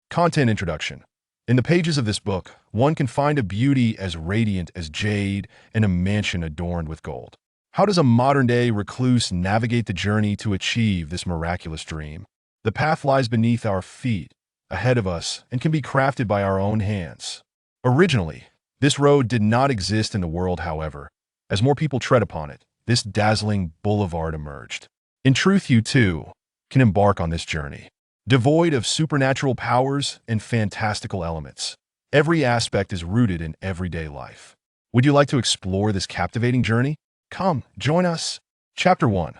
Content introduction. In the pages of this book, one can find a beauty as radiant as jade and a mansion adorned with gold. How does a modern-day recluse navigate the journey to achieve this miraculous dream? The path lies beneath our feet, ahead of us, and can be crafted by our own hands. Originally, this road did not exist in the world, however. As more people tread upon it, this dazzling boulevard emerged. In truth, you too can embark on this journey. Devoid of supernatural powers and fantastical elements, every aspect is rooted in everyday life. Would you like to explore this captivating journey? Come, join us. Chapter 1.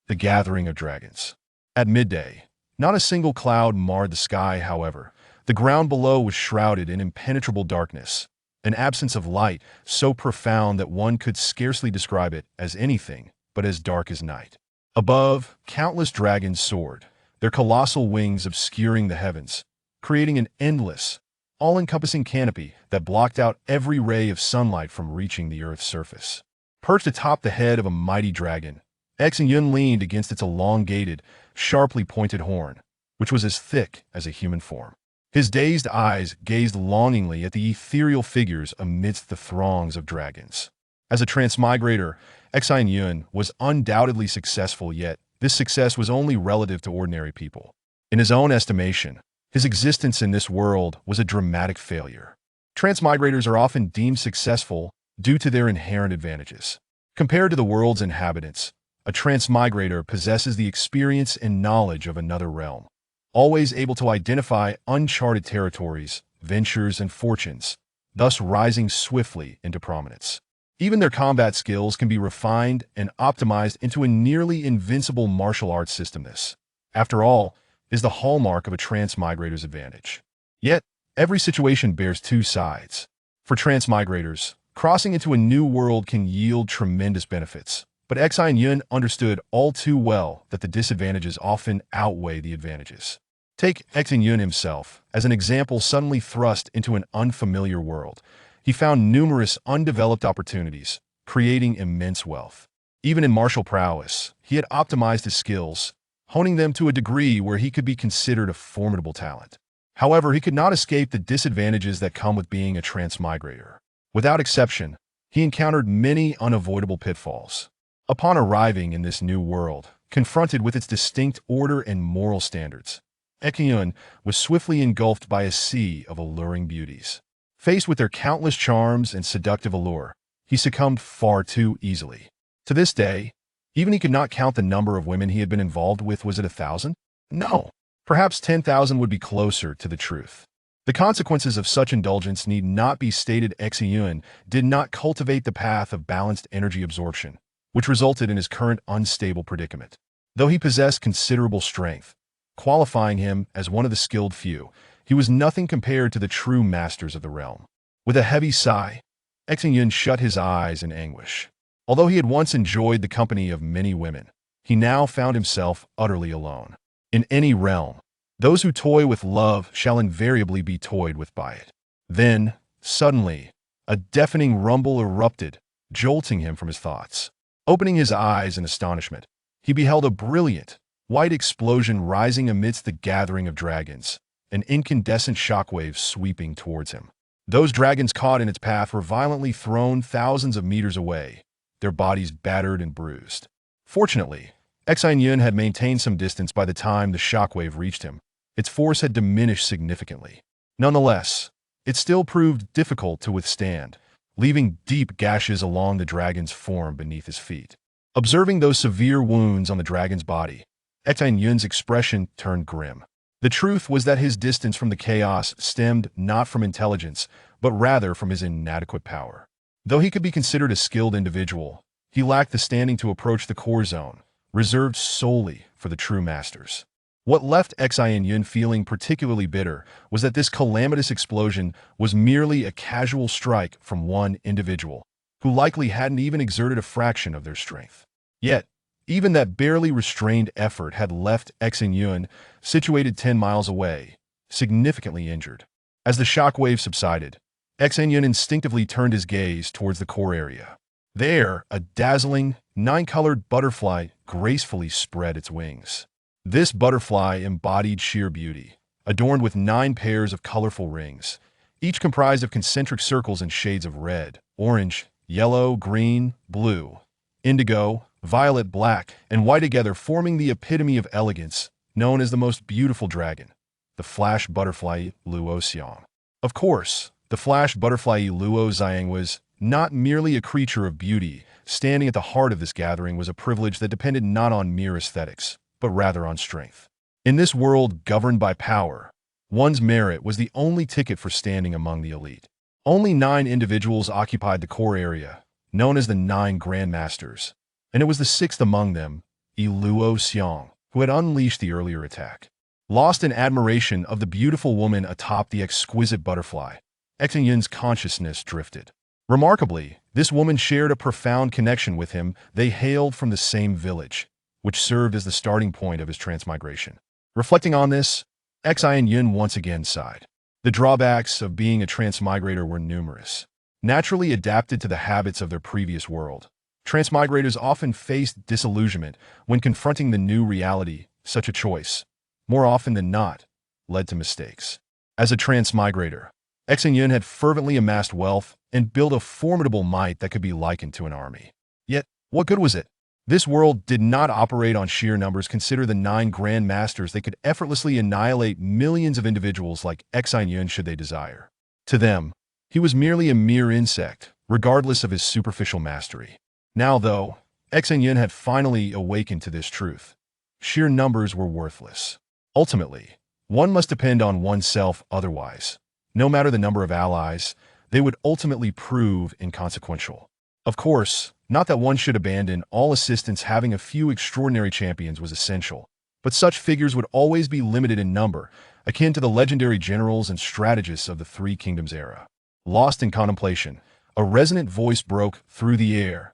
The Gathering of Dragons. At midday, not a single cloud marred the sky, however. The ground below was shrouded in impenetrable darkness, an absence of light so profound that one could scarcely describe it as anything but as dark as night. Above, countless dragons soared, their colossal wings obscuring the heavens, creating an endless, all-encompassing canopy that blocked out every ray of sunlight from reaching the Earth's surface. Perched atop the head of a mighty dragon, Xin Yun leaned against its elongated, sharply pointed horn, which was as thick as a human form. His dazed eyes gazed longingly at the ethereal figures amidst the throngs of dragons. As a transmigrator, Xin Yun was undoubtedly successful, yet this success was only relative to ordinary people. In his own estimation, his existence in this world was a dramatic failure. Transmigrators are often deemed successful due to their inherent advantages. Compared to the world's inhabitants, a transmigrator possesses the experience and knowledge of another realm, always able to identify uncharted territories, ventures, and fortunes, thus rising swiftly into prominence. Even their combat skills can be refined and optimized into a nearly invincible martial arts system. This, after all, is the hallmark of a transmigrator's advantage. Yet, every situation bears two sides. For transmigrators, crossing into a new world can yield tremendous benefits, but Xin Yun understood all too well that the disadvantages often outweigh the advantages. Take Xin Yun himself as an example. Suddenly thrust into an unfamiliar world, he found numerous undeveloped opportunities, creating immense wealth. Even in martial prowess, he had optimized his skills, honing them to a degree where he could be considered a formidable talent. However, he could not escape the disadvantages that come with being a transmigrator. Without exception, he encountered many unavoidable pitfalls. Upon arriving in this new world, confronted with its distinct order and moral standards, Xin Yun was swiftly engulfed by a sea of alluring beauties. Faced with their countless charms and seductive allure, he succumbed far too easily. To this day, even he could not count the number of women he had been involved with. Was it 1,000? No. Perhaps 10,000 would be closer to the truth. The consequences of such indulgence need not be stated. Xin Yun did not cultivate the path of balanced energy absorption, which resulted in his current unstable predicament. Though he possessed considerable strength, qualifying him as one of the skilled few, he was nothing compared to the true masters of the realm. With a heavy sigh, Xin Yun shut his eyes in anguish. Although he had once enjoyed the company of many women, he now found himself utterly alone. In any realm, those who toy with love shall invariably be toyed with by it. Then, suddenly, a deafening rumble erupted, jolting him from his thoughts. Opening his eyes in astonishment, he beheld a brilliant, white explosion rising amidst the gathering of dragons, an incandescent shockwave sweeping towards him. Those dragons caught in its path were violently thrown thousands of meters away, their bodies battered and bruised. Fortunately, Xin Yun had maintained some distance by the time the shockwave reached him. Its force had diminished significantly. Nonetheless, it still proved difficult to withstand, leaving deep gashes along the dragon's form beneath his feet. Observing those severe wounds on the dragon's body, Xin Yun's expression turned grim. The truth was that his distance from the chaos stemmed not from intelligence, but rather from his inadequate power. Though he could be considered a skilled individual, he lacked the standing to approach the core zone, reserved solely for the true masters. What left Xin Yun feeling particularly bitter was that this calamitous explosion was merely a casual strike from one individual, who likely hadn't even exerted a fraction of their strength. Yet, even that barely restrained effort had left Xin Yun, situated 10 miles away, significantly injured. As the shockwave subsided, Xin Yun instinctively turned his gaze towards the core area. There, a dazzling, 9-colored butterfly gracefully spread its wings. This butterfly embodied sheer beauty, a adorned with 9 pairs of colorful rings, each comprised of concentric circles in shades of red, orange, yellow, green, blue, indigo, violet, black, and white together, forming the epitome of elegance, known as the most beautiful dragon, the flash butterfly Luo Xiang. Of course, the flash butterfly Luo Xiang was not merely a creature of beauty. Standing at the heart of this gathering was a privilege that depended not on mere aesthetics, but rather on strength. In this world governed by power, one's merit was the only ticket for standing among the elite. Only 9 individuals occupied the core area, known as the 9 Grandmasters, and it was the 6th among them, Luo Xiang, who had unleashed the earlier attack. Lost in admiration of the beautiful woman atop the exquisite butterfly, Xin Yun's consciousness drifted. Remarkably, this woman shared a profound connection with him. They hailed from the same village, which served as the starting point of his transmigration. Reflecting on this, Xin Yun once again sighed. The drawbacks of being a transmigrator were numerous. Naturally adapted to the habits of their previous world, transmigrators often faced disillusionment when confronting the new reality. Such a choice, more often than not, led to mistakes. As a transmigrator, Xin Yun had fervently amassed wealth and built a formidable might that could be likened to an army. Yet, what good was it? This world did not operate on sheer numbers. Consider the 9 Grand Masters. They could effortlessly annihilate millions of individuals like Xin Yun should they desire. To them, he was merely a mere insect, regardless of his superficial mastery. Now, though, Xin Yun had finally awakened to this truth. Sheer numbers were worthless. Ultimately, one must depend on oneself. Otherwise, no matter the number of allies, they would ultimately prove inconsequential. Of course, not that one should abandon all assistance. Having a few extraordinary champions was essential, but such figures would always be limited in number, akin to the legendary generals and strategists of the Three Kingdoms era. Lost in contemplation, a resonant voice broke through the air.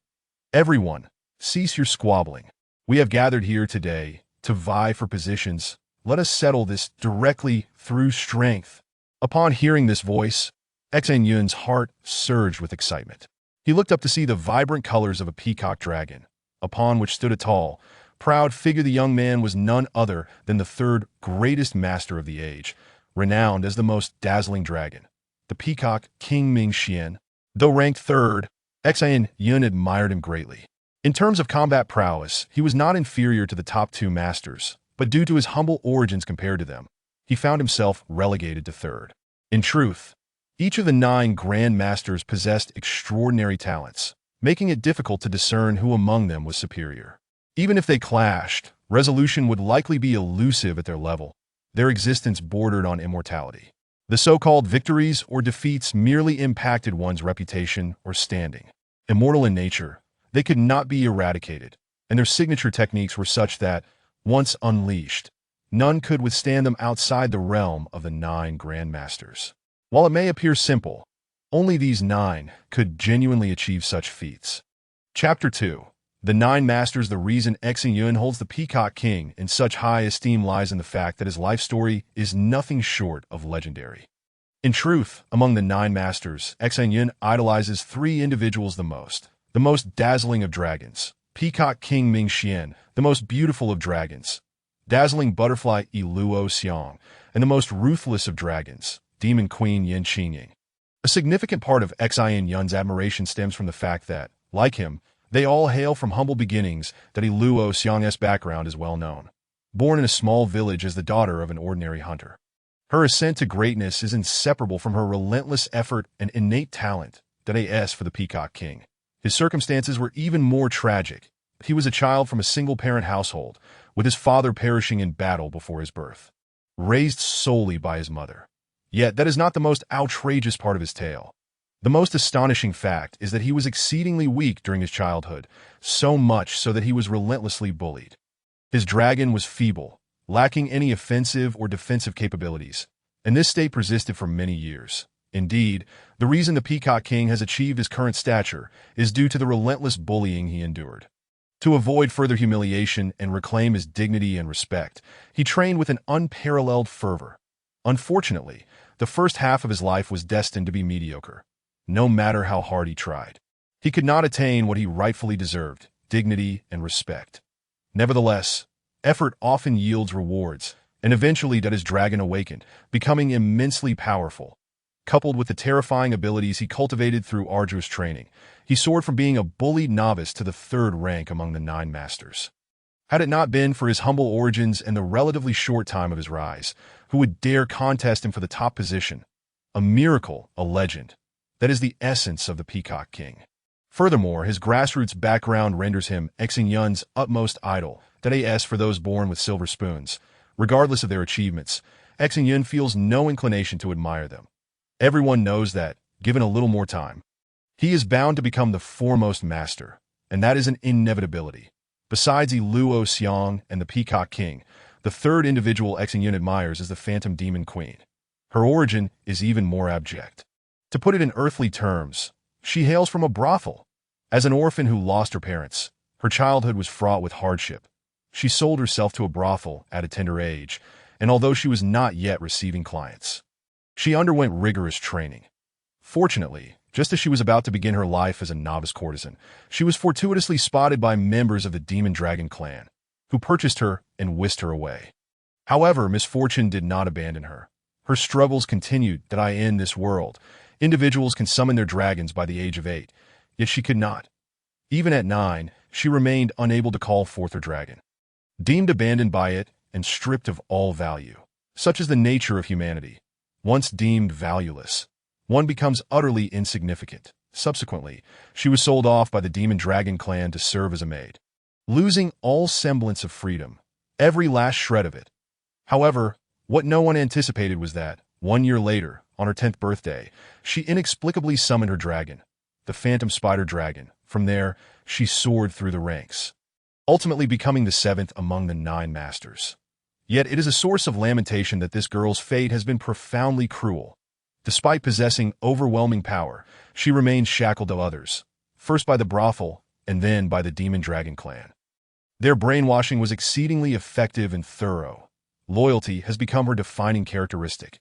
Everyone, cease your squabbling. We have gathered here today to vie for positions. Let us settle this directly through strength. Upon hearing this voice, Xin Yun's heart surged with excitement. He looked up to see the vibrant colors of a peacock dragon, upon which stood a tall, proud figure. The young man was none other than the 3rd greatest master of the age, renowned as the most dazzling dragon, the peacock King Ming-Xian. Though ranked 3rd, Xin Yun admired him greatly. In terms of combat prowess, he was not inferior to the top 2 masters, but due to his humble origins compared to them, he found himself relegated to 3rd. In truth, each of the 9 Grand Masters possessed extraordinary talents, making it difficult to discern who among them was superior. Even if they clashed, resolution would likely be elusive at their level. Their existence bordered on immortality. The so-called victories or defeats merely impacted one's reputation or standing. Immortal in nature, they could not be eradicated, and their signature techniques were such that, once unleashed, none could withstand them outside the realm of the 9 Grand Masters. While it may appear simple, only these 9 could genuinely achieve such feats. Chapter 2. The 9 Masters. The reason Xin Yun holds the Peacock King in such high esteem lies in the fact that his life story is nothing short of legendary. In truth, among the 9 Masters, Xin Yun idolizes 3 individuals the most dazzling of dragons, Peacock King Ming-Xian, the most beautiful of dragons, dazzling butterfly Luo Xiang, and the most ruthless of dragons, Demon Queen Yin Qingying. A significant part of Xin Yun's admiration stems from the fact that, like him, they all hail from humble beginnings. That Luo Xiang's background is well known. Born in a small village as the daughter of an ordinary hunter, her ascent to greatness is inseparable from her relentless effort and innate talent. That as for the Peacock King, his circumstances were even more tragic. He was a child from a single-parent household, with his father perishing in battle before his birth, raised solely by his mother. Yet that is not the most outrageous part of his tale. The most astonishing fact is that he was exceedingly weak during his childhood, so much so that he was relentlessly bullied. His dragon was feeble, lacking any offensive or defensive capabilities, and this state persisted for many years. Indeed, the reason the Peacock King has achieved his current stature is due to the relentless bullying he endured. To avoid further humiliation and reclaim his dignity and respect, he trained with an unparalleled fervor. Unfortunately, the first half of his life was destined to be mediocre. No matter how hard he tried, he could not attain what he rightfully deserved, dignity and respect. Nevertheless, effort often yields rewards, and eventually that his dragon awakened, becoming immensely powerful. Coupled with the terrifying abilities he cultivated through arduous training, he soared from being a bullied novice to the third rank among the nine masters. Had it not been for his humble origins and the relatively short time of his rise, who would dare contest him for the top position? A miracle, a legend. That is the essence of the Peacock King. Furthermore, his grassroots background renders him Xin Yun's utmost idol, that is for those born with silver spoons. Regardless of their achievements, Xin Yun feels no inclination to admire them. Everyone knows that, given a little more time, he is bound to become the foremost master, and that is an inevitability. Besides Luo Xiang and the Peacock King, the third individual Xin Yun admires is the Phantom Demon Queen. Her origin is even more abject. To put it in earthly terms, she hails from a brothel. As an orphan who lost her parents, her childhood was fraught with hardship. She sold herself to a brothel at a tender age, and although she was not yet receiving clients, she underwent rigorous training. Fortunately, just as she was about to begin her life as a novice courtesan, she was fortuitously spotted by members of the Demon Dragon clan, who purchased her and whisked her away. However, misfortune did not abandon her. Her struggles continued that in this world, individuals can summon their dragons by the age of 8, yet she could not. Even at 9, she remained unable to call forth her dragon. Deemed abandoned by it and stripped of all value, such is the nature of humanity. Once deemed valueless, one becomes utterly insignificant. Subsequently, she was sold off by the Demon Dragon clan to serve as a maid, losing all semblance of freedom, every last shred of it. However, what no one anticipated was that, 1 year later, on her 10th birthday, she inexplicably summoned her dragon, the Phantom Spider Dragon. From there, she soared through the ranks, ultimately becoming the 7th among the 9 masters. Yet it is a source of lamentation that this girl's fate has been profoundly cruel. Despite possessing overwhelming power, she remained shackled to others, first by the brothel and then by the Demon Dragon clan. Their brainwashing was exceedingly effective and thorough. Loyalty has become her defining characteristic.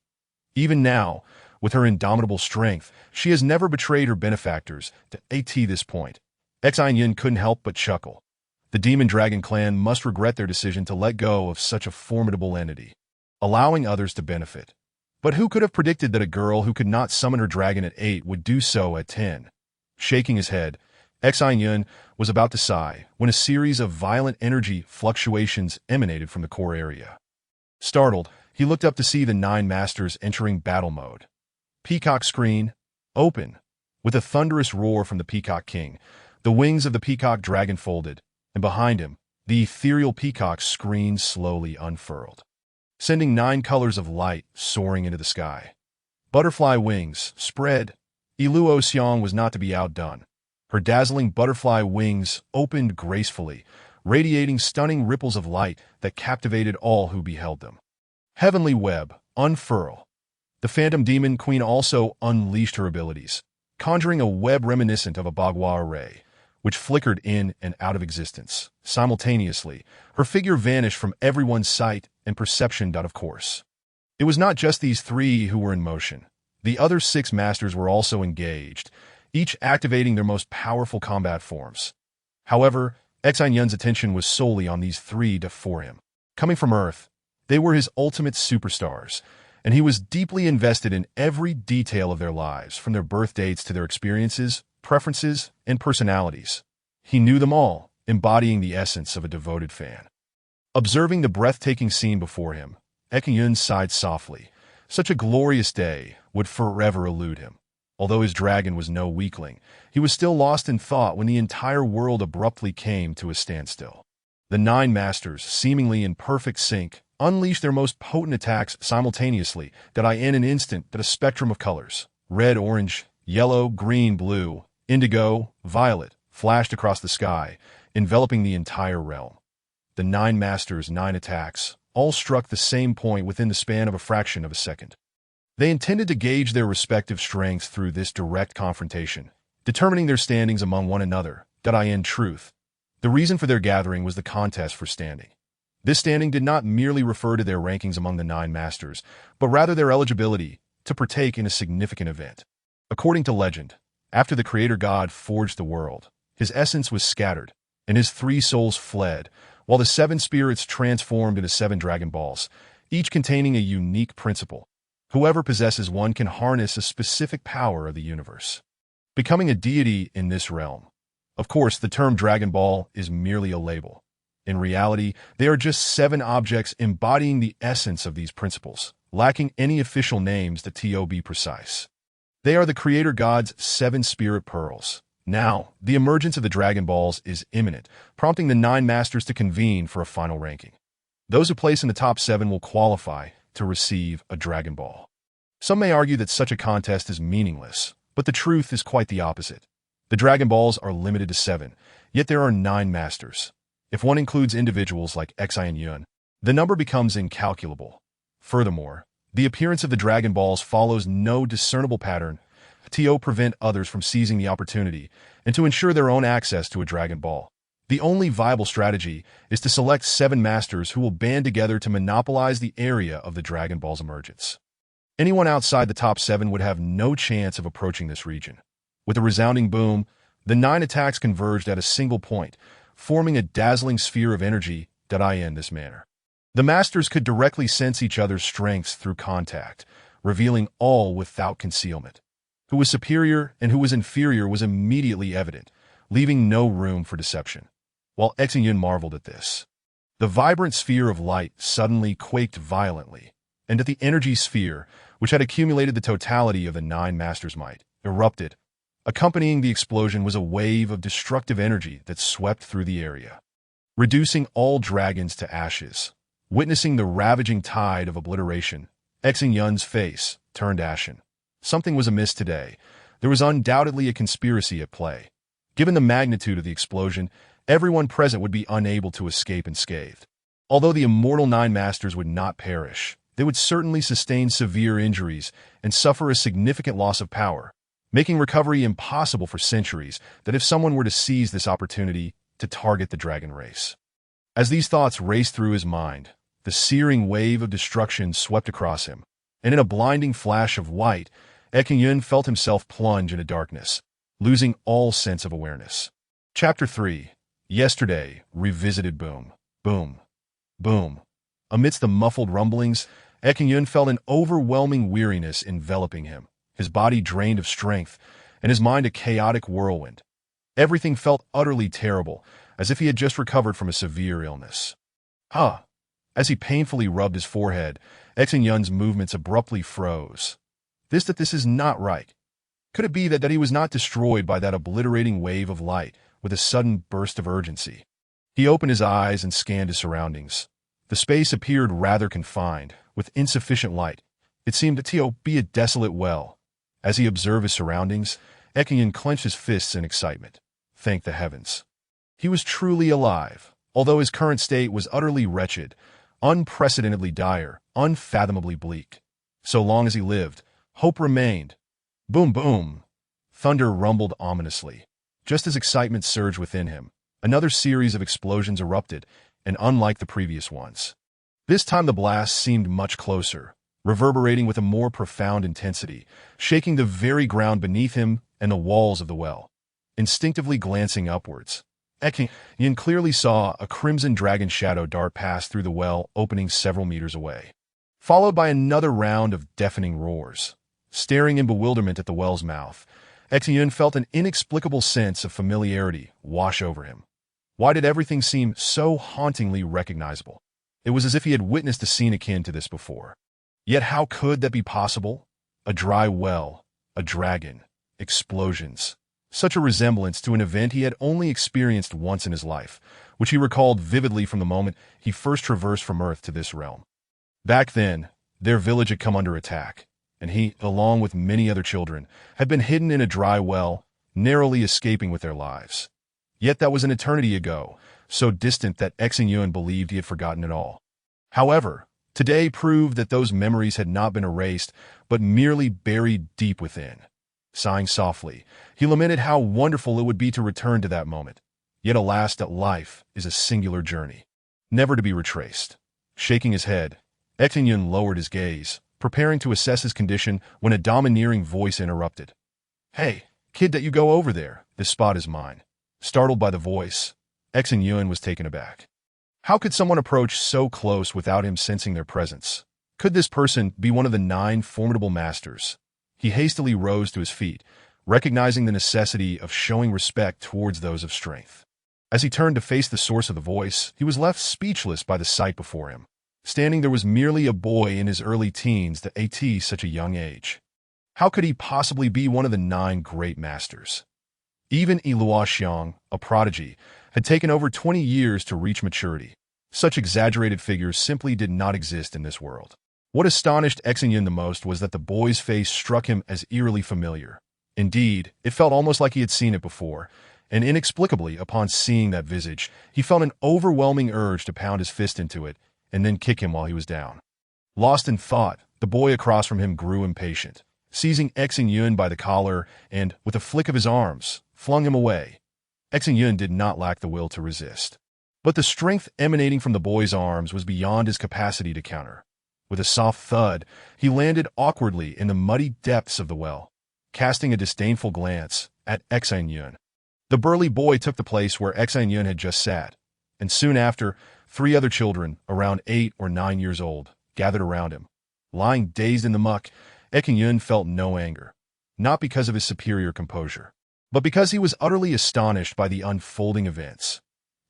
Even now, with her indomitable strength, she has never betrayed her benefactors. At this point, Xin Yun couldn't help but chuckle. The Demon Dragon clan must regret their decision to let go of such a formidable entity, allowing others to benefit. But who could have predicted that a girl who could not summon her dragon at 8 would do so at 10? Shaking his head, Xin Yun was about to sigh when a series of violent energy fluctuations emanated from the core area. Startled, he looked up to see the 9 masters entering battle mode. Peacock screen, open. With a thunderous roar from the Peacock King, the wings of the Peacock Dragon folded, and behind him, the ethereal peacock screen slowly unfurled, sending 9 colors of light soaring into the sky. Butterfly wings spread. Luo Xiang was not to be outdone. Her dazzling butterfly wings opened gracefully, radiating stunning ripples of light that captivated all who beheld them. Heavenly web, unfurl. The Phantom Demon Queen also unleashed her abilities, conjuring a web reminiscent of a bagua array, which flickered in and out of existence. Simultaneously, her figure vanished from everyone's sight and perception. Of course, it was not just these 3 who were in motion. The other 6 masters were also engaged, each activating their most powerful combat forms. However, Xin Yun's attention was solely on these 3 before him. Coming from Earth, they were his ultimate superstars, and he was deeply invested in every detail of their lives, from their birth dates to their experiences, preferences, and personalities. He knew them all, embodying the essence of a devoted fan. Observing the breathtaking scene before him, Xin Yun sighed softly. Such a glorious day would forever elude him. Although his dragon was no weakling, he was still lost in thought when the entire world abruptly came to a standstill. The 9 masters, seemingly in perfect sync, unleashed their most potent attacks simultaneously, in an instant a spectrum of colors, red, orange, yellow, green, blue, indigo, violet, flashed across the sky, enveloping the entire realm. The 9 masters' 9 attacks all struck the same point within the span of a fraction of a second. They intended to gauge their respective strengths through this direct confrontation, determining their standings among one another. In truth, the reason for their gathering was the contest for standing. This standing did not merely refer to their rankings among the 9 masters, but rather their eligibility to partake in a significant event. According to legend, after the Creator God forged the world, his essence was scattered, and his 3 souls fled, while the 7 spirits transformed into 7 Dragon Balls. each containing a unique principle. Whoever possesses one can harness a specific power of the universe, becoming a deity in this realm. Of course, the term Dragon Ball is merely a label. In reality, they are just 7 objects embodying the essence of these principles, lacking any official names to be precise. They are the creator god's 7 spirit pearls. Now, the emergence of the Dragon Balls is imminent, prompting the 9 masters to convene for a final ranking. Those who place in the top 7 will qualify to receive a Dragon Ball. Some may argue that such a contest is meaningless, but the truth is quite the opposite. The Dragon Balls are limited to 7, yet there are 9 masters. If one includes individuals like Xin Yun, the number becomes incalculable. Furthermore, the appearance of the Dragon Balls follows no discernible pattern to prevent others from seizing the opportunity and to ensure their own access to a Dragon Ball. The only viable strategy is to select 7 masters who will band together to monopolize the area of the Dragon Ball's emergence. Anyone outside the top 7 would have no chance of approaching this region. With a resounding boom, the 9 attacks converged at a single point, forming a dazzling sphere of energy in this manner. The masters could directly sense each other's strengths through contact, revealing all without concealment. Who was superior and who was inferior was immediately evident, leaving no room for deception. While Xin Yun marveled at this, the vibrant sphere of light suddenly quaked violently, and at the energy sphere, which had accumulated the totality of the 9 masters' might, erupted. Accompanying the explosion was a wave of destructive energy that swept through the area, reducing all dragons to ashes. Witnessing the ravaging tide of obliteration, Xin Yun's face turned ashen. Something was amiss today. There was undoubtedly a conspiracy at play. Given the magnitude of the explosion, everyone present would be unable to escape unscathed. Although the immortal 9 masters would not perish, they would certainly sustain severe injuries and suffer a significant loss of power, making recovery impossible for centuries that if someone were to seize this opportunity to target the dragon race. As these thoughts raced through his mind, the searing wave of destruction swept across him, and in a blinding flash of white, Xin Yun felt himself plunge into darkness, losing all sense of awareness. Chapter 3. Yesterday, Revisited. Boom. Boom. Boom. Amidst the muffled rumblings, Xin Yun felt an overwhelming weariness enveloping him, his body drained of strength, and his mind a chaotic whirlwind. Everything felt utterly terrible, as if he had just recovered from a severe illness. As he painfully rubbed his forehead, Xin Yun's movements abruptly froze. This is not right. Could it be that he was not destroyed by that obliterating wave of light with a sudden burst of urgency? He opened his eyes and scanned his surroundings. The space appeared rather confined, with insufficient light. It seemed to be a desolate well. As he observed his surroundings, Xin Yun clenched his fists in excitement. Thank the heavens. He was truly alive, although his current state was utterly wretched, unprecedentedly dire, unfathomably bleak. So long as he lived, hope remained. Boom, boom. Thunder rumbled ominously. Just as excitement surged within him, another series of explosions erupted, and unlike the previous ones. This time the blast seemed much closer, reverberating with a more profound intensity, shaking the very ground beneath him and the walls of the well. Instinctively glancing upwards, Xin Yun clearly saw a crimson dragon shadow dart past through the well opening several meters away, followed by another round of deafening roars. Staring in bewilderment at the well's mouth, Xin Yun felt an inexplicable sense of familiarity wash over him. Why did everything seem so hauntingly recognizable? It was as if he had witnessed a scene akin to this before. Yet how could that be possible? A dry well, a dragon, explosions. Such a resemblance to an event he had only experienced once in his life, which he recalled vividly from the moment he first traversed from Earth to this realm. Back then, their village had come under attack, and he, along with many other children, had been hidden in a dry well, narrowly escaping with their lives. Yet that was an eternity ago, so distant that Xin Yun believed he had forgotten it all. However, today proved that those memories had not been erased, but merely buried deep within. Sighing softly, he lamented how wonderful it would be to return to that moment. Yet alas, that life is a singular journey, never to be retraced. Shaking his head, Xin Yun lowered his gaze, preparing to assess his condition when a domineering voice interrupted. Hey, kid, that you go over there. This spot is mine. Startled by the voice, Xin Yun was taken aback. How could someone approach so close without him sensing their presence? Could this person be one of the 9 formidable masters? He hastily rose to his feet, recognizing the necessity of showing respect towards those of strength. As he turned to face the source of the voice, he was left speechless by the sight before him. Standing there was merely a boy in his early teens at such a young age. How could he possibly be one of the 9 great masters? Even Luo Xiang, a prodigy, had taken over 20 years to reach maturity. Such exaggerated figures simply did not exist in this world. What astonished Xin Yun the most was that the boy's face struck him as eerily familiar. Indeed, it felt almost like he had seen it before, and inexplicably, upon seeing that visage, he felt an overwhelming urge to pound his fist into it and then kick him while he was down. Lost in thought, the boy across from him grew impatient, seizing Xin Yun by the collar and, with a flick of his arms, flung him away. Xin Yun did not lack the will to resist. But the strength emanating from the boy's arms was beyond his capacity to counter. With a soft thud, he landed awkwardly in the muddy depths of the well, casting a disdainful glance at Xin Yun. The burly boy took the place where Xin Yun had just sat, and soon after, 3 other children, around 8 or 9 years old, gathered around him. Lying dazed in the muck, Xin Yun felt no anger, not because of his superior composure, but because he was utterly astonished by the unfolding events.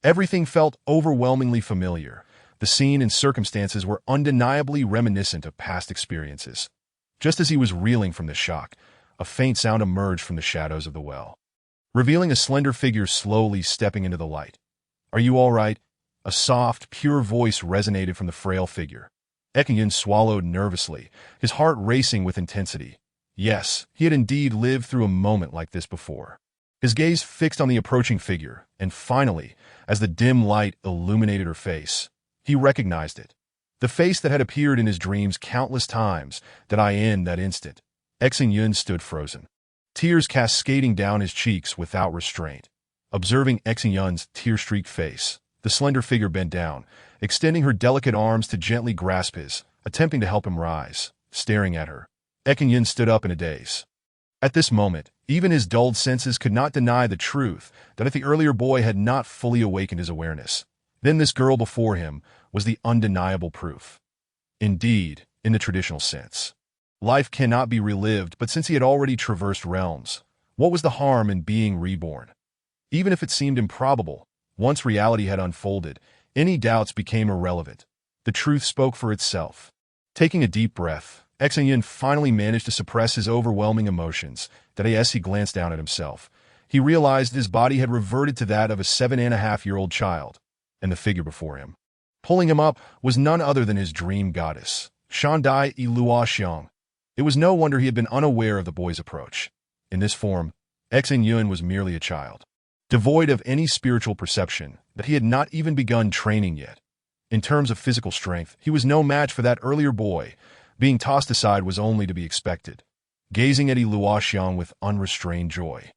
Everything felt overwhelmingly familiar. The scene and circumstances were undeniably reminiscent of past experiences. Just as he was reeling from the shock, a faint sound emerged from the shadows of the well, revealing a slender figure slowly stepping into the light. "Are you all right?" A soft, pure voice resonated from the frail figure. Xin Yun swallowed nervously, his heart racing with intensity. Yes, he had indeed lived through a moment like this before. His gaze fixed on the approaching figure, and finally, as the dim light illuminated her face, he recognized it. The face that had appeared in his dreams countless times, in that instant. Xin Yun stood frozen, tears cascading down his cheeks without restraint. Observing Xin Yun's tear-streaked face, the slender figure bent down, extending her delicate arms to gently grasp his, attempting to help him rise. Staring at her, Xin Yun stood up in a daze. At this moment, even his dulled senses could not deny the truth that if the earlier boy had not fully awakened his awareness, then this girl before him was the undeniable proof. Indeed, in the traditional sense, life cannot be relived, but since he had already traversed realms, what was the harm in being reborn? Even if it seemed improbable, once reality had unfolded, any doubts became irrelevant. The truth spoke for itself. Taking a deep breath, Xin Yun finally managed to suppress his overwhelming emotions. As he glanced down at himself, he realized his body had reverted to that of a 7.5-year-old child, and the figure before him, pulling him up, was none other than his dream goddess, Shandai Luo Xiang. It was no wonder he had been unaware of the boy's approach. In this form, Xin Yun was merely a child, devoid of any spiritual perception, that he had not even begun training yet. In terms of physical strength, he was no match for that earlier boy. Being tossed aside was only to be expected. Gazing at Luo Xiang with unrestrained joy,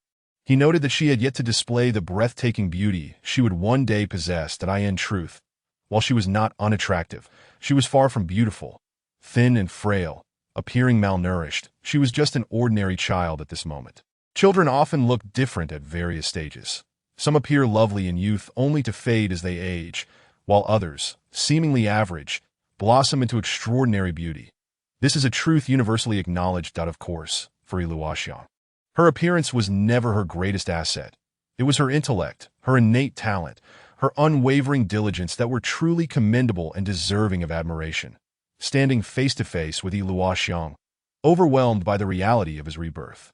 he noted that she had yet to display the breathtaking beauty she would one day possess. In truth, while she was not unattractive, she was far from beautiful. Thin and frail, appearing malnourished, she was just an ordinary child at this moment. Children often look different at various stages. Some appear lovely in youth only to fade as they age, while others, seemingly average, blossom into extraordinary beauty. This is a truth universally acknowledged, of course, for Luo Xiang. Her appearance was never her greatest asset. It was her intellect, her innate talent, her unwavering diligence that were truly commendable and deserving of admiration. Standing face to face with Luo Xiang, overwhelmed by the reality of his rebirth,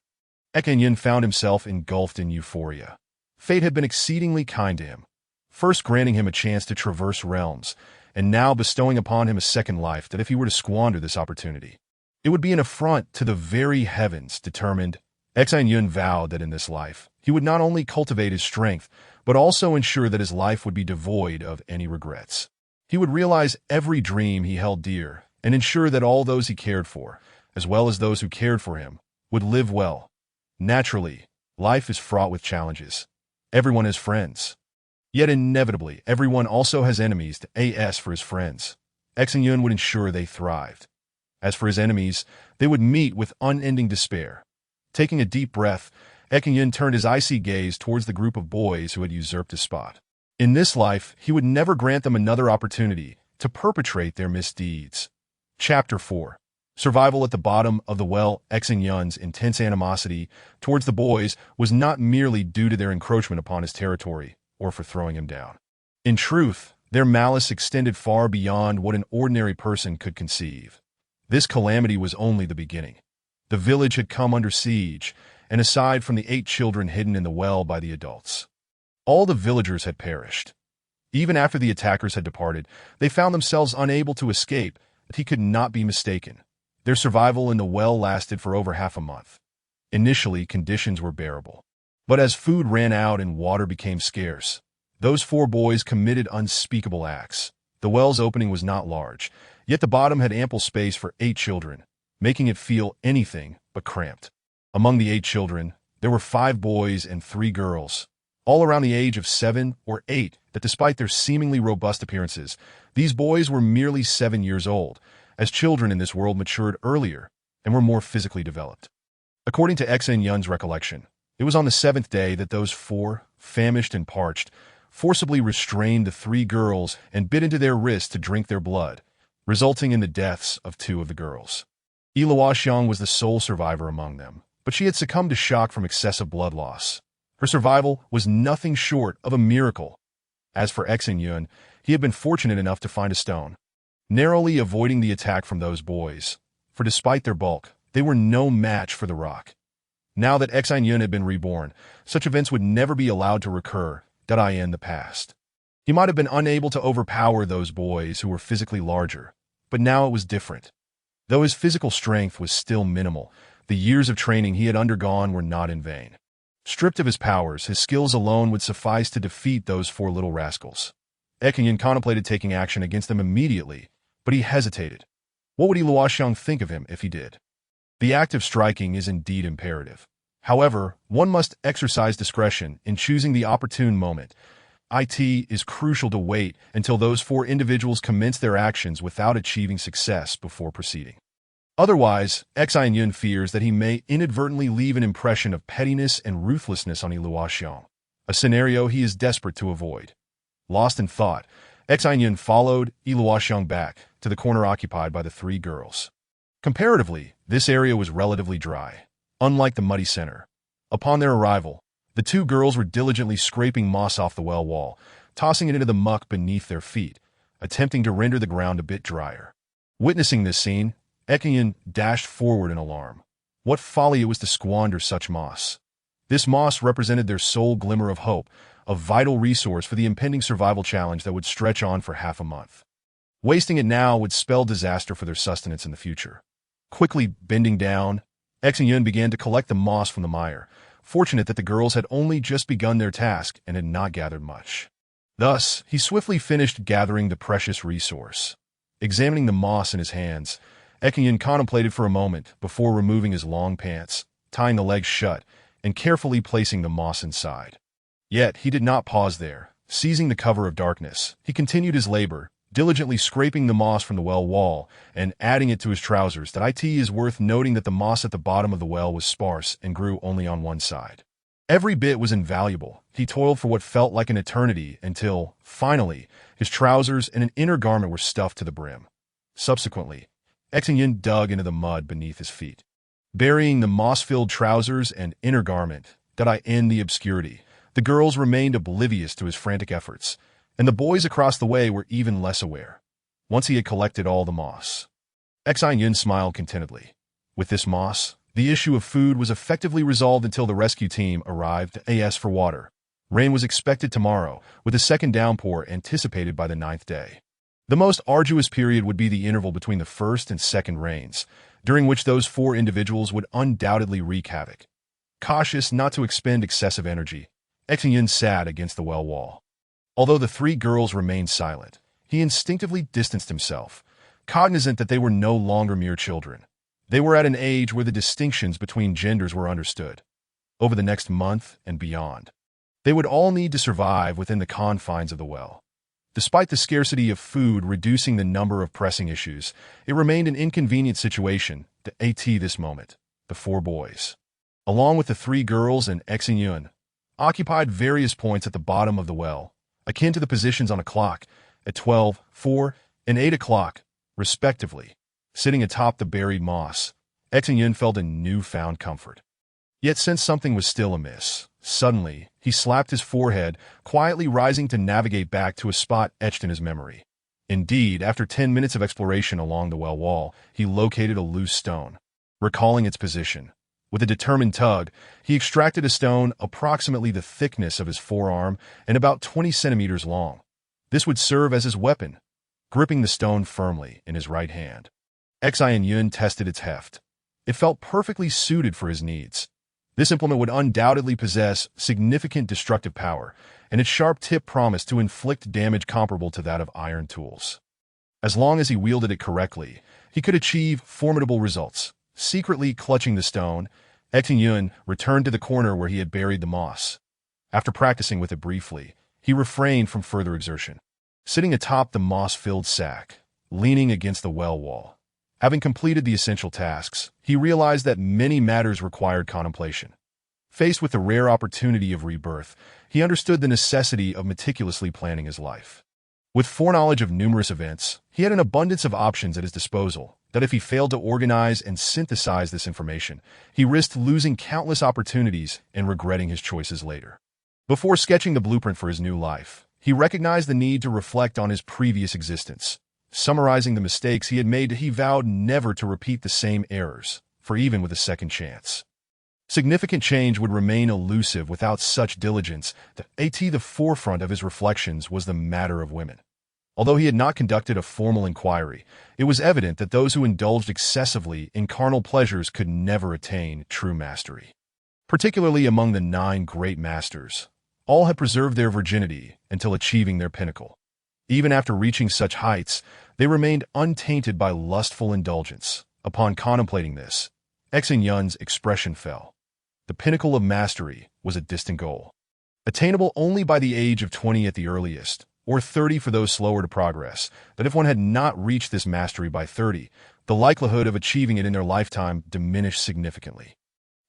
Xin Yun found himself engulfed in euphoria. Fate had been exceedingly kind to him, first granting him a chance to traverse realms, and now bestowing upon him a second life. If he were to squander this opportunity, it would be an affront to the very heavens. Determined, Xin Yun vowed that in this life, he would not only cultivate his strength, but also ensure that his life would be devoid of any regrets. He would realize every dream he held dear, and ensure that all those he cared for, as well as those who cared for him, would live well. Naturally, life is fraught with challenges. Everyone has friends. Yet inevitably, everyone also has enemies. As for his friends, Xin Yun would ensure they thrived. As for his enemies, they would meet with unending despair. Taking a deep breath, Xin Yun turned his icy gaze towards the group of boys who had usurped his spot. In this life, he would never grant them another opportunity to perpetrate their misdeeds. Chapter 4. Survival at the bottom of the well. Xin Yun's intense animosity towards the boys was not merely due to their encroachment upon his territory or for throwing him down. In truth, their malice extended far beyond what an ordinary person could conceive. This calamity was only the beginning. The village had come under siege, and aside from the 8 children hidden in the well by the adults, all the villagers had perished. Even after the attackers had departed, they found themselves unable to escape, but he could not be mistaken. Their survival in the well lasted for over half a month. Initially, conditions were bearable. But as food ran out and water became scarce, those 4 boys committed unspeakable acts. The well's opening was not large, yet the bottom had ample space for 8 children, making it feel anything but cramped. Among the 8 children, there were 5 boys and 3 girls, all around the age of 7 or 8, that despite their seemingly robust appearances, these boys were merely 7 years old, as children in this world matured earlier and were more physically developed. According to Xin Yun's recollection, it was on the 7th day that those 4, famished and parched, forcibly restrained the 3 girls and bit into their wrists to drink their blood, resulting in the deaths of 2 of the girls. Luoxiang was the sole survivor among them, but she had succumbed to shock from excessive blood loss. Her survival was nothing short of a miracle. As for Xin Yun, he had been fortunate enough to find a stone, narrowly avoiding the attack from those boys, for despite their bulk, they were no match for the rock. Now that Xin Yun had been reborn, such events would never be allowed to recur, in the past. He might have been unable to overpower those boys who were physically larger, but now it was different. Though his physical strength was still minimal, the years of training he had undergone were not in vain. Stripped of his powers, his skills alone would suffice to defeat those 4 little rascals. Xin Yun contemplated taking action against them immediately, but he hesitated. What would Luoxiang think of him if he did? The act of striking is indeed imperative. However, one must exercise discretion in choosing the opportune moment. It is crucial to wait until those 4 individuals commence their actions without achieving success before proceeding. Otherwise, Xin Yun fears that he may inadvertently leave an impression of pettiness and ruthlessness on Luoxiang, a scenario he is desperate to avoid. Lost in thought, Xin Yun followed Luoxiang back to the corner occupied by the 3 girls. Comparatively, this area was relatively dry, unlike the muddy center. Upon their arrival, the 2 girls were diligently scraping moss off the well wall, tossing it into the muck beneath their feet, attempting to render the ground a bit drier. Witnessing this scene, Xin Yun dashed forward in alarm. What folly it was to squander such moss. This moss represented their sole glimmer of hope, a vital resource for the impending survival challenge that would stretch on for half a month. Wasting it now would spell disaster for their sustenance in the future. Quickly bending down, Xin Yun began to collect the moss from the mire, fortunate that the girls had only just begun their task and had not gathered much. Thus, he swiftly finished gathering the precious resource. Examining the moss in his hands, Xin Yun contemplated for a moment before removing his long pants, tying the legs shut, and carefully placing the moss inside. Yet he did not pause there. Seizing the cover of darkness, he continued his labor, diligently scraping the moss from the well wall and adding it to his trousers. It is worth noting that the moss at the bottom of the well was sparse and grew only on one side. Every bit was invaluable. He toiled for what felt like an eternity until, finally, his trousers and an inner garment were stuffed to the brim. Subsequently, Xin Yun dug into the mud beneath his feet. Burying the moss-filled trousers and inner garment, in the obscurity, the girls remained oblivious to his frantic efforts, and the boys across the way were even less aware. Once he had collected all the moss, Xin Yun smiled contentedly. With this moss, the issue of food was effectively resolved until the rescue team arrived for water. Rain was expected tomorrow, with a second downpour anticipated by the 9th day. The most arduous period would be the interval between the first and second rains, during which those 4 individuals would undoubtedly wreak havoc. Cautious not to expend excessive energy, Xin Yun sat against the well wall. Although the 3 girls remained silent, he instinctively distanced himself, cognizant that they were no longer mere children. They were at an age where the distinctions between genders were understood. Over the next month and beyond, they would all need to survive within the confines of the well. Despite the scarcity of food reducing the number of pressing issues, it remained an inconvenient situation to this moment. The 4 boys, along with the 3 girls and Xin Yun, occupied various points at the bottom of the well, akin to the positions on a clock at 12, 4, and 8 o'clock, respectively. Sitting atop the buried moss, Xin Yun felt a newfound comfort. Yet since something was still amiss, suddenly he slapped his forehead, quietly rising to navigate back to a spot etched in his memory. Indeed, after 10 minutes of exploration along the well wall, he located a loose stone. Recalling its position, with a determined tug, he extracted a stone approximately the thickness of his forearm and about 20 centimeters long. This would serve as his weapon. Gripping the stone firmly in his right hand, Xin Yun tested its heft. It felt perfectly suited for his needs. This implement would undoubtedly possess significant destructive power, and its sharp tip promised to inflict damage comparable to that of iron tools. As long as he wielded it correctly, he could achieve formidable results. Secretly clutching the stone, Xin Yun returned to the corner where he had buried the moss. After practicing with it briefly, he refrained from further exertion. Sitting atop the moss-filled sack, leaning against the well wall, having completed the essential tasks, he realized that many matters required contemplation. Faced with the rare opportunity of rebirth, he understood the necessity of meticulously planning his life. With foreknowledge of numerous events, he had an abundance of options at his disposal that if he failed to organize and synthesize this information, he risked losing countless opportunities and regretting his choices later. Before sketching the blueprint for his new life, he recognized the need to reflect on his previous existence. Summarizing the mistakes he had made, he vowed never to repeat the same errors, for even with a second chance. Significant change would remain elusive without such diligence. At the forefront of his reflections was the matter of women. Although he had not conducted a formal inquiry, it was evident that those who indulged excessively in carnal pleasures could never attain true mastery. Particularly among the 9 great masters, all had preserved their virginity until achieving their pinnacle. Even after reaching such heights, they remained untainted by lustful indulgence. Upon contemplating this, Xin Yun's expression fell. The pinnacle of mastery was a distant goal, attainable only by the age of 20 at the earliest, or 30 for those slower to progress. But if one had not reached this mastery by 30, the likelihood of achieving it in their lifetime diminished significantly.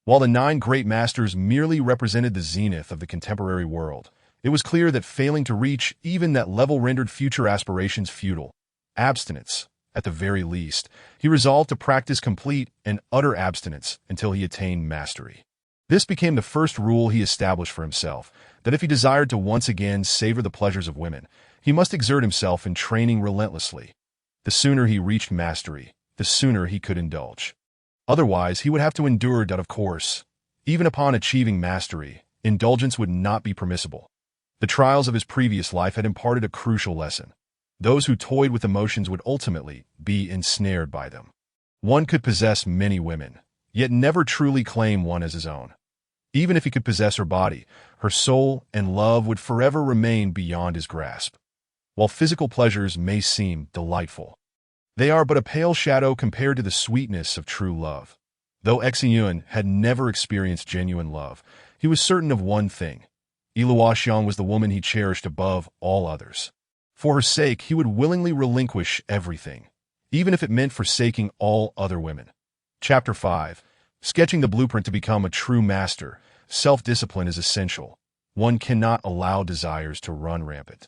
While the 9 great masters merely represented the zenith of the contemporary world, it was clear that failing to reach even that level rendered future aspirations futile. Abstinence, at the very least, he resolved to practice complete and utter abstinence until he attained mastery. This became the first rule he established for himself, that if he desired to once again savor the pleasures of women, he must exert himself in training relentlessly. The sooner he reached mastery, the sooner he could indulge. Otherwise, he would have to endure that, of course. Even upon achieving mastery, indulgence would not be permissible. The trials of his previous life had imparted a crucial lesson. Those who toyed with emotions would ultimately be ensnared by them. One could possess many women, yet never truly claim one as his own. Even if he could possess her body, her soul and love would forever remain beyond his grasp. While physical pleasures may seem delightful, they are but a pale shadow compared to the sweetness of true love. Though Xin Yun had never experienced genuine love, he was certain of one thing. Iluoxiang was the woman he cherished above all others. For her sake, he would willingly relinquish everything, even if it meant forsaking all other women. Chapter 5. Sketching the blueprint to become a true master. Self-discipline is essential. One cannot allow desires to run rampant.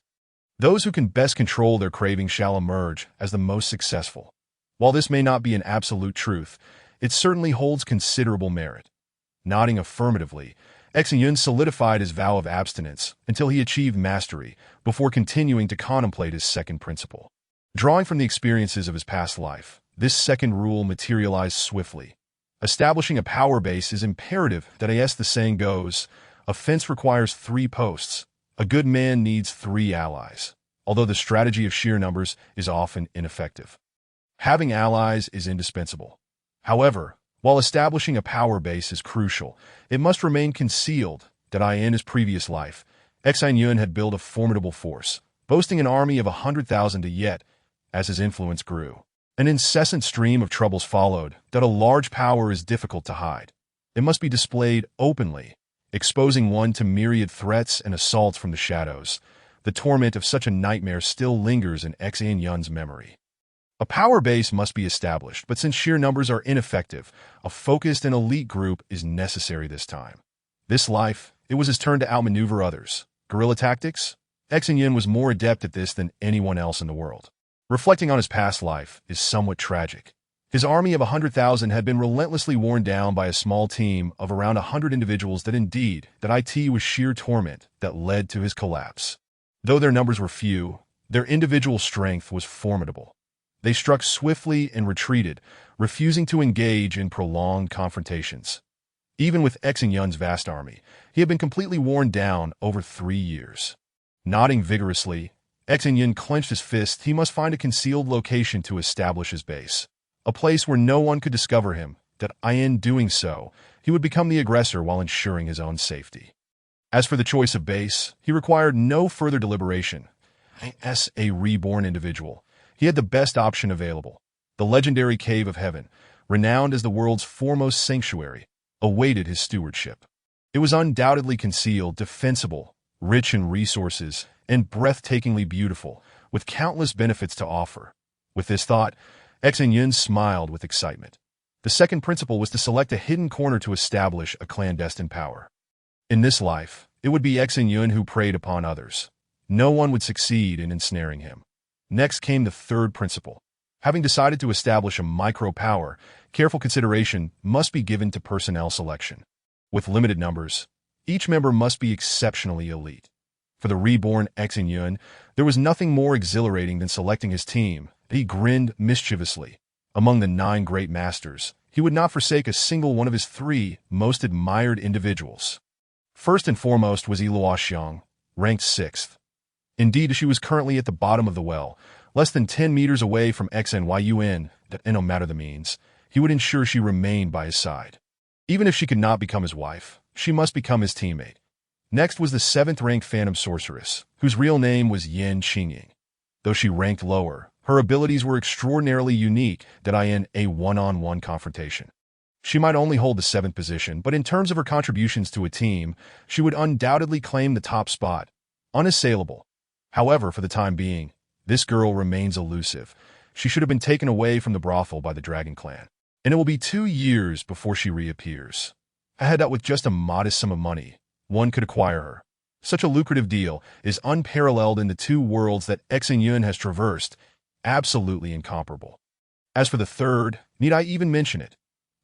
Those who can best control their cravings shall emerge as the most successful. While this may not be an absolute truth, it certainly holds considerable merit. Nodding affirmatively, Xin Yun solidified his vow of abstinence until he achieved mastery, before continuing to contemplate his second principle. Drawing from the experiences of his past life, this second rule materialized swiftly. Establishing a power base is imperative that, as the saying goes, a fence requires 3 posts. A good man needs 3 allies, although the strategy of sheer numbers is often ineffective. Having allies is indispensable. However, while establishing a power base is crucial, it must remain concealed that in his previous life, Xin Yun had built a formidable force, boasting an army of 100,000. Yet, as his influence grew, an incessant stream of troubles followed. That a large power is difficult to hide. It must be displayed openly, exposing one to myriad threats and assaults from the shadows. The torment of such a nightmare still lingers in Xin Yun's memory. A power base must be established, but since sheer numbers are ineffective, a focused and elite group is necessary this time. This life, it was his turn to outmaneuver others. Guerrilla tactics? Xin Yun was more adept at this than anyone else in the world. Reflecting on his past life is somewhat tragic. His army of 100,000 had been relentlessly worn down by a small team of around 100 individuals that it was sheer torment that led to his collapse. Though their numbers were few, their individual strength was formidable. They struck swiftly and retreated, refusing to engage in prolonged confrontations. Even with Xin Yun's vast army, he had been completely worn down over 3 years. Nodding vigorously, Xin Yun clenched his fist. He must find a concealed location to establish his base. A place where no one could discover him, that in doing so, he would become the aggressor while ensuring his own safety. As for the choice of base, he required no further deliberation. As a reborn individual, he had the best option available. The legendary Cave of Heaven, renowned as the world's foremost sanctuary, awaited his stewardship. It was undoubtedly concealed, defensible, rich in resources, and breathtakingly beautiful, with countless benefits to offer. With this thought, Xin Yun smiled with excitement. The second principle was to select a hidden corner to establish a clandestine power. In this life, it would be Xin Yun who preyed upon others. No one would succeed in ensnaring him. Next came the third principle. Having decided to establish a micro-power, careful consideration must be given to personnel selection. With limited numbers, each member must be exceptionally elite. For the reborn Xin Yun, there was nothing more exhilarating than selecting his team. He grinned mischievously. Among the 9 great masters, he would not forsake a single one of his 3 most admired individuals. First and foremost was Luo Xiang, ranked 6th. Indeed, she was currently at the bottom of the well, less than 10 meters away from Xin Yun, that no matter the means, he would ensure she remained by his side. Even if she could not become his wife, she must become his teammate. Next was the 7th-ranked Phantom Sorceress, whose real name was Yin Qingying. Though she ranked lower, her abilities were extraordinarily unique in a one-on-one confrontation. She might only hold the 7th position, but in terms of her contributions to a team, she would undoubtedly claim the top spot. Unassailable. However, for the time being, this girl remains elusive. She should have been taken away from the brothel by the Dragon Clan, and it will be 2 years before she reappears. I had out with just a modest sum of money. One could acquire her. Such a lucrative deal is unparalleled in the 2 worlds that Xin Yun has traversed, absolutely incomparable. As for the third, need I even mention it?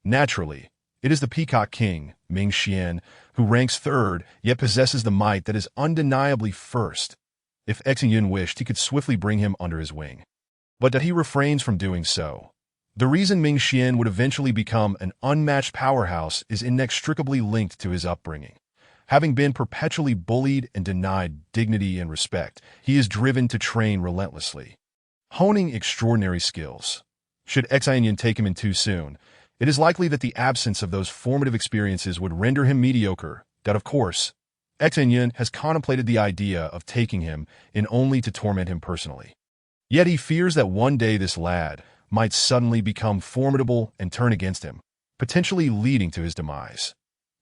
Naturally, it is the Peacock King, Ming Xian, who ranks 3rd, yet possesses the might that is undeniably first. If Xin Yun wished, he could swiftly bring him under his wing. But that he refrains from doing so. The reason Ming Xian would eventually become an unmatched powerhouse is inextricably linked to his upbringing. Having been perpetually bullied and denied dignity and respect, he is driven to train relentlessly, honing extraordinary skills. Should Xin Yun take him in too soon, it is likely that the absence of those formative experiences would render him mediocre. That, of course, Xin Yun has contemplated the idea of taking him in only to torment him personally. Yet he fears that one day this lad might suddenly become formidable and turn against him, potentially leading to his demise.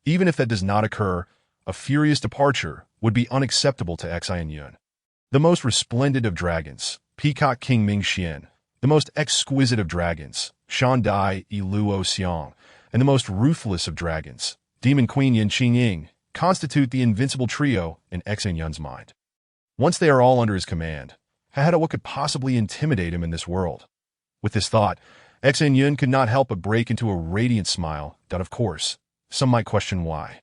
Even if that does not occur, a furious departure would be unacceptable to Xin Yun. The most resplendent of dragons, Peacock King Ming Xian, the most exquisite of dragons, Shandai Luo Xiang, and the most ruthless of dragons, Demon Queen Yin Qingying, constitute the invincible trio in Xin Yun's mind. Once they are all under his command, what could possibly intimidate him in this world? With this thought, Xin Yun could not help but break into a radiant smile. That, of course, some might question why.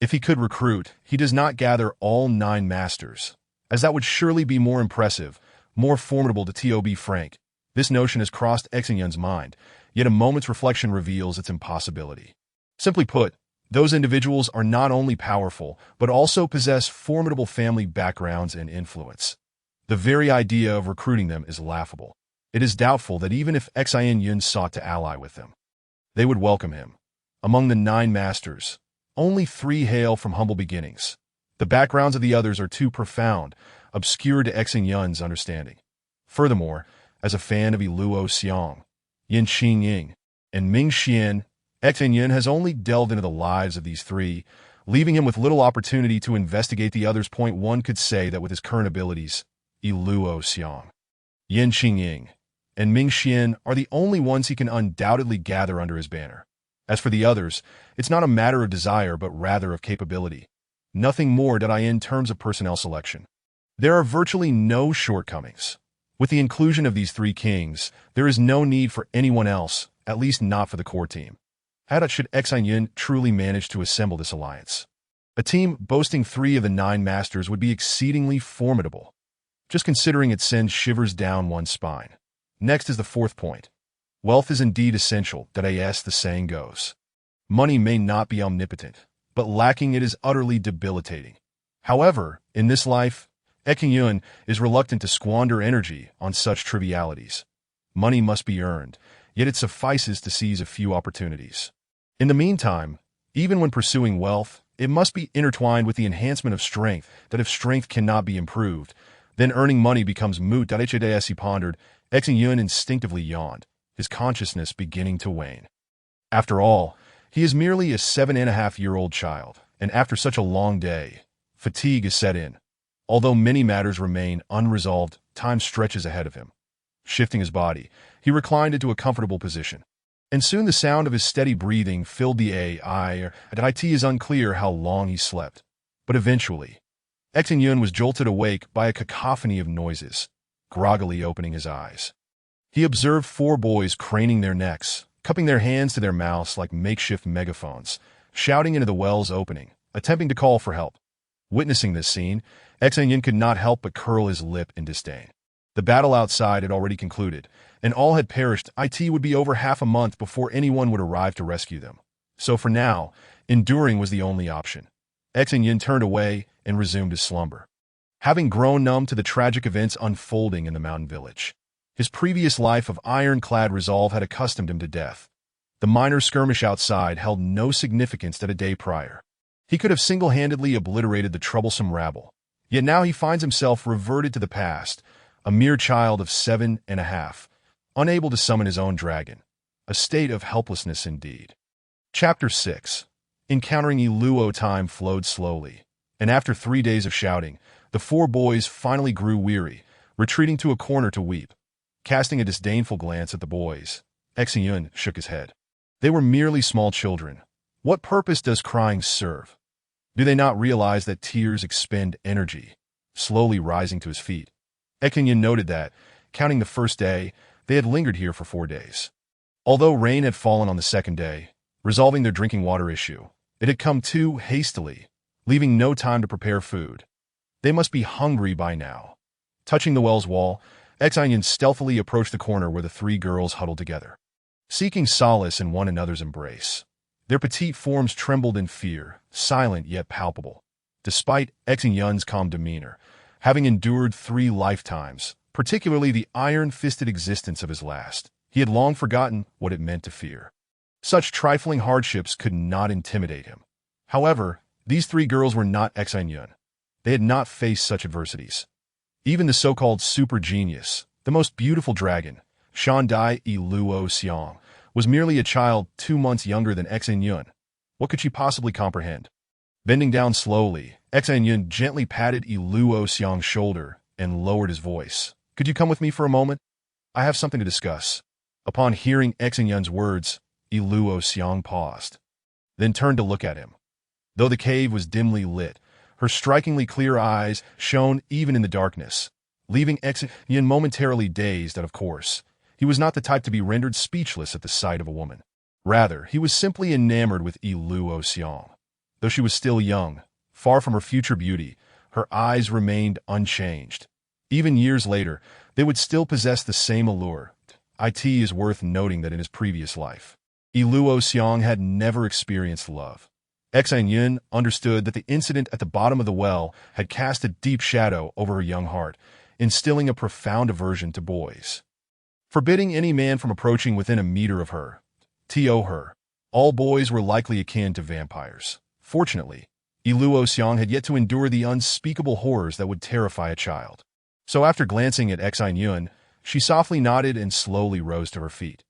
If he could recruit, he does not gather all 9 masters, as that would surely be more impressive, more formidable to be frank. This notion has crossed Xin Yun's mind, yet a moment's reflection reveals its impossibility. Simply put, those individuals are not only powerful, but also possess formidable family backgrounds and influence. The very idea of recruiting them is laughable. It is doubtful that even if Xin Yun sought to ally with them, they would welcome him. Among the 9 masters, only 3 hail from humble beginnings. The backgrounds of the others are too profound, obscure to Xin Yun's understanding. Furthermore, as a fan of Luo Xiang, Yin Qingying, and Ming Xian, Xin Yun has only delved into the lives of these 3, leaving him with little opportunity to investigate the others. One could say that with his current abilities, Luo Xiang, Yin Qingying, and Ming Xian are the only ones he can undoubtedly gather under his banner. As for the others, it's not a matter of desire but rather of capability. Nothing more in terms of personnel selection. There are virtually no shortcomings. With the inclusion of these three kings, there is no need for anyone else, at least not for the core team. How should Xin Yun truly manage to assemble this alliance? A team boasting 3 of the 9 masters would be exceedingly formidable. Just considering it sends shivers down one's spine. Next is the 4th point. Wealth is indeed essential, as the saying goes. Money may not be omnipotent, but lacking it is utterly debilitating. However, in this life, Xin Yun is reluctant to squander energy on such trivialities. Money must be earned, yet it suffices to seize a few opportunities. In the meantime, even when pursuing wealth, it must be intertwined with the enhancement of strength, that if strength cannot be improved, then earning money becomes moot. As he pondered, Xin Yun instinctively yawned, his consciousness beginning to wane. After all, he is merely a 7.5-year-old child, and after such a long day, fatigue is set in. Although many matters remain unresolved, time stretches ahead of him. Shifting his body, he reclined into a comfortable position. And soon the sound of his steady breathing filled the air. It is unclear how long he slept. But eventually, Xin Yun was jolted awake by a cacophony of noises, groggily opening his eyes. He observed 4 boys craning their necks, cupping their hands to their mouths like makeshift megaphones, shouting into the well's opening, attempting to call for help. Witnessing this scene, Xin Yun could not help but curl his lip in disdain. The battle outside had already concluded, and all had perished. It would be over half a month before anyone would arrive to rescue them. So for now, enduring was the only option. Xin Yun turned away and resumed his slumber. Having grown numb to the tragic events unfolding in the mountain village, his previous life of ironclad resolve had accustomed him to death. The minor skirmish outside held no significance that a day prior. He could have single-handedly obliterated the troublesome rabble. Yet now he finds himself reverted to the past, a mere child of 7.5, unable to summon his own dragon. A state of helplessness indeed. Chapter 6. Encountering Iluo. Time flowed slowly, and after 3 days of shouting, the 4 boys finally grew weary, retreating to a corner to weep. Casting a disdainful glance at the boys, Xin Yun shook his head. They were merely small children. What purpose does crying serve? Do they not realize that tears expend energy? Slowly rising to his feet, Xin Yun noted that, counting the first day, they had lingered here for 4 days. Although rain had fallen on the second day, resolving their drinking water issue, it had come too hastily, leaving no time to prepare food. They must be hungry by now. Touching the well's wall, Xin Yun stealthily approached the corner where the 3 girls huddled together, seeking solace in one another's embrace. Their petite forms trembled in fear, silent yet palpable. Despite Xin Yun's calm demeanor, having endured 3 lifetimes, particularly the iron-fisted existence of his last, he had long forgotten what it meant to fear. Such trifling hardships could not intimidate him. However, these 3 girls were not Xin Yun. They had not faced such adversities. Even the so-called super genius, the most beautiful dragon, Shandai Iluo Xiang, was merely a child 2 months younger than Xin Yun. What could she possibly comprehend? Bending down slowly, Xin Yun gently patted Iluo Xiang's shoulder and lowered his voice. Could you come with me for a moment? I have something to discuss. Upon hearing Xin Yun's words, Iluo Xiang paused, then turned to look at him. Though the cave was dimly lit, her strikingly clear eyes shone even in the darkness, leaving Xin Yun momentarily dazed. And of course, he was not the type to be rendered speechless at the sight of a woman. Rather, he was simply enamored with Iluo Xiang. Though she was still young, far from her future beauty, her eyes remained unchanged. Even years later, they would still possess the same allure. It is worth noting that in his previous life, Iluo Xiang had never experienced love. Xin Yun understood that the incident at the bottom of the well had cast a deep shadow over her young heart, instilling a profound aversion to boys. Forbidding any man from approaching within a meter of her, all boys were likely akin to vampires. Fortunately, Iluo Xiang had yet to endure the unspeakable horrors that would terrify a child. So after glancing at Xin Yun, she softly nodded and slowly rose to her feet.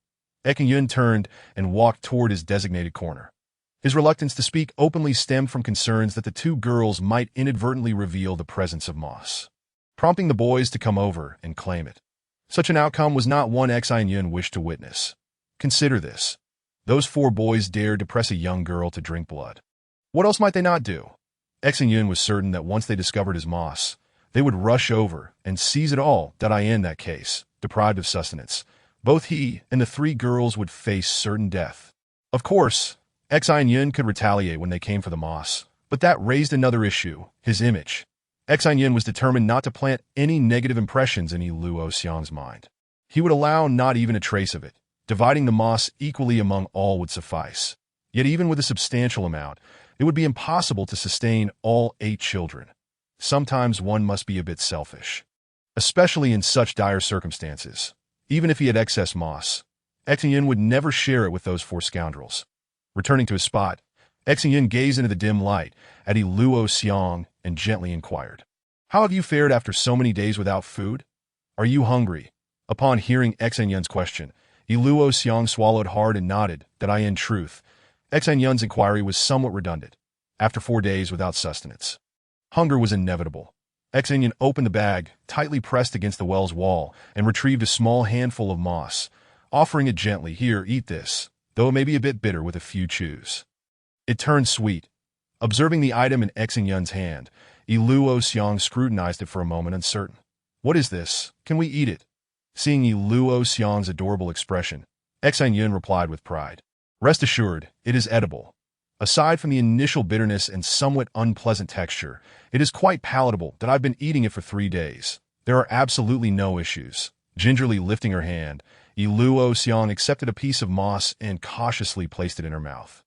Xin Yun turned and walked toward his designated corner. His reluctance to speak openly stemmed from concerns that the 2 girls might inadvertently reveal the presence of moss, prompting the boys to come over and claim it. Such an outcome was not one Xin Yun wished to witness. Consider this. Those 4 boys dared to press a young girl to drink blood. What else might they not do? Xin Yun was certain that once they discovered his moss, They would rush over and seize it all. In that case, deprived of sustenance, both he and the three girls would face certain death. Of course, Xin Yun could retaliate when they came for the moss, but that raised another issue: his image. Xin Yun was determined not to plant any negative impressions in Luo Xiang's mind. He would allow not even a trace of it. Dividing the moss equally among all would suffice. Yet even with a substantial amount, it would be impossible to sustain all 8 children. Sometimes one must be a bit selfish, especially in such dire circumstances. Even if he had excess moss, Xin Yun would never share it with those 4 scoundrels. Returning to his spot, Xin Yun gazed into the dim light at Luo Xiang and gently inquired, "How have you fared after so many days without food? Are you hungry?" Upon hearing Xin Yun's question, Luo Xiang swallowed hard and nodded. In truth, Xin Yun's inquiry was somewhat redundant. After 4 days without sustenance, hunger was inevitable. Xin Yun opened the bag, tightly pressed against the well's wall, and retrieved a small handful of moss, offering it gently. "Here, eat this, though it may be a bit bitter with a few chews." It turned sweet. Observing the item in Xin Yun's hand, Luo Xiang scrutinized it for a moment, uncertain. "What is this? Can we eat it?" Seeing Luo Xiang's adorable expression, Xin Yun replied with pride, "Rest assured, it is edible. Aside from the initial bitterness and somewhat unpleasant texture, it is quite palatable. I've been eating it for 3 days. There are absolutely no issues." Gingerly lifting her hand, Luo Xiang accepted a piece of moss and cautiously placed it in her mouth,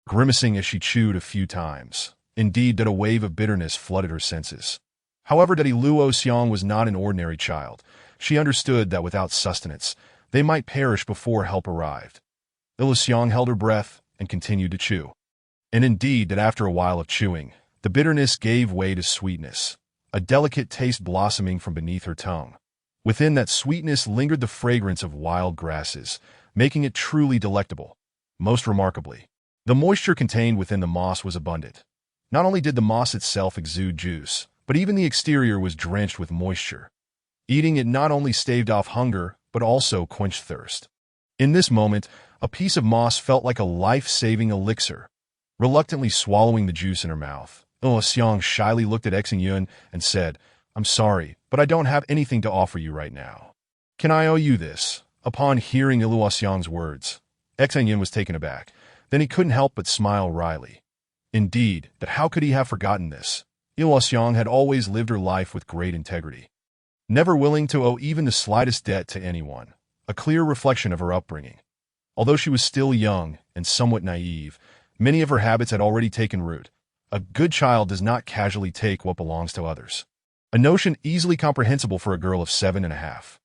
grimacing as she chewed a few times. Indeed, a wave of bitterness flooded her senses. However, Luo Xiang was not an ordinary child. She understood that without sustenance, they might perish before help arrived. Luo Xiang held her breath and continued to chew. And indeed, after a while of chewing, the bitterness gave way to sweetness, a delicate taste blossoming from beneath her tongue. Within that sweetness lingered the fragrance of wild grasses, making it truly delectable. Most remarkably, the moisture contained within the moss was abundant. Not only did the moss itself exude juice, but even the exterior was drenched with moisture. Eating it not only staved off hunger, but also quenched thirst. In this moment, a piece of moss felt like a life-saving elixir. Reluctantly swallowing the juice in her mouth, Luo Xiang shyly looked at Xin Yun and said, "I'm sorry, but I don't have anything to offer you right now. Can I owe you this?" Upon hearing Luo Xiang's words, Xin Yun was taken aback. Then he couldn't help but smile wryly. Indeed, how could he have forgotten this? Luo Xiang had always lived her life with great integrity, never willing to owe even the slightest debt to anyone, a clear reflection of her upbringing. Although she was still young and somewhat naive, many of her habits had already taken root. A good child does not casually take what belongs to others, a notion easily comprehensible for a girl of 7.5.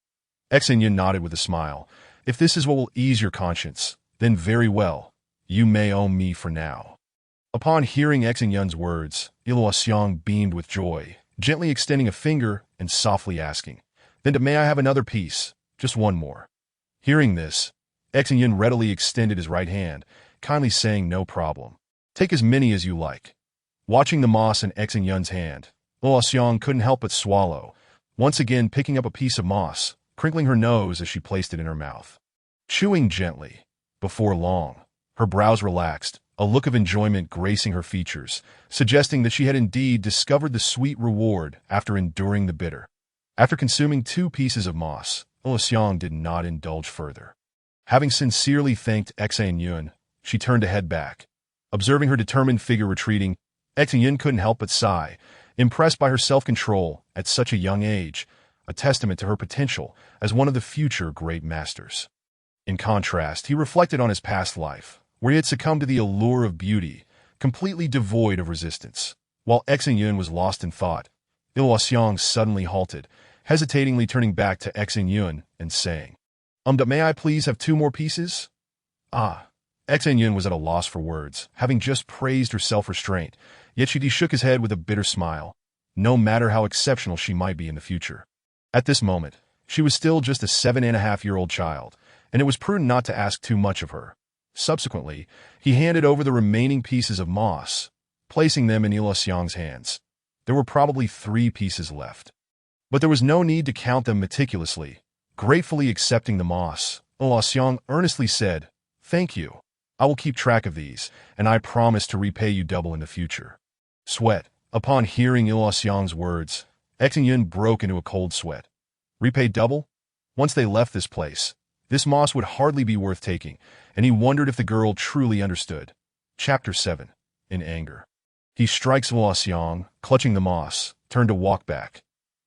Xin Yun nodded with a smile. "If this is what will ease your conscience, then very well. You may owe me for now." Upon hearing Xin Yun's words, Luo Xiang beamed with joy, gently extending a finger and softly asking, "Then may I have another piece? Just one more?" Hearing this, Xin Yun readily extended his right hand, kindly saying, "No problem. Take as many as you like." Watching the moss in Xin Yun's hand, Luo Xiang couldn't help but swallow, once again picking up a piece of moss, crinkling her nose as she placed it in her mouth. Chewing gently, before long, her brows relaxed, a look of enjoyment gracing her features, suggesting that she had indeed discovered the sweet reward after enduring the bitter. After consuming 2 pieces of moss, Luo Xiang did not indulge further. Having sincerely thanked Xin Yun, she turned to head back. Observing her determined figure retreating, Xin Yun couldn't help but sigh, impressed by her self-control at such a young age, a testament to her potential as one of the future great masters. In contrast, he reflected on his past life, where he had succumbed to the allure of beauty, completely devoid of resistance. While Xin Yun was lost in thought, Luo Xiang suddenly halted, hesitatingly turning back to Xin Yun and saying, May I please have 2 more pieces?" Xin Yun was at a loss for words, having just praised her self-restraint, yet she shook his head with a bitter smile, no matter how exceptional she might be in the future. At this moment, she was still just a 7.5-year-old child, and it was prudent not to ask too much of her. Subsequently, he handed over the remaining pieces of moss, placing them in Luo Xiang's hands. There were probably 3 pieces left, but there was no need to count them meticulously. Gratefully accepting the moss, Luo Xiang earnestly said, "Thank you. I will keep track of these, and I promise to repay you double in the future." Upon hearing Luo Xiang's words, Xin Yun broke into a cold sweat. Repaid double? Once they left this place, this moss would hardly be worth taking, and he wondered if the girl truly understood. Chapter 7. In anger. He strikes Luo Xiang, clutching the moss, turned to walk back.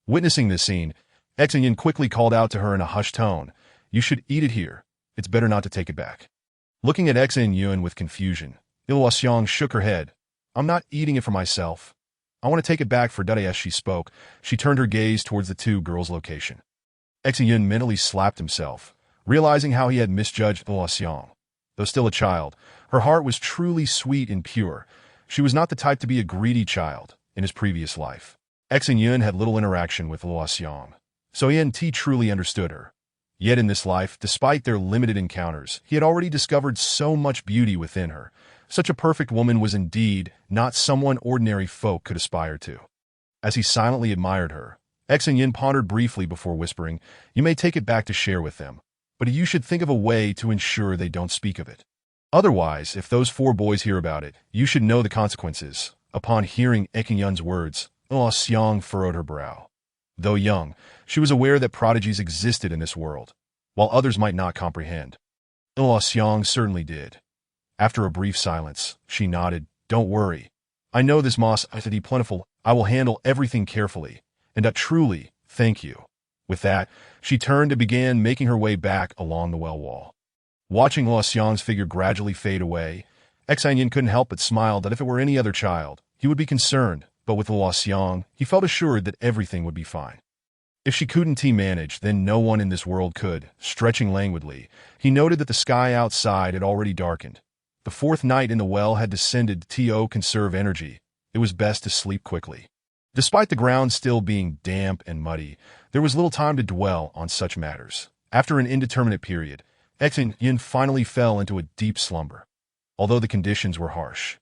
Witnessing this scene, Xin Yun quickly called out to her in a hushed tone, "You should eat it here. It's better not to take it back." Looking at Xin Yun with confusion, Luo Xiang shook her head. "I'm not eating it for myself. I want to take it back for Dada." As she spoke, she turned her gaze towards the two girls' location. Xin Yun mentally slapped himself, realizing how he had misjudged Luo Xiang. Though still a child, her heart was truly sweet and pure. She was not the type to be a greedy child in his previous life. Xin Yun had little interaction with Luo Xiang, so he truly understood her. Yet in this life, despite their limited encounters, he had already discovered so much beauty within her. Such a perfect woman was indeed not someone ordinary folk could aspire to. As he silently admired her, Xin Yun pondered briefly before whispering, "You may take it back to share with them, but you should think of a way to ensure they don't speak of it. Otherwise, if those four boys hear about it, you should know the consequences." Upon hearing Xin Yun's words, Luo Xiang furrowed her brow. Though young, she was aware that prodigies existed in this world, while others might not comprehend. Luo Xiang certainly did. After a brief silence, she nodded, "Don't worry. I know this moss is plentiful. I will handle everything carefully, and truly, thank you." With that, she turned and began making her way back along the well wall. Watching Luo Xiang's figure gradually fade away, Xin Yun couldn't help but smile that if it were any other child, he would be concerned, but with Luo Xiang, he felt assured that everything would be fine. If she couldn't manage, then no one in this world could. Stretching languidly, he noted that the sky outside had already darkened. The fourth night in the well had descended. To conserve energy, it was best to sleep quickly. Despite the ground still being damp and muddy, there was little time to dwell on such matters. After an indeterminate period, Xin Yun finally fell into a deep slumber. Although the conditions were harsh,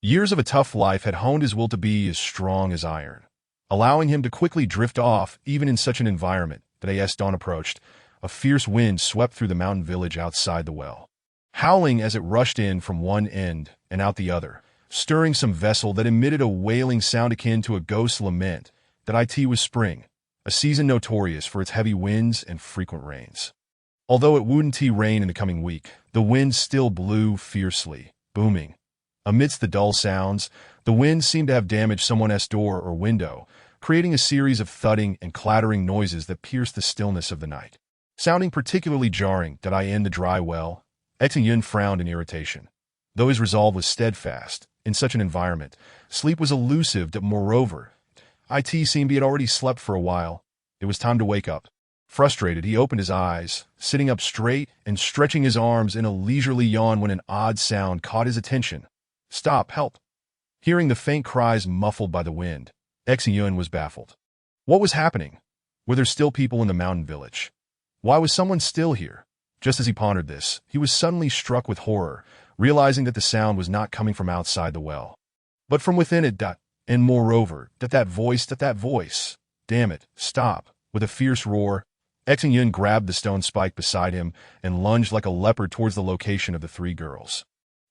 years of a tough life had honed his will to be as strong as iron, allowing him to quickly drift off even in such an environment. That as dawn approached, a fierce wind swept through the mountain village outside the well, howling as it rushed in from one end and out the other, stirring some vessel that emitted a wailing sound akin to a ghost's lament. That it was spring, a season notorious for its heavy winds and frequent rains. Although it wouldn't rain in the coming week, the wind still blew fiercely, booming. Amidst the dull sounds, the wind seemed to have damaged someone's door or window, creating a series of thudding and clattering noises that pierced the stillness of the night. Sounding particularly jarring, in the dry well, Xin Yun frowned in irritation. Though his resolve was steadfast, in such an environment, sleep was elusive. Moreover, it seemed he had already slept for a while. It was time to wake up. Frustrated, he opened his eyes, sitting up straight and stretching his arms in a leisurely yawn when an odd sound caught his attention. "Stop, help!" Hearing the faint cries muffled by the wind, Xin Yun was baffled. What was happening? Were there still people in the mountain village? Why was someone still here? Just as he pondered this, he was suddenly struck with horror, realizing that the sound was not coming from outside the well, but from within it. And moreover, that voice. "Damn it, stop!" With a fierce roar, Xin Yun grabbed the stone spike beside him and lunged like a leopard towards the location of the three girls.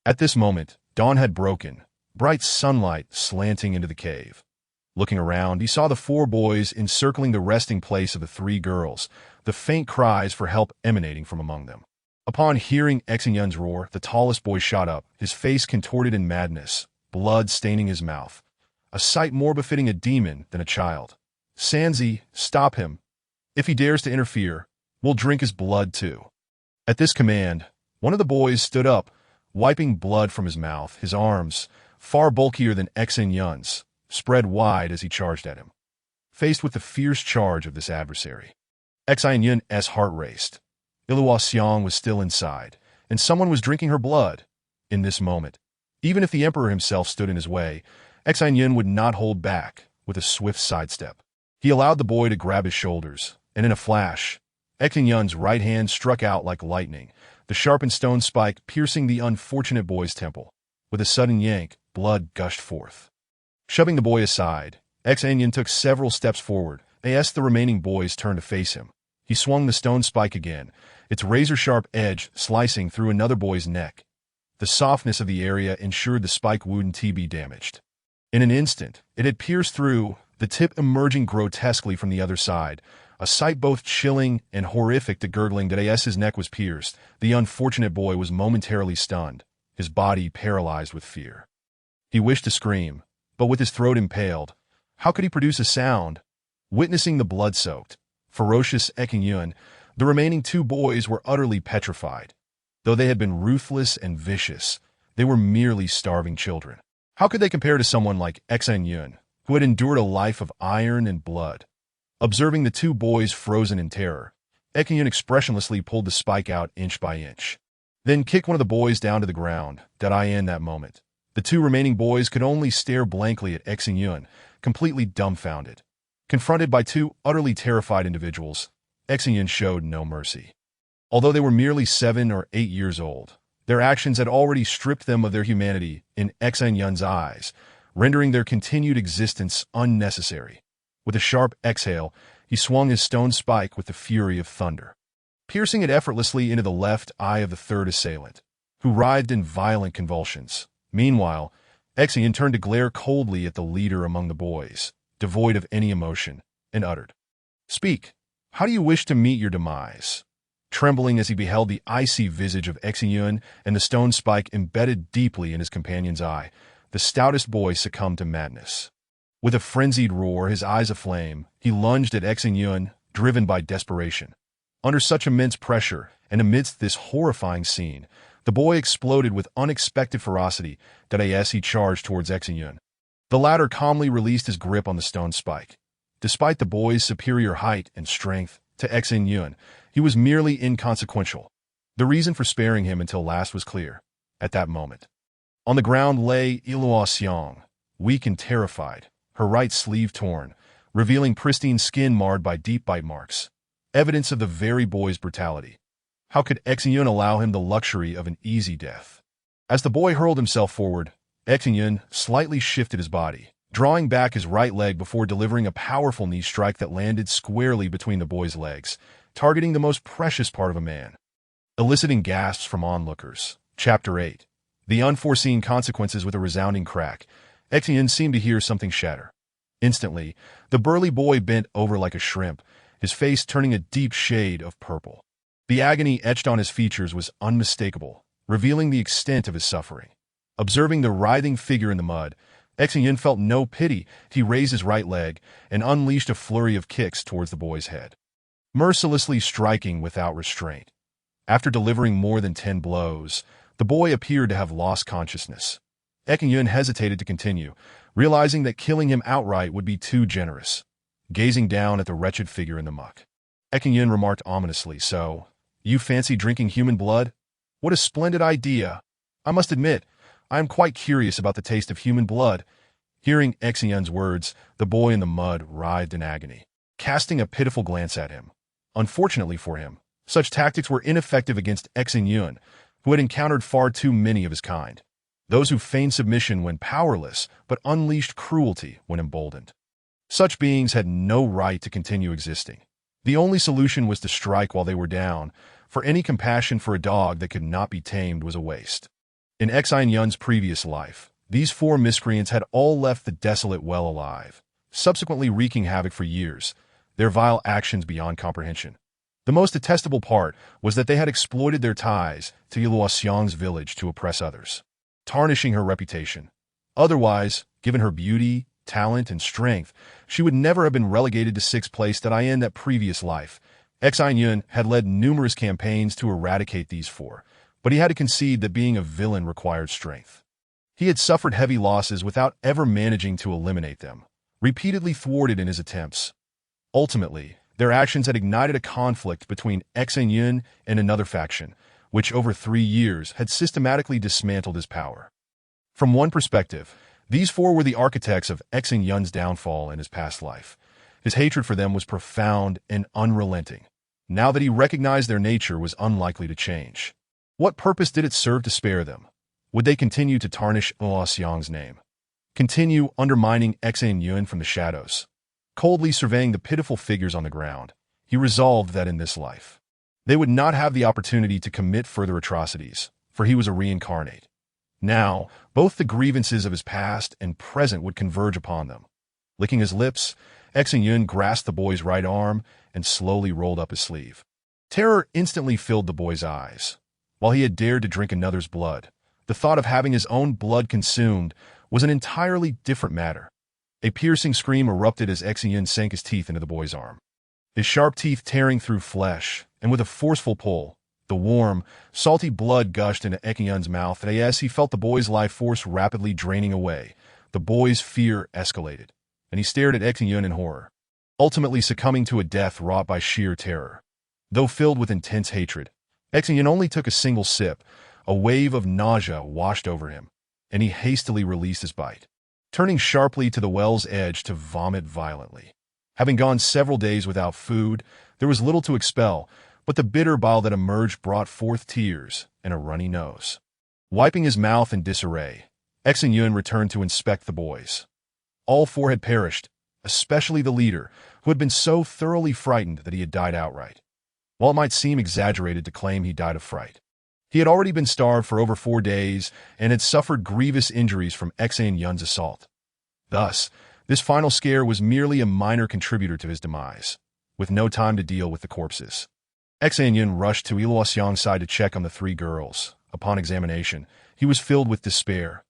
At this moment, dawn had broken, bright sunlight slanting into the cave. Looking around, he saw the four boys encircling the resting place of the three girls, the faint cries for help emanating from among them. Upon hearing Xin Yun's roar, the tallest boy shot up, his face contorted in madness, blood staining his mouth, a sight more befitting a demon than a child. "Sanzi, stop him. If he dares to interfere, we'll drink his blood too." At this command, one of the boys stood up, wiping blood from his mouth. His arms, far bulkier than Xin Yun's, spread wide as he charged at him. Faced with the fierce charge of this adversary, Xin Yun's heart raced. Luo Xiang was still inside, and someone was drinking her blood. In this moment, even if the emperor himself stood in his way, Xin Yun would not hold back. With a swift sidestep, he allowed the boy to grab his shoulders, and in a flash, Xin Yun's right hand struck out like lightning, the sharpened stone spike piercing the unfortunate boy's temple. With a sudden yank, blood gushed forth. Shoving the boy aside, Xin Yun took several steps forward. As the remaining boys turned to face him, he swung the stone spike again, its razor-sharp edge slicing through another boy's neck. The softness of the area ensured the spike wouldn't be damaged. In an instant, it had pierced through, the tip emerging grotesquely from the other side, a sight both chilling and horrific. The gurgling that his neck was pierced. The unfortunate boy was momentarily stunned, his body paralyzed with fear. He wished to scream, but with his throat impaled, how could he produce a sound? Witnessing the blood-soaked, ferocious Xin Yun, the remaining two boys were utterly petrified. Though they had been ruthless and vicious, they were merely starving children. How could they compare to someone like Xin Yun, who had endured a life of iron and blood? Observing the two boys frozen in terror, Xin Yun expressionlessly pulled the spike out inch by inch, then kicked one of the boys down to the ground. In that moment, the two remaining boys could only stare blankly at Xin Yun, completely dumbfounded. Confronted by two utterly terrified individuals, Xin Yun showed no mercy. Although they were merely 7 or 8 years old, their actions had already stripped them of their humanity in Xin Yun's eyes, rendering their continued existence unnecessary. With a sharp exhale, he swung his stone spike with the fury of thunder, piercing it effortlessly into the left eye of the third assailant, who writhed in violent convulsions. Meanwhile, Xin Yun turned to glare coldly at the leader among the boys, devoid of any emotion, and uttered, "Speak, how do you wish to meet your demise?" Trembling as he beheld the icy visage of Xin Yun and the stone spike embedded deeply in his companion's eye, the stoutest boy succumbed to madness. With a frenzied roar, his eyes aflame, he lunged at Xin Yun, driven by desperation. Under such immense pressure, and amidst this horrifying scene, the boy exploded with unexpected ferocity. As he charged towards Xin Yun, the latter calmly released his grip on the stone spike. Despite the boy's superior height and strength to Xin Yun, he was merely inconsequential. The reason for sparing him until last was clear. At that moment, on the ground lay Xiong, weak and terrified, her right sleeve torn, revealing pristine skin marred by deep bite marks, evidence of the very boy's brutality. How could Xin Yun allow him the luxury of an easy death? As the boy hurled himself forward, Xin Yun slightly shifted his body, drawing back his right leg before delivering a powerful knee strike that landed squarely between the boy's legs, targeting the most precious part of a man. Eliciting gasps from onlookers. Chapter 8. The unforeseen consequences. With a resounding crack, Xin Yun seemed to hear something shatter. Instantly, the burly boy bent over like a shrimp, his face turning a deep shade of purple. The agony etched on his features was unmistakable, revealing the extent of his suffering. Observing the writhing figure in the mud, Xin Yun felt no pity. He raised his right leg and unleashed a flurry of kicks towards the boy's head, mercilessly striking without restraint. After delivering more than 10 blows, the boy appeared to have lost consciousness. Xin Yun hesitated to continue, realizing that killing him outright would be too generous. Gazing down at the wretched figure in the muck, Xin Yun remarked ominously, "So, you fancy drinking human blood? What a splendid idea! I must admit, I am quite curious about the taste of human blood." Hearing Xin Yun's words, the boy in the mud writhed in agony, casting a pitiful glance at him. Unfortunately for him, such tactics were ineffective against Xin Yun, who had encountered far too many of his kind. Those who feigned submission when powerless, but unleashed cruelty when emboldened. Such beings had no right to continue existing. The only solution was to strike while they were down, for any compassion for a dog that could not be tamed was a waste. In Xin Yun's previous life, these 4 miscreants had all left the desolate well alive, subsequently wreaking havoc for years, their vile actions beyond comprehension. The most detestable part was that they had exploited their ties to Xiong's village to oppress others, tarnishing her reputation. Otherwise, given her beauty, talent, and strength, she would never have been relegated to 6th place. In that previous life, Xin Yun had led numerous campaigns to eradicate these 4, but he had to concede that being a villain required strength. He had suffered heavy losses without ever managing to eliminate them, repeatedly thwarted in his attempts. Ultimately, their actions had ignited a conflict between Xin Yun and another faction, which over 3 years had systematically dismantled his power. From one perspective, these 4 were the architects of Xin Yun's downfall in his past life. His hatred for them was profound and unrelenting. Now that he recognized their nature was unlikely to change. What purpose did it serve to spare them? Would they continue to tarnish Xiong's name? Continue undermining Xin Yun from the shadows? Coldly surveying the pitiful figures on the ground, he resolved that in this life, they would not have the opportunity to commit further atrocities, for he was a reincarnate. Now, both the grievances of his past and present would converge upon them. Licking his lips, Xin Yun grasped the boy's right arm and slowly rolled up his sleeve. Terror instantly filled the boy's eyes. While he had dared to drink another's blood, the thought of having his own blood consumed was an entirely different matter. A piercing scream erupted as Xin Yun sank his teeth into the boy's arm. His sharp teeth tearing through flesh, and with a forceful pull, the warm, salty blood gushed into Xin Yun's mouth, and as he felt the boy's life force rapidly draining away, the boy's fear escalated, and he stared at Xin Yun in horror, ultimately succumbing to a death wrought by sheer terror. Though filled with intense hatred, Xin Yun only took a single sip. A wave of nausea washed over him, and he hastily released his bite, turning sharply to the well's edge to vomit violently. Having gone several days without food, there was little to expel, but the bitter bile that emerged brought forth tears and a runny nose. Wiping his mouth in disarray, Xin Yun returned to inspect the boys. All four had perished, especially the leader, who had been so thoroughly frightened that he had died outright. While it might seem exaggerated to claim he died of fright, he had already been starved for over 4 days and had suffered grievous injuries from Xin Yun's assault. Thus, this final scare was merely a minor contributor to his demise, with no time to deal with the corpses. Xin Yun rushed to Luoxiang's side to check on the 3 girls. Upon examination, he was filled with despair.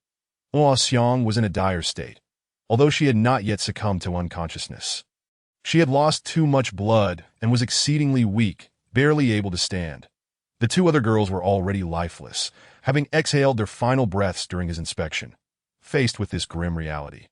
Luoxiang was in a dire state, although she had not yet succumbed to unconsciousness. She had lost too much blood and was exceedingly weak, barely able to stand. The 2 other girls were already lifeless, having exhaled their final breaths during his inspection. Faced with this grim reality,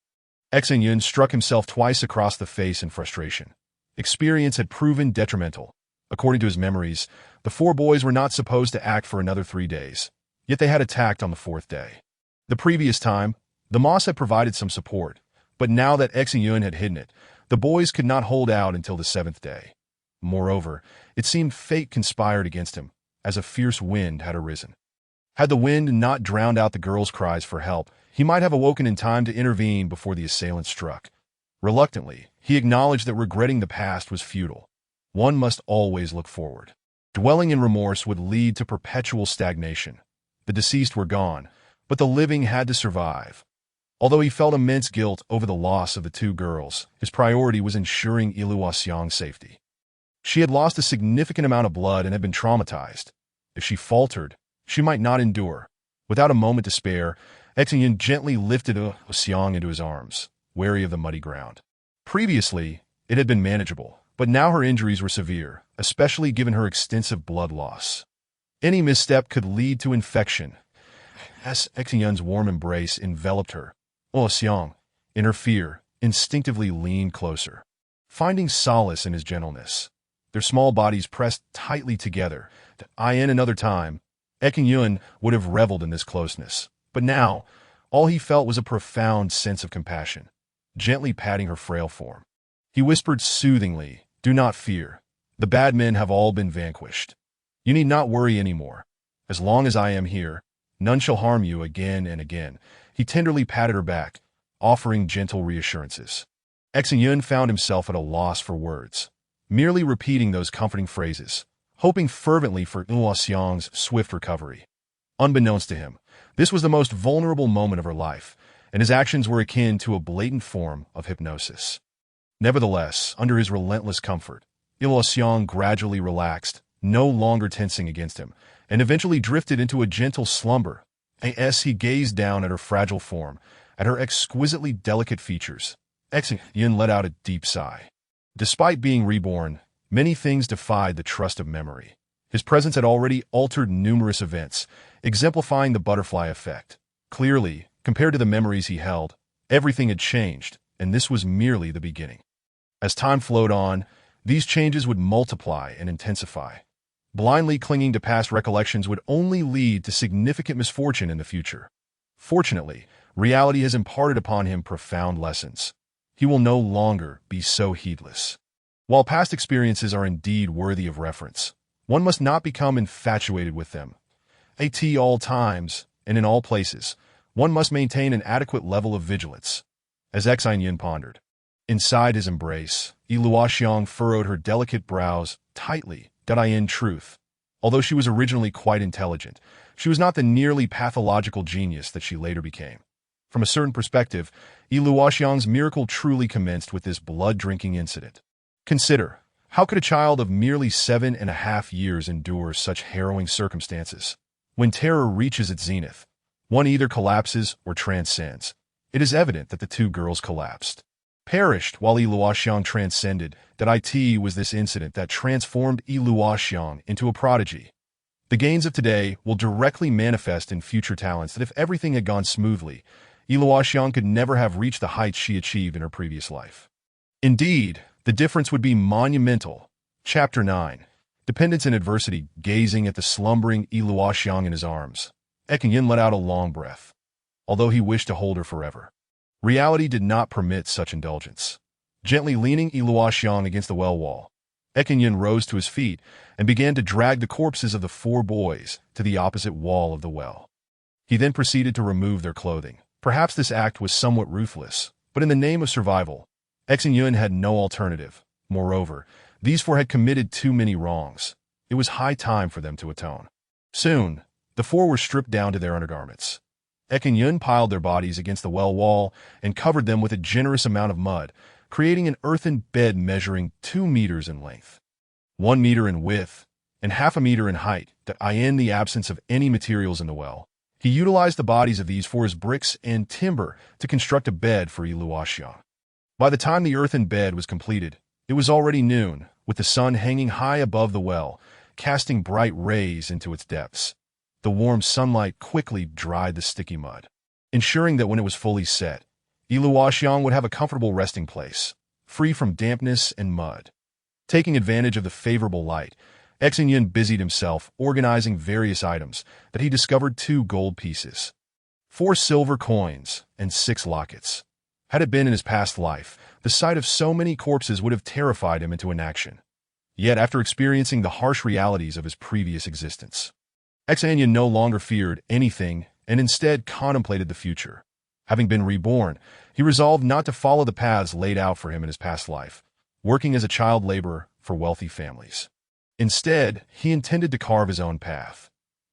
Xin Yun struck himself twice across the face in frustration. Experience had proven detrimental. According to his memories, the 4 boys were not supposed to act for another 3 days, yet they had attacked on the 4th day. The previous time, the moss had provided some support, but now that Xin Yun had hidden it, the boys could not hold out until the 7th day. Moreover, it seemed fate conspired against him, as a fierce wind had arisen. Had the wind not drowned out the girls' cries for help, he might have awoken in time to intervene before the assailant struck. Reluctantly, he acknowledged that regretting the past was futile. One must always look forward. Dwelling in remorse would lead to perpetual stagnation. The deceased were gone, but the living had to survive. Although he felt immense guilt over the loss of the 2 girls, his priority was ensuring Luoxiang's safety. She had lost a significant amount of blood and had been traumatized. If she faltered, she might not endure. Without a moment to spare, Xin Yun gently lifted Luoxiang into his arms, wary of the muddy ground. Previously, it had been manageable, but now her injuries were severe, especially given her extensive blood loss. Any misstep could lead to infection. As Xin Yun's warm embrace enveloped her, Luoxiang, in her fear, instinctively leaned closer, finding solace in his gentleness. Their small bodies pressed tightly together. In another time, Xin Yun would have reveled in this closeness. But now, all he felt was a profound sense of compassion, gently patting her frail form. He whispered soothingly, "Do not fear. The bad men have all been vanquished. You need not worry anymore. As long as I am here, none shall harm you." Again and again, he tenderly patted her back, offering gentle reassurances. Xin Yun found himself at a loss for words, merely repeating those comforting phrases, hoping fervently for Luoxiang's swift recovery. Unbeknownst to him, this was the most vulnerable moment of her life, and his actions were akin to a blatant form of hypnosis. Nevertheless, under his relentless comfort, Luoxiang gradually relaxed, no longer tensing against him, and eventually drifted into a gentle slumber. As he gazed down at her fragile form, at her exquisitely delicate features, Xin Yun let out a deep sigh. Despite being reborn, many things defied the trust of memory. His presence had already altered numerous events, exemplifying the butterfly effect. Clearly, compared to the memories he held, everything had changed, and this was merely the beginning. As time flowed on, these changes would multiply and intensify. Blindly clinging to past recollections would only lead to significant misfortune in the future. Fortunately, reality has imparted upon him profound lessons. He will no longer be so heedless. While past experiences are indeed worthy of reference, one must not become infatuated with them. At all times, and in all places, one must maintain an adequate level of vigilance. As Xin Yun pondered, inside his embrace, Luoxiang furrowed her delicate brows tightly. In truth, although she was originally quite intelligent, she was not the nearly pathological genius that she later became. From a certain perspective, Luoxiang's miracle truly commenced with this blood-drinking incident. Consider, how could a child of merely 7.5 years endure such harrowing circumstances? When terror reaches its zenith, one either collapses or transcends. It is evident that the two girls collapsed. Perished while Luoxiang transcended, that it was this incident that transformed Luoxiang into a prodigy. The gains of today will directly manifest in future talents that if everything had gone smoothly, Luoxiang could never have reached the heights she achieved in her previous life. Indeed, the difference would be monumental. Chapter 9. Dependence and Adversity. Gazing at the slumbering Luoxiang in his arms, Xin Yun let out a long breath. Although he wished to hold her forever, reality did not permit such indulgence. Gently leaning Luoxiang against the well wall, Xin Yun rose to his feet and began to drag the corpses of the 4 boys to the opposite wall of the well. He then proceeded to remove their clothing. Perhaps this act was somewhat ruthless, but in the name of survival, Xin Yun had no alternative. Moreover, these 4 had committed too many wrongs. It was high time for them to atone. Soon, the 4 were stripped down to their undergarments. Xin Yun piled their bodies against the well wall and covered them with a generous amount of mud, creating an earthen bed measuring 2 meters in length, 1 meter in width, and half a meter in height. In the absence of any materials in the well, he utilized the bodies of these 4 as bricks and timber to construct a bed for Luoxiang. By the time the earthen bed was completed, it was already noon, with the sun hanging high above the well, casting bright rays into its depths. The warm sunlight quickly dried the sticky mud, ensuring that when it was fully set, Luoxiang would have a comfortable resting place, free from dampness and mud. Taking advantage of the favorable light, Xin Yun busied himself organizing various items that he discovered: 2 gold pieces, 4 silver coins, and 6 lockets. Had it been in his past life, the sight of so many corpses would have terrified him into inaction. Yet after experiencing the harsh realities of his previous existence, Xin Yun no longer feared anything and instead contemplated the future. Having been reborn, he resolved not to follow the paths laid out for him in his past life, working as a child laborer for wealthy families. Instead, he intended to carve his own path.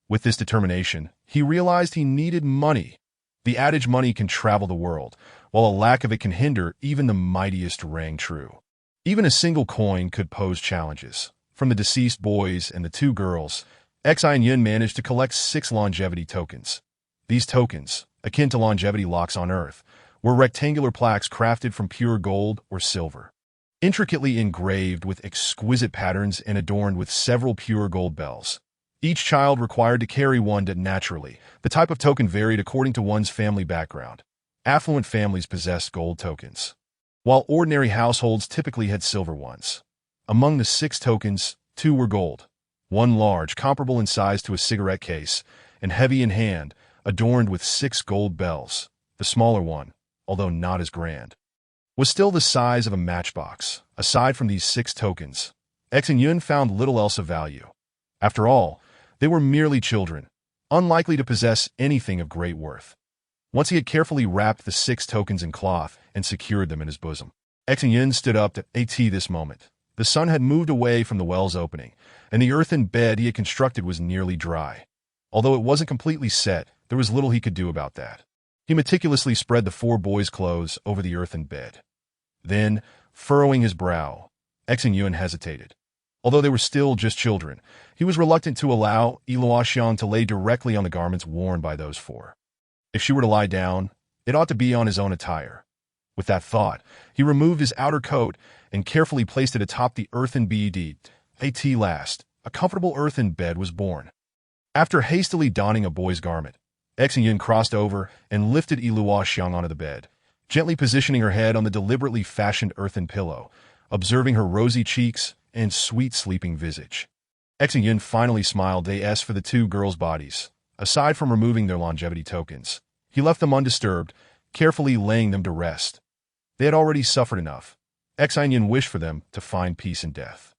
With this determination, he realized he needed money. The adage money can travel the world, while a lack of it can hinder even the mightiest rang true. Even a single coin could pose challenges. From the deceased boys and the 2 girls, Xin Yun managed to collect 6 longevity tokens. These tokens, akin to longevity locks on Earth, were rectangular plaques crafted from pure gold or silver, intricately engraved with exquisite patterns and adorned with several pure gold bells. Each child required to carry one naturally. The type of token varied according to one's family background. Affluent families possessed gold tokens, while ordinary households typically had silver ones. Among the 6 tokens, 2 were gold, one large, comparable in size to a cigarette case, and heavy in hand, adorned with 6 gold bells. The smaller one, although not as grand, was still the size of a matchbox. Aside from these 6 tokens, Xin Yun found little else of value. After all, they were merely children, unlikely to possess anything of great worth. Once he had carefully wrapped the 6 tokens in cloth and secured them in his bosom, Xin Yun stood up to this moment. The sun had moved away from the well's opening, and the earthen bed he had constructed was nearly dry. Although it wasn't completely set, there was little he could do about that. He meticulously spread the 4 boys' clothes over the earthen bed. Then, furrowing his brow, Xin Yun hesitated. Although they were still just children, he was reluctant to allow Luoxiang to lay directly on the garments worn by those 4. If she were to lie down, it ought to be on his own attire. With that thought, he removed his outer coat and carefully placed it atop the earthen bed. At last, a comfortable earthen bed was born. After hastily donning a boy's garment, Xin Yun crossed over and lifted Luoxiang onto the bed, gently positioning her head on the deliberately fashioned earthen pillow, observing her rosy cheeks and sweet sleeping visage. Xin Yun finally smiled for the 2 girls' bodies. Aside from removing their longevity tokens, he left them undisturbed, carefully laying them to rest. They had already suffered enough. Xin Yun wished for them to find peace in death.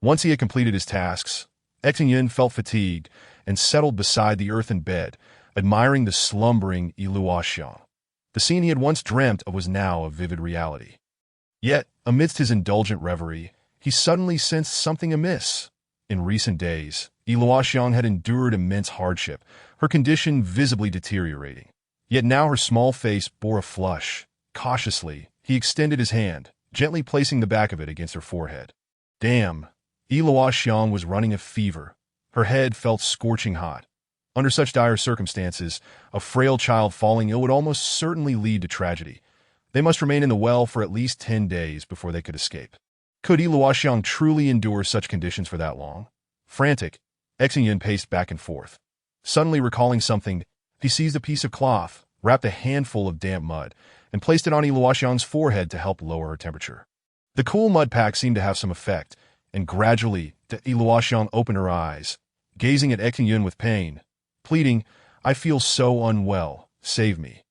Once he had completed his tasks, Xin Yun felt fatigued and settled beside the earthen bed, admiring the slumbering Luoxiang. The scene he had once dreamt of was now a vivid reality. Yet, amidst his indulgent reverie, he suddenly sensed something amiss. In recent days, Luoxiang had endured immense hardship, her condition visibly deteriorating. Yet now her small face bore a flush. Cautiously, he extended his hand, gently placing the back of it against her forehead. Damn, Luo Xiang was running a fever. Her head felt scorching hot. Under such dire circumstances, a frail child falling ill would almost certainly lead to tragedy. They must remain in the well for at least 10 days before they could escape. Could Luo Xiang truly endure such conditions for that long? Frantic, Xin Yun paced back and forth. Suddenly recalling something, he seized a piece of cloth, wrapped a handful of damp mud, and placed it on Luo Xiang's forehead to help lower her temperature. The cool mud pack seemed to have some effect, and gradually, Luo Xiang opened her eyes, gazing at Xin Yun with pain, pleading, "I feel so unwell, save me."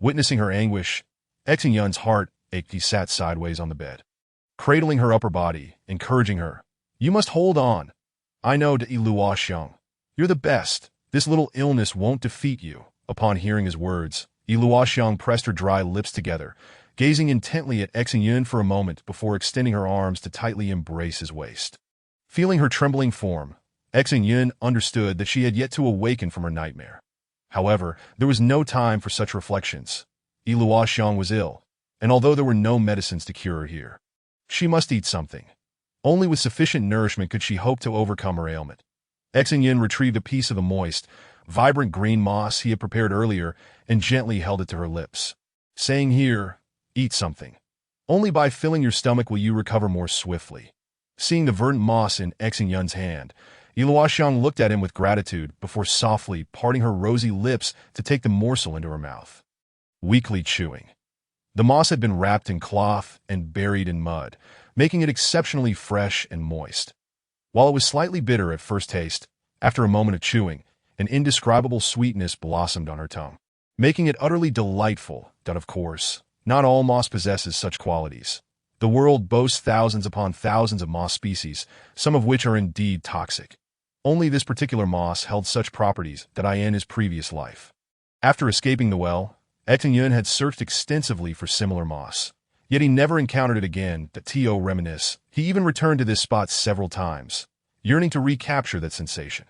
Witnessing her anguish, Xin Yun's heart ached. He sat sideways on the bed, cradling her upper body, encouraging her. "You must hold on. I know Luo Xiang. You're the best. This little illness won't defeat you." Upon hearing his words, Luo Xiang pressed her dry lips together, gazing intently at Xin Yun for a moment before extending her arms to tightly embrace his waist. Feeling her trembling form, Xin Yun understood that she had yet to awaken from her nightmare. However, there was no time for such reflections. Luo Xiang was ill, and although there were no medicines to cure her here, she must eat something. Only with sufficient nourishment could she hope to overcome her ailment. Xin Yun retrieved a piece of the moist, vibrant green moss he had prepared earlier and gently held it to her lips, saying, "Here, eat something. Only by filling your stomach will you recover more swiftly." Seeing the verdant moss in Xin Yun's hand, Luo Xiang looked at him with gratitude before softly parting her rosy lips to take the morsel into her mouth. Weakly chewing. The moss had been wrapped in cloth and buried in mud, making it exceptionally fresh and moist. While it was slightly bitter at first taste, after a moment of chewing, an indescribable sweetness blossomed on her tongue, making it utterly delightful. That, of course, not all moss possesses such qualities. The world boasts thousands upon thousands of moss species, some of which are indeed toxic. Only this particular moss held such properties that in his previous life. After escaping the well, Xin Yun had searched extensively for similar moss, yet he never encountered it again. Reminisce. He even returned to this spot several times, yearning to recapture that sensation.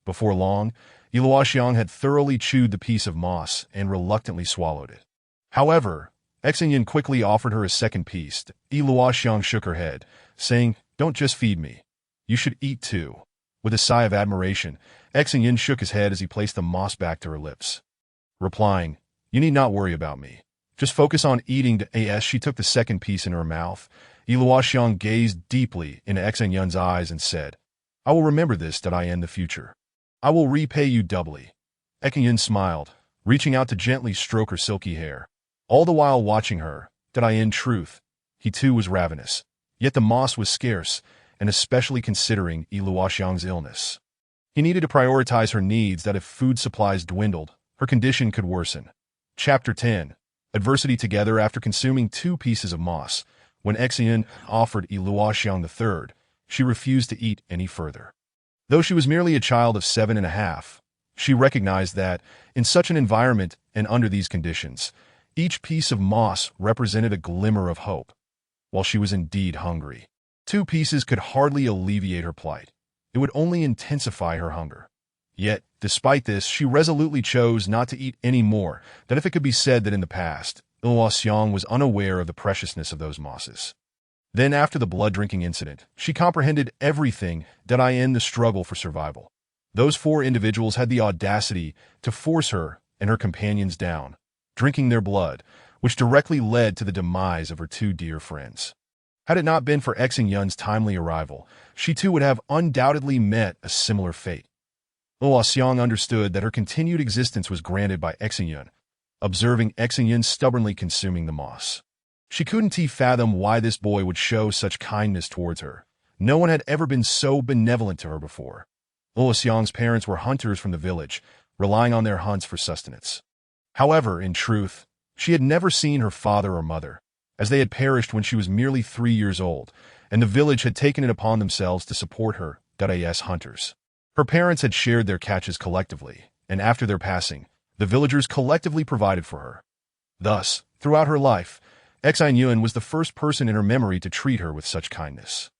Before long, Luo Xiang had thoroughly chewed the piece of moss and reluctantly swallowed it. However, Xin Yun quickly offered her a second piece. Luo Xiang shook her head, saying, "Don't just feed me. You should eat too." With a sigh of admiration, Xin Yun shook his head as he placed the moss back to her lips, replying, "You need not worry about me. Just focus on eating." As she took the second piece in her mouth, Luo Xiang gazed deeply into Xin Yun's eyes and said, "I will remember this in the future. I will repay you doubly." Xin Yun smiled, reaching out to gently stroke her silky hair, all the while watching her. In truth, he too was ravenous, yet the moss was scarce, and especially considering Luo Xiang's illness. He needed to prioritize her needs. If food supplies dwindled, her condition could worsen. Chapter 10. Adversity. Together, after consuming 2 pieces of moss, when Xin Yun offered Luo Xiang the third, she refused to eat any further. Though she was merely a child of 7.5, she recognized that, in such an environment and under these conditions, each piece of moss represented a glimmer of hope. While she was indeed hungry, 2 pieces could hardly alleviate her plight. It would only intensify her hunger. Yet, despite this, she resolutely chose not to eat any more. If it could be said that in the past, Luo Xiang was unaware of the preciousness of those mosses. Then, after the blood-drinking incident, she comprehended everything in the struggle for survival. Those 4 individuals had the audacity to force her and her companions down, drinking their blood, which directly led to the demise of her 2 dear friends. Had it not been for Xin Yun's timely arrival, she too would have undoubtedly met a similar fate. Luo Xiang understood that her continued existence was granted by Xin Yun, observing Xin Yun stubbornly consuming the moss. She couldn't fathom why this boy would show such kindness towards her. No one had ever been so benevolent to her before. Luo Xiang's parents were hunters from the village, relying on their hunts for sustenance. However, in truth, she had never seen her father or mother, as they had perished when she was merely 3 years old, and the village had taken it upon themselves to support her, as hunters. Her parents had shared their catches collectively, and after their passing, the villagers collectively provided for her. Thus, throughout her life, Xin Yun was the first person in her memory to treat her with such kindness.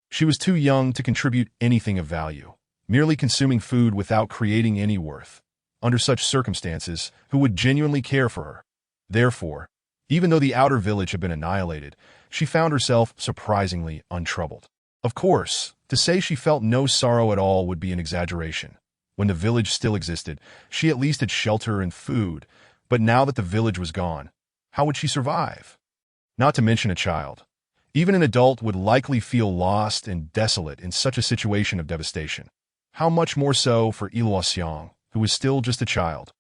She was too young to contribute anything of value, merely consuming food without creating any worth. under such circumstances, who would genuinely care for her. Therefore, even though the outer village had been annihilated, she found herself surprisingly untroubled. Of course, to say she felt no sorrow at all would be an exaggeration. When the village still existed, she at least had shelter and food, but now that the village was gone, how would she survive? Not to mention a child. Even an adult would likely feel lost and desolate in such a situation of devastation. How much more so for Xiang, who was still just a child.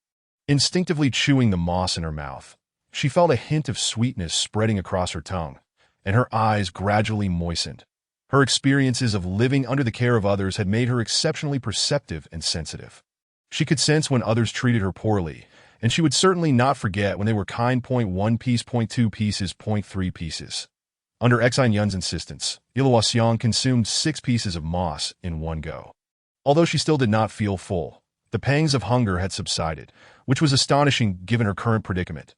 Instinctively chewing the moss in her mouth, she felt a hint of sweetness spreading across her tongue, and her eyes gradually moistened. Her experiences of living under the care of others had made her exceptionally perceptive and sensitive. She could sense when others treated her poorly, and she would certainly not forget when they were kind. 1 piece, 2 pieces, 3 pieces. Under Xin Yun's insistence, Xiang consumed 6 pieces of moss in one go. Although she still did not feel full, the pangs of hunger had subsided, which was astonishing given her current predicament.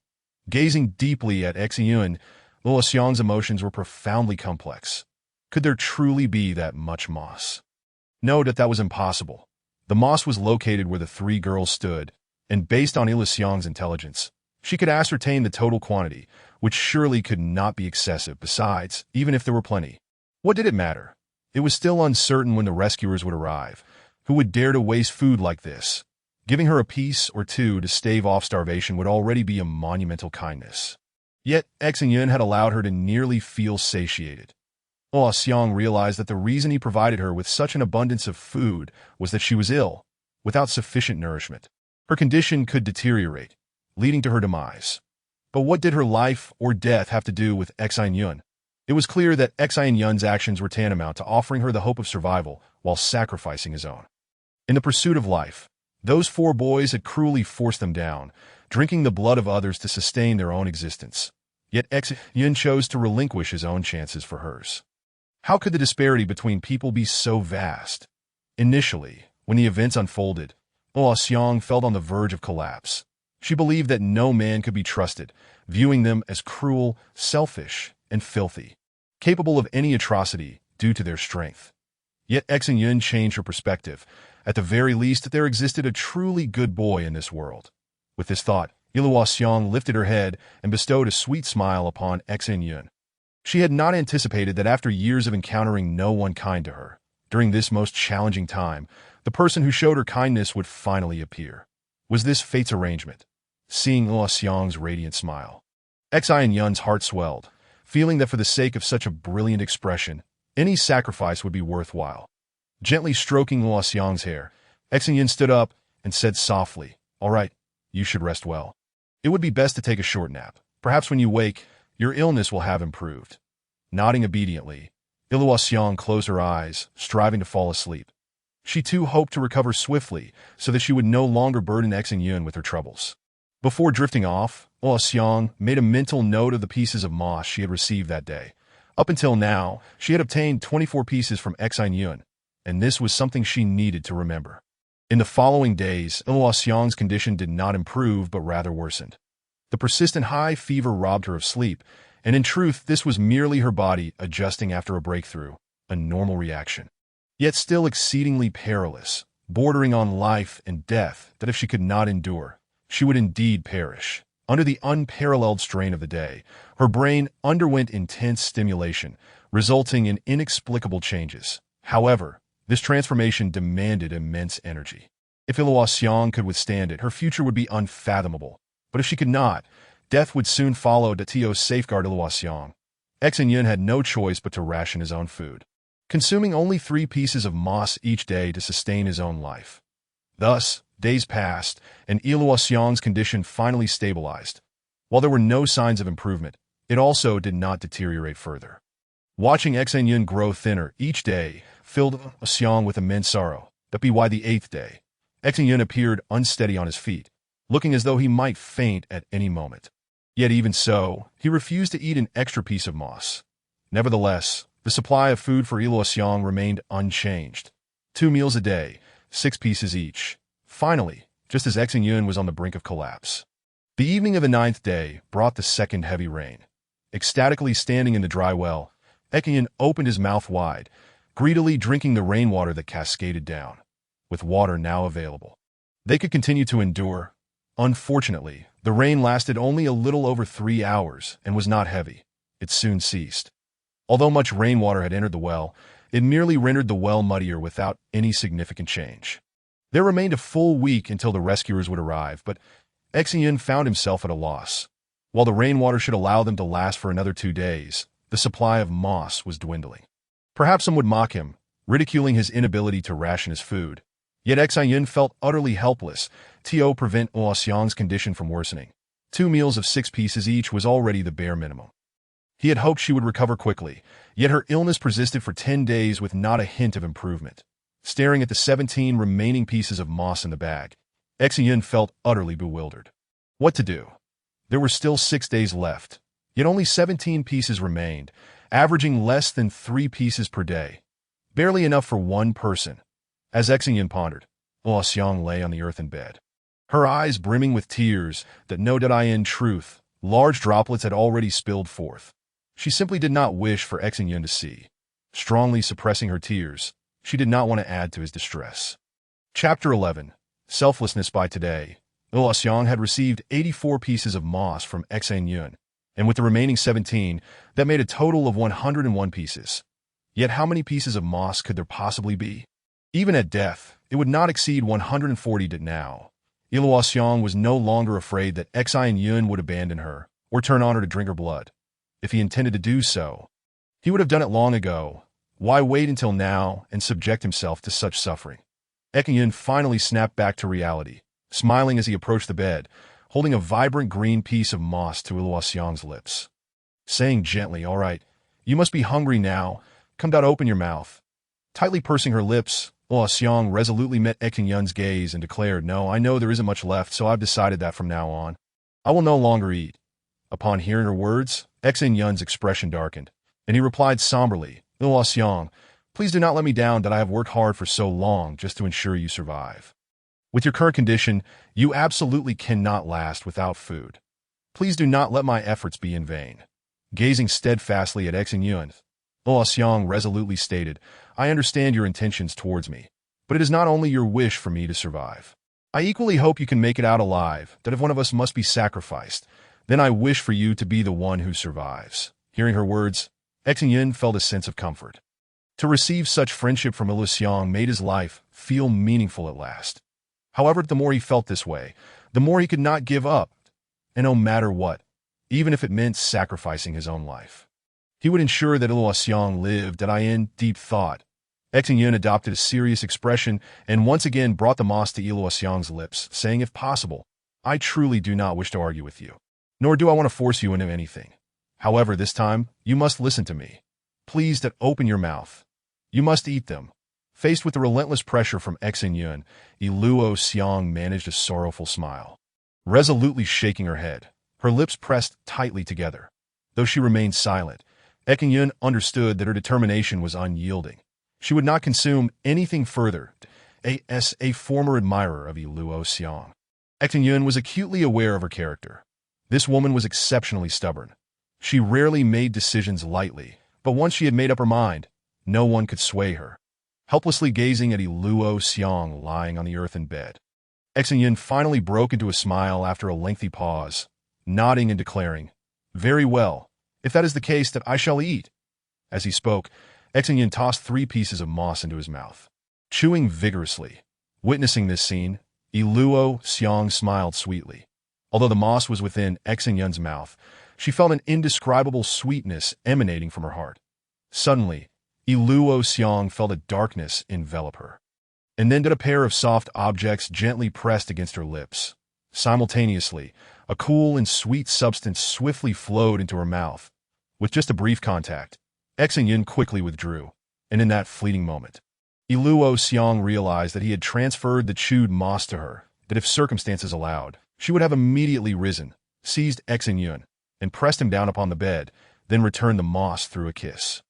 Gazing deeply at Xin Yun, Xiang's emotions were profoundly complex. Could there truly be that much moss? No, that was impossible. The moss was located where the 3 girls stood, and based on Xiang's intelligence, she could ascertain the total quantity, which surely could not be excessive. Besides, even if there were plenty, what did it matter? It was still uncertain when the rescuers would arrive. Who would dare to waste food like this? Giving her a piece or two to stave off starvation would already be a monumental kindness. Yet, Xin Yun had allowed her to nearly feel satiated. Xiang realized that the reason he provided her with such an abundance of food was that she was ill. Without sufficient nourishment, her condition could deteriorate, leading to her demise. But what did her life or death have to do with Xin Yun? It was clear that Xin Yun's actions were tantamount to offering her the hope of survival while sacrificing his own. In the pursuit of life, those 4 boys had cruelly forced them down, drinking the blood of others to sustain their own existence. Yet Xin Yun chose to relinquish his own chances for hers. How could the disparity between people be so vast? Initially, when the events unfolded, Xiang felt on the verge of collapse. She believed that no man could be trusted, viewing them as cruel, selfish, and filthy, capable of any atrocity due to their strength. Yet Xin Yun changed her perspective. At the very least, there existed a truly good boy in this world. With this thought, Xiang lifted her head and bestowed a sweet smile upon Xin Yun. She had not anticipated that after years of encountering no one kind to her, during this most challenging time, the person who showed her kindness would finally appear. Was this fate's arrangement? Seeing Xiang's radiant smile, Xin Yun's heart swelled, feeling that for the sake of such a brilliant expression, any sacrifice would be worthwhile. Gently stroking Xiang's hair, Xin Yun stood up and said softly, "All right, you should rest well. It would be best to take a short nap. Perhaps when you wake, your illness will have improved." Nodding obediently, Xiang closed her eyes, striving to fall asleep. She too hoped to recover swiftly so that she would no longer burden Xin Yun with her troubles. Before drifting off, Xiang made a mental note of the pieces of moss she had received that day. Up until now, she had obtained 24 pieces from Xin Yun, and this was something she needed to remember. In the following days, Xiang's condition did not improve but rather worsened. The persistent high fever robbed her of sleep, and in truth this was merely her body adjusting after a breakthrough, a normal reaction. Yet still exceedingly perilous, bordering on life and death that if she could not endure, she would indeed perish. Under the unparalleled strain of the day, her brain underwent intense stimulation, resulting in inexplicable changes. However, this transformation demanded immense energy. If Xiang could withstand it, her future would be unfathomable. But if she could not, death would soon follow to safeguard Xiang. Xin Yun had no choice but to ration his own food, consuming only 3 pieces of moss each day to sustain his own life. Thus, days passed, and Xiang's condition finally stabilized. While there were no signs of improvement, it also did not deteriorate further. Watching Xin Yun grow thinner each day filled Xiang with immense sorrow. But by the 8th day, Xin Yun appeared unsteady on his feet, looking as though he might faint at any moment. Yet even so, he refused to eat an extra piece of moss. Nevertheless, the supply of food for Xiang remained unchanged. 2 meals a day, 6 pieces each. Finally, just as Xin Yun was on the brink of collapse, the evening of the 9th day brought the second heavy rain. Ecstatically standing in the dry well, Xin Yun opened his mouth wide, greedily drinking the rainwater that cascaded down. With water now available, They could continue to endure. Unfortunately, the rain lasted only a little over 3 hours and was not heavy. It soon ceased. Although much rainwater had entered the well, it merely rendered the well muddier without any significant change. There remained a full week until the rescuers would arrive, but Xin Yun found himself at a loss. While the rainwater should allow them to last for another 2 days, the supply of moss was dwindling. Perhaps some would mock him, ridiculing his inability to ration his food. Yet Xin Yun felt utterly helpless to prevent Xiang's condition from worsening. 2 meals of 6 pieces each was already the bare minimum. He had hoped she would recover quickly, yet her illness persisted for 10 days with not a hint of improvement. Staring at the 17 remaining pieces of moss in the bag, Xin Yun felt utterly bewildered. What to do? There were still 6 days left, yet only 17 pieces remained, averaging less than 3 pieces per day. Barely enough for one person. As Xin Yun pondered, Xiang lay on the earthen bed, her eyes brimming with tears that no doubt in truth, large droplets had already spilled forth. She simply did not wish for Xin Yun to see. Strongly suppressing her tears, she did not want to add to his distress. Chapter 11. Selflessness. By today, Xiang had received 84 pieces of moss from Xin Yun, and with the remaining 17, that made a total of 101 pieces. Yet how many pieces of moss could there possibly be? Even at death, it would not exceed 140 now. Xiang was no longer afraid that Xin Yun would abandon her or turn on her to drink her blood. If he intended to do so, he would have done it long ago. Why wait until now and subject himself to such suffering? Xin Yun finally snapped back to reality, smiling as he approached the bed, holding a vibrant green piece of moss to Xiang's lips. Saying gently, "All right, you must be hungry now. Come out, open your mouth." Tightly pursing her lips, Xiang resolutely met Xin Yun's gaze and declared, "No, I know there isn't much left, so I've decided that from now on, I will no longer eat." Upon hearing her words, Xin Yun's expression darkened, and he replied somberly, "Xiang, please do not let me down that I have worked hard for so long just to ensure you survive. With your current condition, you absolutely cannot last without food. Please do not let my efforts be in vain." Gazing steadfastly at Xin Yun, Xiang resolutely stated, "I understand your intentions towards me, but it is not only your wish for me to survive. I equally hope you can make it out alive, that if one of us must be sacrificed, then I wish for you to be the one who survives." Hearing her words, Xin Yun felt a sense of comfort. To receive such friendship from Xiang made his life feel meaningful at last. However, the more he felt this way, the more he could not give up, and no matter what, even if it meant sacrificing his own life, he would ensure that Xiang lived. In deep thought, Xin Yun adopted a serious expression and once again brought the moss to Xiang's lips, saying, "If possible, I truly do not wish to argue with you, nor do I want to force you into anything. However, this time, you must listen to me. Please to open your mouth. You must eat them." Faced with the relentless pressure from Xin Yun, Xiang managed a sorrowful smile. Resolutely shaking her head, her lips pressed tightly together. Though she remained silent, Xin Yun understood that her determination was unyielding. She would not consume anything further. As a former admirer of Xiang, Xin Yun was acutely aware of her character. This woman was exceptionally stubborn. She rarely made decisions lightly, but once she had made up her mind, no one could sway her. Helplessly gazing at Xiang lying on the earthen bed, Xin Yun finally broke into a smile after a lengthy pause, nodding and declaring, "Very well, if that is the case, that I shall eat." As he spoke, Xin Yun tossed 3 pieces of moss into his mouth, chewing vigorously. Witnessing this scene, Xiang smiled sweetly. Although the moss was within Xin Yun's mouth, she felt an indescribable sweetness emanating from her heart. Suddenly, Xiang felt a darkness envelop her, and then did a pair of soft objects gently pressed against her lips. Simultaneously, a cool and sweet substance swiftly flowed into her mouth. With just a brief contact, Xin Yun quickly withdrew, and in that fleeting moment, Xiang realized that he had transferred the chewed moss to her, that if circumstances allowed, she would have immediately risen, seized Xin Yun, and pressed him down upon the bed, then returned the moss through a kiss.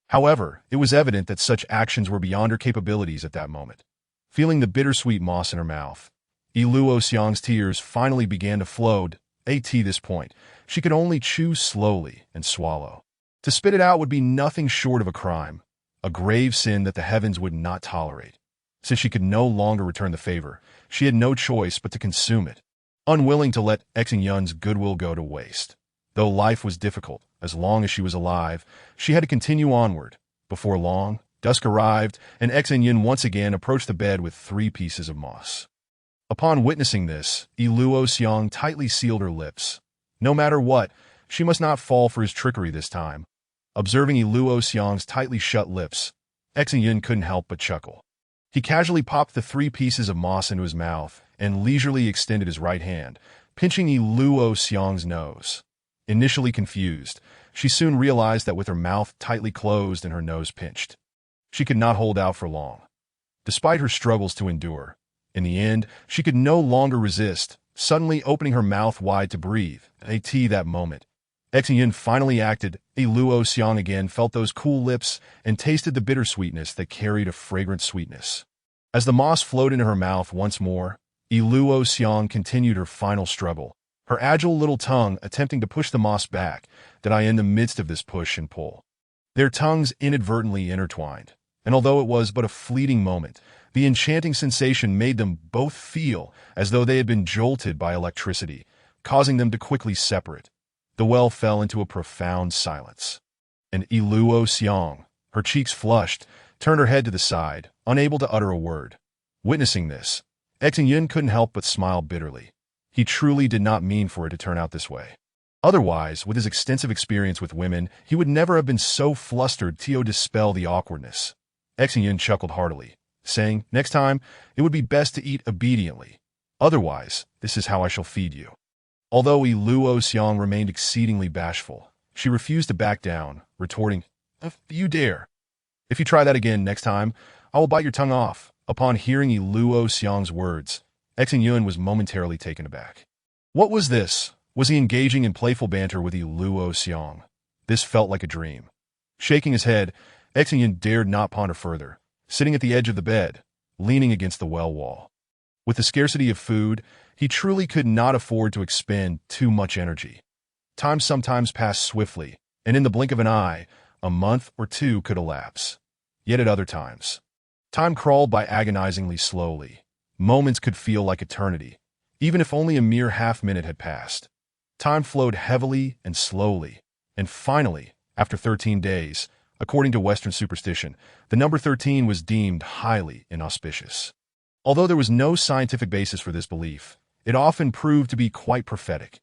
However, it was evident that such actions were beyond her capabilities at that moment. Feeling the bittersweet moss in her mouth, Xiang's tears finally began to flow. At this point, she could only chew slowly and swallow. To spit it out would be nothing short of a crime, a grave sin that the heavens would not tolerate. Since she could no longer return the favor, she had no choice but to consume it, unwilling to let Xin Yun's goodwill go to waste. Though life was difficult, as long as she was alive, she had to continue onward. Before long, dusk arrived, and Xin Yun once again approached the bed with 3 pieces of moss. Upon witnessing this, Luo Xiang tightly sealed her lips. No matter what, she must not fall for his trickery this time. Observing Luo Xiang's tightly shut lips, Xin Yun couldn't help but chuckle. He casually popped the 3 pieces of moss into his mouth and leisurely extended his right hand, pinching Luo Xiang's nose. Initially confused, she soon realized that with her mouth tightly closed and her nose pinched, she could not hold out for long. Despite her struggles to endure, in the end, she could no longer resist, suddenly opening her mouth wide to breathe. At that moment, Xin Yun finally acted. Luo Xiang again felt those cool lips and tasted the bittersweetness that carried a fragrant sweetness. As the moss flowed into her mouth once more, Luo Xiang continued her final struggle, her agile little tongue attempting to push the moss back. In the midst of this push and pull, their tongues inadvertently intertwined, and although it was but a fleeting moment, the enchanting sensation made them both feel as though they had been jolted by electricity, causing them to quickly separate. The well fell into a profound silence, and Luo Xiang, her cheeks flushed, turned her head to the side, unable to utter a word. Witnessing this, Xin Yun couldn't help but smile bitterly. He truly did not mean for it to turn out this way. Otherwise, with his extensive experience with women, he would never have been so flustered to dispel the awkwardness. Xin Yun chuckled heartily, saying, "Next time, it would be best to eat obediently. Otherwise, this is how I shall feed you." Although Luo Xiang remained exceedingly bashful, she refused to back down, retorting, "If you dare. If you try that again next time, I will bite your tongue off." Upon hearing Luo Xiang's words, Xin Yun was momentarily taken aback. What was this? Was he engaging in playful banter with Luo Xiang? This felt like a dream. Shaking his head, Xin Yun dared not ponder further, sitting at the edge of the bed, leaning against the well wall. With the scarcity of food, he truly could not afford to expend too much energy. Time sometimes passed swiftly, and in the blink of an eye, a month or 2 could elapse. Yet at other times, time crawled by agonizingly slowly. Moments could feel like eternity, even if only a mere half-minute had passed. Time flowed heavily and slowly, and finally, after 13 days, according to Western superstition, the number 13 was deemed highly inauspicious. Although there was no scientific basis for this belief, it often proved to be quite prophetic.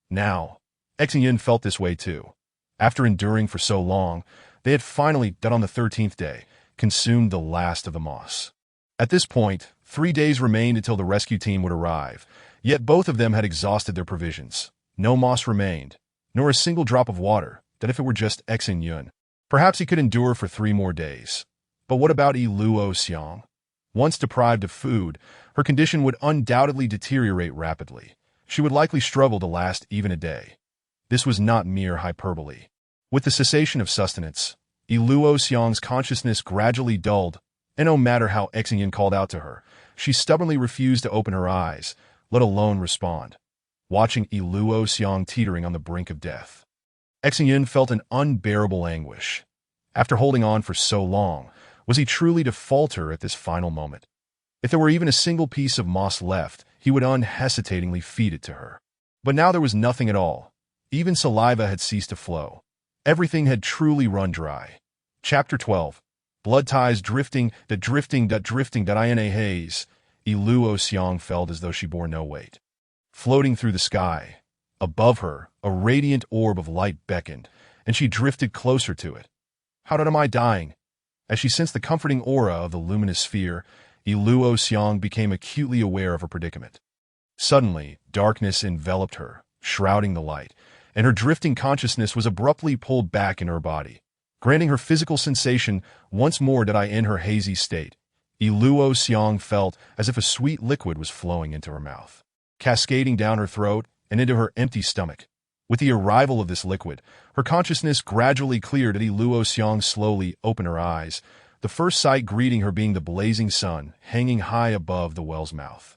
Now, Xin Yun felt this way too. After enduring for so long, they had finally, on the 13th day, consumed the last of the moss. At this point, 3 days remained until the rescue team would arrive, yet both of them had exhausted their provisions. No moss remained, nor a single drop of water, if it were just Xin Yun. Perhaps he could endure for 3 more days. But what about Luo Xiang? Once deprived of food, her condition would undoubtedly deteriorate rapidly. She would likely struggle to last even a day. This was not mere hyperbole. With the cessation of sustenance, Luo Xiang's consciousness gradually dulled, and no matter how Xin Yun called out to her, she stubbornly refused to open her eyes, let alone respond. Watching Luo Xiang teetering on the brink of death, Xin Yun felt an unbearable anguish. After holding on for so long, was he truly to falter at this final moment? If there were even a single piece of moss left, he would unhesitatingly feed it to her. But now there was nothing at all. Even saliva had ceased to flow. Everything had truly run dry. Chapter 12. Blood ties drifting in a haze. Luo Xiang felt as though she bore no weight. Floating through the sky, above her, a radiant orb of light beckoned, and she drifted closer to it. How am I dying? As she sensed the comforting aura of the luminous sphere, Luo Xiang became acutely aware of her predicament. Suddenly, darkness enveloped her, shrouding the light, and her drifting consciousness was abruptly pulled back in her body, granting her physical sensation once more in her hazy state. Luo Xiang felt as if a sweet liquid was flowing into her mouth, cascading down her throat and into her empty stomach. With the arrival of this liquid, her consciousness gradually cleared. Luo Xiang slowly opened her eyes, the first sight greeting her being the blazing sun hanging high above the well's mouth.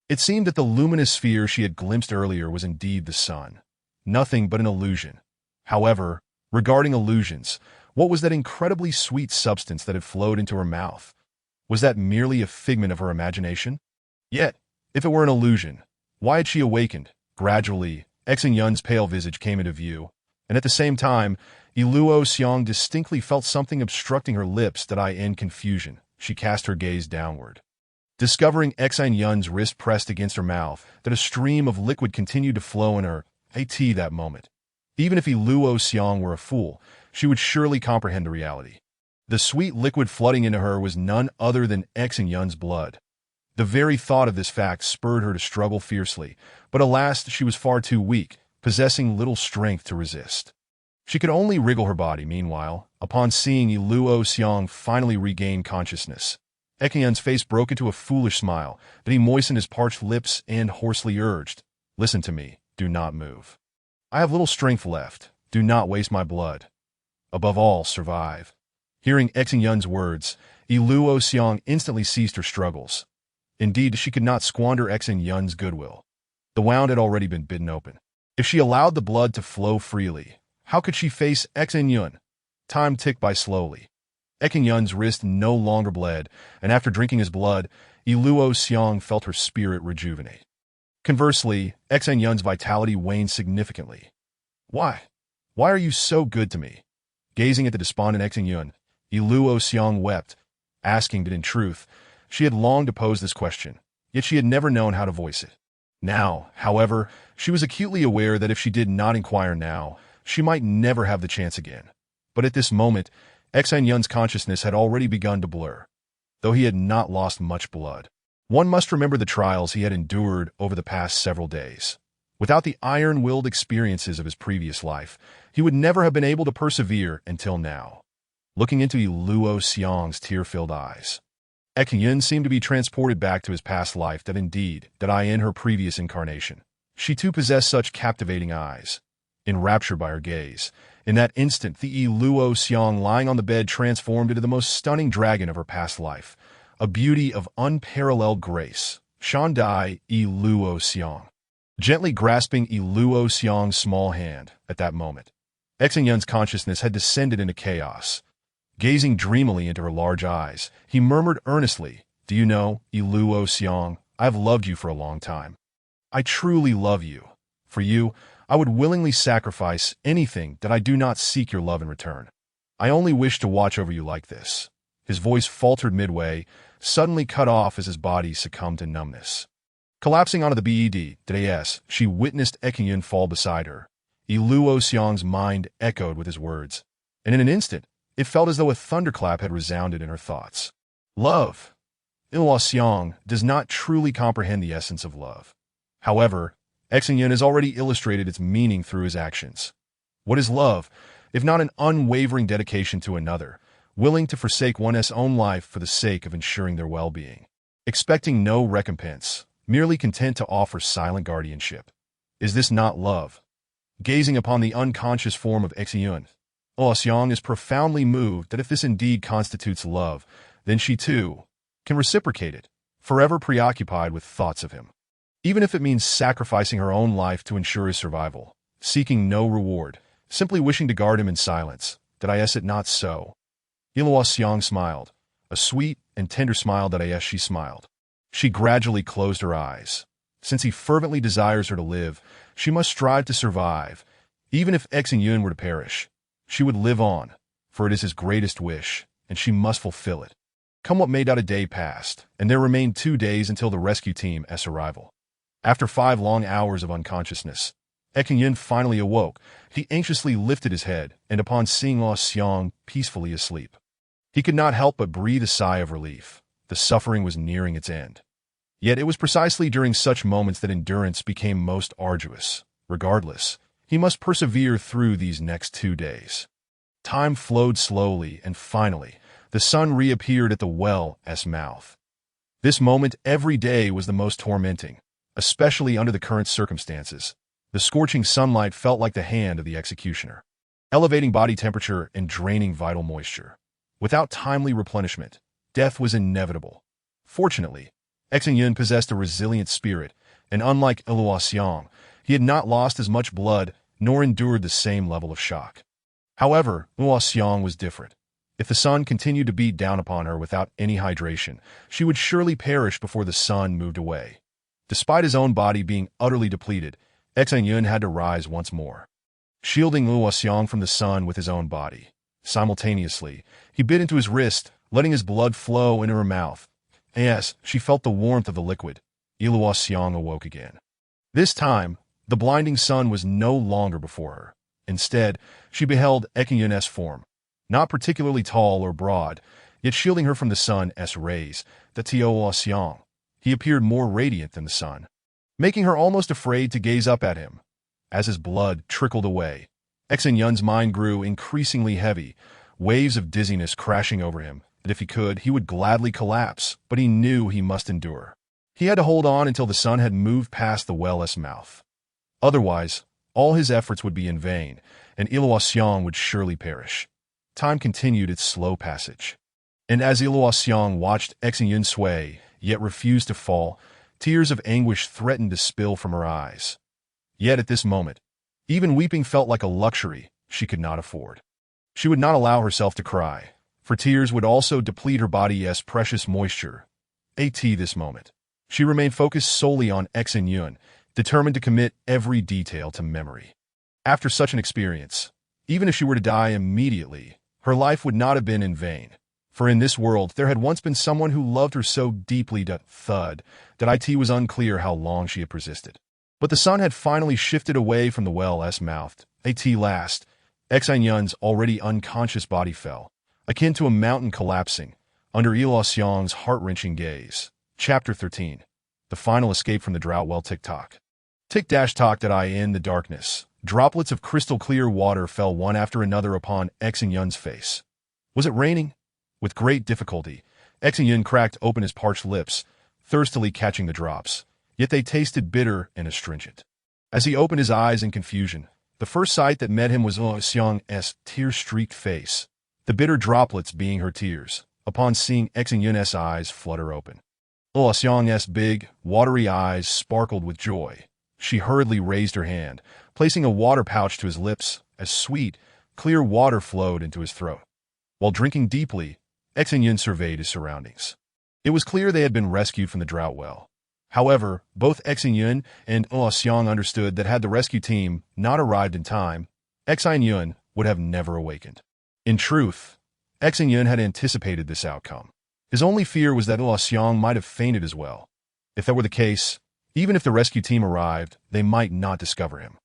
It seemed that the luminous sphere she had glimpsed earlier was indeed the sun, nothing but an illusion. However, regarding illusions, what was that incredibly sweet substance that had flowed into her mouth? Was that merely a figment of her imagination? Yet, if it were an illusion, why had she awakened? Gradually, Xin Yun's pale visage came into view, and at the same time, Luo Xiang distinctly felt something obstructing her lips. In confusion, she cast her gaze downward. Discovering Xin Yun's wrist pressed against her mouth, that a stream of liquid continued to flow in her that moment. Even if Luo Xiang were a fool, she would surely comprehend the reality. The sweet liquid flooding into her was none other than Xin Yun's blood. The very thought of this fact spurred her to struggle fiercely, but alas, she was far too weak, possessing little strength to resist. She could only wriggle her body. Meanwhile, upon seeing Luo Xiang finally regain consciousness, Xin Yun's face broke into a foolish smile, that he moistened his parched lips and hoarsely urged, "Listen to me, do not move. I have little strength left, do not waste my blood. Above all, survive." Hearing Xin Yun's words, Luo Xiang instantly ceased her struggles. Indeed, she could not squander Xin Yun's goodwill. The wound had already been bitten open. If she allowed the blood to flow freely, how could she face Xin Yun? Time ticked by slowly. Xin Yun's wrist no longer bled, and after drinking his blood, Luo Xiang felt her spirit rejuvenate. Conversely, Xin Yun's vitality waned significantly. Why? Why are you so good to me? Gazing at the despondent Xin Yun, Luo Xiang wept, asking that in truth, she had longed to pose this question, yet she had never known how to voice it. Now, however, she was acutely aware that if she did not inquire now, she might never have the chance again. But at this moment, Xin Yun's consciousness had already begun to blur, though he had not lost much blood. One must remember the trials he had endured over the past several days. Without the iron-willed experiences of his previous life, he would never have been able to persevere until now. Looking into Luo Xiang's tear-filled eyes, Xin Yun seemed to be transported back to his past life. In her previous incarnation, she too possessed such captivating eyes. Enraptured by her gaze, in that instant the Luo Xiang lying on the bed transformed into the most stunning dragon of her past life, a beauty of unparalleled grace. Shandai Luo Xiang. Gently grasping Luo Xiang's small hand at that moment, Xin Yun's consciousness had descended into chaos. Gazing dreamily into her large eyes, he murmured earnestly, "Do you know, Luo Xiang, I have loved you for a long time. I truly love you. For you, I would willingly sacrifice anything. I do not seek your love in return. I only wish to watch over you like this." His voice faltered midway, suddenly cut off as his body succumbed to numbness. Collapsing onto the bed, she witnessed Xin Yun fall beside her. Luo Xiang's mind echoed with his words, and in an instant, it felt as though a thunderclap had resounded in her thoughts. Love. Luo Xiang does not truly comprehend the essence of love. However, Xin Yun has already illustrated its meaning through his actions. What is love, if not an unwavering dedication to another, willing to forsake one's own life for the sake of ensuring their well-being, expecting no recompense, merely content to offer silent guardianship? Is this not love? Gazing upon the unconscious form of Xin Yun, Luo Xiang is profoundly moved that if this indeed constitutes love, then she too can reciprocate it, forever preoccupied with thoughts of him. Even if it means sacrificing her own life to ensure his survival, seeking no reward, simply wishing to guard him in silence. Is it not so? Luo Xiang smiled, a sweet and tender smile. She smiled. She gradually closed her eyes. Since he fervently desires her to live, she must strive to survive. Even if Xin Yun were to perish, she would live on, for it is his greatest wish, and she must fulfill it. Come what may. A day passed, and there remained 2 days until the rescue team's arrival. After 5 long hours of unconsciousness, Xin Yun finally awoke. He anxiously lifted his head, and upon seeing Luo Xiang peacefully asleep, he could not help but breathe a sigh of relief. The suffering was nearing its end. Yet it was precisely during such moments that endurance became most arduous. Regardless, he must persevere through these next 2 days. Time flowed slowly, and finally, the sun reappeared at the well's mouth. This moment every day was the most tormenting, especially under the current circumstances. The scorching sunlight felt like the hand of the executioner, elevating body temperature and draining vital moisture. Without timely replenishment, death was inevitable. Fortunately, Xin Yun possessed a resilient spirit, and unlike Luo Xiang, he had not lost as much blood nor endured the same level of shock. However, Luo Xiang was different. If the sun continued to beat down upon her without any hydration, she would surely perish before the sun moved away. Despite his own body being utterly depleted, Xin Yun had to rise once more, shielding Luo Xiang from the sun with his own body. Simultaneously, he bit into his wrist, letting his blood flow into her mouth. Yes, she felt the warmth of the liquid. Luo Xiang awoke again. This time, the blinding sun was no longer before her. Instead, she beheld Xin Yun's form, not particularly tall or broad, yet shielding her from the sun's rays. The Luo Xiang. He appeared more radiant than the sun, making her almost afraid to gaze up at him. As his blood trickled away, Xin Yun's mind grew increasingly heavy, waves of dizziness crashing over him, that if he could, he would gladly collapse, but he knew he must endure. He had to hold on until the sun had moved past the well's mouth. Otherwise, all his efforts would be in vain, and Luo Xiang would surely perish. Time continued its slow passage. And as Luo Xiang watched Xin Yun sway, yet refused to fall, tears of anguish threatened to spill from her eyes. Yet at this moment, even weeping felt like a luxury she could not afford. She would not allow herself to cry, for tears would also deplete her body's precious moisture. At this moment, she remained focused solely on Xin Yun, determined to commit every detail to memory. After such an experience, even if she were to die immediately, her life would not have been in vain. For in this world there had once been someone who loved her so deeply that it was unclear how long she had persisted. But the sun had finally shifted away from the well's mouth. At last, Xin Yun's already unconscious body fell, akin to a mountain collapsing, under Luo Xiang's heart-wrenching gaze. Chapter 13. The Final Escape from the Drought Well. Tick-tock. Tick-tock. In the darkness, droplets of crystal-clear water fell one after another upon Xin Yun's face. Was it raining? With great difficulty, Xin Yun cracked open his parched lips, thirstily catching the drops, yet they tasted bitter and astringent. As he opened his eyes in confusion, the first sight that met him was Luo Xiang's tear-streaked face, the bitter droplets being her tears, upon seeing Xin Yun's eyes flutter open. Luo Xiang's big, watery eyes sparkled with joy. She hurriedly raised her hand, placing a water pouch to his lips, as sweet, clear water flowed into his throat. While drinking deeply, Xin Yun surveyed his surroundings. It was clear they had been rescued from the drought well. However, both Xin Yun and Luo Xiang understood that had the rescue team not arrived in time, Xin Yun would have never awakened. In truth, Xin Yun had anticipated this outcome. His only fear was that Luo Xiang might have fainted as well. If that were the case, even if the rescue team arrived, they might not discover him.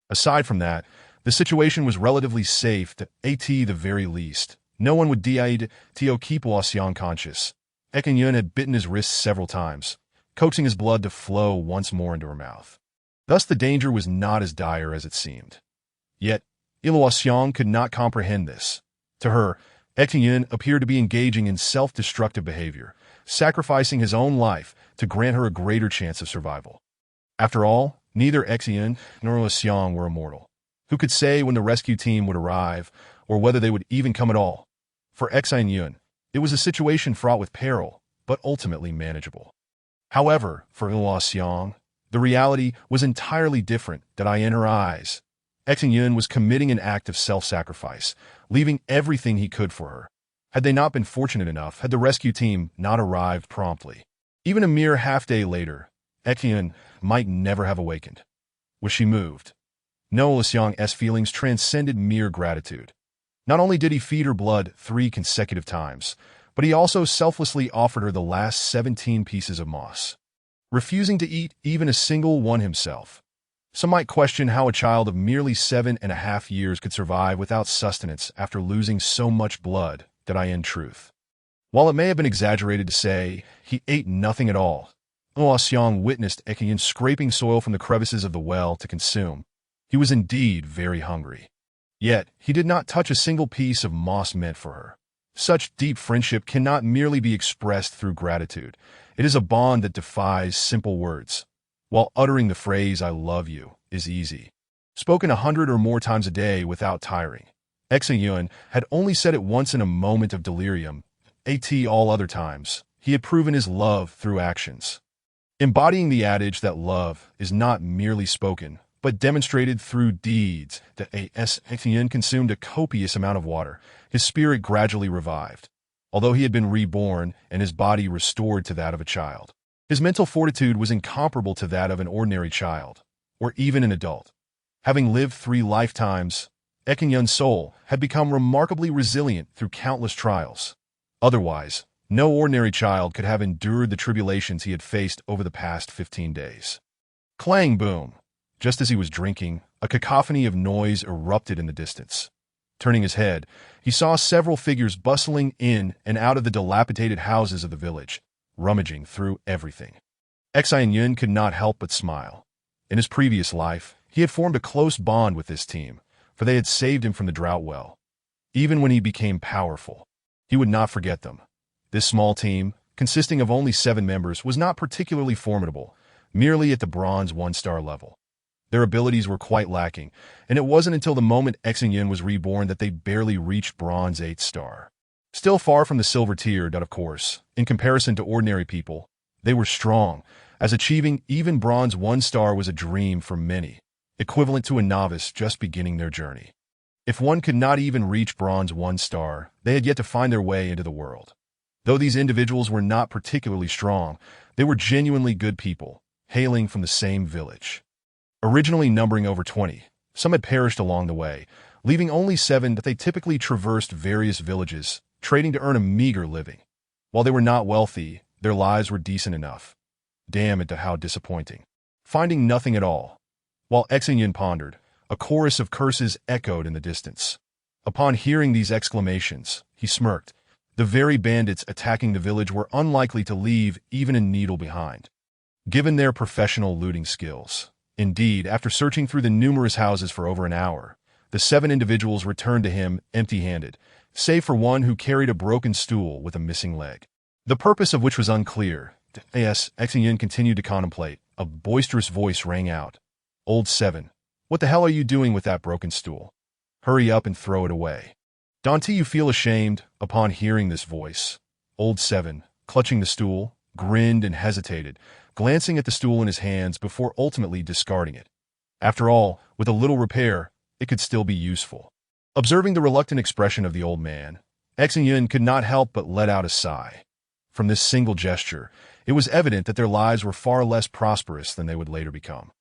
Aside from that, the situation was relatively safe at the very least. No one would keep Luo Xiang conscious. Xin Yun had bitten his wrist several times, coaxing his blood to flow once more into her mouth. Thus the danger was not as dire as it seemed. Yet, Luo Xiang could not comprehend this. To her, Xin Yun appeared to be engaging in self-destructive behavior, sacrificing his own life to grant her a greater chance of survival. After all, neither Xin Yun nor Luo Xiang were immortal. Who could say when the rescue team would arrive, or whether they would even come at all? For Xin Yun, it was a situation fraught with peril, but ultimately manageable. However, for Luo Xiang, the reality was entirely different. In her eyes, Xin Yun was committing an act of self-sacrifice, leaving everything he could for her. Had they not been fortunate enough, had the rescue team not arrived promptly, even a mere half-day later, Xin Yun might never have awakened. Was she moved? No, Luo Xiang's feelings transcended mere gratitude. Not only did he feed her blood 3 consecutive times, but he also selflessly offered her the last 17 pieces of moss, refusing to eat even a single one himself. Some might question how a child of merely 7.5 years could survive without sustenance after losing so much blood. In truth, while it may have been exaggerated to say he ate nothing at all, Luo Xiang witnessed Xin Yun scraping soil from the crevices of the well to consume. He was indeed very hungry. Yet, he did not touch a single piece of moss meant for her. Such deep friendship cannot merely be expressed through gratitude. It is a bond that defies simple words. While uttering the phrase, "I love you," is easy, spoken 100 or more times a day without tiring, Xin Yun had only said it once in a moment of delirium. All other times, he had proven his love through actions, embodying the adage that love is not merely spoken, but demonstrated through deeds that Xin Yun consumed a copious amount of water. His spirit gradually revived, although he had been reborn and his body restored to that of a child. His mental fortitude was incomparable to that of an ordinary child, or even an adult. Having lived 3 lifetimes, Xin Yun's soul had become remarkably resilient through countless trials. Otherwise, no ordinary child could have endured the tribulations he had faced over the past 15 days. Clang boom! Just as he was drinking, a cacophony of noise erupted in the distance. Turning his head, he saw several figures bustling in and out of the dilapidated houses of the village, rummaging through everything. Xin Yun could not help but smile. In his previous life, he had formed a close bond with this team, for they had saved him from the drought well. Even when he became powerful, he would not forget them. This small team, consisting of only 7 members, was not particularly formidable, merely at the bronze 1-star level. Their abilities were quite lacking, and it wasn't until the moment Xin Yun was reborn that they barely reached bronze 8-star. Still far from the silver tier, of course, in comparison to ordinary people, they were strong, as achieving even bronze 1-star was a dream for many, equivalent to a novice just beginning their journey. If one could not even reach bronze 1-star, they had yet to find their way into the world. Though these individuals were not particularly strong, they were genuinely good people, hailing from the same village. Originally numbering over 20, some had perished along the way, leaving only 7 that they typically traversed various villages, trading to earn a meager living. While they were not wealthy, their lives were decent enough. Damn it, how disappointing. Finding nothing at all. While Xin Yun pondered, a chorus of curses echoed in the distance. Upon hearing these exclamations, he smirked. The very bandits attacking the village were unlikely to leave even a needle behind, given their professional looting skills. Indeed, after searching through the numerous houses for over an hour, the 7 individuals returned to him empty-handed, save for one who carried a broken stool with a missing leg. The purpose of which was unclear. Xin Yun continued to contemplate. A boisterous voice rang out. "Old 7, what the hell are you doing with that broken stool? Hurry up and throw it away. Don't you feel ashamed?" Upon hearing this voice, Old 7, clutching the stool, grinned and hesitated, glancing at the stool in his hands before ultimately discarding it. After all, with a little repair, it could still be useful. Observing the reluctant expression of the old man, Xin Yun could not help but let out a sigh. From this single gesture, it was evident that their lives were far less prosperous than they would later become.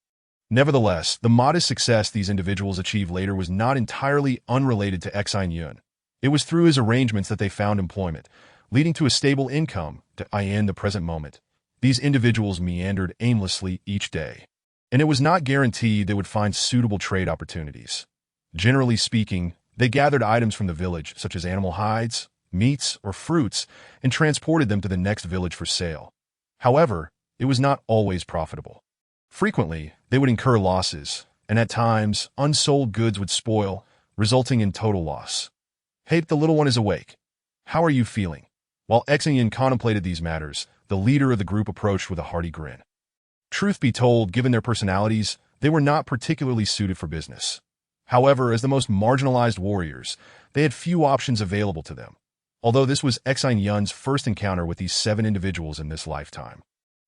Nevertheless, the modest success these individuals achieved later was not entirely unrelated to Xin Yun. It was through his arrangements that they found employment, leading to a stable income in the present moment. These individuals meandered aimlessly each day, and it was not guaranteed they would find suitable trade opportunities. Generally speaking, they gathered items from the village, such as animal hides, meats, or fruits, and transported them to the next village for sale. However, it was not always profitable. Frequently, they would incur losses, and at times, unsold goods would spoil, resulting in total loss. "Hey, the little one is awake. How are you feeling?" While Xin Yun contemplated these matters, the leader of the group approached with a hearty grin. Truth be told, given their personalities, they were not particularly suited for business. However, as the most marginalized warriors, they had few options available to them, although this was Xin Yun's first encounter with these 7 individuals in this lifetime.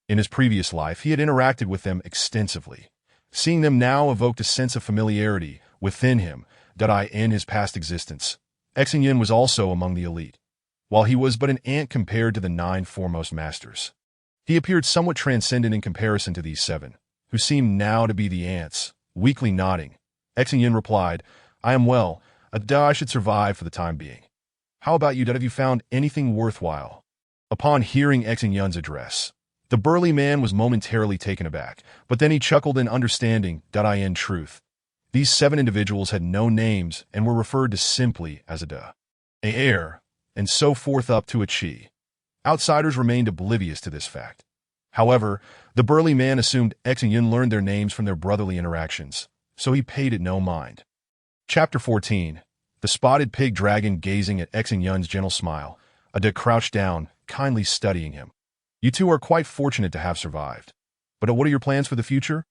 In his previous life, he had interacted with them extensively. Seeing them now evoked a sense of familiarity within him in his past existence. Xin Yun was also among the elite, while he was but an ant compared to the 9 foremost masters. He appeared somewhat transcendent in comparison to these 7, who seemed now to be the ants, weakly nodding. Xin Yun replied, "I am well. I should survive for the time being. How about you? Have you found anything worthwhile?" Upon hearing Xin Yun's address, the burly man was momentarily taken aback, but then he chuckled in understanding. In truth, these 7 individuals had no names and were referred to simply as a heir, and so forth up to a chi. Outsiders remained oblivious to this fact. However, the burly man assumed Xin Yun learned their names from their brotherly interactions, so he paid it no mind. Chapter 14. The spotted pig dragon gazing at Xin Yun's gentle smile, crouched down, kindly studying him. "You two are quite fortunate to have survived. But what are your plans for the future?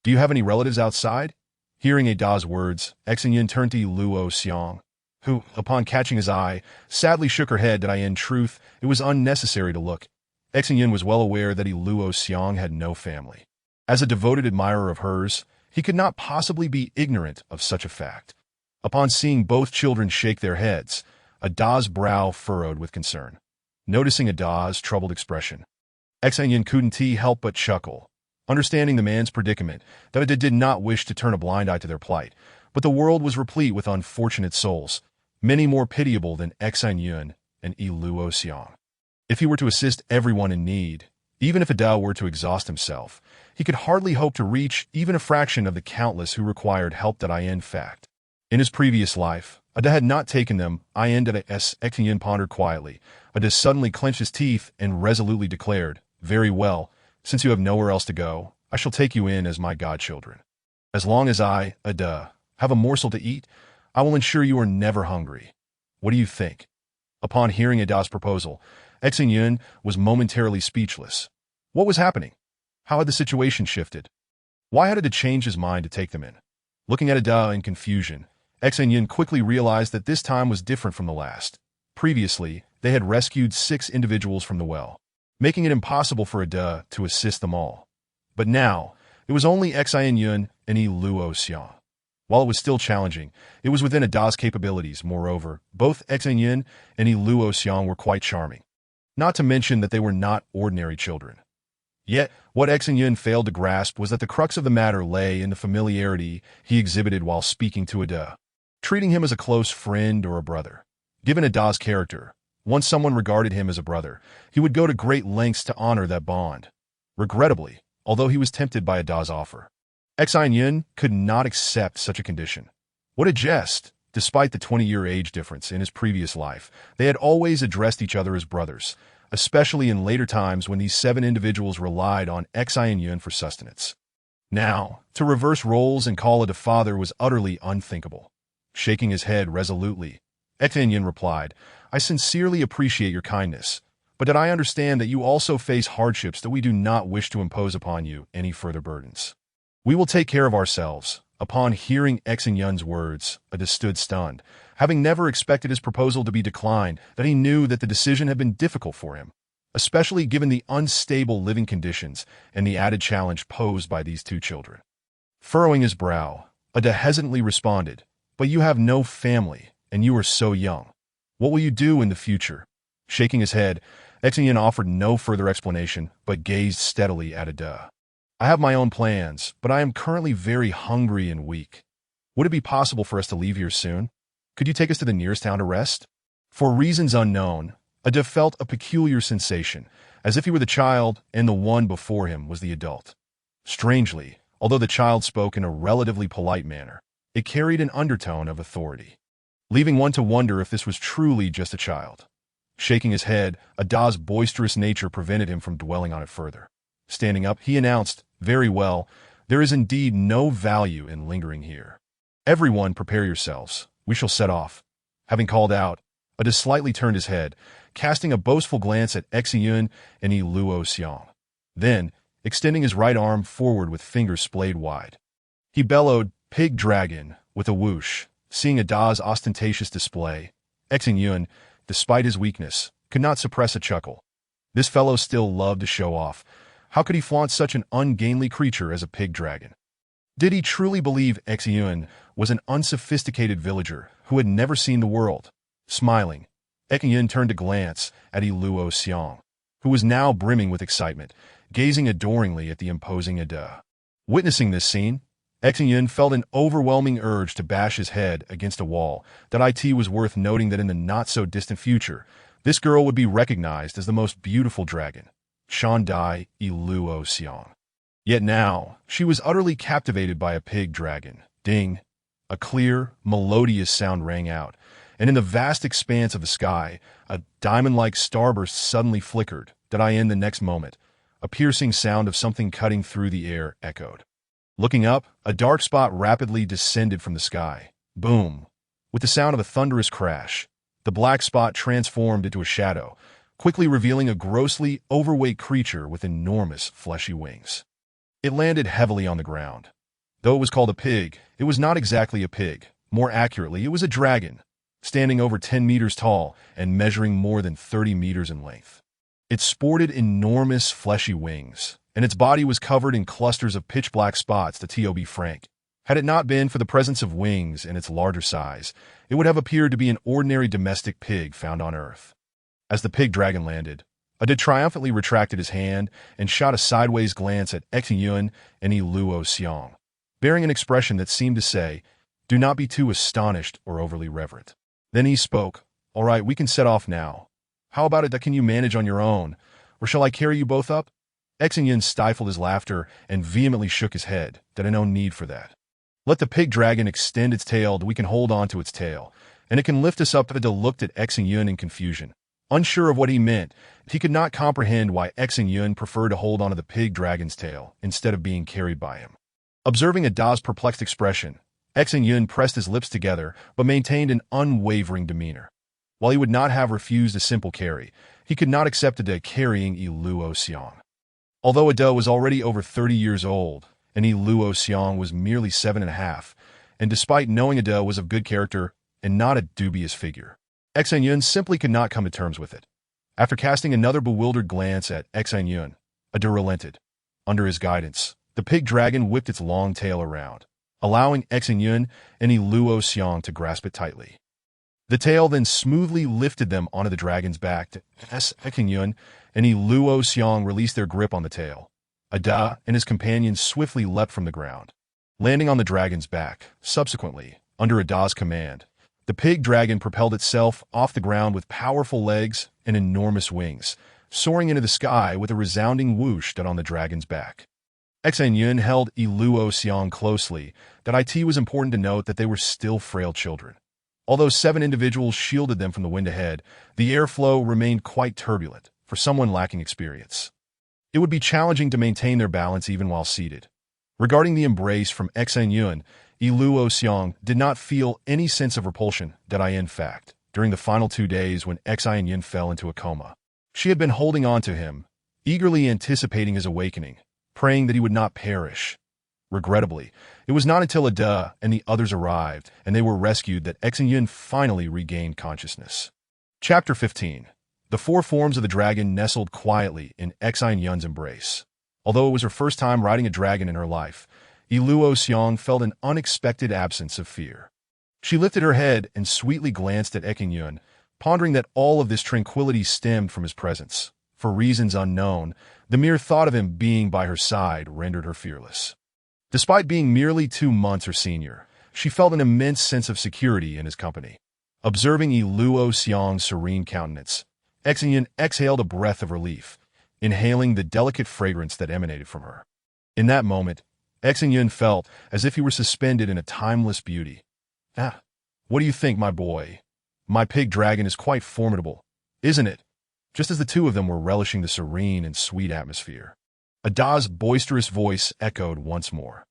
Do you have any relatives outside?" Hearing Da's words, Xin Yun turned to Luo Xiang, who, upon catching his eye, sadly shook her head. In truth, it was unnecessary to look. Xin Yun was well aware that Luo Xiang had no family. As a devoted admirer of hers, He could not possibly be ignorant of such a fact. Upon seeing both children shake their heads, Ada's brow furrowed with concern. Noticing Ada's troubled expression, Xin Yun couldn't help but chuckle, understanding the man's predicament, that Ada did not wish to turn a blind eye to their plight, but the world was replete with unfortunate souls, many more pitiable than Xin Yun and Luo Xiang. If he were to assist everyone in need, even if Ada were to exhaust himself, he could hardly hope to reach even a fraction of the countless who required help. In fact, in his previous life, Ada had not taken them. Xin Yun pondered quietly. Ada suddenly clenched his teeth and resolutely declared, "Very well, since you have nowhere else to go, I shall take you in as my godchildren. As long as I, Ada, have a morsel to eat, I will ensure you are never hungry. What do you think?" Upon hearing Ada's proposal, Xin Yun was momentarily speechless. What was happening? How had the situation shifted? Why had Ada changed his mind to take them in? Looking at Ada in confusion, Xin Yun quickly realized that this time was different from the last. Previously, they had rescued 6 individuals from the well, making it impossible for Ada to assist them all. But now, it was only Xin Yun and Luo Xiang. While it was still challenging, it was within Ada's capabilities. Moreover, both Xin Yun and Luo Xiang were quite charming. Not to mention that they were not ordinary children. Yet, what Xin Yun failed to grasp was that the crux of the matter lay in the familiarity he exhibited while speaking to Ada, treating him as a close friend or a brother. Given Ada's character, once someone regarded him as a brother, he would go to great lengths to honor that bond. Regrettably, although he was tempted by Ada's offer, Xin Yun could not accept such a condition. What a jest! Despite the 20-year age difference in his previous life, they had always addressed each other as brothers, especially in later times when these 7 individuals relied on Xin Yun for sustenance. Now, to reverse roles and call Ada father was utterly unthinkable. Shaking his head resolutely, Xin Yun replied, "I sincerely appreciate your kindness, but that I understand that you also face hardships that we do not wish to impose upon you any further burdens. We will take care of ourselves." Upon hearing Xin Yun's words, Ada stood stunned, having never expected his proposal to be declined, that he knew that the decision had been difficult for him, especially given the unstable living conditions and the added challenge posed by these 2 children. Furrowing his brow, Ada hesitantly responded, "But you have no family, and you are so young. What will you do in the future?" Shaking his head, Xin Yun offered no further explanation, but gazed steadily at Ada. "I have my own plans, but I am currently very hungry and weak. Would it be possible for us to leave here soon? Could you take us to the nearest town to rest?" For reasons unknown, Ada felt a peculiar sensation, as if he were the child and the one before him was the adult. Strangely, although the child spoke in a relatively polite manner, it carried an undertone of authority, leaving one to wonder if this was truly just a child. Shaking his head, Ada's boisterous nature prevented him from dwelling on it further. Standing up, he announced, "Very well, there is indeed no value in lingering here. Everyone prepare yourselves, we shall set off." Having called out, Ada slightly turned his head, casting a boastful glance at Xin Yun and Luo Xiang. Then, extending his right arm forward with fingers splayed wide, he bellowed, "Pig dragon," with a whoosh. Seeing Ada's ostentatious display, Xin Yun, despite his weakness, could not suppress a chuckle. This fellow still loved to show off. How could he flaunt such an ungainly creature as a pig dragon? Did he truly believe Xin Yun was an unsophisticated villager who had never seen the world? Smiling, Xin Yun turned to glance at Luo Xiang, who was now brimming with excitement, gazing adoringly at the imposing Ada. Witnessing this scene, Xin Yun felt an overwhelming urge to bash his head against a wall. That it was worth noting that in the not-so-distant future, this girl would be recognized as the most beautiful dragon, Shandai Luo Xiang. Yet now, she was utterly captivated by a pig dragon. Ding! A clear, melodious sound rang out, and in the vast expanse of the sky, a diamond-like starburst suddenly flickered. The next moment, a piercing sound of something cutting through the air echoed. Looking up, a dark spot rapidly descended from the sky. Boom! With the sound of a thunderous crash, the black spot transformed into a shadow, quickly revealing a grossly overweight creature with enormous fleshy wings. It landed heavily on the ground. Though it was called a pig, it was not exactly a pig. More accurately, it was a dragon, standing over 10 meters tall and measuring more than 30 meters in length. It sported enormous fleshy wings, and its body was covered in clusters of pitch-black spots, to be frank. Had it not been for the presence of wings and its larger size, it would have appeared to be an ordinary domestic pig found on Earth. As the pig dragon landed, Ada triumphantly retracted his hand and shot a sideways glance at Xin Yun and Luo Xiong, bearing an expression that seemed to say, "Do not be too astonished or overly reverent." Then he spoke, "All right, we can set off now. How about it that can you manage on your own, or shall I carry you both up?" Xin Yun stifled his laughter and vehemently shook his head. "There is no need for that. Let the pig dragon extend its tail that we can hold on to its tail, and it can lift us up." Ada looked at Xin Yun in confusion. Unsure of what he meant, he could not comprehend why Xin Yun preferred to hold onto the pig dragon's tail instead of being carried by him. Observing Ada's perplexed expression, Xin Yun pressed his lips together but maintained an unwavering demeanor. While he would not have refused a simple carry, he could not accept Ada carrying Luo Xiong. Although Ada was already over 30 years old, and Luo Xiong was merely 7.5, and despite knowing Ada was of good character and not a dubious figure, Xin Yun simply could not come to terms with it. After casting another bewildered glance at Xin Yun, Ada relented. Under his guidance, the pig dragon whipped its long tail around, allowing Xin Yun and Luo Xiong to grasp it tightly. The tail then smoothly lifted them onto the dragon's back. As Xin Yun and Luo Xiong released their grip on the tail, Ada and his companions swiftly leapt from the ground, landing on the dragon's back. Subsequently, under Ada's command, the pig dragon propelled itself off the ground with powerful legs and enormous wings, soaring into the sky with a resounding whoosh on the dragon's back. Xin Yun held Luo Xiong closely. That it was important to note that they were still frail children. Although 7 individuals shielded them from the wind ahead, the airflow remained quite turbulent for someone lacking experience. It would be challenging to maintain their balance even while seated. Regarding the embrace from Xin Yun, Luo Xiong did not feel any sense of repulsion. In fact, during the final 2 days when Xin Yun fell into a coma, she had been holding on to him, eagerly anticipating his awakening, praying that he would not perish. Regrettably, it was not until Ada and the others arrived and they were rescued that Xin Yun finally regained consciousness. Chapter 15. The 4 forms of the dragon nestled quietly in Xin Yun's embrace. Although it was her first time riding a dragon in her life, Luo Xiong felt an unexpected absence of fear. She lifted her head and sweetly glanced at Xin Yun, pondering that all of this tranquility stemmed from his presence. For reasons unknown, the mere thought of him being by her side rendered her fearless. Despite being merely 2 months her senior, she felt an immense sense of security in his company. Observing Luo Xiong's serene countenance, Xin Yun exhaled a breath of relief, inhaling the delicate fragrance that emanated from her. In that moment, Xin Yun felt as if he were suspended in a timeless beauty. "Ah, what do you think, my boy? My pig dragon is quite formidable, isn't it?" Just as the 2 of them were relishing the serene and sweet atmosphere, Ada's boisterous voice echoed once more.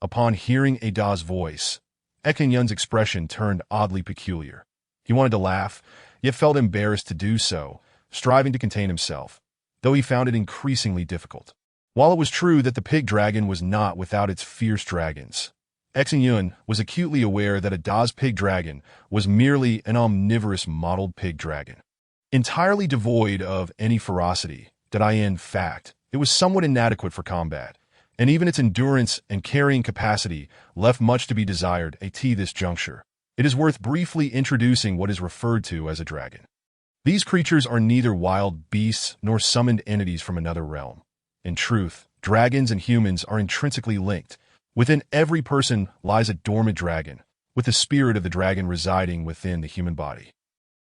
Upon hearing Ada's voice, Xin Yun's expression turned oddly peculiar. He wanted to laugh, yet felt embarrassed to do so, striving to contain himself, though he found it increasingly difficult. While it was true that the pig dragon was not without its fierce dragons, Xin Yun was acutely aware that Ada's pig dragon was merely an omnivorous mottled pig dragon. Entirely devoid of any ferocity, in fact, it was somewhat inadequate for combat, and even its endurance and carrying capacity left much to be desired. At this juncture, it is worth briefly introducing what is referred to as a dragon. These creatures are neither wild beasts nor summoned entities from another realm. In truth, dragons and humans are intrinsically linked. Within every person lies a dormant dragon, with the spirit of the dragon residing within the human body.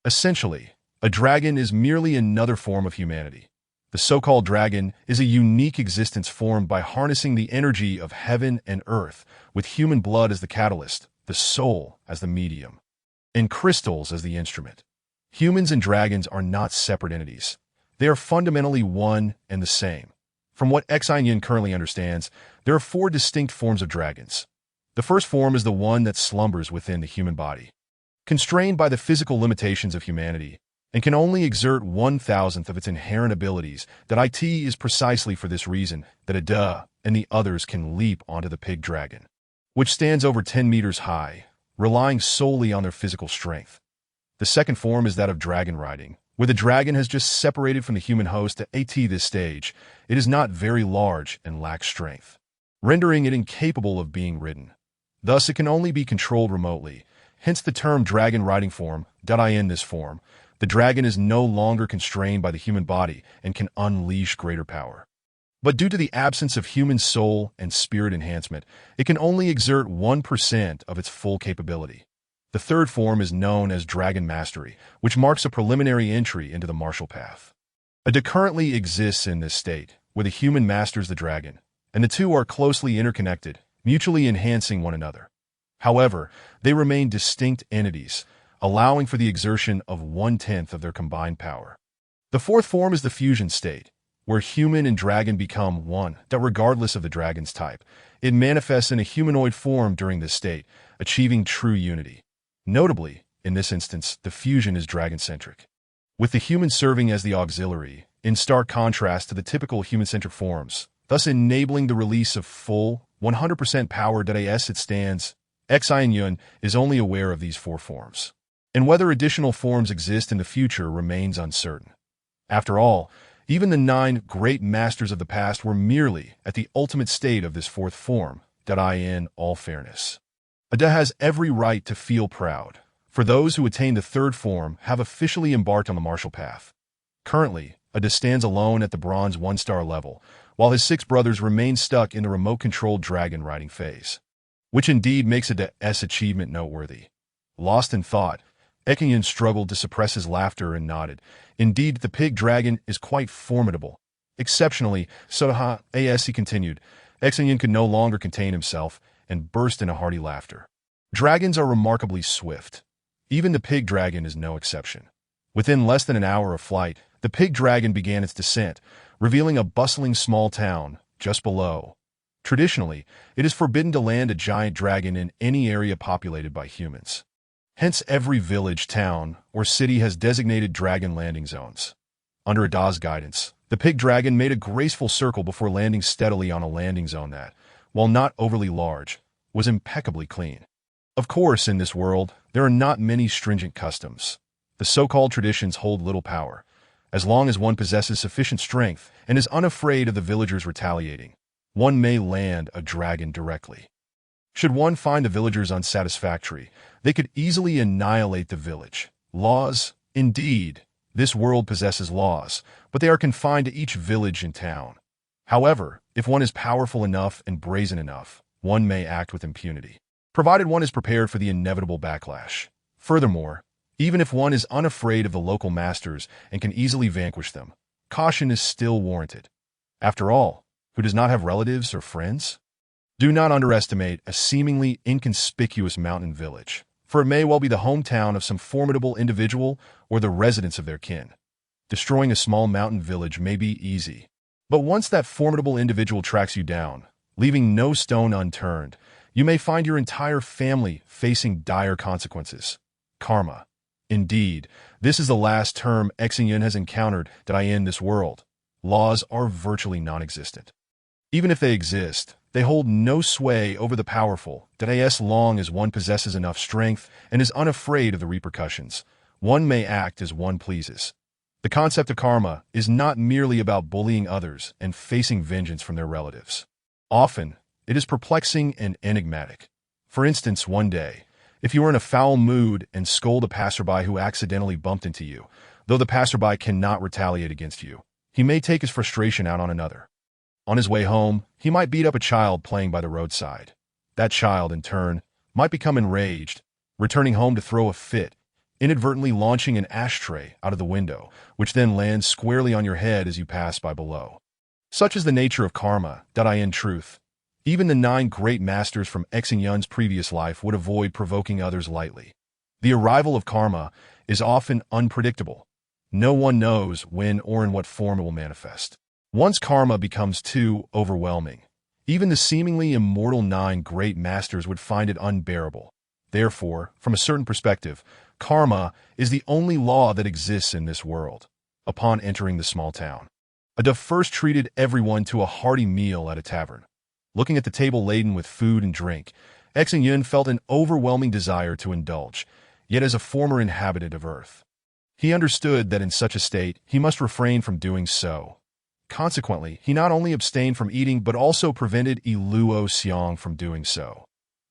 Essentially, a dragon is merely another form of humanity. The so-called dragon is a unique existence formed by harnessing the energy of heaven and earth, with human blood as the catalyst, the soul as the medium, and crystals as the instrument. Humans and dragons are not separate entities. They are fundamentally one and the same. From what Xin Yun currently understands, there are 4 distinct forms of dragons. The first form is the one that slumbers within the human body. Constrained by the physical limitations of humanity, and can only exert 1/1000th of its inherent abilities, it is precisely for this reason that Ada and the others can leap onto the pig dragon, which stands over 10 meters high, relying solely on their physical strength. The second form is that of dragon riding, where the dragon has just separated from the human host at this stage. It is not very large and lacks strength, rendering it incapable of being ridden. Thus, it can only be controlled remotely, hence the term dragon riding form. In this form, the dragon is no longer constrained by the human body and can unleash greater power. But due to the absence of human soul and spirit enhancement, it can only exert 1% of its full capability. The third form is known as Dragon Mastery, which marks a preliminary entry into the martial path. A De currently exists in this state, where the human masters the dragon, and the two are closely interconnected, mutually enhancing one another. However, they remain distinct entities, allowing for the exertion of 1/10 of their combined power. The fourth form is the fusion state, where human and dragon become one, that regardless of the dragon's type, it manifests in a humanoid form during this state, achieving true unity. Notably, in this instance, the fusion is dragon-centric, with the human serving as the auxiliary, in stark contrast to the typical human-centric forms, thus enabling the release of full, 100% power. As it stands, Xin Yun is only aware of these four forms, and whether additional forms exist in the future remains uncertain. After all, even the 9 great masters of the past were merely at the ultimate state of this fourth form. In all fairness, Ada has every right to feel proud, for those who attain the third form have officially embarked on the martial path. Currently, Ada stands alone at the bronze 1-star level, while his 6 brothers remain stuck in the remote-controlled dragon riding phase, which indeed makes Ada's achievement noteworthy. Lost in thought, Xin Yun struggled to suppress his laughter and nodded. Indeed, the pig dragon is quite formidable. Exceptionally, as he continued, Xin Yun could no longer contain himself and burst into hearty laughter. Dragons are remarkably swift. Even the pig dragon is no exception. Within less than an hour of flight, the pig dragon began its descent, revealing a bustling small town just below. Traditionally, it is forbidden to land a giant dragon in any area populated by humans. Hence, every village, town, or city has designated dragon landing zones. Under Ada's guidance, the pig dragon made a graceful circle before landing steadily on a landing zone that, while not overly large, was impeccably clean. Of course, in this world, there are not many stringent customs. The so-called traditions hold little power, as long as one possesses sufficient strength and is unafraid of the villagers retaliating. One may land a dragon directly. Should one find the villagers unsatisfactory, they could easily annihilate the village. Laws? Indeed, this world possesses laws, but they are confined to each village and town. However, if one is powerful enough and brazen enough, one may act with impunity, provided one is prepared for the inevitable backlash. Furthermore, even if one is unafraid of the local masters and can easily vanquish them, caution is still warranted. After all, who does not have relatives or friends? Do not underestimate a seemingly inconspicuous mountain village, for it may well be the hometown of some formidable individual or the residence of their kin. Destroying a small mountain village may be easy, but once that formidable individual tracks you down, leaving no stone unturned, you may find your entire family facing dire consequences. Karma. Indeed, this is the last term Xin Yun has encountered in this world. Laws are virtually non-existent. Even if they exist, they hold no sway over the powerful. As long as one possesses enough strength and is unafraid of the repercussions, one may act as one pleases. The concept of karma is not merely about bullying others and facing vengeance from their relatives. Often, it is perplexing and enigmatic. For instance, one day, if you are in a foul mood and scold a passerby who accidentally bumped into you, though the passerby cannot retaliate against you, he may take his frustration out on another. On his way home, he might beat up a child playing by the roadside. That child, in turn, might become enraged, returning home to throw a fit, inadvertently launching an ashtray out of the window, which then lands squarely on your head as you pass by below. Such is the nature of karma. In truth, even the 9 great masters from Xin Yun's previous life would avoid provoking others lightly. The arrival of karma is often unpredictable. No one knows when or in what form it will manifest. Once karma becomes too overwhelming, even the seemingly immortal 9 great masters would find it unbearable. Therefore, from a certain perspective, karma is the only law that exists in this world. Upon entering the small town, Ada first treated everyone to a hearty meal at a tavern. Looking at the table laden with food and drink, Xin Yun felt an overwhelming desire to indulge, yet as a former inhabitant of Earth, He understood that in such a state, he must refrain from doing so. Consequently, he not only abstained from eating but also prevented Luo Xiang from doing so.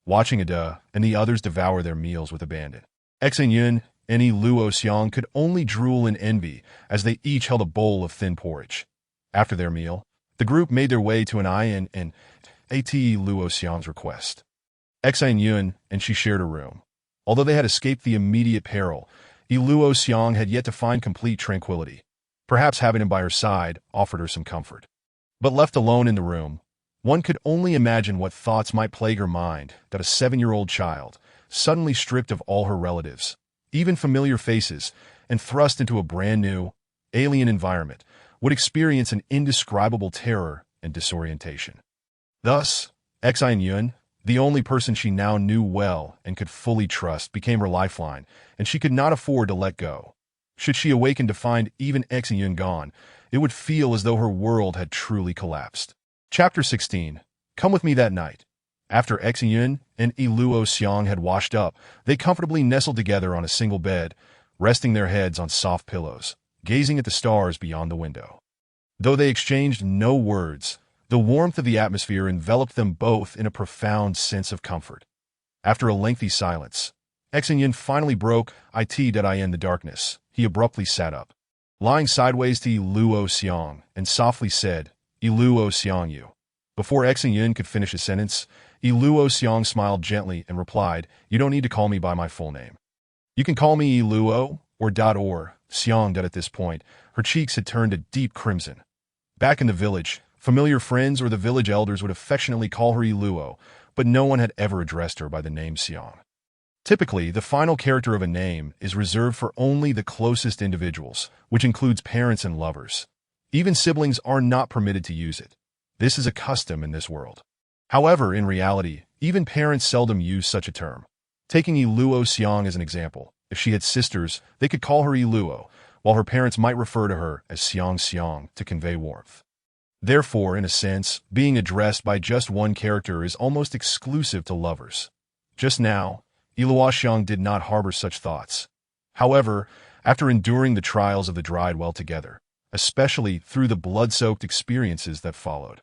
Watching Ada and the others devour their meals with abandon, Xin Yun and Luo Xiang could only drool in envy as they each held a bowl of thin porridge. After their meal, the group made their way to an inn and at Luo Xiang's request. Xin Yun and she shared a room. Although they had escaped the immediate peril, Luo Xiang had yet to find complete tranquility. Perhaps having him by her side offered her some comfort. But left alone in the room, one could only imagine what thoughts might plague her mind that a 7-year-old child, suddenly stripped of all her relatives, even familiar faces, and thrust into a brand new, alien environment, would experience an indescribable terror and disorientation. Thus, Xin Yun, the only person she now knew well and could fully trust, became her lifeline, and she could not afford to let go. Should she awaken to find even Xin Yun gone, it would feel as though her world had truly collapsed. Chapter 16. Come with me that night. After Xin Yun and Luo Xiang had washed up, they comfortably nestled together on a single bed, resting their heads on soft pillows, gazing at the stars beyond the window. Though they exchanged no words, the warmth of the atmosphere enveloped them both in a profound sense of comfort. After a lengthy silence, Xin Yun finally broke in the darkness. He abruptly sat up, lying sideways to Luo Xiang, and softly said, Luo Xiang you. Before Xin Yun could finish his sentence, Luo Xiang smiled gently and replied, You don't need to call me by my full name. You can call me Luo or Xiang. At this point, her cheeks had turned a deep crimson. Back in the village, familiar friends or the village elders would affectionately call her Luo, but no one had ever addressed her by the name Xiang. Typically, the final character of a name is reserved for only the closest individuals, which includes parents and lovers. Even siblings are not permitted to use it. This is a custom in this world. However, in reality, even parents seldom use such a term. Taking Luo Xiang as an example, if she had sisters, they could call her Luo, while her parents might refer to her as Xiang to convey warmth. Therefore, in a sense, being addressed by just one character is almost exclusive to lovers. Just now, Luo Xiang did not harbor such thoughts. However, after enduring the trials of the dried well together, especially through the blood-soaked experiences that followed,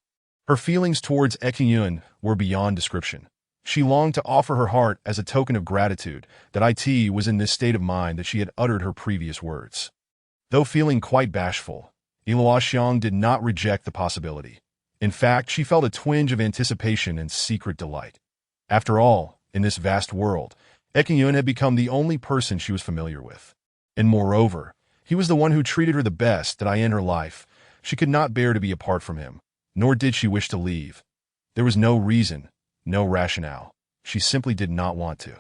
her feelings towards Xin Yun were beyond description. She longed to offer her heart as a token of gratitude that it was in this state of mind that she had uttered her previous words. Though feeling quite bashful, Luo Xiang did not reject the possibility. In fact, she felt a twinge of anticipation and secret delight. After all, in this vast world, Xin Yun had become the only person she was familiar with. And moreover, he was the one who treated her the best in her life. She could not bear to be apart from him, nor did she wish to leave. There was no reason, no rationale. She simply did not want to.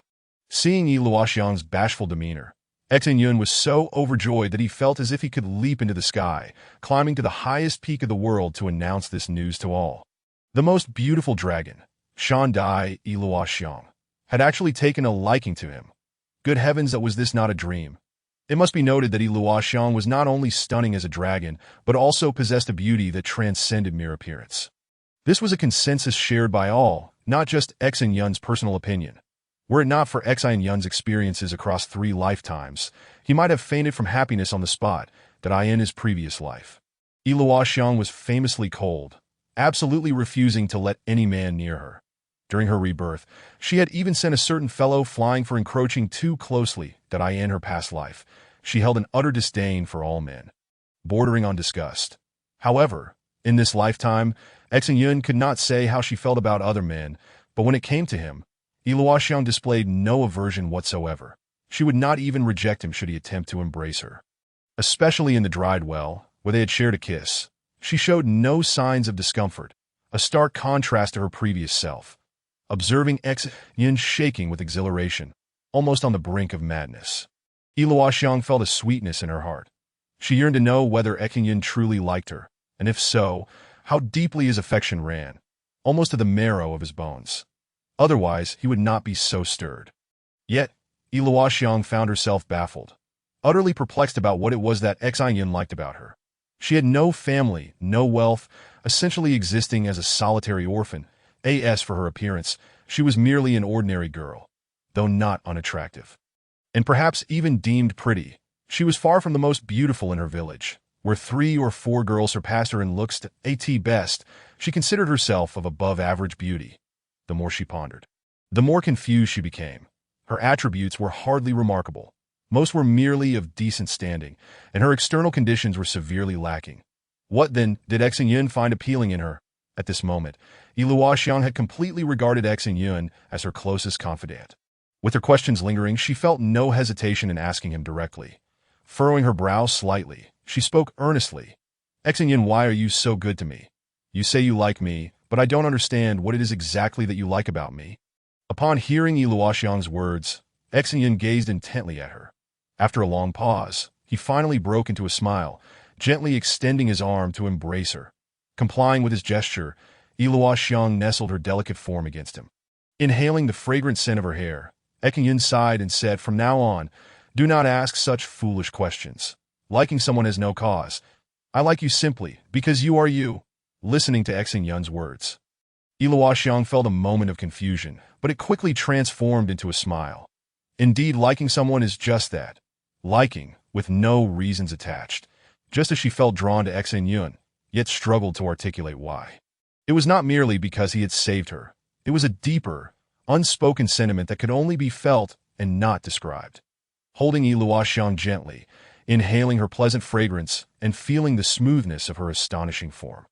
Seeing Luo Xiang's bashful demeanor, Xin Yun was so overjoyed that he felt as if he could leap into the sky, climbing to the highest peak of the world to announce this news to all. The most beautiful dragon, Shandai Luo Xiang, had actually taken a liking to him. Good heavens, that was this not a dream? It must be noted that Luo Xiang was not only stunning as a dragon, but also possessed a beauty that transcended mere appearance. This was a consensus shared by all, not just Xin Yun's personal opinion. Were it not for Xin Yun's experiences across 3 lifetimes, he might have fainted from happiness on the spot in his previous life. Luo Xiang was famously cold, absolutely refusing to let any man near her. During her rebirth, she had even sent a certain fellow flying for encroaching too closely in her past life. She held an utter disdain for all men, bordering on disgust. However, in this lifetime, Xin Yun could not say how she felt about other men, but when it came to him, Luo Xiang displayed no aversion whatsoever. She would not even reject him should he attempt to embrace her. Especially in the dried well, where they had shared a kiss, she showed no signs of discomfort, a stark contrast to her previous self. Observing Xin Yun shaking with exhilaration, almost on the brink of madness, Luo Xiang felt a sweetness in her heart. She yearned to know whether Xin Yun truly liked her, and if so, how deeply his affection ran, almost to the marrow of his bones. Otherwise, he would not be so stirred. Yet, Luo Xiang found herself baffled, utterly perplexed about what it was that Xin Yun liked about her. She had no family, no wealth, essentially existing as a solitary orphan. As for her appearance, she was merely an ordinary girl, though not unattractive. And perhaps even deemed pretty, She was far from the most beautiful in her village. Where 3 or 4 girls surpassed her in looks at best, she considered herself of above-average beauty. The more she pondered, the more confused she became. Her attributes were hardly remarkable. Most were merely of decent standing, and her external conditions were severely lacking. What, then, did Xin Yun find appealing in her? At this moment, Luoxiang had completely regarded Xin Yun as her closest confidant. With her questions lingering, she felt no hesitation in asking him directly. Furrowing her brow slightly, she spoke earnestly. Xin Yun, why are you so good to me? You say you like me, but I don't understand what it is exactly that you like about me. Upon hearing Luoxiang's words, Xin Yun gazed intently at her. After a long pause, he finally broke into a smile, gently extending his arm to embrace her. Complying with his gesture, Luoxiang nestled her delicate form against him. Inhaling the fragrant scent of her hair, Xin Yun sighed and said, "From now on, do not ask such foolish questions. Liking someone has no cause. I like you simply because you are you." Listening to Xin Yun's words, Luoxiang felt a moment of confusion, but it quickly transformed into a smile. Indeed, liking someone is just that. Liking, with no reasons attached. Just as she felt drawn to Xin Yun, yet struggled to articulate why. It was not merely because he had saved her. It was a deeper, unspoken sentiment that could only be felt and not described. Holding Luoxiang gently, inhaling her pleasant fragrance, and feeling the smoothness of her astonishing form,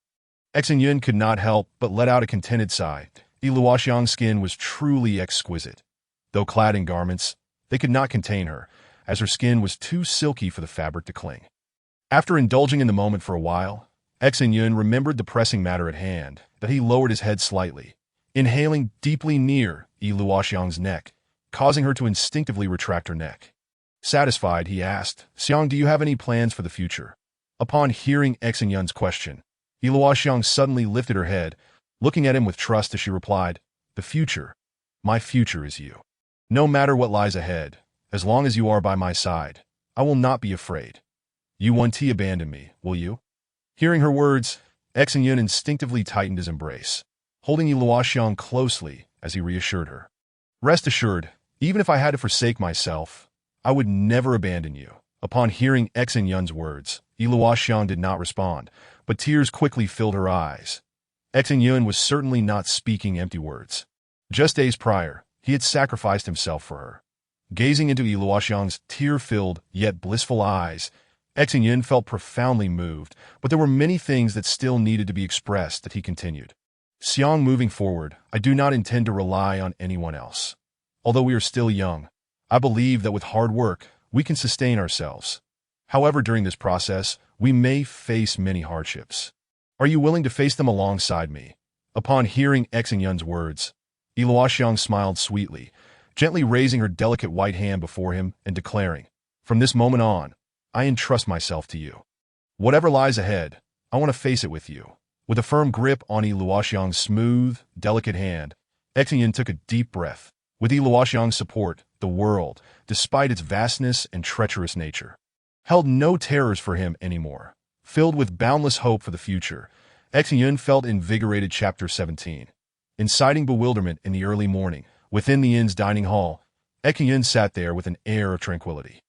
Xin Yun could not help but let out a contented sigh. Luoxiang's skin was truly exquisite. Though clad in garments, they could not contain her, as her skin was too silky for the fabric to cling. After indulging in the moment for a while, Xin Yun remembered the pressing matter at hand, that he lowered his head slightly, inhaling deeply near Luoxiang's neck, causing her to instinctively retract her neck. Satisfied, he asked, "Xiang, do you have any plans for the future?" Upon hearing Xin Yun's question, Luoxiang suddenly lifted her head, looking at him with trust as she replied, "The future? My future is you. No matter what lies ahead, as long as you are by my side, I will not be afraid. You won't abandon me, will you?" Hearing her words, Xin Yun instinctively tightened his embrace, holding Luoxiang closely as he reassured her. "Rest assured, even if I had to forsake myself, I would never abandon you." Upon hearing Xin Yun's words, Luoxiang did not respond, but tears quickly filled her eyes. Xin Yun was certainly not speaking empty words. Just days prior, he had sacrificed himself for her. Gazing into Luoxiang's tear-filled yet blissful eyes, Xin Yun felt profoundly moved, but there were many things that still needed to be expressed that he continued. "Xiang, moving forward, I do not intend to rely on anyone else. Although we are still young, I believe that with hard work, we can sustain ourselves. However, during this process, we may face many hardships. Are you willing to face them alongside me?" Upon hearing Xin Yun's words, Luoxiang smiled sweetly, gently raising her delicate white hand before him and declaring, "From this moment on, I entrust myself to you. Whatever lies ahead, I want to face it with you." With a firm grip on Luoxiang's smooth, delicate hand, Xin Yun took a deep breath. With Luoxiang's support, the world, despite its vastness and treacherous nature, held no terrors for him anymore. Filled with boundless hope for the future, Xin Yun felt invigorated. Chapter 17. Inciting bewilderment in the early morning, within the inn's dining hall, Xin Yun sat there with an air of tranquility.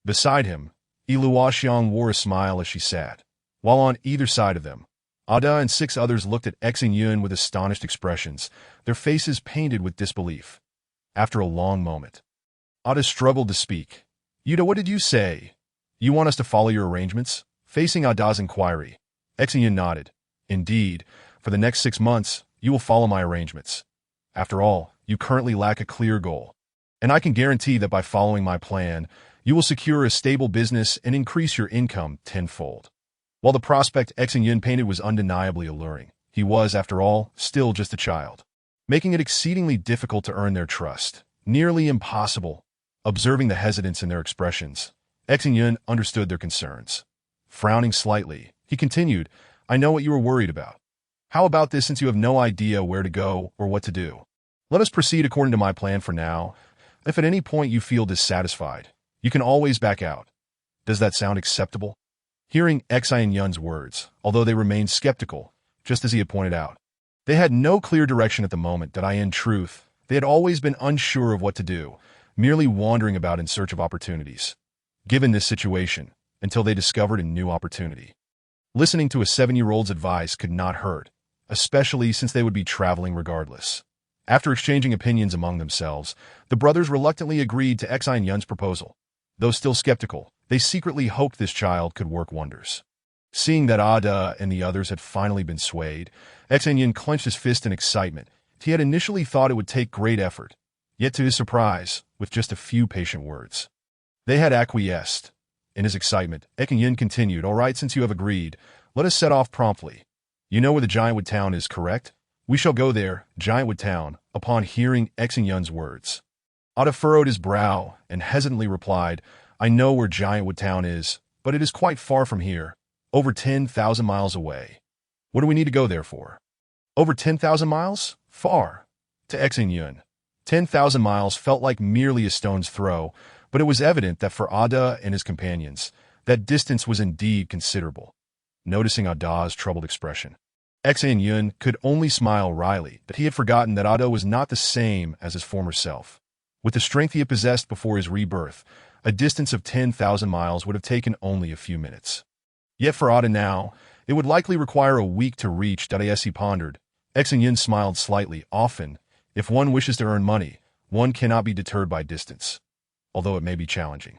Beside him, Luoxiang wore a smile as she sat, while on either side of them, Ada and 6 others looked at Xin Yun with astonished expressions, their faces painted with disbelief. After a long moment, Ada struggled to speak. "Yuda, what did you say? You want us to follow your arrangements?" Facing Ada's inquiry, Xin Yun nodded. "Indeed, for the next 6 months, you will follow my arrangements. After all, you currently lack a clear goal, and I can guarantee that by following my plan, you will secure a stable business and increase your income tenfold." While the prospect Xin Yun painted was undeniably alluring, he was, after all, still just a child, making it exceedingly difficult to earn their trust, nearly impossible. Observing the hesitance in their expressions, Xin Yun understood their concerns. Frowning slightly, he continued, "I know what you are worried about. How about this, since you have no idea where to go or what to do? Let us proceed according to my plan for now. If at any point you feel dissatisfied, you can always back out. Does that sound acceptable?" Hearing Xin Yun's words, although they remained skeptical, just as he had pointed out, they had no clear direction at the moment, that in truth, they had always been unsure of what to do, merely wandering about in search of opportunities. given this situation, until they discovered a new opportunity. Listening to a 7-year-old's advice could not hurt, especially since they would be traveling regardless. After exchanging opinions among themselves, the brothers reluctantly agreed to Xin Yun's proposal. Though still skeptical, they secretly hoped this child could work wonders. Seeing that Ada and the others had finally been swayed, Xin Yun clenched his fist in excitement. He had initially thought it would take great effort, yet to his surprise, with just a few patient words, they had acquiesced. In his excitement, Xin Yun continued, "All right, since you have agreed, let us set off promptly. You know where the Giantwood Town is, correct? We shall go there, Giantwood Town." Upon hearing Xin Yun's words, Ada furrowed his brow and hesitantly replied, "I know where Giantwood Town is, but it is quite far from here, over 10,000 miles away. What do we need to go there for?" "Over 10,000 miles? Far." To Xin Yun, 10,000 miles felt like merely a stone's throw, but it was evident that for Ada and his companions, that distance was indeed considerable. Noticing Ada's troubled expression, Xin Yun could only smile wryly that he had forgotten that Ada was not the same as his former self. With the strength he had possessed before his rebirth, a distance of 10,000 miles would have taken only a few minutes. Yet for Ada now, it would likely require a week to reach. As he pondered, Xin Yun smiled slightly. Often, if one wishes to earn money, one cannot be deterred by distance, although it may be challenging.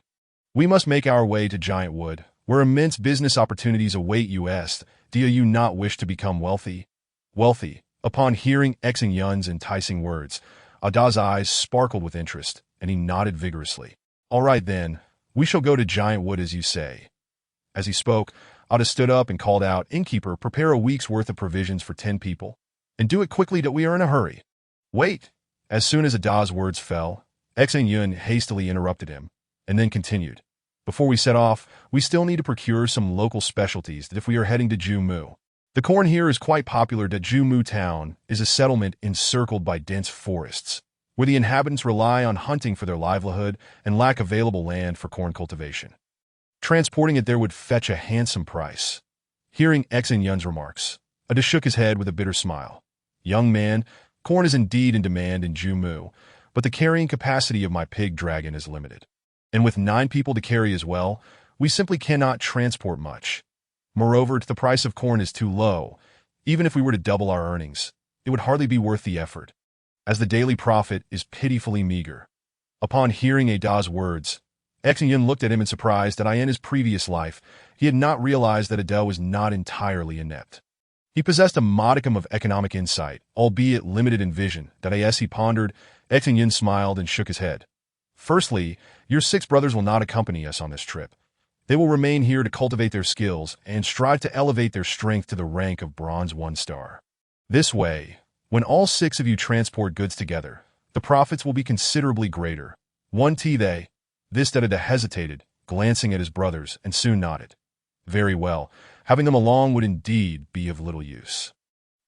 "We must make our way to Giantwood, where immense business opportunities await us. Do you not wish to become wealthy?" Wealthy. Upon hearing Xin Yun's enticing words, Ada's eyes sparkled with interest, and he nodded vigorously. "All right then, we shall go to Giantwood as you say." As he spoke, Ada stood up and called out, "Innkeeper, prepare a week's worth of provisions for 10 people, and do it quickly that we are in a hurry." "Wait." As soon as Ada's words fell, Xin Yun hastily interrupted him, and then continued, "Before we set off, we still need to procure some local specialties that if we are heading to Jumu. The corn here is quite popular. Jumu Town is a settlement encircled by dense forests, where the inhabitants rely on hunting for their livelihood and lack available land for corn cultivation. Transporting it there would fetch a handsome price." Hearing Xin Yun's remarks, Ada shook his head with a bitter smile. "Young man, corn is indeed in demand in Jumu, but the carrying capacity of my pig dragon is limited. And with 9 people to carry as well, we simply cannot transport much. Moreover, the price of corn is too low. Even if we were to double our earnings, it would hardly be worth the effort, as the daily profit is pitifully meager." Upon hearing Ada's words, Xin Yun looked at him in surprise that in his previous life, he had not realized that Ada was not entirely inept. He possessed a modicum of economic insight, albeit limited in vision. As he pondered, Xin Yun smiled and shook his head. "Firstly, your 6 brothers will not accompany us on this trip. They will remain here to cultivate their skills and strive to elevate their strength to the rank of Bronze 1 star. This way, when all 6 of you transport goods together, the profits will be considerably greater. One they." This Ada hesitated, glancing at his brothers, and soon nodded. "Very well. Having them along would indeed be of little use.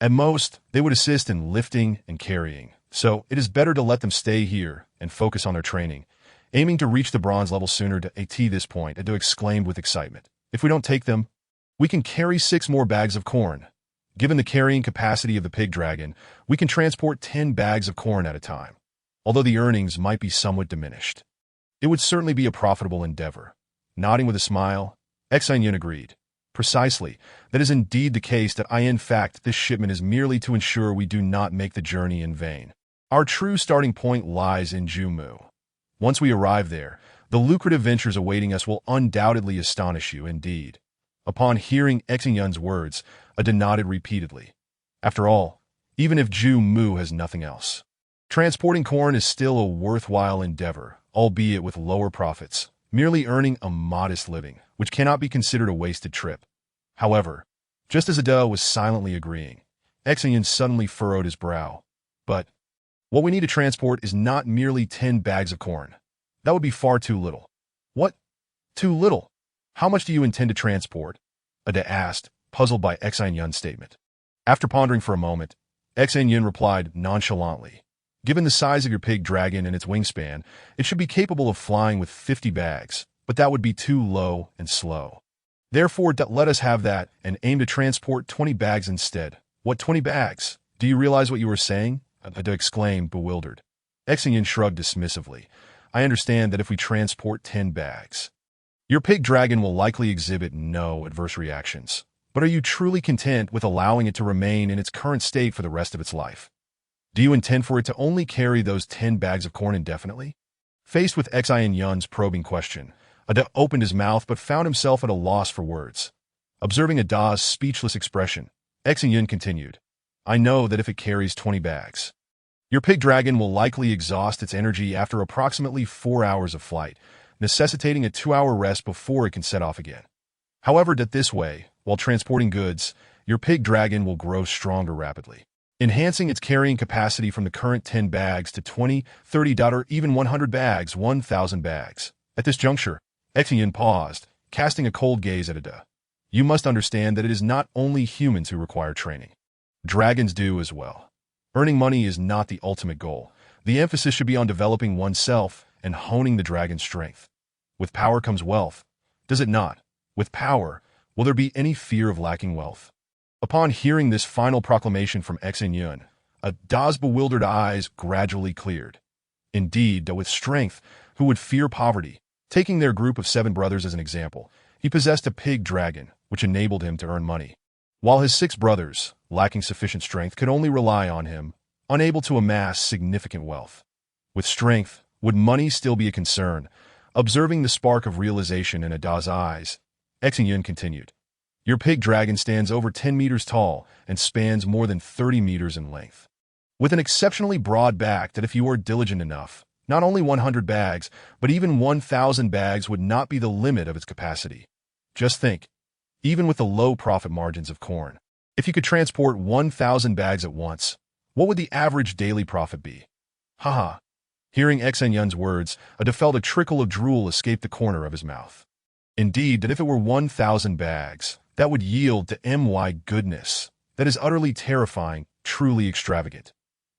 At most, they would assist in lifting and carrying, so it is better to let them stay here and focus on their training, aiming to reach the bronze level sooner." At this point, Ada exclaimed with excitement, "If we don't take them, we can carry 6 more bags of corn. Given the carrying capacity of the pig dragon, we can transport 10 bags of corn at a time. Although the earnings might be somewhat diminished, it would certainly be a profitable endeavor." Nodding with a smile, Xin Yun agreed. "Precisely. That is indeed the case. In fact, this shipment is merely to ensure we do not make the journey in vain. Our true starting point lies in Jumu. Once we arrive there, the lucrative ventures awaiting us will undoubtedly astonish you indeed." Upon hearing Xin Yun's words, Ada nodded repeatedly. After all, even if Jumu has nothing else, transporting corn is still a worthwhile endeavor, albeit with lower profits, merely earning a modest living, which cannot be considered a wasted trip. However, just as Ada was silently agreeing, Xin Yun suddenly furrowed his brow. "But what we need to transport is not merely 10 bags of corn. That would be far too little." "What? Too little? How much do you intend to transport?" Ada asked, puzzled by Xin Yun's statement. After pondering for a moment, Xin Yun replied nonchalantly, "Given the size of your pig dragon and its wingspan, it should be capable of flying with 50 bags, but that would be too low and slow. Therefore, let us have that and aim to transport 20 bags instead." "What 20 bags? Do you realize what you are saying?" Ada exclaimed, bewildered. Xin Yun shrugged dismissively. "I understand that if we transport 10 bags, Your pig dragon will likely exhibit no adverse reactions. But are you truly content with allowing it to remain in its current state for the rest of its life? Do you intend for it to only carry those 10 bags of corn indefinitely? Faced with Xin Yun's probing question, Ada opened his mouth but found himself at a loss for words. Observing Ada's speechless expression, Xin Yun continued, I know that if it carries 20 bags, your pig dragon will likely exhaust its energy after approximately 4 hours of flight, necessitating a 2-hour rest before it can set off again. However, that this way, while transporting goods, your pig dragon will grow stronger rapidly, enhancing its carrying capacity from the current 10 bags to 20, 30, or even 100 bags, 1,000 bags. At this juncture, Xin Yun paused, casting a cold gaze at Ada. You must understand that it is not only humans who require training. Dragons do as well. Earning money is not the ultimate goal. The emphasis should be on developing oneself and honing the dragon's strength. With power comes wealth, does it not? With power, will there be any fear of lacking wealth? Upon hearing this final proclamation from Xin Yun, Ada's bewildered eyes gradually cleared. Indeed, with strength, who would fear poverty? Taking their group of 7 brothers as an example, he possessed a pig dragon, which enabled him to earn money, while his 6 brothers, lacking sufficient strength, could only rely on him, unable to amass significant wealth. With strength, would money still be a concern? Observing the spark of realization in Ada's eyes, Xin Yun continued, Your pig dragon stands over 10 meters tall and spans more than 30 meters in length, with an exceptionally broad back that if you are diligent enough, not only 100 bags, but even 1,000 bags would not be the limit of its capacity. Just think, even with the low profit margins of corn, if you could transport 1,000 bags at once, what would the average daily profit be? Haha. Hearing Xin Yun's words, Ada felt a trickle of drool escape the corner of his mouth. Indeed, that if it were 1,000 bags, that would yield to my goodness. That is utterly terrifying, truly extravagant.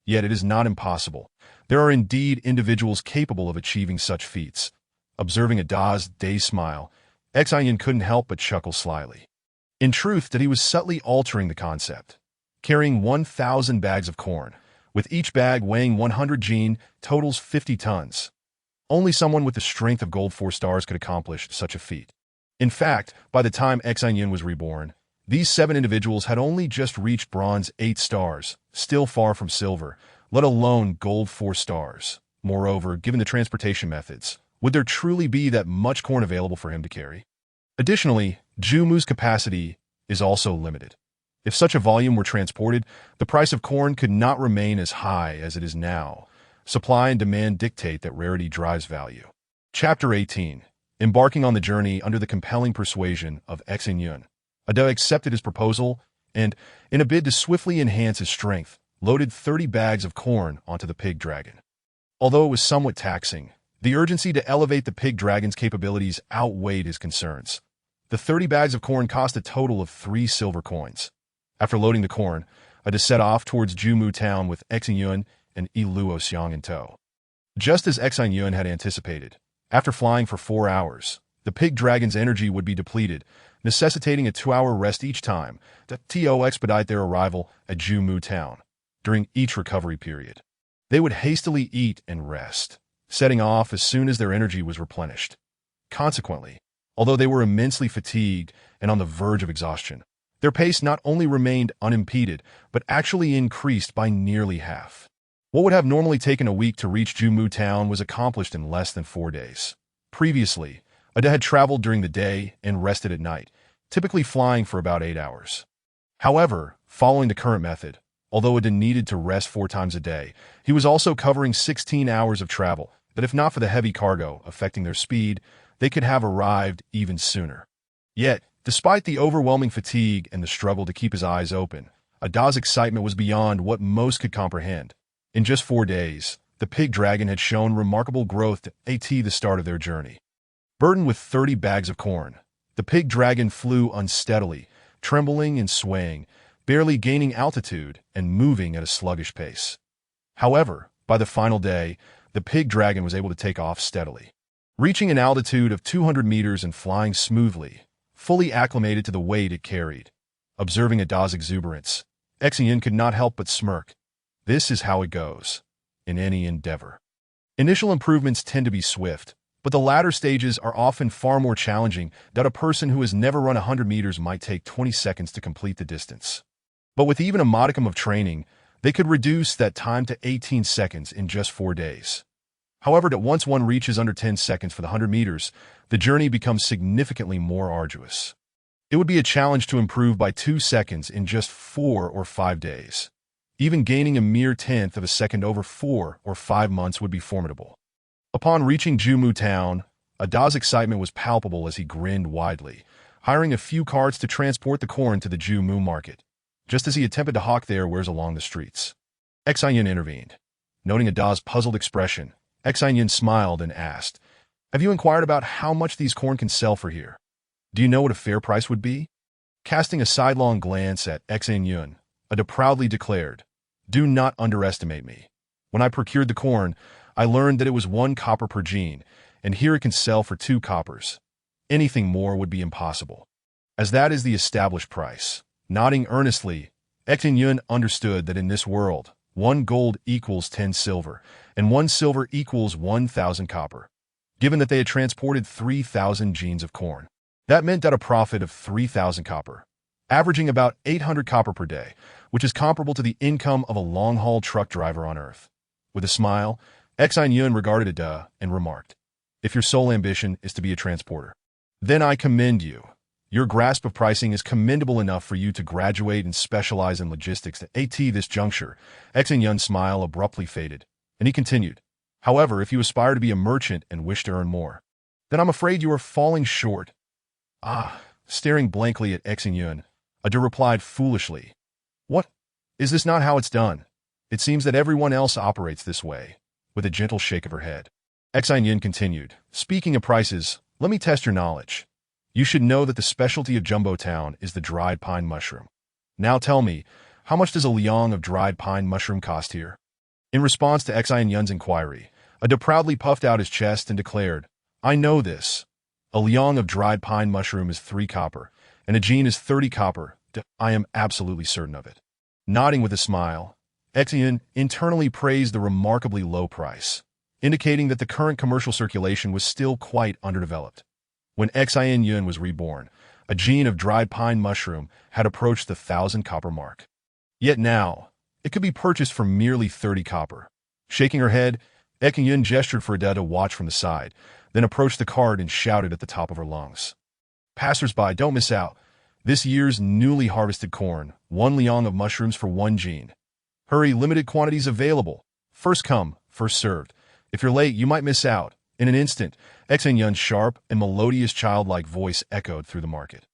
Yet it is not impossible. There are indeed individuals capable of achieving such feats. Observing Ada's dazed smile, Xin Yun couldn't help but chuckle slyly. In truth, that he was subtly altering the concept. Carrying 1,000 bags of corn, with each bag weighing 100 jin, totals 50 tons. Only someone with the strength of gold 4 stars could accomplish such a feat. In fact, by the time Xin Yun was reborn, these 7 individuals had only just reached bronze 8 stars, still far from silver, let alone gold 4 stars. Moreover, given the transportation methods, would there truly be that much corn available for him to carry? Additionally, Jumu's capacity is also limited. If such a volume were transported, the price of corn could not remain as high as it is now. Supply and demand dictate that rarity drives value. Chapter 18. Embarking on the journey under the compelling persuasion of Xin Yun, Ada accepted his proposal and, in a bid to swiftly enhance his strength, loaded 30 bags of corn onto the pig dragon. Although it was somewhat taxing, the urgency to elevate the pig dragon's capabilities outweighed his concerns. The 30 bags of corn cost a total of 3 silver coins. After loading the corn, Ada set off towards Jumu town with Xin Yun and Luo Xiang in tow. Just as Xin Yun had anticipated, after flying for 4 hours, the pig dragon's energy would be depleted, necessitating a 2-hour rest each time to expedite their arrival at Jumu town. During each recovery period, they would hastily eat and rest, setting off as soon as their energy was replenished. Consequently, although they were immensely fatigued and on the verge of exhaustion, their pace not only remained unimpeded, but actually increased by nearly half. What would have normally taken a week to reach Jumu town was accomplished in less than 4 days. Previously, Ada had traveled during the day and rested at night, typically flying for about 8 hours. However, following the current method, although Ada needed to rest 4 times a day, he was also covering 16 hours of travel, that if not for the heavy cargo affecting their speed, they could have arrived even sooner. Yet, despite the overwhelming fatigue and the struggle to keep his eyes open, Ada's excitement was beyond what most could comprehend. In just 4 days, the pig dragon had shown remarkable growth to the start of their journey. Burdened with 30 bags of corn, the pig dragon flew unsteadily, trembling and swaying, barely gaining altitude and moving at a sluggish pace. However, by the final day, the pig dragon was able to take off steadily, reaching an altitude of 200 meters and flying smoothly, fully acclimated to the weight it carried. Observing Ada's exuberance, Xin Yun could not help but smirk. This is how it goes in any endeavor. Initial improvements tend to be swift, But the latter stages are often far more challenging, that a person who has never run 100 meters might take 20 seconds to complete the distance. But with even a modicum of training, they could reduce that time to 18 seconds in just 4 days. However, that once one reaches under 10 seconds for the 100 meters, the journey becomes significantly more arduous. It would be a challenge to improve by 2 seconds in just 4 or 5 days. Even gaining a mere tenth of a second over 4 or 5 months would be formidable. Upon reaching Jumu town, Ada's excitement was palpable as he grinned widely, hiring a few carts to transport the corn to the Jumu market, just as he attempted to hawk their wares along the streets. Xin Yun intervened. Noting Ada's puzzled expression, Xin Yun smiled and asked, "Have you inquired about how much these corn can sell for here? Do you know what a fair price would be?" Casting a sidelong glance at Xin Yun, Ada proudly declared, "Do not underestimate me. When I procured the corn, I learned that it was 1 copper per gene, and here it can sell for 2 coppers. Anything more would be impossible, as that is the established price." Nodding earnestly, Xin Yun understood that in this world, 1 gold equals 10 silver, and 1 silver equals 1,000 copper. Given that they had transported 3,000 genes of corn, that meant that a profit of 3,000 copper, averaging about 800 copper per day, which is comparable to the income of a long-haul truck driver on Earth. With a smile, Xin Yun regarded Ada and remarked, "If your sole ambition is to be a transporter, then I commend you. Your grasp of pricing is commendable enough for you to graduate and specialize in logistics at this juncture." Xin Yun's smile abruptly faded, and he continued, "However, if you aspire to be a merchant and wish to earn more, then I'm afraid you are falling short." Staring blankly at Xin Yun, Ada replied foolishly, "What? Is this not how it's done? It seems that everyone else operates this way," with a gentle shake of her head. Xin Yun continued, "Speaking of prices, let me test your knowledge. You should know that the specialty of Jumbo Town is the dried pine mushroom. Now tell me, how much does a liang of dried pine mushroom cost here?" In response to Xin Yun's inquiry, Ada proudly puffed out his chest and declared, "I know this. A liang of dried pine mushroom is 3 copper, and a gene is 30 copper. I am absolutely certain of it." Nodding with a smile, Xin Yun internally praised the remarkably low price, indicating that the current commercial circulation was still quite underdeveloped. When Xin Yun was reborn, a gene of dried pine mushroom had approached the 1,000 copper mark. Yet now, it could be purchased for merely 30 copper. Shaking her head, Xin Yun gestured for Ada to watch from the side, then approached the cart and shouted at the top of her lungs, "Passers-by, don't miss out. This year's newly harvested corn, 1 liang of mushrooms for 1 gene. Hurry, limited quantities available. First come, first served. If you're late, you might miss out." In an instant, Xin Yun's sharp and melodious childlike voice echoed through the market.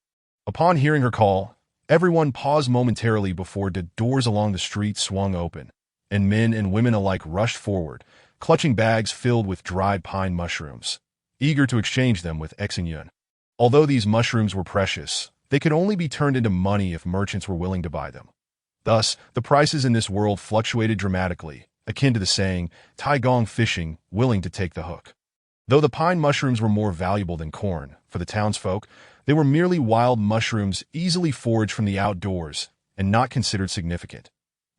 Upon hearing her call, everyone paused momentarily before the doors along the street swung open, and men and women alike rushed forward, clutching bags filled with dried pine mushrooms, eager to exchange them with Xin Yun. Although these mushrooms were precious, they could only be turned into money if merchants were willing to buy them. Thus, the prices in this world fluctuated dramatically, akin to the saying, "Tai gong fishing, willing to take the hook." Though the pine mushrooms were more valuable than corn, for the townsfolk, they were merely wild mushrooms easily foraged from the outdoors and not considered significant,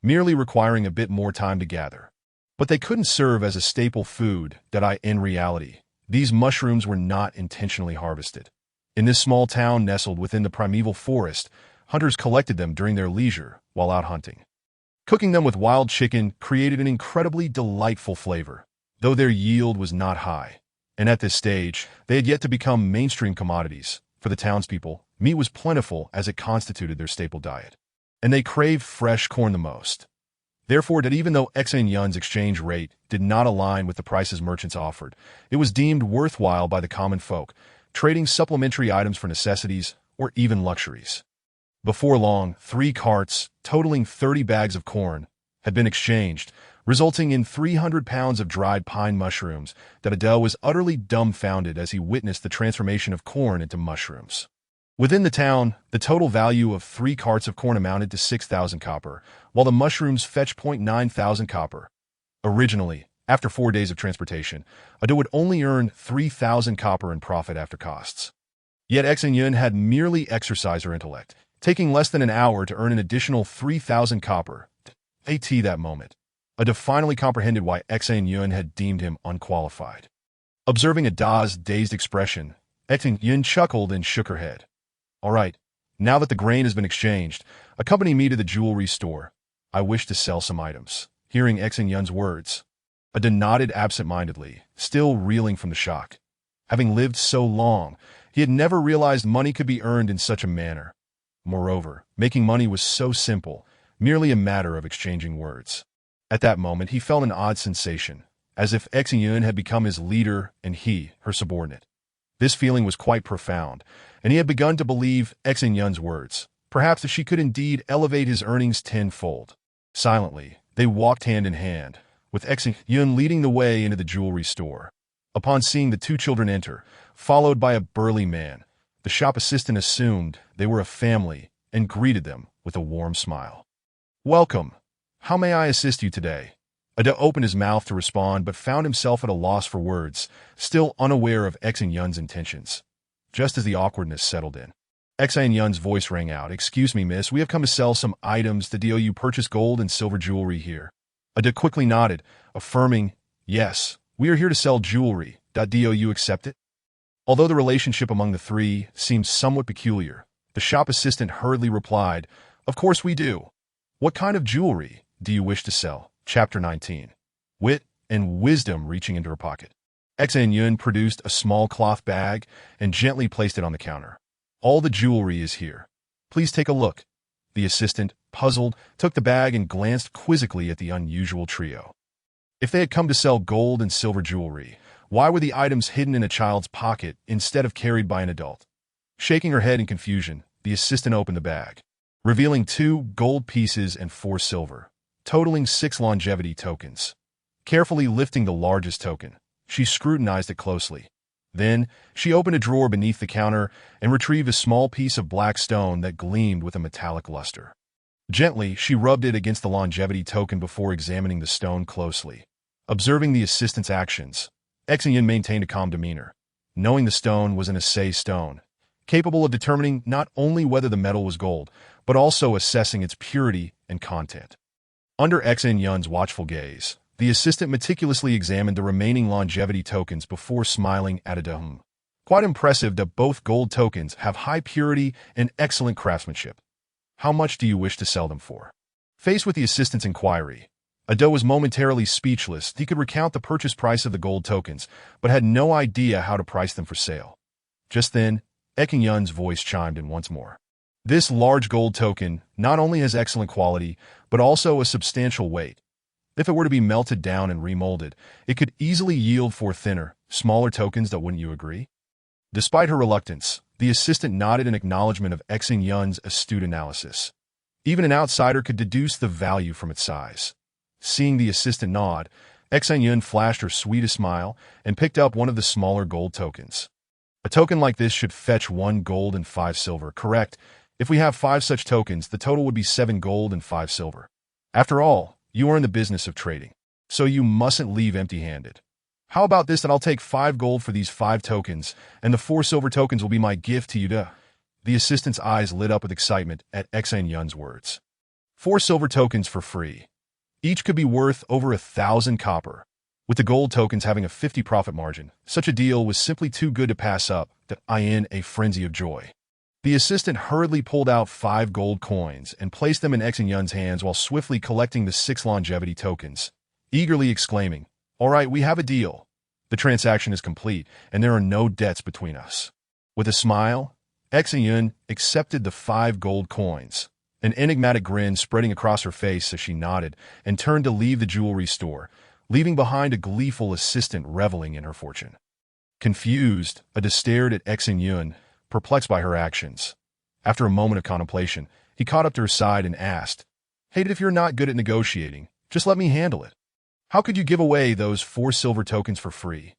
merely requiring a bit more time to gather. But they couldn't serve as a staple food in reality, these mushrooms were not intentionally harvested. In this small town nestled within the primeval forest, hunters collected them during their leisure while out hunting. Cooking them with wild chicken created an incredibly delightful flavor, though their yield was not high. And at this stage, they had yet to become mainstream commodities. For the townspeople, meat was plentiful as it constituted their staple diet, and they craved fresh corn the most. Therefore, that even though Xin Yun's exchange rate did not align with the prices merchants offered, it was deemed worthwhile by the common folk, trading supplementary items for necessities or even luxuries. Before long, 3 carts, totaling 30 bags of corn, had been exchanged, resulting in 300 pounds of dried pine mushrooms. That Ada was utterly dumbfounded as he witnessed the transformation of corn into mushrooms. Within the town, the total value of 3 carts of corn amounted to 6,000 copper, while the mushrooms fetched 9,000 copper. Originally, after 4 days of transportation, Ada would only earn 3,000 copper in profit after costs. Yet Xin Yun had merely exercised her intellect, taking less than an hour to earn an additional 3,000 copper. At that moment, Ada finally comprehended why Xin Yun had deemed him unqualified. Observing Ada's dazed expression, Xin Yun chuckled and shook her head. All right, now that the grain has been exchanged, accompany me to the jewelry store. I wish to sell some items. Hearing Xin Yun's words, Ada nodded absent-mindedly, still reeling from the shock. Having lived so long, he had never realized money could be earned in such a manner. Moreover, making money was so simple, merely a matter of exchanging words. At that moment, he felt an odd sensation, as if Xin Yun had become his leader and he, her subordinate. This feeling was quite profound, and he had begun to believe Xin Yun's words, perhaps that she could indeed elevate his earnings tenfold. Silently, they walked hand in hand, with Xin Yun leading the way into the jewelry store. Upon seeing the two children enter, followed by a burly man, the shop assistant assumed they were a family and greeted them with a warm smile. Welcome. How may I assist you today? Ada opened his mouth to respond but found himself at a loss for words, still unaware of Xin Yun's intentions. Just as the awkwardness settled in, Xin Yun's voice rang out. Excuse me, miss, we have come to sell some items. Do you purchase gold and silver jewelry here? Ada quickly nodded, affirming, yes, we are here to sell jewelry. Do you accept it? Although the relationship among the three seemed somewhat peculiar, the shop assistant hurriedly replied, of course we do. What kind of jewelry do you wish to sell? Chapter 19. Wit and wisdom reaching into her pocket. Xin Yun produced a small cloth bag and gently placed it on the counter. All the jewelry is here. Please take a look. The assistant, puzzled, took the bag and glanced quizzically at the unusual trio. If they had come to sell gold and silver jewelry, why were the items hidden in a child's pocket instead of carried by an adult? Shaking her head in confusion, the assistant opened the bag, revealing 2 gold pieces and 4 silver, totaling 6 longevity tokens. Carefully lifting the largest token, she scrutinized it closely. Then, she opened a drawer beneath the counter and retrieved a small piece of black stone that gleamed with a metallic luster. Gently, she rubbed it against the longevity token before examining the stone closely. Observing the assistant's actions, Xin Yun maintained a calm demeanor, knowing the stone was an assay stone, capable of determining not only whether the metal was gold, but also assessing its purity and content. Under Xin Yun's watchful gaze, the assistant meticulously examined the remaining longevity tokens before smiling at Ada. Quite impressive that both gold tokens have high purity and excellent craftsmanship. How much do you wish to sell them for? Faced with the assistant's inquiry, Ada was momentarily speechless. He could recount the purchase price of the gold tokens, but had no idea how to price them for sale. Just then, Xin Yun's voice chimed in once more. This large gold token not only has excellent quality, but also a substantial weight. If it were to be melted down and remolded, it could easily yield 4 thinner, smaller tokens. Wouldn't you agree? Despite her reluctance, the assistant nodded in acknowledgement of Xin Yun's astute analysis. Even an outsider could deduce the value from its size. Seeing the assistant nod, Xin Yun flashed her sweetest smile and picked up one of the smaller gold tokens. A token like this should fetch 1 gold and 5 silver, correct? If we have 5 such tokens, the total would be 7 gold and 5 silver. After all, you are in the business of trading, so you mustn't leave empty-handed. How about this, that I'll take 5 gold for these 5 tokens, and the 4 silver tokens will be my gift to you. The assistant's eyes lit up with excitement at Xin Yun's words. 4 silver tokens for free. Each could be worth over 1,000 copper. With the gold tokens having a 50 profit margin, such a deal was simply too good to pass up. In a frenzy of joy, the assistant hurriedly pulled out 5 gold coins and placed them in Xin Yun's hands while swiftly collecting the 6 longevity tokens, eagerly exclaiming, all right, we have a deal. The transaction is complete, and there are no debts between us. With a smile, Xin Yun accepted the 5 gold coins, an enigmatic grin spreading across her face as she nodded and turned to leave the jewelry store, leaving behind a gleeful assistant reveling in her fortune. Confused, Ada stared at Xin Yun, perplexed by her actions. After a moment of contemplation, he caught up to her side and asked, hey, if you're not good at negotiating, just let me handle it. How could you give away those 4 silver tokens for free?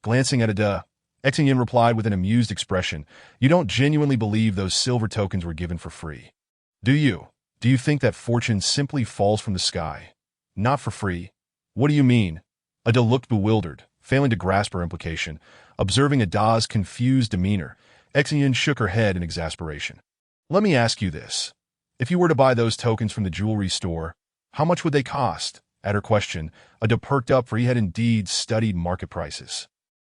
Glancing at Ada, Xin Yun replied with an amused expression, you don't genuinely believe those silver tokens were given for free. Do you? Do you think that fortune simply falls from the sky? Not for free. What do you mean? Ada looked bewildered, failing to grasp her implication. Observing Ada's confused demeanor, Xin Yun shook her head in exasperation. Let me ask you this. If you were to buy those tokens from the jewelry store, how much would they cost? At her question, Ada perked up, for he had indeed studied market prices.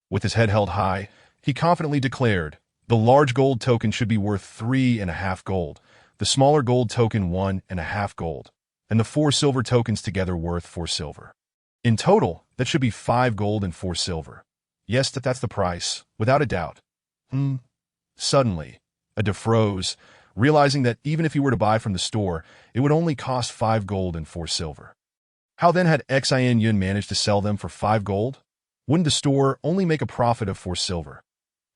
With his head held high, he confidently declared, "The large gold token should be worth 3.5 gold, the smaller gold token 1.5 gold, and the 4 silver tokens together worth 4 silver. In total, that should be 5 gold and 4 silver. Yes, that's the price, without a doubt." Suddenly, Ada froze, realizing that even if he were to buy from the store, it would only cost 5 gold and 4 silver. How then had Xin Yun managed to sell them for 5 gold? Wouldn't the store only make a profit of 4 silver?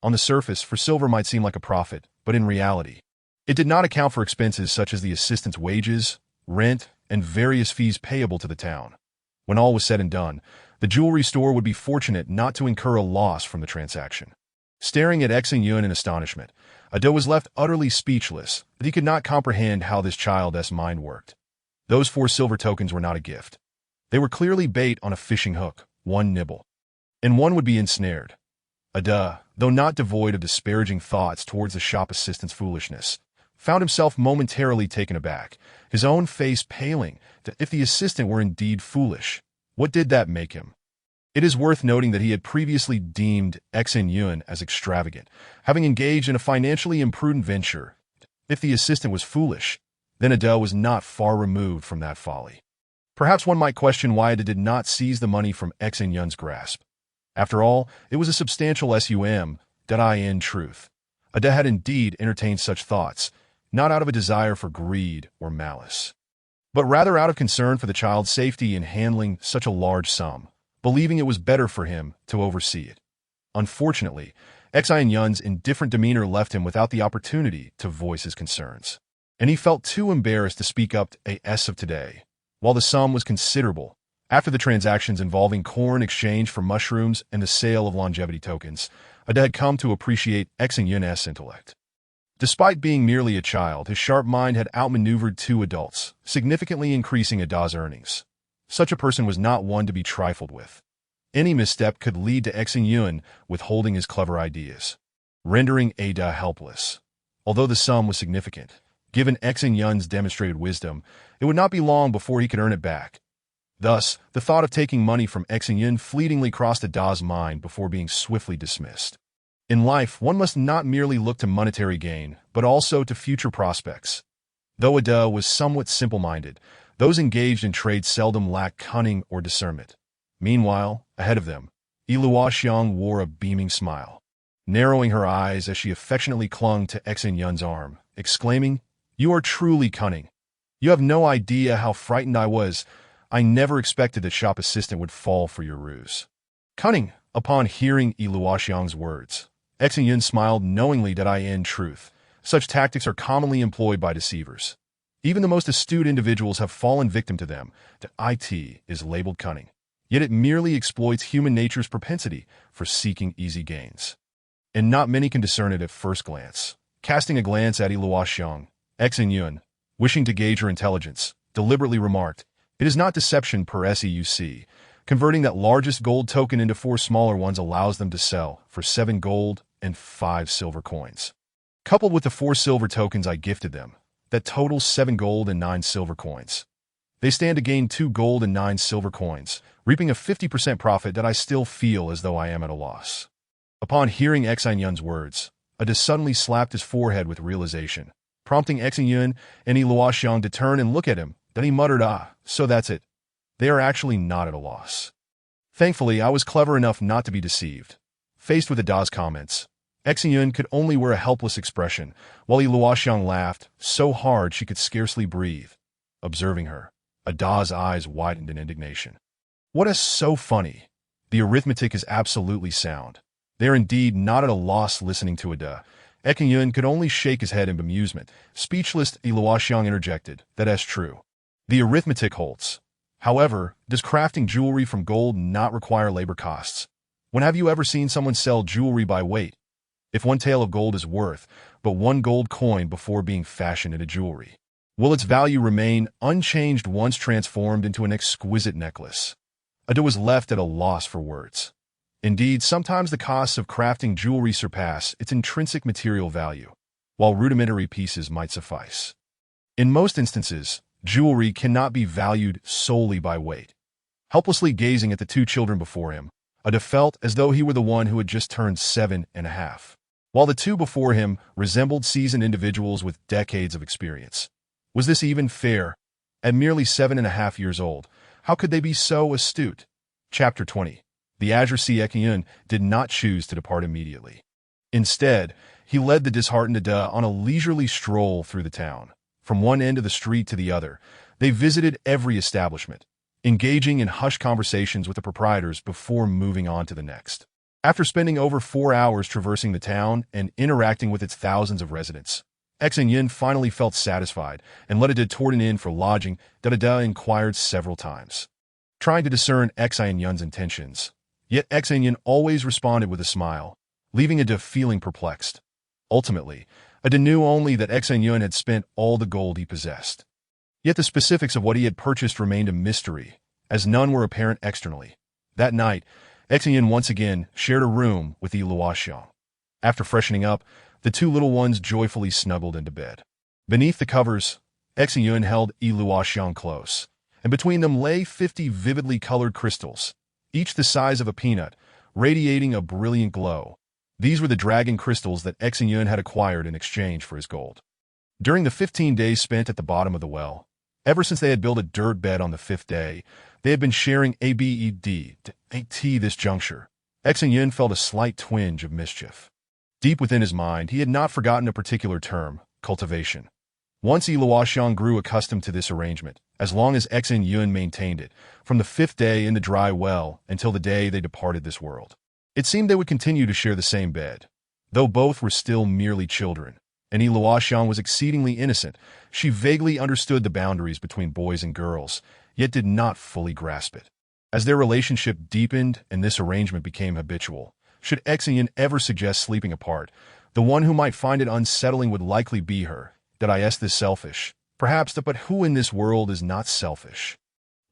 On the surface, 4 silver might seem like a profit, but in reality, it did not account for expenses such as the assistant's wages, rent, and various fees payable to the town. When all was said and done, the jewelry store would be fortunate not to incur a loss from the transaction. Staring at Xin Yun in astonishment, Ada was left utterly speechless, but he could not comprehend how this child's mind worked. Those 4 silver tokens were not a gift. They were clearly bait on a fishing hook, one nibble, and one would be ensnared. Ada, though not devoid of disparaging thoughts towards the shop assistant's foolishness, found himself momentarily taken aback, his own face paling. If the assistant were indeed foolish, what did that make him? It is worth noting that he had previously deemed Xin Yun as extravagant, having engaged in a financially imprudent venture. If the assistant was foolish, then Ada was not far removed from that folly. Perhaps one might question why Ada did not seize the money from Xin Yun's grasp. After all, it was a substantial sum, in truth. Ada had indeed entertained such thoughts, not out of a desire for greed or malice, but rather out of concern for the child's safety in handling such a large sum, believing it was better for him to oversee it. Unfortunately, Xin Yun's indifferent demeanor left him without the opportunity to voice his concerns, and he felt too embarrassed to speak up as of today. While the sum was considerable, after the transactions involving corn exchange for mushrooms and the sale of longevity tokens, Ada had come to appreciate Xin Yun's intellect. Despite being merely a child, his sharp mind had outmaneuvered 2 adults, significantly increasing Ada's earnings. Such a person was not one to be trifled with. Any misstep could lead to Xin Yun withholding his clever ideas, rendering Ada helpless. Although the sum was significant, given Xin Yun's demonstrated wisdom, it would not be long before he could earn it back. Thus, the thought of taking money from Xin Yun fleetingly crossed Ada's mind before being swiftly dismissed. In life, one must not merely look to monetary gain, but also to future prospects. Though Ada was somewhat simple-minded, those engaged in trade seldom lacked cunning or discernment. Meanwhile, ahead of them, Luoxiang wore a beaming smile, narrowing her eyes as she affectionately clung to Xin Yun's arm, exclaiming, "You are truly cunning. You have no idea how frightened I was. I never expected the shop assistant would fall for your ruse." Cunning. Upon hearing Luoxiang's words, Xin Yun smiled knowingly that in truth, such tactics are commonly employed by deceivers. Even the most astute individuals have fallen victim to them. The it is labeled cunning, yet it merely exploits human nature's propensity for seeking easy gains. And not many can discern it at first glance. Casting a glance at Luoxiang, Xin Yun, wishing to gauge her intelligence, deliberately remarked, "It is not deception per SEUC. Converting that largest gold token into 4 smaller ones allows them to sell for 7 gold and 5 silver coins. Coupled with the 4 silver tokens I gifted them, that totals 7 gold and 9 silver coins. They stand to gain 2 gold and 9 silver coins, reaping a 50% profit that I still feel as though I am at a loss." Upon hearing Xin Yun's words, Ada suddenly slapped his forehead with realization, prompting Xin Yun and Luoxiang to turn and look at him. Then he muttered, "So that's it. They are actually not at a loss." Thankfully, I was clever enough not to be deceived. Faced with Ada's comments, Xin Yun could only wear a helpless expression, while Luoxiang laughed so hard she could scarcely breathe. Observing her, Ada's eyes widened in indignation. "What is so funny? The arithmetic is absolutely sound." They are indeed not at a loss listening to Ada. Xin Yun could only shake his head in bemusement. Speechless, Luoxiang interjected, "That is true. The arithmetic holds. However, does crafting jewelry from gold not require labor costs? When have you ever seen someone sell jewelry by weight? If 1 tael of gold is worth but 1 gold coin before being fashioned into jewelry, will its value remain unchanged once transformed into an exquisite necklace?" Ada was left at a loss for words. Indeed, sometimes the costs of crafting jewelry surpass its intrinsic material value, while rudimentary pieces might suffice. In most instances, jewelry cannot be valued solely by weight. helplessly gazing at the two children before him. Ada felt as though he were the one who had just turned 7.5, while the two before him resembled seasoned individuals with decades of experience. Was this even fair? At merely 7.5 years old, how could they be so astute? Chapter 20. The Azure Xin Yun did not choose to depart immediately. Instead, he led the disheartened Ada on a leisurely stroll through the town. From one end of the street to the other, they visited every establishment, engaging in hushed conversations with the proprietors before moving on to the next. After spending over 4 hours traversing the town and interacting with its thousands of residents, Xin Yun finally felt satisfied and let Ada toward an inn for lodging that Ada inquired several times, trying to discern Xin Yun's intentions. Yet Xin Yun always responded with a smile, leaving Ada feeling perplexed. Ultimately, Ada knew only that Xin Yun had spent all the gold he possessed. Yet the specifics of what he had purchased remained a mystery, as none were apparent externally. That night, Xin Yun once again shared a room with Yi Luoxiang. After freshening up, the two little ones joyfully snuggled into bed. Beneath the covers, Xin Yun held Yi Luoxiang close, and between them lay 50 vividly colored crystals, each the size of a peanut, radiating a brilliant glow. These were the dragon crystals that Xin Yun had acquired in exchange for his gold. During the 15 days spent at the bottom of the well, ever since they had built a dirt bed on the 5th day, they had been sharing ABED to this juncture. Xin Yun felt a slight twinge of mischief. Deep within his mind, he had not forgotten a particular term, cultivation. Once Yi Luoxiang grew accustomed to this arrangement, as long as Xin Yun maintained it, from the 5th day in the dry well until the day they departed this world. It seemed they would continue to share the same bed. Though both were still merely children, and Yi Luoxiang was exceedingly innocent, she vaguely understood the boundaries between boys and girls, yet did not fully grasp it. As their relationship deepened and this arrangement became habitual, should Xin Yun ever suggest sleeping apart, the one who might find it unsettling would likely be her. Did I ask this selfish? Perhaps, but who in this world is not selfish?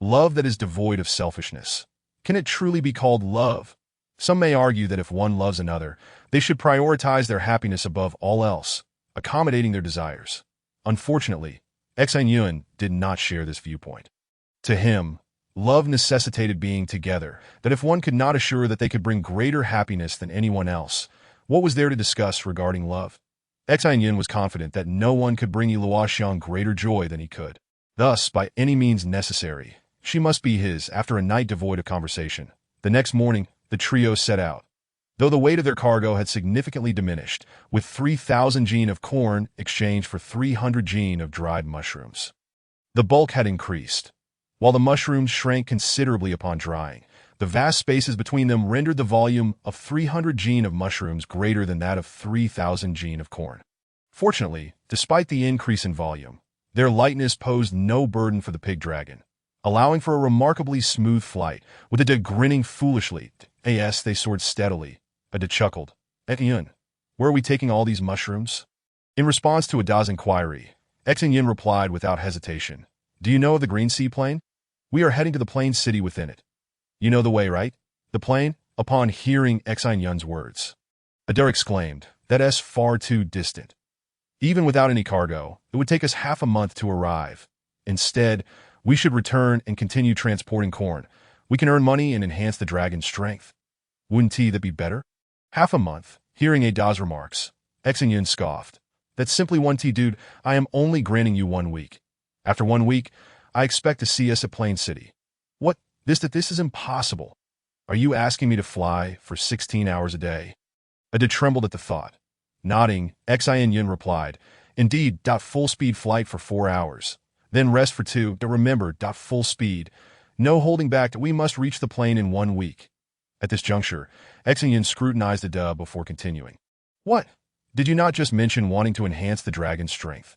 Love that is devoid of selfishness. Can it truly be called love? Some may argue that if one loves another, they should prioritize their happiness above all else, accommodating their desires. Unfortunately, Xin Yun did not share this viewpoint. To him, love necessitated being together, that if one could not assure that they could bring greater happiness than anyone else, what was there to discuss regarding love? Xin Yun was confident that no one could bring Yi Luoxiang greater joy than he could. Thus, by any means necessary, she must be his after a night devoid of conversation. The next morning, the trio set out. Though the weight of their cargo had significantly diminished, with 3,000 jin of corn exchanged for 300 jin of dried mushrooms. The bulk had increased. While the mushrooms shrank considerably upon drying, the vast spaces between them rendered the volume of 300 jin of mushrooms greater than that of 3,000 jin of corn. Fortunately, despite the increase in volume, their lightness posed no burden for the pig dragon, allowing for a remarkably smooth flight, with Ada grinning foolishly. As they soared steadily, Ada chuckled. Yun, where are we taking all these mushrooms? In response to Ada's inquiry, Xin Yun replied without hesitation. Do you know of the Green Sea Plain? We are heading to the plain city within it. You know the way, right? The plain? Upon hearing Xin Yun's words, Ada exclaimed, that's far too distant. Even without any cargo, it would take us half a month to arrive. Instead, we should return and continue transporting corn. We can earn money and enhance the dragon's strength. Wouldn't that be better? Half a month. Hearing Ada's remarks, Xin Yun scoffed. That's simply dude. I am only granting you 1 week. After 1 week, I expect to see us at Plain City. What? This is impossible. Are you asking me to fly for 16 hours a day? Ada trembled at the thought. Nodding, Xin Yun replied, Indeed, full speed flight for 4 hours. Then rest for 2. Remember, full speed. No holding back. We must reach the plain in 1 week. At this juncture, Xin Yun scrutinized Ada before continuing. What? Did you not just mention wanting to enhance the dragon's strength?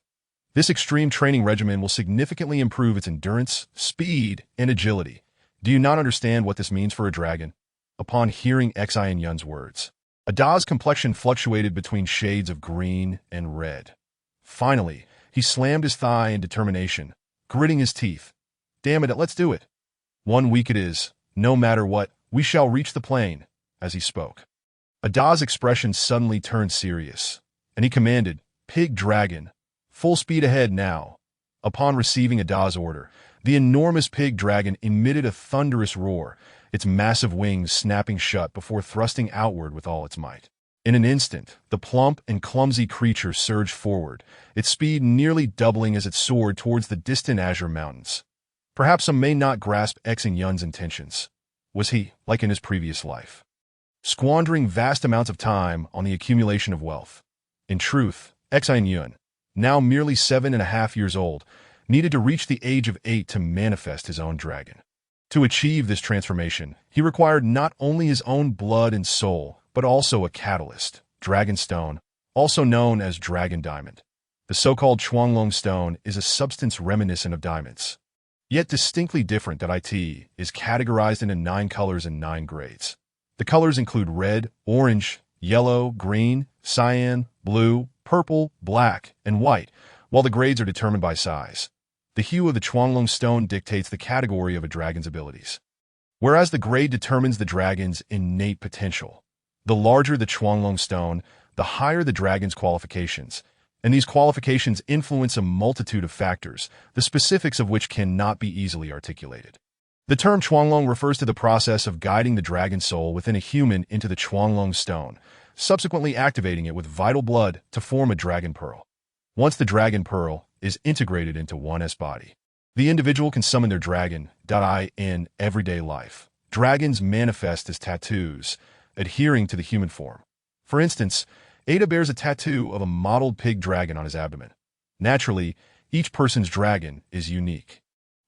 This extreme training regimen will significantly improve its endurance, speed, and agility. Do you not understand what this means for a dragon? Upon hearing Xin Yun's words, Ada's complexion fluctuated between shades of green and red. Finally, he slammed his thigh in determination, gritting his teeth. Damn it, let's do it. 1 week it is, no matter what, we shall reach the plain. As he spoke, Ada's expression suddenly turned serious, and he commanded, Pig dragon, full speed ahead now. Upon receiving Ada's order, The enormous pig dragon emitted a thunderous roar, its massive wings snapping shut before thrusting outward with all its might. In an instant, the plump and clumsy creature surged forward, its speed nearly doubling as it soared towards the distant Azure Mountains. Perhaps some may not grasp Xin Yun's intentions. Was he, like in his previous life, squandering vast amounts of time on the accumulation of wealth? In truth, Xin Yun, now merely 7.5 years old, needed to reach the age of 8 to manifest his own dragon. To achieve this transformation, he required not only his own blood and soul, but also a catalyst, dragon stone, also known as dragon diamond. The so-called Chuanglong stone is a substance reminiscent of diamonds, yet distinctly different. It is categorized into 9 colors and 9 grades. The colors include red, orange, yellow, green, cyan, blue, purple, black, and white, while the grades are determined by size. The hue of the Chuanglong stone dictates the category of a dragon's abilities, whereas the grade determines the dragon's innate potential. The larger the Chuanglong stone, the higher the dragon's qualifications, and these qualifications influence a multitude of factors, the specifics of which cannot be easily articulated. The term Chuanglong refers to the process of guiding the dragon soul within a human into the Chuanglong stone, subsequently activating it with vital blood to form a dragon pearl. Once the dragon pearl is integrated into one's body, the individual can summon their dragon. In everyday life, dragons manifest as tattoos, adhering to the human form. For instance, Ada bears a tattoo of a mottled pig dragon on his abdomen. Naturally, each person's dragon is unique,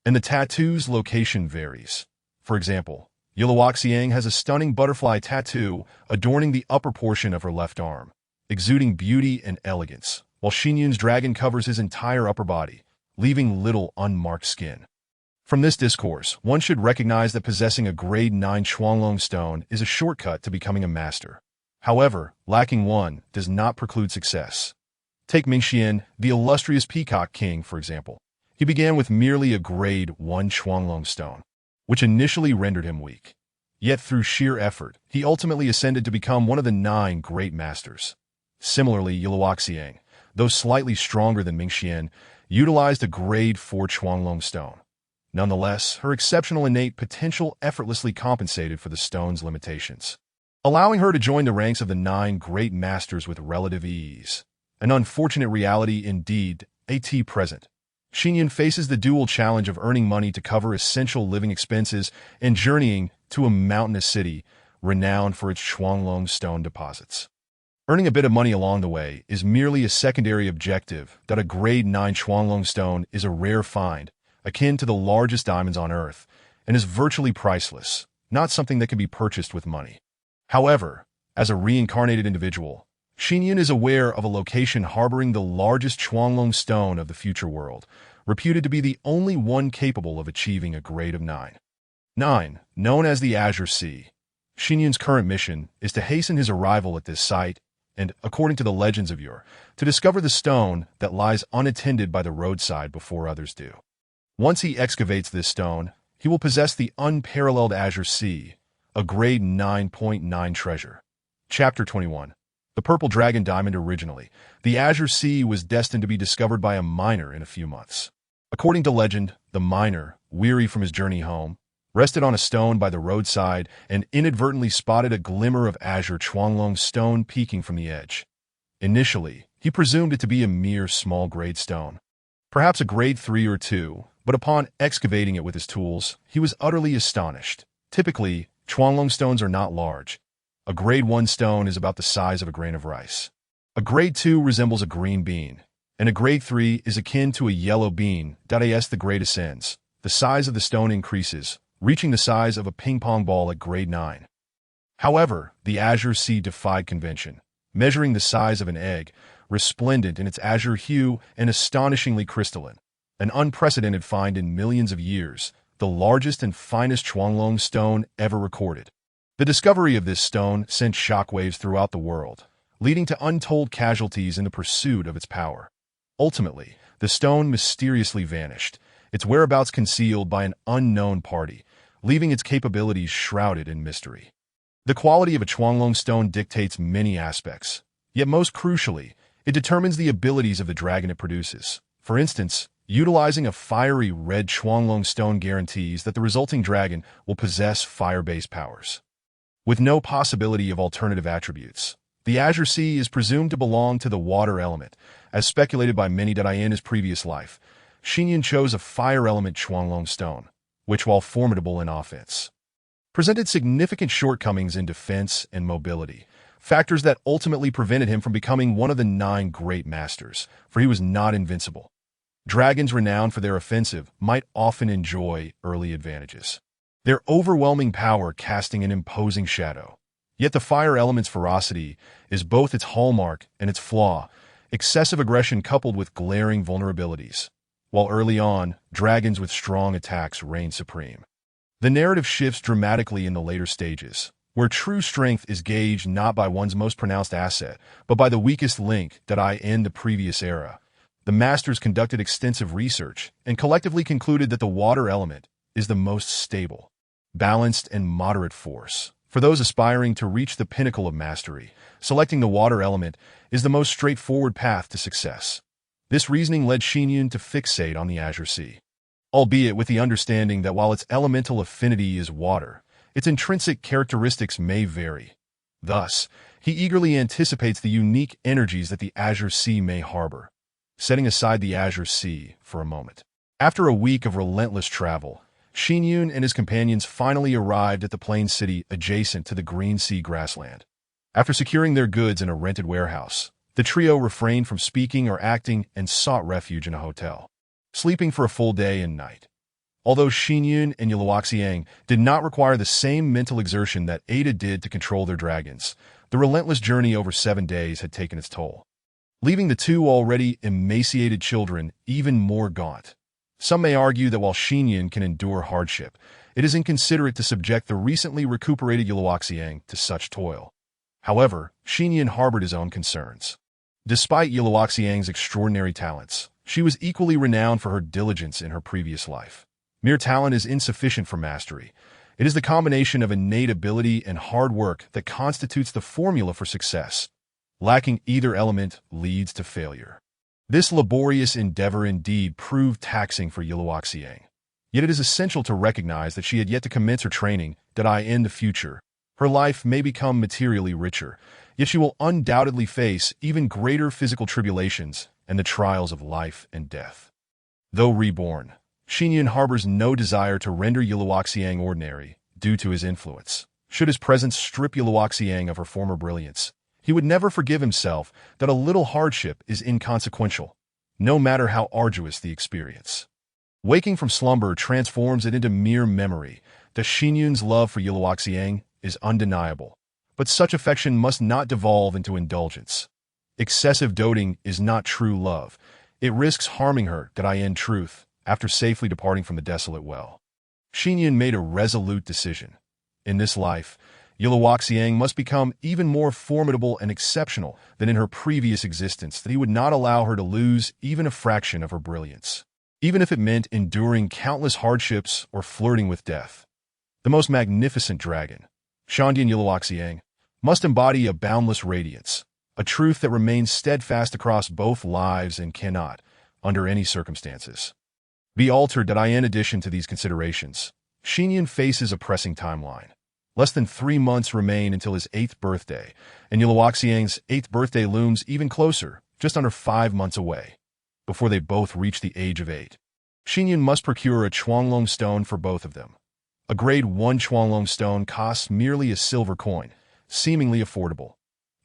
and the tattoo's location varies. For example, Yiluoxiang has a stunning butterfly tattoo adorning the upper portion of her left arm, exuding beauty and elegance, while Xin Yun's dragon covers his entire upper body, leaving little unmarked skin. From this discourse, one should recognize that possessing a grade 9 Chuanglong stone is a shortcut to becoming a master. However, lacking one does not preclude success. Take Mingxian, the illustrious Peacock King, for example. He began with merely a grade 1 Chuanglong stone, which initially rendered him weak. Yet through sheer effort, he ultimately ascended to become one of the 9 great masters. Similarly, Yiluoxiang, though slightly stronger than Mingxian, utilized a grade 4 Chuanglong stone. Nonetheless, her exceptional innate potential effortlessly compensated for the stone's limitations, allowing her to join the ranks of the 9 great masters with relative ease. An unfortunate reality indeed, present. Xin Yun faces the dual challenge of earning money to cover essential living expenses and journeying to a mountainous city renowned for its Chuanglong stone deposits. Earning a bit of money along the way is merely a secondary objective. A grade 9 Chuanglong stone is a rare find, akin to the largest diamonds on Earth, and is virtually priceless, not something that can be purchased with money. However, as a reincarnated individual, Xin Yun is aware of a location harboring the largest Chuanglong stone of the future world, reputed to be the only one capable of achieving a grade of 9. Known as the Azure Sea, Xin Yun's current mission is to hasten his arrival at this site and, according to the legends of yore, to discover the stone that lies unattended by the roadside before others do. Once he excavates this stone, he will possess the unparalleled Azure Sea, a grade 9.9 treasure. Chapter 21. The Purple Dragon Diamond. Originally, the Azure Sea was destined to be discovered by a miner in a few months. According to legend, the miner, weary from his journey home, rested on a stone by the roadside and inadvertently spotted a glimmer of azure Chuanglong stone peeking from the edge. Initially, he presumed it to be a mere small-grade stone, perhaps a grade 3 or 2, but upon excavating it with his tools, he was utterly astonished. Typically, Chuanglong stones are not large. A grade 1 stone is about the size of a grain of rice. A grade 2 resembles a green bean, and a grade 3 is akin to a yellow bean. As the grade ascends, the size of the stone increases, reaching the size of a ping-pong ball at grade 9. However, the Azure Sea defied convention, measuring the size of an egg, resplendent in its azure hue and astonishingly crystalline. An unprecedented find in millions of years, the largest and finest Chuanglong stone ever recorded. The discovery of this stone sent shockwaves throughout the world, leading to untold casualties in the pursuit of its power. Ultimately, the stone mysteriously vanished, its whereabouts concealed by an unknown party, leaving its capabilities shrouded in mystery. The quality of a Chuanglong stone dictates many aspects, yet most crucially, it determines the abilities of the dragon it produces. For instance, Utilizing a fiery red Chuanglong stone guarantees that the resulting dragon will possess fire-based powers. With no possibility of alternative attributes, the Azure Sea is presumed to belong to the water element, as speculated by many that in his previous life. Xin Yun chose a fire element Chuanglong stone, which, while formidable in offense, presented significant shortcomings in defense and mobility, factors that ultimately prevented him from becoming one of the 9 great masters, for he was not invincible. Dragons renowned for their offensive might often enjoy early advantages, their overwhelming power casting an imposing shadow. Yet the fire element's ferocity is both its hallmark and its flaw, excessive aggression coupled with glaring vulnerabilities. While early on, dragons with strong attacks reign supreme. The narrative shifts dramatically in the later stages, where true strength is gauged not by one's most pronounced asset, but by the weakest link that in the previous era. The masters conducted extensive research and collectively concluded that the water element is the most stable, balanced, and moderate force. For those aspiring to reach the pinnacle of mastery, selecting the water element is the most straightforward path to success. This reasoning led Xin Yun to fixate on the Azure Sea, albeit with the understanding that while its elemental affinity is water, its intrinsic characteristics may vary. Thus, he eagerly anticipates the unique energies that the Azure Sea may harbor. Setting aside the Azure Sea for a moment, after a week of relentless travel, Xin Yun and his companions finally arrived at the plain city adjacent to the Green Sea grassland. After securing their goods in a rented warehouse, the trio refrained from speaking or acting and sought refuge in a hotel, sleeping for a full day and night. Although Xin Yun and Yiluoxiang did not require the same mental exertion that Ada did to control their dragons, the relentless journey over 7 days had taken its toll, leaving the 2 already emaciated children even more gaunt. Some may argue that while Xin Yun can endure hardship, it is inconsiderate to subject the recently recuperated Yiluoxiang to such toil. However, Xin Yun harbored his own concerns. Despite Yiluoxiang's extraordinary talents, she was equally renowned for her diligence in her previous life. Mere talent is insufficient for mastery. It is the combination of innate ability and hard work that constitutes the formula for success. Lacking either element leads to failure. This laborious endeavor indeed proved taxing for Yiluoxiang. Yet it is essential to recognize that she had yet to commence her training, that in the future, her life may become materially richer, yet she will undoubtedly face even greater physical tribulations and the trials of life and death. Though reborn, Xin Yun harbors no desire to render Yiluoxiang ordinary due to his influence. Should his presence strip Yiluoxiang of her former brilliance, he would never forgive himself that a little hardship is inconsequential, no matter how arduous the experience. Waking from slumber transforms it into mere memory that Xin Yun's love for Yiluoxiang is undeniable, but such affection must not devolve into indulgence. Excessive doting is not true love. It risks harming her, that in truth, after safely departing from the desolate well. Xin Yun made a resolute decision. In this life, Yiluoxiang must become even more formidable and exceptional than in her previous existence, that he would not allow her to lose even a fraction of her brilliance, even if it meant enduring countless hardships or flirting with death. The most magnificent dragon, Shandian Yiluoxiang, must embody a boundless radiance, a truth that remains steadfast across both lives and cannot, under any circumstances, be altered. In addition to these considerations, Xin Yun faces a pressing timeline. Less than 3 months remain until his 8th birthday, and Yiluoxiang's 8th birthday looms even closer, just under 5 months away. Before they both reach the age of 8, Xin Yun must procure a Chuanglong stone for both of them. A grade 1 Chuanglong stone costs merely a silver coin, seemingly affordable.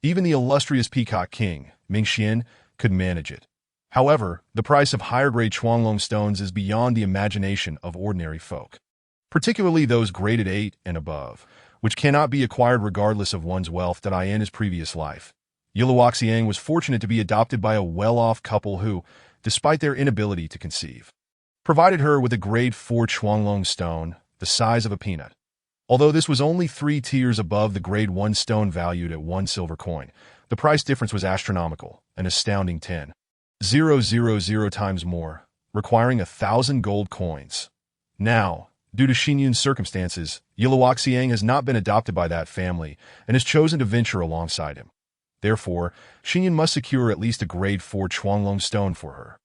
Even the illustrious Peacock King, Mingxian, could manage it. However, the price of higher-grade Chuanglong stones is beyond the imagination of ordinary folk, particularly those graded 8 and above, which cannot be acquired regardless of one's wealth. In his previous life, Yiluoxiang was fortunate to be adopted by a well-off couple who, despite their inability to conceive, provided her with a grade 4 Chuanglong stone, the size of a peanut. Although this was only 3 tiers above the grade 1 stone valued at 1 silver coin, the price difference was astronomical, an astounding 10,000 times more, requiring 1,000 gold coins. Now, due to Xin Yun's circumstances, Yiluoxiang has not been adopted by that family and has chosen to venture alongside him. Therefore, Xin Yun must secure at least a grade 4 Chuanglong stone for her.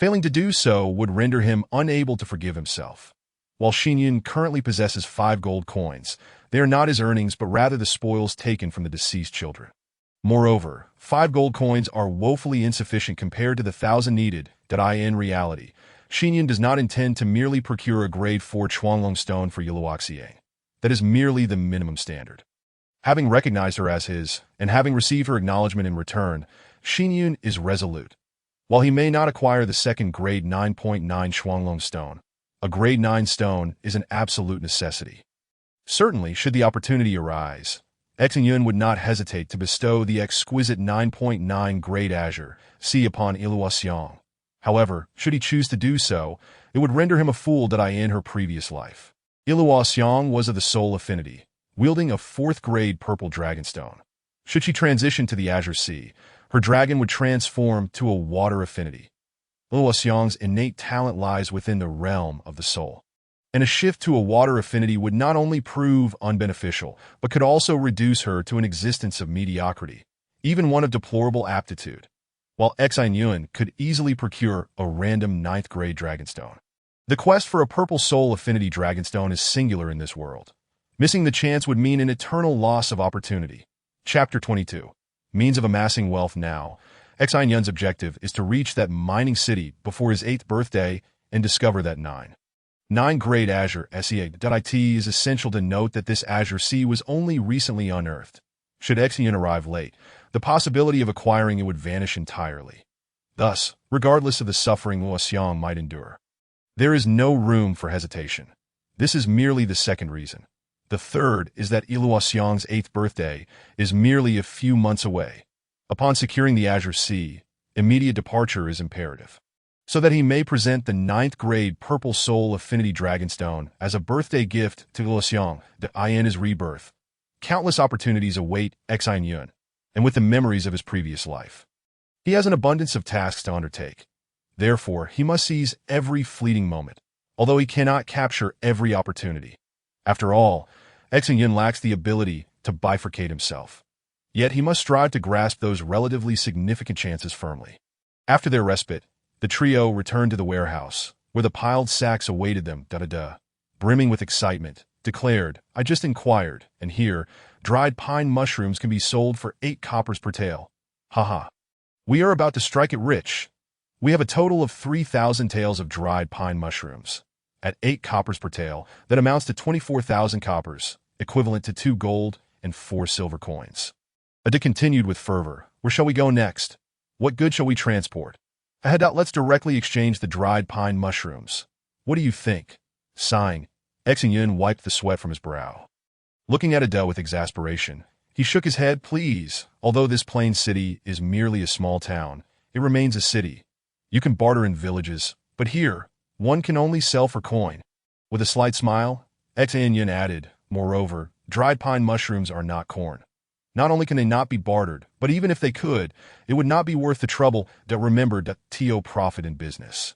Failing to do so would render him unable to forgive himself. While Xin Yun currently possesses 5 gold coins, they are not his earnings but rather the spoils taken from the deceased children. Moreover, 5 gold coins are woefully insufficient compared to the 1,000 needed, that in reality, Xin Yun does not intend to merely procure a grade 4 Chuanglong stone for Yiluoxiang. That is merely the minimum standard. Having recognized her as his, and having received her acknowledgement in return, Xin Yun is resolute. While he may not acquire the second grade 9.9 Chuanglong stone, a grade 9 stone is an absolute necessity. Certainly, should the opportunity arise, Xin Yun would not hesitate to bestow the exquisite 9.9 grade azure C upon Yiluoxiang. However, should he choose to do so, it would render him a fool in her previous life. Yiluoxiang was of the soul affinity, wielding a 4th grade purple dragonstone. Should she transition to the azure sea, her dragon would transform to a water affinity. Yiluoxiang's innate talent lies within the realm of the soul. And a shift to a water affinity would not only prove unbeneficial, but could also reduce her to an existence of mediocrity, even one of deplorable aptitude, while Xin Yun could easily procure a random 9th grade dragonstone. The quest for a purple soul affinity dragonstone is singular in this world. Missing the chance would mean an eternal loss of opportunity. Chapter 22. Means of amassing wealth now. Xin Yun's objective is to reach that mining city before his 8th birthday and discover that 9 grade azure SEA.it is essential to note that this azure sea was only recently unearthed. Should Xin Yun arrive late, the possibility of acquiring it would vanish entirely. Thus, regardless of the suffering Yiluoxiang might endure, there is no room for hesitation. This is merely the second reason. The third is that Yiluoxiang's 8th birthday is merely a few months away. Upon securing the azure sea, immediate departure is imperative, so that he may present the 9th grade purple soul affinity dragonstone as a birthday gift to Yiluoxiang in his rebirth. Countless opportunities await Xin Yun, and with the memories of his previous life, he has an abundance of tasks to undertake. Therefore, he must seize every fleeting moment, although he cannot capture every opportunity. After all, Xin Yun lacks the ability to bifurcate himself. Yet he must strive to grasp those relatively significant chances firmly. After their respite, the trio returned to the warehouse, where the piled sacks awaited them, brimming with excitement, declared, "I just inquired, and here, dried pine mushrooms can be sold for 8 coppers per tael. Haha. We are about to strike it rich. We have a total of 3,000 taels of dried pine mushrooms. At 8 coppers per tael, that amounts to 24,000 coppers, equivalent to 2 gold and 4 silver coins." Ada continued with fervor, "Where shall we go next? What good shall we transport? Ahead, let's directly exchange the dried pine mushrooms. What do you think?" Sighing, Xin Yun wiped the sweat from his brow. Looking at Ada with exasperation, he shook his head. "Please, although this plain city is merely a small town, it remains a city. You can barter in villages, but here, one can only sell for coin." With a slight smile, Xin Yun added, "Moreover, dried pine mushrooms are not corn. Not only can they not be bartered, but even if they could, it would not be worth the trouble to remember that to profit in business.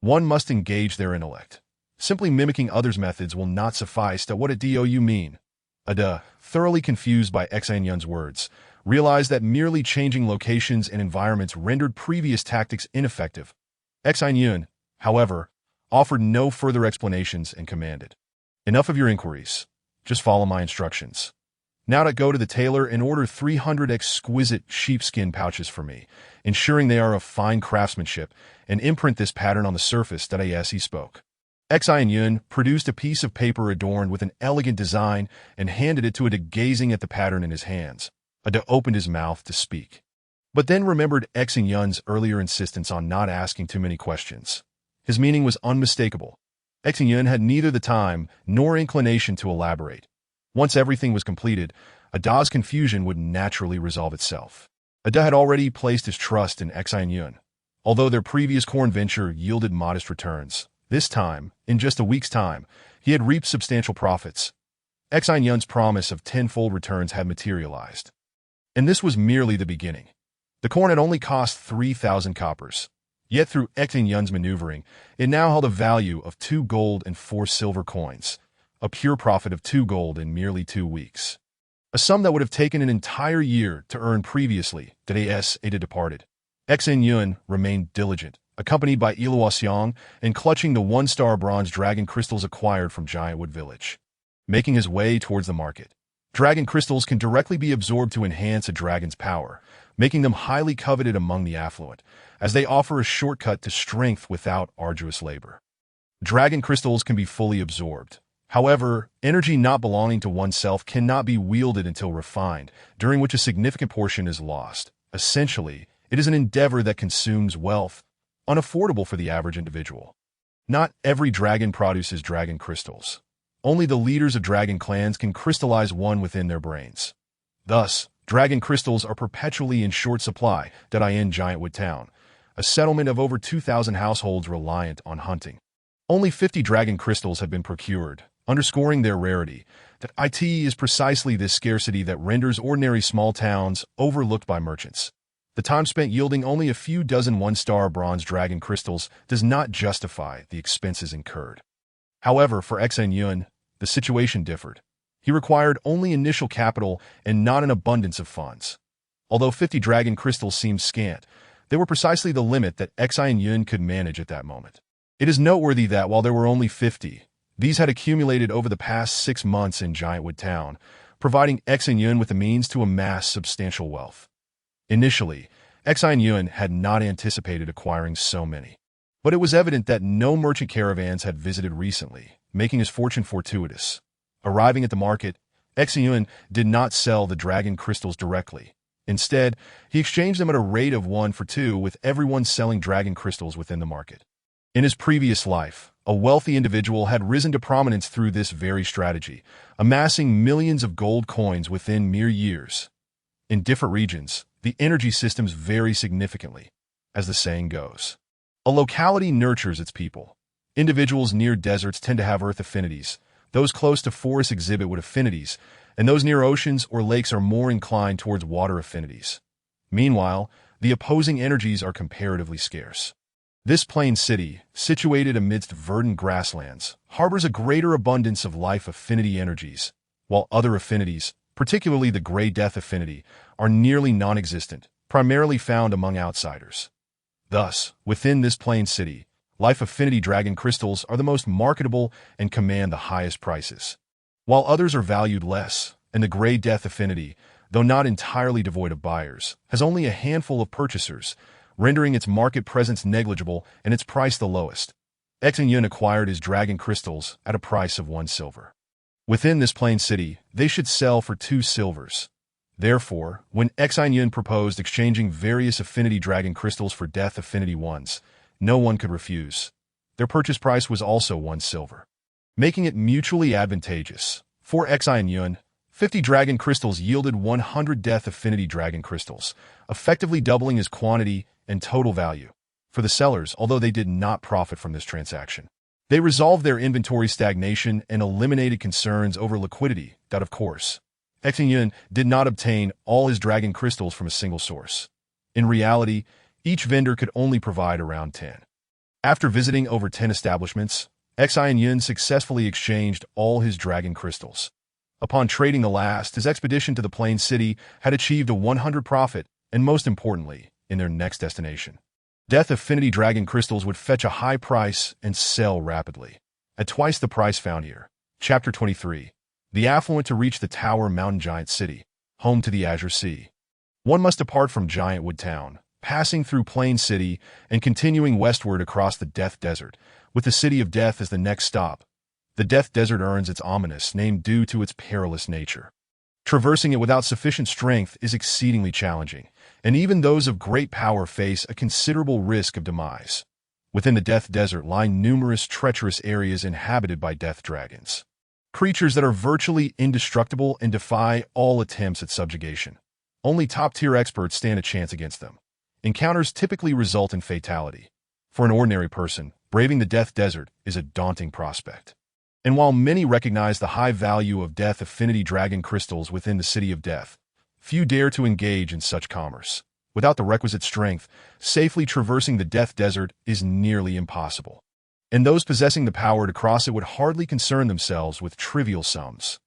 One must engage their intellect. Simply mimicking others' methods will not suffice. What do you mean?" Ada, thoroughly confused by Xin Yun's words, realized that merely changing locations and environments rendered previous tactics ineffective. Xin Yun, however, offered no further explanations and commanded, "Enough of your inquiries. Just follow my instructions. Now go to the tailor and order 300 exquisite sheepskin pouches for me, ensuring they are of fine craftsmanship, and imprint this pattern on the surface." As he spoke, Xin Yun produced a piece of paper adorned with an elegant design and handed it to Ada, gazing at the pattern in his hands. Ada opened his mouth to speak, but then remembered Xin Yun's earlier insistence on not asking too many questions. His meaning was unmistakable. Xin Yun had neither the time nor inclination to elaborate. Once everything was completed, Ada's confusion would naturally resolve itself. Ada had already placed his trust in Xin Yun. Although their previous corn venture yielded modest returns, this time, in just a week's time, he had reaped substantial profits. Xin Yun's promise of tenfold returns had materialized. And this was merely the beginning. The corn had only cost 3,000 coppers. Yet through Xin Yun's maneuvering, it now held a value of 2 gold and 4 silver coins, a pure profit of 2 gold in merely 2 weeks. A sum that would have taken an entire year to earn previously, Ada departed. Xin Yun remained diligent, accompanied by Iluoxiong and clutching the one-star bronze dragon crystals acquired from Giantwood Village. Making his way towards the market. Dragon crystals can directly be absorbed to enhance a dragon's power, making them highly coveted among the affluent, as they offer a shortcut to strength without arduous labor. Dragon crystals can be fully absorbed. However, energy not belonging to oneself cannot be wielded until refined, during which a significant portion is lost. Essentially, it is an endeavor that consumes wealth, unaffordable for the average individual. Not every dragon produces dragon crystals. Only the leaders of dragon clans can crystallize one within their brains. Thus, dragon crystals are perpetually in short supply in Giantwood Town, a settlement of over 2,000 households reliant on hunting. Only 50 dragon crystals have been procured, underscoring their rarity. It is precisely this scarcity that renders ordinary small towns overlooked by merchants. The time spent yielding only a few dozen one-star bronze dragon crystals does not justify the expenses incurred. However, for Xin Yun, the situation differed. He required only initial capital and not an abundance of funds. Although 50 dragon crystals seemed scant, they were precisely the limit that Xin Yun could manage at that moment. It is noteworthy that while there were only 50, these had accumulated over the past 6 months in Giantwood Town, providing Xin Yun with the means to amass substantial wealth. Initially, Xin Yun had not anticipated acquiring so many. But it was evident that no merchant caravans had visited recently, making his fortune fortuitous. Arriving at the market, Xin Yun did not sell the dragon crystals directly. Instead, he exchanged them at a rate of 1 for 2 with everyone selling dragon crystals within the market. In his previous life, a wealthy individual had risen to prominence through this very strategy, amassing millions of gold coins within mere years. In different regions, the energy systems vary significantly, as the saying goes. A locality nurtures its people. Individuals near deserts tend to have earth affinities, those close to forests exhibit wood affinities, and those near oceans or lakes are more inclined towards water affinities. Meanwhile, the opposing energies are comparatively scarce. This plain city, situated amidst verdant grasslands, harbors a greater abundance of life affinity energies, while other affinities, particularly the Grey Death affinity, are nearly non-existent, primarily found among outsiders. Thus, within this plain city, life affinity dragon crystals are the most marketable and command the highest prices, while others are valued less, and the Grey Death affinity, though not entirely devoid of buyers, has only a handful of purchasers, rendering its market presence negligible and its price the lowest. Xin Yun acquired his dragon crystals at a price of 1 silver. Within this plain city, they should sell for 2 silvers. Therefore, when Xin Yun proposed exchanging various affinity dragon crystals for death affinity ones, no one could refuse. Their purchase price was also 1 silver, making it mutually advantageous. For Xin Yun, 50 dragon crystals yielded 100 death affinity dragon crystals, effectively doubling his quantity and total value. For the sellers, although they did not profit from this transaction, they resolved their inventory stagnation and eliminated concerns over liquidity. Of course, Xin Yun did not obtain all his dragon crystals from a single source. In reality, each vendor could only provide around 10. After visiting over 10 establishments, Xin Yun successfully exchanged all his dragon crystals. Upon trading the last, his expedition to the plain city had achieved a 100 profit, and most importantly, in their next destination. Death affinity dragon crystals would fetch a high price and sell rapidly. At twice the price found here. Chapter 23. The affluent to reach the Tower Mountain Giant City, home to the Azure Sea. One must depart from Giantwood Town, passing through Plain City and continuing westward across the Death Desert, with the City of Death as the next stop. The Death Desert earns its ominous name due to its perilous nature. Traversing it without sufficient strength is exceedingly challenging, and even those of great power face a considerable risk of demise. Within the Death Desert lie numerous treacherous areas inhabited by death dragons. Creatures that are virtually indestructible and defy all attempts at subjugation. Only top-tier experts stand a chance against them. Encounters typically result in fatality. For an ordinary person, braving the Death Desert is a daunting prospect. And while many recognize the high value of death affinity dragon crystals within the City of Death, few dare to engage in such commerce. Without the requisite strength, safely traversing the Death Desert is nearly impossible. And those possessing the power to cross it would hardly concern themselves with trivial sums.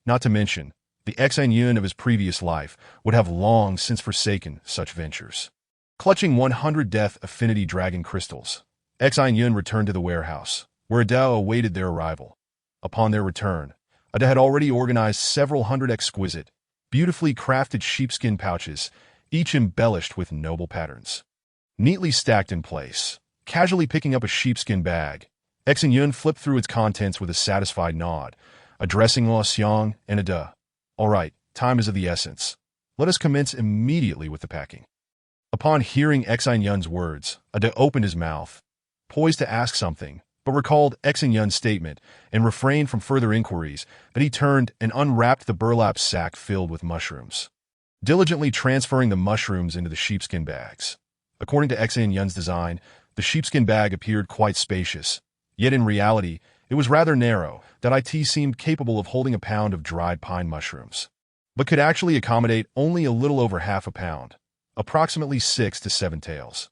Not to mention, the Xin Yun of his previous life would have long since forsaken such ventures. Clutching 100 Death Affinity Dragon Crystals, Xin Yun returned to the warehouse, where Ada awaited their arrival. Upon their return, Ada had already organized several hundred exquisite, beautifully crafted sheepskin pouches, each embellished with noble patterns. Neatly stacked in place, casually picking up a sheepskin bag, Xin Yun flipped through its contents with a satisfied nod, addressing Luo Xiang and Ada. "All right, time is of the essence. Let us commence immediately with the packing." Upon hearing Xin Yun's words, Ada opened his mouth, poised to ask something, but recalled Xin Yun's statement and refrained from further inquiries. Then he turned and unwrapped the burlap sack filled with mushrooms, diligently transferring the mushrooms into the sheepskin bags. According to Xin Yun's design, the sheepskin bag appeared quite spacious, yet in reality, it was rather narrow. That it seemed capable of holding a pound of dried pine mushrooms, but could actually accommodate only a little over half a pound, approximately 6 to 7 taels.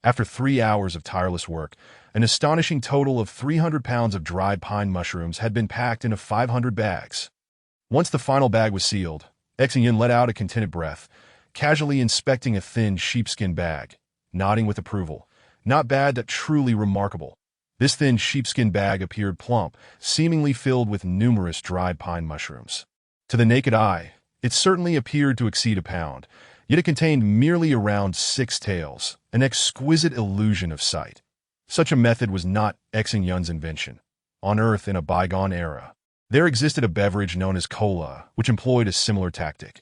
After 3 hours of tireless work, an astonishing total of 300 pounds of dried pine mushrooms had been packed into 500 bags. Once the final bag was sealed, Xin Yun let out a contented breath, casually inspecting a thin sheepskin bag, nodding with approval. Not bad, but truly remarkable. This thin sheepskin bag appeared plump, seemingly filled with numerous dried pine mushrooms. To the naked eye, it certainly appeared to exceed a pound, yet it contained merely around 6 taels, an exquisite illusion of sight. Such a method was not Xin Yun's invention. On Earth in a bygone era, there existed a beverage known as cola, which employed a similar tactic.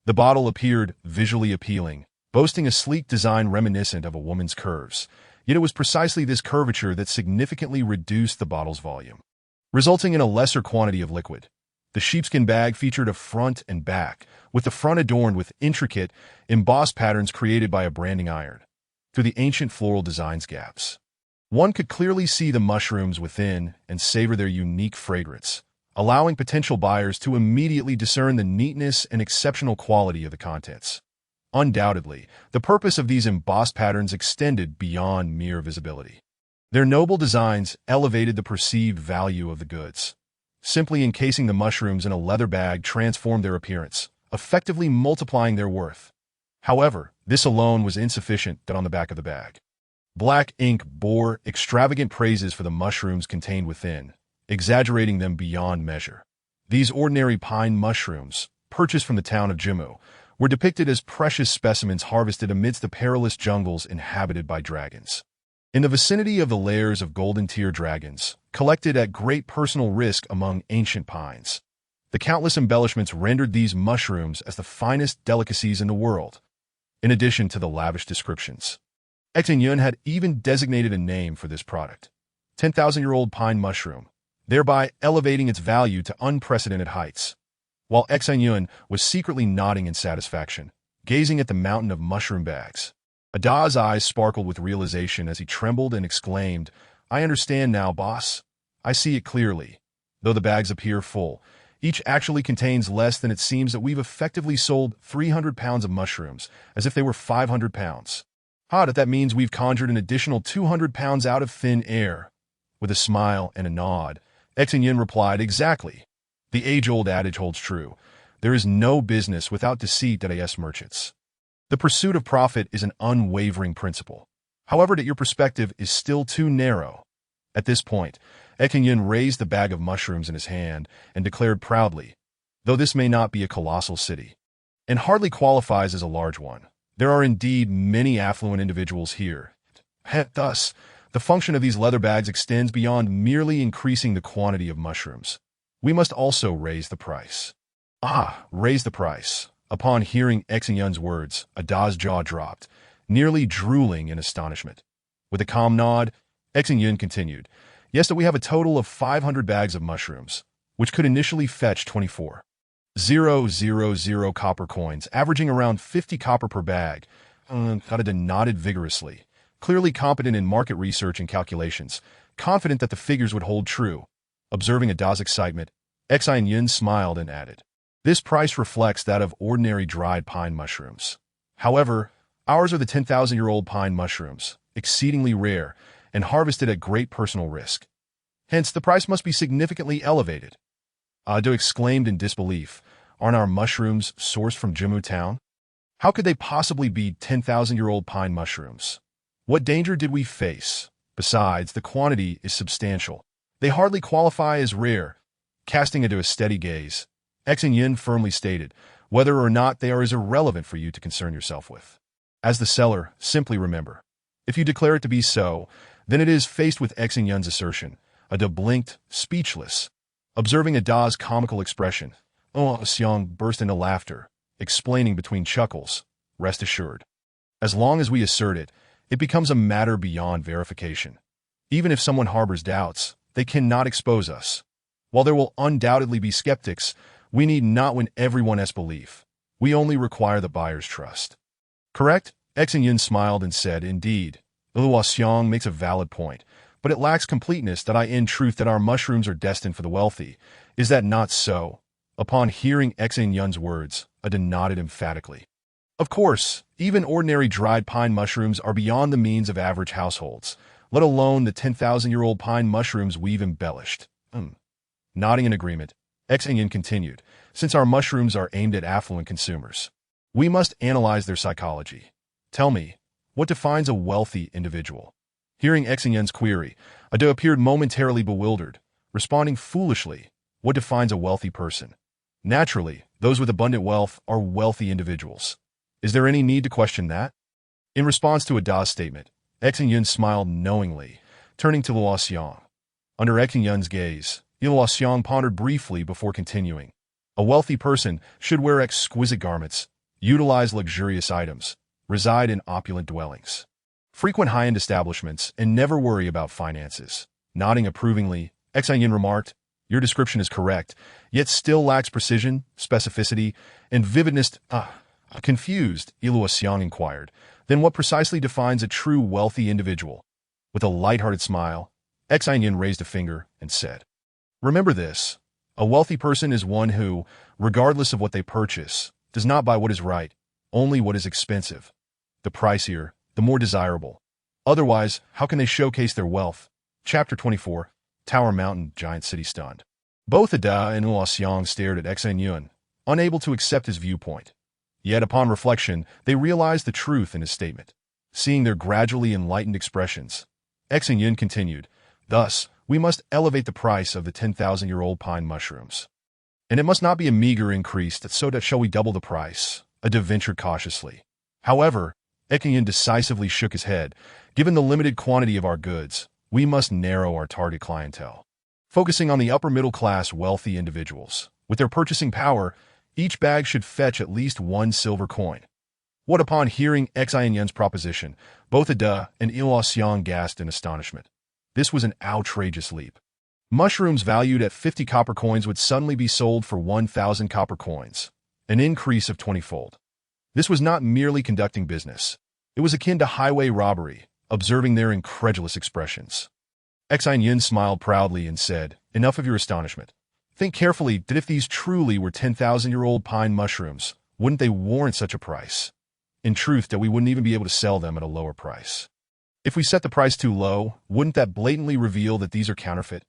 The bottle appeared visually appealing, boasting a sleek design reminiscent of a woman's curves, yet it was precisely this curvature that significantly reduced the bottle's volume, resulting in a lesser quantity of liquid. The sheepskin bag featured a front and back, with the front adorned with intricate, embossed patterns created by a branding iron through the ancient floral design's gaps. One could clearly see the mushrooms within and savor their unique fragrance, allowing potential buyers to immediately discern the neatness and exceptional quality of the contents. Undoubtedly, the purpose of these embossed patterns extended beyond mere visibility. Their noble designs elevated the perceived value of the goods. Simply encasing the mushrooms in a leather bag transformed their appearance, effectively multiplying their worth. However, this alone was insufficient. That on the back of the bag, black ink bore extravagant praises for the mushrooms contained within, exaggerating them beyond measure. These ordinary pine mushrooms, purchased from the town of Jimu, were depicted as precious specimens harvested amidst the perilous jungles inhabited by dragons. In the vicinity of the lairs of golden tear dragons, collected at great personal risk among ancient pines, the countless embellishments rendered these mushrooms as the finest delicacies in the world. In addition to the lavish descriptions, Xin Yun had even designated a name for this product, 10,000-year-old pine mushroom, thereby elevating its value to unprecedented heights. While Xin Yun was secretly nodding in satisfaction, gazing at the mountain of mushroom bags, Ada's eyes sparkled with realization as he trembled and exclaimed, "I understand now, boss. I see it clearly. Though the bags appear full, each actually contains less than it seems. That we've effectively sold 300 pounds of mushrooms, as if they were 500 pounds. That means we've conjured an additional 200 pounds out of thin air." With a smile and a nod, Xin Yun replied, "Exactly. The age-old adage holds true. There is no business without deceit at AS merchants. The pursuit of profit is an unwavering principle. However, that your perspective is still too narrow." At this point, Xin Yun raised the bag of mushrooms in his hand and declared proudly, "Though this may not be a colossal city, and hardly qualifies as a large one, there are indeed many affluent individuals here. Thus, the function of these leather bags extends beyond merely increasing the quantity of mushrooms. We must also raise the price." Raise the price. Upon hearing Xin Yun's words, Ada's jaw dropped, nearly drooling in astonishment. With a calm nod, Xin Yun continued, "Yes, that we have a total of 500 bags of mushrooms, which could initially fetch 24,000 copper coins, averaging around 50 copper per bag." Ada nodded vigorously, clearly competent in market research and calculations, confident that the figures would hold true. Observing Ada's excitement, Xin Yun smiled and added, "This price reflects that of ordinary dried pine mushrooms. However, ours are the 10,000-year-old pine mushrooms, exceedingly rare, and harvested at great personal risk. Hence, the price must be significantly elevated." Ada exclaimed in disbelief, "Aren't our mushrooms sourced from Jimu town?" How could they possibly be 10,000-year-old pine mushrooms? What danger did we face? Besides, the quantity is substantial. They hardly qualify as rare. Casting into a steady gaze, Xin Yun firmly stated, whether or not they are is irrelevant for you to concern yourself with. As the seller, simply remember, if you declare it to be so, then it is. Faced with Xin Yun's assertion, Ada blinked, speechless. Observing Ada's comical expression, Xiang burst into laughter, explaining between chuckles, rest assured. As long as we assert it, it becomes a matter beyond verification. Even if someone harbors doubts, they cannot expose us. While there will undoubtedly be skeptics, we need not win everyone's belief. We only require the buyer's trust. Correct? Xin Yun smiled and said, indeed, Xiang makes a valid point, but it lacks completeness that in truth that our mushrooms are destined for the wealthy. Is that not so? Upon hearing Xin Yun's words, Ada nodded emphatically. Of course, even ordinary dried pine mushrooms are beyond the means of average households, let alone the 10,000-year-old pine mushrooms we've embellished. Nodding in agreement, Xin Yun continued, since our mushrooms are aimed at affluent consumers, we must analyze their psychology. Tell me, what defines a wealthy individual? Hearing Xin Yun's query, Ada appeared momentarily bewildered, responding foolishly, what defines a wealthy person? Naturally, those with abundant wealth are wealthy individuals. Is there any need to question that? In response to Ada's statement, Xin Yun smiled knowingly, turning to Xiang. Under Xin Yun's gaze, Xiang pondered briefly before continuing. A wealthy person should wear exquisite garments, utilize luxurious items, reside in opulent dwellings, frequent high-end establishments, and never worry about finances. Nodding approvingly, Xin Yun remarked, your description is correct, yet still lacks precision, specificity, and vividness. Confused, Xiang inquired, then what precisely defines a true wealthy individual? With a light-hearted smile, Xin Yun raised a finger and said, remember this, a wealthy person is one who, regardless of what they purchase, does not buy what is right, only what is expensive. The pricier, the more desirable. Otherwise, how can they showcase their wealth? Chapter 24, Tower Mountain, Giant City Stunned. Both Ada and Xiang stared at Xin Yun, unable to accept his viewpoint. Yet upon reflection, they realized the truth in his statement. Seeing their gradually enlightened expressions, Xin Yun continued, thus, we must elevate the price of the 10,000-year-old pine mushrooms. And it must not be a meager increase, so that shall we double the price, Ada ventured cautiously. However, Xin Yun decisively shook his head. Given the limited quantity of our goods, we must narrow our target clientele, focusing on the upper-middle-class wealthy individuals. With their purchasing power, each bag should fetch at least 1 silver coin. What upon hearing Xin Yun's proposition, both Ada and Xiang gasped in astonishment. This was an outrageous leap. Mushrooms valued at 50 copper coins would suddenly be sold for 1,000 copper coins, an increase of 20-fold. This was not merely conducting business. It was akin to highway robbery. Observing their incredulous expressions, Xin Yun smiled proudly and said, enough of your astonishment. Think carefully that if these truly were 10,000-year-old pine mushrooms, wouldn't they warrant such a price? In truth, that we wouldn't even be able to sell them at a lower price. If we set the price too low, wouldn't that blatantly reveal that these are counterfeit?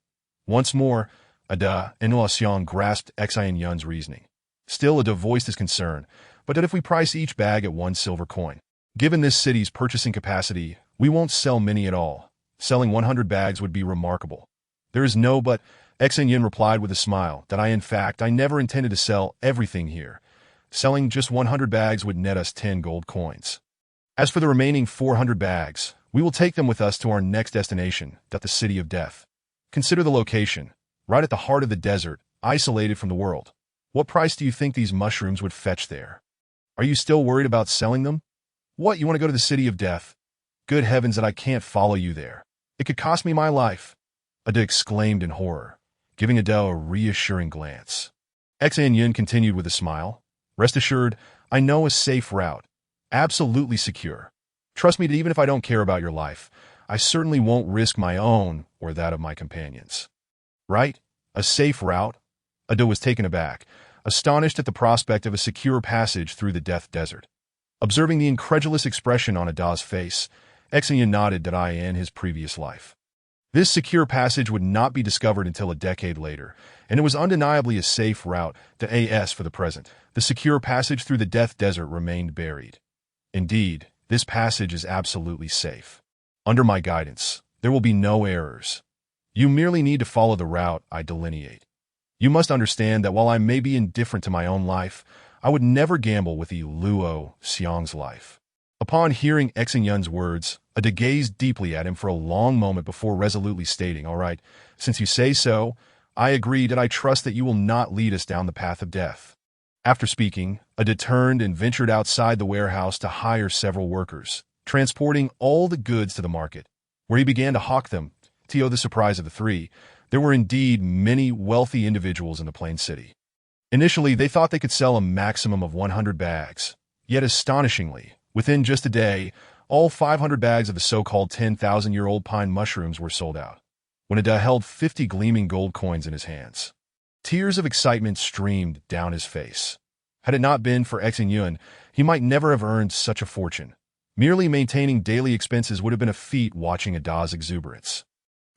Once more, Ada and Xiang grasped Xin Yun's reasoning. Still, Ada voiced his concern, but that if we price each bag at 1 silver coin, given this city's purchasing capacity, we won't sell many at all. Selling 100 bags would be remarkable. There is no but, Xin Yun replied with a smile, that I never intended to sell everything here. Selling just 100 bags would net us 10 gold coins. As for the remaining 400 bags, we will take them with us to our next destination, the City of Death. Consider the location, right at the heart of the desert, isolated from the world. What price do you think these mushrooms would fetch there? Are you still worried about selling them? What, you want to go to the City of Death? Good heavens that I can't follow you there. It could cost me my life. Ada exclaimed in horror, giving Ada a reassuring glance. Xin Yun continued with a smile. Rest assured, I know a safe route. Absolutely secure. Trust me that even if I don't care about your life, I certainly won't risk my own or that of my companions. Right? A safe route? Ada was taken aback, astonished at the prospect of a secure passage through the Death Desert. Observing the incredulous expression on Ada's face, Xin Yun nodded that in his previous life. This secure passage would not be discovered until a decade later, and it was undeniably a safe route to AS for the present. The secure passage through the Death Desert remained buried. Indeed, this passage is absolutely safe. Under my guidance, there will be no errors. You merely need to follow the route I delineate. You must understand that while I may be indifferent to my own life, I would never gamble with Luo Xiang's life. Upon hearing Xin Yun's words, Ada gazed deeply at him for a long moment before resolutely stating, "All right, since you say so, I agree that I trust that you will not lead us down the path of death." After speaking, Ada turned and ventured outside the warehouse to hire several workers, transporting all the goods to the market, where he began to hawk them. To the surprise of the three, there were indeed many wealthy individuals in the plain city. Initially, they thought they could sell a maximum of 100 bags, yet astonishingly, within just a day, all 500 bags of the so-called 10,000-year-old pine mushrooms were sold out, when Ada held 50 gleaming gold coins in his hands. Tears of excitement streamed down his face. Had it not been for Xin Yun, he might never have earned such a fortune. Merely maintaining daily expenses would have been a feat watching Ada's exuberance.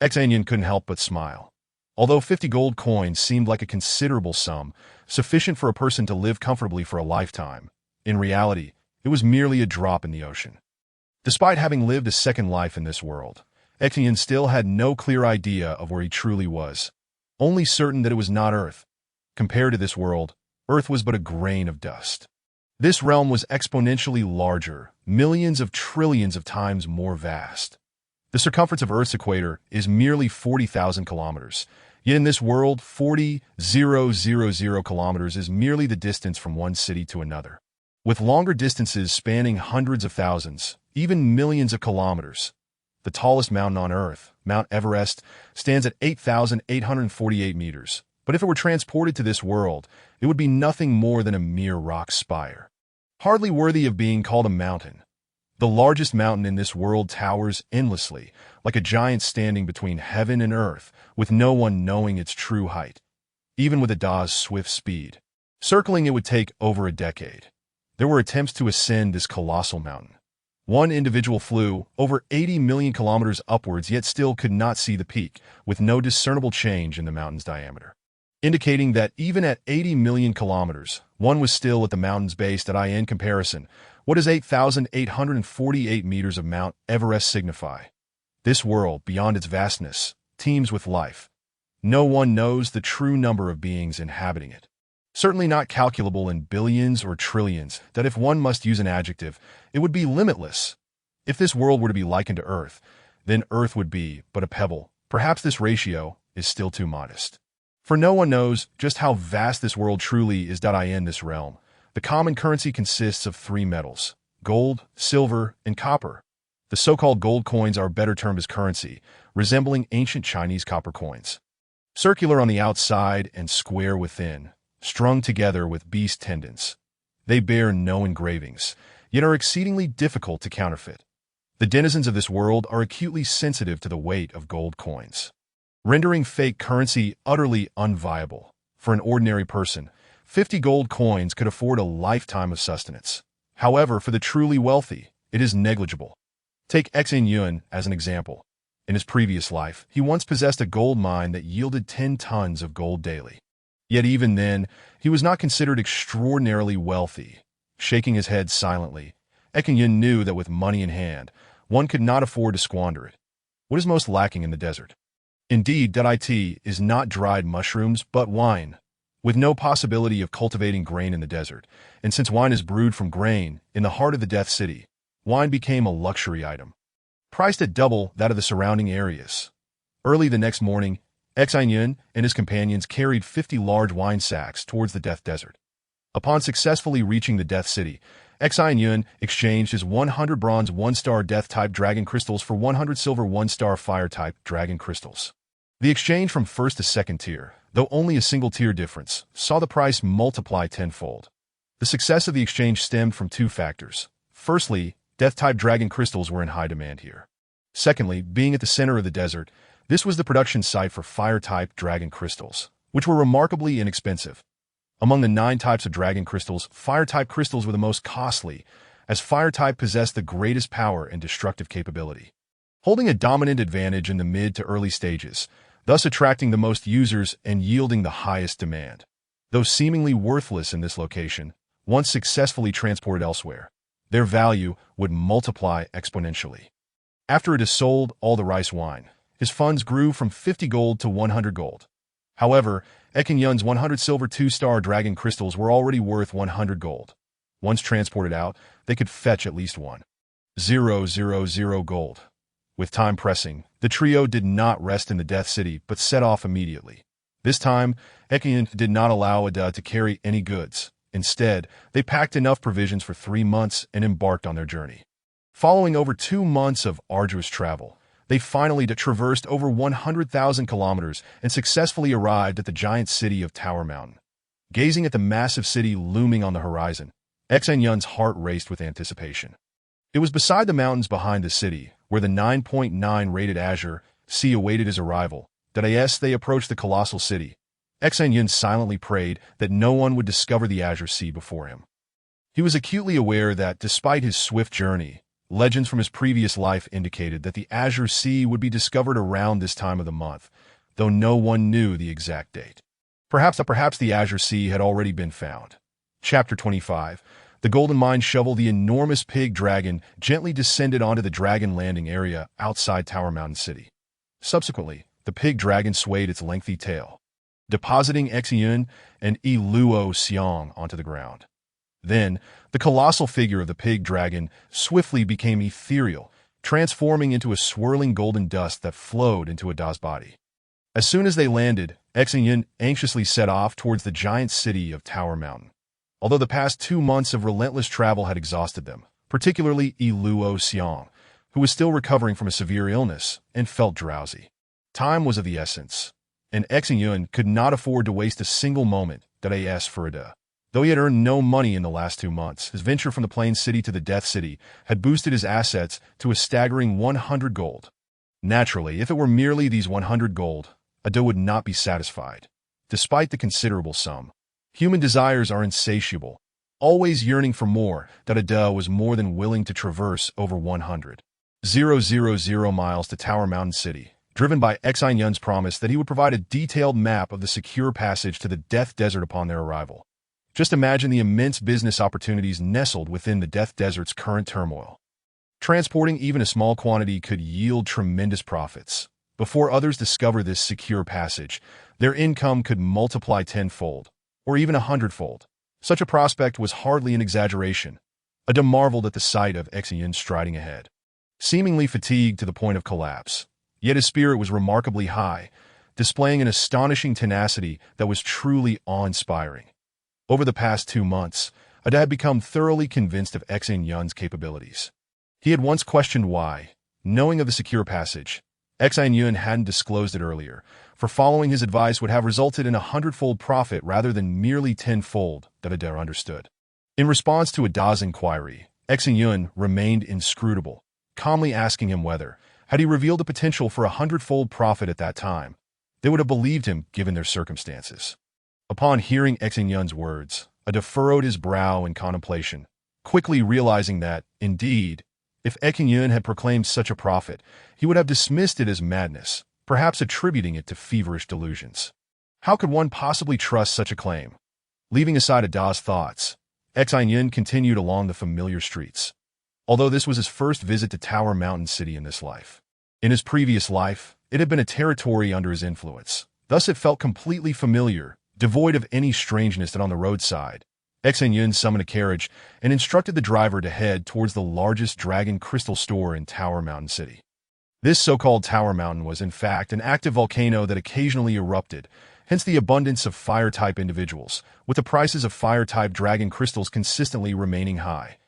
Xin Yun couldn't help but smile. Although 50 gold coins seemed like a considerable sum, sufficient for a person to live comfortably for a lifetime, in reality, it was merely a drop in the ocean. Despite having lived a second life in this world, Xin Yun still had no clear idea of where he truly was, only certain that it was not Earth. Compared to this world, Earth was but a grain of dust. This realm was exponentially larger, millions of trillions of times more vast. The circumference of Earth's equator is merely 40,000 kilometers, yet in this world, 40,000 kilometers is merely the distance from one city to another. With longer distances spanning hundreds of thousands, even millions of kilometers, the tallest mountain on Earth, Mount Everest, stands at 8,848 meters. But if it were transported to this world, it would be nothing more than a mere rock spire. Hardly worthy of being called a mountain. The largest mountain in this world towers endlessly, like a giant standing between heaven and earth, with no one knowing its true height. Even with Ada's swift speed, circling it would take over a decade. There were attempts to ascend this colossal mountain. One individual flew over 80 million kilometers upwards, yet still could not see the peak, with no discernible change in the mountain's diameter, indicating that even at 80 million kilometers, one was still at the mountain's base. That in comparison, what does 8,848 meters of Mount Everest signify? This world, beyond its vastness, teems with life. No one knows the true number of beings inhabiting it. Certainly not calculable in billions or trillions, that if one must use an adjective, it would be limitless. If this world were to be likened to Earth, then Earth would be but a pebble. Perhaps this ratio is still too modest. For no one knows just how vast this world truly is. In this realm, the common currency consists of 3 metals: gold, silver, and copper. The so-called gold coins are better termed as currency, resembling ancient Chinese copper coins. Circular on the outside and square within, strung together with beast tendons. They bear no engravings, yet are exceedingly difficult to counterfeit. The denizens of this world are acutely sensitive to the weight of gold coins, rendering fake currency utterly unviable. For an ordinary person, 50 gold coins could afford a lifetime of sustenance. However, for the truly wealthy, it is negligible. Take Xin Yun as an example. In his previous life, he once possessed a gold mine that yielded 10 tons of gold daily. Yet even then, he was not considered extraordinarily wealthy. Shaking his head silently, Xin Yun knew that with money in hand, one could not afford to squander it. What is most lacking in the desert? Indeed, it is not dried mushrooms, but wine. With no possibility of cultivating grain in the desert, and since wine is brewed from grain in the heart of the Death City, wine became a luxury item, priced at double that of the surrounding areas. Early the next morning, Xin Yun and his companions carried 50 large wine sacks towards the Death Desert. Upon successfully reaching the Death City, Xin Yun exchanged his 100 bronze 1-star Death-type dragon crystals for 100 silver 1-star Fire-type dragon crystals. The exchange from first to second tier, though only a single tier difference, saw the price multiply tenfold. The success of the exchange stemmed from 2 factors. Firstly, Death-type dragon crystals were in high demand here. Secondly, being at the center of the desert, this was the production site for Fire-type dragon crystals, which were remarkably inexpensive. Among the 9 types of dragon crystals, Fire-type crystals were the most costly, as Fire-type possessed the greatest power and destructive capability. holding a dominant advantage in the mid to early stages, thus attracting the most users and yielding the highest demand. Though seemingly worthless in this location, once successfully transported elsewhere, their value would multiply exponentially. After it is sold all the rice wine, his funds grew from 50 gold to 100 gold. However, Xin Yun's 100 silver 2-star dragon crystals were already worth 100 gold. Once transported out, they could fetch at least 1,000 gold. With time pressing, the trio did not rest in the Death City but set off immediately. This time, Xin Yun did not allow Ada to carry any goods. Instead, they packed enough provisions for 3 months and embarked on their journey. Following over 2 months of arduous travel, they finally traversed over 100,000 kilometers and successfully arrived at the giant city of Tower Mountain. Gazing at the massive city looming on the horizon, Xin Yun's heart raced with anticipation. It was beside the mountains behind the city, where the 9.9 rated Azure Sea awaited his arrival, that as they approached the colossal city, Xin Yun silently prayed that no one would discover the Azure Sea before him. He was acutely aware that, despite his swift journey, legends from his previous life indicated that the Azure Sea would be discovered around this time of the month, though no one knew the exact date. Perhaps the Azure Sea had already been found. Chapter 25. The golden mine shovel. The enormous pig dragon gently descended onto the dragon landing area outside Tower Mountain City. Subsequently, the pig dragon swayed its lengthy tail, depositing Xin Yun and Luo Xiang onto the ground. Then, the colossal figure of the pig dragon swiftly became ethereal, transforming into a swirling golden dust that flowed into Ada's body. As soon as they landed, Xin Yun anxiously set off towards the giant city of Tower Mountain. Although the past 2 months of relentless travel had exhausted them, particularly Luo Xiang, who was still recovering from a severe illness and felt drowsy. Time was of the essence, and Xin Yun could not afford to waste a single moment for Ada. Though he had earned no money in the last 2 months, his venture from the Plain City to the Death City had boosted his assets to a staggering 100 gold. Naturally, if it were merely these 100 gold, Ada would not be satisfied. Despite the considerable sum, human desires are insatiable, always yearning for more. Ada was more than willing to traverse over 100,000 miles to Tower Mountain City, driven by Xin Yun's promise that he would provide a detailed map of the secure passage to the Death Desert upon their arrival. Just imagine the immense business opportunities nestled within the Death Desert's current turmoil. Transporting even a small quantity could yield tremendous profits. Before others discover this secure passage, their income could multiply tenfold, or even 100-fold. Such a prospect was hardly an exaggeration. Ada marveled at the sight of Xin Yun striding ahead, seemingly fatigued to the point of collapse. Yet his spirit was remarkably high, displaying an astonishing tenacity that was truly awe-inspiring. Over the past 2 months, Ada had become thoroughly convinced of Xin Yun's capabilities. He had once questioned why, knowing of the secure passage, Xin Yun hadn't disclosed it earlier, for following his advice would have resulted in a 100-fold profit rather than merely 10-fold, that Ada understood. In response to Ada's inquiry, Xin Yun remained inscrutable, calmly asking him whether, had he revealed the potential for a 100-fold profit at that time, they would have believed him given their circumstances. Upon hearing Xin Yun's words, Ada furrowed his brow in contemplation, quickly realizing that, indeed, if Xin Yun had proclaimed such a profit, he would have dismissed it as madness, perhaps attributing it to feverish delusions. How could one possibly trust such a claim? Leaving aside Ada's thoughts, Xin Yun continued along the familiar streets. Although this was his first visit to Tower Mountain City in this life, in his previous life, it had been a territory under his influence. Thus it felt completely familiar, devoid of any strangeness. That on the roadside, Xin Yun summoned a carriage and instructed the driver to head towards the largest dragon crystal store in Tower Mountain City. This so-called Tower Mountain was in fact an active volcano that occasionally erupted, hence the abundance of fire-type individuals, with the prices of fire-type dragon crystals consistently remaining high.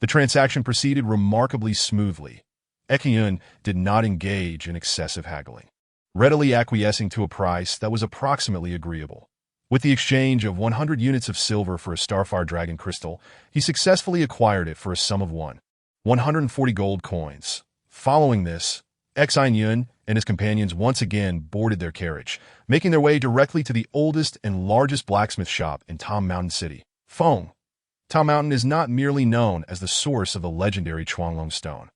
The transaction proceeded remarkably smoothly. Xin Yun did not engage in excessive haggling, readily acquiescing to a price that was approximately agreeable. With the exchange of 100 units of silver for a Starfire Dragon Crystal, he successfully acquired it for a sum of 140 gold coins. Following this, Xin Yun and his companions once again boarded their carriage, making their way directly to the oldest and largest blacksmith shop in Tom Mountain City, Feng. Tom Mountain is not merely known as the source of the legendary Chuanglong Stone.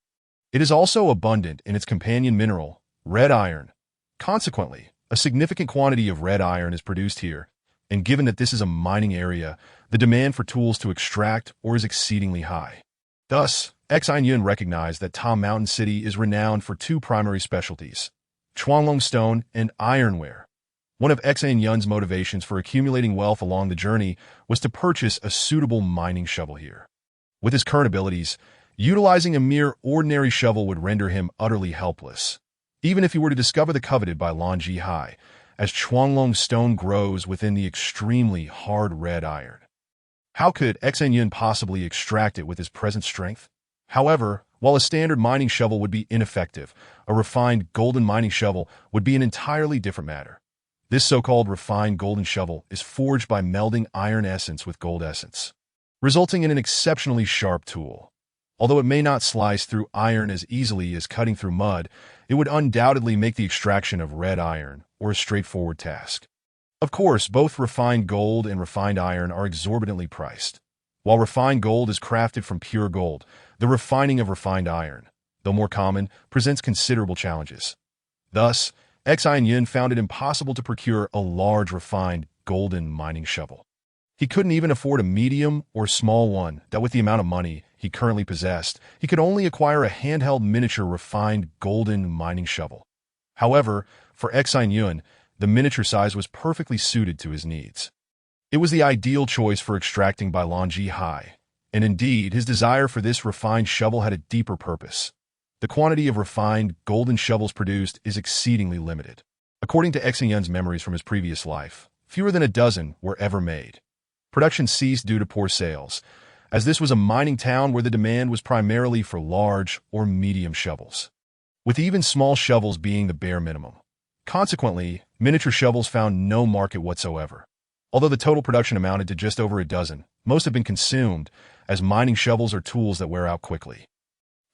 It is also abundant in its companion mineral, red iron. Consequently, a significant quantity of red iron is produced here, and given that this is a mining area, the demand for tools to extract ore is exceedingly high. Thus, Xin Yun recognized that Tom Mountain City is renowned for two primary specialties, Chuanlong stone and ironware. One of Xin Yun's motivations for accumulating wealth along the journey was to purchase a suitable mining shovel here. With his current abilities, utilizing a mere ordinary shovel would render him utterly helpless, even if he were to discover the coveted by Lanji Hai, as Chuanlong stone grows within the extremely hard red iron. How could Xin Yun possibly extract it with his present strength? However, while a standard mining shovel would be ineffective, a refined golden mining shovel would be an entirely different matter. This so-called refined golden shovel is forged by melding iron essence with gold essence, resulting in an exceptionally sharp tool. Although it may not slice through iron as easily as cutting through mud, it would undoubtedly make the extraction of red iron or a straightforward task. Of course, both refined gold and refined iron are exorbitantly priced. While refined gold is crafted from pure gold, the refining of refined iron, though more common, presents considerable challenges. Thus, Xin Yun found it impossible to procure a large refined golden mining shovel. He couldn't even afford a medium or small one that with the amount of money he currently possessed, he could only acquire a handheld miniature refined golden mining shovel. However, for Xin Yun, the miniature size was perfectly suited to his needs. It was the ideal choice for extracting by Lanji Hai, and indeed, his desire for this refined shovel had a deeper purpose. The quantity of refined golden shovels produced is exceedingly limited. According to Xin Yun's memories from his previous life, fewer than a dozen were ever made. Production ceased due to poor sales, as this was a mining town where the demand was primarily for large or medium shovels, with even small shovels being the bare minimum. Consequently, miniature shovels found no market whatsoever. Although the total production amounted to just over a dozen, most have been consumed, as mining shovels are tools that wear out quickly.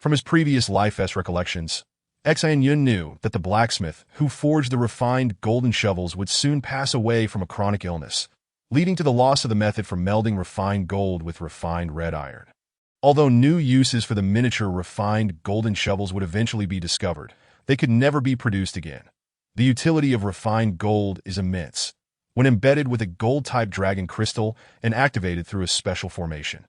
From his previous life-s recollections, Xin Yun knew that the blacksmith who forged the refined golden shovels would soon pass away from a chronic illness, leading to the loss of the method for melding refined gold with refined red iron. Although new uses for the miniature refined golden shovels would eventually be discovered, they could never be produced again. The utility of refined gold is immense, when embedded with a gold-type dragon crystal and activated through a special formation.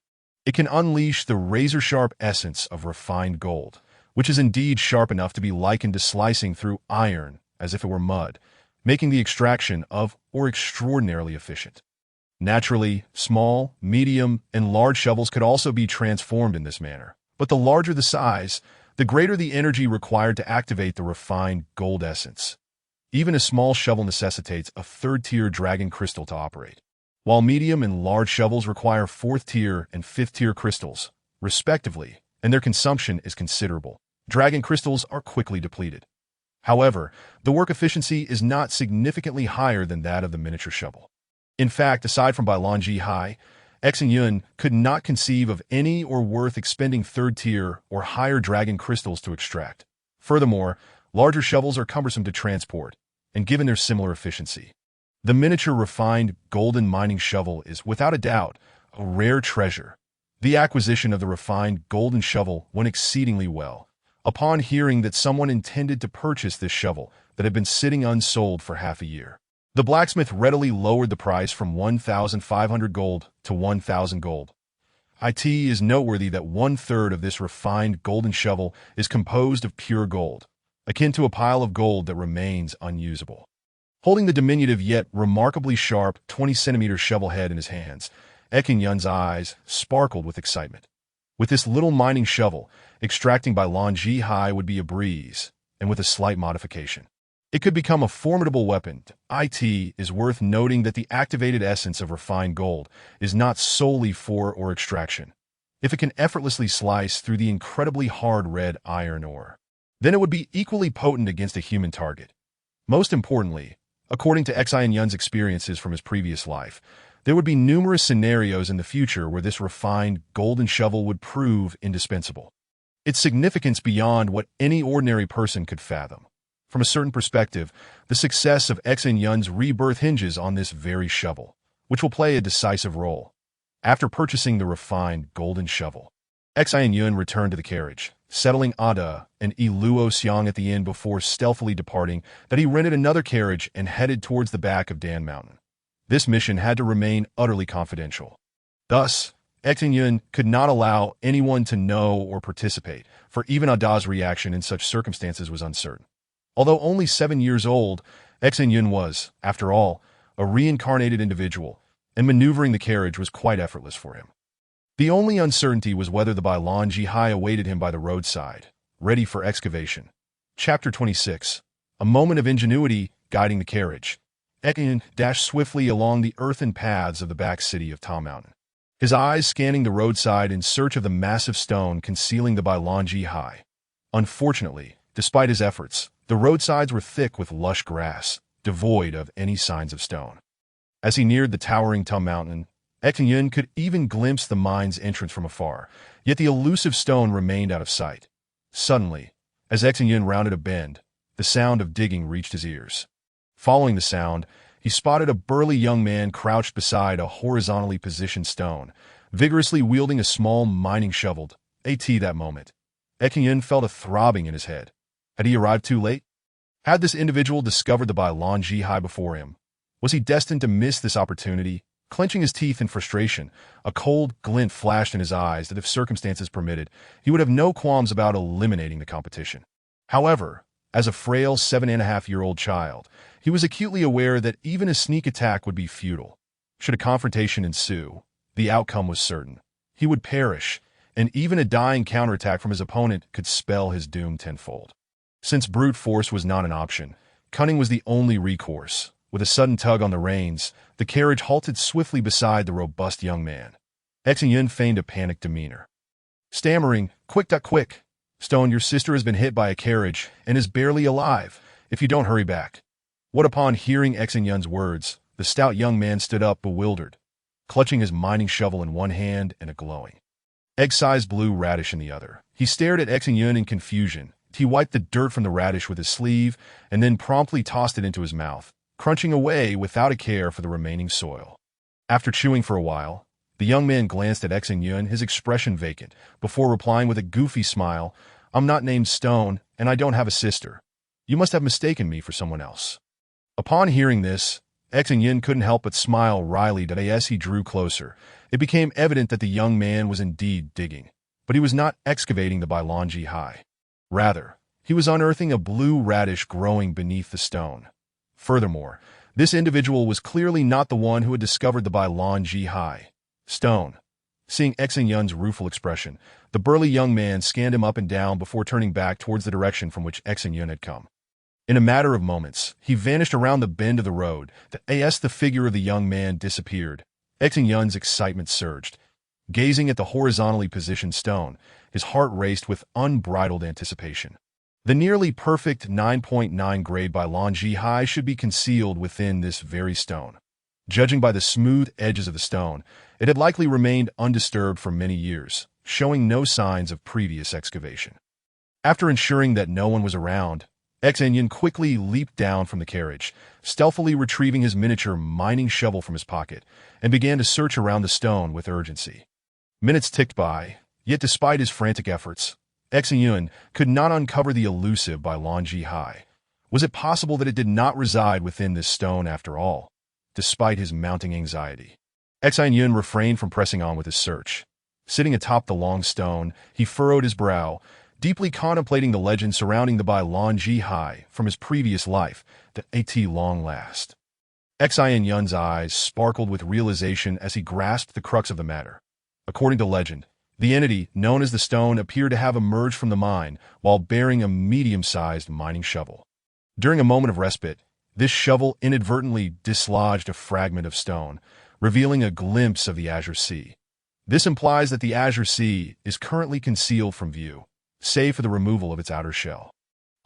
It can unleash the razor-sharp essence of refined gold, which is indeed sharp enough to be likened to slicing through iron as if it were mud, making the extraction of ore extraordinarily efficient. Naturally, small, medium, and large shovels could also be transformed in this manner, but the larger the size, the greater the energy required to activate the refined gold essence. Even a small shovel necessitates a third-tier dragon crystal to operate, while medium and large shovels require fourth-tier and fifth-tier crystals, respectively, and their consumption is considerable. Dragon crystals are quickly depleted. However, the work efficiency is not significantly higher than that of the miniature shovel. In fact, aside from by Lanji Hai, Xin Yun could not conceive of any or worth expending third-tier or higher dragon crystals to extract. Furthermore, larger shovels are cumbersome to transport, and given their similar efficiency, the miniature refined golden mining shovel is, without a doubt, a rare treasure. The acquisition of the refined golden shovel went exceedingly well. Upon hearing that someone intended to purchase this shovel that had been sitting unsold for half a year, the blacksmith readily lowered the price from 1,500 gold to 1,000 gold. It is noteworthy that one-third of this refined golden shovel is composed of pure gold, akin to a pile of gold that remains unusable. Holding the diminutive yet remarkably sharp 20-centimeter shovel head in his hands, Xin Yun's eyes sparkled with excitement. With this little mining shovel, extracting by Lanji Hai would be a breeze, and with a slight modification, it could become a formidable weapon. It is worth noting that the activated essence of refined gold is not solely for ore extraction. If it can effortlessly slice through the incredibly hard red iron ore, then it would be equally potent against a human target. Most importantly, according to Xin Yun's experiences from his previous life, there would be numerous scenarios in the future where this refined golden shovel would prove indispensable. Its significance beyond what any ordinary person could fathom. From a certain perspective, the success of Xin Yun's rebirth hinges on this very shovel, which will play a decisive role. After purchasing the refined golden shovel, Xin Yun returned to the carriage, settling Ada and Iluo Xiang at the inn before stealthily departing, that he rented another carriage and headed towards the back of Dan Mountain. This mission had to remain utterly confidential. Thus, Xin Yun could not allow anyone to know or participate, for even Ada's reaction in such circumstances was uncertain. Although only 7 years old, Xin Yun was, after all, a reincarnated individual, and maneuvering the carriage was quite effortless for him. The only uncertainty was whether the Bailan Jihai awaited him by the roadside, ready for excavation. Chapter 26. A moment of ingenuity guiding the carriage. Xin Yun dashed swiftly along the earthen paths of the back city of Ta Mountain, his eyes scanning the roadside in search of the massive stone concealing the Bailan Jihai. Unfortunately, despite his efforts, the roadsides were thick with lush grass, devoid of any signs of stone. As he neared the towering Ta Mountain, Xin Yun could even glimpse the mine's entrance from afar, yet the elusive stone remained out of sight. Suddenly, as Xin Yun rounded a bend, the sound of digging reached his ears. Following the sound, he spotted a burly young man crouched beside a horizontally positioned stone, vigorously wielding a small mining shovel. At that moment, Xin Yun felt a throbbing in his head. Had he arrived too late? Had this individual discovered the Bailan Jihai before him? Was he destined to miss this opportunity? Clenching his teeth in frustration, a cold glint flashed in his eyes that if circumstances permitted, he would have no qualms about eliminating the competition. However, as a frail 7.5-year-old child, he was acutely aware that even a sneak attack would be futile. Should a confrontation ensue, the outcome was certain. He would perish, and even a dying counterattack from his opponent could spell his doom tenfold. Since brute force was not an option, cunning was the only recourse. With a sudden tug on the reins, the carriage halted swiftly beside the robust young man. Xin Yun feigned a panicked demeanor, stammering, quick. Stone, your sister has been hit by a carriage and is barely alive, if you don't hurry back." What upon hearing Xin Yun's words, the stout young man stood up bewildered, clutching his mining shovel in one hand and a glowing, egg-sized blue radish in the other. He stared at Xin Yun in confusion. He wiped the dirt from the radish with his sleeve and then promptly tossed it into his mouth, crunching away without a care for the remaining soil. After chewing for a while, the young man glanced at Xin Yun, his expression vacant, before replying with a goofy smile, "I'm not named Stone, and I don't have a sister. You must have mistaken me for someone else." Upon hearing this, Xin Yun couldn't help but smile wryly as he drew closer. It became evident that the young man was indeed digging, but he was not excavating the Bailan Jihai. Rather, he was unearthing a blue radish growing beneath the stone. Furthermore, this individual was clearly not the one who had discovered the Bailan Jihai. Stone. Seeing Xin Yun's rueful expression, the burly young man scanned him up and down before turning back towards the direction from which Xin Yun had come. In a matter of moments, he vanished around the bend of the road. The figure of the young man disappeared. Xin Yun's excitement surged. Gazing at the horizontally positioned stone, his heart raced with unbridled anticipation. The nearly perfect 9.9 grade Bailan Jihai should be concealed within this very stone. Judging by the smooth edges of the stone, it had likely remained undisturbed for many years, showing no signs of previous excavation. After ensuring that no one was around, Xin Yun quickly leaped down from the carriage, stealthily retrieving his miniature mining shovel from his pocket, and began to search around the stone with urgency. Minutes ticked by, yet despite his frantic efforts, Xin Yun could not uncover the elusive Bailan Jihai. Was it possible that it did not reside within this stone after all? Despite his mounting anxiety, Xin Yun refrained from pressing on with his search. Sitting atop the long stone, he furrowed his brow, deeply contemplating the legend surrounding the Bailan Jihai from his previous life, at long last. Xin Yun's eyes sparkled with realization as he grasped the crux of the matter. According to legend, the entity known as the stone appeared to have emerged from the mine while bearing a medium-sized mining shovel. During a moment of respite, this shovel inadvertently dislodged a fragment of stone, revealing a glimpse of the Azure Sea. This implies that the Azure Sea is currently concealed from view, save for the removal of its outer shell.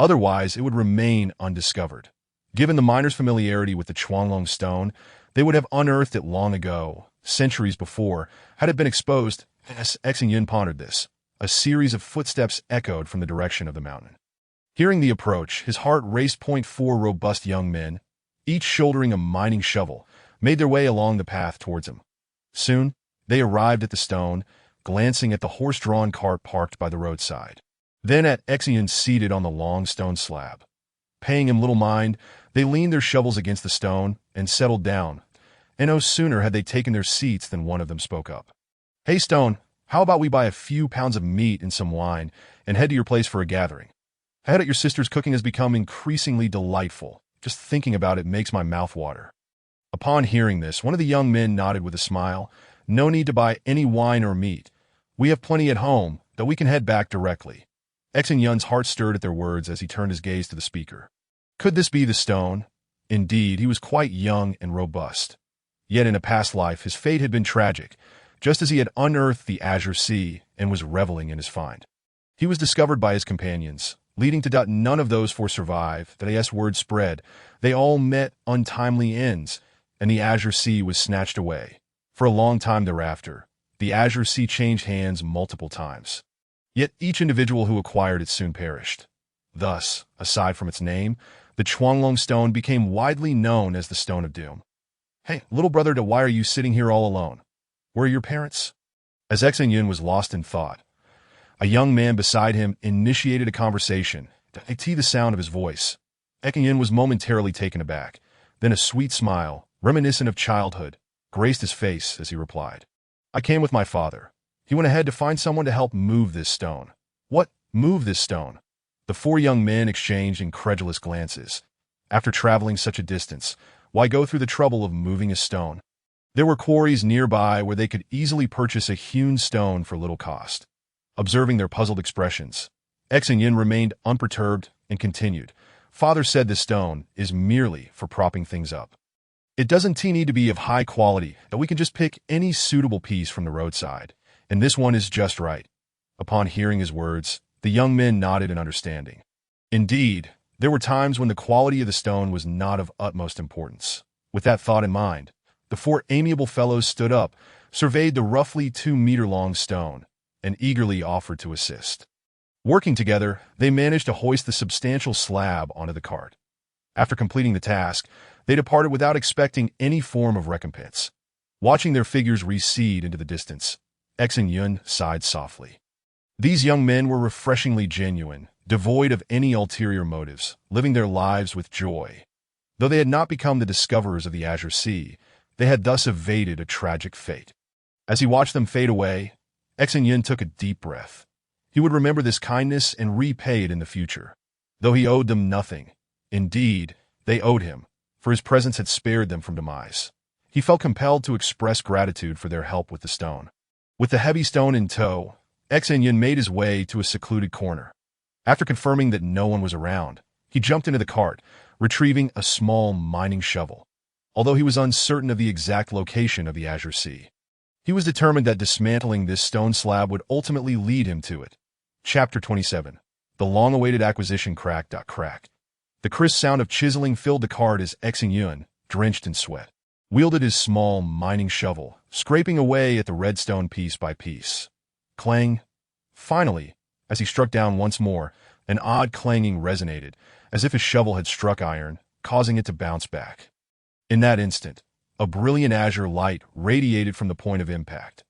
Otherwise, it would remain undiscovered. Given the miners' familiarity with the Chuanglong stone, they would have unearthed it long ago, centuries before, had it been exposed. As Xin Yun pondered this, a series of footsteps echoed from the direction of the mountain. Hearing the approach, his heart raced. 4 robust young men, each shouldering a mining shovel, made their way along the path towards him. Soon, they arrived at the stone, glancing at the horse-drawn cart parked by the roadside. Then at Xin Yun seated on the long stone slab. Paying him little mind, they leaned their shovels against the stone and settled down, and no sooner had they taken their seats than one of them spoke up. "Hey, Stone, how about we buy a few pounds of meat and some wine and head to your place for a gathering? I heard that your sister's cooking has become increasingly delightful. Just thinking about it makes my mouth water." Upon hearing this, one of the young men nodded with a smile. "No need to buy any wine or meat. We have plenty at home, though we can head back directly." Xin Yun's heart stirred at their words as he turned his gaze to the speaker. Could this be the Stone? Indeed, he was quite young and robust. Yet in a past life, his fate had been tragic, just as he had unearthed the Azure Sea and was reveling in his find. He was discovered by his companions, leading to doubt none of those four survive. That as word spread, they all met untimely ends, and the Azure Sea was snatched away. For a long time thereafter, the Azure Sea changed hands multiple times. Yet each individual who acquired it soon perished. Thus, aside from its name, the Chuanglong Stone became widely known as the Stone of Doom. "Hey, little brother, why are you sitting here all alone? Where are your parents?" As Xin Yun was lost in thought, a young man beside him initiated a conversation. They could the sound of his voice. Xin Yun was momentarily taken aback. Then a sweet smile, reminiscent of childhood, graced his face as he replied. "I came with my father. He went ahead to find someone to help move this stone." "What? Move this stone?" The four young men exchanged incredulous glances. After traveling such a distance, why go through the trouble of moving a stone? There were quarries nearby where they could easily purchase a hewn stone for little cost. Observing their puzzled expressions, Xin Yun remained unperturbed and continued. "Father said this stone is merely for propping things up. It doesn't need to be of high quality, that we can just pick any suitable piece from the roadside, and this one is just right." Upon hearing his words, the young men nodded in understanding. Indeed, there were times when the quality of the stone was not of utmost importance. With that thought in mind, the four amiable fellows stood up, surveyed the roughly 2-meter-long stone, and eagerly offered to assist. Working together, they managed to hoist the substantial slab onto the cart. After completing the task, they departed without expecting any form of recompense. Watching their figures recede into the distance, Xin Yun sighed softly. These young men were refreshingly genuine, devoid of any ulterior motives, living their lives with joy. Though they had not become the discoverers of the Azure Sea, they had thus evaded a tragic fate. As he watched them fade away, Xin Yun took a deep breath. He would remember this kindness and repay it in the future. Though he owed them nothing, indeed, they owed him, for his presence had spared them from demise. He felt compelled to express gratitude for their help with the stone. With the heavy stone in tow, Xin Yun made his way to a secluded corner. After confirming that no one was around, he jumped into the cart, retrieving a small mining shovel. Although he was uncertain of the exact location of the Azure Sea, he was determined that dismantling this stone slab would ultimately lead him to it. Chapter 27. The long-awaited acquisition crack. The crisp sound of chiseling filled the cart as Xin Yun, drenched in sweat, wielded his small mining shovel, scraping away at the redstone piece by piece. Clang. Finally, as he struck down once more, an odd clanging resonated, as if his shovel had struck iron, causing it to bounce back. In that instant, a brilliant azure light radiated from the point of impact.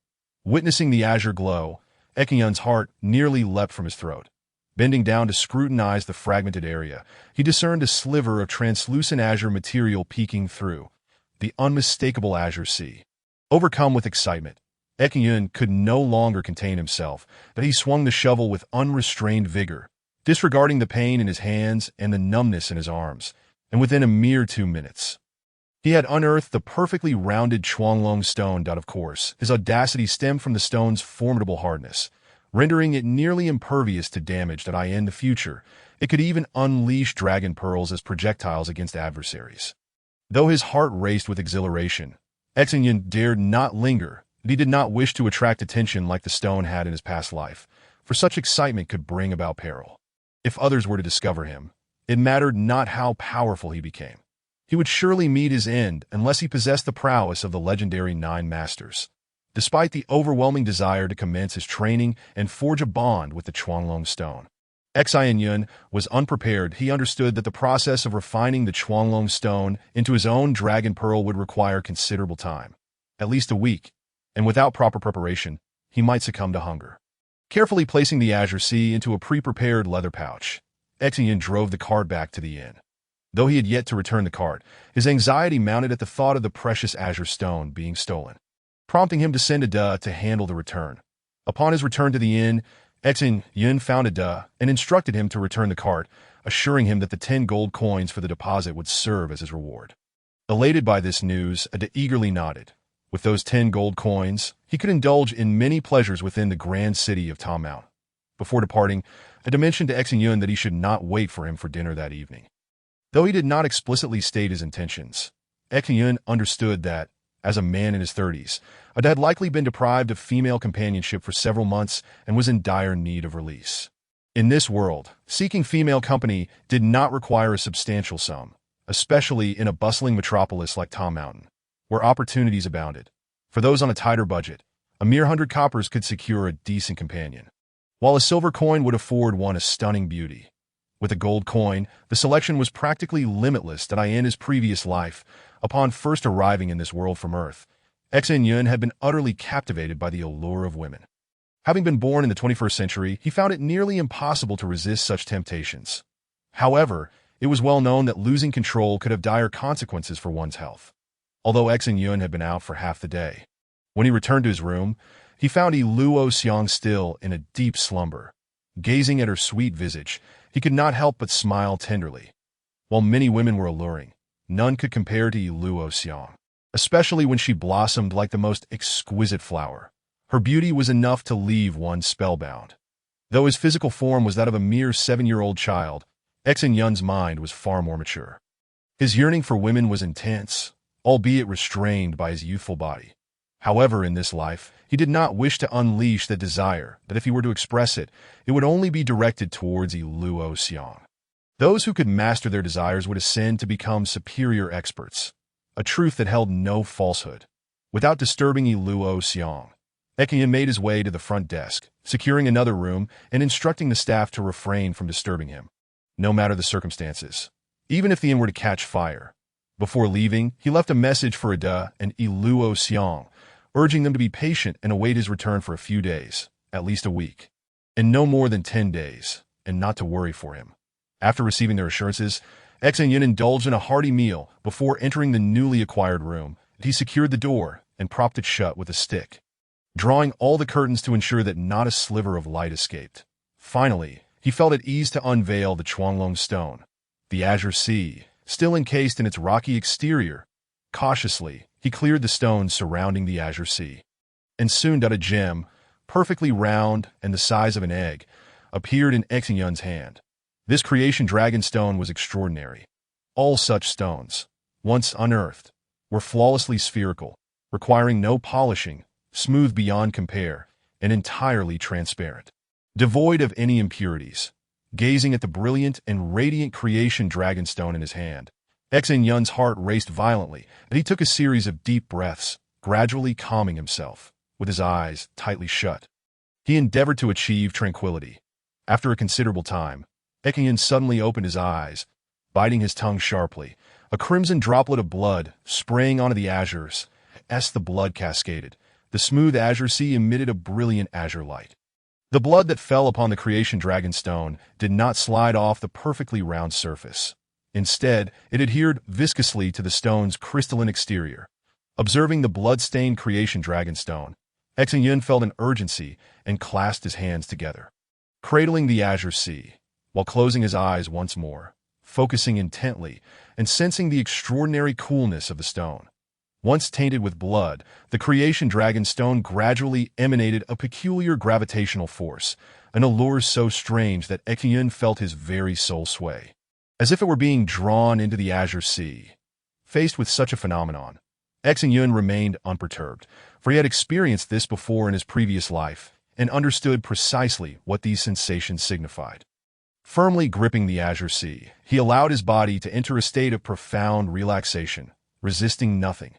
Witnessing the azure glow, Xin Yun's heart nearly leapt from his throat. Bending down to scrutinize the fragmented area, he discerned a sliver of translucent azure material peeking through, the unmistakable Azure Sea. Overcome with excitement, Xin Yun could no longer contain himself, but he swung the shovel with unrestrained vigor, disregarding the pain in his hands and the numbness in his arms, and within a mere 2 minutes, he had unearthed the perfectly rounded Chuanglong stone. Of course, his audacity stemmed from the stone's formidable hardness, rendering it nearly impervious to damage. In the future, it could even unleash dragon pearls as projectiles against adversaries. Though his heart raced with exhilaration, Xin Yun dared not linger. He did not wish to attract attention like the stone had in his past life, for such excitement could bring about peril. If others were to discover him, it mattered not how powerful he became. He would surely meet his end unless he possessed the prowess of the legendary 9 Masters. Despite the overwhelming desire to commence his training and forge a bond with the Chuanglong stone, Xin Yun was unprepared. He understood that the process of refining the Chuanglong stone into his own dragon pearl would require considerable time, at least a week, and without proper preparation, he might succumb to hunger. Carefully placing the Azure Sea into a pre-prepared leather pouch, Xin Yun drove the cart back to the inn. Though he had yet to return the cart, his anxiety mounted at the thought of the precious azure stone being stolen, prompting him to send Ada to handle the return. Upon his return to the inn, Xin Yun found Ada and instructed him to return the cart, assuring him that the 10 gold coins for the deposit would serve as his reward. Elated by this news, Ada eagerly nodded. With those 10 gold coins, he could indulge in many pleasures within the grand city of Tom Mount. Before departing, Ada mentioned to Xin Yun that he should not wait for him for dinner that evening. Though he did not explicitly state his intentions, Xin Yun understood that, as a man in his 30s, Ada had likely been deprived of female companionship for several months and was in dire need of release. In this world, seeking female company did not require a substantial sum, especially in a bustling metropolis like Tom Mountain, where opportunities abounded. For those on a tighter budget, a mere 100 coppers could secure a decent companion, while a silver coin would afford one a stunning beauty. With a gold coin, the selection was practically limitless. That in his previous life, upon first arriving in this world from Earth, Xin Yun had been utterly captivated by the allure of women. Having been born in the 21st century, he found it nearly impossible to resist such temptations. However, it was well known that losing control could have dire consequences for one's health. Although Xin Yun had been out for half the day, when he returned to his room, he found Luo Xiang still in a deep slumber. Gazing at her sweet visage, he could not help but smile tenderly. While many women were alluring, none could compare to Luo Xiang, especially when she blossomed like the most exquisite flower. Her beauty was enough to leave one spellbound. Though his physical form was that of a mere 7-year-old child, Xin Yun's mind was far more mature. His yearning for women was intense, albeit restrained by his youthful body. However, in this life, he did not wish to unleash the desire that if he were to express it, it would only be directed towards Luo Xiang. Those who could master their desires would ascend to become superior experts, a truth that held no falsehood. Without disturbing Luo Xiang, Xin Yun made his way to the front desk, securing another room and instructing the staff to refrain from disturbing him, no matter the circumstances, even if the inn were to catch fire. Before leaving, he left a message for Ada and Luo Xiang, urging them to be patient and await his return for a few days, at least a week, and no more than 10 days, and not to worry for him. After receiving their assurances, Xin Yun indulged in a hearty meal before entering the newly acquired room. He secured the door and propped it shut with a stick, drawing all the curtains to ensure that not a sliver of light escaped. Finally, he felt at ease to unveil the Chuanglong stone, the Azure Sea, still encased in its rocky exterior. Cautiously, he cleared the stones surrounding the Azure Sea, and soon a gem, perfectly round and the size of an egg, appeared in Xin Yun's hand. This creation dragon stone was extraordinary. All such stones, once unearthed, were flawlessly spherical, requiring no polishing, smooth beyond compare, and entirely transparent, devoid of any impurities. Gazing at the brilliant and radiant creation dragon stone in his hand, Xin Yun's heart raced violently, and he took a series of deep breaths, gradually calming himself. With his eyes tightly shut, he endeavored to achieve tranquility. After a considerable time, Xin Yun suddenly opened his eyes, biting his tongue sharply. A crimson droplet of blood spraying onto the azures. As the blood cascaded, the smooth Azure Sea emitted a brilliant azure light. The blood that fell upon the creation dragon stone did not slide off the perfectly round surface. Instead, it adhered viscously to the stone's crystalline exterior. Observing the blood-stained creation dragon stone, Xin Yun felt an urgency and clasped his hands together, cradling the Azure Sea, while closing his eyes once more, focusing intently and sensing the extraordinary coolness of the stone. Once tainted with blood, the creation dragon stone gradually emanated a peculiar gravitational force, an allure so strange that Xin Yun felt his very soul sway, as if it were being drawn into the Azure Sea. Faced with such a phenomenon, Xin Yun remained unperturbed, for he had experienced this before in his previous life and understood precisely what these sensations signified. Firmly gripping the Azure Sea, he allowed his body to enter a state of profound relaxation, resisting nothing.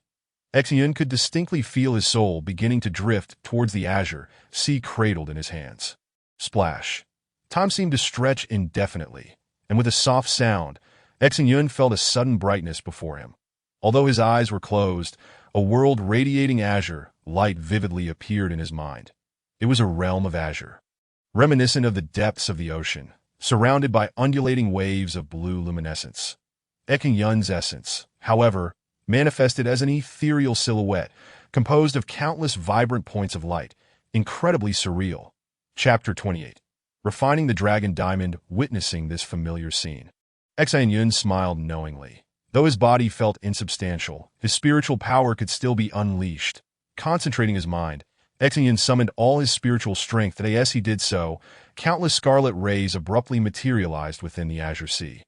Xin Yun could distinctly feel his soul beginning to drift towards the Azure Sea cradled in his hands. Splash. Time seemed to stretch indefinitely, and with a soft sound, Xin Yun felt a sudden brightness before him. Although his eyes were closed, a world radiating azure light vividly appeared in his mind. It was a realm of azure, reminiscent of the depths of the ocean, surrounded by undulating waves of blue luminescence. Xin Yun's essence, however, manifested as an ethereal silhouette, composed of countless vibrant points of light, incredibly surreal. Chapter 28. Refining the Dragon Diamond, witnessing this familiar scene. Xin Yun smiled knowingly. Though his body felt insubstantial, his spiritual power could still be unleashed. Concentrating his mind, Xin Yun summoned all his spiritual strength, and as he did so, countless scarlet rays abruptly materialized within the azure sea.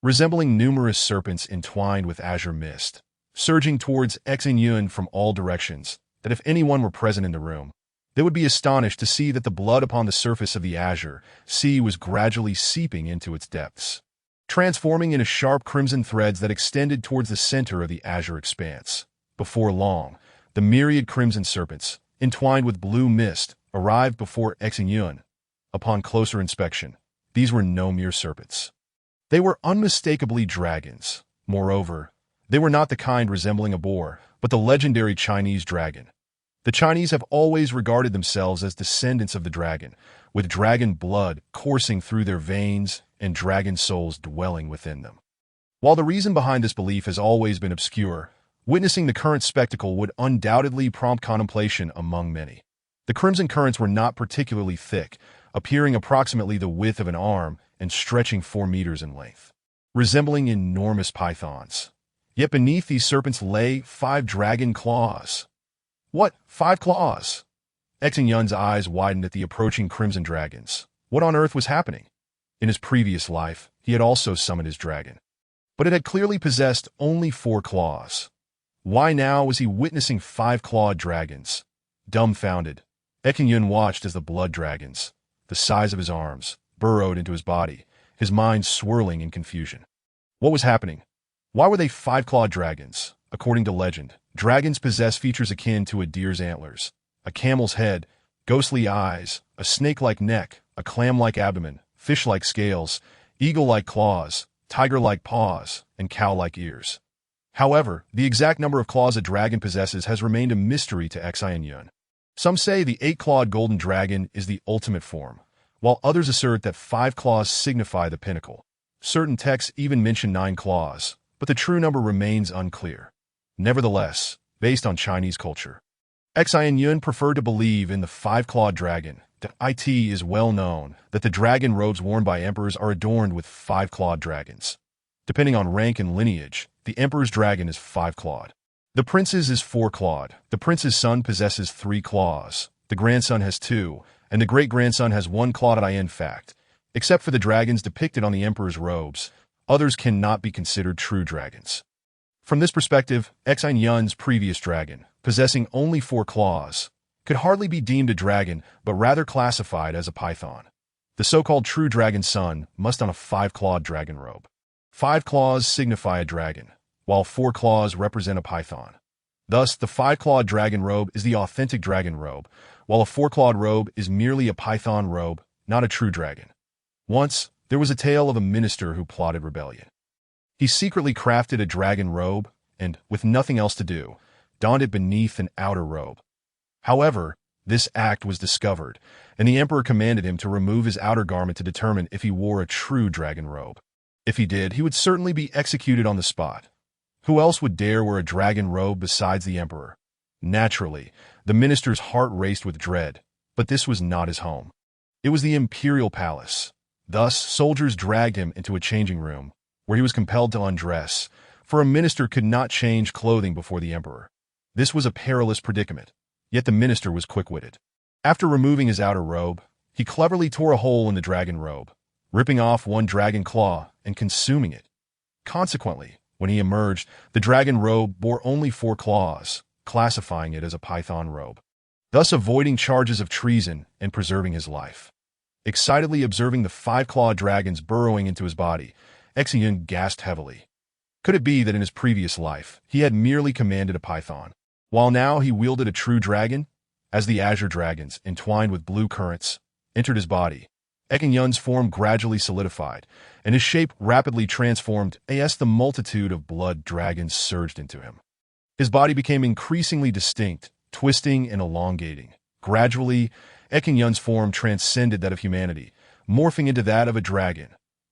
Resembling numerous serpents entwined with azure mist, surging towards Xin Yun from all directions, that if anyone were present in the room, they would be astonished to see that the blood upon the surface of the azure sea was gradually seeping into its depths, transforming into sharp crimson threads that extended towards the center of the azure expanse. Before long, the myriad crimson serpents, entwined with blue mist, arrived before Xin Yun. Upon closer inspection, these were no mere serpents. They were unmistakably dragons. Moreover, they were not the kind resembling a boar, but the legendary Chinese dragon. The Chinese have always regarded themselves as descendants of the dragon, with dragon blood coursing through their veins and dragon souls dwelling within them. While the reason behind this belief has always been obscure, witnessing the current spectacle would undoubtedly prompt contemplation among many. The crimson currents were not particularly thick, appearing approximately the width of an arm and stretching 4 meters in length, resembling enormous pythons. Yet beneath these serpents lay 5 dragon claws. What? 5 claws? Xin Yun's eyes widened at the approaching crimson dragons. What on earth was happening? In his previous life, he had also summoned his dragon, but it had clearly possessed only 4 claws. Why now was he witnessing 5-clawed dragons? Dumbfounded, Xin Yun watched as the blood dragons, the size of his arms, burrowed into his body, his mind swirling in confusion. What was happening? Why were they 5-clawed dragons? According to legend, dragons possess features akin to a deer's antlers, a camel's head, ghostly eyes, a snake-like neck, a clam-like abdomen, fish-like scales, eagle-like claws, tiger-like paws, and cow-like ears. However, the exact number of claws a dragon possesses has remained a mystery to Xin Yun. Some say the 8-clawed golden dragon is the ultimate form, while others assert that 5 claws signify the pinnacle. Certain texts even mention 9 claws, but the true number remains unclear. Nevertheless, based on Chinese culture, Xin Yun preferred to believe in the 5-clawed dragon. That it is well known that the dragon robes worn by emperors are adorned with 5-clawed dragons. Depending on rank and lineage, the emperor's dragon is 5-clawed. The prince's is 4-clawed. The prince's son possesses 3 claws. The grandson has 2, and the great-grandson has 1 clawed. In fact, except for the dragons depicted on the emperor's robes, others cannot be considered true dragons. From this perspective, Xin Yun's previous dragon, possessing only 4 claws, could hardly be deemed a dragon, but rather classified as a python. The so-called true dragon's son must own a 5-clawed dragon robe. 5 claws signify a dragon, while 4 claws represent a python. Thus, the 5-clawed dragon robe is the authentic dragon robe, while a 4-clawed robe is merely a python robe, not a true dragon. Once, there was a tale of a minister who plotted rebellion. He secretly crafted a dragon robe and, with nothing else to do, donned it beneath an outer robe. However, this act was discovered, and the emperor commanded him to remove his outer garment to determine if he wore a true dragon robe. If he did, he would certainly be executed on the spot. Who else would dare wear a dragon robe besides the emperor? Naturally, the minister's heart raced with dread, but this was not his home. It was the imperial palace. Thus, soldiers dragged him into a changing room, where he was compelled to undress, for a minister could not change clothing before the emperor. This was a perilous predicament. Yet the minister was quick-witted. After removing his outer robe, he cleverly tore a hole in the dragon robe, ripping off 1 dragon claw and consuming it. Consequently, when he emerged, the dragon robe bore only 4 claws, classifying it as a python robe, thus avoiding charges of treason and preserving his life. Excitedly observing the 5-clawed dragons burrowing into his body, Xin Yun gasped heavily. Could it be that in his previous life, he had merely commanded a python, while now he wielded a true dragon? As the azure dragons, entwined with blue currents, entered his body, Xin Yun's form gradually solidified, and his shape rapidly transformed as the multitude of blood dragons surged into him. His body became increasingly distinct, twisting and elongating. Gradually, Xin Yun's form transcended that of humanity, morphing into that of a dragon.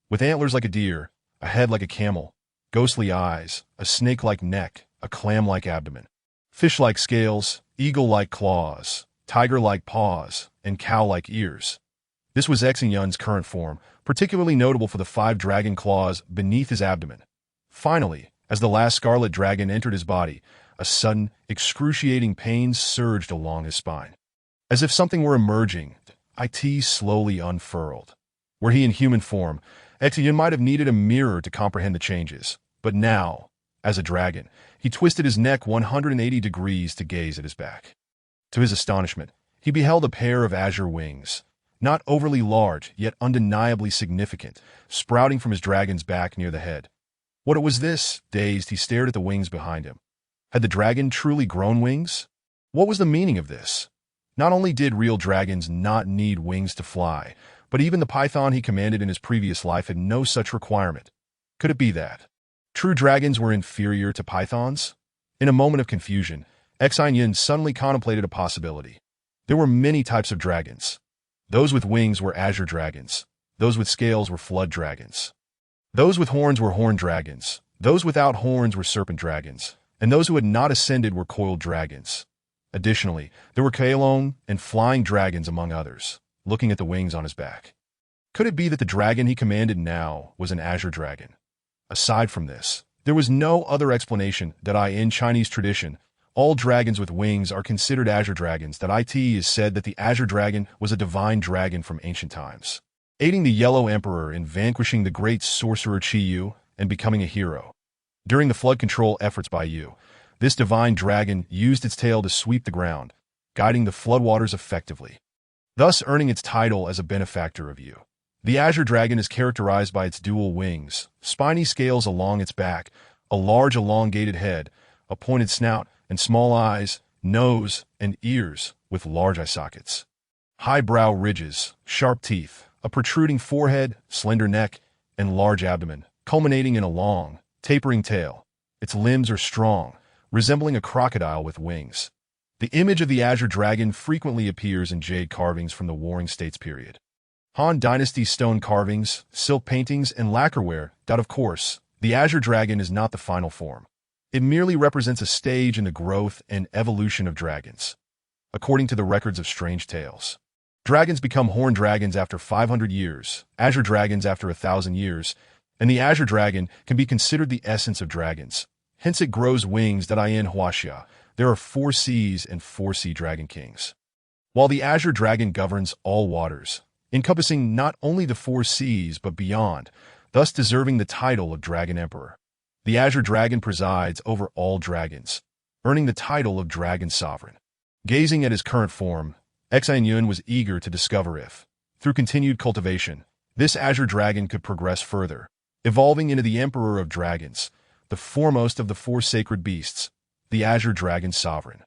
With antlers like a deer, a head like a camel, ghostly eyes, a snake-like neck, a clam-like abdomen, fish-like scales, eagle-like claws, tiger-like paws, and cow-like ears. This was Xin Yun's current form, particularly notable for the 5 dragon claws beneath his abdomen. Finally, as the last scarlet dragon entered his body, a sudden, excruciating pain surged along his spine. As if something were emerging, it slowly unfurled. Were he in human form, Xin Yun might have needed a mirror to comprehend the changes. But now, as a dragon, he twisted his neck 180 degrees to gaze at his back. To his astonishment, he beheld a pair of azure wings, not overly large, yet undeniably significant, sprouting from his dragon's back near the head. What was this? Dazed, he stared at the wings behind him. Had the dragon truly grown wings? What was the meaning of this? Not only did real dragons not need wings to fly, but even the python he commanded in his previous life had no such requirement. Could it be that true dragons were inferior to pythons? In a moment of confusion, Xin Yun suddenly contemplated a possibility. There were many types of dragons. Those with wings were azure dragons. Those with scales were flood dragons. Those with horns were horned dragons. Those without horns were serpent dragons. And those who had not ascended were coiled dragons. Additionally, there were Kaelon and flying dragons among others, looking at the wings on his back. Could it be that the dragon he commanded now was an azure dragon? Aside from this, there was no other explanation that in Chinese tradition, all dragons with wings are considered azure dragons, that it is said that the azure dragon was a divine dragon from ancient times, aiding the Yellow Emperor in vanquishing the great sorcerer Xin Yun and becoming a hero. During the flood control efforts by Yu, this divine dragon used its tail to sweep the ground, guiding the floodwaters effectively, thus earning its title as a benefactor of Yu. The azure dragon is characterized by its dual wings, spiny scales along its back, a large elongated head, a pointed snout, and small eyes, nose, and ears with large eye sockets. High brow ridges, sharp teeth, a protruding forehead, slender neck, and large abdomen, culminating in a long, tapering tail. Its limbs are strong, resembling a crocodile with wings. The image of the azure dragon frequently appears in jade carvings from the Warring States period. Han Dynasty stone carvings, silk paintings, and lacquerware. Of course, the azure dragon is not the final form. It merely represents a stage in the growth and evolution of dragons. According to the records of strange tales, dragons become horned dragons after 500 years, azure dragons after 1,000 years, and the azure dragon can be considered the essence of dragons. Hence it grows wings. In Huaxia, there are 4 seas and 4 sea dragon kings. While the azure dragon governs all waters, encompassing not only the 4 seas but beyond, thus deserving the title of Dragon Emperor. The azure dragon presides over all dragons, earning the title of Dragon Sovereign. Gazing at his current form, Xin Yun was eager to discover if, through continued cultivation, this azure dragon could progress further, evolving into the Emperor of Dragons, the foremost of the 4 sacred beasts, the azure dragon sovereign.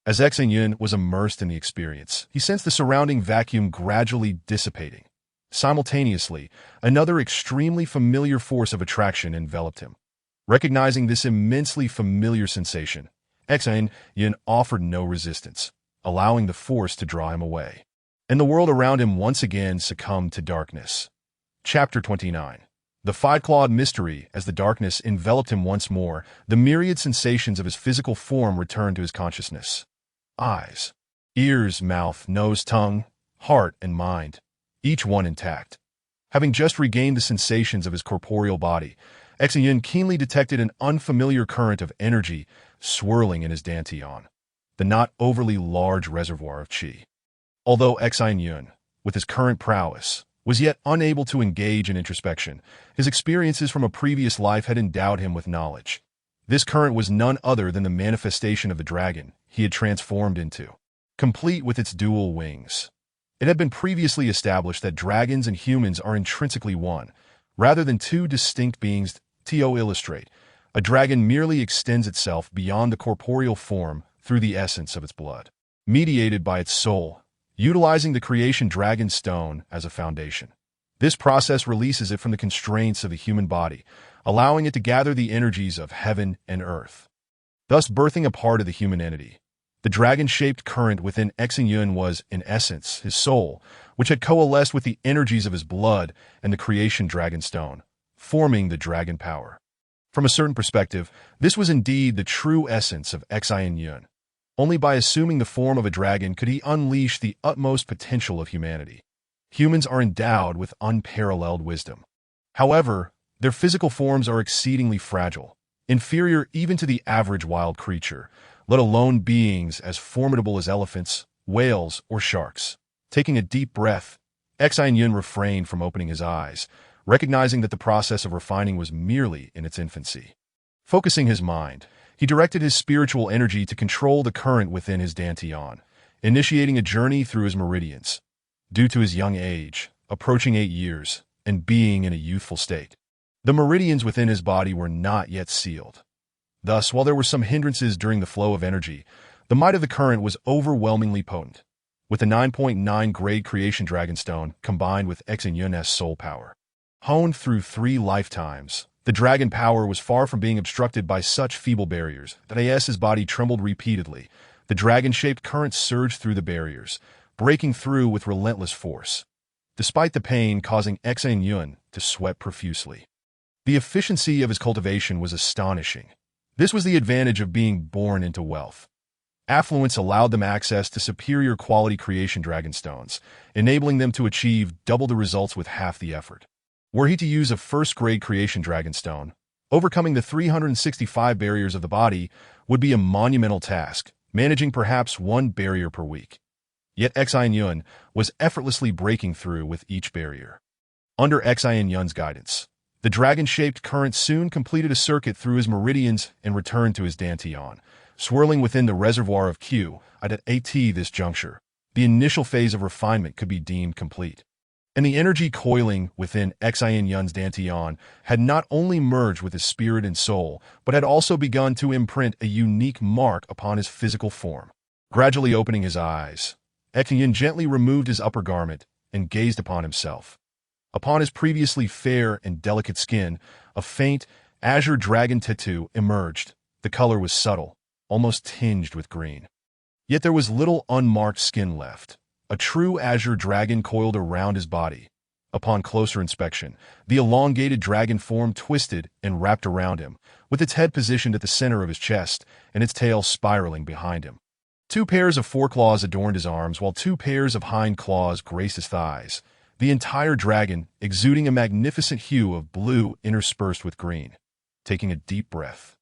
As Xin Yun was immersed in the experience, he sensed the surrounding vacuum gradually dissipating. Simultaneously, another extremely familiar force of attraction enveloped him. Recognizing this immensely familiar sensation, Xin Yun offered no resistance, allowing the force to draw him away. And the world around him once again succumbed to darkness. Chapter 29. The 5-clawed mystery. As the darkness enveloped him once more, the myriad sensations of his physical form returned to his consciousness. Eyes, ears, mouth, nose, tongue, heart, and mind, each one intact. Having just regained the sensations of his corporeal body, Xin Yun keenly detected an unfamiliar current of energy swirling in his dantian, the not overly large reservoir of qi. Although Xin Yun, with his current prowess, was yet unable to engage in introspection, his experiences from a previous life had endowed him with knowledge. This current was none other than the manifestation of the dragon he had transformed into, complete with its dual wings. It had been previously established that dragons and humans are intrinsically one, rather than 2 distinct beings. To illustrate, a dragon merely extends itself beyond the corporeal form through the essence of its blood, mediated by its soul, utilizing the creation dragon stone as a foundation. This process releases it from the constraints of the human body, allowing it to gather the energies of heaven and earth, thus birthing a part of the human entity. The dragon-shaped current within Xin Yun was, in essence, his soul, which had coalesced with the energies of his blood and the creation dragon stone, forming the dragon power. From a certain perspective, this was indeed the true essence of Xin Yun. Only by assuming the form of a dragon could he unleash the utmost potential of humanity. Humans are endowed with unparalleled wisdom. However, their physical forms are exceedingly fragile, inferior even to the average wild creature, let alone beings as formidable as elephants, whales, or sharks. Taking a deep breath, Xin Yun refrained from opening his eyes, recognizing that the process of refining was merely in its infancy. Focusing his mind, he directed his spiritual energy to control the current within his dantian, initiating a journey through his meridians. Due to his young age, approaching 8 years, and being in a youthful state, the meridians within his body were not yet sealed. Thus, while there were some hindrances during the flow of energy, the might of the current was overwhelmingly potent, with the 9.9 grade creation dragonstone combined with Xin Yun's soul power. Honed through 3 lifetimes, the dragon power was far from being obstructed by such feeble barriers that his body trembled repeatedly. The dragon-shaped current surged through the barriers, breaking through with relentless force, despite the pain causing Xin Yun to sweat profusely. The efficiency of his cultivation was astonishing. This was the advantage of being born into wealth. Affluence allowed them access to superior quality creation dragonstones, enabling them to achieve double the results with half the effort. Were he to use a first-grade creation dragonstone, overcoming the 365 barriers of the body would be a monumental task, managing perhaps 1 barrier per week. Yet Xin Yun was effortlessly breaking through with each barrier. Under Xin Yun's guidance, the dragon-shaped current soon completed a circuit through his meridians and returned to his dantian, swirling within the reservoir of Q at this juncture. The initial phase of refinement could be deemed complete. And the energy coiling within Xin Yun's dantian had not only merged with his spirit and soul, but had also begun to imprint a unique mark upon his physical form. Gradually opening his eyes, Xin Yun gently removed his upper garment and gazed upon himself. Upon his previously fair and delicate skin, a faint, azure dragon tattoo emerged. The color was subtle, almost tinged with green. Yet there was little unmarked skin left. A true azure dragon coiled around his body. Upon closer inspection, the elongated dragon form twisted and wrapped around him, with its head positioned at the center of his chest and its tail spiraling behind him. 2 pairs of foreclaws adorned his arms, while 2 pairs of hind claws graced his thighs. The entire dragon exuding a magnificent hue of blue interspersed with green. Taking a deep breath,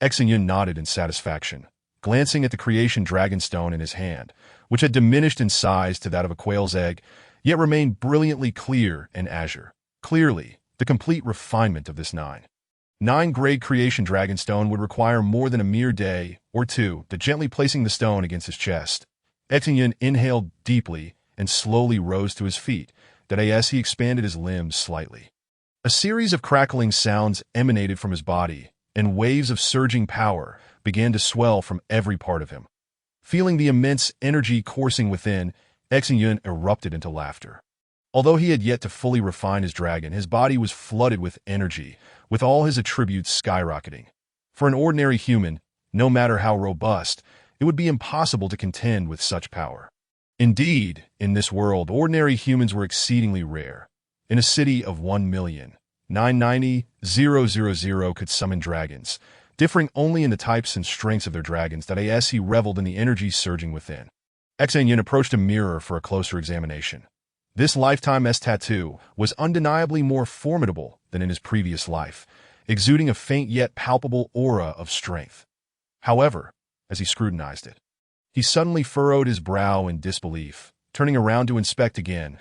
Xin Yun nodded in satisfaction, glancing at the creation dragonstone in his hand, which had diminished in size to that of a quail's egg, yet remained brilliantly clear and azure. Clearly, the complete refinement of this 9-grade creation dragonstone would require more than a mere day or 2 to gently placing the stone against his chest. Xin Yun inhaled deeply and slowly rose to his feet, that as he expanded his limbs slightly. A series of crackling sounds emanated from his body, and waves of surging power began to swell from every part of him. Feeling the immense energy coursing within, Xin Yun erupted into laughter. Although he had yet to fully refine his dragon, his body was flooded with energy, with all his attributes skyrocketing. For an ordinary human, no matter how robust, it would be impossible to contend with such power. Indeed, in this world, ordinary humans were exceedingly rare. In a city of 1,990,000 could summon dragons, differing only in the types and strengths of their dragons, that he reveled in the energy surging within. Xin Yun approached a mirror for a closer examination. This lifetime's tattoo was undeniably more formidable than in his previous life, exuding a faint yet palpable aura of strength. However, as he scrutinized it, he suddenly furrowed his brow in disbelief, turning around to inspect again,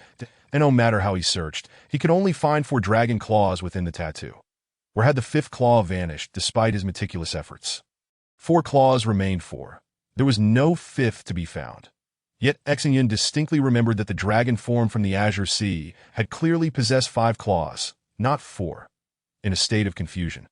and no matter how he searched, he could only find 4 dragon claws within the tattoo. Where had the 5th claw vanished despite his meticulous efforts? 4 claws remained 4. There was no 5th to be found. Yet Xin Yun distinctly remembered that the dragon form from the Azure Sea had clearly possessed 5 claws, not 4. In a state of confusion,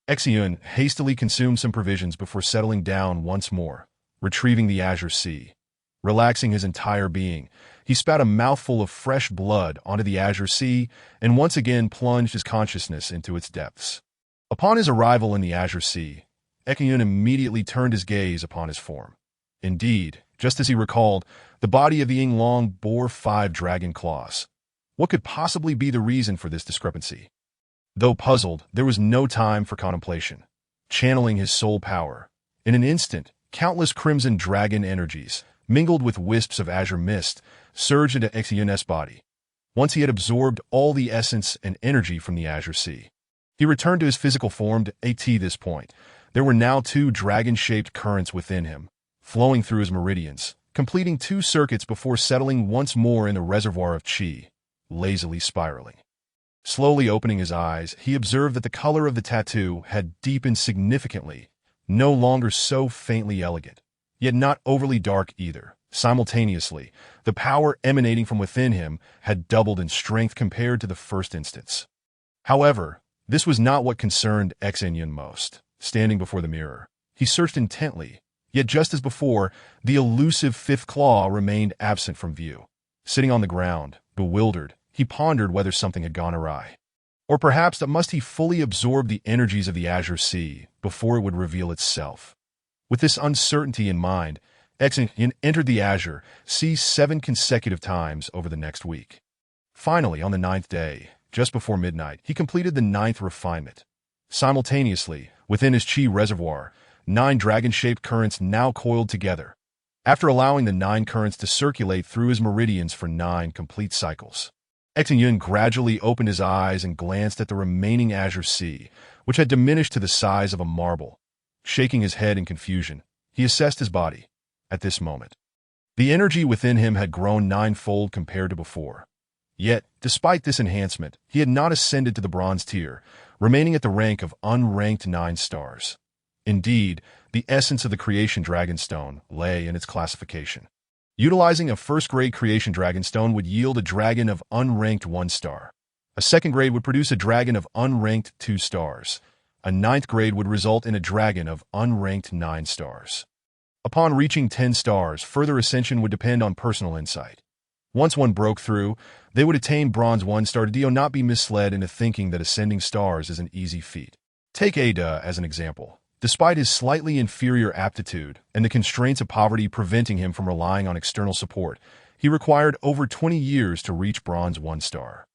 Xin Yun hastily consumed some provisions before settling down once more, retrieving the Azure Sea. Relaxing his entire being, he spat a mouthful of fresh blood onto the Azure Sea and once again plunged his consciousness into its depths. Upon his arrival in the Azure Sea, Xin Yun immediately turned his gaze upon his form. Indeed, just as he recalled, the body of the Yinglong bore 5 dragon claws. What could possibly be the reason for this discrepancy? Though puzzled, there was no time for contemplation. Channeling his soul power, in an instant, countless crimson dragon energies, mingled with wisps of azure mist, surged into Xin Yun's body. Once he had absorbed all the essence and energy from the azure sea, he returned to his physical form. At this point, there were now 2 dragon-shaped currents within him, flowing through his meridians, completing 2 circuits before settling once more in the reservoir of qi, lazily spiraling. Slowly opening his eyes, he observed that the color of the tattoo had deepened significantly, no longer so faintly elegant, yet not overly dark either. Simultaneously, the power emanating from within him had doubled in strength compared to the first instance. However, this was not what concerned Xin Yun most. Standing before the mirror, he searched intently, yet just as before, the elusive 5th claw remained absent from view. Sitting on the ground, bewildered, he pondered whether something had gone awry. Or perhaps that must he fully absorb the energies of the azure sea before it would reveal itself. With this uncertainty in mind, Xin Yun entered the azure sea 7 consecutive times over the next week. Finally, on the 9th day, just before midnight, he completed the 9th refinement. Simultaneously, within his qi reservoir, 9 dragon-shaped currents now coiled together. After allowing the 9 currents to circulate through his meridians for 9 complete cycles, Xin Yun gradually opened his eyes and glanced at the remaining azure sea, which had diminished to the size of a marble. Shaking his head in confusion, he assessed his body. At this moment, the energy within him had grown 9-fold compared to before. Yet, despite this enhancement, he had not ascended to the bronze tier, remaining at the rank of unranked 9 stars. Indeed, the essence of the creation dragonstone lay in its classification. Utilizing a first-grade creation dragonstone would yield a dragon of unranked 1 star. A second grade would produce a dragon of unranked 2 stars. A 9th grade would result in a dragon of unranked 9 stars. Upon reaching 10 stars, further ascension would depend on personal insight. Once one broke through, they would attain bronze 1 star. Do not be misled into thinking that ascending stars is an easy feat. Take Ada as an example. Despite his slightly inferior aptitude and the constraints of poverty preventing him from relying on external support, he required over 20 years to reach bronze 1 star,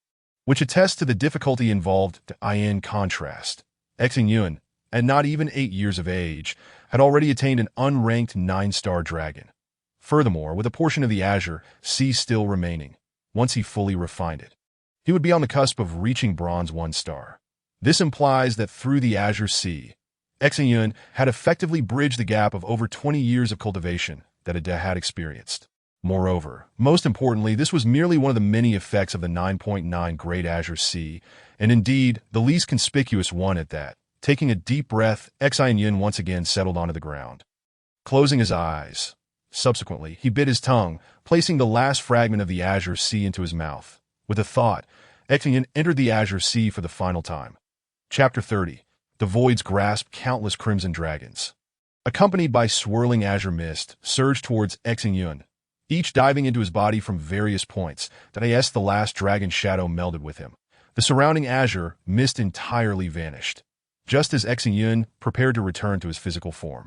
which attests to the difficulty involved. In contrast, Xin Yun, at not even 8 years of age, had already attained an unranked 9-star dragon. Furthermore, with a portion of the azure sea still remaining, once he fully refined it, he would be on the cusp of reaching bronze 1 star. This implies that through the azure sea, Xin Yun had effectively bridged the gap of over 20 years of cultivation that Ada had experienced. Moreover, most importantly, this was merely one of the many effects of the 9.9 Great Azure Sea, and indeed, the least conspicuous one at that. Taking a deep breath, Xin Yun once again settled onto the ground. Closing his eyes. Subsequently, he bit his tongue, placing the last fragment of the Azure Sea into his mouth. With a thought, Xin Yun entered the Azure Sea for the final time. Chapter 30. The voids grasped countless crimson dragons. Accompanied by swirling azure mist, surged towards Xin Yun, each diving into his body from various points. As the last dragon shadow melded with him, the surrounding azure mist entirely vanished, just as Xin Yun prepared to return to his physical form.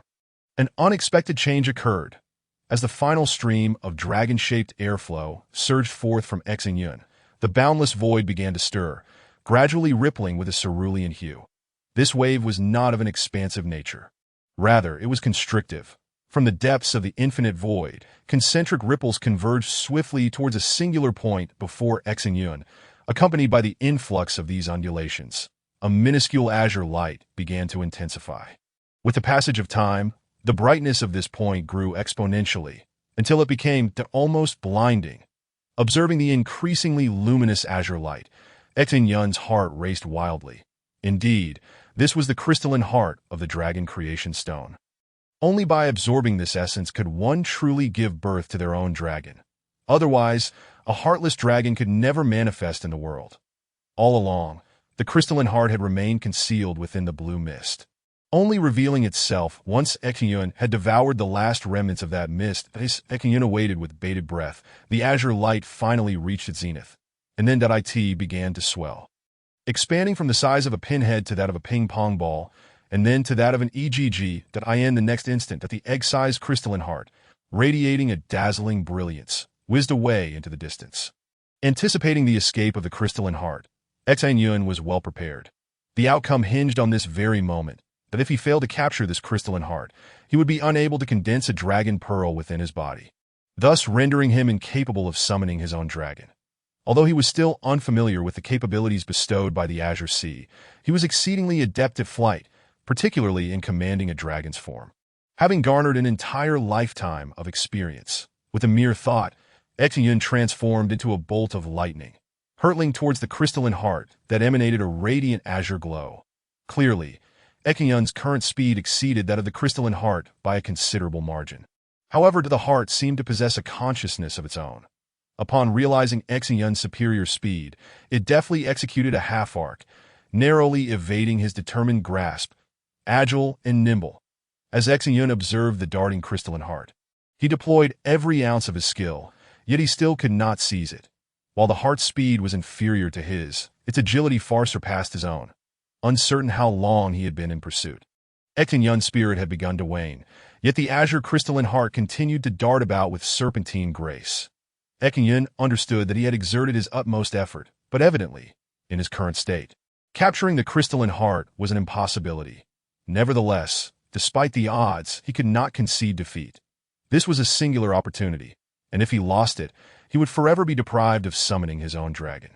An unexpected change occurred. As the final stream of dragon-shaped airflow surged forth from Xin Yun, the boundless void began to stir, gradually rippling with a cerulean hue. This wave was not of an expansive nature. Rather, it was constrictive. From the depths of the infinite void, concentric ripples converged swiftly towards a singular point before Xin Yun, accompanied by the influx of these undulations. A minuscule azure light began to intensify. With the passage of time, the brightness of this point grew exponentially, until it became almost blinding. Observing the increasingly luminous azure light, Xin Yun's heart raced wildly. Indeed, this was the crystalline heart of the dragon creation stone. Only by absorbing this essence could one truly give birth to their own dragon. Otherwise, a heartless dragon could never manifest in the world. All along, the crystalline heart had remained concealed within the blue mist, only revealing itself once Xin Yun had devoured the last remnants of that mist. As Xin Yun awaited with bated breath, the azure light finally reached its zenith, and then it began to swell, expanding from the size of a pinhead to that of a ping-pong ball, and then to that of an EGG. In the next instant, that the egg-sized crystalline heart radiating a dazzling brilliance, whizzed away into the distance. Anticipating the escape of the crystalline heart, Xin Yun was well prepared. The outcome hinged on this very moment, that if he failed to capture this crystalline heart, he would be unable to condense a dragon pearl within his body, thus rendering him incapable of summoning his own dragon. Although he was still unfamiliar with the capabilities bestowed by the Azure Sea, he was exceedingly adept at flight, particularly in commanding a dragon's form. Having garnered an entire lifetime of experience, with a mere thought, Xin Yun transformed into a bolt of lightning, hurtling towards the crystalline heart that emanated a radiant azure glow. Clearly, Xin Yun's current speed exceeded that of the crystalline heart by a considerable margin. However, the heart seemed to possess a consciousness of its own. Upon realizing Xin Yun's superior speed, it deftly executed a half-arc, narrowly evading his determined grasp, agile and nimble. As Xin Yun observed the darting crystalline heart, he deployed every ounce of his skill, yet he still could not seize it. While the heart's speed was inferior to his, its agility far surpassed his own. Uncertain how long he had been in pursuit, Xin Yun's spirit had begun to wane, yet the azure crystalline heart continued to dart about with serpentine grace. Xin Yun understood that he had exerted his utmost effort, but evidently, in his current state, capturing the crystalline heart was an impossibility. Nevertheless, despite the odds, he could not concede defeat. This was a singular opportunity, and if he lost it, he would forever be deprived of summoning his own dragon.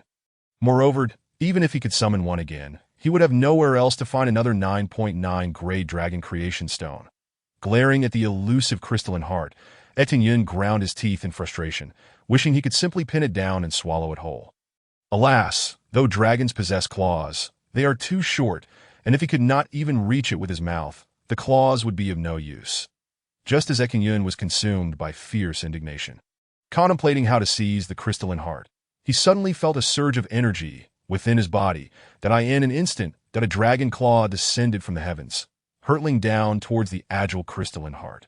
Moreover, even if he could summon one again, he would have nowhere else to find another 9.9 grade dragon creation stone. Glaring at the elusive crystalline heart, Xin Yun ground his teeth in frustration, wishing he could simply pin it down and swallow it whole. Alas, though dragons possess claws, they are too short, and if he could not even reach it with his mouth, the claws would be of no use. Just as Xin Yun was consumed by fierce indignation, contemplating how to seize the crystalline heart, he suddenly felt a surge of energy within his body that in an instant that a dragon claw descended from the heavens, hurtling down towards the agile crystalline heart.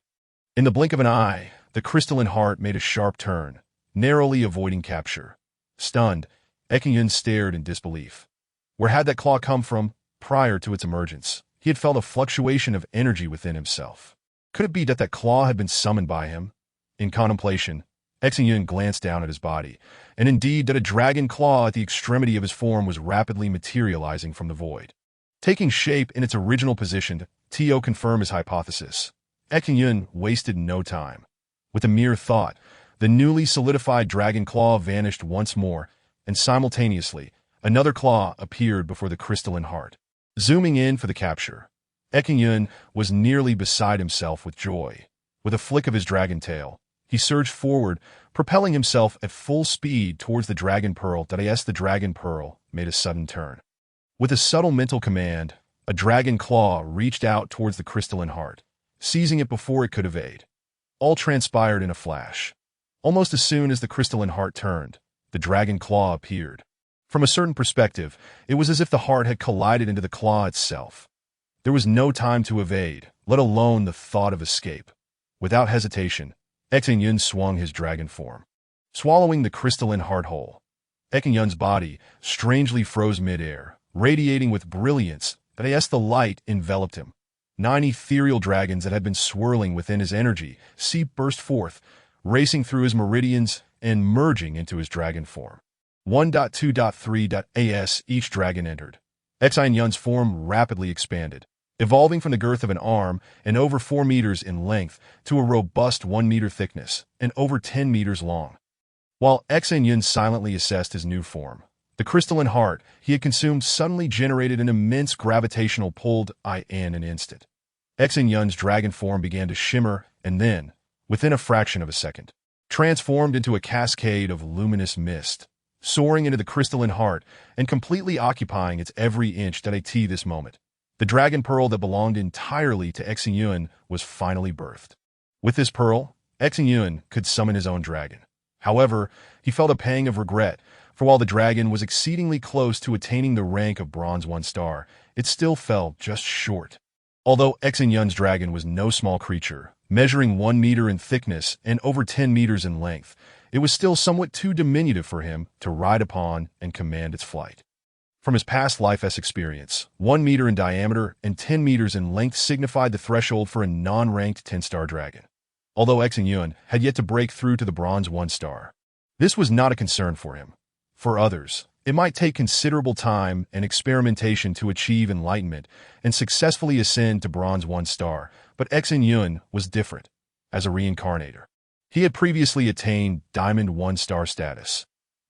In the blink of an eye, the crystalline heart made a sharp turn, narrowly avoiding capture. Stunned, Xin Yun stared in disbelief. Where had that claw come from? Prior to its emergence, he had felt a fluctuation of energy within himself. Could it be that claw had been summoned by him? In contemplation, Xin Yun glanced down at his body, and indeed that a dragon claw at the extremity of his form was rapidly materializing from the void. Taking shape in its original position, To confirmed his hypothesis. Xin Yun wasted no time. With a mere thought, the newly solidified dragon claw vanished once more, and simultaneously, another claw appeared before the crystalline heart. Zooming in for the capture, Xin Yun was nearly beside himself with joy. With a flick of his dragon tail, he surged forward, propelling himself at full speed towards the dragon pearl. The dragon pearl made a sudden turn. With a subtle mental command, a dragon claw reached out towards the crystalline heart, seizing it before it could evade. All transpired in a flash. Almost as soon as the crystalline heart turned, the dragon claw appeared. From a certain perspective, it was as if the heart had collided into the claw itself. There was no time to evade, let alone the thought of escape. Without hesitation, Xin Yun swung his dragon form, swallowing the crystalline heart whole. Xin Yun's body strangely froze mid-air, radiating with brilliance as the light enveloped him. 9 ethereal dragons that had been swirling within his energy burst forth, racing through his meridians and merging into his dragon form. 1.2.3. Each dragon entered. Xin Yun's form rapidly expanded, evolving from the girth of an arm and over 4 meters in length to a robust 1 meter thickness and over 10 meters long. While Xin Yun silently assessed his new form, the crystalline heart he had consumed suddenly generated an immense gravitational pull in an instant. Xin Yun's dragon form began to shimmer and then, within a fraction of a second, transformed into a cascade of luminous mist, soaring into the crystalline heart and completely occupying its every inch this moment. The dragon pearl that belonged entirely to Xin Yun was finally birthed. With this pearl, Xin Yun could summon his own dragon. However, he felt a pang of regret, for while the dragon was exceedingly close to attaining the rank of Bronze 1 star, it still fell just short. Although Xin Yun's dragon was no small creature, measuring 1 meter in thickness and over 10 meters in length, it was still somewhat too diminutive for him to ride upon and command its flight. From his past life experience, 1 meter in diameter and 10 meters in length signified the threshold for a non-ranked 10-star dragon. although Xin Yun had yet to break through to the bronze 1 star. This was not a concern for him. For others, it might take considerable time and experimentation to achieve enlightenment and successfully ascend to bronze 1 star, but Xin Yun was different. As a reincarnator, he had previously attained diamond 1 star status,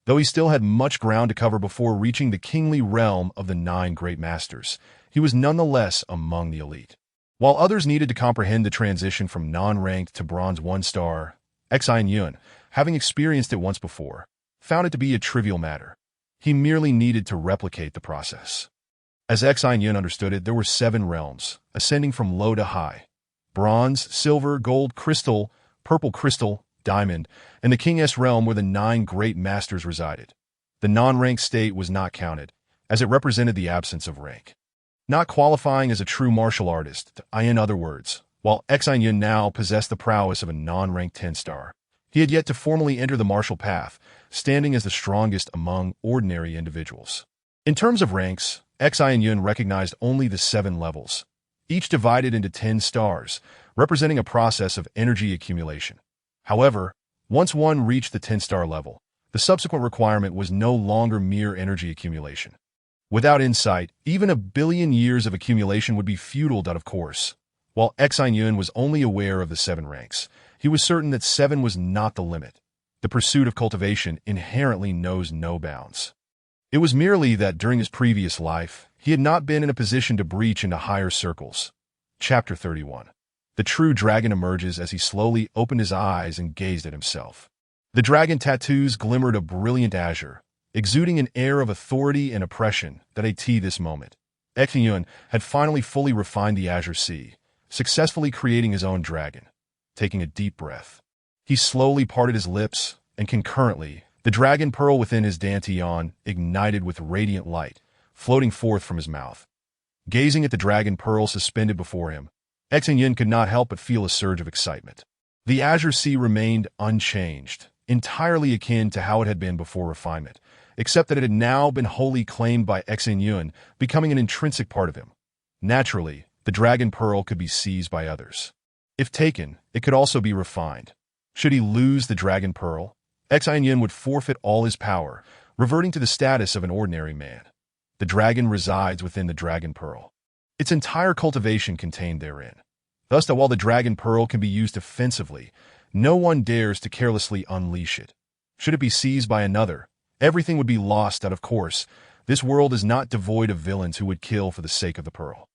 though he still had much ground to cover before reaching the kingly realm of the 9 great masters. He was nonetheless among the elite. While others needed to comprehend the transition from non-ranked to bronze 1 star, Xin Yun, having experienced it once before, found it to be a trivial matter. He merely needed to replicate the process. As Xin Yun understood it, there were 7 realms, ascending from low to high: bronze, silver, gold, crystal, purple crystal, diamond, and the King's realm where the 9 great masters resided. The non-ranked state was not counted, as it represented the absence of rank, not qualifying as a true martial artist. In other words, while Xin Yun now possessed the prowess of a non-ranked 10 star, he had yet to formally enter the martial path, standing as the strongest among ordinary individuals. In terms of ranks, Xin Yun recognized only the 7 levels, each divided into 10 stars, representing a process of energy accumulation. However, once one reached the 10-star level, the subsequent requirement was no longer mere energy accumulation. Without insight, even 1 billion years of accumulation would be futile. Of course, while Xin Yun was only aware of the 7 ranks, he was certain that 7 was not the limit. The pursuit of cultivation inherently knows no bounds. It was merely that during his previous life, he had not been in a position to breach into higher circles. Chapter 31. The true dragon emerges as he slowly opened his eyes and gazed at himself. The dragon tattoos glimmered a brilliant azure, exuding an air of authority and oppression that at this moment, Xin Yun had finally fully refined the azure sea, successfully creating his own dragon. Taking a deep breath, he slowly parted his lips, and concurrently, the dragon pearl within his dantian ignited with radiant light, floating forth from his mouth. Gazing at the dragon pearl suspended before him, Xin Yun could not help but feel a surge of excitement. The azure sea remained unchanged, entirely akin to how it had been before refinement, except that it had now been wholly claimed by Xin Yun, becoming an intrinsic part of him. Naturally, the dragon pearl could be seized by others. If taken, it could also be refined. Should he lose the dragon pearl, Xin Yun would forfeit all his power, reverting to the status of an ordinary man. The dragon resides within the dragon pearl, its entire cultivation contained therein. Thus, that while the dragon pearl can be used offensively, no one dares to carelessly unleash it. Should it be seized by another, everything would be lost. Of course, this world is not devoid of villains who would kill for the sake of the pearl.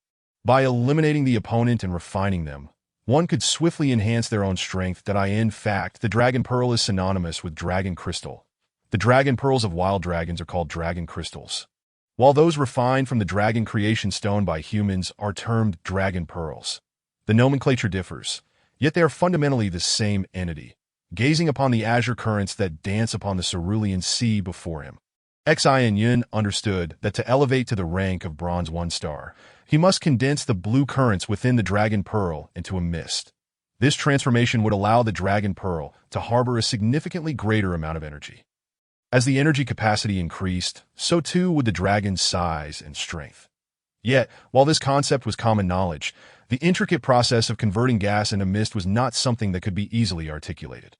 By eliminating the opponent and refining them, one could swiftly enhance their own strength. In fact, the dragon pearl is synonymous with dragon crystal. The dragon pearls of wild dragons are called dragon crystals, while those refined from the dragon creation stone by humans are termed dragon pearls. The nomenclature differs, yet they are fundamentally the same entity, gazing upon the azure currents that dance upon the cerulean sea before him. Xin Yun understood that to elevate to the rank of bronze 1 star, he must condense the blue currents within the dragon pearl into a mist. This transformation would allow the dragon pearl to harbor a significantly greater amount of energy. As the energy capacity increased, so too would the dragon's size and strength. Yet, while this concept was common knowledge, the intricate process of converting gas into mist was not something that could be easily articulated.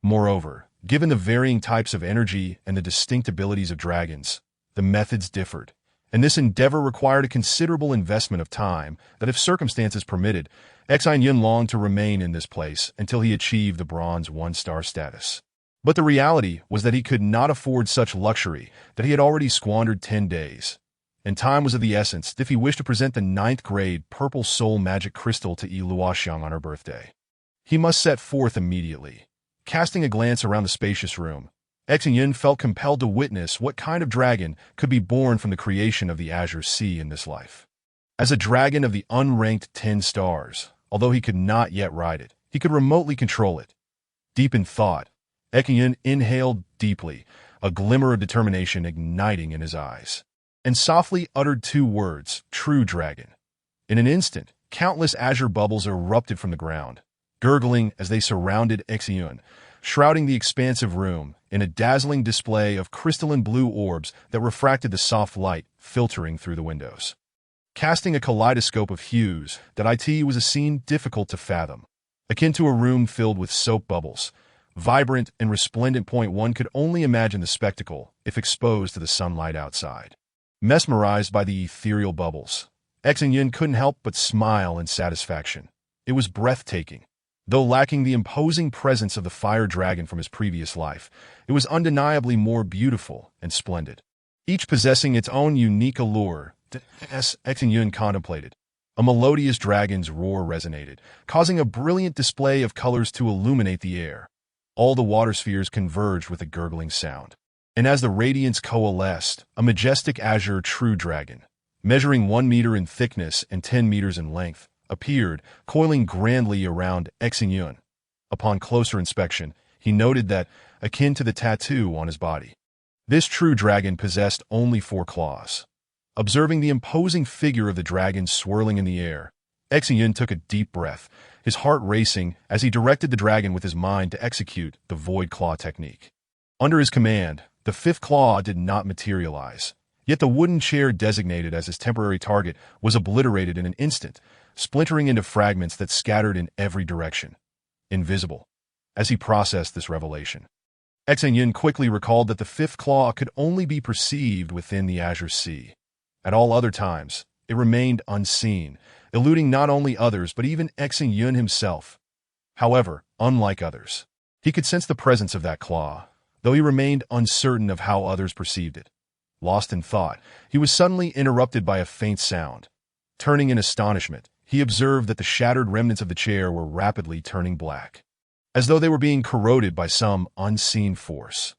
Moreover, given the varying types of energy and the distinct abilities of dragons, the methods differed, and this endeavor required a considerable investment of time that, if circumstances permitted, Xin Yun longed to remain in this place until he achieved the bronze 1 star status. But the reality was that he could not afford such luxury, that he had already squandered 10 days. And time was of the essence if he wished to present the 9th grade purple soul magic crystal to Yi Luoxiang on her birthday. He must set forth immediately. Casting a glance around the spacious room, Xin Yun felt compelled to witness what kind of dragon could be born from the creation of the azure sea in this life. As a dragon of the unranked 10 stars, although he could not yet ride it, he could remotely control it. Deep in thought, Xin Yun inhaled deeply, a glimmer of determination igniting in his eyes, and softly uttered 2 words, "True Dragon." In an instant, countless azure bubbles erupted from the ground, gurgling as they surrounded Xin Yun, shrouding the expansive room in a dazzling display of crystalline blue orbs that refracted the soft light filtering through the windows. Casting a kaleidoscope of hues, that was a scene difficult to fathom. akin to a room filled with soap bubbles, vibrant and resplendent. One could only imagine the spectacle if exposed to the sunlight outside. Mesmerized by the ethereal bubbles, Xin Yun couldn't help but smile in satisfaction. It was breathtaking. Though lacking the imposing presence of the fire dragon from his previous life, it was undeniably more beautiful and splendid. Each possessing its own unique allure, as Xin Yun contemplated. A melodious dragon's roar resonated, causing a brilliant display of colors to illuminate the air. All the water spheres converged with a gurgling sound. And as the radiance coalesced, a majestic azure true dragon, measuring 1 meter in thickness and 10 meters in length, appeared, coiling grandly around Xin Yun. Upon closer inspection, he noted that, akin to the tattoo on his body, this true dragon possessed only 4 claws. Observing the imposing figure of the dragon swirling in the air, Xin Yun took a deep breath, his heart racing as he directed the dragon with his mind to execute the void claw technique. Under his command, the 5th claw did not materialize, yet the wooden chair designated as his temporary target was obliterated in an instant, splintering into fragments that scattered in every direction. Invisible. As he processed this revelation, Xin Yun quickly recalled that the 5th claw could only be perceived within the azure sea. At all other times, it remained unseen, eluding not only others but even Xin Yun himself. However, unlike others, he could sense the presence of that claw, though he remained uncertain of how others perceived it. Lost in thought, he was suddenly interrupted by a faint sound. Turning in astonishment, he observed that the shattered remnants of the chair were rapidly turning black, as though they were being corroded by some unseen force.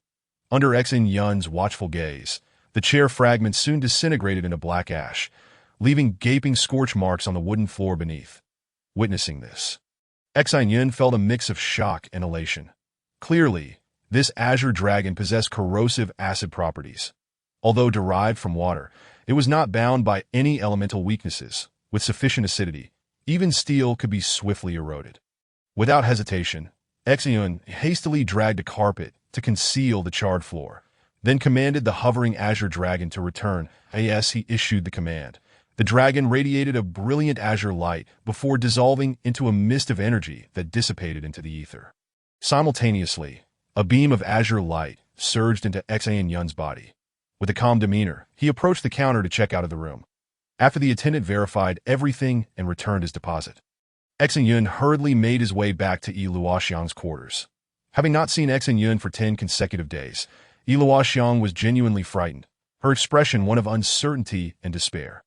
Under Xin Yun's watchful gaze, the chair fragments soon disintegrated into black ash, leaving gaping scorch marks on the wooden floor beneath. Witnessing this, Xin Yun felt a mix of shock and elation. Clearly, this azure dragon possessed corrosive acid properties. Although derived from water, it was not bound by any elemental weaknesses. With sufficient acidity, even steel could be swiftly eroded. Without hesitation, Xin Yun hastily dragged a carpet to conceal the charred floor, then commanded the hovering azure dragon to return. As he issued the command, the dragon radiated a brilliant azure light before dissolving into a mist of energy that dissipated into the ether. Simultaneously, a beam of azure light surged into Xin Yun's body. With a calm demeanor, he approached the counter to check out of the room. After the attendant verified everything and returned his deposit, Xin Yun hurriedly made his way back to Yi Luoxiang's quarters. Having not seen Xin Yun for 10 consecutive days, Yi Luoxiang was genuinely frightened, her expression one of uncertainty and despair.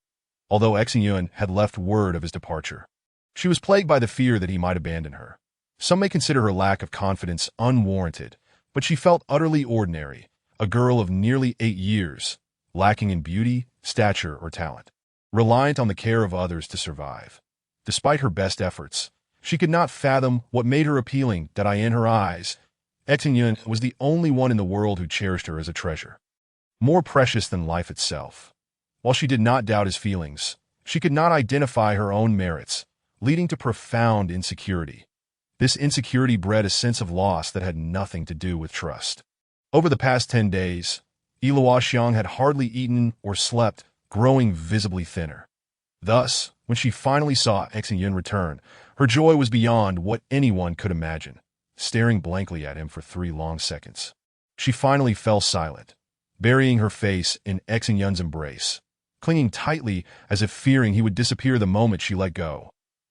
Although Xin Yun had left word of his departure, she was plagued by the fear that he might abandon her. Some may consider her lack of confidence unwarranted, but she felt utterly ordinary, a girl of nearly 8 years, lacking in beauty, stature, or talent, reliant on the care of others to survive. Despite her best efforts, she could not fathom what made her appealing. That in her eyes, Xin Yun was the only one in the world who cherished her as a treasure, more precious than life itself. While she did not doubt his feelings, she could not identify her own merits, leading to profound insecurity. This insecurity bred a sense of loss that had nothing to do with trust. Over the past 10 days, Yi Luoxiang had hardly eaten or slept, growing visibly thinner. Thus, when she finally saw Xin Yun return, her joy was beyond what anyone could imagine. Staring blankly at him for 3 long seconds, she finally fell silent, burying her face in Xin Yun's embrace, clinging tightly as if fearing he would disappear the moment she let go.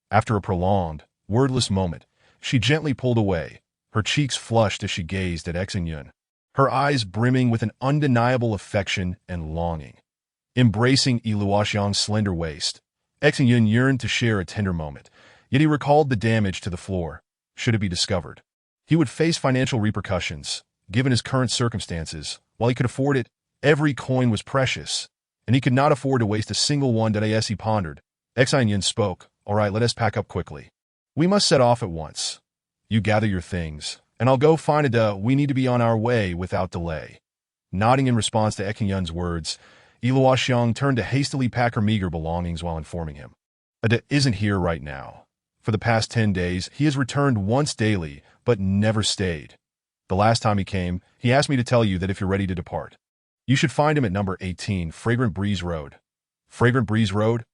After a prolonged, wordless moment, she gently pulled away, her cheeks flushed as she gazed at Xin Yun, her eyes brimming with an undeniable affection and longing. Embracing Yi Luoxiang's slender waist, Xin Yun yearned to share a tender moment, yet he recalled the damage to the floor. Should it be discovered, he would face financial repercussions. Given his current circumstances, while he could afford it, every coin was precious, and he could not afford to waste a single one. As he pondered, Xin Yun spoke. "All right, let us pack up quickly. We must set off at once. You gather your things, and I'll go find a we need to be on our way without delay." Nodding in response to Xin Yun's words, Yi Luoxiang turned to hastily pack her meager belongings while informing him. "Ada isn't here right now. For the past 10 days, he has returned once daily, but never stayed. The last time he came, he asked me to tell you that if you're ready to depart, you should find him at number 18, Fragrant Breeze Road." Fragrant Breeze Road?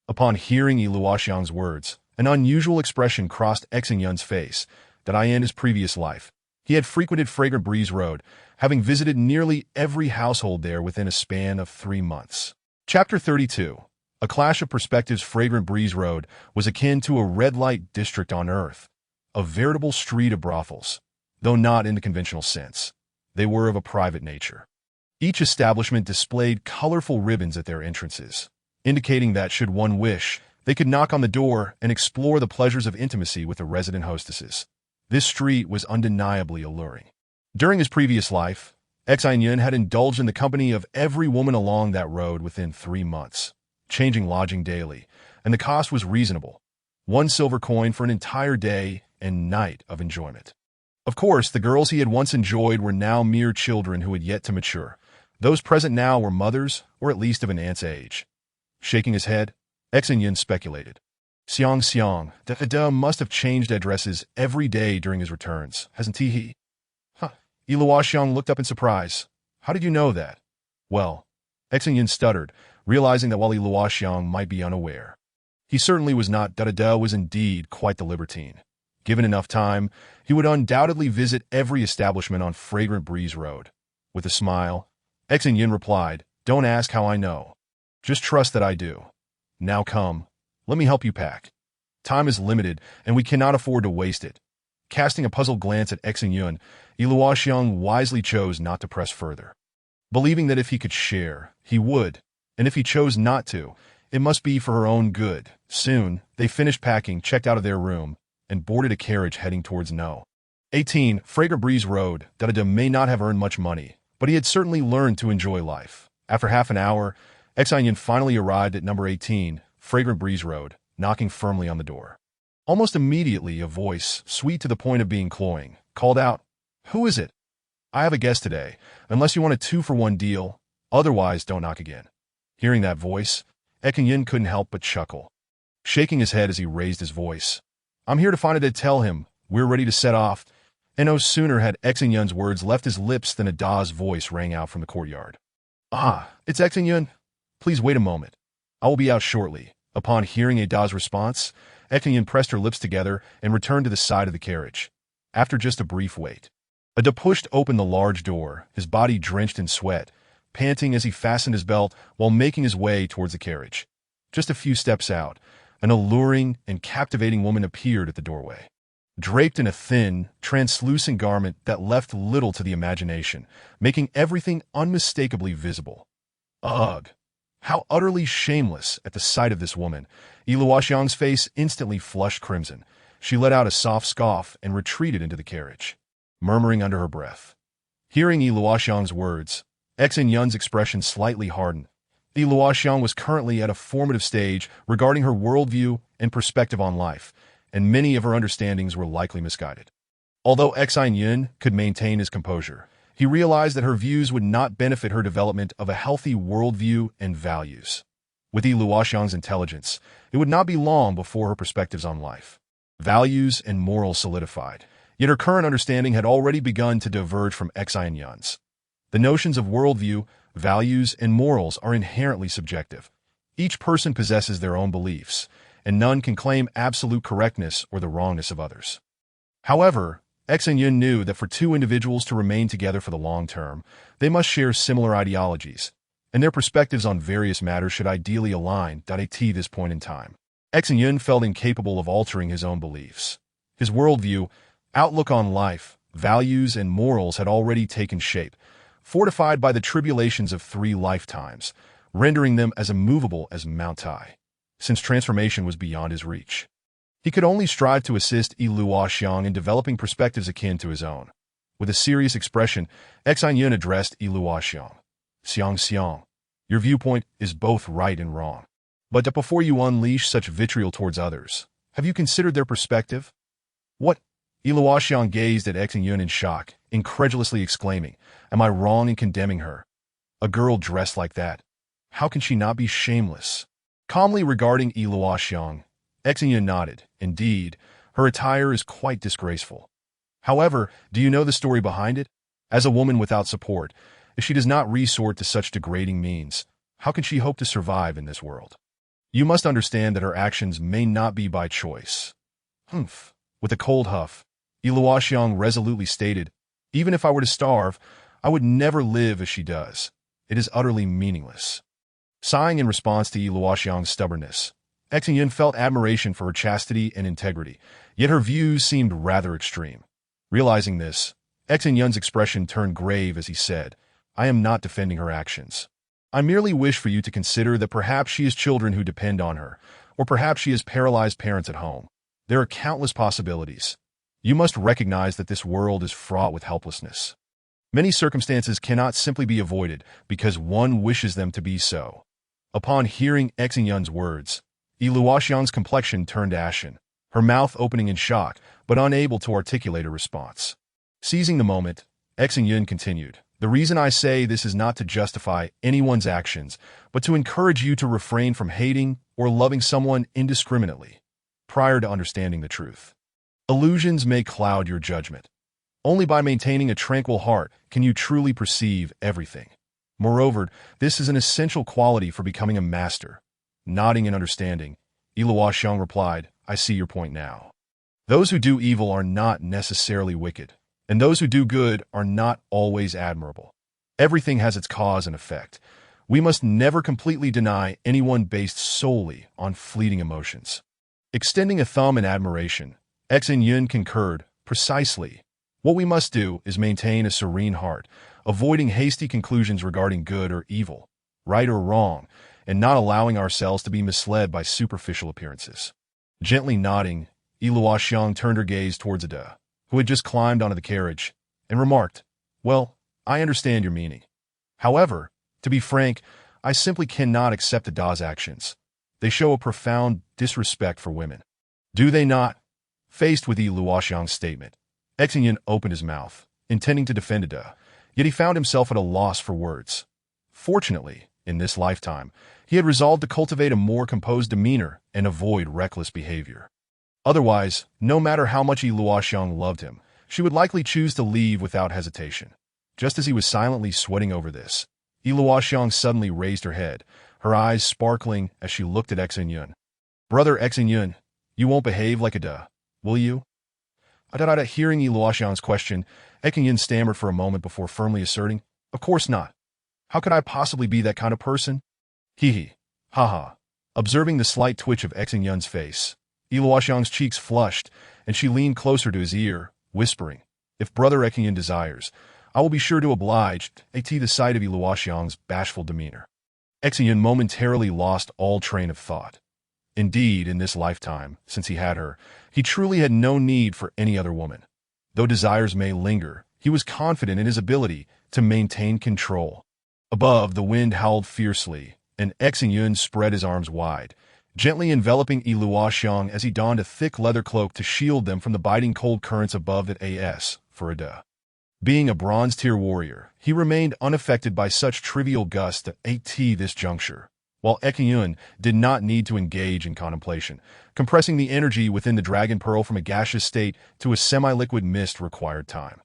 Upon hearing Yi Luoxiang's words, An unusual expression crossed Xin Yun's face, that in his previous life, he had frequented Fragrant Breeze Road, having visited nearly every household there within a span of 3 months. Chapter 32. A clash of perspectives. Fragrant Breeze Road was akin to a red-light district on Earth, a veritable street of brothels, though not in the conventional sense. They were of a private nature. Each establishment displayed colorful ribbons at their entrances, indicating that, should one wish, they could knock on the door and explore the pleasures of intimacy with the resident hostesses. This street was undeniably alluring. During his previous life, Xin Yun had indulged in the company of every woman along that road within 3 months, changing lodging daily, and the cost was reasonable. 1 silver coin for an entire day and night of enjoyment. Of course, the girls he had once enjoyed were now mere children who had yet to mature. Those present now were mothers, or at least of an aunt's age. Shaking his head, Xin Yun speculated. Xiang, Da must have changed addresses every day during his returns, hasn't he? Yiluo looked up in surprise. How did you know that? Well, Xin Yun stuttered, realizing that while Yiluo might be unaware, he certainly was not. Da was indeed quite the libertine. Given enough time, he would undoubtedly visit every establishment on Fragrant Breeze Road. With a smile, Xin Yun replied, "Don't ask how I know. Just trust that I do. Now come, let me help you pack. Time is limited, and we cannot afford to waste it." Casting a puzzled glance at Xin Yun, Yiluo wisely chose not to press further. Believing that if he could share, he would, and if he chose not to, it must be for her own good. Soon, they finished packing, checked out of their room, and boarded a carriage heading towards No. 18, Fragrant Breeze Road. Da may not have earned much money, but he had certainly learned to enjoy life. After half an hour, Xin Yun finally arrived at number 18, Fragrant Breeze Road, knocking firmly on the door. Almost immediately, a voice, sweet to the point of being cloying, called out, "Who is it? I have a guest today, unless you want a 2-for-1 deal. Otherwise, don't knock again." Hearing that voice, Xin Yun couldn't help but chuckle, shaking his head as he raised his voice. "I'm here to find it to tell him we're ready to set off." And no sooner had Xin Yun's words left his lips than Ada's voice rang out from the courtyard. It's Xin Yun. Please wait a moment. I will be out shortly." Upon hearing Ada's response, Xin Yun pressed her lips together and returned to the side of the carriage. After just a brief wait, Ada pushed open the large door, his body drenched in sweat, panting as he fastened his belt while making his way towards the carriage. Just a few steps out, an alluring and captivating woman appeared at the doorway, draped in a thin, translucent garment that left little to the imagination, making everything unmistakably visible. Ugh! How utterly shameless! At the sight of this woman, Yiluo face instantly flushed crimson. She let out a soft scoff and retreated into the carriage, murmuring under her breath. Hearing Yiluo words, Xin Yun's expression slightly hardened. Yiluo was currently at a formative stage regarding her worldview and perspective on life, and many of her understandings were likely misguided. Although Xin Yun could maintain his composure, he realized that her views would not benefit her development of a healthy worldview and values. With Yiluo intelligence, it would not be long before her perspectives on life, values, and morals solidified, yet her current understanding had already begun to diverge from Xin Yun's. The notions of worldview, values, and morals are inherently subjective. Each person possesses their own beliefs, and none can claim absolute correctness or the wrongness of others. However, Xin Yun knew that for 2 individuals to remain together for the long term, they must share similar ideologies, and their perspectives on various matters should ideally align. At this point in time, Xin Yun felt incapable of altering his own beliefs. His worldview, outlook on life, values, and morals had already taken shape, fortified by the tribulations of 3 lifetimes, rendering them as immovable as Mount Tai, since transformation was beyond his reach. He could only strive to assist Yiluo in developing perspectives akin to his own. With a serious expression, Xin Yun addressed Yiluo. Xiang, your viewpoint is both right and wrong. But before you unleash such vitriol towards others, have you considered their perspective? What? Yiluo gazed at Xin Yun in shock, incredulously exclaiming, "Am I wrong in condemning her? A girl dressed like that. How can she not be shameless?" Calmly regarding Yiluo, Xin Yun nodded. "Indeed, her attire is quite disgraceful. However, do you know the story behind it? As a woman without support, if she does not resort to such degrading means, how can she hope to survive in this world?" You must understand that her actions may not be by choice. Humph. With a cold huff, Luoxiang resolutely stated, even if I were to starve, I would never live as she does. It is utterly meaningless. Sighing in response to Luoxiang's stubbornness, Xin Yun felt admiration for her chastity and integrity, yet her views seemed rather extreme. Realizing this, Xin Yun's expression turned grave as he said, I am not defending her actions. I merely wish for you to consider that perhaps she has children who depend on her, or perhaps she has paralyzed parents at home. There are countless possibilities. You must recognize that this world is fraught with helplessness. Many circumstances cannot simply be avoided because one wishes them to be so. Upon hearing Xin Yun's words, Luoxiang's complexion turned ashen, her mouth opening in shock, but unable to articulate a response. Seizing the moment, Xin Yun continued, the reason I say this is not to justify anyone's actions, but to encourage you to refrain from hating or loving someone indiscriminately, prior to understanding the truth. Illusions may cloud your judgment. Only by maintaining a tranquil heart can you truly perceive everything. Moreover, this is an essential quality for becoming a master. Nodding in understanding, Luoxiang replied, I see your point now. Those who do evil are not necessarily wicked, and those who do good are not always admirable. Everything has its cause and effect. We must never completely deny anyone based solely on fleeting emotions. Extending a thumb in admiration, Xin Yun concurred, precisely. What we must do is maintain a serene heart, avoiding hasty conclusions regarding good or evil, right or wrong, and not allowing ourselves to be misled by superficial appearances. Gently nodding, Luoxiang turned her gaze towards Ada, who had just climbed onto the carriage, and remarked, well, I understand your meaning. However, to be frank, I simply cannot accept Ada's actions. They show a profound disrespect for women. Do they not? Faced with Luoxiang's statement, Xin Yun opened his mouth, intending to defend Ada, yet he found himself at a loss for words. Fortunately, in this lifetime, he had resolved to cultivate a more composed demeanor and avoid reckless behavior. Otherwise, no matter how much Luoxiang loved him, she would likely choose to leave without hesitation. Just as he was silently sweating over this, Luoxiang suddenly raised her head, her eyes sparkling as she looked at Xin Yun. Brother Xin Yun, you won't behave like Ada, will you? Hearing Luoxiang's question, Xin Yun stammered for a moment before firmly asserting, of course not. How could I possibly be that kind of person? Hee. Ha. Observing the slight twitch of Xin Yun's face, Luoxiang's cheeks flushed, and she leaned closer to his ear, whispering, if Brother Xin Yun desires, I will be sure to oblige, at the sight of Luoxiang's bashful demeanor. Xin Yun momentarily lost all train of thought. Indeed, in this lifetime, since he had her, he truly had no need for any other woman. Though desires may linger, he was confident in his ability to maintain control. Above, the wind howled fiercely, and Xin Yun spread his arms wide, gently enveloping Luoxiang as he donned a thick leather cloak to shield them from the biting cold currents above that as for Ada. Being a bronze-tier warrior, he remained unaffected by such trivial gusts at this juncture, while Xin Yun did not need to engage in contemplation. Compressing the energy within the dragon pearl from a gaseous state to a semi-liquid mist required time.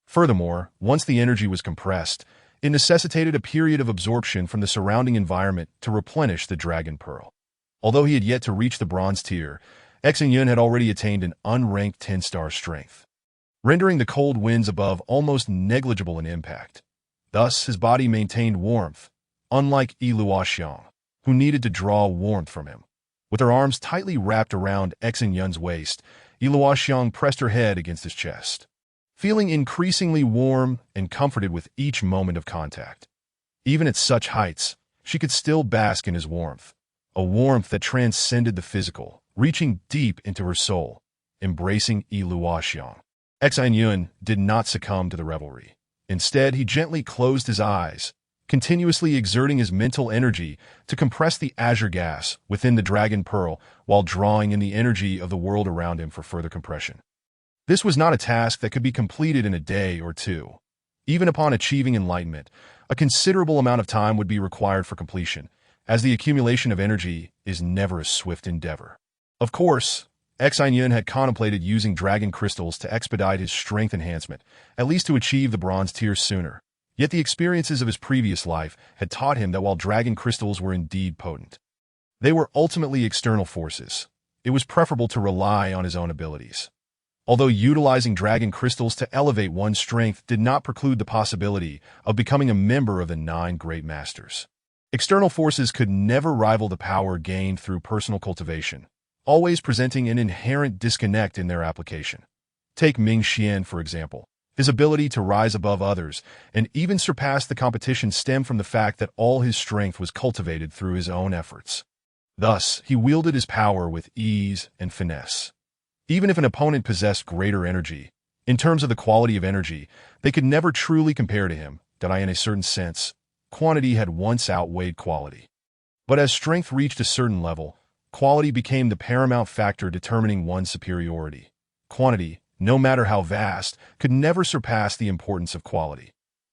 Furthermore, once the energy was compressed, it necessitated a period of absorption from the surrounding environment to replenish the dragon pearl. Although he had yet to reach the bronze tier, Xin Yun had already attained an unranked 10-star strength, rendering the cold winds above almost negligible in impact. Thus, his body maintained warmth, unlike Luoxiang, who needed to draw warmth from him. With her arms tightly wrapped around Xin Yun's waist, Luoxiang pressed her head against his chest, feeling increasingly warm and comforted with each moment of contact. Even at such heights, she could still bask in his warmth, a warmth that transcended the physical, reaching deep into her soul, embracing Luoxiang. Xin Yun did not succumb to the revelry. Instead, he gently closed his eyes, continuously exerting his mental energy to compress the azure gas within the dragon pearl while drawing in the energy of the world around him for further compression. This was not a task that could be completed in a day or two. Even upon achieving enlightenment, a considerable amount of time would be required for completion, as the accumulation of energy is never a swift endeavor. Of course, Xin Yun had contemplated using dragon crystals to expedite his strength enhancement, at least to achieve the bronze tier sooner. Yet the experiences of his previous life had taught him that while dragon crystals were indeed potent, They were ultimately external forces. It was preferable to rely on his own abilities. Although utilizing dragon crystals to elevate one's strength did not preclude the possibility of becoming a member of the 9 Great Masters. External forces could never rival the power gained through personal cultivation, always presenting an inherent disconnect in their application. Take Ming Xian, for example. His ability to rise above others and even surpass the competition stemmed from the fact that all his strength was cultivated through his own efforts. Thus, he wielded his power with ease and finesse. Even if an opponent possessed greater energy, in terms of the quality of energy, they could never truly compare to him, that in a certain sense, quantity had once outweighed quality. But as strength reached a certain level, quality became the paramount factor determining one's superiority. Quantity, no matter how vast, could never surpass the importance of quality.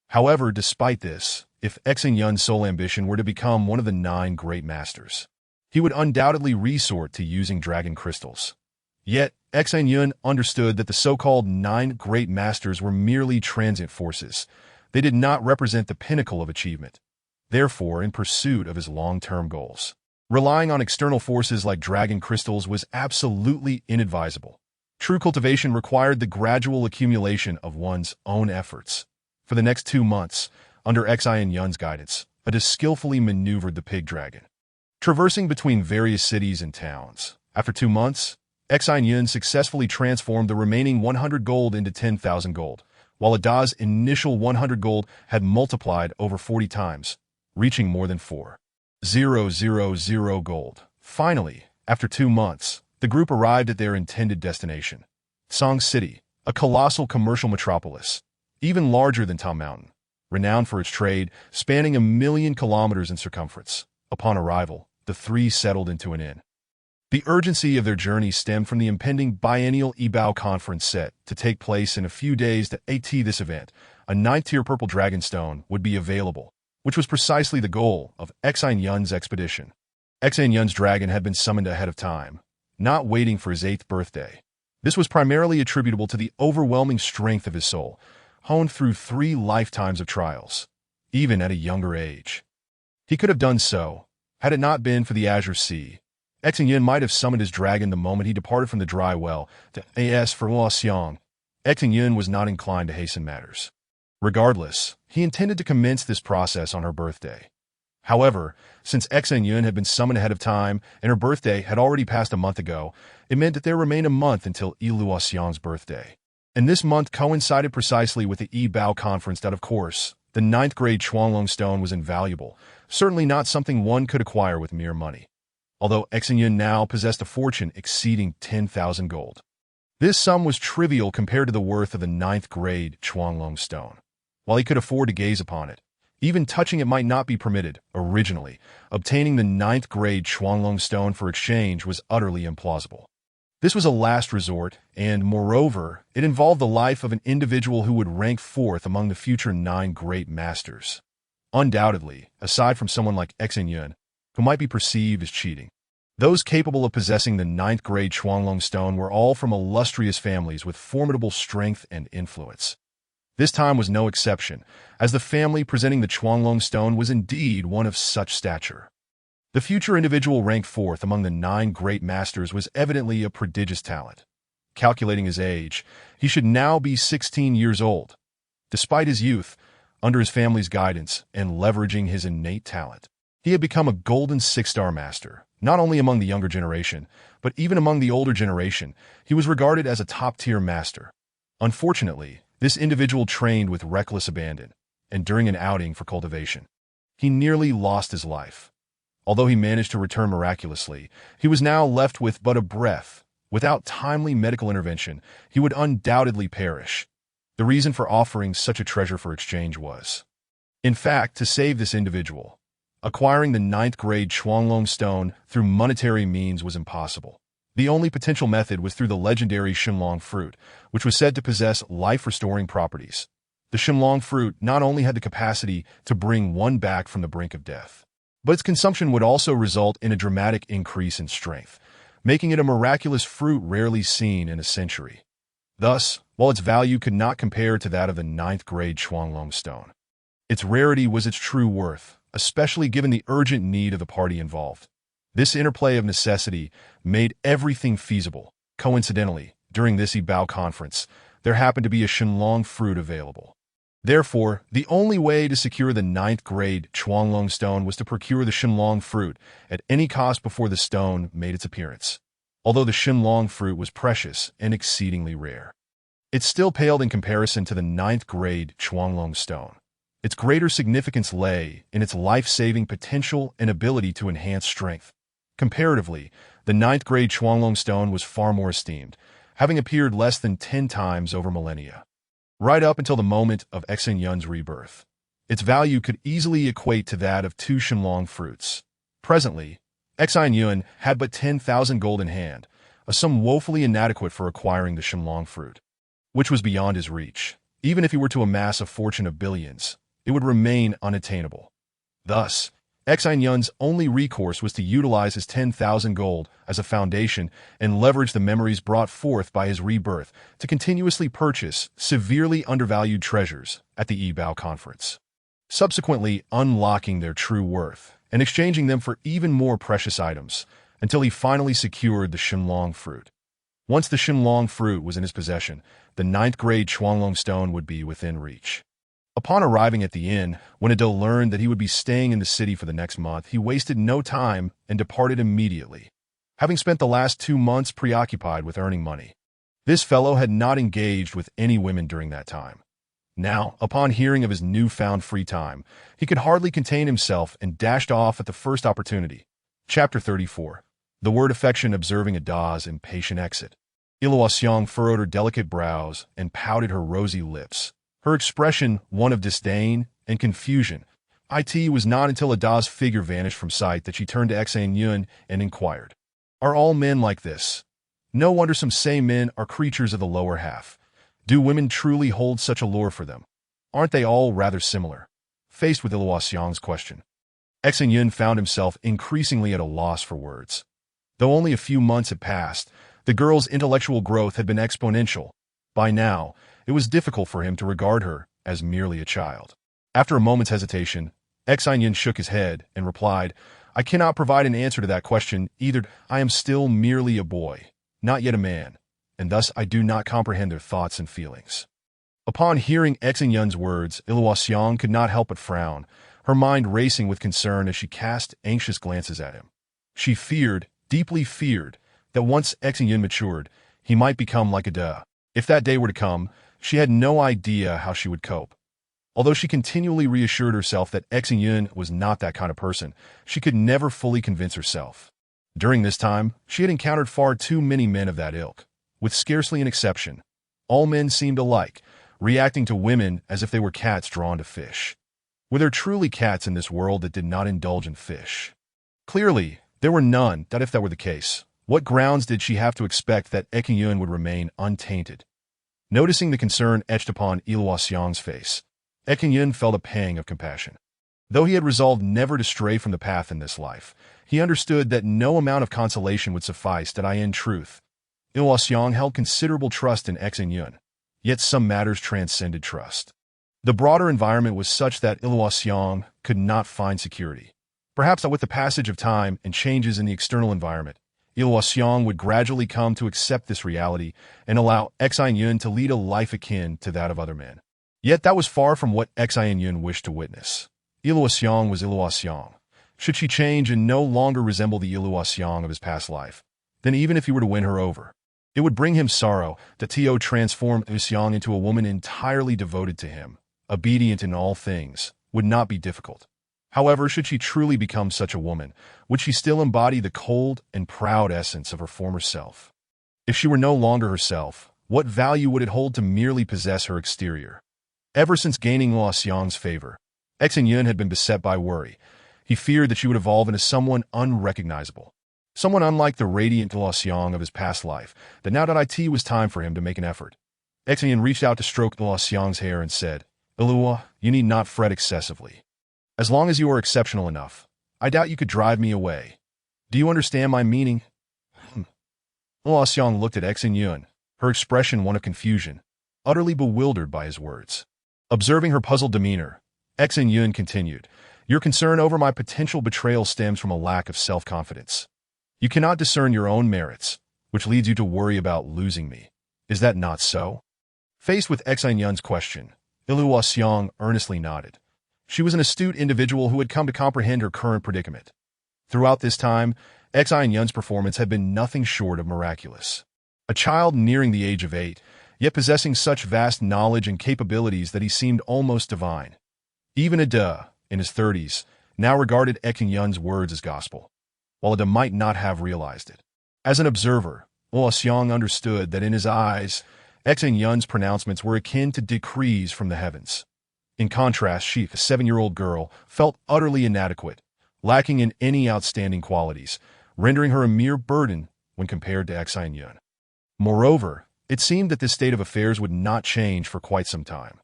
However, despite this, if Xin Yun's sole ambition were to become one of the 9 Great Masters, he would undoubtedly resort to using dragon crystals. Yet, Xin Yun understood that the so-called 9 Great Masters were merely transient forces. They did not represent the pinnacle of achievement. Therefore, in pursuit of his long-term goals, relying on external forces like dragon crystals was absolutely inadvisable. True cultivation required the gradual accumulation of one's own efforts. For the next 2 months, under Xin Yun's guidance, Adis skillfully maneuvered the pig dragon, traversing between various cities and towns. After 2 months, Xin Yun successfully transformed the remaining 100 gold into 10,000 gold, while Ada's initial 100 gold had multiplied over 40 times, reaching more than 4,000 gold. Finally, after 2 months, the group arrived at their intended destination, Song City, a colossal commercial metropolis, even larger than Tom Mountain, renowned for its trade, spanning 1,000,000 kilometers in circumference. Upon arrival, the 3 settled into an inn. The urgency of their journey stemmed from the impending biennial Ebao conference set to take place in a few days. At this event, a 9th-tier purple dragon stone would be available, which was precisely the goal of Xin Yun's expedition. Xin Yun's dragon had been summoned ahead of time, not waiting for his 8th birthday. This was primarily attributable to the overwhelming strength of his soul, honed through 3 lifetimes of trials, even at a younger age. He could have done so, had it not been for the Azure Sea. Xin Yun might have summoned his dragon the moment he departed from the dry well to as for Luoxiang. Xin Yun was not inclined to hasten matters. Regardless, he intended to commence this process on her birthday. However, since Xin Yun had been summoned ahead of time and her birthday had already passed a month ago, it meant that there remained a month until Luoxiang's birthday. And this month coincided precisely with the Ebao conference. That, of course, the 9th grade Chuanglong stone was invaluable, certainly not something one could acquire with mere money. Although Xin Yun now possessed a fortune exceeding 10,000 gold. This sum was trivial compared to the worth of the 9th grade Chuanglong stone. While he could afford to gaze upon it, even touching it might not be permitted. Originally, obtaining the 9th grade Chuanglong stone for exchange was utterly implausible. This was a last resort, and moreover, it involved the life of an individual who would rank 4th among the future 9 Great Masters. Undoubtedly, aside from someone like Xin Yun, who might be perceived as cheating, those capable of possessing the 9th grade Chuanglong stone were all from illustrious families with formidable strength and influence. This time was no exception, as the family presenting the Chuanglong stone was indeed one of such stature. The future individual ranked 4th among the 9 Great Masters was evidently a prodigious talent. Calculating his age, he should now be 16 years old. Despite his youth, under his family's guidance and leveraging his innate talent, he had become a golden 6-star master, not only among the younger generation, but even among the older generation. He was regarded as a top-tier master. Unfortunately, this individual trained with reckless abandon, and during an outing for cultivation, he nearly lost his life. Although he managed to return miraculously, he was now left with but a breath. Without timely medical intervention, he would undoubtedly perish. The reason for offering such a treasure for exchange was, in fact, to save this individual. Acquiring the 9th grade Chuanglong stone through monetary means was impossible. The only potential method was through the legendary Shenlong fruit, which was said to possess life-restoring properties. The Shenlong fruit not only had the capacity to bring one back from the brink of death, but its consumption would also result in a dramatic increase in strength, making it a miraculous fruit rarely seen in a century. Thus, while its value could not compare to that of the 9th grade Chuanglong stone, its rarity was its true worth, especially given the urgent need of the party involved. This interplay of necessity made everything feasible. Coincidentally, during this Yibao conference, there happened to be a Shenlong fruit available. Therefore, the only way to secure the 9th grade Chuanglong stone was to procure the Shenlong fruit at any cost before the stone made its appearance. Although the Shenlong fruit was precious and exceedingly rare, it still paled in comparison to the 9th grade Chuanglong stone. Its greater significance lay in its life-saving potential and ability to enhance strength. Comparatively, the 9th grade Chuanglong stone was far more esteemed, having appeared less than 10 times over millennia. Right up until the moment of Xin Yun's rebirth, its value could easily equate to that of 2 Shenlong fruits. Presently, Xin Yun had but 10,000 gold in hand, a sum woefully inadequate for acquiring the Shenlong fruit, which was beyond his reach. Even if he were to amass a fortune of billions, it would remain unattainable. Thus, Xin Yun's only recourse was to utilize his 10,000 gold as a foundation and leverage the memories brought forth by his rebirth to continuously purchase severely undervalued treasures at the Yibao conference, subsequently unlocking their true worth and exchanging them for even more precious items until he finally secured the Shenlong fruit. Once the Shenlong fruit was in his possession, the 9th grade Chuanglong stone would be within reach. Upon arriving at the inn, when Ado learned that he would be staying in the city for the next month, he wasted no time and departed immediately, having spent the last 2 months preoccupied with earning money. This fellow had not engaged with any women during that time. Now, upon hearing of his newfound free time, he could hardly contain himself and dashed off at the first opportunity. Chapter 34. The word affection observing Ada's impatient exit. Iluoxiang furrowed her delicate brows and pouted her rosy lips, her expression one of disdain and confusion. It was not until Ada's figure vanished from sight that she turned to Xin Yun and inquired, "Are all men like this? No wonder some say men are creatures of the lower half. Do women truly hold such allure for them? Aren't they all rather similar?" Faced with Iluoxiang's question, Xin Yun found himself increasingly at a loss for words. Though only a few months had passed, the girl's intellectual growth had been exponential. By now, it was difficult for him to regard her as merely a child. After a moment's hesitation, Xin Yun shook his head and replied, "I cannot provide an answer to that question either. I am still merely a boy, not yet a man, and thus I do not comprehend their thoughts and feelings." Upon hearing Xin Yun's words, Iluoxiang could not help but frown, her mind racing with concern as she cast anxious glances at him. She feared, deeply feared, that once Xin Yun matured, he might become like Ada. If that day were to come, she had no idea how she would cope. Although she continually reassured herself that Xin Yun was not that kind of person, she could never fully convince herself. During this time, she had encountered far too many men of that ilk. With scarcely an exception, all men seemed alike, reacting to women as if they were cats drawn to fish. Were there truly cats in this world that did not indulge in fish? Clearly, there were none. That if that were the case, what grounds did she have to expect that Xin Yun would remain untainted? Noticing the concern etched upon Iluoxiang's face, Xin Yun felt a pang of compassion. Though he had resolved never to stray from the path in this life, he understood that no amount of consolation would suffice. That in truth, Iluoxiang held considerable trust in Xin Yun, yet some matters transcended trust. The broader environment was such that Iluoxiang could not find security. Perhaps that with the passage of time and changes in the external environment, Iluoxiang would gradually come to accept this reality and allow Xin Yun to lead a life akin to that of other men. Yet that was far from what Xin Yun wished to witness. Iluoxiang was Iluoxiang. Should she change and no longer resemble the Iluoxiang of his past life, then even if he were to win her over, it would bring him sorrow that Tio transformed Iluoxiang into a woman entirely devoted to him, obedient in all things, would not be difficult. However, should she truly become such a woman, would she still embody the cold and proud essence of her former self? If she were no longer herself, what value would it hold to merely possess her exterior? Ever since gaining Iluoxiang's favor, Xin Yun had been beset by worry. He feared that she would evolve into someone unrecognizable, someone unlike the radiant Iluoxiang of his past life, that now that it was time for him to make an effort. Xin Yun reached out to stroke Iluoxiang's hair and said, "Iluo, you need not fret excessively. As long as you are exceptional enough, I doubt you could drive me away. Do you understand my meaning?" Iluoxiang looked at Xin Yun, her expression one of confusion, utterly bewildered by his words. Observing her puzzled demeanor, Xin Yun continued, Your concern over my potential betrayal stems from a lack of self-confidence. You cannot discern your own merits, which leads you to worry about losing me. Is that not so? Faced with Xin Yun's question, Illuo Xiang earnestly nodded. She was an astute individual who had come to comprehend her current predicament. Throughout this time, Xin Yun's performance had been nothing short of miraculous. A child nearing the age of 8, yet possessing such vast knowledge and capabilities that he seemed almost divine. Even Ada, in his 30s, now regarded Xin Yun's words as gospel, while Ada might not have realized it. As an observer, Luo Xiang understood that in his eyes, Xin Yun's pronouncements were akin to decrees from the heavens. In contrast, she, a 7-year-old girl, felt utterly inadequate, lacking in any outstanding qualities, rendering her a mere burden when compared to Xin Yun. Moreover, it seemed that this state of affairs would not change for quite some time.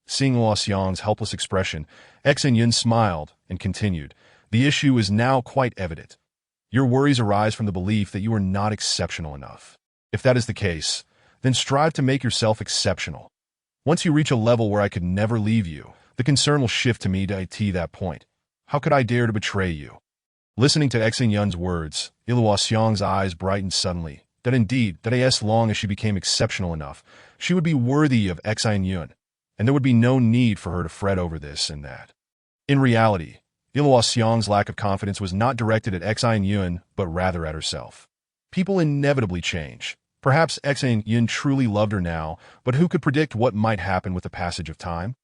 Seeing Luo Xiang's helpless expression, Xin Yun smiled and continued, "The issue is now quite evident. Your worries arise from the belief that you are not exceptional enough. If that is the case, then strive to make yourself exceptional. Once you reach a level where I could never leave you, the concern will shift to me to that point. How could I dare to betray you?" Listening to Xin Yun's words, Illuo Xiang's eyes brightened suddenly, that indeed, that as long as she became exceptional enough, she would be worthy of Xin Yun, and there would be no need for her to fret over this and that. In reality, Illuo Xiang's lack of confidence was not directed at Xin Yun, but rather at herself. People inevitably change. Perhaps Xin Yun truly loved her now, but who could predict what might happen with the passage of time?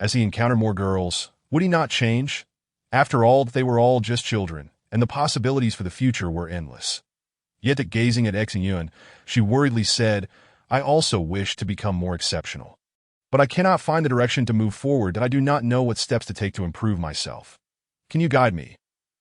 As he encountered more girls, would he not change? After all, they were all just children, and the possibilities for the future were endless. Yet at gazing at Xin Yun, she worriedly said, "I also wish to become more exceptional. But I cannot find the direction to move forward, and I do not know what steps to take to improve myself. Can you guide me?"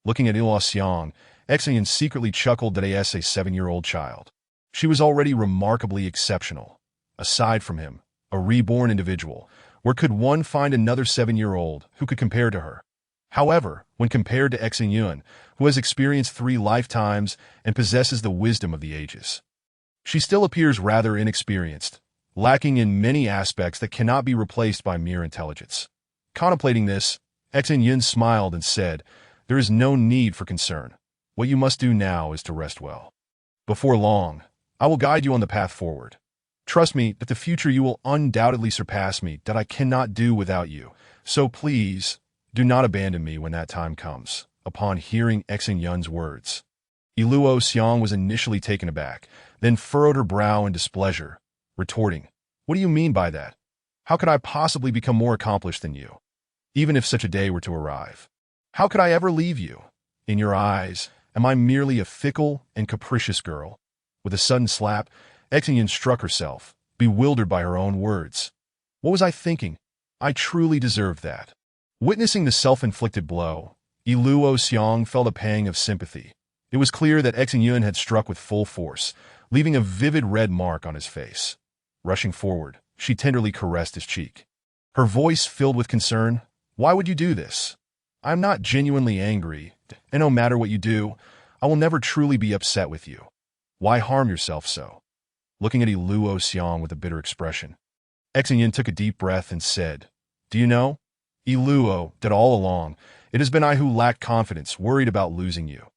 Looking at Illuo Xiang, Xin Yun secretly chuckled that as a 7-year-old child. She was already remarkably exceptional. Aside from him, a reborn individual, where could one find another 7-year-old who could compare to her? However, when compared to Xin Yun, who has experienced 3 lifetimes and possesses the wisdom of the ages, she still appears rather inexperienced, lacking in many aspects that cannot be replaced by mere intelligence. Contemplating this, Xin Yun smiled and said, "There is no need for concern. What you must do now is to rest well. Before long, I will guide you on the path forward. Trust me that the future you will undoubtedly surpass me, that I cannot do without you. So please, do not abandon me when that time comes." Upon hearing Xin Yun's words, Illuo Xiang was initially taken aback, then furrowed her brow in displeasure, retorting, "What do you mean by that? How could I possibly become more accomplished than you? Even if such a day were to arrive, how could I ever leave you? In your eyes, am I merely a fickle and capricious girl?" With a sudden slap, Xin Yun struck herself, bewildered by her own words. What was I thinking? I truly deserved that. Witnessing the self-inflicted blow, Illuo Xiang felt a pang of sympathy. It was clear that Xin Yun had struck with full force, leaving a vivid red mark on his face. Rushing forward, she tenderly caressed his cheek. Her voice filled with concern. "Why would you do this? I am not genuinely angry, and no matter what you do, I will never truly be upset with you. Why harm yourself so?" Looking at Illuo Xiang with a bitter expression, Xin Yun took a deep breath and said, "Do you know, Illuo, that all along, it has been I who lacked confidence, worried about losing you.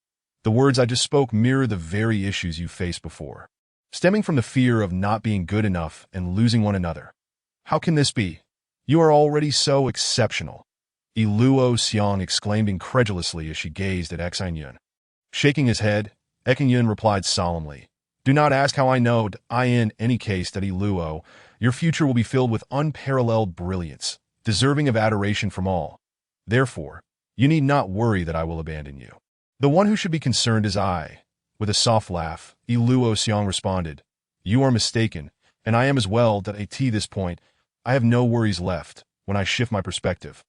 The words I just spoke mirror the very issues you faced before, stemming from the fear of not being good enough and losing one another. How can this be? You are already so exceptional." Illuo Xiang exclaimed incredulously as she gazed at Xin Yun. Shaking his head, Xin Yun replied solemnly, "Do not ask how I know. In any case, that Illuo, your future will be filled with unparalleled brilliance, deserving of adoration from all. Therefore, you need not worry that I will abandon you. The one who should be concerned is I." With a soft laugh, Illuo Xiang responded, "You are mistaken, and I am as well. That at this point, I have no worries left. When I shift my perspective,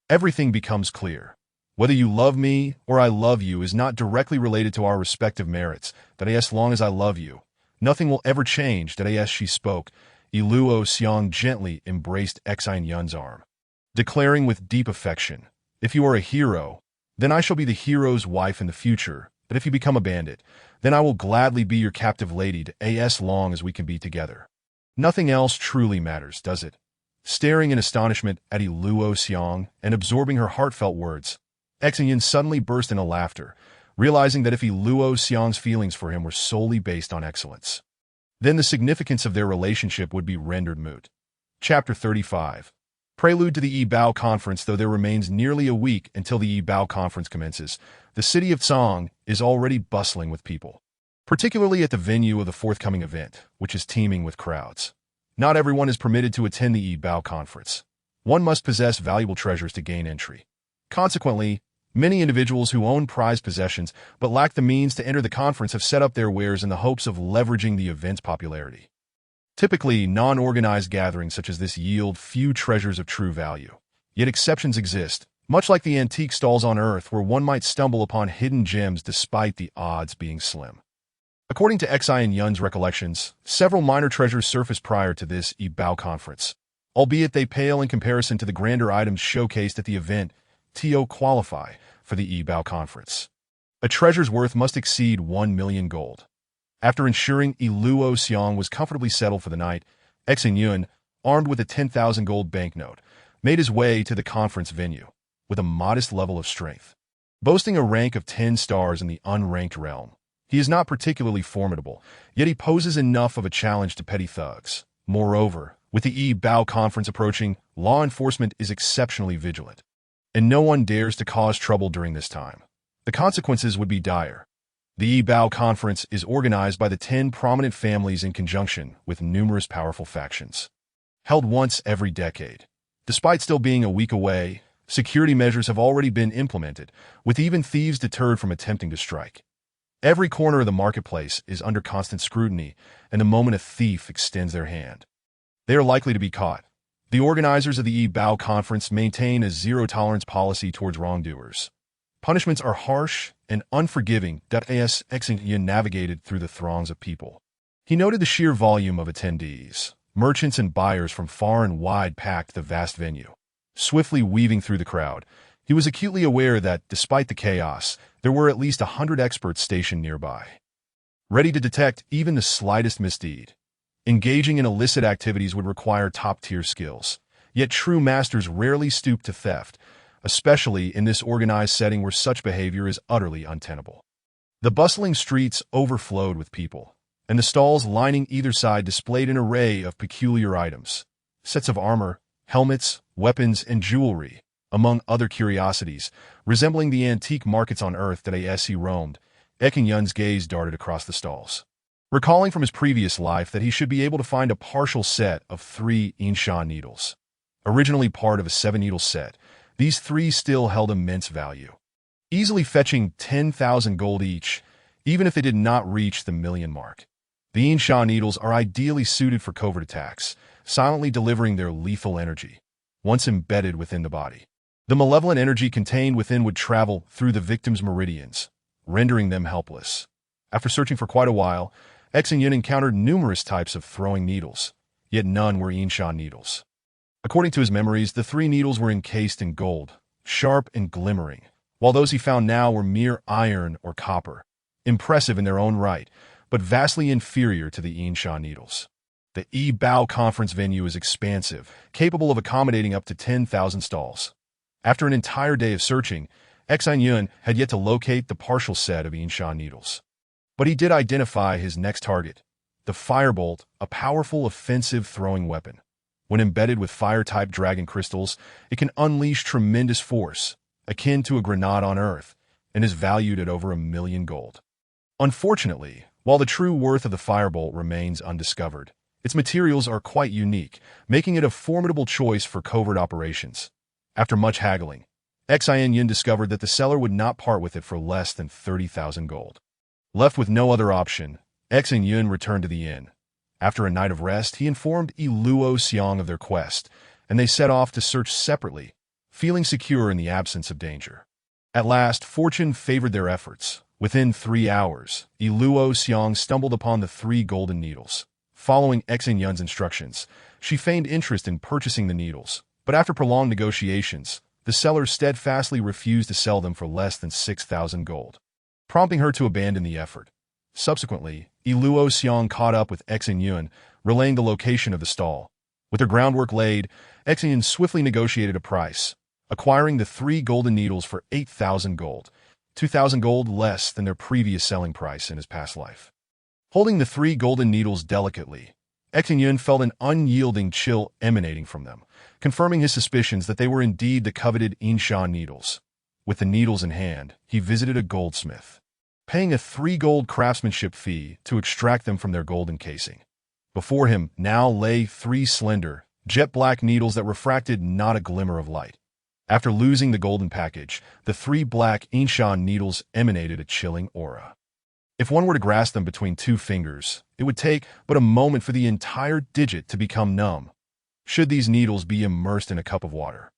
everything becomes clear. Whether you love me or I love you is not directly related to our respective merits. That as long as I love you, nothing will ever change." That as she spoke, Illuo Xiang gently embraced Xin Yun's arm, declaring with deep affection, "If you are a hero, then I shall be the hero's wife in the future. But if you become a bandit, then I will gladly be your captive lady as long as we can be together. Nothing else truly matters, does it?" Staring in astonishment at Illuo Xiang and absorbing her heartfelt words, Xin Yun suddenly burst into laughter, realizing that if Luo Xiang's feelings for him were solely based on excellence, then the significance of their relationship would be rendered moot. Chapter 35. Prelude to the Yibao Conference. Though there remains nearly a week until the Yibao Conference commences, the city of Cang is already bustling with people, particularly at the venue of the forthcoming event, which is teeming with crowds. Not everyone is permitted to attend the Yibao Conference. One must possess valuable treasures to gain entry. Consequently, many individuals who own prized possessions but lack the means to enter the conference have set up their wares in the hopes of leveraging the event's popularity. Typically, non-organized gatherings such as this yield few treasures of true value. Yet exceptions exist, much like the antique stalls on Earth where one might stumble upon hidden gems despite the odds being slim. According to Xin Yun's recollections, several minor treasures surfaced prior to this Yibao Conference, albeit they pale in comparison to the grander items showcased at the event to qualify for the Yibao Conference. A treasure's worth must exceed 1 million gold. After ensuring Luo Xiang was comfortably settled for the night, Xin Yun, armed with a 10,000 gold banknote, made his way to the conference venue with a modest level of strength. Boasting a rank of 10 stars in the unranked realm, he is not particularly formidable, yet he poses enough of a challenge to petty thugs. Moreover, with the Yibao Conference approaching, law enforcement is exceptionally vigilant, and no one dares to cause trouble during this time. The consequences would be dire. The Yibao Conference is organized by the 10 prominent families in conjunction with numerous powerful factions. Held once every decade. Despite still being a week away, security measures have already been implemented, with even thieves deterred from attempting to strike. Every corner of the marketplace is under constant scrutiny, and the moment a thief extends their hand, they are likely to be caught. The organizers of the Yibao Conference maintain a zero-tolerance policy towards wrongdoers. Punishments are harsh and unforgiving. Xin Yun navigated through the throngs of people. He noted the sheer volume of attendees. Merchants and buyers from far and wide packed the vast venue. Swiftly weaving through the crowd, he was acutely aware that, despite the chaos, there were at least 100 experts stationed nearby, ready to detect even the slightest misdeed. Engaging in illicit activities would require top-tier skills, yet true masters rarely stoop to theft, especially in this organized setting where such behavior is utterly untenable. The bustling streets overflowed with people, and the stalls lining either side displayed an array of peculiar items, sets of armor, helmets, weapons, and jewelry, among other curiosities, resembling the antique markets on Earth that as he roamed. Xin Yun's gaze darted across the stalls. Recalling from his previous life that he should be able to find a partial set of 3 Yinsha needles. Originally part of a 7-needle set, these 3 still held immense value, easily fetching 10,000 gold each, even if they did not reach the million mark. The Yinsha needles are ideally suited for covert attacks, silently delivering their lethal energy. Once embedded within the body, the malevolent energy contained within would travel through the victim's meridians, rendering them helpless. After searching for quite a while, Xin Yun encountered numerous types of throwing needles, yet none were Yinsha needles. According to his memories, the 3 needles were encased in gold, sharp and glimmering, while those he found now were mere iron or copper, impressive in their own right, but vastly inferior to the Yinsha needles. The Yibao Conference venue is expansive, capable of accommodating up to 10,000 stalls. After an entire day of searching, Xin Yun had yet to locate the partial set of Yinsha needles. But he did identify his next target, the firebolt, a powerful offensive throwing weapon. When embedded with fire-type dragon crystals, it can unleash tremendous force, akin to a grenade on Earth, and is valued at over 1 million gold. Unfortunately, while the true worth of the firebolt remains undiscovered, its materials are quite unique, making it a formidable choice for covert operations. After much haggling, Xin Yun discovered that the seller would not part with it for less than 30,000 gold. Left with no other option, Xin Yun returned to the inn. After a night of rest, he informed Luo Xiang of their quest, and they set off to search separately, feeling secure in the absence of danger. At last, fortune favored their efforts. Within 3 hours, Luo Xiang stumbled upon the 3 golden needles. Following Xin Yun's instructions, she feigned interest in purchasing the needles, but after prolonged negotiations, the seller steadfastly refused to sell them for less than 6,000 gold, prompting her to abandon the effort. Subsequently, Luo Xiang caught up with Xin Yun, relaying the location of the stall. With their groundwork laid, Xin Yun swiftly negotiated a price, acquiring the 3 golden needles for 8,000 gold, 2,000 gold less than their previous selling price in his past life. Holding the 3 golden needles delicately, Xin Yun felt an unyielding chill emanating from them, confirming his suspicions that they were indeed the coveted Yinshan needles. With the needles in hand, he visited a goldsmith, paying a 3 gold craftsmanship fee to extract them from their golden casing. Before him now lay 3 slender, jet-black needles that refracted not a glimmer of light. After losing the golden package, the 3 black Yinshan needles emanated a chilling aura. If one were to grasp them between 2 fingers, it would take but a moment for the entire digit to become numb. Should these needles be immersed in a cup of water,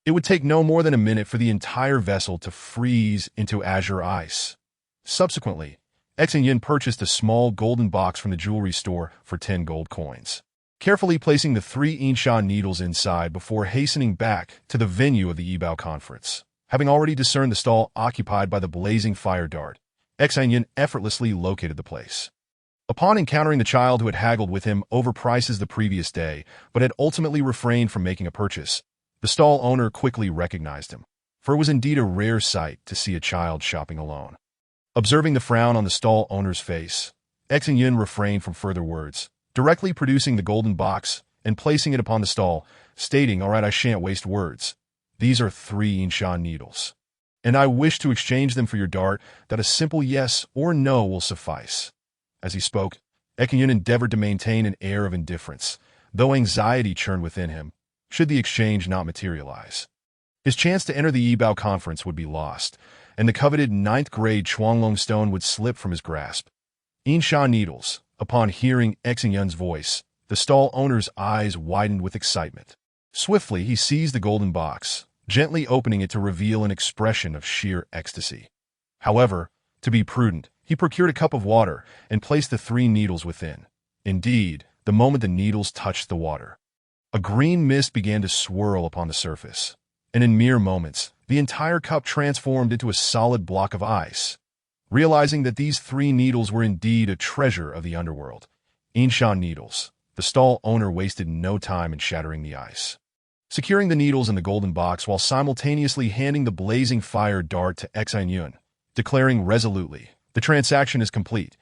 it would take no more than a minute for the entire vessel to freeze into azure ice. Subsequently, Xin Yun purchased a small golden box from the jewelry store for 10 gold coins, carefully placing the 3 Yinshan needles inside before hastening back to the venue of the Yibao conference. Having already discerned the stall occupied by the blazing fire dart, Xin Yun effortlessly located the place. Upon encountering the child who had haggled with him over prices the previous day, but had ultimately refrained from making a purchase, the stall owner quickly recognized him, for it was indeed a rare sight to see a child shopping alone. Observing the frown on the stall owner's face, Xin Yun refrained from further words, directly producing the golden box and placing it upon the stall, stating, "All right, I shan't waste words. These are 3 Yinshan needles, and I wish to exchange them for your dart that a simple yes or no will suffice." As he spoke, Xin Yun endeavored to maintain an air of indifference, though anxiety churned within him, should the exchange not materialize. His chance to enter the Yibao conference would be lost, and the coveted 9th-grade Chuanglong stone would slip from his grasp. Yinshan needles. Upon hearing Xin Yun's voice, the stall owner's eyes widened with excitement. Swiftly, he seized the golden box, gently opening it to reveal an expression of sheer ecstasy. However, to be prudent, he procured a cup of water and placed the 3 needles within. Indeed, the moment the needles touched the water, a green mist began to swirl upon the surface, and in mere moments, the entire cup transformed into a solid block of ice. Realizing that these 3 needles were indeed a treasure of the underworld, Yinshan needles, the stall owner wasted no time in shattering the ice, securing the needles in the golden box while simultaneously handing the blazing fire dart to Xin Yun, declaring resolutely, "The transaction is complete.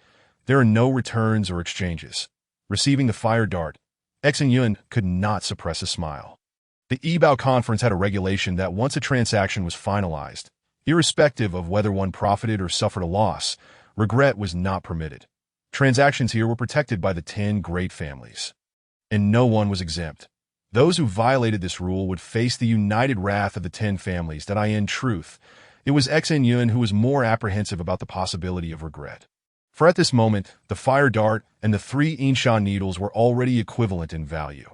There are no returns or exchanges." Receiving the fire dart, Xin Yun could not suppress a smile. The Yibao conference had a regulation that once a transaction was finalized, irrespective of whether one profited or suffered a loss, regret was not permitted. Transactions here were protected by the 10 great families, and no one was exempt. Those who violated this rule would face the united wrath of the 10 families. That in truth, it was Xin Yun who was more apprehensive about the possibility of regret. For at this moment, the fire dart and the 3 Yinshan needles were already equivalent in value.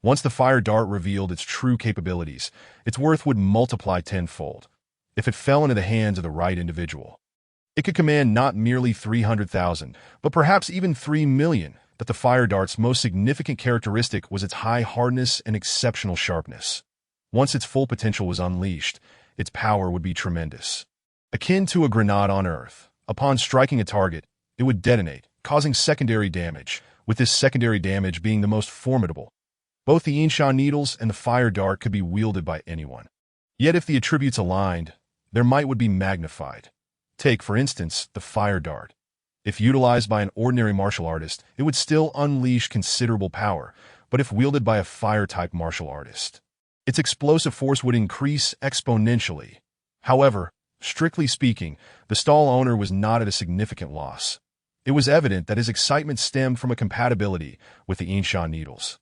Once the fire dart revealed its true capabilities, its worth would multiply tenfold. If it fell into the hands of the right individual, it could command not merely 300,000, but perhaps even 3 million. That the fire dart's most significant characteristic was its high hardness and exceptional sharpness. Once its full potential was unleashed, its power would be tremendous. Akin to a grenade on Earth, upon striking a target, it would detonate, causing secondary damage, with this secondary damage being the most formidable. Both the Yinshan needles and the fire dart could be wielded by anyone. Yet if the attributes aligned, their might would be magnified. Take, for instance, the fire dart. If utilized by an ordinary martial artist, it would still unleash considerable power, but if wielded by a fire-type martial artist, its explosive force would increase exponentially. However, strictly speaking, the stall owner was not at a significant loss. It was evident that his excitement stemmed from a compatibility with the Yinshan needles.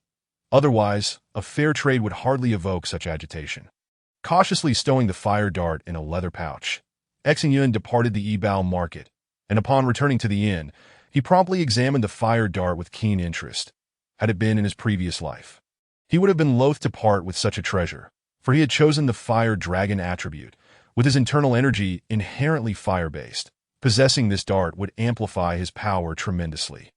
Otherwise, a fair trade would hardly evoke such agitation. Cautiously stowing the fire dart in a leather pouch, Xin Yun departed the Yibao market, and upon returning to the inn, he promptly examined the fire dart with keen interest. Had it been in his previous life, he would have been loath to part with such a treasure, for he had chosen the fire dragon attribute, with his internal energy inherently fire-based. Possessing this dart would amplify his power tremendously.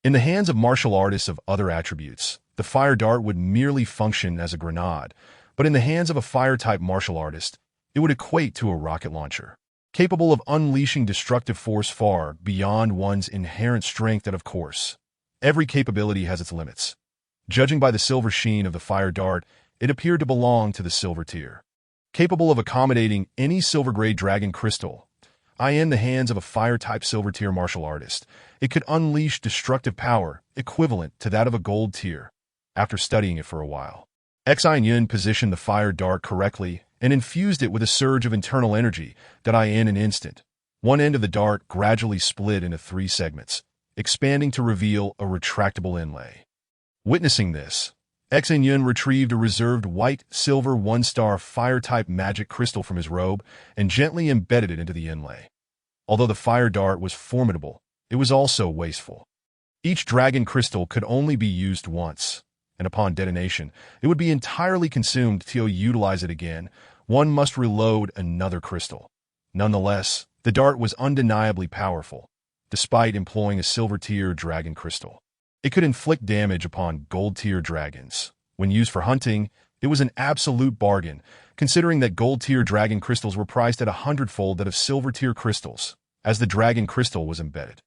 In the hands of martial artists of other attributes, the fire dart would merely function as a grenade, but in the hands of a fire-type martial artist, it would equate to a rocket launcher, capable of unleashing destructive force far beyond one's inherent strength. And of course, every capability has its limits. Judging by the silver sheen of the fire dart, it appeared to belong to the silver tier. Capable of accommodating any silver-grade dragon crystal, in the hands of a fire-type silver-tier martial artist, it could unleash destructive power equivalent to that of a gold tier. After studying it for a while, Xin Yun positioned the fire dart correctly and infused it with a surge of internal energy that in an instant. One end of the dart gradually split into 3 segments, expanding to reveal a retractable inlay. Witnessing this, Xin Yun retrieved a reserved white-silver 1-star fire-type magic crystal from his robe and gently embedded it into the inlay. Although the fire dart was formidable, it was also wasteful. Each dragon crystal could only be used once, and upon detonation, it would be entirely consumed to utilize it again. One must reload another crystal. Nonetheless, the dart was undeniably powerful, despite employing a silver-tier dragon crystal. It could inflict damage upon gold-tier dragons. When used for hunting, it was an absolute bargain, considering that gold-tier dragon crystals were priced at 100-fold that of silver-tier crystals, as the dragon crystal was embedded.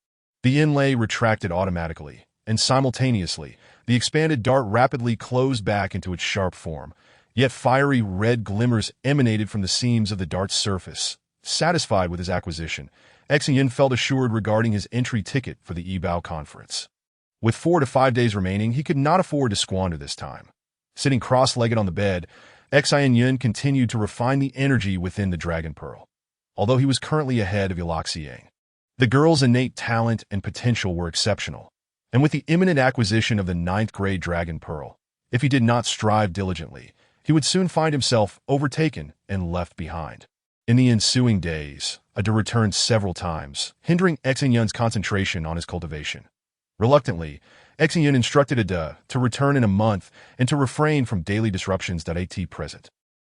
The inlay retracted automatically, and simultaneously, the expanded dart rapidly closed back into its sharp form, yet fiery red glimmers emanated from the seams of the dart's surface. Satisfied with his acquisition, Xin Yun felt assured regarding his entry ticket for the Yibao conference. With 4 to 5 days remaining, he could not afford to squander this time. Sitting cross-legged on the bed, Xin Yun continued to refine the energy within the Dragon Pearl. Although he was currently ahead of Yulaxiang, the girl's innate talent and potential were exceptional, and with the imminent acquisition of the 9th-grade Dragon Pearl, if he did not strive diligently, he would soon find himself overtaken and left behind. In the ensuing days, Ada returned several times, hindering Xin Yun's concentration on his cultivation. Reluctantly, Xin Yun instructed Ada to return in a month and to refrain from daily disruptions at present.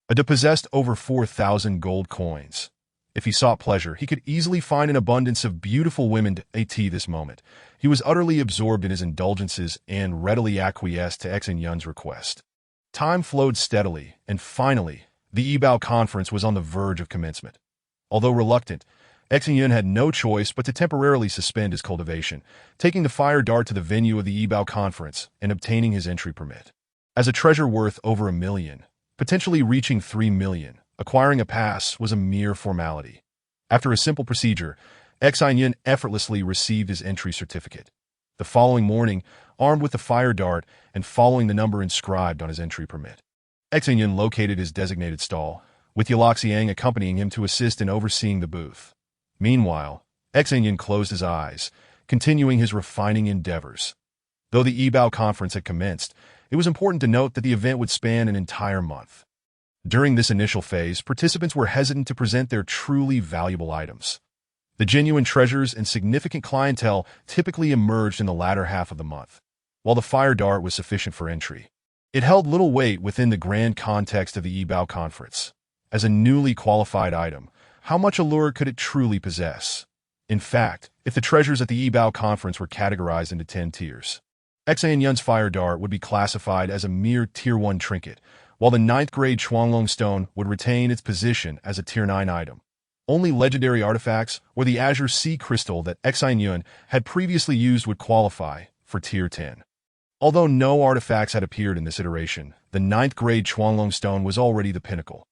Ada possessed over 4,000 gold coins. If he sought pleasure, he could easily find an abundance of beautiful women at this moment. He was utterly absorbed in his indulgences and readily acquiesced to Xin Yun's request. Time flowed steadily, and finally, the Yibao conference was on the verge of commencement. Although reluctant, Xin Yun had no choice but to temporarily suspend his cultivation, taking the fire dart to the venue of the Yibao conference and obtaining his entry permit. As a treasure worth over 1 million, potentially reaching 3 million, acquiring a pass was a mere formality. After a simple procedure, Xin Yun effortlessly received his entry certificate. The following morning, armed with the fire dart and following the number inscribed on his entry permit, Xin Yun located his designated stall, with Yulaxiang accompanying him to assist in overseeing the booth. Meanwhile, Xin Yun closed his eyes, continuing his refining endeavors. Though the Yibao conference had commenced, it was important to note that the event would span an entire month. During this initial phase, participants were hesitant to present their truly valuable items. The genuine treasures and significant clientele typically emerged in the latter half of the month, while the fire dart was sufficient for entry. It held little weight within the grand context of the Yibao conference. As a newly qualified item, how much allure could it truly possess? In fact, if the treasures at the Yibao conference were categorized into 10 tiers, Xin Yun's fire dart would be classified as a mere Tier 1 trinket, while the 9th-grade Chuanglong stone would retain its position as a Tier 9 item. Only legendary artifacts or the Azure Sea Crystal that Xin Yun had previously used would qualify for Tier 10. Although no artifacts had appeared in this iteration, the 9th-grade Chuanglong stone was already the pinnacle.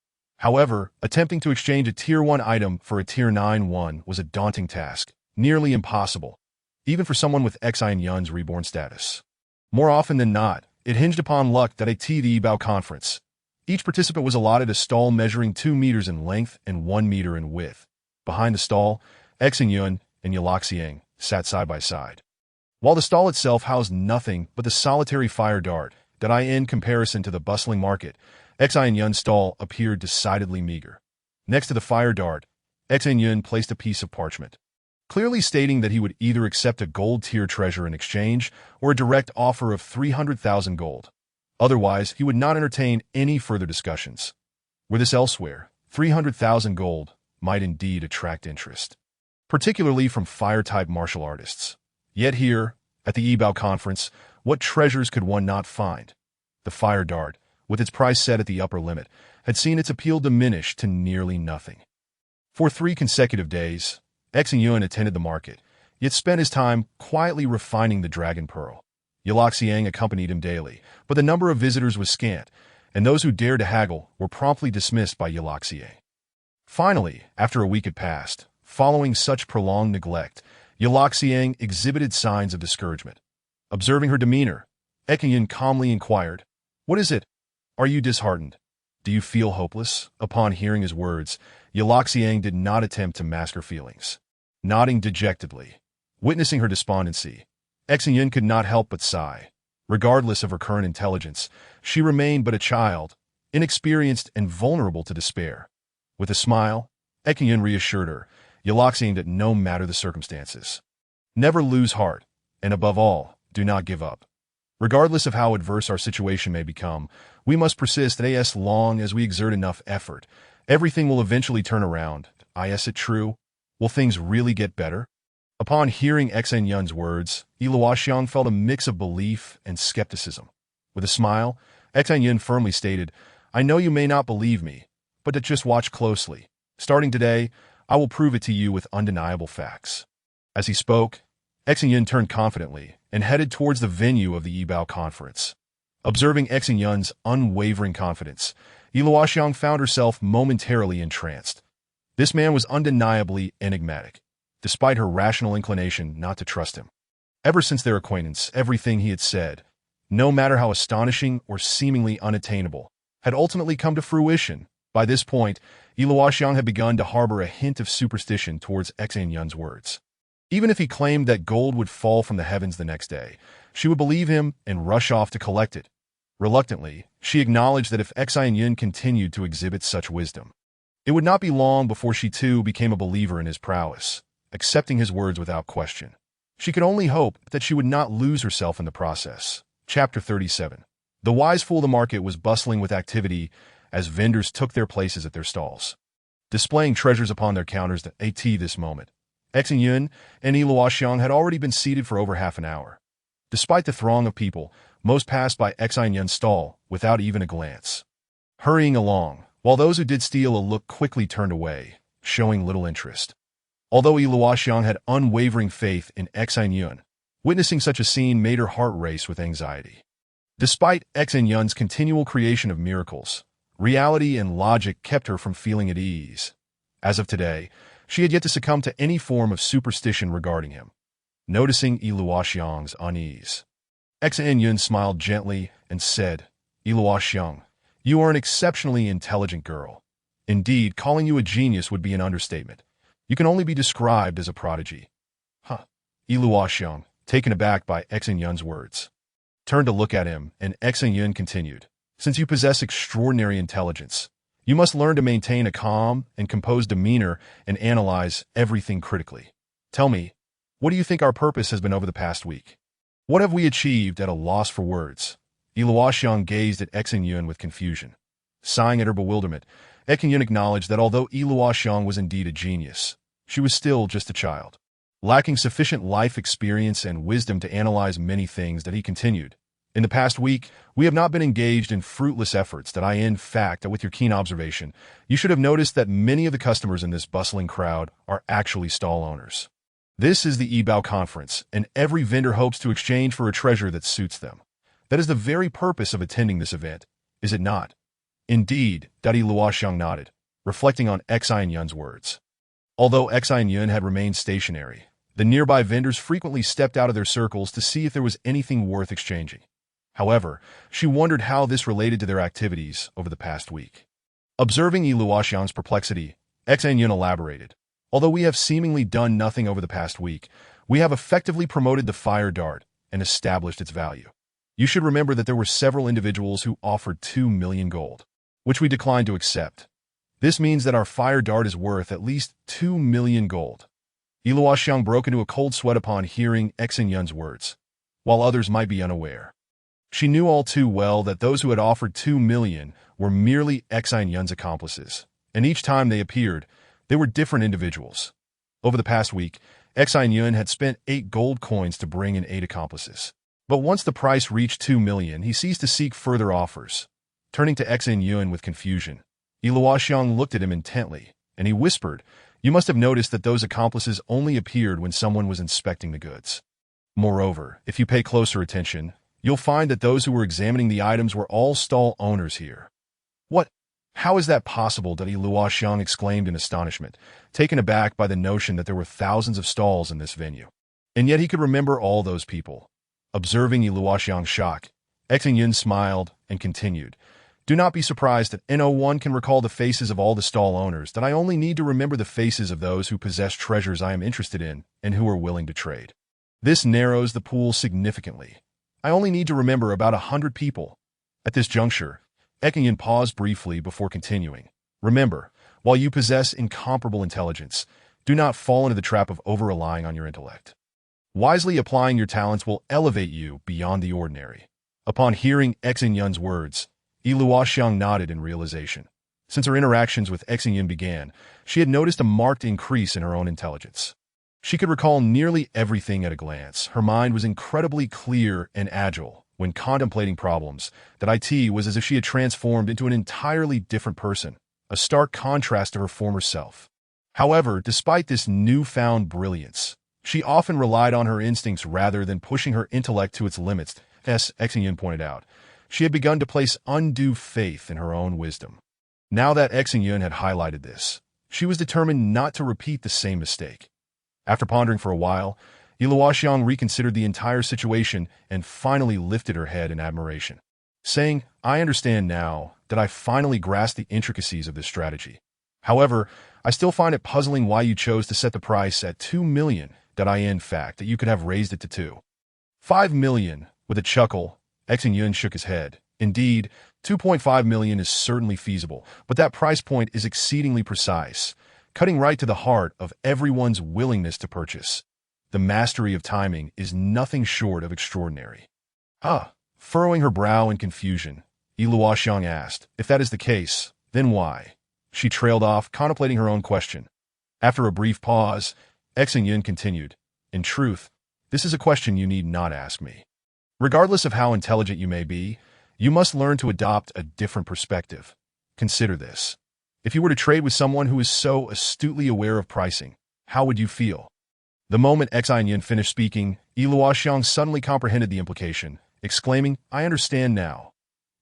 However, attempting to exchange a Tier 1 item for a Tier 9 one was a daunting task, nearly impossible, even for someone with Xin Yun's reborn status. More often than not, it hinged upon luck that at the Yibao conference, each participant was allotted a stall measuring 2 meters in length and 1 meter in width. Behind the stall, Xin Yun and Yulaxiang sat side by side. While the stall itself housed nothing but the solitary fire dart that in comparison to the bustling market, Xin Yun's stall appeared decidedly meager. Next to the fire dart, Xin Yun placed a piece of parchment, clearly stating that he would either accept a gold-tier treasure in exchange or a direct offer of 300,000 gold. Otherwise, he would not entertain any further discussions. Were this elsewhere, 300,000 gold might indeed attract interest, particularly from fire-type martial artists. Yet here, at the Yibao conference, what treasures could one not find? The fire dart, with its price set at the upper limit, had seen its appeal diminish to nearly nothing. For 3 consecutive days, Xin Yun attended the market, yet spent his time quietly refining the Dragon Pearl. Yulaxiang accompanied him daily, but the number of visitors was scant, and those who dared to haggle were promptly dismissed by Yulaxiang. Finally, after a week had passed, following such prolonged neglect, Yulaxiang exhibited signs of discouragement. Observing her demeanor, Xin Yun calmly inquired, "What is it? Are you disheartened? Do you feel hopeless?" Upon hearing his words, Yulaxiang did not attempt to mask her feelings. Nodding dejectedly, witnessing her despondency, Xin Yun could not help but sigh. Regardless of her current intelligence, she remained but a child, inexperienced and vulnerable to despair. With a smile, Xin Yun reassured her, Yulaxiang, that no matter the circumstances, never lose heart, and above all, do not give up. Regardless of how adverse our situation may become, we must persist as long as we exert enough effort. Everything will eventually turn around. Is it true? Will things really get better? Upon hearing Xin Yun's words, Luoxiang felt a mix of belief and skepticism. With a smile, Xin Yun firmly stated, "I know you may not believe me, but to just watch closely. Starting today, I will prove it to you with undeniable facts." As he spoke, Xin Yun turned confidently and headed towards the venue of the Yibao conference. Observing Xin Yun's unwavering confidence, Luoxiang found herself momentarily entranced. This man was undeniably enigmatic, despite her rational inclination not to trust him. Ever since their acquaintance, everything he had said, no matter how astonishing or seemingly unattainable, had ultimately come to fruition. By this point, Luoxiang had begun to harbor a hint of superstition towards Xin Yun's words. Even if he claimed that gold would fall from the heavens the next day, she would believe him and rush off to collect it. Reluctantly, she acknowledged that if Xin Yun continued to exhibit such wisdom, it would not be long before she too became a believer in his prowess, accepting his words without question. She could only hope that she would not lose herself in the process. Chapter 37. The wise fool. The market was bustling with activity as vendors took their places at their stalls, displaying treasures upon their counters. At this moment, Xin Yun and Luoxiang had already been seated for over half an hour. Despite the throng of people, most passed by Xin Yun's stall without even a glance, hurrying along, while those who did steal a look quickly turned away, showing little interest. Although Luoxiang had unwavering faith in Xin Yun, witnessing such a scene made her heart race with anxiety. Despite Xin Yun's continual creation of miracles, reality and logic kept her from feeling at ease. As of today, she had yet to succumb to any form of superstition regarding him. Noticing Luoxiang's unease, Xin Yun smiled gently and said, "Luoxiang, you are an exceptionally intelligent girl. Indeed, calling you a genius would be an understatement. You can only be described as a prodigy." Luoxiang, taken aback by Xin Yun's words, turned to look at him, and Xin Yun continued, "Since you possess extraordinary intelligence, you must learn to maintain a calm and composed demeanor and analyze everything critically. Tell me, what do you think our purpose has been over the past week? What have we achieved?" At a loss for words, Luoxiang gazed at Xin Yun with confusion. Sighing at her bewilderment, Xin Yun acknowledged that although Luoxiang was indeed a genius, she was still just a child, lacking sufficient life experience and wisdom to analyze many things. That he continued, "In the past week, we have not been engaged in fruitless efforts. That in fact, with your keen observation, you should have noticed that many of the customers in this bustling crowd are actually stall owners. This is the Yibao conference, and every vendor hopes to exchange for a treasure that suits them. That is the very purpose of attending this event, is it not?" "Indeed," Luoxiang nodded, reflecting on Xin Yun's words. Although Xin Yun had remained stationary, the nearby vendors frequently stepped out of their circles to see if there was anything worth exchanging. However, she wondered how this related to their activities over the past week. Observing Luoxiang's perplexity, Xin Yun elaborated, "Although we have seemingly done nothing over the past week, we have effectively promoted the fire dart and established its value. You should remember that there were several individuals who offered 2 million gold, which we declined to accept. This means that our fire dart is worth at least 2 million gold." Luoxiang broke into a cold sweat upon hearing Xin Yun's words, while others might be unaware. She knew all too well that those who had offered 2 million were merely Xin Yun's accomplices, and each time they appeared, they were different individuals. Over the past week, Xin Yun had spent 8 gold coins to bring in 8 accomplices. But once the price reached 2 million, he ceased to seek further offers. Turning to Xin Yun with confusion, Luoxiang looked at him intently, and he whispered, "You must have noticed that those accomplices only appeared when someone was inspecting the goods. Moreover, if you pay closer attention, you'll find that those who were examining the items were all stall owners here. What? How is that possible? Yi Luoxiang exclaimed in astonishment, taken aback by the notion that there were thousands of stalls in this venue. And yet he could remember all those people. Observing Yi Luoxiang's shock, Xin Yun smiled and continued, "Do not be surprised that N01 can recall the faces of all the stall owners, that I only need to remember the faces of those who possess treasures I am interested in and who are willing to trade. This narrows the pool significantly. I only need to remember about 100 people." At this juncture, Xin Yun paused briefly before continuing. "Remember, while you possess incomparable intelligence, do not fall into the trap of over-relying on your intellect. Wisely applying your talents will elevate you beyond the ordinary." Upon hearing Xin Yun's words, Yi Luoxiang nodded in realization. Since her interactions with Xin Yun began, she had noticed a marked increase in her own intelligence. She could recall nearly everything at a glance. Her mind was incredibly clear and agile. When contemplating problems, that it was as if she had transformed into an entirely different person, a stark contrast to her former self. However, despite this newfound brilliance, she often relied on her instincts rather than pushing her intellect to its limits. As Xin Yun pointed out, she had begun to place undue faith in her own wisdom. Now that Xin Yun had highlighted this, she was determined not to repeat the same mistake. After pondering for a while, Yi Luoxiang reconsidered the entire situation and finally lifted her head in admiration, saying, "I understand now that I finally grasped the intricacies of this strategy. However, I still find it puzzling why you chose to set the price at 2 million, in fact, that you could have raised it to 2.5 million. With a chuckle, Xin Yun shook his head. "Indeed, 2.5 million is certainly feasible, but that price point is exceedingly precise, cutting right to the heart of everyone's willingness to purchase. The mastery of timing is nothing short of extraordinary." Furrowing her brow in confusion, Yi Luoxiang asked, "If that is the case, then why?" She trailed off, contemplating her own question. After a brief pause, Xin Yun continued, "In truth, this is a question you need not ask me. Regardless of how intelligent you may be, you must learn to adopt a different perspective. Consider this. If you were to trade with someone who is so astutely aware of pricing, how would you feel?" The moment Xin Yun finished speaking, Yi Luoxiang suddenly comprehended the implication, exclaiming, "I understand now.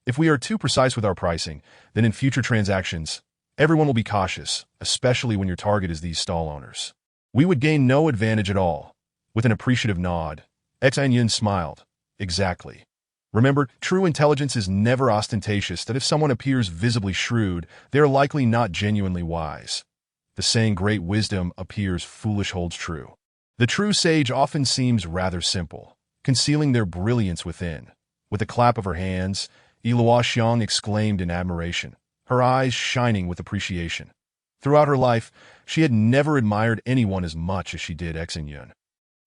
If we are too precise with our pricing, then in future transactions, everyone will be cautious, especially when your target is these stall owners. We would gain no advantage at all." With an appreciative nod, Xin Yun smiled. "Exactly. Remember, true intelligence is never ostentatious, that if someone appears visibly shrewd, they are likely not genuinely wise. The saying great wisdom appears foolish holds true. The true sage often seems rather simple, concealing their brilliance within." With a clap of her hands, Yi Luoxiang exclaimed in admiration, her eyes shining with appreciation. Throughout her life, she had never admired anyone as much as she did Xin Yun.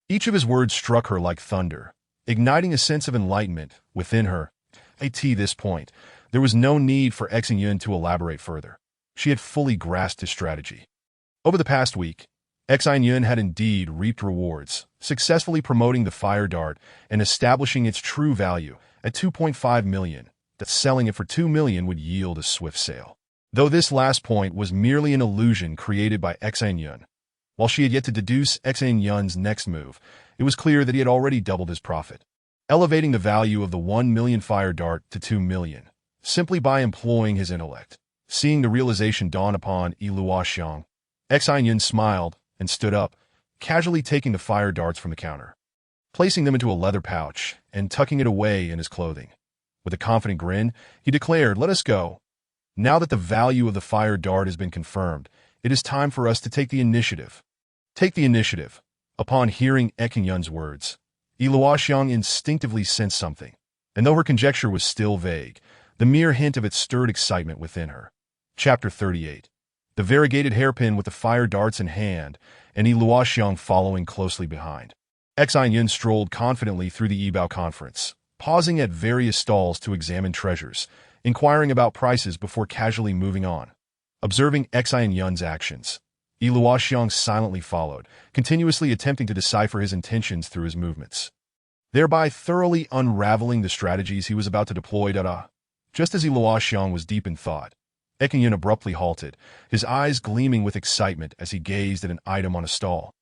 Each of his words struck her like thunder, igniting a sense of enlightenment within her. At this point, there was no need for Xin Yun to elaborate further. She had fully grasped his strategy. Over the past week, Xin Yun had indeed reaped rewards, successfully promoting the fire dart and establishing its true value at 2.5 million, that selling it for 2 million would yield a swift sale. Though this last point was merely an illusion created by Xin Yun. While she had yet to deduce Xin Yun's next move, it was clear that he had already doubled his profit, elevating the value of the 1 million fire dart to 2 million, simply by employing his intellect. Seeing the realization dawn upon Yi Luoxiang, Xin Yun smiled and stood up, casually taking the fire darts from the counter, placing them into a leather pouch and tucking it away in his clothing. With a confident grin, he declared, "Let us go. Now that the value of the fire dart has been confirmed, it is time for us to take the initiative." Take the initiative. Upon hearing Xin Yun's words, Yi Luoxiang instinctively sensed something, and though her conjecture was still vague, the mere hint of it stirred excitement within her. Chapter 38. The variegated hairpin with the fire darts in hand, and Yi Luoxiang following closely behind. Xin Yun strolled confidently through the Yibao conference, pausing at various stalls to examine treasures, inquiring about prices before casually moving on. Observing Xin Yun's actions, Yi Luoxiang silently followed, continuously attempting to decipher his intentions through his movements, thereby thoroughly unraveling the strategies he was about to deploy. Just as Yi Luoxiang was deep in thought, Xin Yun abruptly halted, his eyes gleaming with excitement as he gazed at an item on a stall,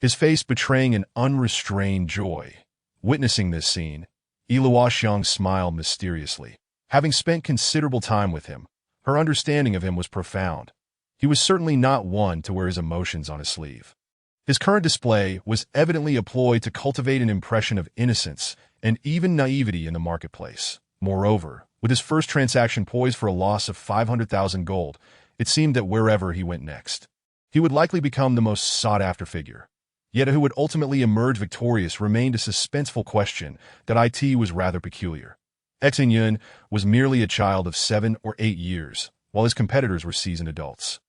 his face betraying an unrestrained joy. Witnessing this scene, Luoxiang smiled mysteriously. Having spent considerable time with him, her understanding of him was profound. He was certainly not one to wear his emotions on his sleeve. His current display was evidently a ploy to cultivate an impression of innocence and even naivety in the marketplace. Moreover, with his first transaction poised for a loss of 500,000 gold, it seemed that wherever he went next, he would likely become the most sought-after figure. Yet who would ultimately emerge victorious remained a suspenseful question that it was rather peculiar. Xin Yun was merely a child of 7 or 8 years, while his competitors were seasoned adults.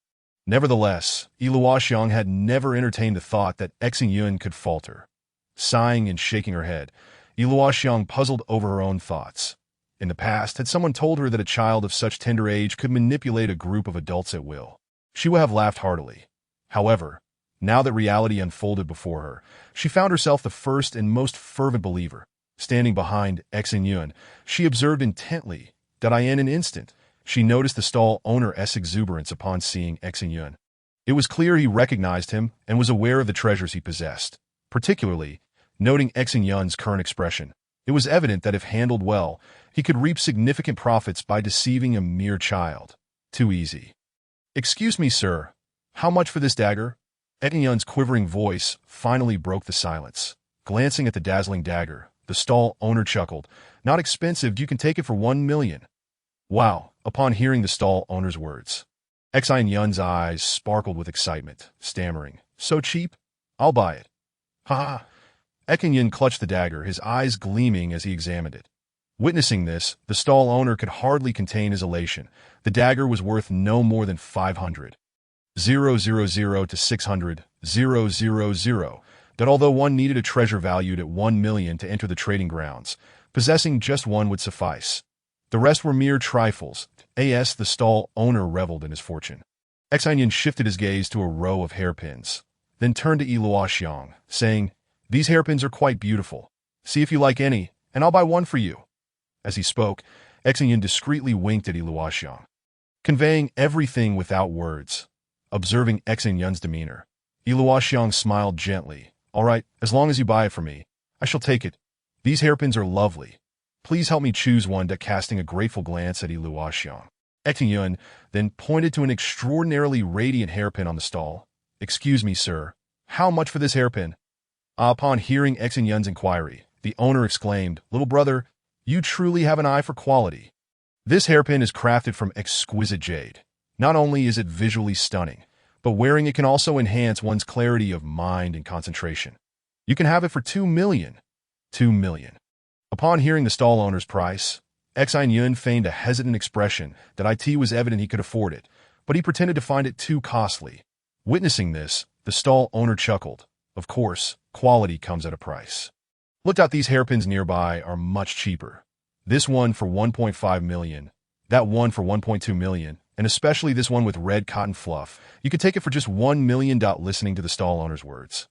Nevertheless, Luoxiang had never entertained the thought that Xin Yun could falter. Sighing and shaking her head, Luoxiang puzzled over her own thoughts. In the past, had someone told her that a child of such tender age could manipulate a group of adults at will, she would have laughed heartily. However, now that reality unfolded before her, she found herself the first and most fervent believer. Standing behind Xin Yun, she observed intently that in an instant, she noticed the stall owner's exuberance upon seeing Xin Yun. It was clear he recognized him and was aware of the treasures he possessed. Particularly, noting Xin Yun's current expression, it was evident that if handled well, he could reap significant profits by deceiving a mere child. Too easy. "Excuse me, sir. How much for this dagger?" Xin Yun's quivering voice finally broke the silence. Glancing at the dazzling dagger, the stall owner chuckled. "Not expensive, you can take it for 1 million. Wow! Upon hearing the stall owner's words, Xin Yun's eyes sparkled with excitement, stammering, "So cheap? I'll buy it." "Ha ha!" Xin Yun clutched the dagger, his eyes gleaming as he examined it. Witnessing this, the stall owner could hardly contain his elation. The dagger was worth no more than 500,000 to 600,000, that although one needed a treasure valued at 1 million to enter the trading grounds, possessing just one would suffice. The rest were mere trifles. The stall owner reveled in his fortune. Xin Yun shifted his gaze to a row of hairpins, then turned to Luoxiang, saying, "These hairpins are quite beautiful. See if you like any, and I'll buy one for you." As he spoke, Xin Yun discreetly winked at Luoxiang, conveying everything without words. Observing Xin Yun's demeanor, Luoxiang smiled gently. "All right, as long as you buy it for me, I shall take it. These hairpins are lovely. Please help me choose one," casting a grateful glance at Luoxiang. Xin Yun then pointed to an extraordinarily radiant hairpin on the stall. "Excuse me, sir. How much for this hairpin?" Upon hearing Xin Yun's inquiry, the owner exclaimed, "Little brother, you truly have an eye for quality. This hairpin is crafted from exquisite jade. Not only is it visually stunning, but wearing it can also enhance one's clarity of mind and concentration. You can have it for 2 million. 2 million. Upon hearing the stall owner's price, Xin Yun feigned a hesitant expression that it was evident he could afford it, but he pretended to find it too costly. Witnessing this, the stall owner chuckled. "Of course, quality comes at a price. Looked out, these hairpins nearby are much cheaper. This one for 1.5 million, that one for 1.2 million, and especially this one with red cotton fluff. You could take it for just 1 million." Listening to the stall owner's words,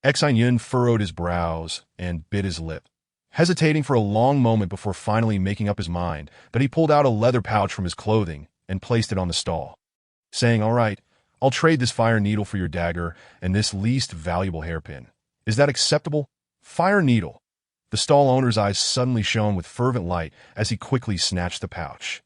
Xin Yun furrowed his brows and bit his lip, hesitating for a long moment before finally making up his mind. But he pulled out a leather pouch from his clothing and placed it on the stall, saying, "All right, I'll trade this fire needle for your dagger and this least valuable hairpin. Is that acceptable?" "Fire needle." The stall owner's eyes suddenly shone with fervent light as he quickly snatched the pouch,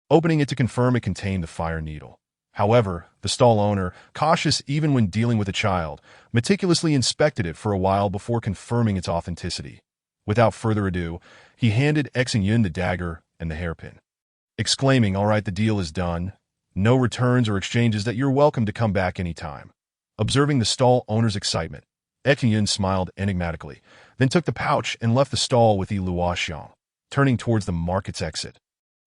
opening it to confirm it contained the fire needle. However, the stall owner, cautious even when dealing with a child, meticulously inspected it for a while before confirming its authenticity. Without further ado, he handed Xin Yun the dagger and the hairpin, exclaiming, "All right, the deal is done. No returns or exchanges, that you're welcome to come back any time." Observing the stall owner's excitement, Xin Yun smiled enigmatically, then took the pouch and left the stall with Luoxiang, turning towards the market's exit.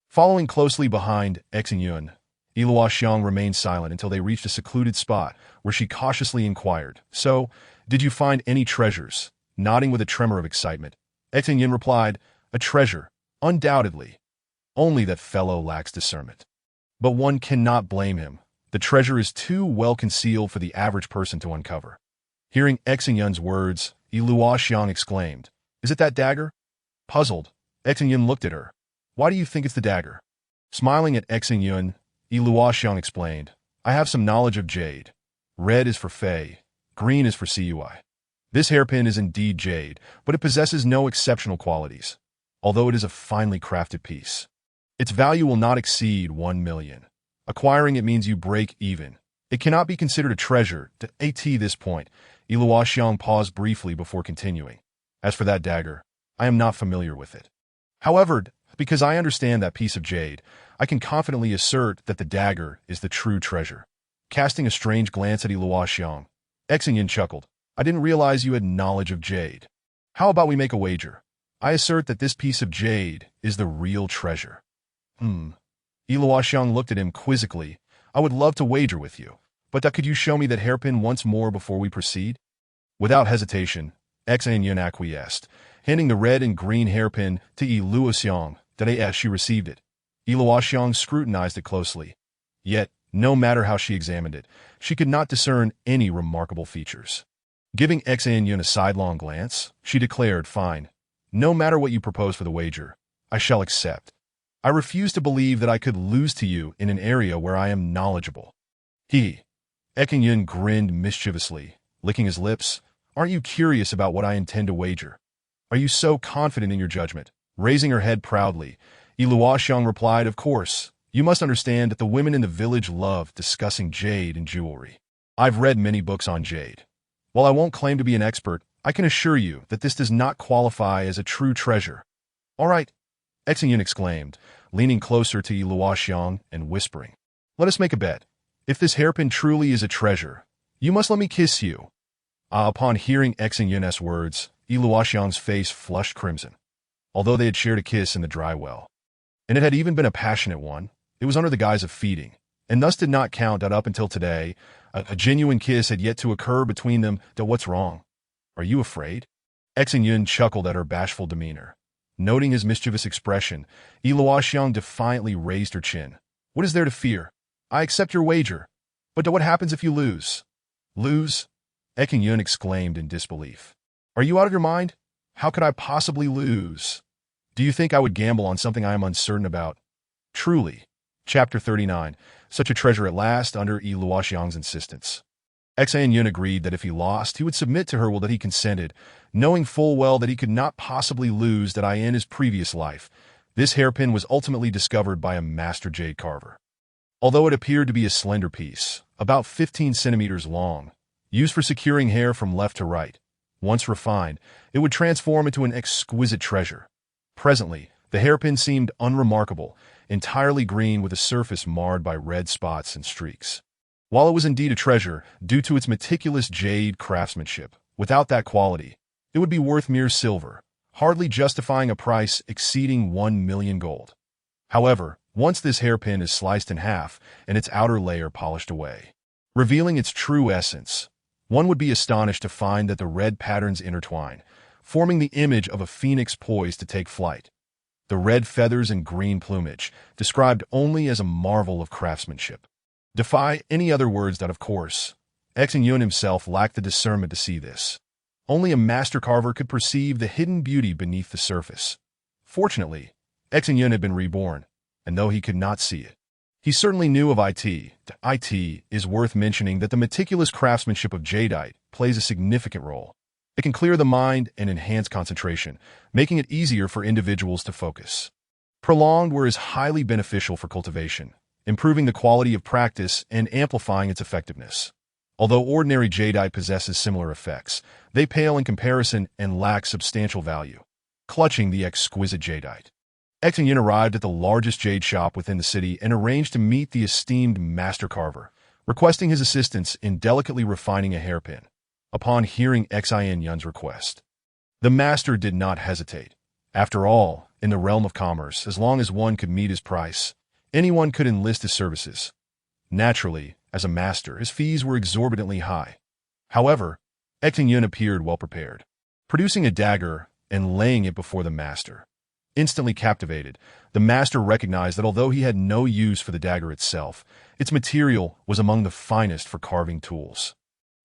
Following closely behind Xin Yun, Luoxiang remained silent until they reached a secluded spot where she cautiously inquired, "So, did you find any treasures?" Nodding with a tremor of excitement, Xin Yun replied, "A treasure, undoubtedly. Only that fellow lacks discernment. But one cannot blame him. The treasure is too well concealed for the average person to uncover." Hearing Xin Yun's words, Luoxiang exclaimed, "Is it that dagger?" Puzzled, Xin Yun looked at her. "Why do you think it's the dagger?" Smiling at Xin Yun, Luoxiang explained, "I have some knowledge of jade. Red is for fey, green is for cui. This hairpin is indeed jade, but it possesses no exceptional qualities. although it is a finely crafted piece. Its value will not exceed 1 million. Acquiring it means you break even. It cannot be considered a treasure. At this point, Luoxiang paused briefly before continuing. As for that dagger, I am not familiar with it. However, because I understand that piece of jade, I can confidently assert that the dagger is the true treasure. Casting a strange glance at Luoxiang, Xin Yun chuckled. I didn't realize you had knowledge of jade. How about we make a wager? I assert that this piece of jade is the real treasure. Luoxiang looked at him quizzically. I would love to wager with you, but could you show me that hairpin once more before we proceed? Without hesitation, Xin Yun acquiesced, handing the red and green hairpin to Luoxiang as she received it. Luoxiang scrutinized it closely. Yet, no matter how she examined it, she could not discern any remarkable features. Giving Xin Yun a sidelong glance, she declared, Fine. No matter what you propose for the wager, I shall accept. I refuse to believe that I could lose to you in an area where I am knowledgeable. Xin Yun grinned mischievously, licking his lips. Aren't you curious about what I intend to wager? Are you so confident in your judgment? Raising her head proudly, Luoxiang replied, Of course. You must understand that the women in the village love discussing jade and jewelry. I've read many books on jade. While I won't claim to be an expert, I can assure you that this does not qualify as a true treasure. All right, Xin Yun exclaimed, leaning closer to Luoxiang and whispering. Let us make a bet. If this hairpin truly is a treasure, you must let me kiss you. Upon hearing Xin Yun's words, Luoxiang's face flushed crimson. Although they had shared a kiss in the dry well, and it had even been a passionate one, it was under the guise of feeding, and thus did not count that up until today, a genuine kiss had yet to occur between them. What's wrong? Are you afraid? Xin Yun chuckled at her bashful demeanor. Noting his mischievous expression, Luoxiang defiantly raised her chin. What is there to fear? I accept your wager. But what happens if you lose? Lose? Xin Yun exclaimed in disbelief. Are you out of your mind? How could I possibly lose? Do you think I would gamble on something I am uncertain about? Truly. Chapter 39. Such a treasure at last under Luoxiang's insistence. Xin Yun agreed that if he lost, he would submit to her that he consented, knowing full well that he could not possibly lose that in his previous life. This hairpin was ultimately discovered by a master jade carver. Although it appeared to be a slender piece, about 15 centimeters long, used for securing hair from left to right, once refined, it would transform into an exquisite treasure. Presently, the hairpin seemed unremarkable, entirely green with a surface marred by red spots and streaks. While it was indeed a treasure, due to its meticulous jade craftsmanship, without that quality, it would be worth mere silver, hardly justifying a price exceeding 1 million gold. However, once this hairpin is sliced in half and its outer layer polished away, revealing its true essence, one would be astonished to find that the red patterns intertwine, forming the image of a phoenix poised to take flight. The red feathers and green plumage, described only as a marvel of craftsmanship, defy any other words that, of course, Xin Yun himself lacked the discernment to see this. Only a master carver could perceive the hidden beauty beneath the surface. Fortunately, Xin Yun had been reborn, and though he could not see it, he certainly knew of it. It is worth mentioning that the meticulous craftsmanship of jadeite plays a significant role. It can clear the mind and enhance concentration, making it easier for individuals to focus. Prolonged wear is highly beneficial for cultivation, improving the quality of practice and amplifying its effectiveness. Although ordinary jadeite possesses similar effects, they pale in comparison and lack substantial value. Clutching the exquisite jadeite, Xin Yun arrived at the largest jade shop within the city and arranged to meet the esteemed master carver, requesting his assistance in delicately refining a hairpin. Upon hearing Xin Yun's request, the master did not hesitate. After all, in the realm of commerce, as long as one could meet his price, anyone could enlist his services. Naturally, as a master, his fees were exorbitantly high. However, Xin Yun appeared well prepared, producing a dagger and laying it before the master. Instantly captivated, the master recognized that although he had no use for the dagger itself, its material was among the finest for carving tools.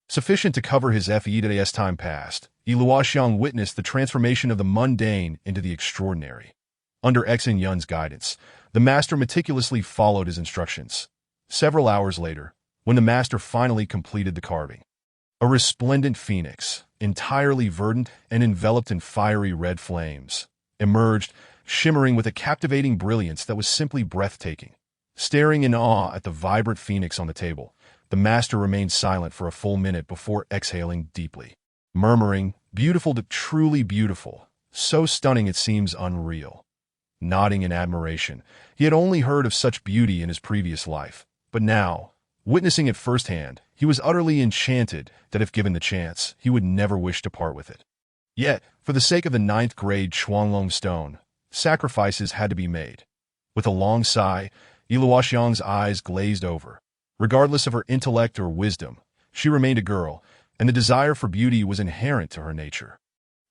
Sufficient to cover his FE as time passed, Luoxiang witnessed the transformation of the mundane into the extraordinary. Under Xin Yun's guidance, the master meticulously followed his instructions. Several hours later, when the master finally completed the carving, a resplendent phoenix, entirely verdant and enveloped in fiery red flames, emerged, shimmering with a captivating brilliance that was simply breathtaking. Staring in awe at the vibrant phoenix on the table, the master remained silent for a full minute before exhaling deeply, murmuring, "Beautiful to truly beautiful, so stunning it seems unreal." Nodding in admiration, he had only heard of such beauty in his previous life, but now, witnessing it firsthand, he was utterly enchanted that if given the chance, he would never wish to part with it. Yet, for the sake of the ninth-grade Chuanglong stone, sacrifices had to be made. With a long sigh, Yiluoxiang's eyes glazed over. Regardless of her intellect or wisdom, she remained a girl, and the desire for beauty was inherent to her nature.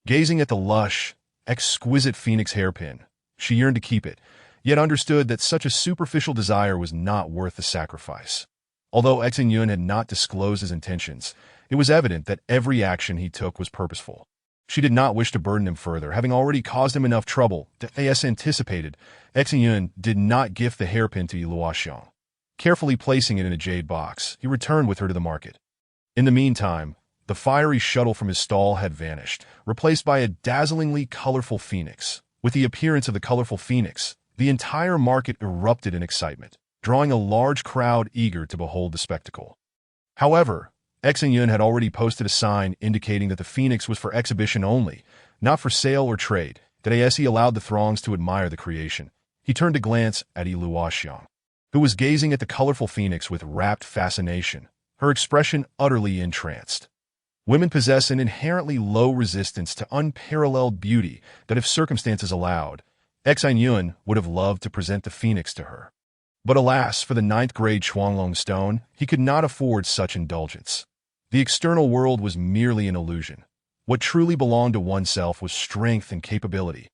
Gazing at the lush, exquisite phoenix hairpin, she yearned to keep it, yet understood that such a superficial desire was not worth the sacrifice. Although Xin Yun had not disclosed his intentions, it was evident that every action he took was purposeful. She did not wish to burden him further, having already caused him enough trouble. As anticipated, Xin Yun did not gift the hairpin to Yiluoxiang. Carefully placing it in a jade box, he returned with her to the market. In the meantime, the fiery shuttle from his stall had vanished, replaced by a dazzlingly colorful phoenix. With the appearance of the colorful phoenix, the entire market erupted in excitement, drawing a large crowd eager to behold the spectacle. However, Xin Yun had already posted a sign indicating that the phoenix was for exhibition only, not for sale or trade. As he allowed the throngs to admire the creation, he turned to glance at Yiluoxiang, who was gazing at the colorful phoenix with rapt fascination, her expression utterly entranced. Women possess an inherently low resistance to unparalleled beauty that, if circumstances allowed, Xin Yun would have loved to present the phoenix to her. But alas, for the ninth-grade Chuanglong stone, he could not afford such indulgence. The external world was merely an illusion. What truly belonged to oneself was strength and capability.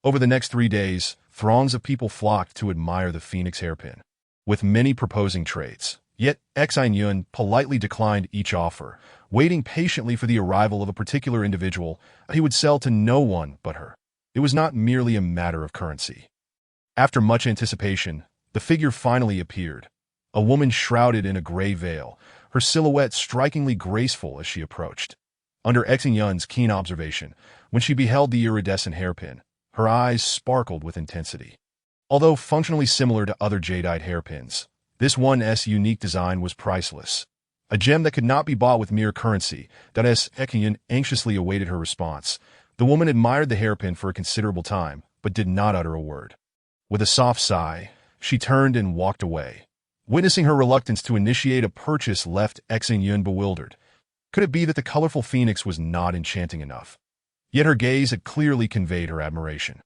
Over the next 3 days, throngs of people flocked to admire the phoenix hairpin, with many proposing trades. Yet Xin Yun politely declined each offer, waiting patiently for the arrival of a particular individual he would sell to no one but her. It was not merely a matter of currency. After much anticipation, the figure finally appeared, a woman shrouded in a gray veil, her silhouette strikingly graceful as she approached. Under Xin Yun's keen observation, when she beheld the iridescent hairpin, her eyes sparkled with intensity. Although functionally similar to other jadeite hairpins, this one's unique design was priceless, a gem that could not be bought with mere currency. As Xin Yun anxiously awaited her response, the woman admired the hairpin for a considerable time, but did not utter a word. With a soft sigh, she turned and walked away. Witnessing her reluctance to initiate a purchase left Xin Yun bewildered. Could it be that the colorful phoenix was not enchanting enough? Yet her gaze had clearly conveyed her admiration.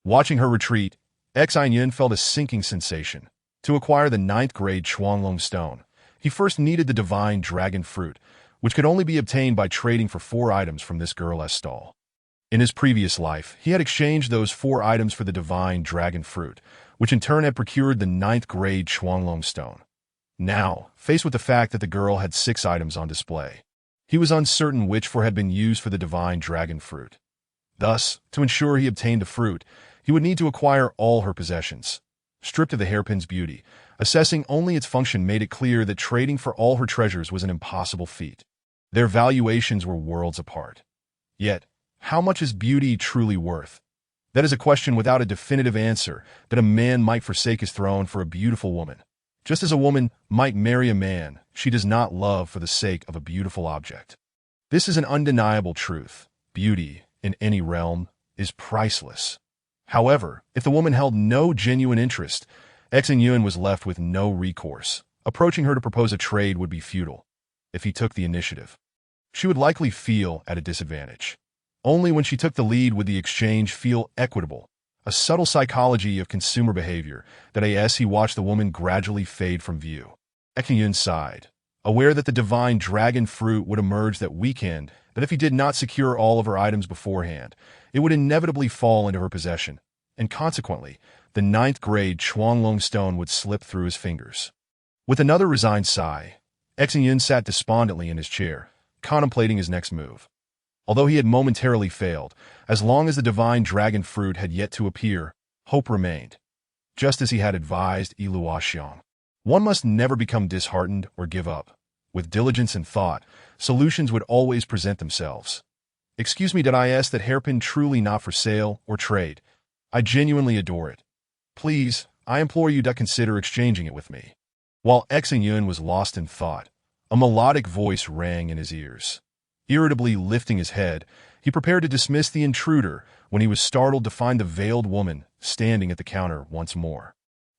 Watching her retreat, Xin Yun felt a sinking sensation. To acquire the ninth-grade Chuanglong stone, he first needed the divine dragon fruit, which could only be obtained by trading for 4 items from this girl's stall. In his previous life, he had exchanged those 4 items for the divine dragon fruit, which in turn had procured the ninth-grade Chuanglong stone. Now, faced with the fact that the girl had 6 items on display, he was uncertain which 4 had been used for the divine dragon fruit. Thus, to ensure he obtained the fruit, he would need to acquire all her possessions. Stripped of the hairpin's beauty, assessing only its function made it clear that trading for all her treasures was an impossible feat. Their valuations were worlds apart. Yet, how much is beauty truly worth? That is a question without a definitive answer, that a man might forsake his throne for a beautiful woman. Just as a woman might marry a man she does not love for the sake of a beautiful object. This is an undeniable truth. Beauty, in any realm, is priceless. However, if the woman held no genuine interest, Xin Yun was left with no recourse. Approaching her to propose a trade would be futile. If he took the initiative, she would likely feel at a disadvantage. Only when she took the lead would the exchange feel equitable, a subtle psychology of consumer behavior that as he watched the woman gradually fade from view. Xin Yun sighed, aware that the divine dragon fruit would emerge that weekend, that if he did not secure all of her items beforehand, it would inevitably fall into her possession, and consequently, the ninth-grade Chuanglong stone would slip through his fingers. With another resigned sigh, Xin Yun sat despondently in his chair, contemplating his next move. Although he had momentarily failed, as long as the divine dragon fruit had yet to appear, hope remained. Just as he had advised Yiluoxiang, one must never become disheartened or give up. With diligence and thought, solutions would always present themselves. "Excuse me, did I ask that hairpin truly not for sale or trade?" I genuinely adore it. Please, I implore you to consider exchanging it with me." While Xin Yun was lost in thought, a melodic voice rang in his ears. Irritably lifting his head, he prepared to dismiss the intruder when he was startled to find the veiled woman standing at the counter once more.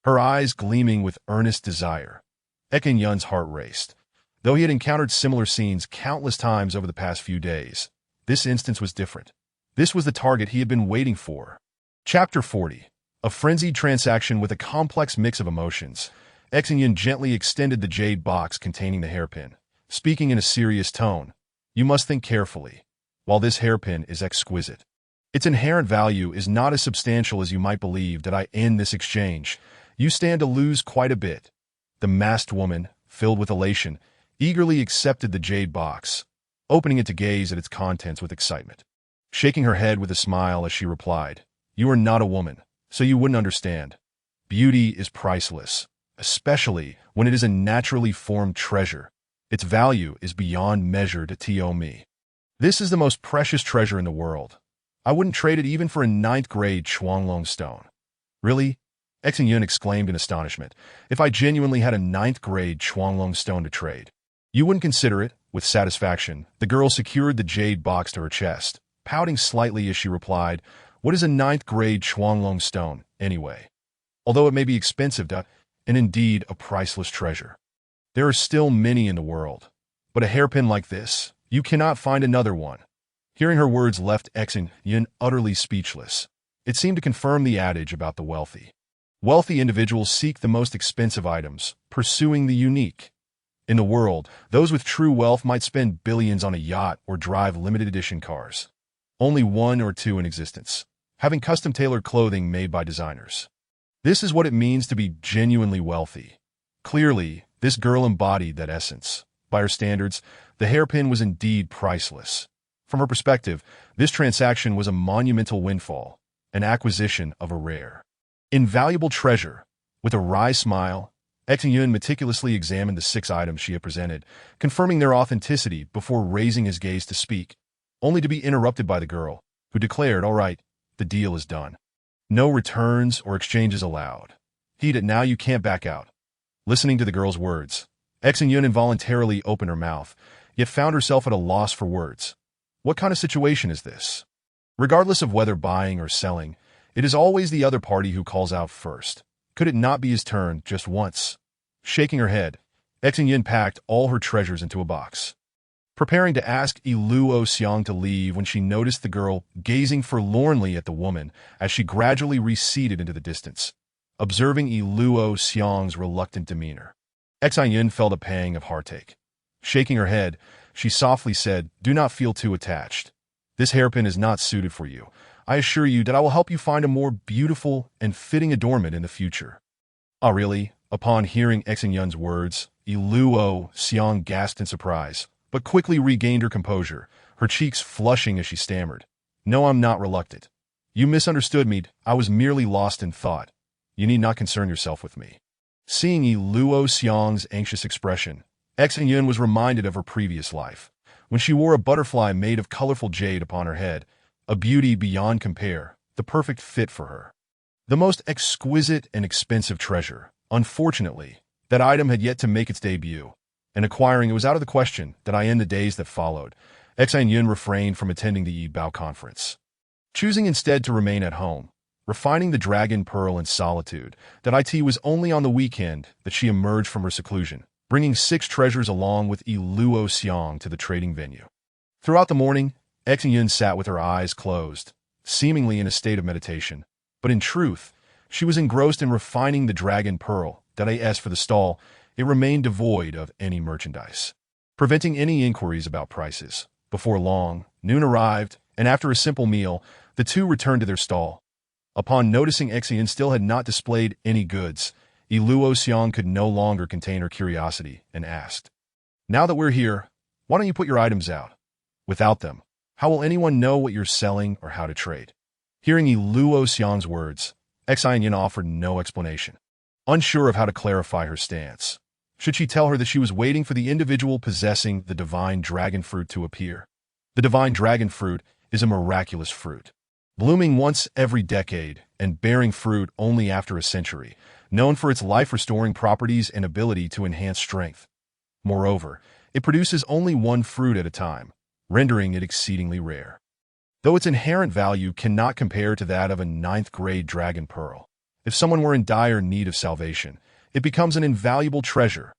Her eyes gleaming with earnest desire. Xin Yun's heart raced. Though he had encountered similar scenes countless times over the past few days, this instance was different. This was the target he had been waiting for. Chapter 40. A frenzied transaction with a complex mix of emotions. Xin Yun gently extended the jade box containing the hairpin, speaking in a serious tone. "You must think carefully. While this hairpin is exquisite, its inherent value is not as substantial as you might believe. That I end this exchange, you stand to lose quite a bit." The masked woman, filled with elation, eagerly accepted the jade box, opening it to gaze at its contents with excitement. Shaking her head with a smile as she replied, "You are not a woman, so you wouldn't understand. Beauty is priceless, especially when it is a naturally formed treasure. Its value is beyond measure to me. This is the most precious treasure in the world. I wouldn't trade it even for a 9th-grade Chuanglong stone." "Really?" Xin Yun exclaimed in astonishment. "If I genuinely had a 9th-grade Chuanglong stone to trade, you wouldn't consider it?" With satisfaction, the girl secured the jade box to her chest, pouting slightly as she replied, "What is a 9th-grade Chuanglong stone, anyway? Although it may be expensive and indeed a priceless treasure. There are still many in the world, but a hairpin like this, you cannot find another one." Hearing her words left Xin Yun utterly speechless. It seemed to confirm the adage about the wealthy. Wealthy individuals seek the most expensive items, pursuing the unique. In the world, those with true wealth might spend billions on a yacht or drive limited edition cars. Only one or two in existence, having custom-tailored clothing made by designers. This is what it means to be genuinely wealthy. Clearly, this girl embodied that essence. By her standards, the hairpin was indeed priceless. From her perspective, this transaction was a monumental windfall, an acquisition of a rare, invaluable treasure. With a wry smile, Xin Yun meticulously examined the 6 items she had presented, confirming their authenticity before raising his gaze to speak, only to be interrupted by the girl, who declared, "All right, the deal is done. No returns or exchanges allowed. Heed it now, you can't back out." Listening to the girl's words, Xin Yun involuntarily opened her mouth, yet found herself at a loss for words. What kind of situation is this? Regardless of whether buying or selling, it is always the other party who calls out first. Could it not be his turn just once? Shaking her head, Xin Yun packed all her treasures into a box, preparing to ask Luo Xiang to leave when she noticed the girl gazing forlornly at the woman as she gradually receded into the distance. Observing Luo Xiang's reluctant demeanor, Xin Yun felt a pang of heartache. Shaking her head, she softly said, "Do not feel too attached. This hairpin is not suited for you. I assure you that I will help you find a more beautiful and fitting adornment in the future." "Ah, really?" Upon hearing Xin Yun's words, Luo Xiang gasped in surprise, but quickly regained her composure, her cheeks flushing as she stammered. "No, I'm not reluctant. You misunderstood me. I was merely lost in thought. You need not concern yourself with me." Seeing Luo Xiang's anxious expression, Xin Yun was reminded of her previous life, when she wore a butterfly made of colorful jade upon her head, a beauty beyond compare, the perfect fit for her. The most exquisite and expensive treasure. Unfortunately, that item had yet to make its debut, and acquiring it was out of the question. That I end the days that followed, Xin Yun refrained from attending the Yibao conference, choosing instead to remain at home, refining the dragon pearl in solitude. That it was only on the weekend that she emerged from her seclusion, bringing 6 treasures along with Luo Xiang to the trading venue. Throughout the morning, Xin Yun sat with her eyes closed, seemingly in a state of meditation, but in truth, she was engrossed in refining the dragon pearl. As for the stall, it remained devoid of any merchandise, preventing any inquiries about prices. Before long, noon arrived, and after a simple meal, the two returned to their stall. Upon noticing Xin Yun still had not displayed any goods, Luo Xiang could no longer contain her curiosity and asked, "Now that we're here, why don't you put your items out? Without them, how will anyone know what you're selling or how to trade?" Hearing Luo Xiang's words, Xin Yun offered no explanation, unsure of how to clarify her stance. Should she tell her that she was waiting for the individual possessing the divine dragon fruit to appear? The divine dragon fruit is a miraculous fruit. blooming once every decade and bearing fruit only after a century, known for its life-restoring properties and ability to enhance strength. Moreover, it produces only one fruit at a time, rendering it exceedingly rare. Though its inherent value cannot compare to that of a ninth-grade dragon pearl, if someone were in dire need of salvation, it becomes an invaluable treasure.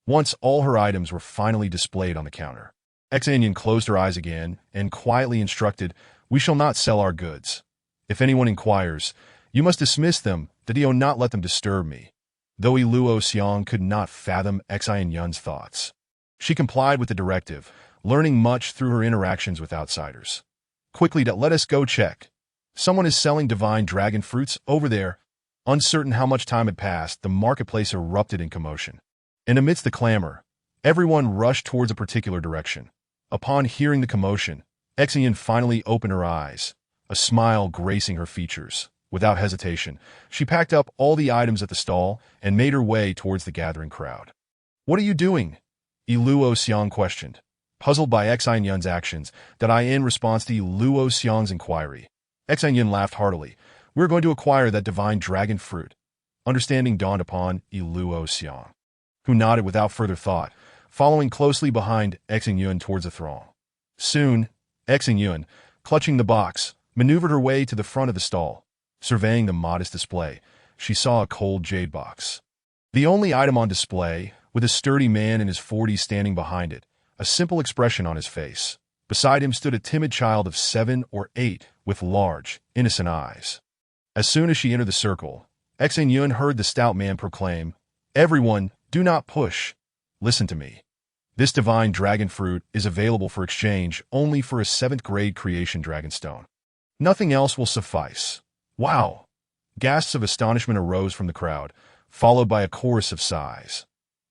Once all her items were finally displayed on the counter, Xin Yun closed her eyes again and quietly instructed, "We shall not sell our goods. If anyone inquires, you must dismiss them, that you not let them disturb me." Though Luo Xiang could not fathom Xin Yun's thoughts, she complied with the directive, learning much through her interactions with outsiders. "Quickly, let us go check. Someone is selling divine dragon fruits over there." Uncertain how much time had passed, the marketplace erupted in commotion. And amidst the clamor, everyone rushed towards a particular direction. Upon hearing the commotion, Xin Yun finally opened her eyes, a smile gracing her features. Without hesitation, she packed up all the items at the stall and made her way towards the gathering crowd. "What are you doing?" Luo Xiang questioned, puzzled by Xin Yun's actions. In response to Luo Xiang's inquiry, Xin Yun laughed heartily. "We're going to acquire that divine dragon fruit." Understanding dawned upon Luo Xiang, who nodded without further thought, following closely behind Xin Yun towards the throng. Soon, Xin Yun, clutching the box, maneuvered her way to the front of the stall. Surveying the modest display, she saw a cold jade box, the only item on display, with a sturdy man in his 40s standing behind it, a simple expression on his face. Beside him stood a timid child of 7 or 8 with large, innocent eyes. As soon as she entered the circle, Xin Yun heard the stout man proclaim, "Everyone, do not push. Listen to me. This divine dragon fruit is available for exchange only for a 7th-grade creation dragonstone. Nothing else will suffice." "Wow!" Gasps of astonishment arose from the crowd, followed by a chorus of sighs.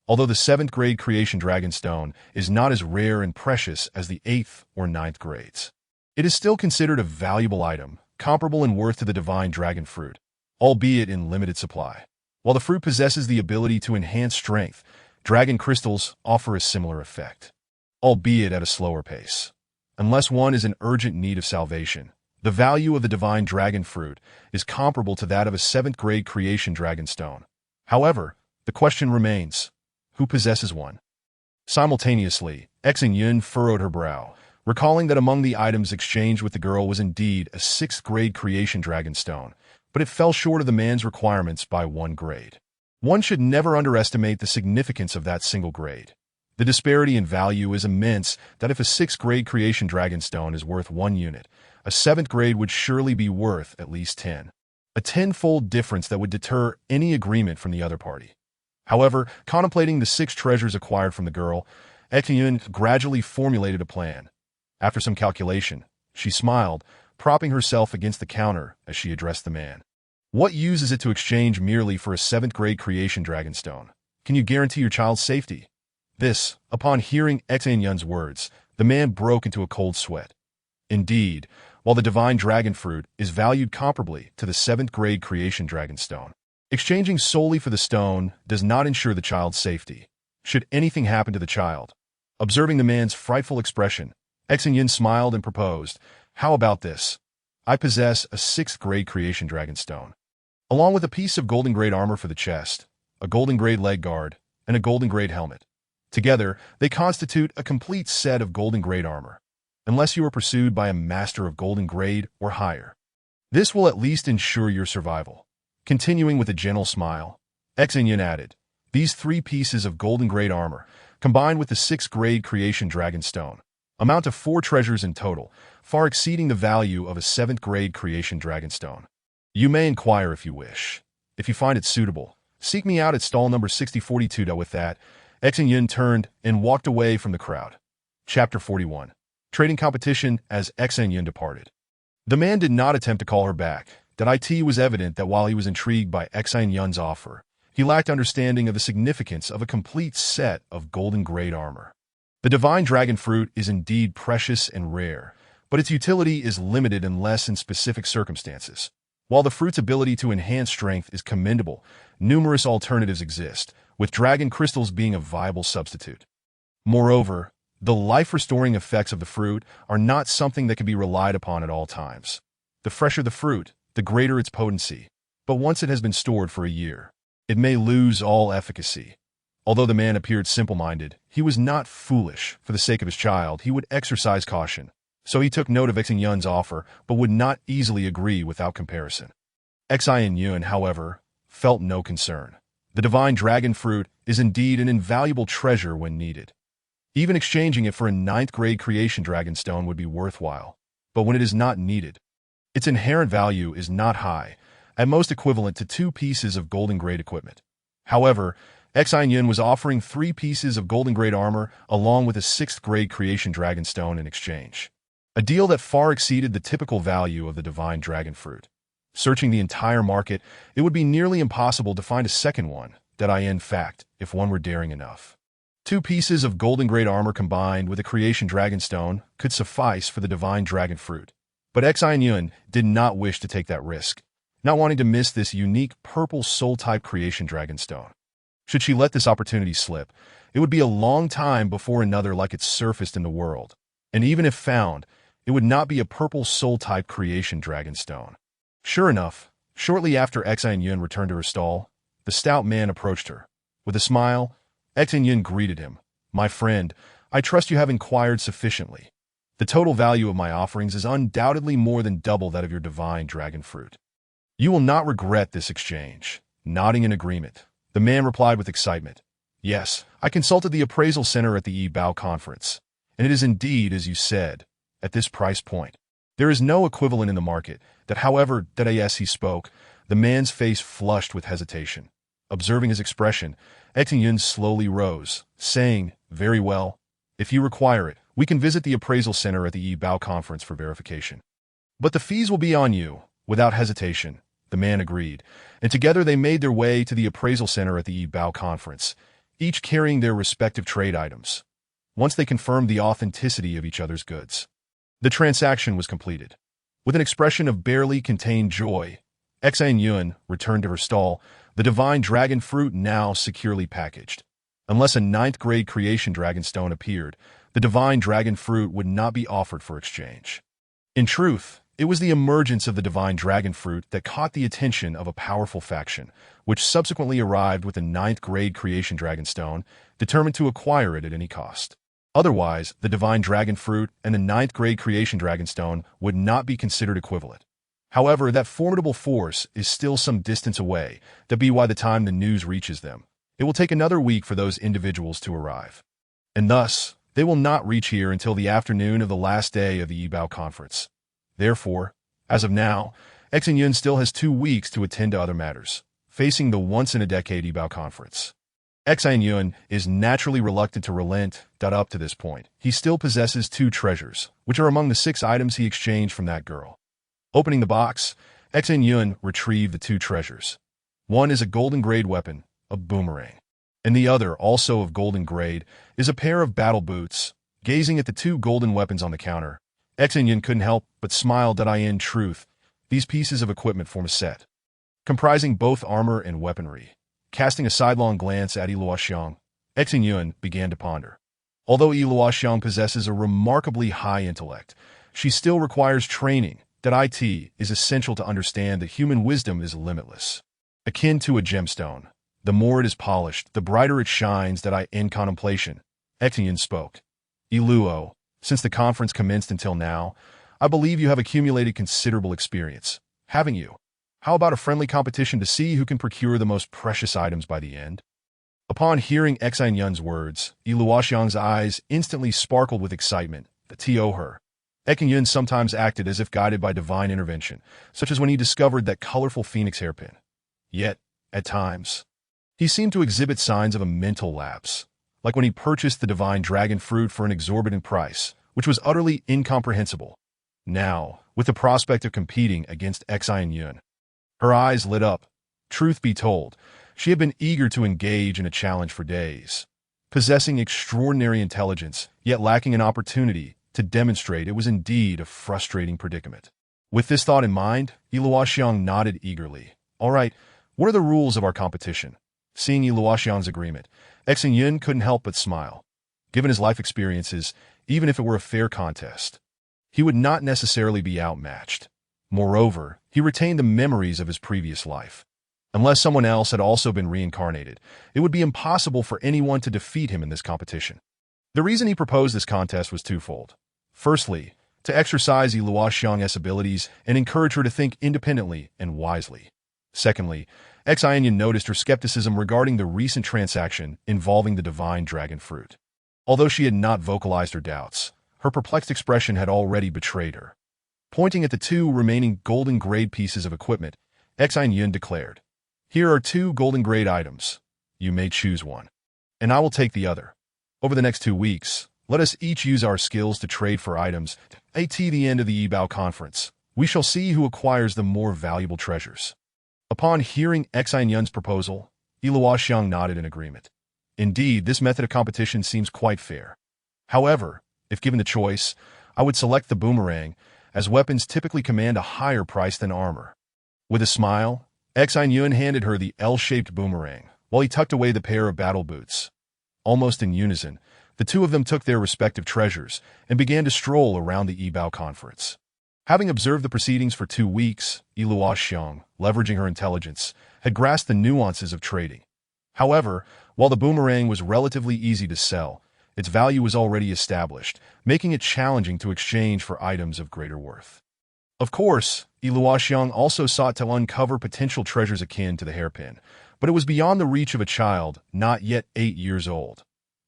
Although the 7th-grade creation dragonstone is not as rare and precious as the 8th or 9th grades, it is still considered a valuable item, comparable in worth to the divine dragon fruit, albeit in limited supply. While the fruit possesses the ability to enhance strength, dragon crystals offer a similar effect, albeit at a slower pace. Unless one is in urgent need of salvation, the value of the divine dragon fruit is comparable to that of a 7th-grade creation dragonstone. However, the question remains, who possesses one? Simultaneously, Xin Yun furrowed her brow, recalling that among the items exchanged with the girl was indeed a 6th-grade creation dragonstone, but it fell short of the man's requirements by 1 grade. One should never underestimate the significance of that single grade. The disparity in value is immense that if a 6th-grade creation dragonstone is worth 1 unit, a 7th grade would surely be worth at least 10. A 10-fold difference that would deter any agreement from the other party. However, contemplating the 6 treasures acquired from the girl, Xin Yun gradually formulated a plan. After some calculation, she smiled, propping herself against the counter as she addressed the man. "What use is it to exchange merely for a 7th-grade creation dragonstone? Can you guarantee your child's safety?" Upon hearing Xin Yun's words, the man broke into a cold sweat. Indeed, while the divine dragon fruit is valued comparably to the 7th-grade creation dragonstone, exchanging solely for the stone does not ensure the child's safety. Should anything happen to the child? Observing the man's frightful expression, Xin Yun smiled and proposed, "How about this? I possess a 6th-grade creation dragonstone, along with a piece of golden-grade armor for the chest, a golden-grade leg guard, and a golden-grade helmet. Together, they constitute a complete set of golden-grade armor, unless you are pursued by a master of golden-grade or higher. This will at least ensure your survival." Continuing with a gentle smile, Xin Yun added, "These 3 pieces of golden-grade armor, combined with the 6th-grade creation dragonstone, amount to 4 treasures in total, far exceeding the value of a 7th-grade creation dragonstone. You may inquire if you wish. If you find it suitable, seek me out at stall number 6042. With that, Xin Yun turned and walked away from the crowd. Chapter 41. Trading competition. As Xin Yun departed, the man did not attempt to call her back. It was evident that while he was intrigued by Xin Yun's offer, he lacked understanding of the significance of a complete set of golden-grade armor. The divine dragon fruit is indeed precious and rare, but its utility is limited unless in specific circumstances. While the fruit's ability to enhance strength is commendable, numerous alternatives exist, with dragon crystals being a viable substitute. Moreover, the life-restoring effects of the fruit are not something that can be relied upon at all times. The fresher the fruit, the greater its potency. But once it has been stored for a year, it may lose all efficacy. Although the man appeared simple-minded, he was not foolish. For the sake of his child, he would exercise caution. So he took note of Xin Yun's offer, but would not easily agree without comparison. Xin Yun, however, felt no concern. The divine dragon fruit is indeed an invaluable treasure when needed. Even exchanging it for a 9th-grade creation dragonstone would be worthwhile. But when it is not needed, its inherent value is not high, at most equivalent to 2 pieces of golden-grade equipment. However, Xin Yun was offering 3 pieces of golden-grade armor along with a 6th-grade creation dragonstone in exchange. A deal that far exceeded the typical value of the divine dragon fruit. Searching the entire market, it would be nearly impossible to find a second one, in fact, if one were daring enough. 2 pieces of golden-grade armor combined with a creation dragonstone could suffice for the divine dragon fruit. But Xin Yun did not wish to take that risk, not wanting to miss this unique purple soul-type creation dragonstone. Should she let this opportunity slip, it would be a long time before another like it surfaced in the world. And even if found, it would not be a purple soul-type creation dragonstone. Sure enough, shortly after Xin Yun returned to her stall, the stout man approached her. With a smile, Xin Yun greeted him. "My friend, I trust you have inquired sufficiently. The total value of my offerings is undoubtedly more than double that of your divine dragon fruit. You will not regret this exchange." Nodding in agreement, the man replied with excitement. "Yes, I consulted the appraisal center at the Yibao conference, and it is indeed as you said. At this price point, there is no equivalent in the market. However, yes, he spoke. The man's face flushed with hesitation. Observing his expression, Xin Yun slowly rose, saying, "Very well. If you require it, we can visit the appraisal center at the Yibao conference for verification. But the fees will be on you." Without hesitation, the man agreed, and together they made their way to the appraisal center at the Yibao conference, each carrying their respective trade items. Once they confirmed the authenticity of each other's goods, the transaction was completed. With an expression of barely contained joy, Xin Yun returned to her stall, the divine dragon fruit now securely packaged. Unless a 9th-grade creation dragonstone appeared, the divine dragon fruit would not be offered for exchange. In truth, it was the emergence of the divine dragon fruit that caught the attention of a powerful faction, which subsequently arrived with a 9th-grade creation dragonstone, determined to acquire it at any cost. Otherwise, the divine dragon fruit and the 9th-grade creation dragonstone would not be considered equivalent. However, that formidable force is still some distance away, by the time the news reaches them. It will take another week for those individuals to arrive. And thus, they will not reach here until the afternoon of the last day of the Yibao conference. Therefore, as of now, Xin Yun still has 2 weeks to attend to other matters, facing the once-in-a-decade Yibao conference. Xin Yun is naturally reluctant to relent. Up to this point, he still possesses 2 treasures, which are among the 6 items he exchanged from that girl. Opening the box, Xin Yun retrieved the 2 treasures. One is a golden-grade weapon, a boomerang, and the other, also of golden grade, is a pair of battle boots. Gazing at the 2 golden weapons on the counter, Xin Yun couldn't help but smile. In truth, these pieces of equipment form a set, comprising both armor and weaponry. Casting a sidelong glance at Luoxiang, Xin Yun began to ponder. Although Luoxiang possesses a remarkably high intellect, she still requires training. It is essential to understand that human wisdom is limitless. Akin to a gemstone, the more it is polished, the brighter it shines. In contemplation, Xin Yun spoke. "Luo, since the conference commenced until now, I believe you have accumulated considerable experience, haven't you? How about a friendly competition to see who can procure the most precious items by the end?" Upon hearing Xin Yun's words, Luoxiang's eyes instantly sparkled with excitement. Xin Yun sometimes acted as if guided by divine intervention, such as when he discovered that colorful phoenix hairpin. Yet, at times, he seemed to exhibit signs of a mental lapse, like when he purchased the divine dragon fruit for an exorbitant price, which was utterly incomprehensible. Now, with the prospect of competing against Xin Yun, her eyes lit up. Truth be told, she had been eager to engage in a challenge for days. Possessing extraordinary intelligence, yet lacking an opportunity to demonstrate, it was indeed a frustrating predicament. With this thought in mind, Luoxiang nodded eagerly. "All right, what are the rules of our competition?" Seeing Luoxiang's agreement, Xin Yun couldn't help but smile. Given his life experiences, even if it were a fair contest, he would not necessarily be outmatched. Moreover, he retained the memories of his previous life. Unless someone else had also been reincarnated, it would be impossible for anyone to defeat him in this competition. The reason he proposed this contest was twofold. Firstly, to exercise Luoxiang's abilities and encourage her to think independently and wisely. Secondly, Xin Yun noticed her skepticism regarding the recent transaction involving the divine dragon fruit. Although she had not vocalized her doubts, her perplexed expression had already betrayed her. Pointing at the two remaining golden-grade pieces of equipment, Xin Yun declared, "Here are two golden-grade items. You may choose one, and I will take the other. Over the next 2 weeks, let us each use our skills to trade for items. At the end of the Yibao conference, we shall see who acquires the more valuable treasures." Upon hearing Xin Yun's proposal, Luoxiang nodded in agreement. Indeed, this method of competition seems quite fair. However, if given the choice, I would select the boomerang, as weapons typically command a higher price than armor. With a smile, Xin Yun handed her the L-shaped boomerang, while he tucked away the pair of battle boots. Almost in unison, the two of them took their respective treasures and began to stroll around the Yibao conference. Having observed the proceedings for 2 weeks, Luoxiang, leveraging her intelligence, had grasped the nuances of trading. However, while the boomerang was relatively easy to sell, its value was already established, making it challenging to exchange for items of greater worth. Of course, Luoxiang also sought to uncover potential treasures akin to the hairpin, but it was beyond the reach of a child not yet 8 years old.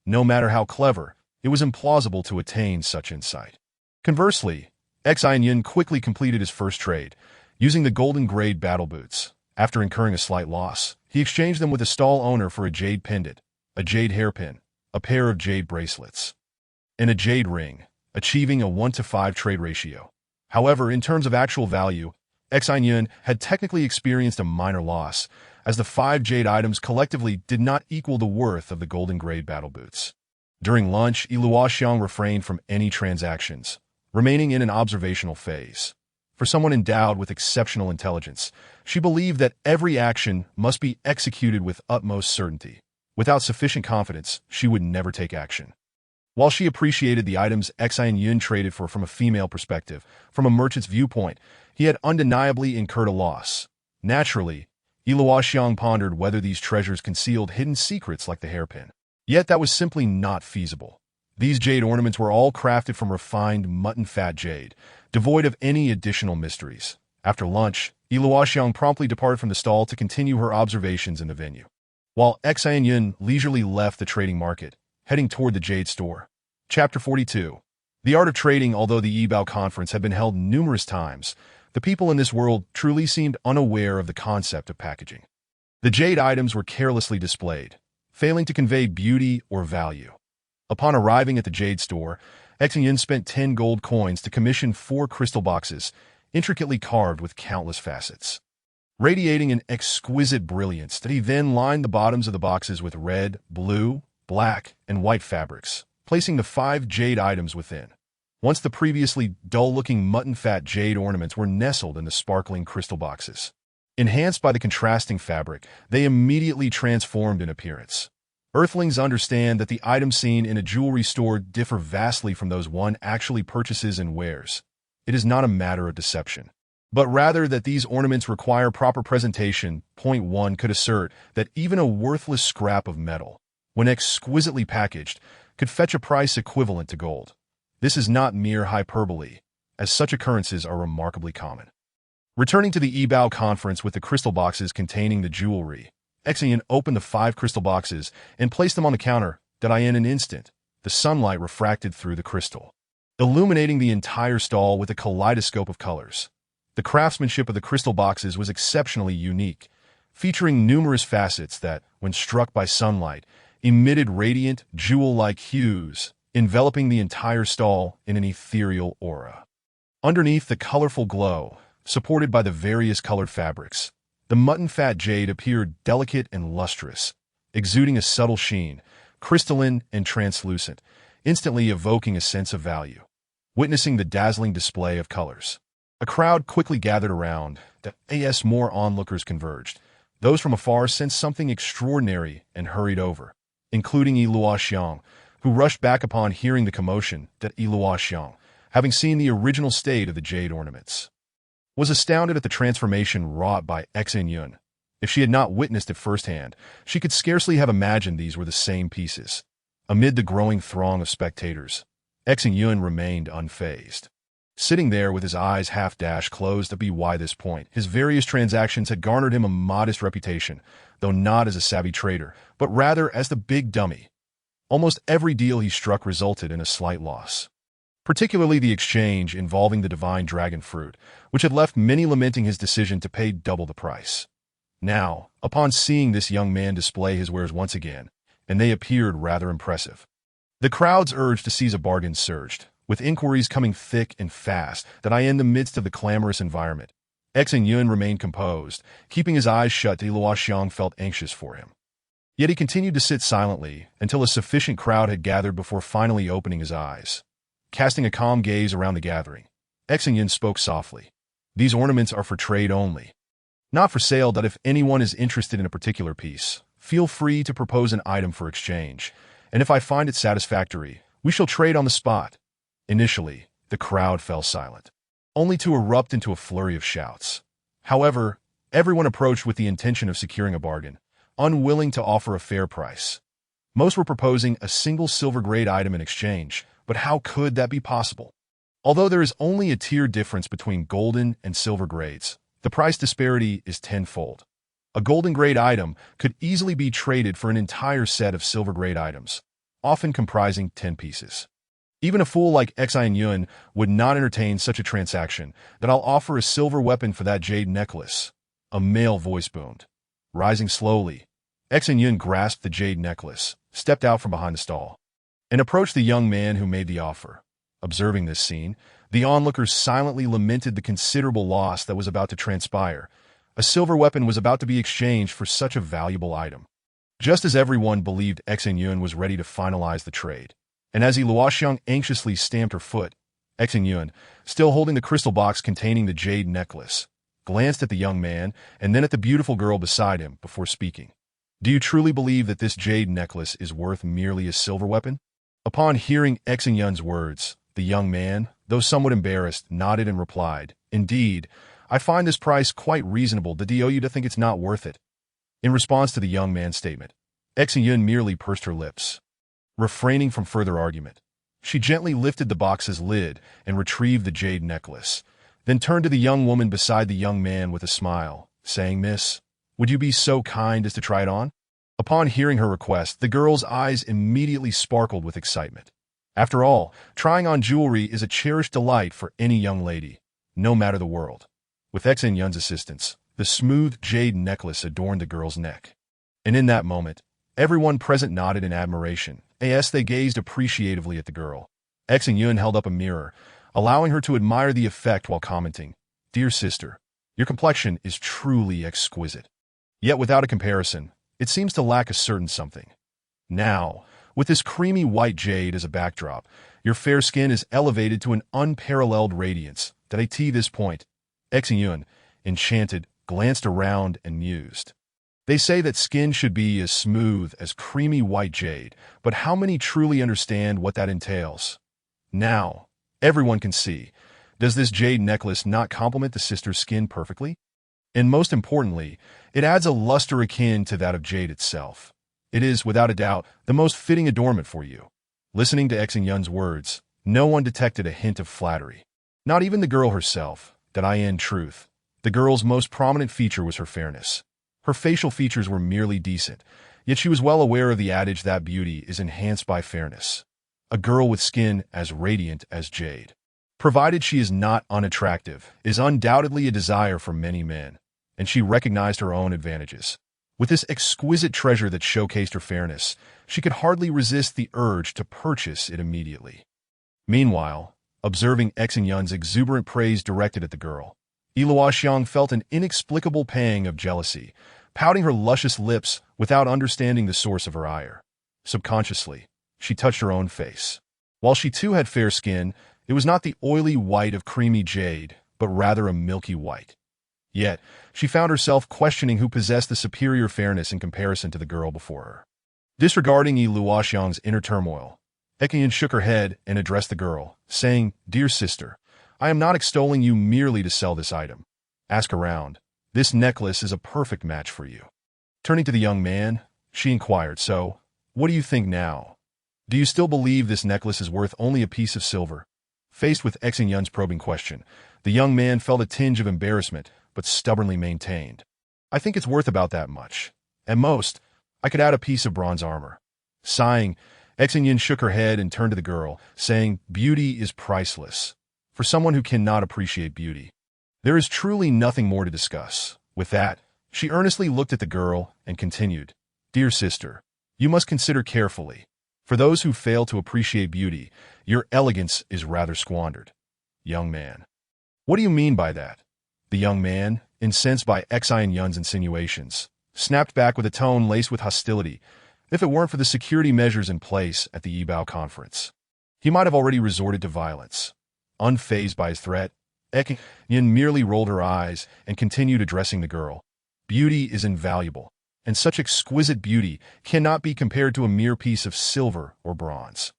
No matter how clever, it was implausible to attain such insight. Conversely, Xin Yun quickly completed his first trade, using the golden-grade battle boots. After incurring a slight loss, he exchanged them with the stall owner for a jade pendant, a jade hairpin, a pair of jade bracelets, and a jade ring, achieving a 1-to-5 trade ratio. However, in terms of actual value, Xin Yun had technically experienced a minor loss, as the 5 jade items collectively did not equal the worth of the golden-grade battle boots. During lunch, Luoxiang refrained from any transactions, remaining in an observational phase. For someone endowed with exceptional intelligence, she believed that every action must be executed with utmost certainty. Without sufficient confidence, she would never take action. While she appreciated the items Xin Yun traded for from a female perspective, from a merchant's viewpoint, he had undeniably incurred a loss. Naturally, Luoxiang pondered whether these treasures concealed hidden secrets like the hairpin. Yet that was simply not feasible. These jade ornaments were all crafted from refined mutton-fat jade, devoid of any additional mysteries. After lunch, Luoxiang promptly departed from the stall to continue her observations in the venue, while Xin Yun leisurely left the trading market, heading toward the jade store. Chapter 42. The art of trading. Although the Yibao conference had been held numerous times, the people in this world truly seemed unaware of the concept of packaging. The jade items were carelessly displayed, failing to convey beauty or value. Upon arriving at the jade store, Xin Yun spent 10 gold coins to commission 4 crystal boxes, intricately carved with countless facets. Radiating an exquisite brilliance, that he then lined the bottoms of the boxes with red, blue, black, and white fabrics, placing the 5 jade items within. Once the previously dull-looking mutton-fat jade ornaments were nestled in the sparkling crystal boxes. Enhanced by the contrasting fabric, they immediately transformed in appearance. Earthlings understand that the items seen in a jewelry store differ vastly from those one actually purchases and wears. It is not a matter of deception, but rather that these ornaments require proper presentation. One could assert that even a worthless scrap of metal, when exquisitely packaged, could fetch a price equivalent to gold. This is not mere hyperbole, as such occurrences are remarkably common. Returning to the Yibao conference with the crystal boxes containing the jewelry, Xin Yun opened the 5 crystal boxes and placed them on the counter. In an instant, the sunlight refracted through the crystal, illuminating the entire stall with a kaleidoscope of colors. The craftsmanship of the crystal boxes was exceptionally unique, featuring numerous facets that, when struck by sunlight, emitted radiant, jewel-like hues, enveloping the entire stall in an ethereal aura. Underneath the colorful glow, supported by the various colored fabrics, the mutton-fat jade appeared delicate and lustrous, exuding a subtle sheen, crystalline and translucent, instantly evoking a sense of value. Witnessing the dazzling display of colors, a crowd quickly gathered around. As more onlookers converged, those from afar sensed something extraordinary and hurried over, including Luoxiang, who rushed back upon hearing the commotion. Luoxiang, having seen the original state of the jade ornaments, was astounded at the transformation wrought by Xin Yun. If she had not witnessed it firsthand, she could scarcely have imagined these were the same pieces. Amid the growing throng of spectators, Xin Yun remained unfazed. Sitting there with his eyes half-dashed closed to be why this point, his various transactions had garnered him a modest reputation, though not as a savvy trader, but rather as the big dummy. Almost every deal he struck resulted in a slight loss. Particularly the exchange involving the divine dragon fruit, which had left many lamenting his decision to pay double the price. Now, upon seeing this young man display his wares once again, and they appeared rather impressive, the crowd's urge to seize a bargain surged, with inquiries coming thick and fast that in the midst of the clamorous environment, Xin Yun remained composed, keeping his eyes shut till Luoxiang felt anxious for him. Yet he continued to sit silently until a sufficient crowd had gathered before finally opening his eyes. Casting a calm gaze around the gathering, Xin Yun spoke softly. These ornaments are for trade only, not for sale. That if anyone is interested in a particular piece, feel free to propose an item for exchange, and if I find it satisfactory, we shall trade on the spot. Initially, the crowd fell silent, only to erupt into a flurry of shouts. However, everyone approached with the intention of securing a bargain, unwilling to offer a fair price. Most were proposing a single silver-grade item in exchange, but how could that be possible? Although there is only a tier difference between golden and silver grades, the price disparity is tenfold. A golden-grade item could easily be traded for an entire set of silver-grade items, often comprising 10 pieces. Even a fool like Xin Yun would not entertain such a transaction. That I'll offer a silver weapon for that jade necklace. A male voice boomed. Rising slowly, Xin Yun grasped the jade necklace, stepped out from behind the stall, and approached the young man who made the offer. Observing this scene, the onlookers silently lamented the considerable loss that was about to transpire. A silver weapon was about to be exchanged for such a valuable item. Just as everyone believed Xin Yun was ready to finalize the trade, and as Luoxiang anxiously stamped her foot, Xin Yun, still holding the crystal box containing the jade necklace, glanced at the young man and then at the beautiful girl beside him before speaking. Do you truly believe that this jade necklace is worth merely a silver weapon? Upon hearing Xin Yun's words, the young man, though somewhat embarrassed, nodded and replied, Indeed, I find this price quite reasonable. Do you think it's not worth it? In response to the young man's statement, Xin Yun merely pursed her lips. Refraining from further argument, she gently lifted the box's lid and retrieved the jade necklace, then turned to the young woman beside the young man with a smile, saying, Miss, would you be so kind as to try it on? Upon hearing her request, the girl's eyes immediately sparkled with excitement. After all, trying on jewelry is a cherished delight for any young lady, no matter the world. With Xin Yun's assistance, the smooth jade necklace adorned the girl's neck. And in that moment, everyone present nodded in admiration, as they gazed appreciatively at the girl. Xin Yun held up a mirror, allowing her to admire the effect while commenting, Dear sister, your complexion is truly exquisite. Yet without a comparison, it seems to lack a certain something. Now, with this creamy white jade as a backdrop, your fair skin is elevated to an unparalleled radiance that at this point, Xin Yun, enchanted, glanced around and mused. They say that skin should be as smooth as creamy white jade, but how many truly understand what that entails? Now, everyone can see, does this jade necklace not complement the sister's skin perfectly? And most importantly, it adds a luster akin to that of jade itself. It is, without a doubt, the most fitting adornment for you. Listening to Xin Yun's words, no one detected a hint of flattery. Not even the girl herself. In truth, the girl's most prominent feature was her fairness. Her facial features were merely decent, yet she was well aware of the adage that beauty is enhanced by fairness. A girl with skin as radiant as jade, provided she is not unattractive, is undoubtedly a desire for many men, and she recognized her own advantages. With this exquisite treasure that showcased her fairness, she could hardly resist the urge to purchase it immediately. Meanwhile, observing Xin Yun's exuberant praise directed at the girl, Luoxiang felt an inexplicable pang of jealousy, pouting her luscious lips without understanding the source of her ire. Subconsciously, she touched her own face. While she too had fair skin, it was not the oily white of creamy jade, but rather a milky white. Yet, she found herself questioning who possessed the superior fairness in comparison to the girl before her. Disregarding Luoxiang's inner turmoil, Xin Yun shook her head and addressed the girl, saying, Dear sister, I am not extolling you merely to sell this item. Ask around. This necklace is a perfect match for you. Turning to the young man, she inquired, so, what do you think now? Do you still believe this necklace is worth only a piece of silver? Faced with Xin Yun's probing question, the young man felt a tinge of embarrassment, but stubbornly maintained. I think it's worth about that much. At most, I could add a piece of bronze armor. Sighing, Xin Yun shook her head and turned to the girl, saying, beauty is priceless. For someone who cannot appreciate beauty, there is truly nothing more to discuss. With that, she earnestly looked at the girl and continued, dear sister, you must consider carefully. For those who fail to appreciate beauty, your elegance is rather squandered. Young man. What do you mean by that? The young man, incensed by Xin Yun's insinuations, snapped back with a tone laced with hostility. If it weren't for the security measures in place at the Yibao conference, he might have already resorted to violence. Unfazed by his threat, Xin Yun merely rolled her eyes and continued addressing the girl. Beauty is invaluable, and such exquisite beauty cannot be compared to a mere piece of silver or bronze.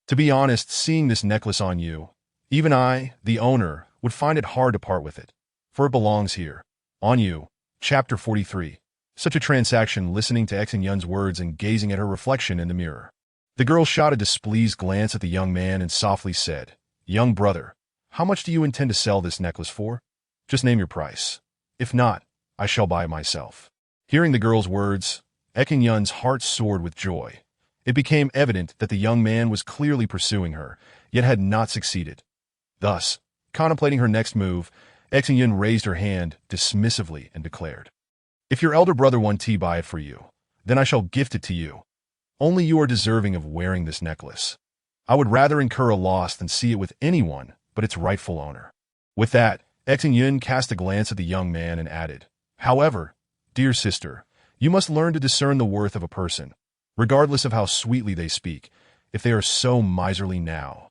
To be honest, seeing this necklace on you, even I, the owner, would find it hard to part with it, for it belongs here. On you. Chapter 43. Such a transaction, listening to Xin Yun's words and gazing at her reflection in the mirror. The girl shot a displeased glance at the young man and softly said, young brother, how much do you intend to sell this necklace for? Just name your price. If not, I shall buy it myself. Hearing the girl's words, Xin Yun's heart soared with joy. It became evident that the young man was clearly pursuing her, yet had not succeeded. Thus, contemplating her next move, Xin Yun raised her hand dismissively and declared, if your elder brother wants to buy it for you, then I shall gift it to you. Only you are deserving of wearing this necklace. I would rather incur a loss than see it with anyone but its rightful owner. With that, Xin Yun cast a glance at the young man and added, however, dear sister, you must learn to discern the worth of a person, regardless of how sweetly they speak, if they are so miserly now.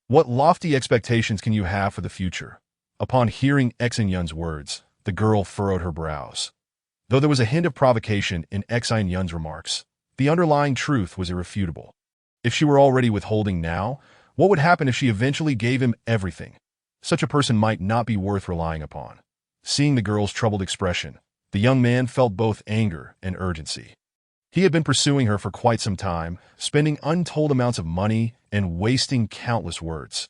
What lofty expectations can you have for the future? Upon hearing Xin Yun's words, the girl furrowed her brows. Though there was a hint of provocation in Xin Yun's remarks, the underlying truth was irrefutable. If she were already withholding now, what would happen if she eventually gave him everything? Such a person might not be worth relying upon. Seeing the girl's troubled expression, the young man felt both anger and urgency. He had been pursuing her for quite some time, spending untold amounts of money and wasting countless words.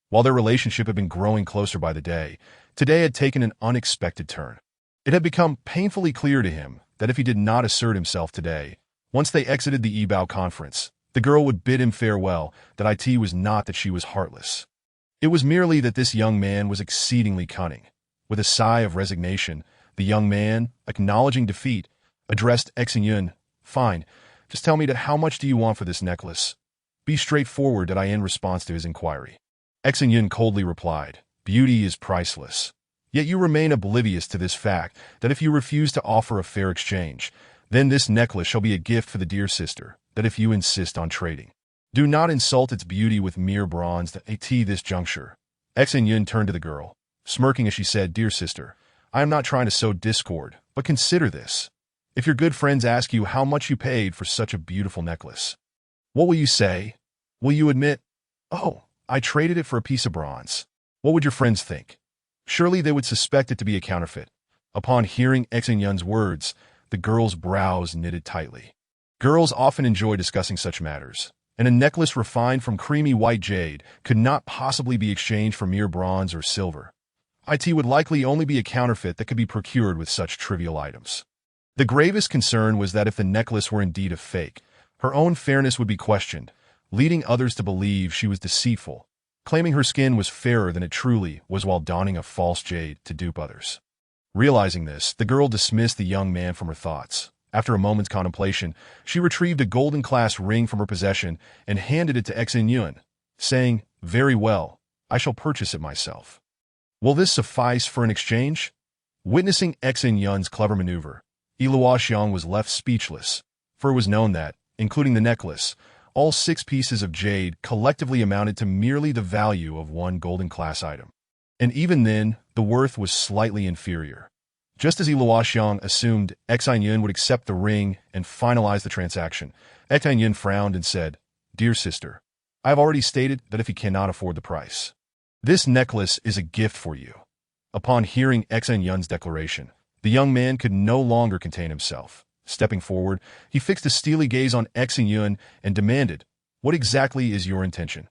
While their relationship had been growing closer by the day, today had taken an unexpected turn. It had become painfully clear to him that if he did not assert himself today, once they exited the Yibao conference, the girl would bid him farewell. That it was not that she was heartless. It was merely that this young man was exceedingly cunning. With a sigh of resignation, the young man, acknowledging defeat, addressed Xin Yun, fine, just tell me how much do you want for this necklace? Be straightforward. In response to his inquiry, Xin Yun coldly replied, beauty is priceless. Yet you remain oblivious to this fact that if you refuse to offer a fair exchange, then this necklace shall be a gift for the dear sister, that if you insist on trading, do not insult its beauty with mere bronze. At this juncture, Xin Yun turned to the girl, smirking as she said, dear sister, I am not trying to sow discord, but consider this. If your good friends ask you how much you paid for such a beautiful necklace, what will you say? Will you admit, oh, I traded it for a piece of bronze? What would your friends think? Surely they would suspect it to be a counterfeit. Upon hearing Xin Yun's words, the girl's brows knitted tightly. Girls often enjoy discussing such matters, and a necklace refined from creamy white jade could not possibly be exchanged for mere bronze or silver. It would likely only be a counterfeit that could be procured with such trivial items. The gravest concern was that if the necklace were indeed a fake, her own fairness would be questioned, leading others to believe she was deceitful, claiming her skin was fairer than it truly was while donning a false jade to dupe others. Realizing this, the girl dismissed the young man from her thoughts. After a moment's contemplation, she retrieved a golden class ring from her possession and handed it to Xin Yun, saying, very well, I shall purchase it myself. Will this suffice for an exchange? Witnessing Xin Yun's clever maneuver, Luo Xiang was left speechless, for it was known that, including the necklace, all 6 pieces of jade collectively amounted to merely the value of one golden class item. And even then, the worth was slightly inferior. Just as Luo Xiang assumed Xin Yun would accept the ring and finalize the transaction, Xin Yun frowned and said, dear sister, I have already stated that if he cannot afford the price, This necklace is a gift for you. Upon hearing Xin Yun's declaration, the young man could no longer contain himself. Stepping forward, he fixed a steely gaze on Xin Yun and demanded, "What exactly is your intention?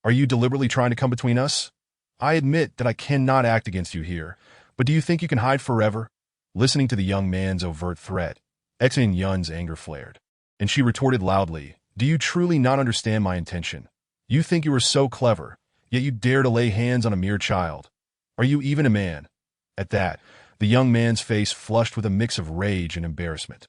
Are you deliberately trying to come between us? I admit that I cannot act against you here, but do you think you can hide forever?" Listening to the young man's overt threat, Xin Yun's anger flared, and she retorted loudly, "Do you truly not understand my intention? You think you are so clever, yet you dare to lay hands on a mere child. Are you even a man?" At that, the young man's face flushed with a mix of rage and embarrassment.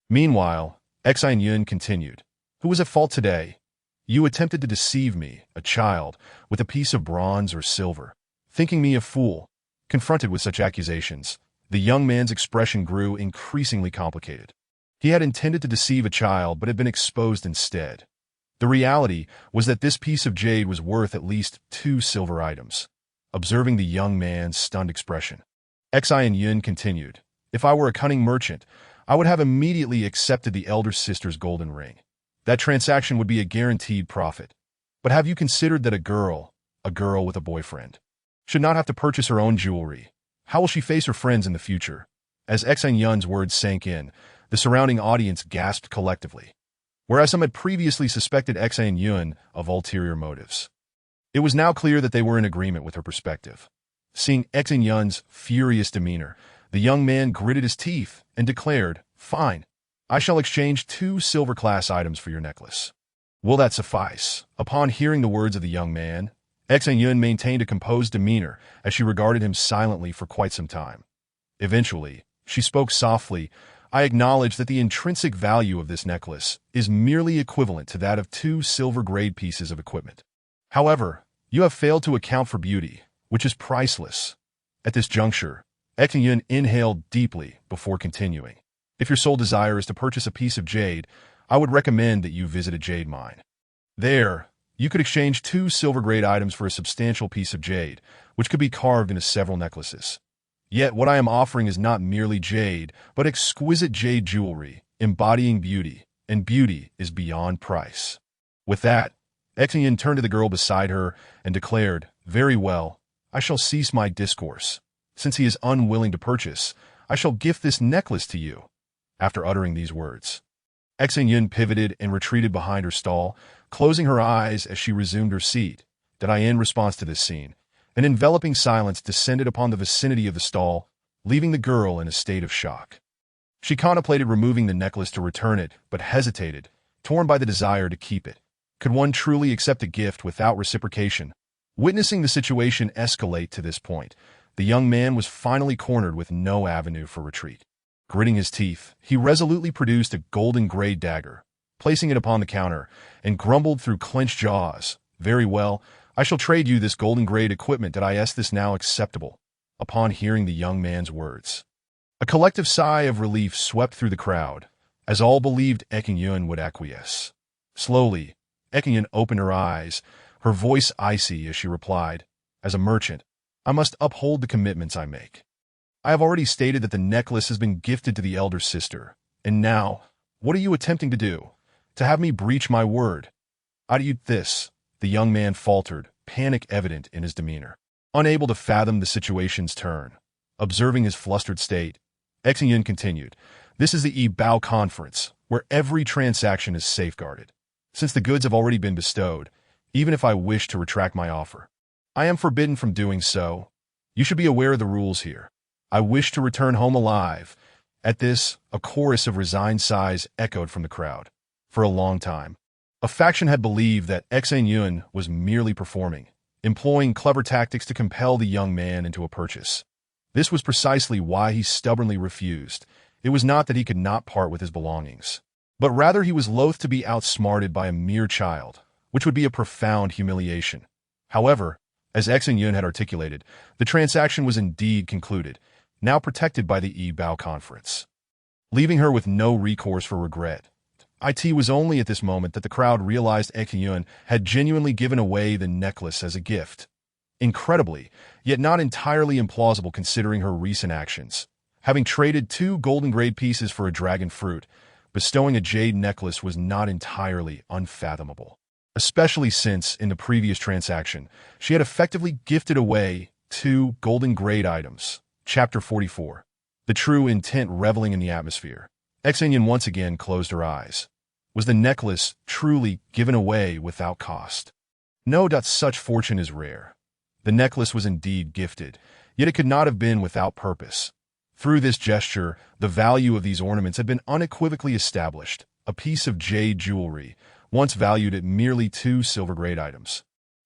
Meanwhile, Xin Yun continued, "Who was at fault today? You attempted to deceive me, a child, with a piece of bronze or silver, thinking me a fool." Confronted with such accusations, the young man's expression grew increasingly complicated. He had intended to deceive a child but had been exposed instead. The reality was that this piece of jade was worth at least 2 silver items. Observing the young man's stunned expression, Xin Yun continued, "If I were a cunning merchant, I would have immediately accepted the elder sister's golden ring. That transaction would be a guaranteed profit. But have you considered that a girl with a boyfriend, should not have to purchase her own jewelry? How will she face her friends in the future?" As Xin Yun's words sank in, the surrounding audience gasped collectively. Whereas some had previously suspected Xin Yun of ulterior motives, it was now clear that they were in agreement with her perspective. Seeing Xin Yun's furious demeanor, the young man gritted his teeth and declared, "Fine, I shall exchange 2 silver-class items for your necklace. Will that suffice?" Upon hearing the words of the young man, Xin Yun maintained a composed demeanor as she regarded him silently for quite some time. Eventually, she spoke softly, "I acknowledge that the intrinsic value of this necklace is merely equivalent to that of 2 silver-grade pieces of equipment. However, you have failed to account for beauty, which is priceless." At this juncture, Xin Yun inhaled deeply before continuing, "If your sole desire is to purchase a piece of jade, I would recommend that you visit a jade mine. There, you could exchange 2 silver-grade items for a substantial piece of jade, which could be carved into several necklaces. Yet what I am offering is not merely jade, but exquisite jade jewelry, embodying beauty, and beauty is beyond price." With that, Xin Yun turned to the girl beside her and declared, "Very well, I shall cease my discourse. Since he is unwilling to purchase, I shall gift this necklace to you." After uttering these words, Xin Yun pivoted and retreated behind her stall, closing her eyes as she resumed her seat. In response to this scene, an enveloping silence descended upon the vicinity of the stall, leaving the girl in a state of shock. She contemplated removing the necklace to return it, but hesitated, torn by the desire to keep it. Could one truly accept a gift without reciprocation? Witnessing the situation escalate to this point, the young man was finally cornered with no avenue for retreat. Gritting his teeth, he resolutely produced a golden-gray dagger, placing it upon the counter, and grumbled through clenched jaws, "Very well, I shall trade you this golden-grade equipment. Is this now acceptable?" Upon hearing the young man's words, a collective sigh of relief swept through the crowd, as all believed Xin Yun would acquiesce. Slowly, Xin Yun opened her eyes, her voice icy as she replied, "As a merchant, I must uphold the commitments I make. I have already stated that the necklace has been gifted to the elder sister, and now, what are you attempting to do? To have me breach my word?" "I do this," the young man faltered, panic evident in his demeanor. Unable to fathom the situation's turn, observing his flustered state, Xin Yun continued, "This is the Bao conference, where every transaction is safeguarded. Since the goods have already been bestowed, even if I wish to retract my offer, I am forbidden from doing so. You should be aware of the rules here. I wish to return home alive." At this, a chorus of resigned sighs echoed from the crowd. For a long time, a faction had believed that Xin Yun was merely performing, employing clever tactics to compel the young man into a purchase. This was precisely why he stubbornly refused. It was not that he could not part with his belongings, but rather he was loath to be outsmarted by a mere child, which would be a profound humiliation. However, as Xin Yun had articulated, the transaction was indeed concluded, now protected by the Bao conference. Leaving her with no recourse for regret, it was only at this moment that the crowd realized Xin Yun had genuinely given away the necklace as a gift. Incredibly, yet not entirely implausible considering her recent actions. Having traded 2 golden-grade pieces for a dragon fruit, bestowing a jade necklace was not entirely unfathomable. especially since, in the previous transaction, she had effectively gifted away 2 golden-grade items. Chapter 44. The true intent reveling in the atmosphere. Xin Yun once again closed her eyes. Was the necklace truly given away without cost? No, such fortune is rare. The necklace was indeed gifted, yet it could not have been without purpose. Through this gesture, the value of these ornaments had been unequivocally established. A piece of jade jewelry, once valued at merely 2 silver-grade items,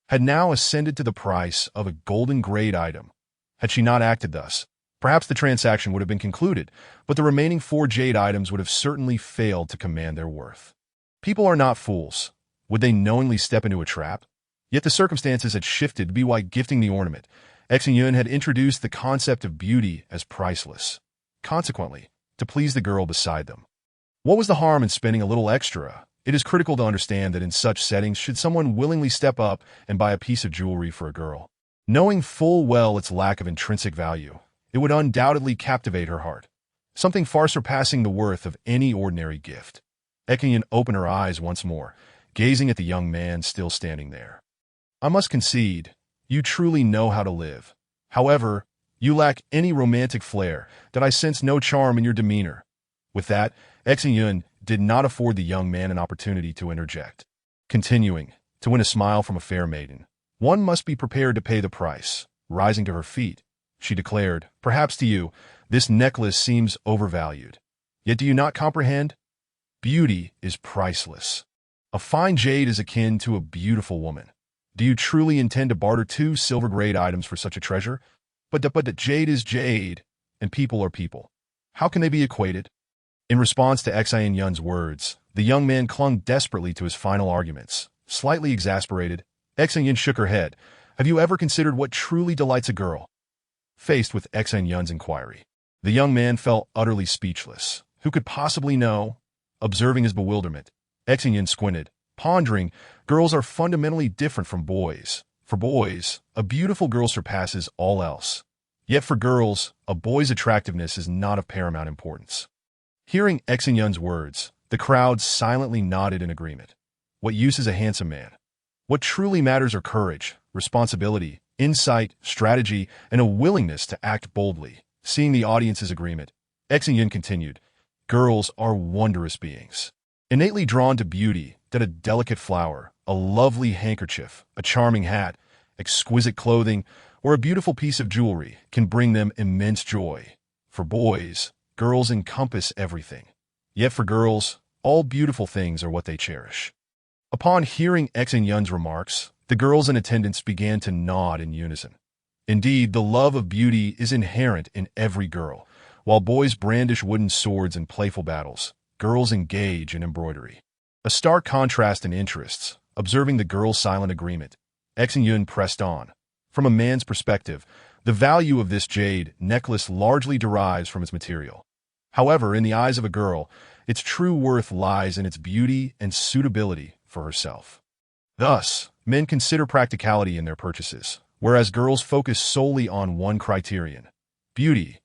had now ascended to the price of a golden-grade item. Had she not acted thus, perhaps the transaction would have been concluded, but the remaining 4 jade items would have certainly failed to command their worth. People are not fools. Would they knowingly step into a trap? Yet the circumstances had shifted to be why gifting the ornament. Xin Yun had introduced the concept of beauty as priceless. Consequently, to please the girl beside them. What was the harm in spending a little extra? It is critical to understand that in such settings should someone willingly step up and buy a piece of jewelry for a girl, knowing full well its lack of intrinsic value, it would undoubtedly captivate her heart, something far surpassing the worth of any ordinary gift. Xin Yun opened her eyes once more, gazing at the young man still standing there. I must concede, you truly know how to live. However, you lack any romantic flair, that I sense no charm in your demeanor. With that, Xin Yun did not afford the young man an opportunity to interject. Continuing, to win a smile from a fair maiden, one must be prepared to pay the price. Rising to her feet, she declared, perhaps to you, this necklace seems overvalued. Yet do you not comprehend? Beauty is priceless. A fine jade is akin to a beautiful woman. Do you truly intend to barter 2 silver-grade items for such a treasure? But the jade is jade, and people are people. How can they be equated? In response to Xin Yun's words, the young man clung desperately to his final arguments. Slightly exasperated, Xin Yun shook her head. Have you ever considered what truly delights a girl? Faced with Xin Yun's inquiry, the young man felt utterly speechless. Who could possibly know? Observing his bewilderment, Xin Yun squinted, pondering, girls are fundamentally different from boys. For boys, a beautiful girl surpasses all else. Yet for girls, a boy's attractiveness is not of paramount importance. Hearing Xin Yun's words, the crowd silently nodded in agreement. What use is a handsome man? What truly matters are courage, responsibility, insight, strategy, and a willingness to act boldly. Seeing the audience's agreement, Xin Yun continued, girls are wondrous beings, innately drawn to beauty, that a delicate flower, a lovely handkerchief, a charming hat, exquisite clothing, or a beautiful piece of jewelry can bring them immense joy. For boys, girls encompass everything. Yet for girls, all beautiful things are what they cherish. Upon hearing Xin Yun's remarks, the girls in attendance began to nod in unison. Indeed, the love of beauty is inherent in every girl. While boys brandish wooden swords in playful battles, girls engage in embroidery. A stark contrast in interests. Observing the girls' silent agreement, Xin Yun pressed on. From a man's perspective, the value of this jade necklace largely derives from its material. However, in the eyes of a girl, its true worth lies in its beauty and suitability for herself. Thus, men consider practicality in their purchases, whereas girls focus solely on one criterion: beauty.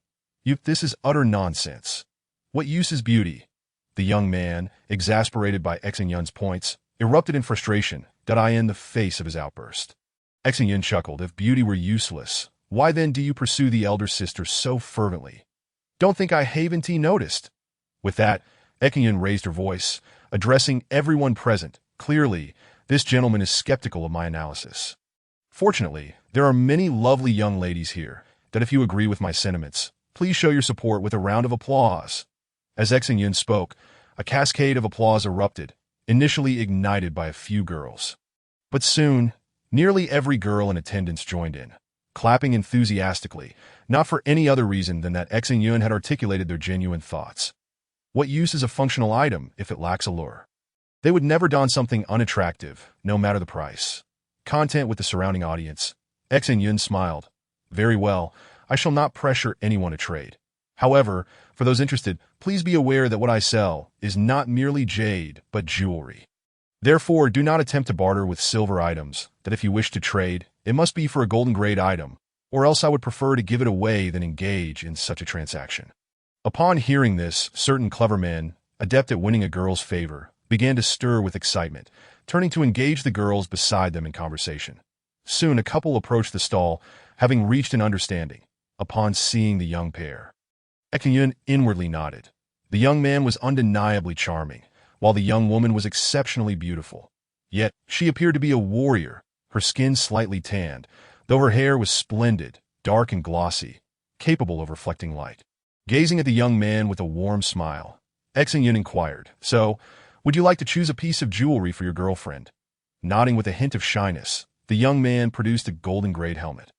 This is utter nonsense. What use is beauty? The young man, exasperated by Xin Yun's points, erupted in frustration, in the face of his outburst. Xin Yun chuckled. If beauty were useless, why then do you pursue the elder sister so fervently? Don't think I haven't noticed. With that, Xin Yun raised her voice, addressing everyone present. Clearly, this gentleman is skeptical of my analysis. Fortunately, there are many lovely young ladies here, that if you agree with my sentiments, please show your support with a round of applause. As Xin Yun spoke, a cascade of applause erupted, initially ignited by a few girls. But soon, nearly every girl in attendance joined in, clapping enthusiastically, not for any other reason than that Xin Yun had articulated their genuine thoughts. What use is a functional item if it lacks allure? They would never don something unattractive, no matter the price. Content with the surrounding audience, Xin Yun smiled. Very well, I shall not pressure anyone to trade. However, for those interested, please be aware that what I sell is not merely jade, but jewelry. Therefore, do not attempt to barter with silver items, that if you wish to trade, it must be for a golden-grade item, or else I would prefer to give it away than engage in such a transaction. Upon hearing this, certain clever men, adept at winning a girl's favor, began to stir with excitement, turning to engage the girls beside them in conversation. Soon a couple approached the stall, having reached an understanding. Upon seeing the young pair, Xin Yun inwardly nodded. The young man was undeniably charming, while the young woman was exceptionally beautiful. Yet, she appeared to be a warrior, her skin slightly tanned, though her hair was splendid, dark and glossy, capable of reflecting light. Gazing at the young man with a warm smile, Xin Yun inquired, "So, would you like to choose a piece of jewelry for your girlfriend?" Nodding with a hint of shyness, the young man produced a golden-grade helmet.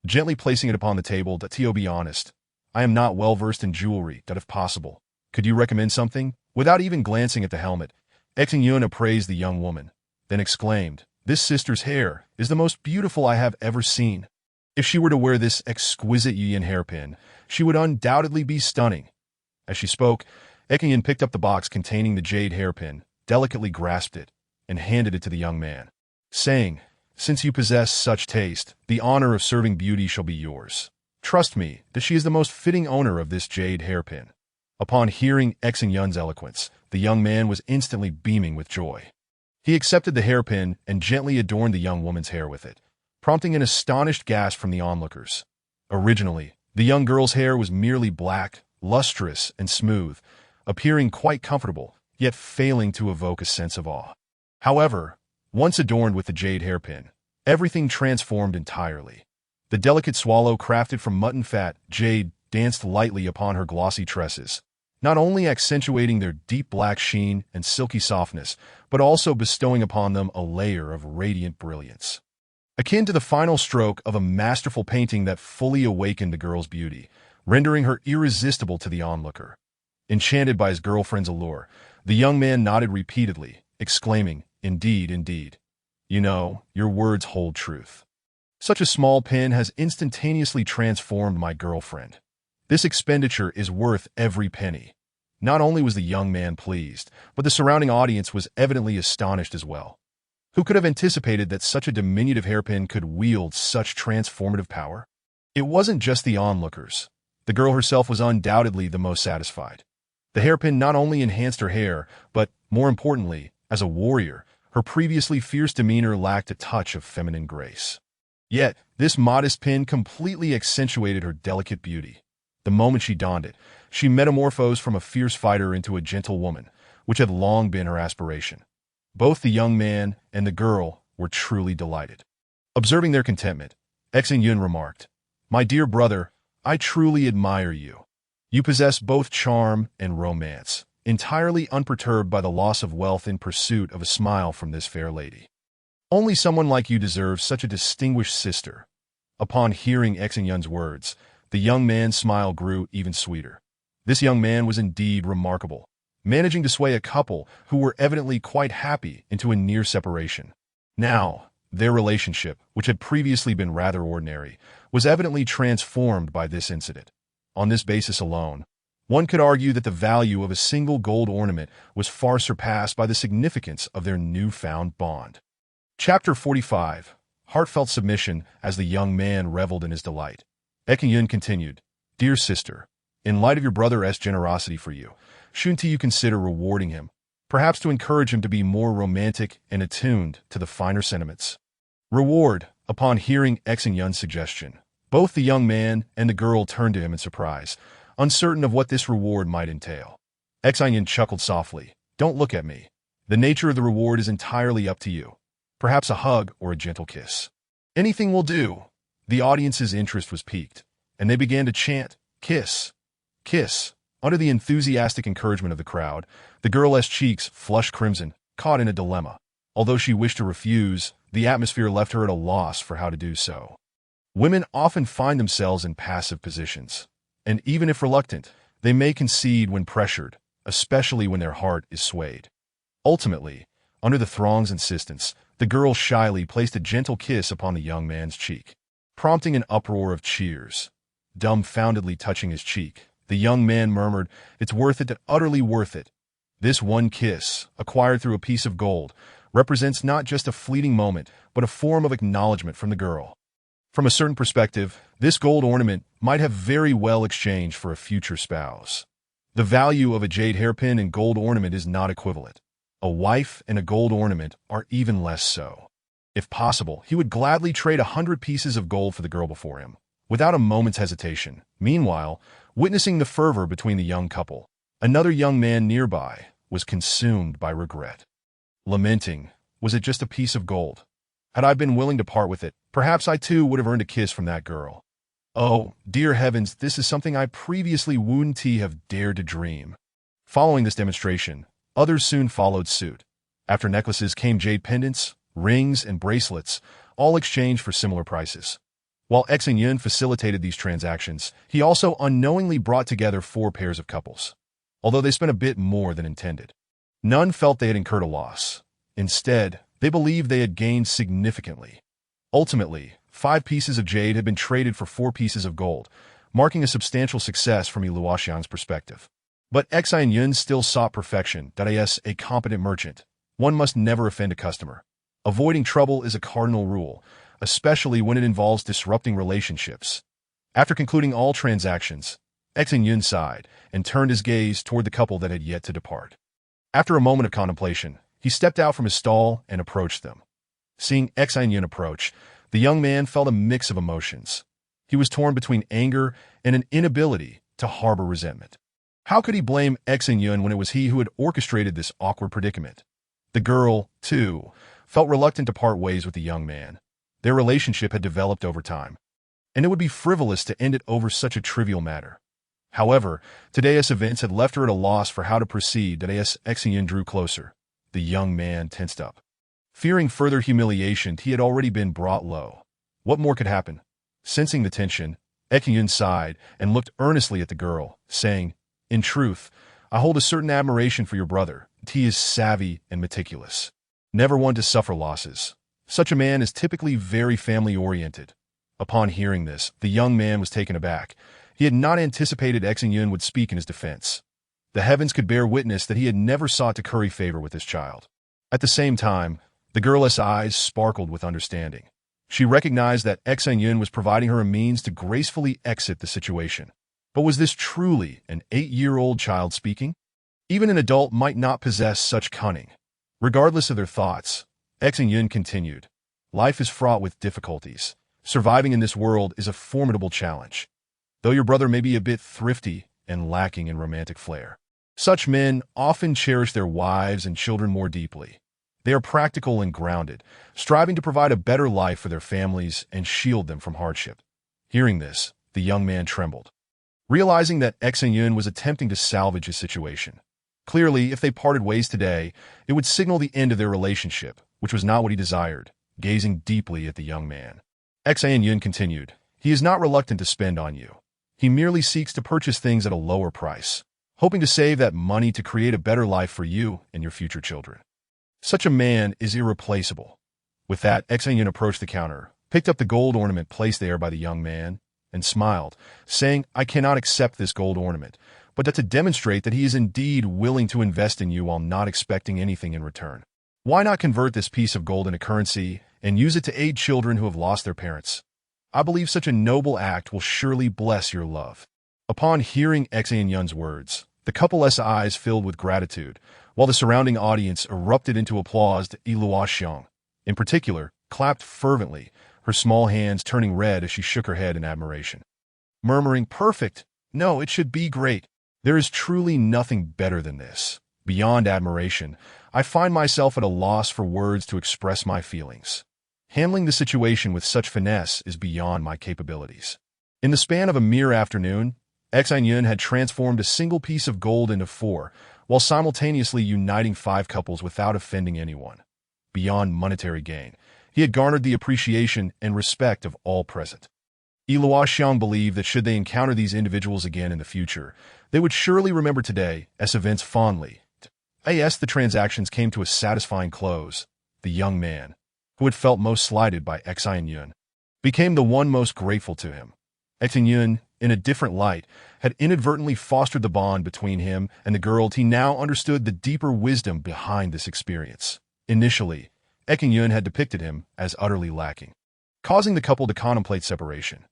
Gently placing it upon the table, "To be honest, I am not well-versed in jewelry, that if possible. Could you recommend something?" Without even glancing at the helmet, Xin Yun appraised the young woman, then exclaimed, "This sister's hair is the most beautiful I have ever seen. If she were to wear this exquisite yin hairpin, she would undoubtedly be stunning." As she spoke, Xin Yun picked up the box containing the jade hairpin, delicately grasped it, and handed it to the young man, saying, "Since you possess such taste, the honor of serving beauty shall be yours. Trust me that she is the most fitting owner of this jade hairpin." Upon hearing Xin Yun's eloquence, the young man was instantly beaming with joy. He accepted the hairpin and gently adorned the young woman's hair with it, prompting an astonished gasp from the onlookers. Originally, the young girl's hair was merely black, lustrous, and smooth, appearing quite comfortable, yet failing to evoke a sense of awe. However, once adorned with the jade hairpin, everything transformed entirely. The delicate swallow crafted from mutton fat, jade, danced lightly upon her glossy tresses, not only accentuating their deep black sheen and silky softness, but also bestowing upon them a layer of radiant brilliance. Akin to the final stroke of a masterful painting that fully awakened the girl's beauty, rendering her irresistible to the onlooker. Enchanted by his girlfriend's allure, the young man nodded repeatedly, exclaiming, "Indeed, indeed. You know, your words hold truth. Such a small pin has instantaneously transformed my girlfriend. This expenditure is worth every penny." Not only was the young man pleased, but the surrounding audience was evidently astonished as well. Who could have anticipated that such a diminutive hairpin could wield such transformative power? It wasn't just the onlookers. The girl herself was undoubtedly the most satisfied. The hairpin not only enhanced her hair, but, more importantly, as a warrior, her previously fierce demeanor lacked a touch of feminine grace. Yet, this modest pin completely accentuated her delicate beauty. The moment she donned it, she metamorphosed from a fierce fighter into a gentle woman, which had long been her aspiration. Both the young man and the girl were truly delighted. Observing their contentment, Xin Yun remarked, "My dear brother, I truly admire you. You possess both charm and romance, entirely unperturbed by the loss of wealth in pursuit of a smile from this fair lady. Only someone like you deserves such a distinguished sister." Upon hearing Xin Yun's words, the young man's smile grew even sweeter. This young man was indeed remarkable, managing to sway a couple who were evidently quite happy into a near separation. Now, their relationship, which had previously been rather ordinary, was evidently transformed by this incident. On this basis alone, one could argue that the value of a single gold ornament was far surpassed by the significance of their newfound bond. Chapter 45. Heartfelt submission. As the young man reveled in his delight, Xin Yun continued, "Dear sister, in light of your brother's generosity for you, shouldn't you consider rewarding him, perhaps to encourage him to be more romantic and attuned to the finer sentiments?" Reward. Upon hearing Xin Yun's suggestion, both the young man and the girl turned to him in surprise, uncertain of what this reward might entail. Xin Yun chuckled softly, "Don't look at me. The nature of the reward is entirely up to you. Perhaps a hug or a gentle kiss. Anything will do." The audience's interest was piqued, and they began to chant, "Kiss, kiss." Under the enthusiastic encouragement of the crowd, the girl's cheeks flushed crimson, caught in a dilemma. Although she wished to refuse, the atmosphere left her at a loss for how to do so. Women often find themselves in passive positions, and even if reluctant, they may concede when pressured, especially when their heart is swayed. Ultimately, under the throng's insistence, the girl shyly placed a gentle kiss upon the young man's cheek, prompting an uproar of cheers. Dumbfoundedly touching his cheek, the young man murmured, "It's worth it, utterly worth it." This one kiss, acquired through a piece of gold, represents not just a fleeting moment, but a form of acknowledgement from the girl. From a certain perspective, this gold ornament might have very well exchanged for a future spouse. The value of a jade hairpin and gold ornament is not equivalent. A wife and a gold ornament are even less so. If possible, he would gladly trade 100 pieces of gold for the girl before him, without a moment's hesitation. Meanwhile, witnessing the fervor between the young couple, another young man nearby was consumed by regret. Lamenting, was it just a piece of gold? Had I been willing to part with it, perhaps I too would have earned a kiss from that girl. Oh, dear heavens, this is something I previously wouldn't have dared to dream. Following this demonstration, others soon followed suit. After necklaces came jade pendants, rings, and bracelets, all exchanged for similar prices. While Xin Yun facilitated these transactions, he also unknowingly brought together 4 pairs of couples. Although they spent a bit more than intended, none felt they had incurred a loss. Instead, they believed they had gained significantly. Ultimately, 5 pieces of jade had been traded for 4 pieces of gold, marking a substantial success from Luoxiang's perspective. But Xin Yun still sought perfection, that is, a competent merchant. One must never offend a customer. Avoiding trouble is a cardinal rule, especially when it involves disrupting relationships. After concluding all transactions, Xin Yun sighed and turned his gaze toward the couple that had yet to depart. After a moment of contemplation, he stepped out from his stall and approached them. Seeing Xin Yun approach, the young man felt a mix of emotions. He was torn between anger and an inability to harbor resentment. How could he blame Xin Yun when it was he who had orchestrated this awkward predicament? The girl, too, felt reluctant to part ways with the young man. Their relationship had developed over time, and it would be frivolous to end it over such a trivial matter. However, today's events had left her at a loss for how to proceed. Xin Yun drew closer. The young man tensed up. Fearing further humiliation, he had already been brought low. What more could happen? Sensing the tension, Xin Yun sighed and looked earnestly at the girl, saying, "In truth, I hold a certain admiration for your brother. He is savvy and meticulous, never one to suffer losses. Such a man is typically very family-oriented." Upon hearing this, the young man was taken aback. He had not anticipated Xin Yun would speak in his defense. The heavens could bear witness that he had never sought to curry favor with his child. At the same time, the girl's eyes sparkled with understanding. She recognized that Xin Yun was providing her a means to gracefully exit the situation. But was this truly an 8-year-old child speaking? Even an adult might not possess such cunning. Regardless of their thoughts, Xin Yun continued, "Life is fraught with difficulties. Surviving in this world is a formidable challenge. Though your brother may be a bit thrifty and lacking in romantic flair, such men often cherish their wives and children more deeply. They are practical and grounded, striving to provide a better life for their families and shield them from hardship." Hearing this, the young man trembled, realizing that Xin Yun was attempting to salvage his situation. Clearly, if they parted ways today, it would signal the end of their relationship, which was not what he desired. Gazing deeply at the young man, Xin Yun continued, "He is not reluctant to spend on you. He merely seeks to purchase things at a lower price, hoping to save that money to create a better life for you and your future children. Such a man is irreplaceable." With that, Xin Yun approached the counter, picked up the gold ornament placed there by the young man, and smiled, saying, "I cannot accept this gold ornament, but to demonstrate that he is indeed willing to invest in you while not expecting anything in return. Why not convert this piece of gold into currency and use it to aid children who have lost their parents? I believe such a noble act will surely bless your love." Upon hearing Xin Yun's words, the couple's eyes filled with gratitude, while the surrounding audience erupted into applause. Luoxiang, in particular, clapped fervently, her small hands turning red as she shook her head in admiration, murmuring, "Perfect! No, it should be great. There is truly nothing better than this." Beyond admiration, I find myself at a loss for words to express my feelings. Handling the situation with such finesse is beyond my capabilities. In the span of a mere afternoon, Xin Yun had transformed a single piece of gold into 4, while simultaneously uniting 5 couples without offending anyone. Beyond monetary gain, he had garnered the appreciation and respect of all present. Luoxiang believed that should they encounter these individuals again in the future, they would surely remember today's events fondly. As the transactions came to a satisfying close, the young man, who had felt most slighted by Xin Yun, became the one most grateful to him. Xin Yun, in a different light, had inadvertently fostered the bond between him and the girl. He now understood the deeper wisdom behind this experience. Initially, Xin Yun had depicted him as utterly lacking, causing the couple to contemplate separation.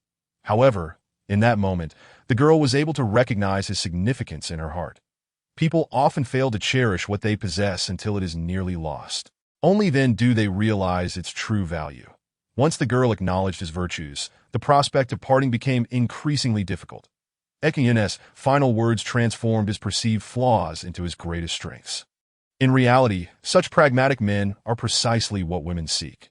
However, in that moment, the girl was able to recognize his significance in her heart. People often fail to cherish what they possess until it is nearly lost. Only then do they realize its true value. Once the girl acknowledged his virtues, the prospect of parting became increasingly difficult. Yun's final words transformed his perceived flaws into his greatest strengths. In reality, such pragmatic men are precisely what women seek.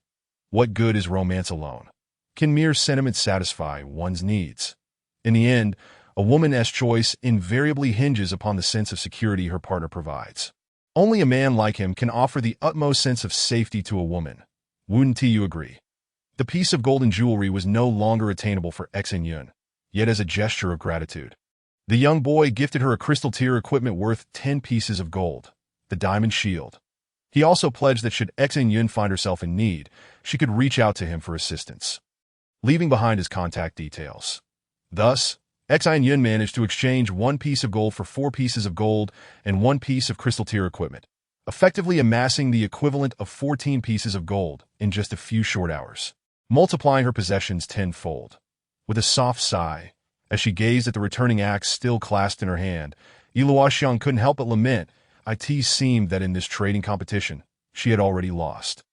What good is romance alone? Can mere sentiment satisfy one's needs? In the end, a woman's choice invariably hinges upon the sense of security her partner provides. Only a man like him can offer the utmost sense of safety to a woman. Wouldn't you agree? The piece of golden jewelry was no longer attainable for Xin Yun, yet as a gesture of gratitude, the young boy gifted her a crystal tier equipment worth 10 pieces of gold, the diamond shield. He also pledged that should Xin Yun find herself in need, she could reach out to him for assistance, leaving behind his contact details. Thus, Xin Yun managed to exchange 1 piece of gold for 4 pieces of gold and 1 piece of crystal tier equipment, effectively amassing the equivalent of 14 pieces of gold in just a few short hours, multiplying her possessions tenfold. With a soft sigh, as she gazed at the returning axe still clasped in her hand, Luoxiang couldn't help but lament. It seemed that in this trading competition, she had already lost.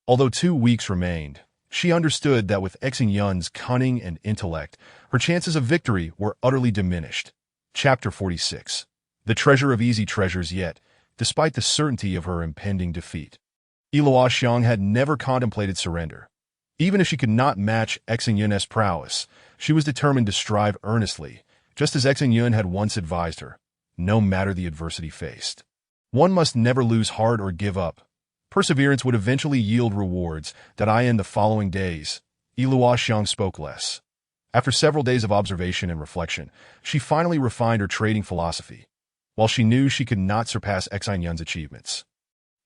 Although 2 weeks remained, she understood that with Xin Yun's cunning and intellect, her chances of victory were utterly diminished. Chapter 46. The treasure of easy treasures yet, despite the certainty of her impending defeat, Luoxiang had never contemplated surrender. Even if she could not match Xin Yun's prowess, she was determined to strive earnestly, just as Xin Yun had once advised her, no matter the adversity faced. One must never lose heart or give up. Perseverance would eventually yield rewards. In the following days, Luoxiang spoke less. After several days of observation and reflection, she finally refined her trading philosophy. While she knew she could not surpass Xin Yun's achievements,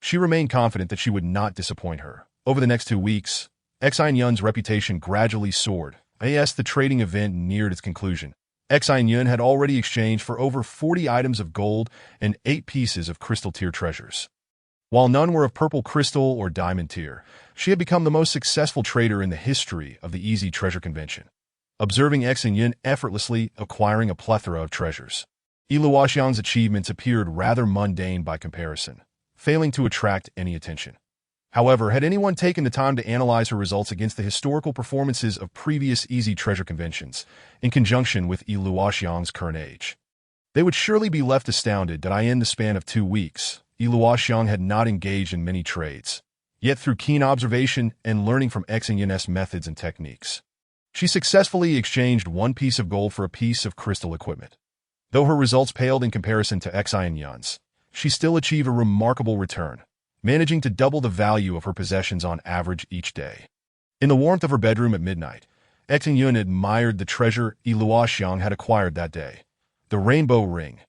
she remained confident that she would not disappoint her. Over the next 2 weeks, Xin Yun's reputation gradually soared. As the trading event neared its conclusion, Xin Yun had already exchanged for over 40 items of gold and 8 pieces of crystal tier treasures. While none were of purple crystal or diamond tier, she had become the most successful trader in the history of the Easy Treasure Convention, observing Xin Yun effortlessly acquiring a plethora of treasures. Luoxiang's achievements appeared rather mundane by comparison, failing to attract any attention. However, had anyone taken the time to analyze her results against the historical performances of previous Easy Treasure Conventions, in conjunction with Luoxiang's current age, they would surely be left astounded that in the span of 2 weeks, Luoxiang had not engaged in many trades. Yet through keen observation and learning from Xin Yun's methods and techniques, she successfully exchanged 1 piece of gold for a piece of crystal equipment. Though her results paled in comparison to Xin Yun's, she still achieved a remarkable return, managing to double the value of her possessions on average each day. In the warmth of her bedroom at midnight, Xin Yun admired the treasure Luoxiang had acquired that day, the rainbow ring.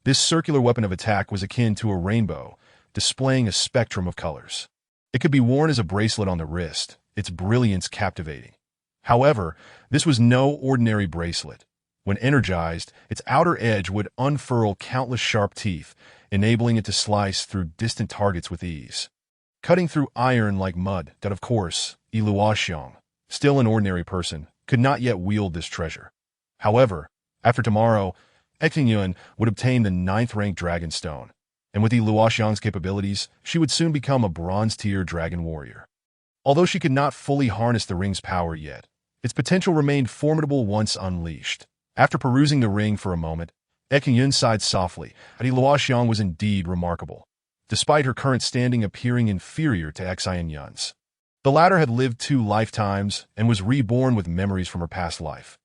This circular weapon of attack was akin to a rainbow, displaying a spectrum of colors. It could be worn as a bracelet on the wrist, its brilliance captivating. However, this was no ordinary bracelet. When energized, its outer edge would unfurl countless sharp teeth, enabling it to slice through distant targets with ease, cutting through iron like mud. Of course, Luoxiang, still an ordinary person, could not yet wield this treasure. However, after tomorrow, Xin Yun would obtain the 9th-ranked Dragon Stone, and with Luoxiang's capabilities, she would soon become a bronze-tier dragon warrior. Although she could not fully harness the ring's power yet, its potential remained formidable once unleashed. After perusing the ring for a moment, Xin Yun sighed softly. Luoxiang was indeed remarkable, despite her current standing appearing inferior to Xin Yun's. The latter had lived 2 lifetimes and was reborn with memories from her past life,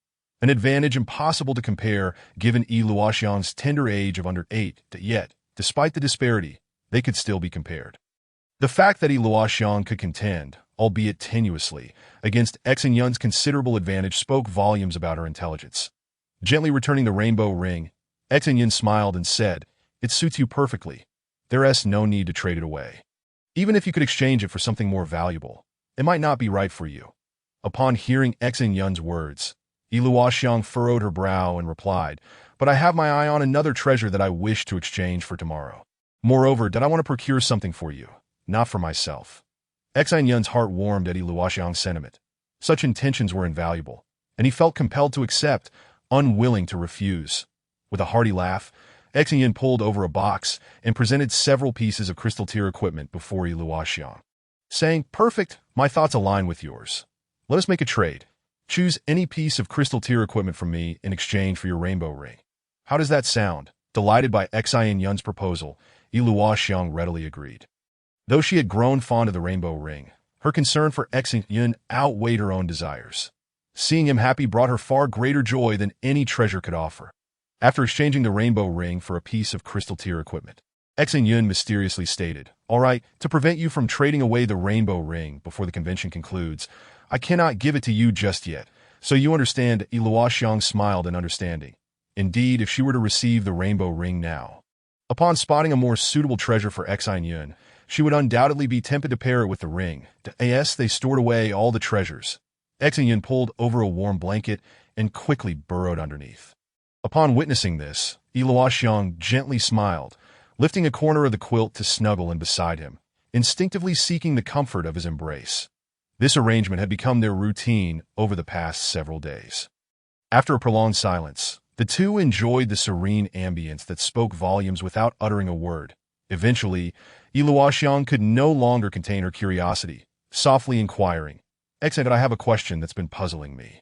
an advantage impossible to compare given Luoxiang's tender age of under 8. Yet, despite the disparity, they could still be compared. The fact that Luoxiang could contend, albeit tenuously, against Xin Yun's considerable advantage spoke volumes about her intelligence. Gently returning the rainbow ring, Xin Yun smiled and said, "It suits you perfectly. There's no need to trade it away. Even if you could exchange it for something more valuable, it might not be right for you." Upon hearing Xin Yun's words, Luoxiang furrowed her brow and replied, "But I have my eye on another treasure that I wish to exchange for tomorrow. Moreover, I want to procure something for you, not for myself." Xin Yun's heart warmed at Luoxiang's sentiment. Such intentions were invaluable, and he felt compelled to accept, unwilling to refuse. With a hearty laugh, Xin Yun pulled over a box and presented several pieces of crystal tier equipment before Yi Luoxiang, saying, "Perfect, my thoughts align with yours. Let us make a trade. Choose any piece of crystal tier equipment from me in exchange for your rainbow ring." How does that sound? Delighted by Xin Yun's proposal, Yi Luoxiang readily agreed. Though she had grown fond of the rainbow ring, her concern for Xin Yun outweighed her own desires. Seeing him happy brought her far greater joy than any treasure could offer. After exchanging the rainbow ring for a piece of crystal tier equipment, Xin Yun mysteriously stated, "All right, to prevent you from trading away the rainbow ring before the convention concludes, I cannot give it to you just yet. So you understand." Yi Luoxiang smiled in understanding. Indeed, if she were to receive the rainbow ring now, upon spotting a more suitable treasure for Xin Yun, she would undoubtedly be tempted to pair it with the ring. As they stored away all the treasures, Xin Yun pulled over a warm blanket and quickly burrowed underneath. Upon witnessing this, Yi Luoxiang gently smiled, lifting a corner of the quilt to snuggle in beside him, instinctively seeking the comfort of his embrace. This arrangement had become their routine over the past several days. After a prolonged silence, the two enjoyed the serene ambience that spoke volumes without uttering a word. Eventually, Yi Luoxiang could no longer contain her curiosity, softly inquiring, "Xin, I have a question that's been puzzling me."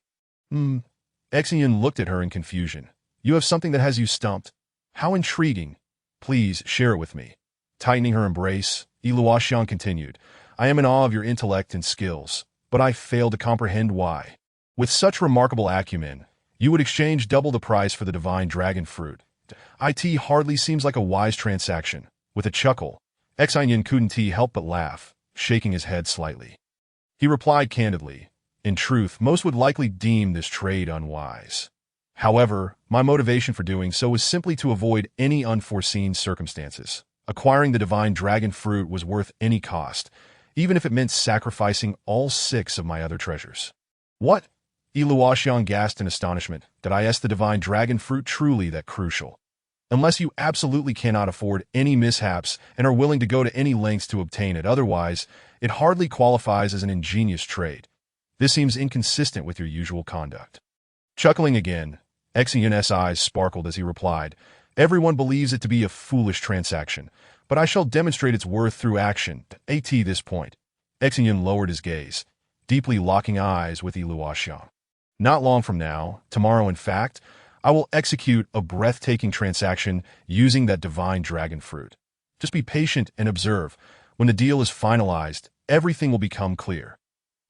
Xin Yun looked at her in confusion. "You have something that has you stumped? How intriguing. Please share it with me." Tightening her embrace, Yi Luoxiang continued, "I am in awe of your intellect and skills, but I fail to comprehend why. With such remarkable acumen, you would exchange double the price for the divine dragon fruit. It hardly seems like a wise transaction." With a chuckle, Xin Yun couldn't help but laugh, shaking his head slightly. He replied candidly, "In truth, most would likely deem this trade unwise. However, my motivation for doing so was simply to avoid any unforeseen circumstances. Acquiring the divine dragon fruit was worth any cost, even if it meant sacrificing all 6 of my other treasures." "What?" Yi Luoxiang gasped in astonishment. "Did I ask the divine dragon fruit truly that crucial? Unless you absolutely cannot afford any mishaps and are willing to go to any lengths to obtain it, otherwise, it hardly qualifies as an ingenious trade. This seems inconsistent with your usual conduct." Chuckling again, Xin Yun's eyes sparkled as he replied, "Everyone believes it to be a foolish transaction, but I shall demonstrate its worth through action." At this point, Xin Yun lowered his gaze, deeply locking eyes with Yi Luoxiang. "Not long from now, tomorrow in fact, I will execute a breathtaking transaction using that divine dragon fruit. Just be patient and observe. When the deal is finalized, everything will become clear.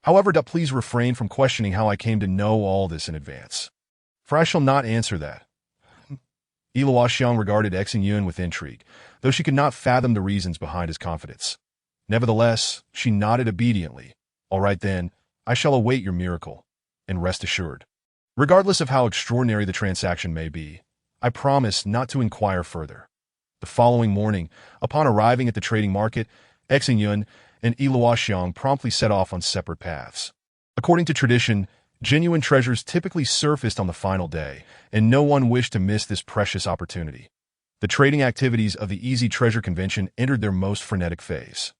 However, please refrain from questioning how I came to know all this in advance, for I shall not answer that." Yi Luoxiang regarded Xin Yun with intrigue, though she could not fathom the reasons behind his confidence. Nevertheless, she nodded obediently. "All right then, I shall await your miracle, and rest assured, regardless of how extraordinary the transaction may be, I promise not to inquire further." The following morning, upon arriving at the trading market, Xin Yun and Yi Luoxiang promptly set off on separate paths. According to tradition, genuine treasures typically surfaced on the final day, and no one wished to miss this precious opportunity. The trading activities of the Easy Treasure Convention entered their most frenetic phase.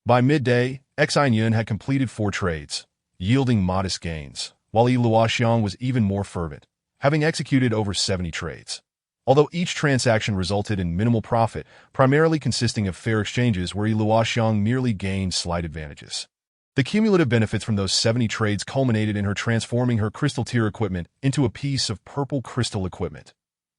By midday, Xin Yun had completed 4 trades, yielding modest gains, while Yi Luoxiang was even more fervent, having executed over 70 trades. Although each transaction resulted in minimal profit, primarily consisting of fair exchanges where Yi Luoxiang merely gained slight advantages. The cumulative benefits from those 70 trades culminated in her transforming her crystal tier equipment into a piece of purple crystal equipment.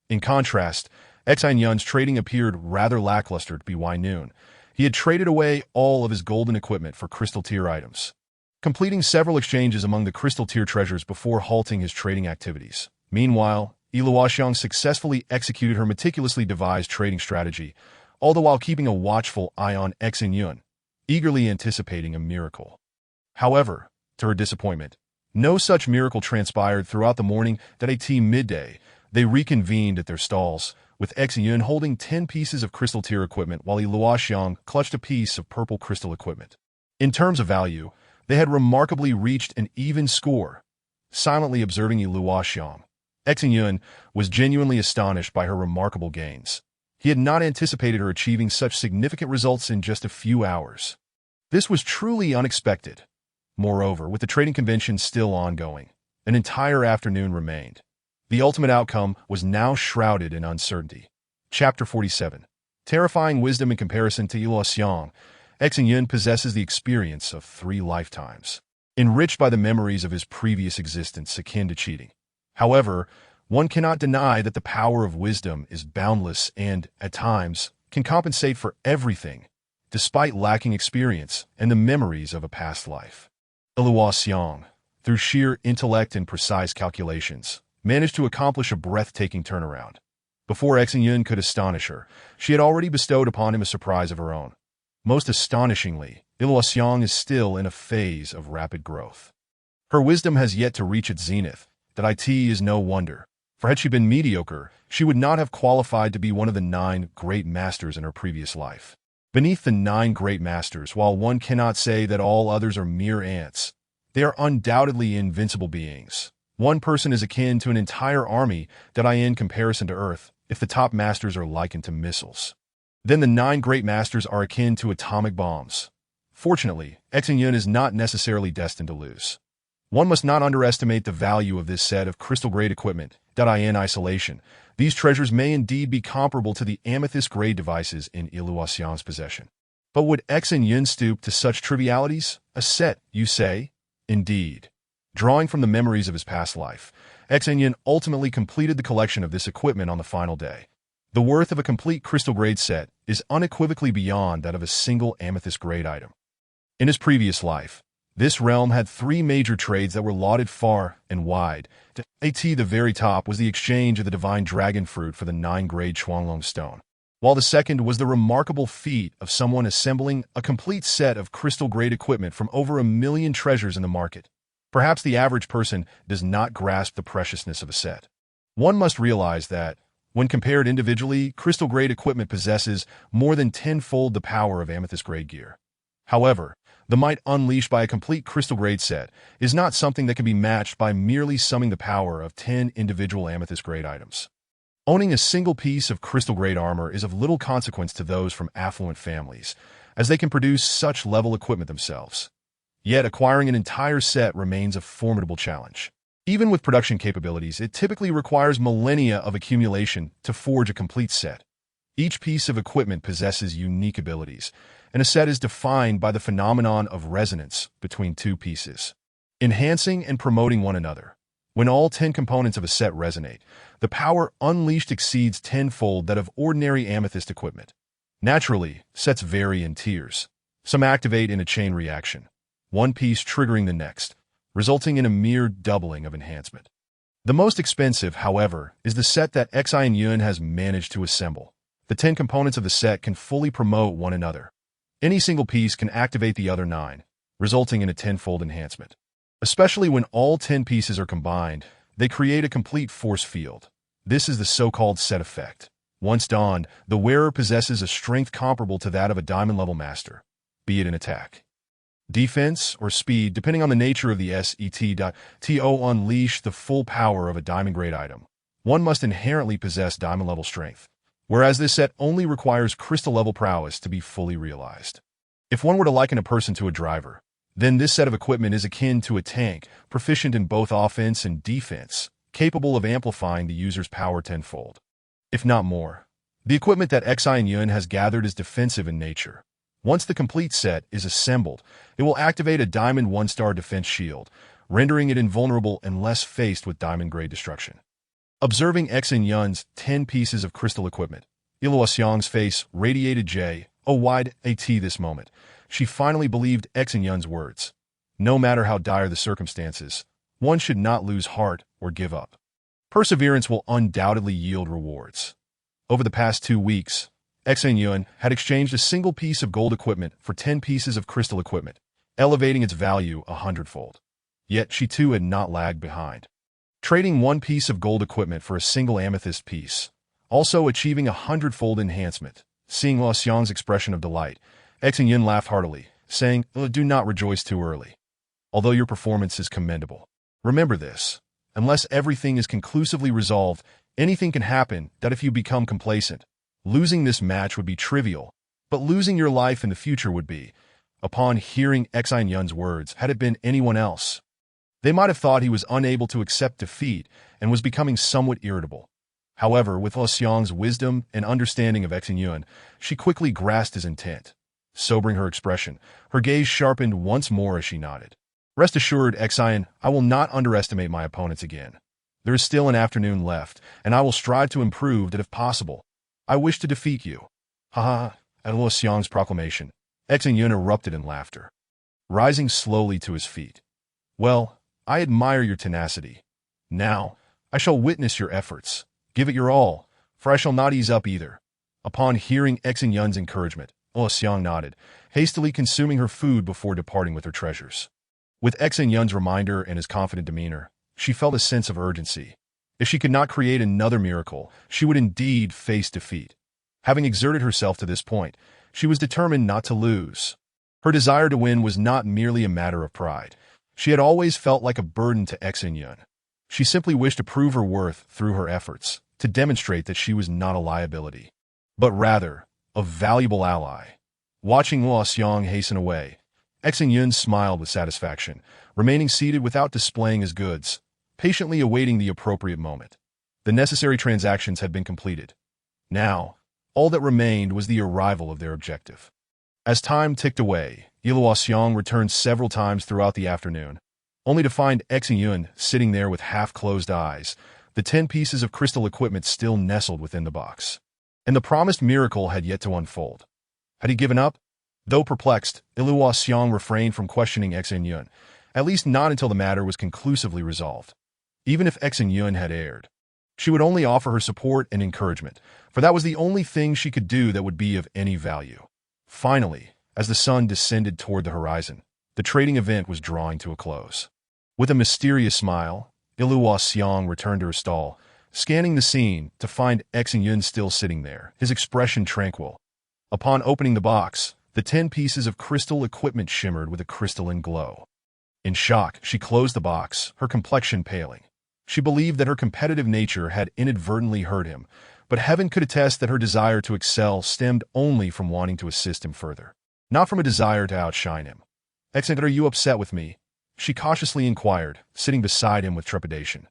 In contrast, Xin Yun's trading appeared rather lackluster by noon. He had traded away all of his golden equipment for crystal tier items, completing several exchanges among the crystal tier treasures before halting his trading activities. Meanwhile, Yi Luoxiang successfully executed her meticulously devised trading strategy, all the while keeping a watchful eye on Xin Yun, eagerly anticipating a miracle. However, to her disappointment, no such miracle transpired throughout the morning. At midday, they reconvened at their stalls, with Xin Yun holding 10 pieces of crystal tier equipment while Yi Luoxiang clutched a piece of purple crystal equipment. In terms of value, they had remarkably reached an even score. Silently observing Yi Luoxiang, Xin Yun was genuinely astonished by her remarkable gains. He had not anticipated her achieving such significant results in just a few hours. This was truly unexpected. Moreover, with the trading convention still ongoing, an entire afternoon remained. The ultimate outcome was now shrouded in uncertainty. Chapter 47. Terrifying wisdom in comparison to Xin Yun possesses the experience of 3 lifetimes, enriched by the memories of his previous existence akin to cheating. However, one cannot deny that the power of wisdom is boundless and, at times, can compensate for everything, despite lacking experience and the memories of a past life. Xiang, through sheer intellect and precise calculations, managed to accomplish a breathtaking turnaround. Before Xin Yun could astonish her, she had already bestowed upon him a surprise of her own. Most astonishingly, Xiang is still in a phase of rapid growth. Her wisdom has yet to reach its zenith. That it is no wonder, for had she been mediocre, she would not have qualified to be one of the 9 great masters in her previous life. Beneath the 9 great masters, while one cannot say that all others are mere ants, they are undoubtedly invincible beings. One person is akin to an entire army in comparison to Earth, if the top masters are likened to missiles. Then the 9 great masters are akin to atomic bombs. Fortunately, Xin Yun is not necessarily destined to lose. One must not underestimate the value of this set of crystal-grade equipment. In isolation, these treasures may indeed be comparable to the amethyst-grade devices in Xiang's possession. But would Xin Yun stoop to such trivialities? A set, you say? Indeed. Drawing from the memories of his past life, Xin Yun ultimately completed the collection of this equipment on the final day. The worth of a complete crystal-grade set is unequivocally beyond that of a single amethyst-grade item. In his previous life, this realm had 3 major trades that were lauded far and wide. The very top was the exchange of the divine dragon fruit for the 9-grade Shuanglong stone, while the second was the remarkable feat of someone assembling a complete set of crystal-grade equipment from over 1 million treasures in the market. Perhaps the average person does not grasp the preciousness of a set. One must realize that, when compared individually, crystal-grade equipment possesses more than 10-fold the power of amethyst-grade gear. However, the might unleashed by a complete crystal-grade set is not something that can be matched by merely summing the power of 10 individual amethyst-grade items. Owning a single piece of crystal-grade armor is of little consequence to those from affluent families, as they can produce such level equipment themselves. Yet acquiring an entire set remains a formidable challenge. Even with production capabilities, it typically requires millennia of accumulation to forge a complete set. Each piece of equipment possesses unique abilities, and a set is defined by the phenomenon of resonance between 2 pieces, enhancing and promoting one another. When all 10 components of a set resonate, the power unleashed exceeds 10-fold that of ordinary amethyst equipment. Naturally, sets vary in tiers. Some activate in a chain reaction, one piece triggering the next, resulting in a mere doubling of enhancement. The most expensive, however, is the set that Xin Yun has managed to assemble. The 10 components of the set can fully promote one another. Any single piece can activate the other 9, resulting in a 10-fold enhancement. Especially when all 10 pieces are combined, they create a complete force field. This is the so-called set effect. Once donned, the wearer possesses a strength comparable to that of a diamond-level master, be it in attack, defense, or speed, depending on the nature of the set. To unleash the full power of a diamond-grade item, one must inherently possess diamond-level strength, whereas this set only requires crystal-level prowess to be fully realized. If one were to liken a person to a driver, then this set of equipment is akin to a tank, proficient in both offense and defense, capable of amplifying the user's power 10-fold, if not more. The equipment that Xin Yun has gathered is defensive in nature. Once the complete set is assembled, it will activate a diamond 1-star defense shield, rendering it invulnerable unless faced with diamond-grade destruction. Observing Xin Yun's 10 pieces of crystal equipment, Xiang's face radiated joy this moment. She finally believed Xin Yun's words. No matter how dire the circumstances, one should not lose heart or give up. Perseverance will undoubtedly yield rewards. Over the past 2 weeks, Xin Yun had exchanged a single piece of gold equipment for 10 pieces of crystal equipment, elevating its value 100-fold. Yet she too had not lagged behind, trading 1 piece of gold equipment for a single amethyst piece, also achieving 100-fold enhancement. Seeing Xiang's expression of delight, Xin Yun laughed heartily, saying, "Do not rejoice too early. Although your performance is commendable, remember this: unless everything is conclusively resolved, anything can happen. That if you become complacent, losing this match would be trivial, but losing your life in the future would be." Upon hearing Xin Yun's words, had it been anyone else, they might have thought he was unable to accept defeat and was becoming somewhat irritable. However, with Lo Xiang's wisdom and understanding of Xin Yun, she quickly grasped his intent. Sobering her expression, her gaze sharpened once more as she nodded. Rest assured, Xin, I will not underestimate my opponents again. There is still an afternoon left, and I will strive to improve that if possible. I wish to defeat you. Ha! At Lo Xiang's proclamation, Xin Yun erupted in laughter, rising slowly to his feet. Well, I admire your tenacity. Now, I shall witness your efforts. Give it your all, for I shall not ease up either. Upon hearing Xin Yun's encouragement, Lo Xiang nodded, hastily consuming her food before departing with her treasures. With Xin Yun's reminder and his confident demeanor, she felt a sense of urgency. If she could not create another miracle, she would indeed face defeat. Having exerted herself to this point, she was determined not to lose. Her desire to win was not merely a matter of pride. She had always felt like a burden to Xin Yun. She simply wished to prove her worth through her efforts, to demonstrate that she was not a liability, but rather a valuable ally. Watching Lo Xiang hasten away, Xin Yun smiled with satisfaction, remaining seated without displaying his goods, patiently awaiting the appropriate moment. The necessary transactions had been completed. Now, all that remained was the arrival of their objective. As time ticked away, Lo Xiang returned several times throughout the afternoon, only to find Xin Yun sitting there with half-closed eyes, the 10 pieces of crystal equipment still nestled within the box. And the promised miracle had yet to unfold. Had he given up? Though perplexed, Lo Xiang refrained from questioning Xin Yun, at least not until the matter was conclusively resolved. Even if Xin Yun had erred, she would only offer her support and encouragement, for that was the only thing she could do that would be of any value. Finally, as the sun descended toward the horizon, the trading event was drawing to a close. With a mysterious smile, Lo Xiang returned to her stall, scanning the scene to find Xin Yun still sitting there, his expression tranquil. Upon opening the box, the 10 pieces of crystal equipment shimmered with a crystalline glow. In shock, she closed the box, her complexion paling. She believed that her competitive nature had inadvertently hurt him, but heaven could attest that her desire to excel stemmed only from wanting to assist him further, not from a desire to outshine him. Xin, are you upset with me? She cautiously inquired, sitting beside him with trepidation.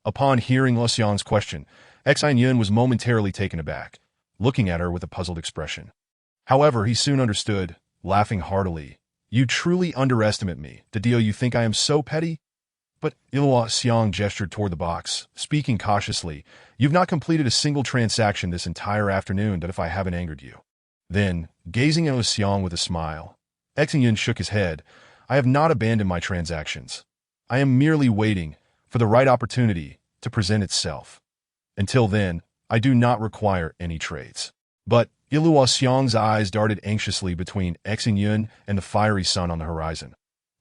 Upon hearing Lo Xiang's question, Xin Yun was momentarily taken aback, looking at her with a puzzled expression. However, he soon understood, laughing heartily. You truly underestimate me. Did you think I am so petty? But Lo Xiang gestured toward the box, speaking cautiously. You've not completed a single transaction this entire afternoon that if I haven't angered you. Then, gazing at Lo Xiang with a smile, Xin Yun shook his head. I have not abandoned my transactions. I am merely waiting for the right opportunity to present itself. Until then, I do not require any trades. But Lo Xiang's eyes darted anxiously between Xin Yun and the fiery sun on the horizon.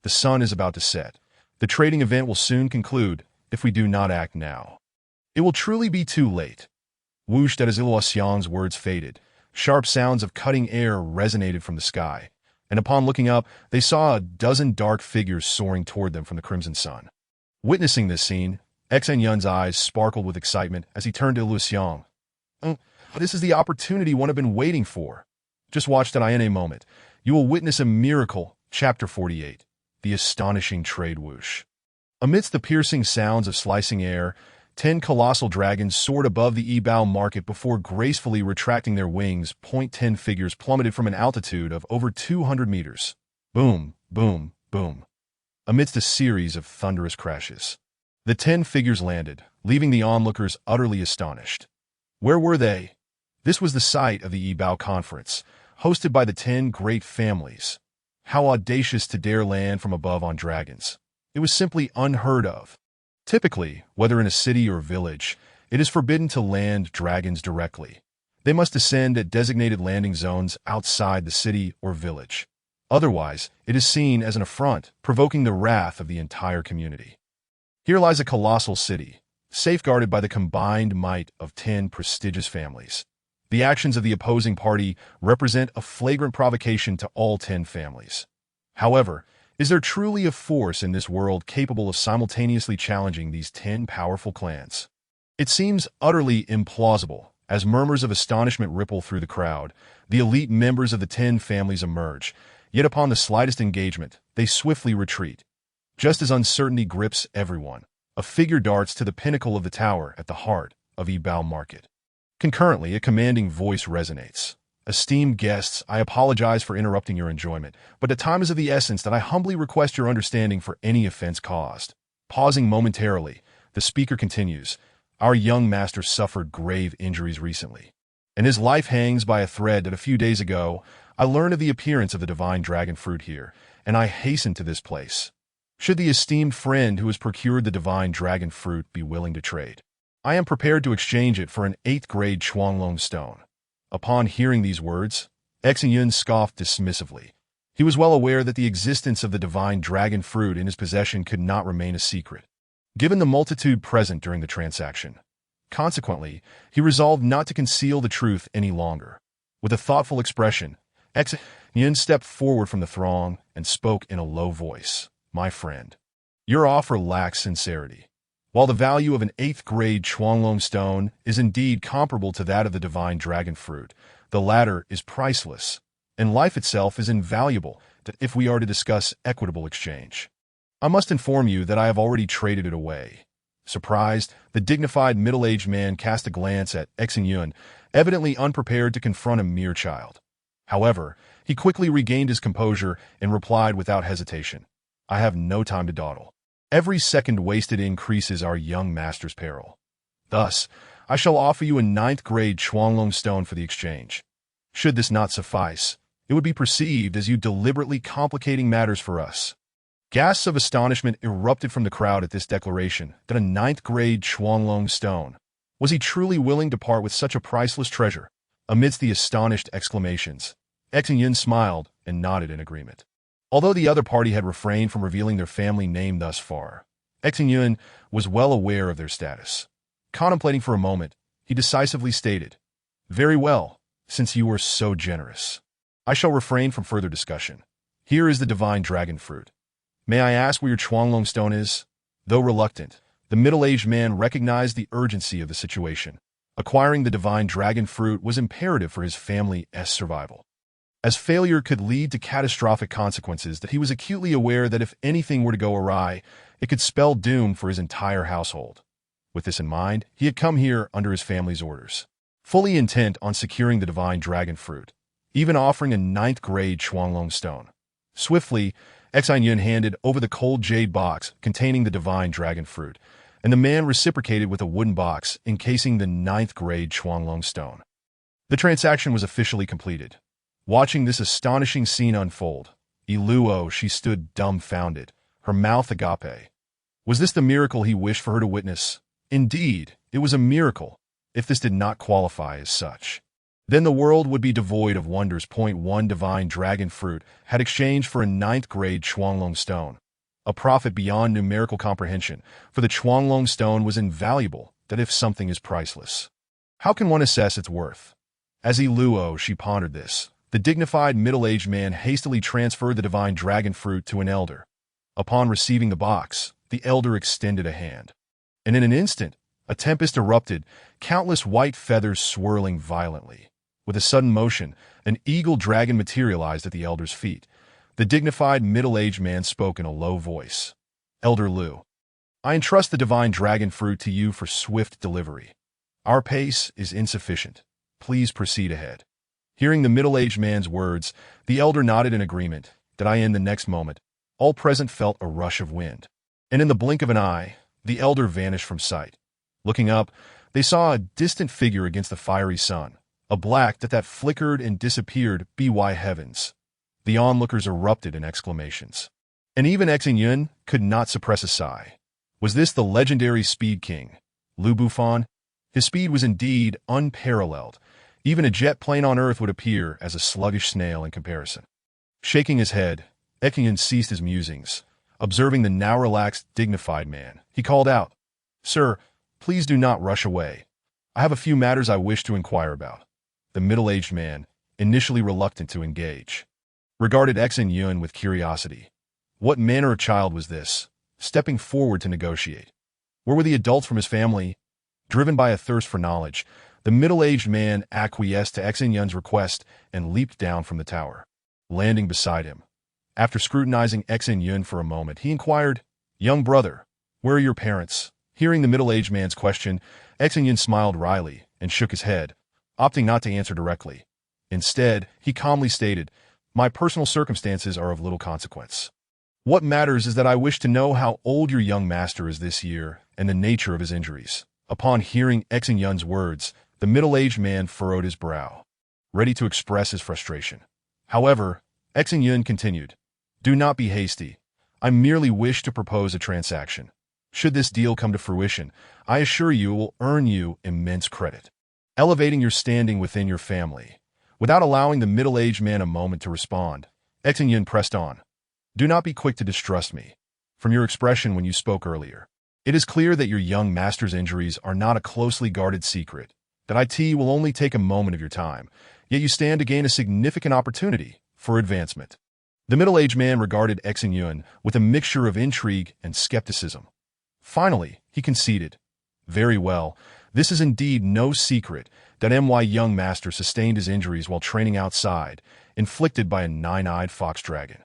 The sun is about to set. The trading event will soon conclude if we do not act now. It will truly be too late. Whooshed as Lo Xiang's words faded, sharp sounds of cutting air resonated from the sky, and upon looking up, they saw a dozen dark figures soaring toward them from the crimson sun. Witnessing this scene, Xin Yun's eyes sparkled with excitement as he turned to Lo Xiang. This is the opportunity one have been waiting for. Just watch that in a moment. You will witness a miracle. Chapter 48. The Astonishing Trade Whoosh. Amidst the piercing sounds of slicing air, 10 colossal dragons soared above the Yibao market before gracefully retracting their wings. 10 figures plummeted from an altitude of over 200 meters. Boom, boom, boom. Amidst a series of thunderous crashes, the 10 figures landed, leaving the onlookers utterly astonished. Where were they? This was the site of the Yibao conference, hosted by the 10 great families. How audacious to dare land from above on dragons. It was simply unheard of. Typically, whether in a city or village, it is forbidden to land dragons directly. They must descend at designated landing zones outside the city or village. Otherwise, it is seen as an affront, provoking the wrath of the entire community. Here lies a colossal city, safeguarded by the combined might of 10 prestigious families. The actions of the opposing party represent a flagrant provocation to all 10 families. However, is there truly a force in this world capable of simultaneously challenging these 10 powerful clans? It seems utterly implausible. As murmurs of astonishment ripple through the crowd, the elite members of the 10 families emerge, yet upon the slightest engagement, they swiftly retreat. Just as uncertainty grips everyone, a figure darts to the pinnacle of the tower at the heart of Yibao Market. Concurrently, a commanding voice resonates. Esteemed guests, I apologize for interrupting your enjoyment, but the time is of the essence that I humbly request your understanding for any offense caused. Pausing momentarily, the speaker continues, Our young master suffered grave injuries recently, and his life hangs by a thread that a few days ago I learned of the appearance of the divine dragon fruit here, and I hasten to this place. Should the esteemed friend who has procured the divine dragon fruit be willing to trade, I am prepared to exchange it for an 8th-grade Chuanglong stone. Upon hearing these words, Xin Yun scoffed dismissively. He was well aware that the existence of the divine dragon fruit in his possession could not remain a secret, given the multitude present during the transaction. Consequently, he resolved not to conceal the truth any longer. With a thoughtful expression, Xin Yun stepped forward from the throng and spoke in a low voice. My friend, your offer lacks sincerity. While the value of an 8th-grade Chuanglong stone is indeed comparable to that of the divine dragon fruit, the latter is priceless, and life itself is invaluable if we are to discuss equitable exchange. I must inform you that I have already traded it away. Surprised, the dignified middle-aged man cast a glance at Xin Yun, evidently unprepared to confront a mere child. However, he quickly regained his composure and replied without hesitation, I have no time to dawdle. Every second wasted increases our young master's peril. Thus, I shall offer you a 9th-grade Chuanglong stone for the exchange. Should this not suffice, it would be perceived as you deliberately complicating matters for us. Gasps of astonishment erupted from the crowd at this declaration that a 9th-grade Chuanglong stone. Was he truly willing to part with such a priceless treasure? Amidst the astonished exclamations, Xin Yun smiled and nodded in agreement. Although the other party had refrained from revealing their family name thus far, Xin Yun was well aware of their status. Contemplating for a moment, he decisively stated, Very well, since you were so generous. I shall refrain from further discussion. Here is the divine dragon fruit. May I ask where your Chuanglong stone is? Though reluctant, the middle-aged man recognized the urgency of the situation. Acquiring the divine dragon fruit was imperative for his family's survival, as failure could lead to catastrophic consequences that he was acutely aware that if anything were to go awry, it could spell doom for his entire household. With this in mind, he had come here under his family's orders, fully intent on securing the divine dragon fruit, even offering a 9th-grade Chuanglong stone. Swiftly, Xin Yun handed over the cold jade box containing the divine dragon fruit, and the man reciprocated with a wooden box encasing the 9th-grade Chuanglong stone. The transaction was officially completed. Watching this astonishing scene unfold, Iluo, she stood dumbfounded, her mouth agape. Was this the miracle he wished for her to witness? Indeed, it was a miracle, if this did not qualify as such. Then the world would be devoid of wonders. One divine dragon fruit had exchanged for a 9th-grade Chuanglong stone, a profit beyond numerical comprehension, for the Chuanglong stone was invaluable, that if something is priceless, how can one assess its worth? As Iluo, she pondered this, the dignified middle-aged man hastily transferred the divine dragon fruit to an elder. Upon receiving the box, the elder extended a hand, and in an instant, a tempest erupted, countless white feathers swirling violently. With a sudden motion, an eagle dragon materialized at the elder's feet. The dignified middle-aged man spoke in a low voice. Elder Lu, I entrust the divine dragon fruit to you for swift delivery. Our pace is insufficient. Please proceed ahead. Hearing the middle-aged man's words, the elder nodded in agreement. In the next moment, all present felt a rush of wind, and in the blink of an eye, the elder vanished from sight. Looking up, they saw a distant figure against the fiery sun, a black that flickered and disappeared. By heavens! The onlookers erupted in exclamations, and even Xin Yun could not suppress a sigh. Was this the legendary Speed King, Lu Bufan? His speed was indeed unparalleled. Even a jet plane on Earth would appear as a sluggish snail in comparison. Shaking his head, Xin Yun ceased his musings. Observing the now relaxed, dignified man, he called out, Sir, please do not rush away. I have a few matters I wish to inquire about. The middle-aged man, initially reluctant to engage, regarded Xin Yun with curiosity. What manner of child was this, stepping forward to negotiate? Where were the adults from his family? Driven by a thirst for knowledge, the middle-aged man acquiesced to Xin Yun's request and leaped down from the tower, landing beside him. After scrutinizing Xin Yun for a moment, he inquired, Young brother, where are your parents? Hearing the middle-aged man's question, Xin Yun smiled wryly and shook his head, opting not to answer directly. Instead, he calmly stated, "My personal circumstances are of little consequence. What matters is that I wish to know how old your young master is this year and the nature of his injuries." Upon hearing Xin Yun's words, the middle-aged man furrowed his brow, ready to express his frustration. However, Xin Yun continued, "Do not be hasty. I merely wish to propose a transaction. Should this deal come to fruition, I assure you it will earn you immense credit, elevating your standing within your family." Without allowing the middle-aged man a moment to respond, Xin Yun pressed on. "Do not be quick to distrust me. From your expression when you spoke earlier, it is clear that your young master's injuries are not a closely guarded secret, that IT will only take a moment of your time, yet you stand to gain a significant opportunity for advancement." The middle-aged man regarded Xin Yun with a mixture of intrigue and skepticism. Finally, he conceded, "Very well, this is indeed no secret that my young master sustained his injuries while training outside, inflicted by a nine-eyed fox dragon."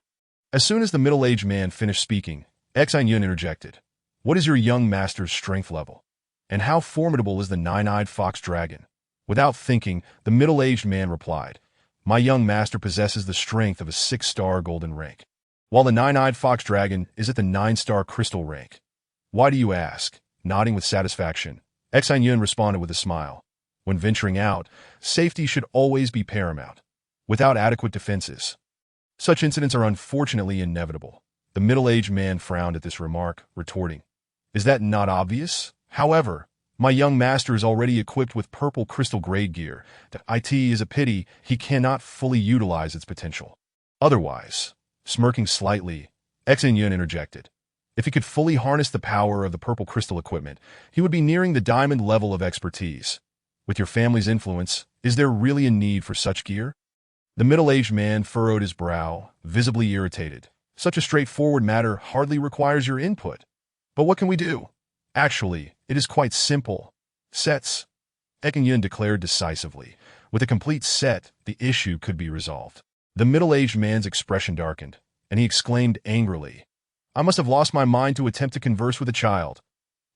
As soon as the middle-aged man finished speaking, Xin Yun interjected, "What is your young master's strength level? And how formidable is the nine-eyed fox dragon?" Without thinking, the middle-aged man replied, "My young master possesses the strength of a 6-star golden rank, while the nine-eyed fox dragon is at the 9-star crystal rank." "Why do you ask?" Nodding with satisfaction, Xin Yun responded with a smile. "When venturing out, safety should always be paramount. Without adequate defenses, such incidents are unfortunately inevitable." The middle-aged man frowned at this remark, retorting, "Is that not obvious? However, my young master is already equipped with purple crystal grade gear. That it is a pity he cannot fully utilize its potential. Otherwise," smirking slightly, Xin Yun interjected, "if he could fully harness the power of the purple crystal equipment, he would be nearing the diamond level of expertise. With your family's influence, is there really a need for such gear?" The middle-aged man furrowed his brow, visibly irritated. "Such a straightforward matter hardly requires your input. But what can we do? Actually, it is quite simple. Sets." Xin Yun declared decisively. With a complete set, the issue could be resolved. The middle-aged man's expression darkened, and he exclaimed angrily, "I must have lost my mind to attempt to converse with a child.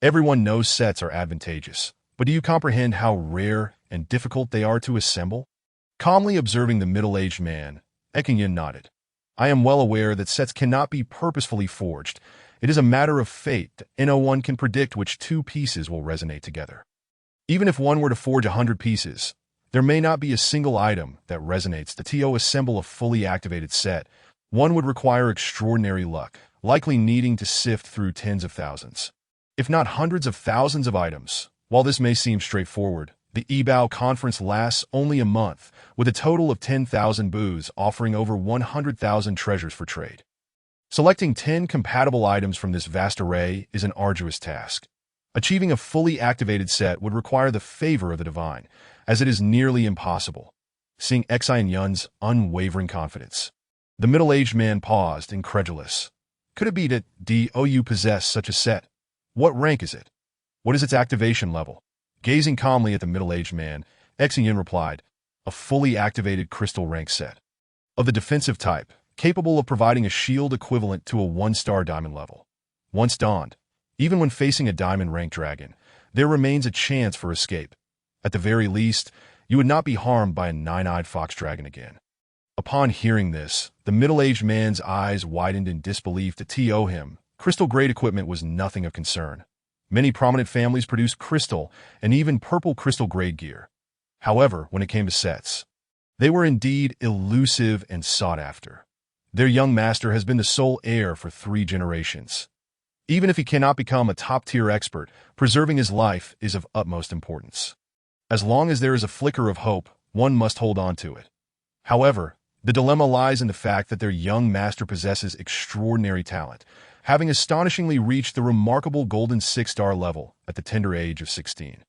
Everyone knows sets are advantageous, but do you comprehend how rare and difficult they are to assemble?" Calmly observing the middle-aged man, Xin Yun nodded. "I am well aware that sets cannot be purposefully forged. It is a matter of fate, and no one can predict which two pieces will resonate together. Even if one were to forge 100 pieces, there may not be a single item that resonates. To assemble a fully activated set, one would require extraordinary luck, likely needing to sift through tens of thousands, if not hundreds of thousands of items. While this may seem straightforward, the EBAO conference lasts only a month, with a total of 10,000 booths offering over 100,000 treasures for trade. Selecting 10 compatible items from this vast array is an arduous task. Achieving a fully activated set would require the favor of the divine, as it is nearly impossible. Seeing Xin Yun's unwavering confidence, the middle-aged man paused, incredulous. "Could it be that you possess such a set? What rank is it? What is its activation level?" Gazing calmly at the middle-aged man, Xin Yun replied, "A fully activated crystal rank set. Of the defensive type, capable of providing a shield equivalent to a 1-star diamond level. Once donned, even when facing a diamond rank dragon, there remains a chance for escape. At the very least, you would not be harmed by a 9-eyed fox dragon again." Upon hearing this, the middle-aged man's eyes widened in disbelief. To him, crystal-grade equipment was nothing of concern. Many prominent families produced crystal and even purple crystal-grade gear. However, when it came to sets, they were indeed elusive and sought after. Their young master has been the sole heir for 3 generations. Even if he cannot become a top-tier expert, preserving his life is of utmost importance. As long as there is a flicker of hope, one must hold on to it. However, the dilemma lies in the fact that their young master possesses extraordinary talent, having astonishingly reached the remarkable golden 6-star level at the tender age of 16.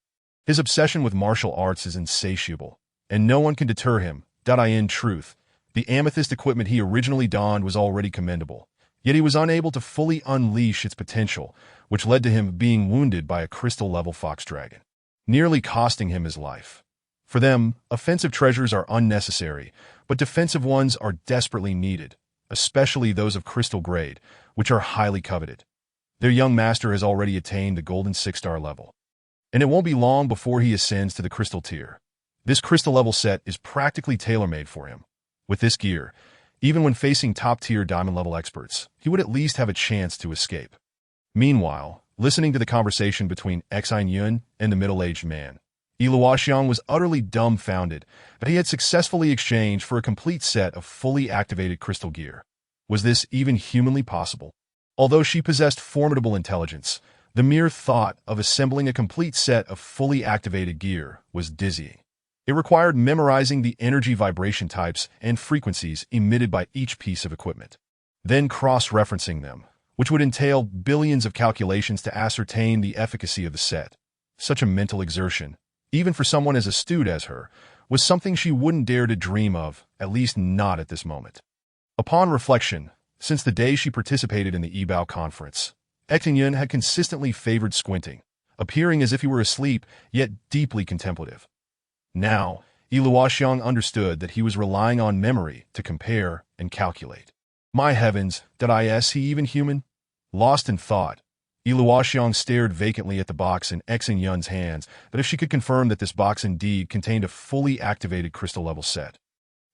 His obsession with martial arts is insatiable, and no one can deter him. In truth, the amethyst equipment he originally donned was already commendable, yet he was unable to fully unleash its potential, which led to him being wounded by a crystal-level fox dragon, nearly costing him his life. For them, offensive treasures are unnecessary, but defensive ones are desperately needed, especially those of crystal grade, which are highly coveted. Their young master has already attained the golden 6-star level, and it won't be long before he ascends to the crystal tier. This crystal level set is practically tailor-made for him. With this gear, even when facing top-tier diamond level experts, he would at least have a chance to escape. Meanwhile, listening to the conversation between Xin Yun and the middle-aged man, Luoxiang was utterly dumbfounded that he had successfully exchanged for a complete set of fully activated crystal gear. Was this even humanly possible? Although she possessed formidable intelligence, the mere thought of assembling a complete set of fully activated gear was dizzying. It required memorizing the energy vibration types and frequencies emitted by each piece of equipment, then cross-referencing them, which would entail billions of calculations to ascertain the efficacy of the set. Such a mental exertion, even for someone as astute as her, was something she wouldn't dare to dream of, at least not at this moment. Upon reflection, since the day she participated in the Ebao conference, Xin Yun had consistently favored squinting, appearing as if he were asleep, yet deeply contemplative. Now, Luoxiang understood that he was relying on memory to compare and calculate. My heavens, is he even human? Lost in thought, Luoxiang stared vacantly at the box in Xin Yun's hands, but if she could confirm that this box indeed contained a fully activated crystal level set,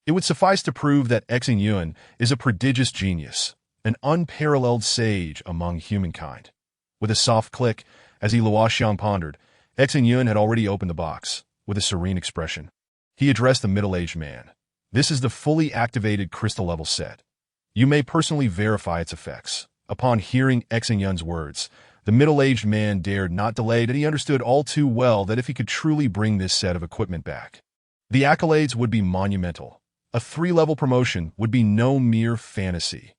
it would suffice to prove that Xin Yun is a prodigious genius, an unparalleled sage among humankind. With a soft click, as Luoxiang pondered, Xin Yun had already opened the box. With a serene expression, he addressed the middle-aged man. This is the fully activated crystal level set. You may personally verify its effects. Upon hearing Xin Yun's words, the middle-aged man dared not delay that he understood all too well that if he could truly bring this set of equipment back, the accolades would be monumental. A 3-level promotion would be no mere fantasy.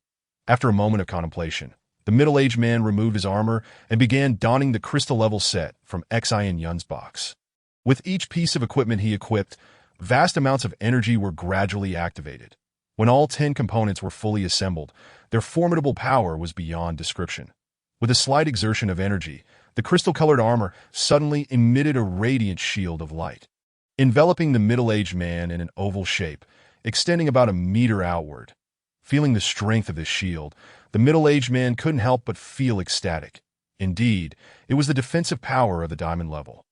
After a moment of contemplation, the middle-aged man removed his armor and began donning the crystal level set from Xin Yun's box. With each piece of equipment he equipped, vast amounts of energy were gradually activated. When all 10 components were fully assembled, their formidable power was beyond description. With a slight exertion of energy, the crystal-colored armor suddenly emitted a radiant shield of light, enveloping the middle-aged man in an oval shape, extending about a meter outward. Feeling the strength of this shield, the middle-aged man couldn't help but feel ecstatic. Indeed, it was the defensive power of the diamond level.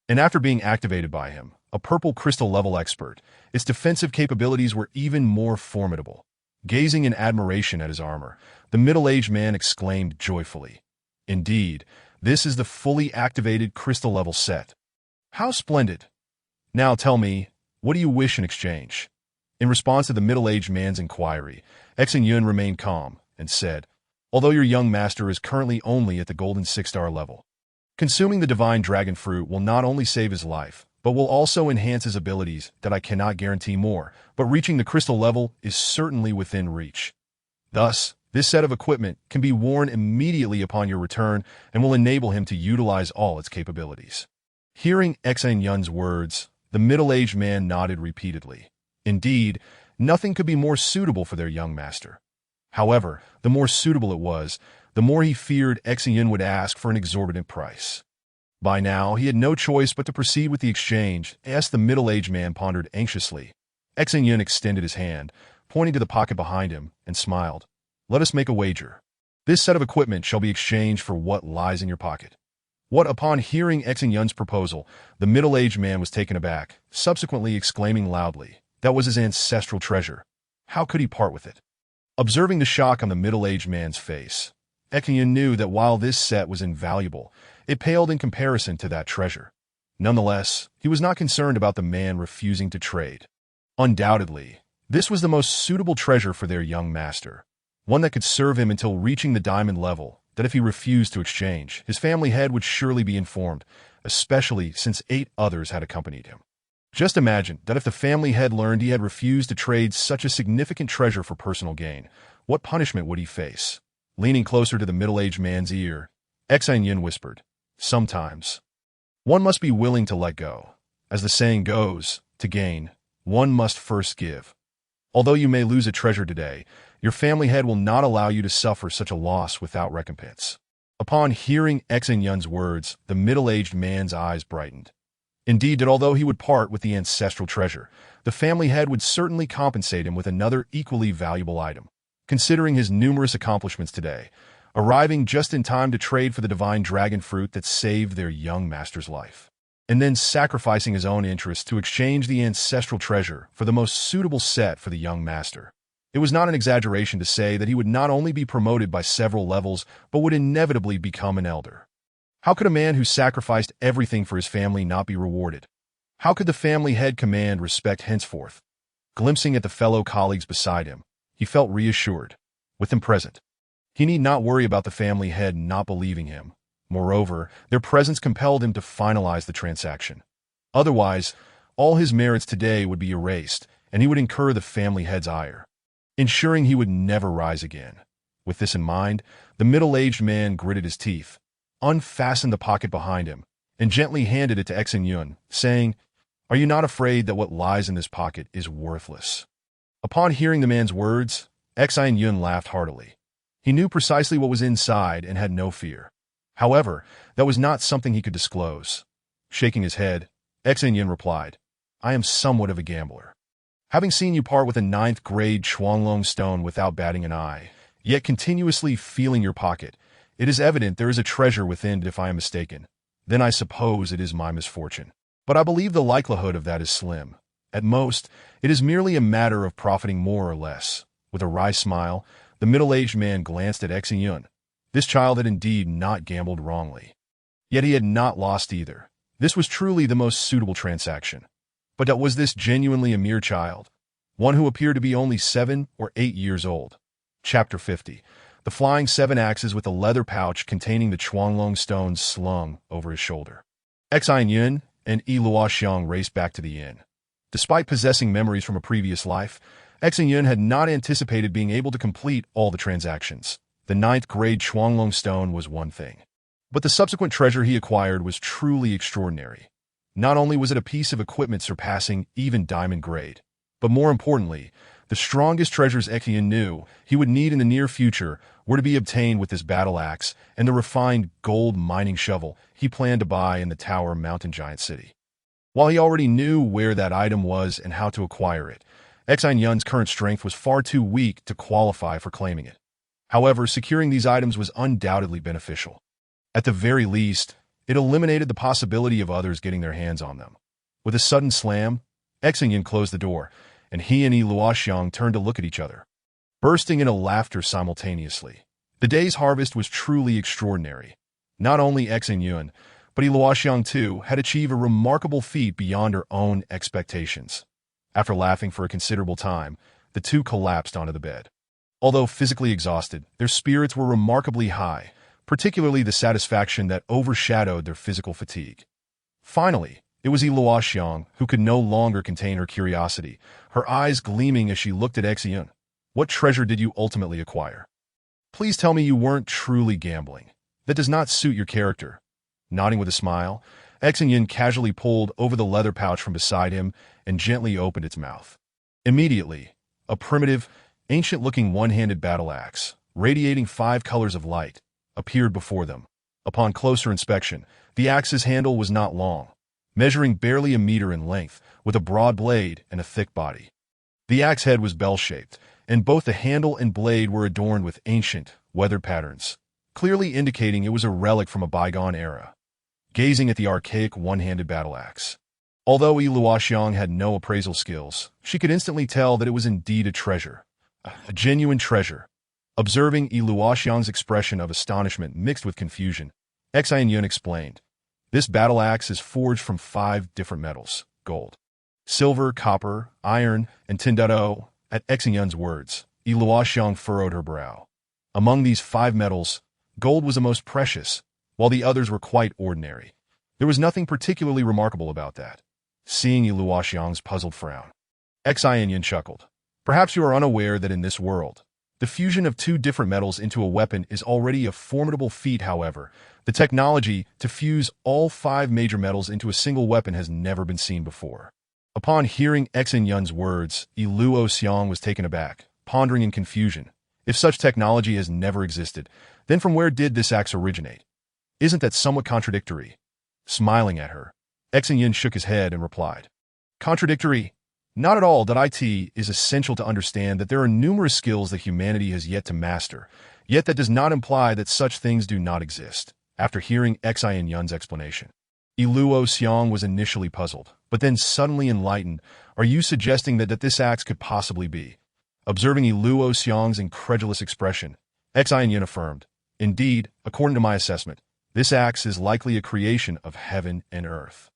And after being activated by him, a purple crystal level expert, its defensive capabilities were even more formidable. Gazing in admiration at his armor, the middle-aged man exclaimed joyfully, "Indeed, this is the fully activated crystal level set. How splendid! Now tell me, what do you wish in exchange?" In response to the middle-aged man's inquiry, Xin Yun remained calm and said, "Although your young master is currently only at the golden 6-star level, consuming the divine dragon fruit will not only save his life, but will also enhance his abilities that I cannot guarantee more, but reaching the crystal level is certainly within reach. Thus, this set of equipment can be worn immediately upon your return and will enable him to utilize all its capabilities." Hearing Xin Yun's words, the middle-aged man nodded repeatedly. Indeed, nothing could be more suitable for their young master. However, the more suitable it was, the more he feared Xin Yun would ask for an exorbitant price. By now, he had no choice but to proceed with the exchange, as the middle-aged man pondered anxiously. Xin Yun extended his hand, pointing to the pocket behind him, and smiled. "Let us make a wager. This set of equipment shall be exchanged for what lies in your pocket." What, upon hearing Xin Yun's proposal, the middle-aged man was taken aback, subsequently exclaiming loudly, that was his ancestral treasure. How could he part with it? Observing the shock on the middle-aged man's face, Xin Yun knew that while this set was invaluable, it paled in comparison to that treasure. Nonetheless, he was not concerned about the man refusing to trade. Undoubtedly, this was the most suitable treasure for their young master, one that could serve him until reaching the diamond level, that if he refused to exchange, his family head would surely be informed, especially since 8 others had accompanied him. Just imagine that if the family head learned he had refused to trade such a significant treasure for personal gain, what punishment would he face? Leaning closer to the middle-aged man's ear, Xin Yun whispered, "Sometimes one must be willing to let go. As the saying goes, to gain, one must first give. Although you may lose a treasure today, your family head will not allow you to suffer such a loss without recompense." Upon hearing Xin Yun's words, the middle-aged man's eyes brightened. Indeed, that although he would part with the ancestral treasure, the family head would certainly compensate him with another equally valuable item. Considering his numerous accomplishments today, arriving just in time to trade for the divine dragon fruit that saved their young master's life, and then sacrificing his own interests to exchange the ancestral treasure for the most suitable set for the young master. It was not an exaggeration to say that he would not only be promoted by several levels, but would inevitably become an elder. How could a man who sacrificed everything for his family not be rewarded? How could the family head command respect henceforth? Glimpsing at the fellow colleagues beside him, he felt reassured. With them present, he need not worry about the family head not believing him. Moreover, their presence compelled him to finalize the transaction. Otherwise, all his merits today would be erased, and he would incur the family head's ire, ensuring he would never rise again. With this in mind, the middle-aged man gritted his teeth, unfastened the pocket behind him, and gently handed it to Xin Yun, saying, "Are you not afraid that what lies in this pocket is worthless?" Upon hearing the man's words, Xin Yun laughed heartily. He knew precisely what was inside and had no fear. However, that was not something he could disclose. Shaking his head, Xin Yun replied, "I am somewhat of a gambler. Having seen you part with a 9th-grade Chuanglong stone without batting an eye, yet continuously feeling your pocket, it is evident there is a treasure within. If I am mistaken, then I suppose it is my misfortune. But I believe the likelihood of that is slim. At most, it is merely a matter of profiting more or less." With a wry smile, the middle-aged man glanced at Xin Yun. This child had indeed not gambled wrongly. Yet he had not lost either. This was truly the most suitable transaction. But was this genuinely a mere child? One who appeared to be only 7 or 8 years old. Chapter 50. The flying 7 axes with a leather pouch containing the Chuanglong stones slung over his shoulder. Xin Yun and Yi Luoxiang raced back to the inn. Despite possessing memories from a previous life, Xin Yun had not anticipated being able to complete all the transactions. The 9th-grade Chuanglong stone was one thing, but the subsequent treasure he acquired was truly extraordinary. Not only was it a piece of equipment surpassing even diamond grade, but more importantly, the strongest treasures Xin Yun knew he would need in the near future were to be obtained with this battle axe and the refined gold mining shovel he planned to buy in the Tower Mountain Giant City. While he already knew where that item was and how to acquire it, Xin Yun's current strength was far too weak to qualify for claiming it. However, securing these items was undoubtedly beneficial. At the very least, it eliminated the possibility of others getting their hands on them. With a sudden slam, Xin Yun closed the door, and he and Yi Luoxiang turned to look at each other, bursting into laughter simultaneously. The day's harvest was truly extraordinary. Not only Xin Yun, but Yi Luoxiang too had achieved a remarkable feat beyond her own expectations. After laughing for a considerable time, the two collapsed onto the bed. Although physically exhausted, their spirits were remarkably high, particularly the satisfaction that overshadowed their physical fatigue. Finally, it was Yi Luoxiang who could no longer contain her curiosity, her eyes gleaming as she looked at Xin Yun. "What treasure did you ultimately acquire? Please tell me you weren't truly gambling. That does not suit your character." Nodding with a smile, Xin Yun casually pulled over the leather pouch from beside him and gently opened its mouth. Immediately, a primitive, ancient-looking one-handed battle axe, radiating 5 colors of light, appeared before them. Upon closer inspection, the axe's handle was not long, measuring barely a meter in length, with a broad blade and a thick body. The axe head was bell-shaped, and both the handle and blade were adorned with ancient, weathered patterns, clearly indicating it was a relic from a bygone era. Gazing at the archaic one-handed battle axe, although Yi Luoxiang had no appraisal skills, she could instantly tell that it was indeed a treasure, a genuine treasure. Observing Yi Luoxiang's expression of astonishment mixed with confusion, Xin Yun explained, "This battle axe is forged from 5 different metals: gold, silver, copper, iron, and tin. At Xin Yun's words, Yi Luoxiang furrowed her brow. Among these 5 metals, gold was the most precious, while the others were quite ordinary. There was nothing particularly remarkable about that. Seeing Yi Luoxiang's puzzled frown, Xin Yun chuckled. "Perhaps you are unaware that in this world, the fusion of 2 different metals into a weapon is already a formidable feat. However, the technology to fuse all 5 major metals into a single weapon has never been seen before." Upon hearing Xin Yun's words, Yi Luoxiang was taken aback, pondering in confusion. If such technology has never existed, then from where did this axe originate? Isn't that somewhat contradictory? Smiling at her, Xin Yun shook his head and replied, "Contradictory? Not at all. It is essential to understand that there are numerous skills that humanity has yet to master, yet that does not imply that such things do not exist. After hearing Xin Yun's explanation, Luo Xiang was initially puzzled, but then suddenly enlightened. Are you suggesting that this axe could possibly be? Observing Luo Xiang's incredulous expression, Xin Yun affirmed, indeed, according to my assessment, this axe is likely a creation of heaven and earth.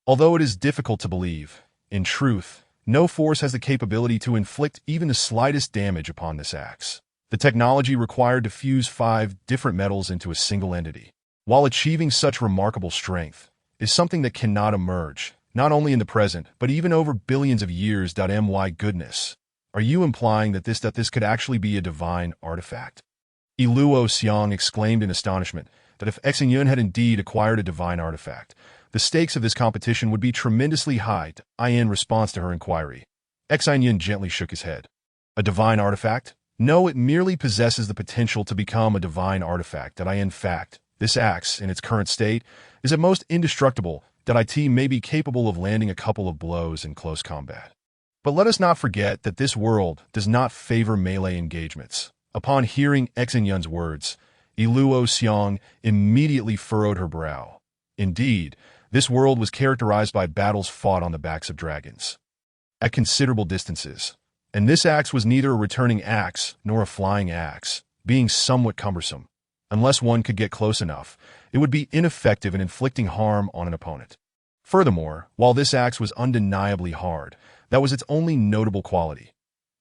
Although it is difficult to believe, in truth, no force has the capability to inflict even the slightest damage upon this axe. The technology required to fuse 5 different metals into a single entity, while achieving such remarkable strength, is something that cannot emerge, not only in the present, but even over billions of years. My goodness. Are you implying that this could actually be a divine artifact? Luo Xiang exclaimed in astonishment that if Xin Yun had indeed acquired a divine artifact, the stakes of this competition would be tremendously high. In response to her inquiry, Xin Yun gently shook his head. A divine artifact? No, it merely possesses the potential to become a divine artifact. In fact, this axe, in its current state, is at most indestructible. It may be capable of landing a couple of blows in close combat. But let us not forget that this world does not favor melee engagements. Upon hearing Xin Yun's words, Luo Xiang immediately furrowed her brow. Indeed, this world was characterized by battles fought on the backs of dragons, at considerable distances, and this axe was neither a returning axe nor a flying axe, being somewhat cumbersome. Unless one could get close enough, it would be ineffective in inflicting harm on an opponent. Furthermore, while this axe was undeniably hard, that was its only notable quality.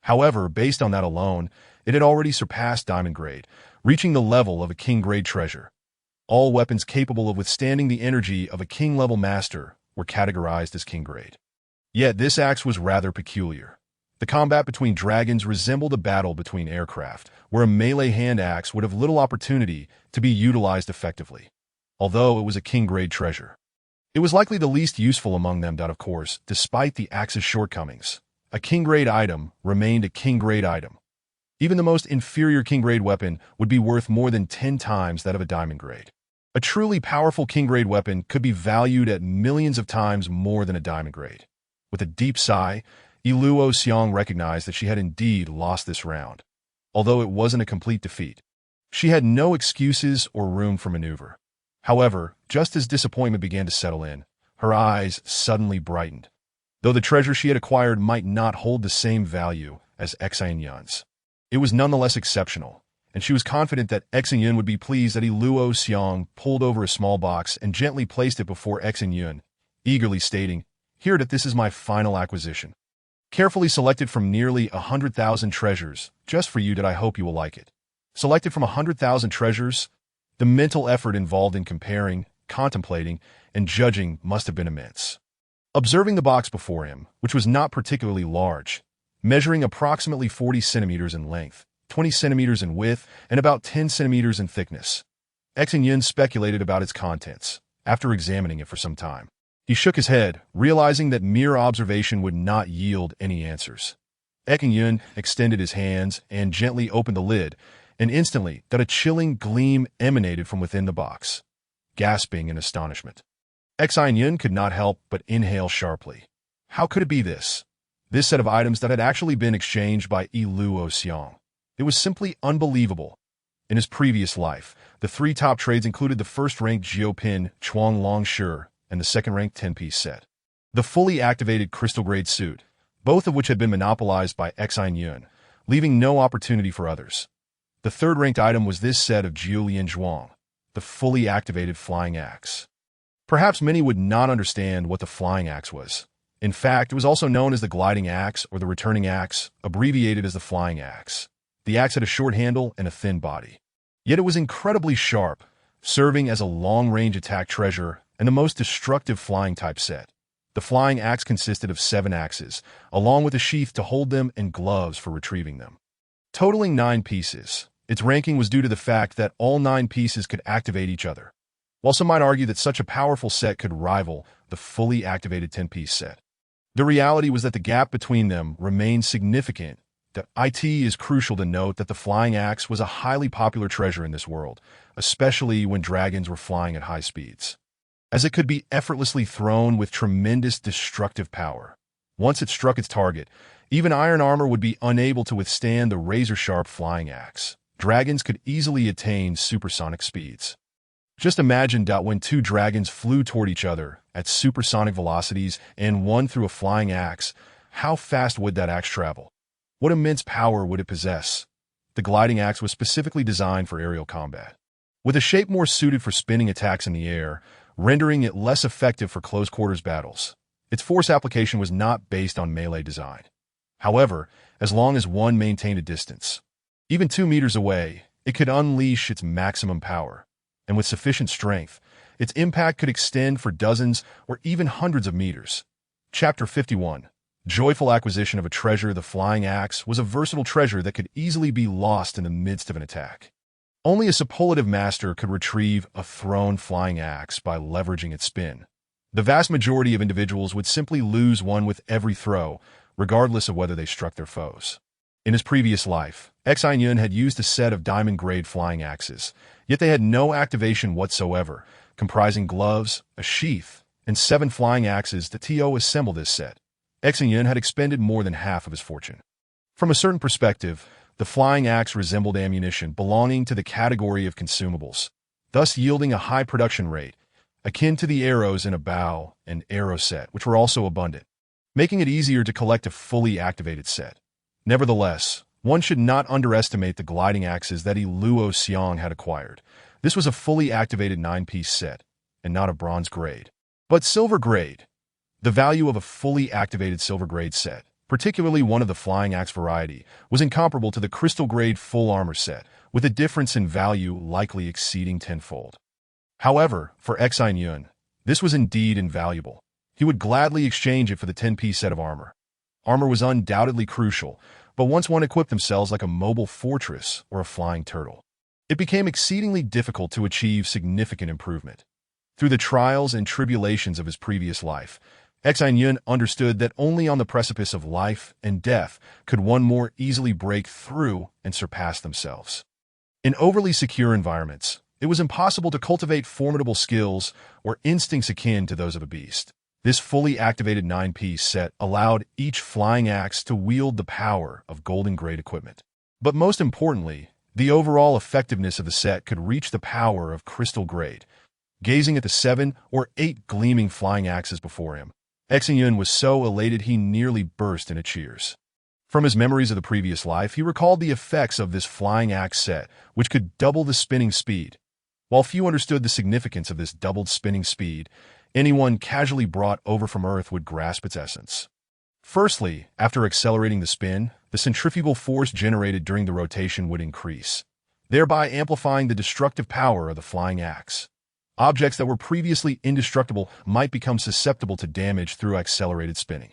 However, based on that alone, it had already surpassed diamond grade, reaching the level of a king-grade treasure. All weapons capable of withstanding the energy of a king-level master were categorized as king-grade. Yet this axe was rather peculiar. The combat between dragons resembled a battle between aircraft, where a melee hand axe would have little opportunity to be utilized effectively. Although it was a king-grade treasure, it was likely the least useful among them. Of course, despite the axe's shortcomings, a king-grade item remained a king-grade item. Even the most inferior king-grade weapon would be worth more than 10 times that of a diamond grade. A truly powerful king-grade weapon could be valued at millions of times more than a diamond grade. With a deep sigh, Luo Xiang recognized that she had indeed lost this round. Although it wasn't a complete defeat, she had no excuses or room for maneuver. However, just as disappointment began to settle in, her eyes suddenly brightened. Though the treasure she had acquired might not hold the same value as Xin Yun's, it was nonetheless exceptional, and she was confident that Xin Yun would be pleased. That Luo Xiang pulled over a small box and gently placed it before Xin Yun, eagerly stating, "Here, this is my final acquisition. Carefully selected from nearly 100,000 treasures, just for you. I hope you will like it." Selected from 100,000 treasures? The mental effort involved in comparing, contemplating, and judging must have been immense. Observing the box before him, which was not particularly large, measuring approximately 40 centimeters in length, 20 centimeters in width, and about 10 centimeters in thickness, Xin Yun speculated about its contents. After examining it for some time, he shook his head, realizing that mere observation would not yield any answers. Xin Yun extended his hands and gently opened the lid, and instantly a chilling gleam emanated from within the box. Gasping in astonishment, Xin Yun could not help but inhale sharply. How could it be this set of items that had actually been exchanged by Luo Xiang? It was simply unbelievable. In his previous life, the 3 top trades included the first-ranked Jiupin Chuang Long Shi and the second-ranked 10-piece set, the fully activated crystal-grade suit, both of which had been monopolized by Xin Yun, leaving no opportunity for others. The third-ranked item was this set of Jiulian Zhuang, the fully activated flying axe. Perhaps many would not understand what the flying axe was. In fact, it was also known as the gliding axe or the returning axe, abbreviated as the flying axe. The axe had a short handle and a thin body. Yet it was incredibly sharp, serving as a long-range attack treasure and the most destructive flying-type set. The flying axe consisted of 7 axes, along with a sheath to hold them and gloves for retrieving them. Totaling 9 pieces, its ranking was due to the fact that all 9 pieces could activate each other. While some might argue that such a powerful set could rival the fully activated 10-piece set, the reality was that the gap between them remained significant. It is crucial to note that the flying axe was a highly popular treasure in this world, especially when dragons were flying at high speeds, as it could be effortlessly thrown with tremendous destructive power. Once it struck its target, even iron armor would be unable to withstand the razor-sharp flying axe. Dragons could easily attain supersonic speeds. Just imagine when two dragons flew toward each other at supersonic velocities and one threw a flying axe. How fast would that axe travel? What immense power would it possess? The gliding axe was specifically designed for aerial combat, with a shape more suited for spinning attacks in the air, rendering it less effective for close-quarters battles. Its force application was not based on melee design. However, as long as one maintained a distance, even 2 meters away, it could unleash its maximum power. And with sufficient strength, its impact could extend for dozens or even hundreds of meters. Chapter 51. Joyful acquisition of a treasure. The flying axe was a versatile treasure that could easily be lost in the midst of an attack. Only a superlative master could retrieve a thrown flying axe by leveraging its spin. The vast majority of individuals would simply lose one with every throw, regardless of whether they struck their foes. In his previous life, Xin Yun had used a set of diamond-grade flying axes, yet they had no activation whatsoever, comprising gloves, a sheath, and 7 flying axes. To assemble this set, Xin Yun had expended more than half of his fortune. From a certain perspective, the flying axe resembled ammunition belonging to the category of consumables, thus yielding a high production rate, akin to the arrows in a bow and arrow set, which were also abundant, making it easier to collect a fully activated set. Nevertheless, one should not underestimate the gliding axes that Luo Xiang had acquired. This was a fully activated 9-piece set, and not a bronze grade, but silver grade. The value of a fully activated silver grade set, particularly one of the flying axe variety, was incomparable to the crystal grade full armor set, with a difference in value likely exceeding tenfold. However, for Xin Yun, this was indeed invaluable. He would gladly exchange it for the 10-piece set of armor. Armor was undoubtedly crucial, but once one equipped themselves like a mobile fortress or a flying turtle, it became exceedingly difficult to achieve significant improvement. Through the trials and tribulations of his previous life, Xin Yun understood that only on the precipice of life and death could one more easily break through and surpass themselves. In overly secure environments, it was impossible to cultivate formidable skills or instincts akin to those of a beast. This fully activated 9-piece set allowed each flying axe to wield the power of golden grade equipment. But most importantly, the overall effectiveness of the set could reach the power of crystal grade. Gazing at the 7 or 8 gleaming flying axes before him, Xin Yun was so elated he nearly burst into cheers. From his memories of the previous life, he recalled the effects of this flying axe set, which could double the spinning speed. While few understood the significance of this doubled spinning speed, anyone casually brought over from Earth would grasp its essence. Firstly, after accelerating the spin, the centrifugal force generated during the rotation would increase, thereby amplifying the destructive power of the flying axe. Objects that were previously indestructible might become susceptible to damage through accelerated spinning.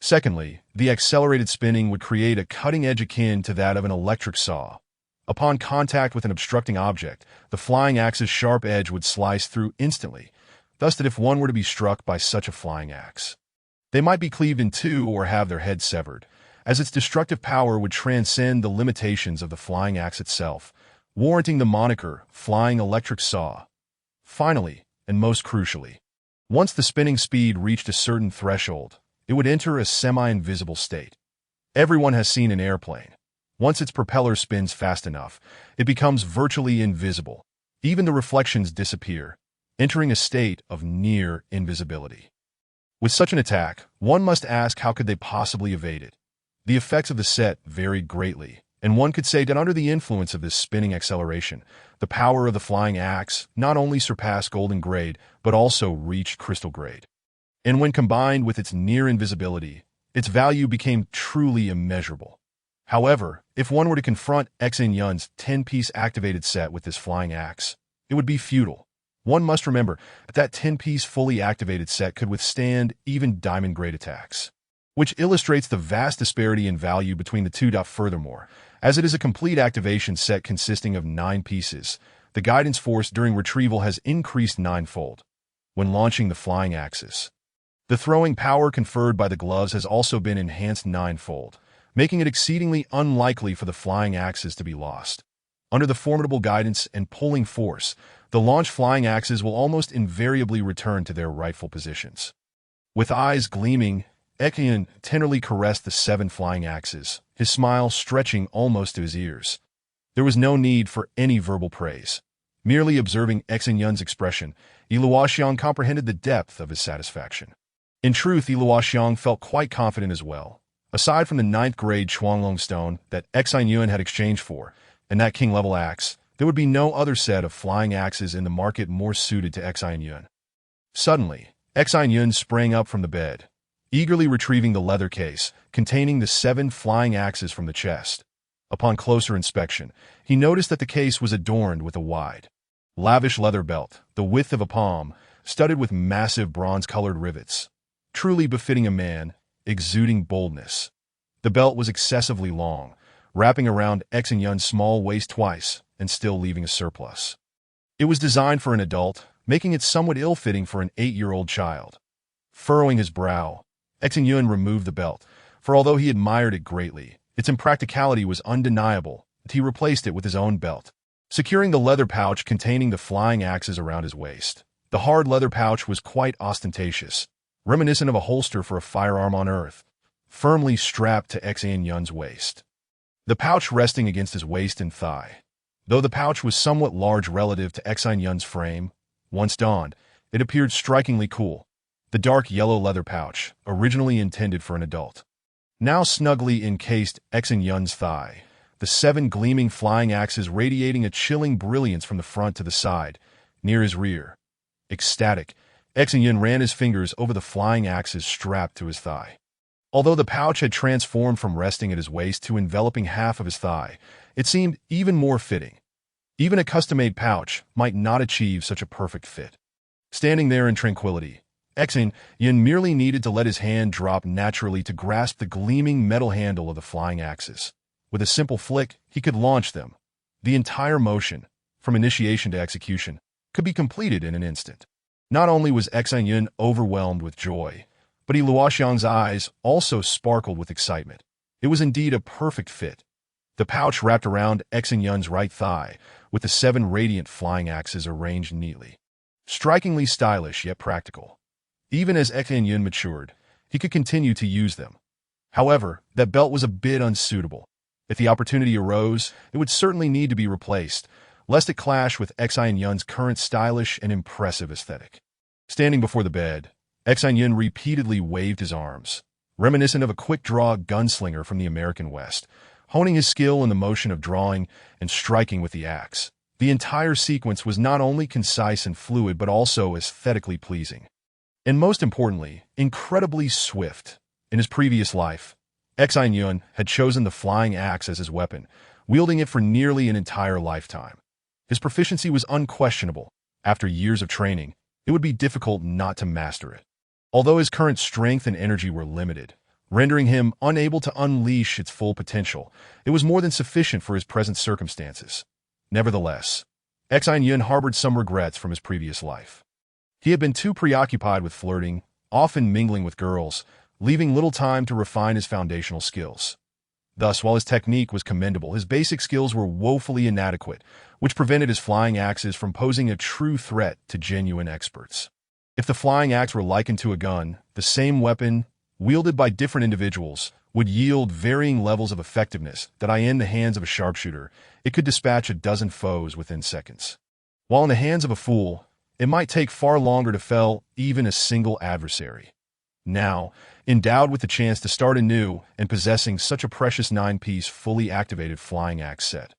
Secondly, the accelerated spinning would create a cutting edge akin to that of an electric saw. Upon contact with an obstructing object, the flying axe's sharp edge would slice through instantly, thus that if one were to be struck by such a flying axe, they might be cleaved in two or have their head severed, as its destructive power would transcend the limitations of the flying axe itself, warranting the moniker flying electric saw. Finally, and most crucially, once the spinning speed reached a certain threshold, it would enter a semi-invisible state. Everyone has seen an airplane. Once its propeller spins fast enough, it becomes virtually invisible. Even the reflections disappear, entering a state of near invisibility. With such an attack, one must ask how could they possibly evade it. The effects of the set varied greatly, and one could say that under the influence of this spinning acceleration, the power of the flying axe not only surpassed golden grade, but also reached crystal grade. And when combined with its near invisibility, its value became truly immeasurable. However, if one were to confront Xin Yun's 10-piece activated set with this flying axe, it would be futile. One must remember that 10-piece fully activated set could withstand even diamond-grade attacks, which illustrates the vast disparity in value between the two. Furthermore, as it is a complete activation set consisting of 9 pieces, the guidance force during retrieval has increased 9-fold. When launching the flying axes, the throwing power conferred by the gloves has also been enhanced 9-fold, making it exceedingly unlikely for the flying axes to be lost. Under the formidable guidance and pulling force, the launched flying axes will almost invariably return to their rightful positions. With eyes gleaming Xin Yun tenderly caressed the 7 flying axes, his smile stretching almost to his ears. There was no need for any verbal praise. Merely observing Xin Yun's expression, Luoxiang comprehended the depth of his satisfaction. In truth, Luoxiang felt quite confident as well. Aside from the 9th-grade Chuanglong stone that Xin Yun had exchanged for, and that king-level axe, there would be no other set of flying axes in the market more suited to Xin Yun. Suddenly, Xin Yun sprang up from the bed, eagerly retrieving the leather case containing the 7 flying axes from the chest. Upon closer inspection, he noticed that the case was adorned with a wide, lavish leather belt, the width of a palm, studded with massive bronze-colored rivets, truly befitting a man, exuding boldness. The belt was excessively long, wrapping around Xin Yun's small waist twice and still leaving a surplus. It was designed for an adult, making it somewhat ill-fitting for an 8-year-old child. Furrowing his brow, Xin Yun removed the belt, for although he admired it greatly, its impracticality was undeniable, and he replaced it with his own belt, securing the leather pouch containing the flying axes around his waist. The hard leather pouch was quite ostentatious, reminiscent of a holster for a firearm on Earth, firmly strapped to Xin Yun's waist. The pouch resting against his waist and thigh. Though the pouch was somewhat large relative to Xin Yun's frame, once donned, it appeared strikingly cool. The dark yellow leather pouch, originally intended for an adult, now snugly encased Xin Yun's thigh, the 7 gleaming flying axes radiating a chilling brilliance from the front to the side, near his rear. Ecstatic, Xin Yun ran his fingers over the flying axes strapped to his thigh. Although the pouch had transformed from resting at his waist to enveloping half of his thigh, it seemed even more fitting. Even a custom-made pouch might not achieve such a perfect fit. Standing there in tranquility, Xin Yun merely needed to let his hand drop naturally to grasp the gleaming metal handle of the flying axes. With a simple flick, he could launch them. The entire motion, from initiation to execution, could be completed in an instant. Not only was Xin Yun overwhelmed with joy, but Luoxiang's eyes also sparkled with excitement. It was indeed a perfect fit. The pouch wrapped around Xin Yun's right thigh, with the 7 radiant flying axes arranged neatly. Strikingly stylish yet practical. Even as Xin Yun matured, he could continue to use them. However, that belt was a bit unsuitable. If the opportunity arose, it would certainly need to be replaced, lest it clash with Xin Yun's current stylish and impressive aesthetic. Standing before the bed, Xin Yun repeatedly waved his arms, reminiscent of a quick-draw gunslinger from the American West, honing his skill in the motion of drawing and striking with the axe. The entire sequence was not only concise and fluid but also aesthetically pleasing. And most importantly, incredibly swift. In his previous life, Xin Yun had chosen the flying axe as his weapon, wielding it for nearly an entire lifetime. His proficiency was unquestionable. After years of training, it would be difficult not to master it. Although his current strength and energy were limited, rendering him unable to unleash its full potential, it was more than sufficient for his present circumstances. Nevertheless, Xin Yun harbored some regrets from his previous life. He had been too preoccupied with flirting, often mingling with girls, leaving little time to refine his foundational skills. Thus, while his technique was commendable, his basic skills were woefully inadequate, which prevented his flying axes from posing a true threat to genuine experts. If the flying axe were likened to a gun, the same weapon, wielded by different individuals, would yield varying levels of effectiveness that in the hands of a sharpshooter, it could dispatch a dozen foes within seconds. While in the hands of a fool, it might take far longer to fell even a single adversary. Now, endowed with the chance to start anew and possessing such a precious 9-piece fully activated flying axe set,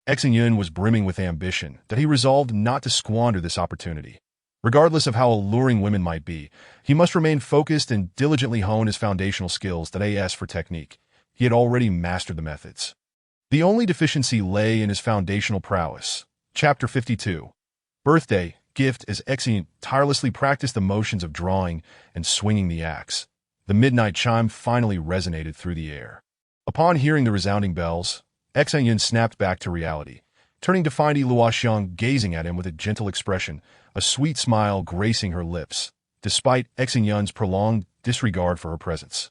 Xin Yun was brimming with ambition that he resolved not to squander this opportunity. Regardless of how alluring women might be, he must remain focused and diligently hone his foundational skills that as for technique, he had already mastered the methods. The only deficiency lay in his foundational prowess. Chapter 52. Birthday Gift. As Xin tirelessly practiced the motions of drawing and swinging the axe, the midnight chime finally resonated through the air. Upon hearing the resounding bells, Xin Yun snapped back to reality, turning to find Luoxiang gazing at him with a gentle expression, a sweet smile gracing her lips, despite Xin Yun's prolonged disregard for her presence.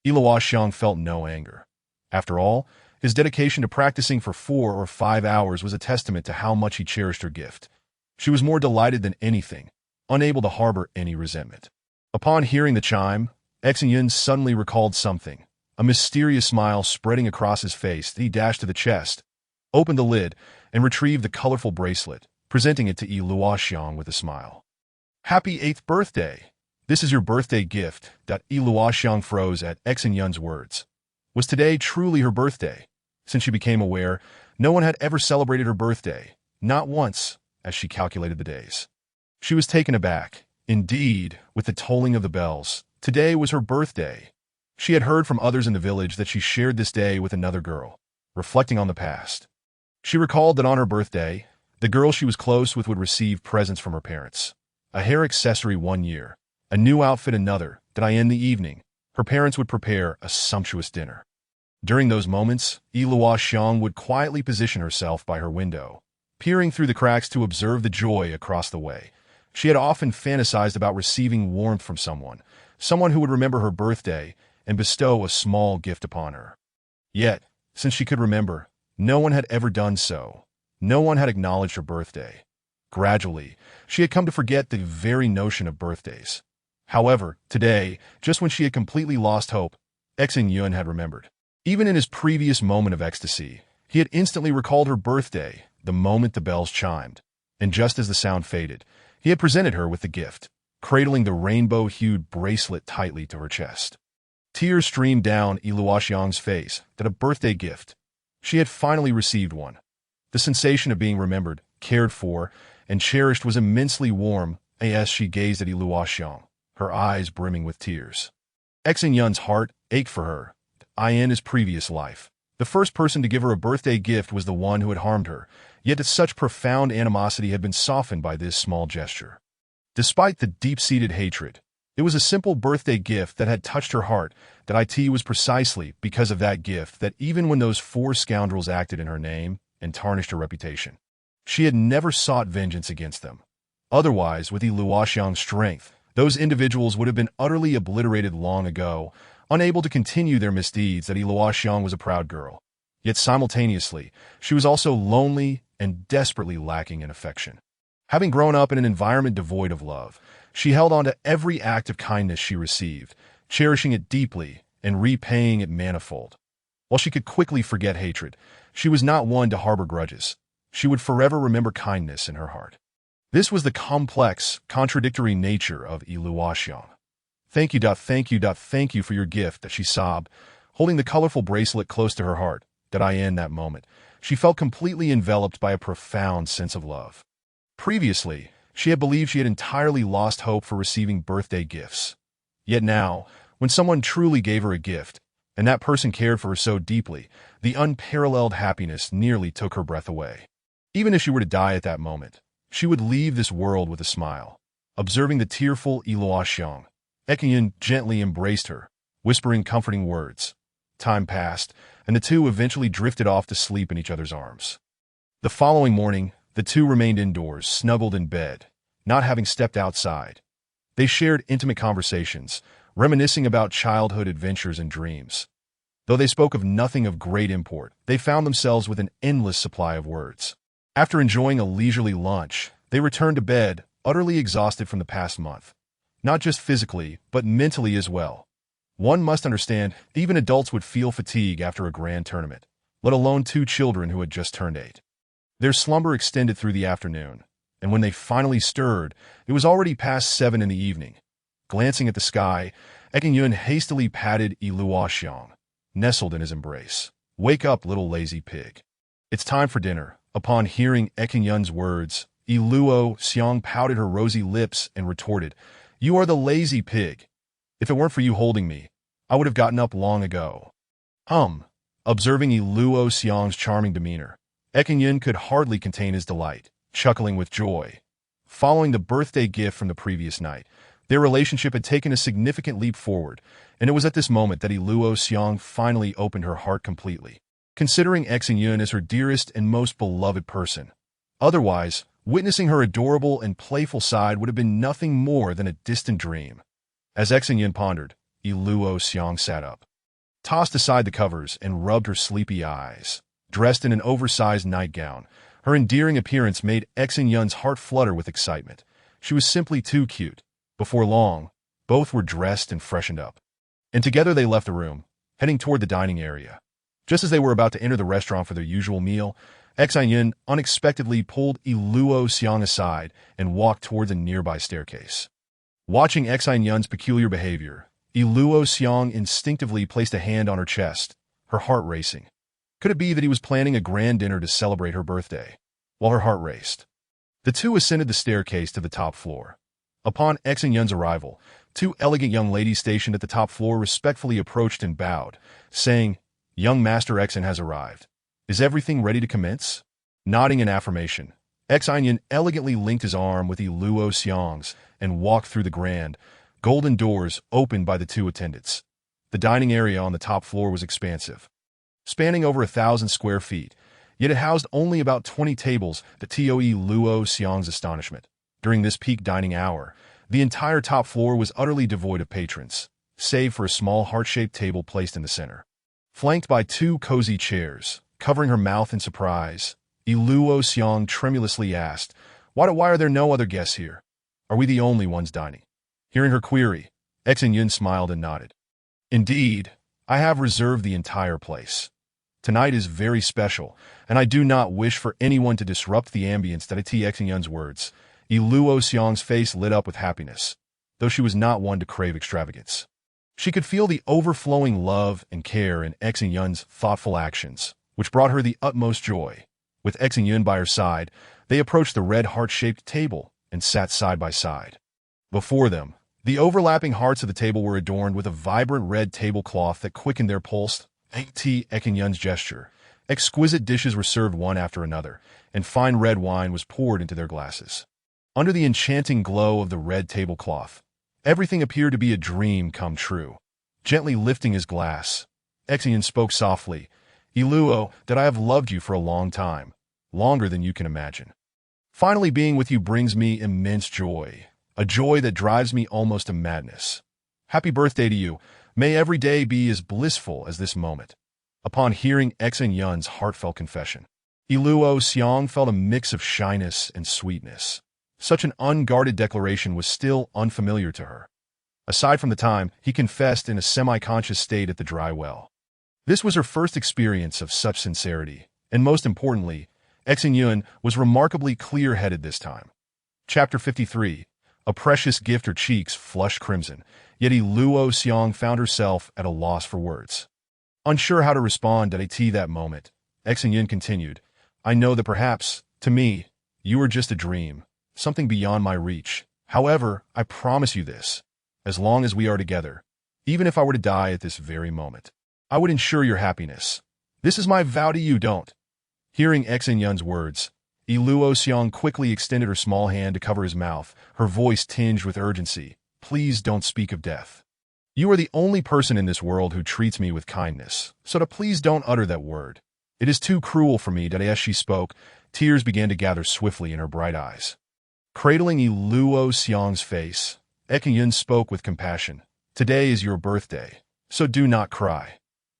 Luoxiang felt no anger. After all, his dedication to practicing for 4 or 5 hours was a testament to how much he cherished her gift. She was more delighted than anything, unable to harbor any resentment. Upon hearing the chime, Xin Yun suddenly recalled something, a mysterious smile spreading across his face. He dashed to the chest, opened the lid, and retrieved the colorful bracelet, presenting it to Yi Luoxiang with a smile. "Happy 8th birthday! This is your birthday gift." Yi Luoxiang froze at Xin Yun's words. Was today truly her birthday? Since she became aware, no one had ever celebrated her birthday, not once, as she calculated the days. She was taken aback. Indeed, with the tolling of the bells, today was her birthday. She had heard from others in the village that she shared this day with another girl. Reflecting on the past, she recalled that on her birthday, the girl she was close with would receive presents from her parents. A hair accessory one year, a new outfit another, that in the evening, her parents would prepare a sumptuous dinner. During those moments, Yi Luoxiang would quietly position herself by her window, peering through the cracks to observe the joy across the way. She had often fantasized about receiving warmth from someone who would remember her birthday and bestow a small gift upon her. Yet, since she could remember, no one had ever done so. No one had acknowledged her birthday. Gradually, she had come to forget the very notion of birthdays. However, today, just when she had completely lost hope, Xin Yun had remembered. Even in his previous moment of ecstasy, he had instantly recalled her birthday the moment the bells chimed. And just as the sound faded, he had presented her with the gift, cradling the rainbow-hued bracelet tightly to her chest. Tears streamed down Yi Luoxiang's face. That a birthday gift. She had finally received one. The sensation of being remembered, cared for, and cherished was immensely warm as she gazed at Yi Luoxiang, her eyes brimming with tears. Xin Yun's heart ached for her. In his previous life, the first person to give her a birthday gift was the one who had harmed her, yet such profound animosity had been softened by this small gesture. Despite the deep-seated hatred, it was a simple birthday gift that had touched her heart. It was precisely because of that gift that even when those four scoundrels acted in her name and tarnished her reputation, she had never sought vengeance against them. Otherwise, with Yi Luoxiang's strength, those individuals would have been utterly obliterated long ago, unable to continue their misdeeds. Yi Luoxiang was a proud girl. Yet simultaneously, she was also lonely and desperately lacking in affection. Having grown up in an environment devoid of love, she held on to every act of kindness she received, cherishing it deeply and repaying it manifold. While she could quickly forget hatred, she was not one to harbor grudges. She would forever remember kindness in her heart. This was the complex, contradictory nature of Yi Luoxiang. Thank you for your gift," she sobbed, holding the colorful bracelet close to her heart. In that moment, she felt completely enveloped by a profound sense of love. Previously, she had believed she had entirely lost hope for receiving birthday gifts. Yet now, when someone truly gave her a gift, and that person cared for her so deeply, the unparalleled happiness nearly took her breath away. Even if she were to die at that moment, she would leave this world with a smile. Observing the tearful Yi Luoxiang, Xin Yun gently embraced her, whispering comforting words. Time passed, and the two eventually drifted off to sleep in each other's arms. The following morning, the two remained indoors, snuggled in bed, not having stepped outside. They shared intimate conversations, reminiscing about childhood adventures and dreams. Though they spoke of nothing of great import, they found themselves with an endless supply of words. After enjoying a leisurely lunch, they returned to bed, utterly exhausted from the past month. Not just physically, but mentally as well. One must understand, even adults would feel fatigue after a grand tournament, let alone two children who had just turned 8. Their slumber extended through the afternoon, and when they finally stirred, it was already past 7 in the evening. Glancing at the sky, Xin Yun hastily patted Yi Luoxiang, nestled in his embrace. "Wake up, little lazy pig. It's time for dinner." Upon hearing Xin Yun's words, Yi Luoxiang pouted her rosy lips and retorted, "You are the lazy pig. If it weren't for you holding me, I would have gotten up long ago." Observing Yi Luoxiang's charming demeanor, Xin Yun could hardly contain his delight, chuckling with joy. Following the birthday gift from the previous night, their relationship had taken a significant leap forward, and it was at this moment that Yi Luoxiang finally opened her heart completely, considering Xin Yun as her dearest and most beloved person. Otherwise, witnessing her adorable and playful side would have been nothing more than a distant dream. As Xin Yun pondered, Yi Luoxiang sat up, tossed aside the covers, and rubbed her sleepy eyes. Dressed in an oversized nightgown, her endearing appearance made Xin Yun's heart flutter with excitement. She was simply too cute. Before long, both were dressed and freshened up. and together they left the room, heading toward the dining area. Just as they were about to enter the restaurant for their usual meal, Xin Yun unexpectedly pulled Luo Xiang aside and walked toward the nearby staircase. Watching Xin Yun's peculiar behavior, Luo Xiang instinctively placed a hand on her chest, her heart racing. Could it be that he was planning a grand dinner to celebrate her birthday? While her heart raced, the two ascended the staircase to the top floor. Upon Xin Yun's arrival, two elegant young ladies stationed at the top floor respectfully approached and bowed, saying, "Young Master Xin has arrived. Is everything ready to commence?" Nodding in affirmation, Xin Yun elegantly linked his arm with Luo Xiang's and walked through the grand, golden doors opened by the two attendants. The dining area on the top floor was expansive, spanning over 1,000 square feet, yet it housed only about 20 tables to Luo Xiang's astonishment. During this peak dining hour, the entire top floor was utterly devoid of patrons, save for a small heart-shaped table placed in the center. Flanked by two cozy chairs, covering her mouth in surprise, Luo Xiang tremulously asked, Why are there no other guests here? Are we the only ones dining?" Hearing her query, Xin Yun smiled and nodded. "Indeed, I have reserved the entire place. Tonight is very special, and I do not wish for anyone to disrupt the ambience that Xin Yun's words. Luo Xiang's face lit up with happiness, though she was not one to crave extravagance. She could feel the overflowing love and care in Xin Yun's thoughtful actions, which brought her the utmost joy. With Xin Yun by her side, they approached the red heart-shaped table and sat side by side. Before them, the overlapping hearts of the table were adorned with a vibrant red tablecloth that quickened their pulse. Xin Yun's gesture. Exquisite dishes were served one after another, and fine red wine was poured into their glasses. Under the enchanting glow of the red tablecloth, everything appeared to be a dream come true. Gently lifting his glass, Xin Yun spoke softly, "Luo, that I have loved you for a long time, longer than you can imagine. Finally being with you brings me immense joy, a joy that drives me almost to madness. Happy birthday to you. May every day be as blissful as this moment." Upon hearing Xin Yun's heartfelt confession, Luo Xiang felt a mix of shyness and sweetness. Such an unguarded declaration was still unfamiliar to her, aside from the time he confessed in a semi-conscious state at the dry well. This was her first experience of such sincerity, and most importantly, Xin Yun was remarkably clear-headed this time. Chapter 53. A precious gift. Her cheeks flushed crimson, yet Luo Xiang found herself at a loss for words. Unsure how to respond at that moment, Xin Yun continued, "I know that perhaps, to me, you are just a dream, something beyond my reach. However, I promise you this, as long as we are together, even if I were to die at this very moment, I would ensure your happiness. This is my vow to you, don't." Hearing Xin Yun's words, Luo Xiang quickly extended her small hand to cover his mouth, her voice tinged with urgency. "Please don't speak of death. You are the only person in this world who treats me with kindness, so please don't utter that word. It is too cruel for me." As she spoke, tears began to gather swiftly in her bright eyes. Cradling Luo Xiang's face, Xin Yun spoke with compassion. "Today is your birthday, so do not cry.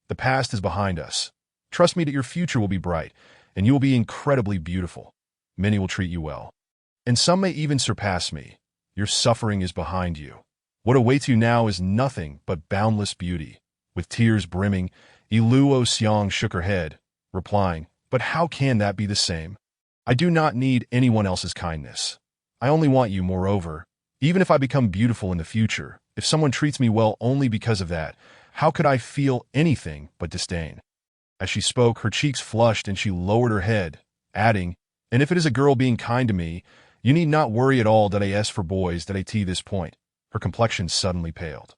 The past is behind us. Trust me that your future will be bright, and you will be incredibly beautiful. Many will treat you well, and some may even surpass me. Your suffering is behind you. What awaits you now is nothing but boundless beauty." With tears brimming, Luo Xiang shook her head, replying, "But how can that be the same? I do not need anyone else's kindness. I only want you. Moreover, even if I become beautiful in the future, if someone treats me well only because of that, how could I feel anything but disdain?" As she spoke, her cheeks flushed and she lowered her head, adding, "And if it is a girl being kind to me, you need not worry at all. As for boys, this point." Her complexion suddenly paled.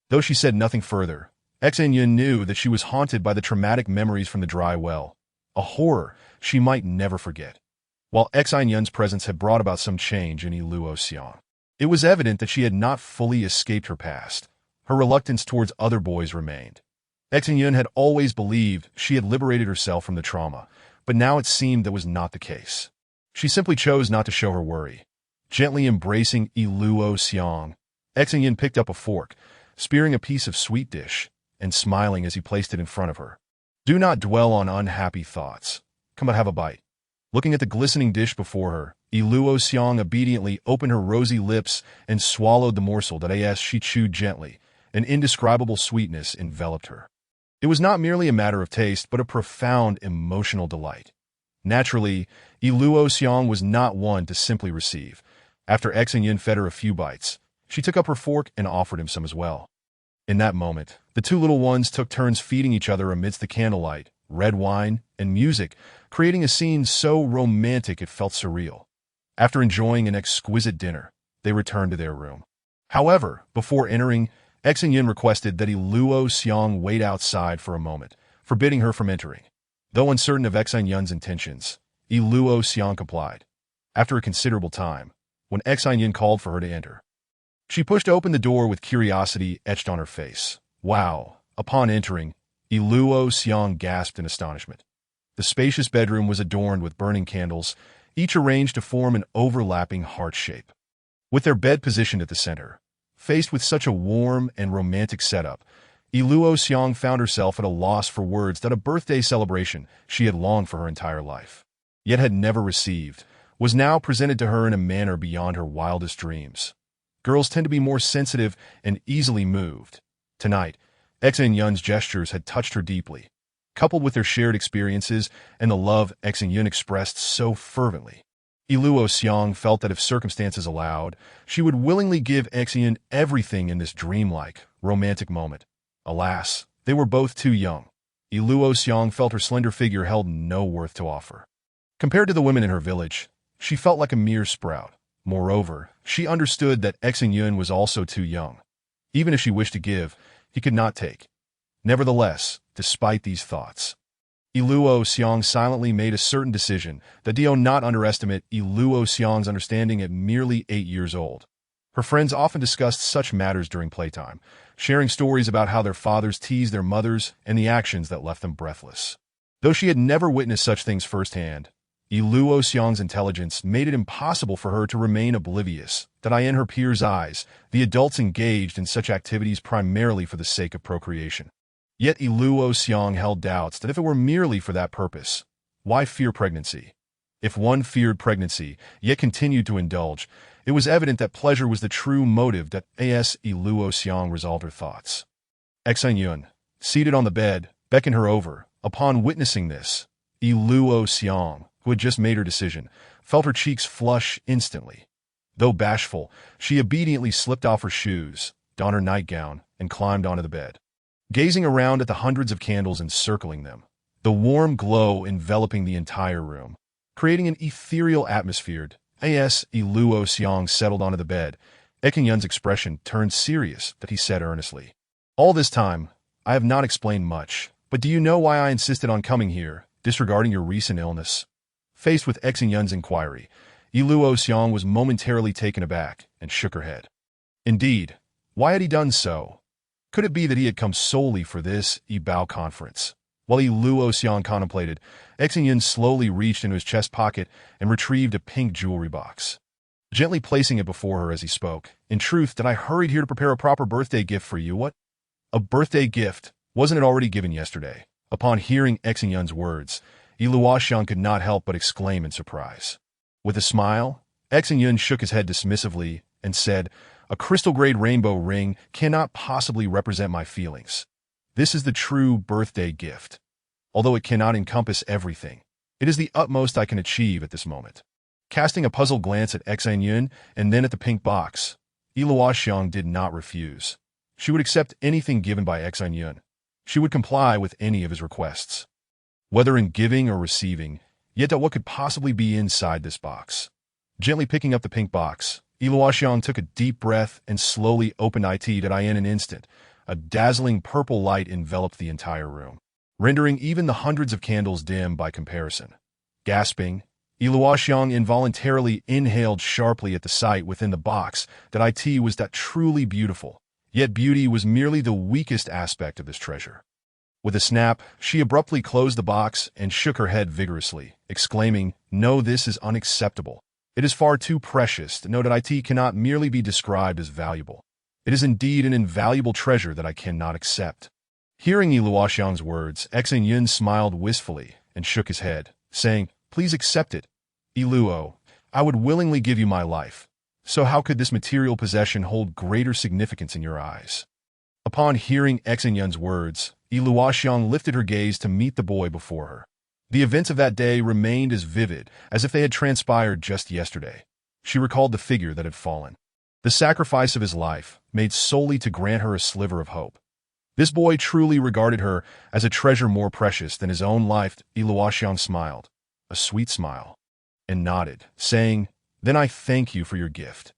Though she said nothing further, Xin Yun knew that she was haunted by the traumatic memories from the dry well, a horror she might never forget. While Xin Yun's presence had brought about some change in Luo Xiang, it was evident that she had not fully escaped her past. Her reluctance towards other boys remained. Xin Yun had always believed she had liberated herself from the trauma, but now it seemed that was not the case. She simply chose not to show her worry. Gently embracing Luo Xiang, Xin Yun picked up a fork, spearing a piece of sweet dish, and smiling as he placed it in front of her. "Do not dwell on unhappy thoughts. Come and have a bite." Looking at the glistening dish before her, Luo Xiang obediently opened her rosy lips and swallowed the morsel. As she chewed gently, An indescribable sweetness enveloped her. It was not merely a matter of taste, but a profound emotional delight. Naturally, Luo Xiang was not one to simply receive. After Xin Yun fed her a few bites, she took up her fork and offered him some as well. In that moment, the two little ones took turns feeding each other amidst the candlelight, red wine, and music, creating a scene so romantic it felt surreal. After enjoying an exquisite dinner, they returned to their room. Luo before entering, Xin Yun requested that Luo Xiang wait outside for a moment, forbidding her from entering. Though uncertain of Xin Yun's intentions, Luo Xiang complied. After a considerable time, when Xin Yun called for her to enter, she pushed open the door with curiosity etched on her face. Wow! Upon entering, Luo Xiang gasped in astonishment. The spacious bedroom was adorned with burning candles, each arranged to form an overlapping heart shape. With their bed positioned at the center, faced with such a warm and romantic setup, Luo Xiang found herself at a loss for words that a birthday celebration she had longed for her entire life, yet had never received, was now presented to her in a manner beyond her wildest dreams. Girls tend to be more sensitive and easily moved. Tonight, Xin Yun's gestures had touched her deeply, coupled with their shared experiences and the love Xin Yun expressed so fervently. Luo Xiang felt that if circumstances allowed, she would willingly give Xin Yun everything in this dreamlike, romantic moment. Alas, they were both too young. Luo Xiang felt her slender figure held no worth to offer. Compared to the women in her village, she felt like a mere sprout. Moreover, she understood that Xin Yun was also too young. Even if she wished to give, he could not take. Nevertheless, despite these thoughts, Luo Xiang silently made a certain decision that do not underestimate Luo Xiang's understanding at merely 8 years old. Her friends often discussed such matters during playtime, sharing stories about how their fathers teased their mothers and the actions that left them breathless. Though she had never witnessed such things firsthand, Luo Xiang's intelligence made it impossible for her to remain oblivious that in her peers' eyes, the adults engaged in such activities primarily for the sake of procreation. Yet Luo Xiang held doubts that if it were merely for that purpose, why fear pregnancy? If one feared pregnancy, yet continued to indulge, it was evident that pleasure was the true motive that Luo Xiang resolved her thoughts. Xin Yun, seated on the bed, beckoned her over. Upon witnessing this, Luo Xiang, who had just made her decision, felt her cheeks flush instantly. Though bashful, she obediently slipped off her shoes, donned her nightgown, and climbed onto the bed. Gazing around at the hundreds of candles encircling them, the warm glow enveloping the entire room, creating an ethereal atmosphere, Luo Xiang settled onto the bed. Xin Yun's expression turned serious, but he said earnestly, "All this time, I have not explained much, but do you know why I insisted on coming here, disregarding your recent illness?" Faced with Xin Yun's inquiry, Luo Xiang was momentarily taken aback and shook her head. Indeed, why had he done so? Could it be that he had come solely for this Bao conference? While Luo Xiang contemplated, Xin Yun slowly reached into his chest pocket and retrieved a pink jewelry box, gently placing it before her as he spoke. "In truth, that I hurried here to prepare a proper birthday gift for you." "What? A birthday gift? Wasn't it already given yesterday?" Upon hearing Xin Yun's words, Luo Xiang could not help but exclaim in surprise. With a smile, Xin Yun shook his head dismissively and said, "A crystal-grade rainbow ring cannot possibly represent my feelings. This is the true birthday gift. Although it cannot encompass everything, it is the utmost I can achieve at this moment." Casting a puzzled glance at Xin Yun and then at the pink box, Luo Xiang did not refuse. She would accept anything given by Xin Yun. She would comply with any of his requests, whether in giving or receiving. Yet what could possibly be inside this box? Gently picking up the pink box, Luo Xiang took a deep breath and slowly opened it. In an instant, a dazzling purple light enveloped the entire room, rendering even the hundreds of candles dim by comparison. Gasping, Luo Xiang involuntarily inhaled sharply at the sight within the box that it was that truly beautiful. Yet beauty was merely the weakest aspect of this treasure. With a snap, she abruptly closed the box and shook her head vigorously, exclaiming, "No, this is unacceptable. It is far too precious to know that it cannot merely be described as valuable. It is indeed an invaluable treasure that I cannot accept." Hearing Luo Xiang's words, Xin Yun smiled wistfully and shook his head, saying, "Please accept it. Luo, I would willingly give you my life. So how could this material possession hold greater significance in your eyes?" Upon hearing Xin Yun's words, Luoxiang lifted her gaze to meet the boy before her. The events of that day remained as vivid as if they had transpired just yesterday. She recalled the figure that had fallen. The sacrifice of his life, made solely to grant her a sliver of hope. This boy truly regarded her as a treasure more precious than his own life. Luoxiang smiled, a sweet smile, and nodded, saying, "Then I thank you for your gift.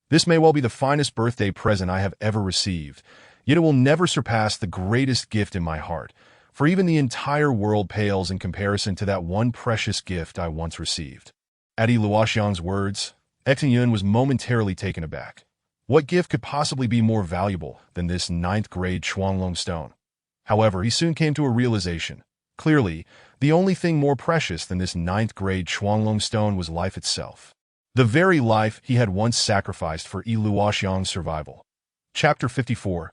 This may well be the finest birthday present I have ever received, yet it will never surpass the greatest gift in my heart, for even the entire world pales in comparison to that one precious gift I once received." At Luoxiang's words, Xin Yun was momentarily taken aback. What gift could possibly be more valuable than this ninth-grade Chuanglong stone? However, he soon came to a realization. Clearly, the only thing more precious than this ninth-grade Chuanglong stone was life itself. The very life he had once sacrificed for Luoxiang's survival. Chapter 54.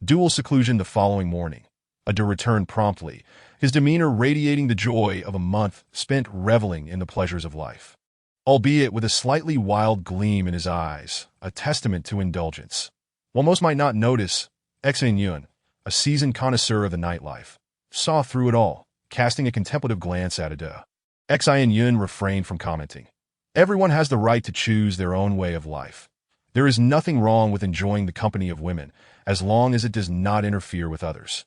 Dual seclusion. The following morning, Ada returned promptly, his demeanor radiating the joy of a month spent reveling in the pleasures of life. Albeit with a slightly wild gleam in his eyes, a testament to indulgence. While most might not notice, Xin Yun, a seasoned connoisseur of the nightlife, saw through it all, casting a contemplative glance at Ada. Xin Yun refrained from commenting. Everyone has the right to choose their own way of life. There is nothing wrong with enjoying the company of women, as long as it does not interfere with others.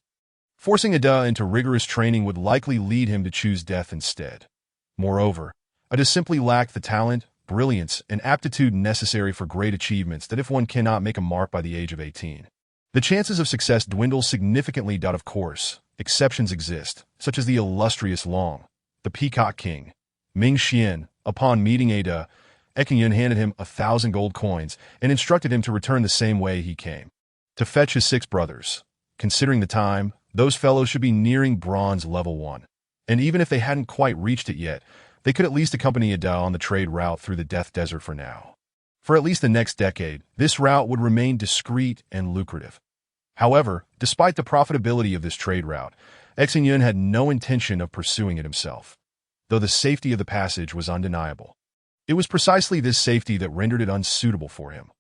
Forcing Ada into rigorous training would likely lead him to choose death instead. Moreover, Ada simply lacked the talent, brilliance, and aptitude necessary for great achievements that if one cannot make a mark by the age of 18. The chances of success dwindle significantly. Of course, exceptions exist, such as the illustrious Long, the Peacock King, Ming Xian. Upon meeting Ada, Xin Yun handed him 1,000 gold coins and instructed him to return the same way he came, to fetch his 6 brothers. Considering the time, those fellows should be nearing bronze level 1. And even if they hadn't quite reached it yet, they could at least accompany Ada on the trade route through the Death Desert for now. For at least the next decade, this route would remain discreet and lucrative. However, despite the profitability of this trade route, Xin Yun had no intention of pursuing it himself, though the safety of the passage was undeniable. It was precisely this safety that rendered it unsuitable for him.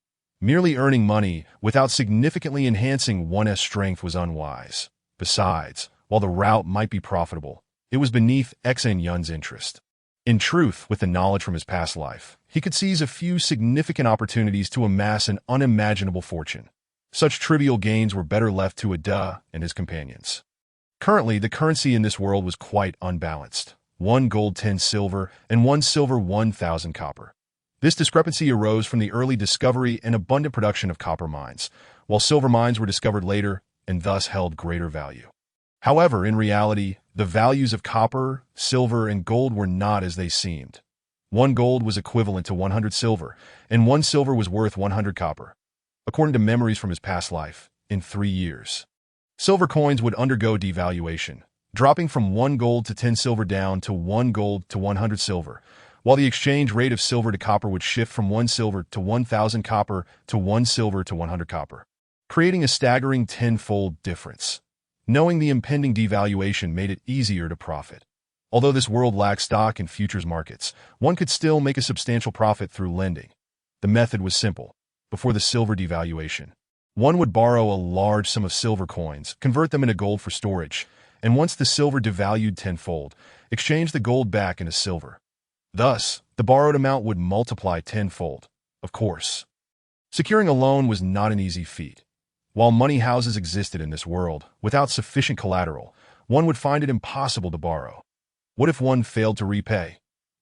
Merely earning money without significantly enhancing one's strength was unwise. Besides, while the route might be profitable, it was beneath Xin Yun's interest. In truth, with the knowledge from his past life, he could seize a few significant opportunities to amass an unimaginable fortune. Such trivial gains were better left to Ada and his companions. Currently, the currency in this world was quite unbalanced. 1 gold 10 silver, and 1 silver 1,000 copper. This discrepancy arose from the early discovery and abundant production of copper mines, while silver mines were discovered later and thus held greater value. However, in reality, the values of copper, silver, and gold were not as they seemed. 1 gold was equivalent to 100 silver, and 1 silver was worth 100 copper. According to memories from his past life, in 3 years, silver coins would undergo devaluation, dropping from 1 gold to 10 silver down to 1 gold to 100 silver, while the exchange rate of silver to copper would shift from 1 silver to 1,000 copper to 1 silver to 100 copper, creating a staggering 10-fold difference. Knowing the impending devaluation made it easier to profit. Although this world lacked stock in futures markets, one could still make a substantial profit through lending. The method was simple. Before the silver devaluation, one would borrow a large sum of silver coins, convert them into gold for storage, and once the silver devalued tenfold, exchange the gold back into silver. Thus, the borrowed amount would multiply tenfold. Of course, securing a loan was not an easy feat. While money houses existed in this world, without sufficient collateral, one would find it impossible to borrow. What if one failed to repay?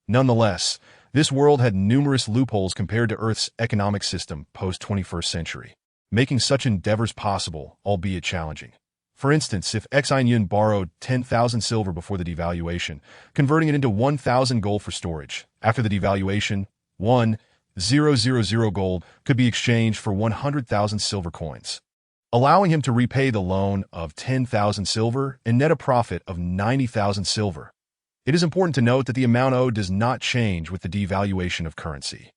Nonetheless, this world had numerous loopholes compared to Earth's economic system post-21st century, making such endeavors possible, albeit challenging. For instance, if Xin Yun borrowed 10,000 silver before the devaluation, converting it into 1,000 gold for storage, after the devaluation, 1,000 gold could be exchanged for 100,000 silver coins, allowing him to repay the loan of 10,000 silver and net a profit of 90,000 silver. It is important to note that the amount owed does not change with the devaluation of currency.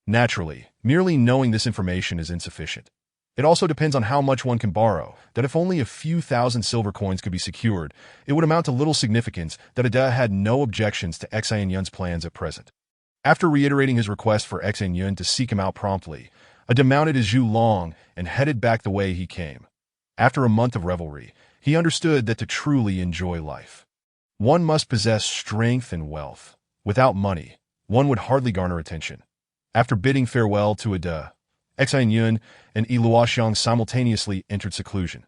Naturally, merely knowing this information is insufficient. It also depends on how much one can borrow, that if only a few thousand silver coins could be secured, it would amount to little significance that Ada had no objections to Xin Yun's plans at present. After reiterating his request for Xin Yun to seek him out promptly, Ada mounted his Zhu Long and headed back the way he came. After a month of revelry, he understood that to truly enjoy life, one must possess strength and wealth. Without money, one would hardly garner attention. After bidding farewell to Ada, Xin Yun and Yi Luoxiang simultaneously entered seclusion.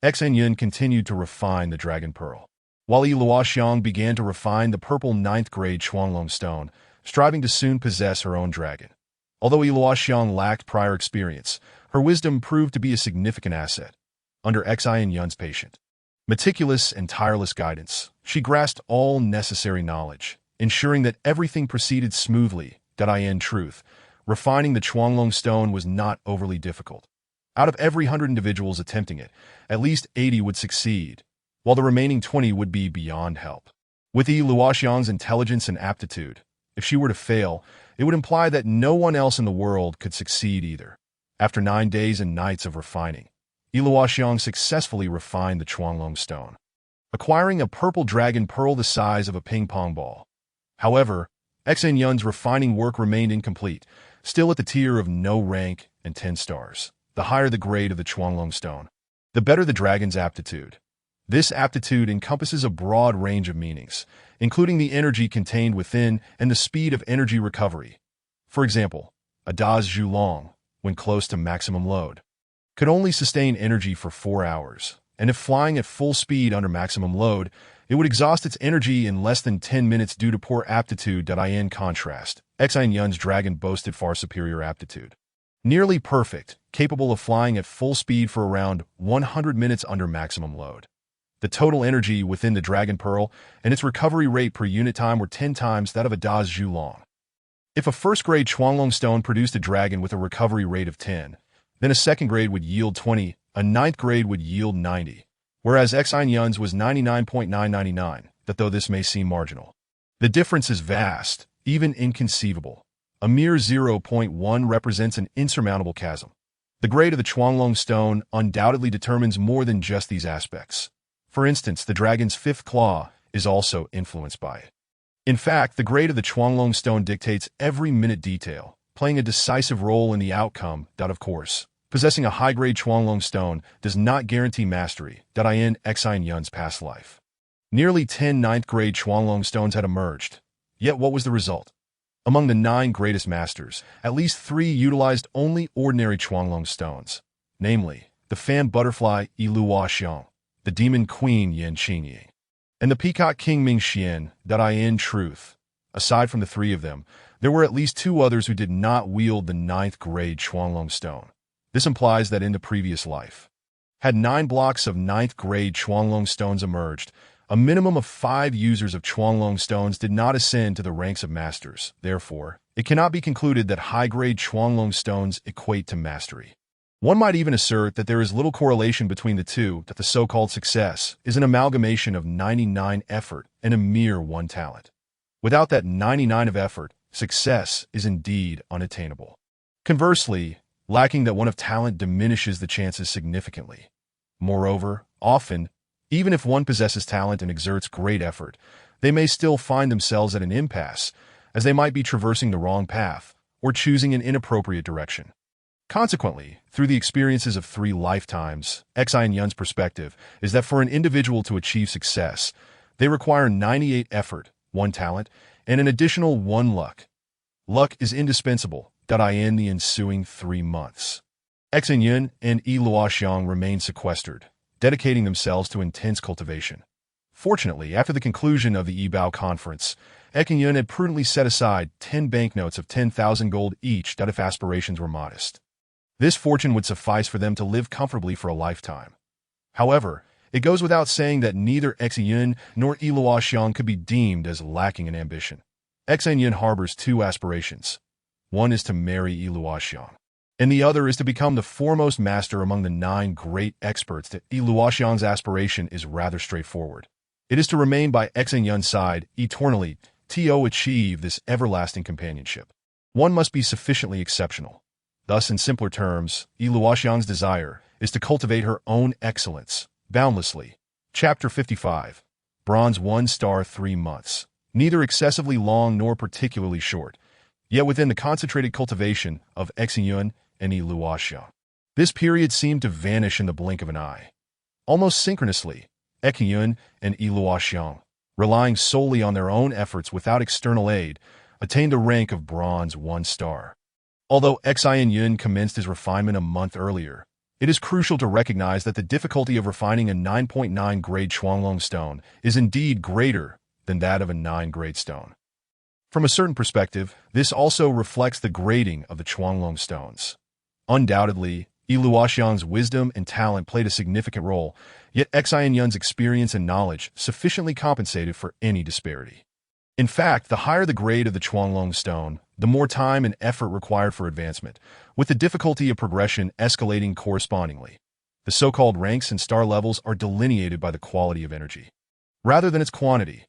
Xin Yun continued to refine the dragon pearl, while Yi Luoxiang began to refine the purple ninth-grade Chuanglong stone, striving to soon possess her own dragon. Although Yi Luoxiang lacked prior experience, her wisdom proved to be a significant asset. Under Xin Yun's patient, meticulous and tireless guidance, she grasped all necessary knowledge, ensuring that everything proceeded smoothly. In truth, refining the Chuanglong stone was not overly difficult. Out of every 100 individuals attempting it, at least 80 would succeed, while the remaining 20 would be beyond help. With Yi Luoxiang's intelligence and aptitude, if she were to fail, it would imply that no one else in the world could succeed either. After 9 days and nights of refining, Yi Luoxiang successfully refined the Chuanglong stone, acquiring a purple dragon pearl the size of a ping-pong ball. However, Xin Yun's refining work remained incomplete, still at the tier of no rank and 10 stars. The higher the grade of the Chuanglong stone, the better the dragon's aptitude. This aptitude encompasses a broad range of meanings, including the energy contained within and the speed of energy recovery. For example, a Da's Zhulong, when close to maximum load, could only sustain energy for 4 hours, and if flying at full speed under maximum load, it would exhaust its energy in less than 10 minutes due to poor aptitude. In contrast, Xin Yun's dragon boasted far superior aptitude. Nearly perfect, capable of flying at full speed for around 100 minutes under maximum load. The total energy within the dragon pearl and its recovery rate per unit time were 10 times that of a Da's Zhulong. If a first-grade Chuanglong stone produced a dragon with a recovery rate of 10, then a second grade would yield 20, a ninth grade would yield 90. Whereas Xin Yun's was 99.999, that though this may seem marginal, the difference is vast, even inconceivable. A mere 0.1 represents an insurmountable chasm. The grade of the Chuanglong stone undoubtedly determines more than just these aspects. For instance, the dragon's fifth claw is also influenced by it. In fact, the grade of the Chuanglong stone dictates every minute detail, playing a decisive role in the outcome. Of course, possessing a high-grade Chuanglong stone does not guarantee mastery. In Xin Yun's past life, nearly 10 ninth-grade Chuanglong stones had emerged. Yet what was the result? Among the 9 greatest masters, at least 3 utilized only ordinary Chuanglong stones, namely, the fan butterfly Yi Luoxiang, the demon queen Yan Qingyi, and the peacock king Ming Xian. In truth, aside from the 3 of them, there were at least 2 others who did not wield the 9th-grade Chuanglong stone. This implies that in the previous life, had 9 blocks of 9th-grade Chuanglong stones emerged, a minimum of 5 users of Chuanglong stones did not ascend to the ranks of masters. Therefore, it cannot be concluded that high-grade Chuanglong stones equate to mastery. One might even assert that there is little correlation between the two, that the so-called success is an amalgamation of 99 effort and a mere 1 talent. Without that 99 of effort, success is indeed unattainable. Conversely, lacking that 1 of talent diminishes the chances significantly. Moreover, often, even if one possesses talent and exerts great effort, they may still find themselves at an impasse, as they might be traversing the wrong path or choosing an inappropriate direction. Consequently, through the experiences of 3 lifetimes, Xin Yun's perspective is that for an individual to achieve success, they require 98 effort, 1 talent, and an additional 1 luck. Luck is indispensable. In the ensuing 3 months, Xin Yun and Yi Luoxiang remained sequestered, dedicating themselves to intense cultivation. Fortunately, after the conclusion of the Yibao conference, Xin Yun had prudently set aside 10 banknotes of 10,000 gold each if aspirations were modest. This fortune would suffice for them to live comfortably for a lifetime. However, it goes without saying that neither Xin Yun nor Yi Luoxiang could be deemed as lacking in ambition. Xin Yun harbors 2 aspirations. One is to marry Yi Luoxiang, and the other is to become the foremost master among the 9 great experts. That Yi Luoxiang's aspiration is rather straightforward. It is to remain by Xin Yun's side eternally, to achieve this everlasting companionship. One must be sufficiently exceptional. Thus, in simpler terms, Yi Luoxiang's desire is to cultivate her own excellence, boundlessly. Chapter 55. Bronze 1 star 3 months. Neither excessively long nor particularly short, yet within the concentrated cultivation of Xin Yun and Yi Luoxiang. This period seemed to vanish in the blink of an eye. Almost synchronously, Xin Yun and Xiang, relying solely on their own efforts without external aid, attained the rank of Bronze 1 star. Although Xin Yun commenced his refinement a month earlier, it is crucial to recognize that the difficulty of refining a 9.9 grade Chuanglong stone is indeed greater than that of a 9 grade stone. From a certain perspective, this also reflects the grading of the Chuanglong stones. Undoubtedly, Xiang's wisdom and talent played a significant role, yet Xin Yun's experience and knowledge sufficiently compensated for any disparity. In fact, the higher the grade of the Chuanglong stone, the more time and effort required for advancement, with the difficulty of progression escalating correspondingly. The so-called ranks and star levels are delineated by the quality of energy, rather than its quantity.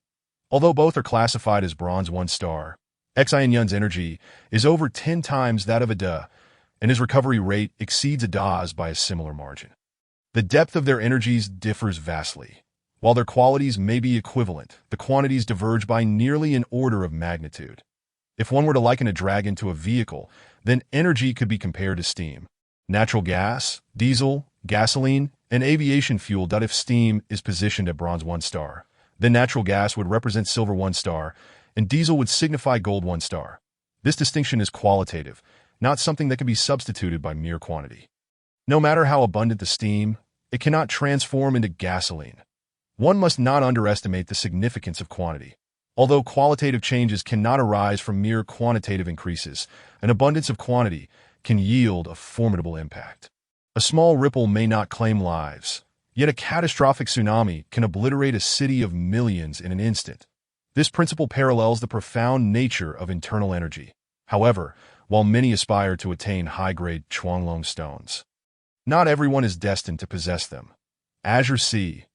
Although both are classified as Bronze 1 star, Xin Yun's energy is over 10 times that of a Da, and his recovery rate exceeds a Da's by a similar margin. The depth of their energies differs vastly. While their qualities may be equivalent, the quantities diverge by nearly an order of magnitude. If one were to liken a dragon to a vehicle, then energy could be compared to steam. Natural gas, diesel, gasoline, and aviation fuel. If steam is positioned at Bronze 1 star, then natural gas would represent Silver 1 star, and diesel would signify Gold 1 star. This distinction is qualitative, not something that can be substituted by mere quantity. No matter how abundant the steam, it cannot transform into gasoline. One must not underestimate the significance of quantity. Although qualitative changes cannot arise from mere quantitative increases, an abundance of quantity can yield a formidable impact. A small ripple may not claim lives, yet a catastrophic tsunami can obliterate a city of millions in an instant. This principle parallels the profound nature of internal energy. However, while many aspire to attain high-grade Chuanglong stones, not everyone is destined to possess them. Azure Sea.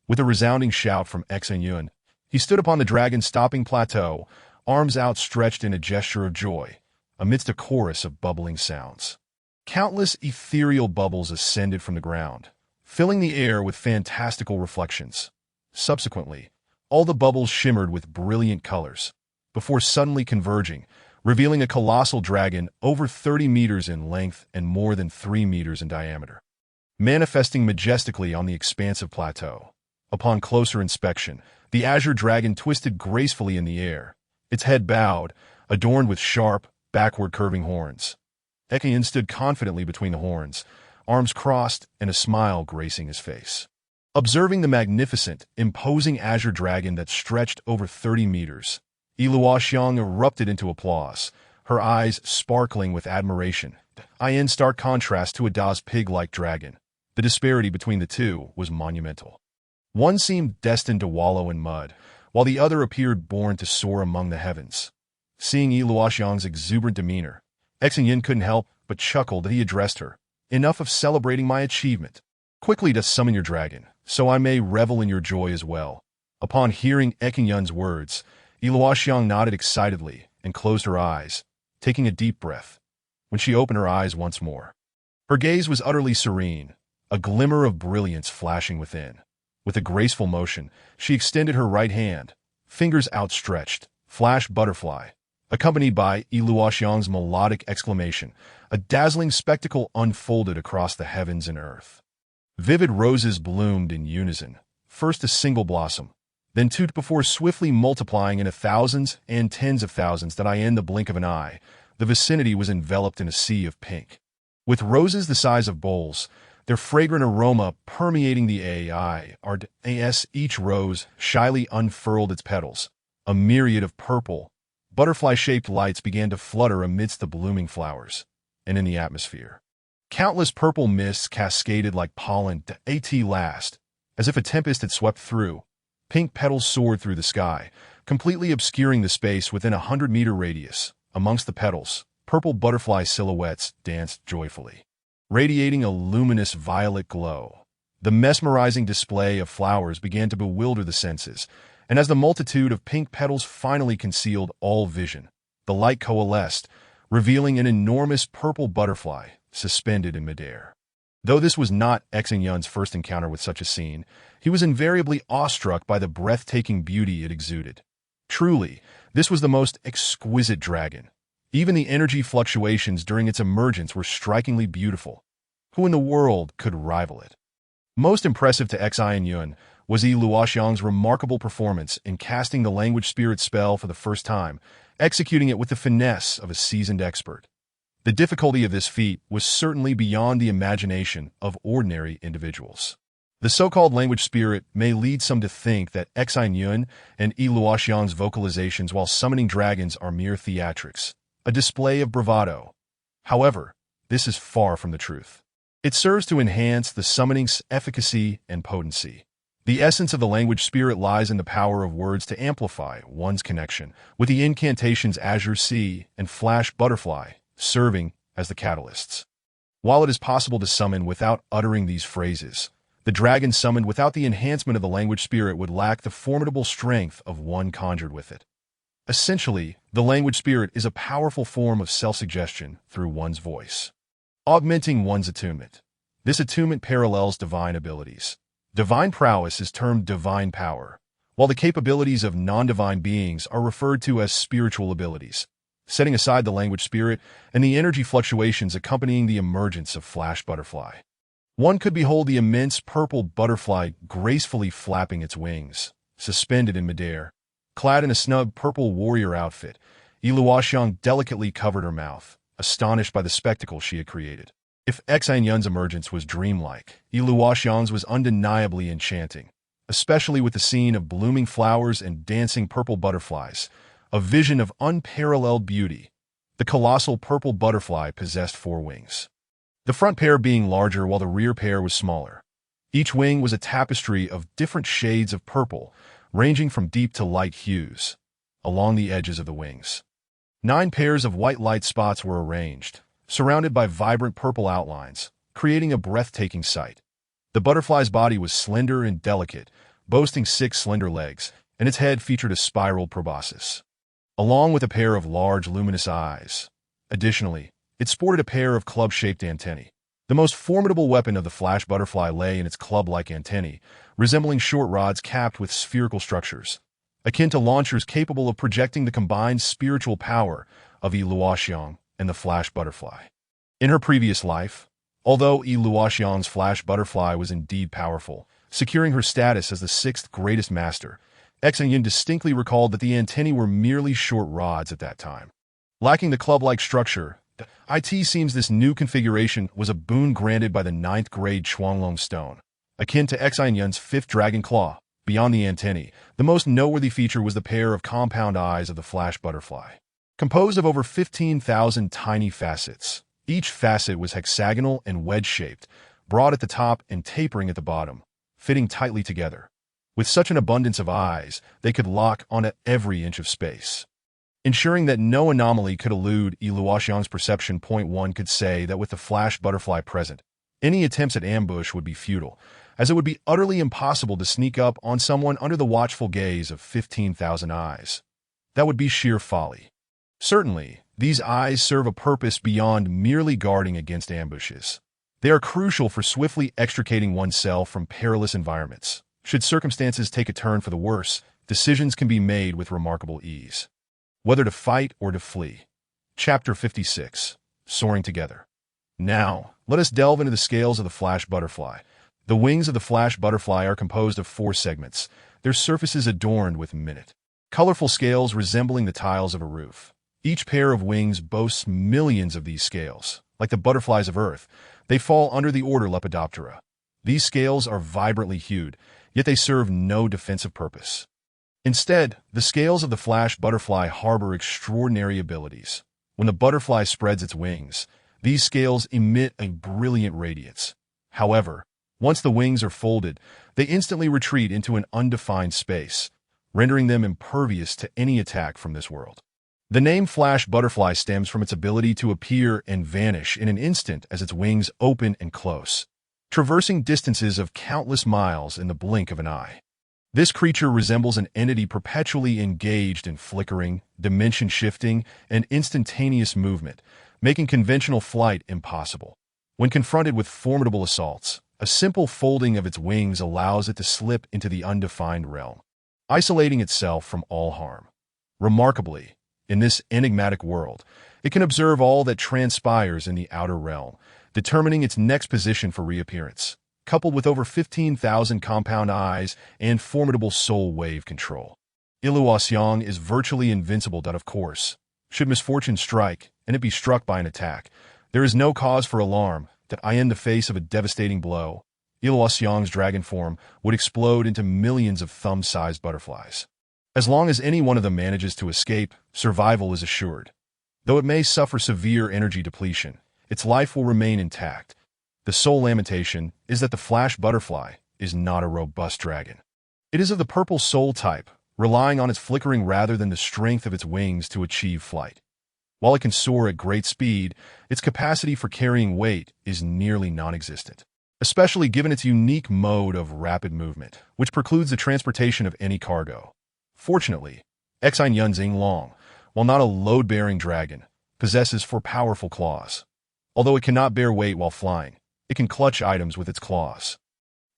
With a resounding shout from Xin Yun, he stood upon the dragon-stopping plateau, arms outstretched in a gesture of joy, amidst a chorus of bubbling sounds. Countless ethereal bubbles ascended from the ground, filling the air with fantastical reflections. Subsequently, all the bubbles shimmered with brilliant colors, before suddenly converging, revealing a colossal dragon over 30 meters in length and more than 3 meters in diameter, manifesting majestically on the expansive plateau. Upon closer inspection, the azure dragon twisted gracefully in the air, its head bowed, adorned with sharp, backward-curving horns. Xin Yun stood confidently between the horns, arms crossed and a smile gracing his face. Observing the magnificent, imposing azure dragon that stretched over 30 meters, Xiang erupted into applause, her eyes sparkling with admiration. In stark contrast to Ada's pig-like dragon, the disparity between the two was monumental. One seemed destined to wallow in mud, while the other appeared born to soar among the heavens. Seeing Xiang's exuberant demeanor, Xin Yun couldn't help but chuckle that he addressed her. Enough of celebrating my achievement. Quickly to summon your dragon, so I may revel in your joy as well. Upon hearing Xin Yun's words, Xiang nodded excitedly and closed her eyes, taking a deep breath. When she opened her eyes once more, her gaze was utterly serene, a glimmer of brilliance flashing within. With a graceful motion, she extended her right hand, fingers outstretched, flash butterfly, accompanied by Xiang's melodic exclamation. A dazzling spectacle unfolded across the heavens and earth. Vivid roses bloomed in unison, first a single blossom, then two before swiftly multiplying into thousands and tens of thousands that in the blink of an eye. The vicinity was enveloped in a sea of pink. With roses the size of bowls, their fragrant aroma permeating the air, each rose shyly unfurled its petals. A myriad of purple, butterfly-shaped lights began to flutter amidst the blooming flowers, and in the atmosphere, countless purple mists cascaded like pollen at last, as if a tempest had swept through. Pink petals soared through the sky, completely obscuring the space within a 100-meter radius. Amongst the petals, purple butterfly silhouettes danced joyfully, radiating a luminous violet glow. The mesmerizing display of flowers began to bewilder the senses, and as the multitude of pink petals finally concealed all vision, the light coalesced, revealing an enormous purple butterfly suspended in midair. Though this was not Xin Yun's first encounter with such a scene, he was invariably awestruck by the breathtaking beauty it exuded. Truly, this was the most exquisite dragon. Even the energy fluctuations during its emergence were strikingly beautiful. Who in the world could rival it? Most impressive to Xin Yun was Yi Luoxiang's remarkable performance in casting the language spirit spell for the first time, executing it with the finesse of a seasoned expert. The difficulty of this feat was certainly beyond the imagination of ordinary individuals. The so-called language spirit may lead some to think that Xin Yun and Yi Luoxiang's vocalizations while summoning dragons are mere theatrics, a display of bravado. However, this is far from the truth. It serves to enhance the summoning's efficacy and potency. The essence of the language spirit lies in the power of words to amplify one's connection, with the incantations Azure Sea and Flash Butterfly serving as the catalysts. While it is possible to summon without uttering these phrases, the dragon summoned without the enhancement of the language spirit would lack the formidable strength of one conjured with it. Essentially, the language spirit is a powerful form of self-suggestion through one's voice, augmenting one's attunement. This attunement parallels divine abilities. Divine prowess is termed divine power, while the capabilities of non-divine beings are referred to as spiritual abilities. Setting aside the language spirit and the energy fluctuations accompanying the emergence of Flash Butterfly, one could behold the immense purple butterfly gracefully flapping its wings, suspended in midair. Clad in a snug purple warrior outfit, Yi Luoxiang delicately covered her mouth, astonished by the spectacle she had created. If Xin Yun's emergence was dreamlike, Yi Luoxiang's was undeniably enchanting, especially with the scene of blooming flowers and dancing purple butterflies, a vision of unparalleled beauty. The colossal purple butterfly possessed 4 wings, the front pair being larger while the rear pair was smaller. Each wing was a tapestry of different shades of purple, ranging from deep to light hues, along the edges of the wings. 9 pairs of white light spots were arranged, surrounded by vibrant purple outlines, creating a breathtaking sight. The butterfly's body was slender and delicate, boasting 6 slender legs, and its head featured a spiral proboscis, along with a pair of large luminous eyes. Additionally, it sported a pair of club-shaped antennae. The most formidable weapon of the Flash Butterfly lay in its club-like antennae, resembling short rods capped with spherical structures, akin to launchers capable of projecting the combined spiritual power of Yi Luoxiang and the Flash Butterfly. In her previous life, although Yi Luoxiang's Flash Butterfly was indeed powerful, securing her status as the 6th greatest master, Xin Yun distinctly recalled that the antennae were merely short rods at that time. Lacking the club-like structure, it seems this new configuration was a boon granted by the 9th grade Chuanglong stone, akin to Xin Yun's 5th dragon claw. Beyond the antennae, the most noteworthy feature was the pair of compound eyes of the Flash Butterfly, composed of over 15,000 tiny facets. Each facet was hexagonal and wedge-shaped, broad at the top and tapering at the bottom, fitting tightly together. With such an abundance of eyes, they could lock onto every inch of space, ensuring that no anomaly could elude Yi Luoxiang's perception. One could say that with the Flash Butterfly present, any attempts at ambush would be futile, as it would be utterly impossible to sneak up on someone under the watchful gaze of 15,000 eyes. That would be sheer folly. Certainly, these eyes serve a purpose beyond merely guarding against ambushes. They are crucial for swiftly extricating oneself from perilous environments. Should circumstances take a turn for the worse, decisions can be made with remarkable ease. Whether to fight or to flee. Chapter 56. Soaring Together. Now, let us delve into the scales of the Flash Butterfly. The wings of the Flash Butterfly are composed of 4 segments, their surfaces adorned with minute, colorful scales resembling the tiles of a roof. Each pair of wings boasts millions of these scales. Like the butterflies of Earth, they fall under the order Lepidoptera. These scales are vibrantly hued, yet they serve no defensive purpose. Instead, the scales of the Flash Butterfly harbor extraordinary abilities. When the butterfly spreads its wings, these scales emit a brilliant radiance. However, once the wings are folded, they instantly retreat into an undefined space, rendering them impervious to any attack from this world. The name Flash Butterfly stems from its ability to appear and vanish in an instant as its wings open and close, traversing distances of countless miles in the blink of an eye. This creature resembles an entity perpetually engaged in flickering, dimension-shifting, and instantaneous movement, making conventional flight impossible. When confronted with formidable assaults, a simple folding of its wings allows it to slip into the undefined realm, isolating itself from all harm. Remarkably, in this enigmatic world, it can observe all that transpires in the outer realm, determining its next position for reappearance. coupled with over 15,000 compound eyes and formidable soul wave control. Iluoxiong is virtually invincible, of course. Should misfortune strike, and it be struck by an attack, there is no cause for alarm that in the face of a devastating blow, Iluoxiong's dragon form would explode into millions of thumb-sized butterflies. As long as any one of them manages to escape, survival is assured. Though it may suffer severe energy depletion, its life will remain intact. The sole lamentation is that the flash butterfly is not a robust dragon. It is of the purple soul type, relying on its flickering rather than the strength of its wings to achieve flight. While it can soar at great speed, its capacity for carrying weight is nearly non-existent, especially given its unique mode of rapid movement, which precludes the transportation of any cargo. Fortunately, Xin Yun, while not a load-bearing dragon, possesses four powerful claws. Although it cannot bear weight while flying, it can clutch items with its claws,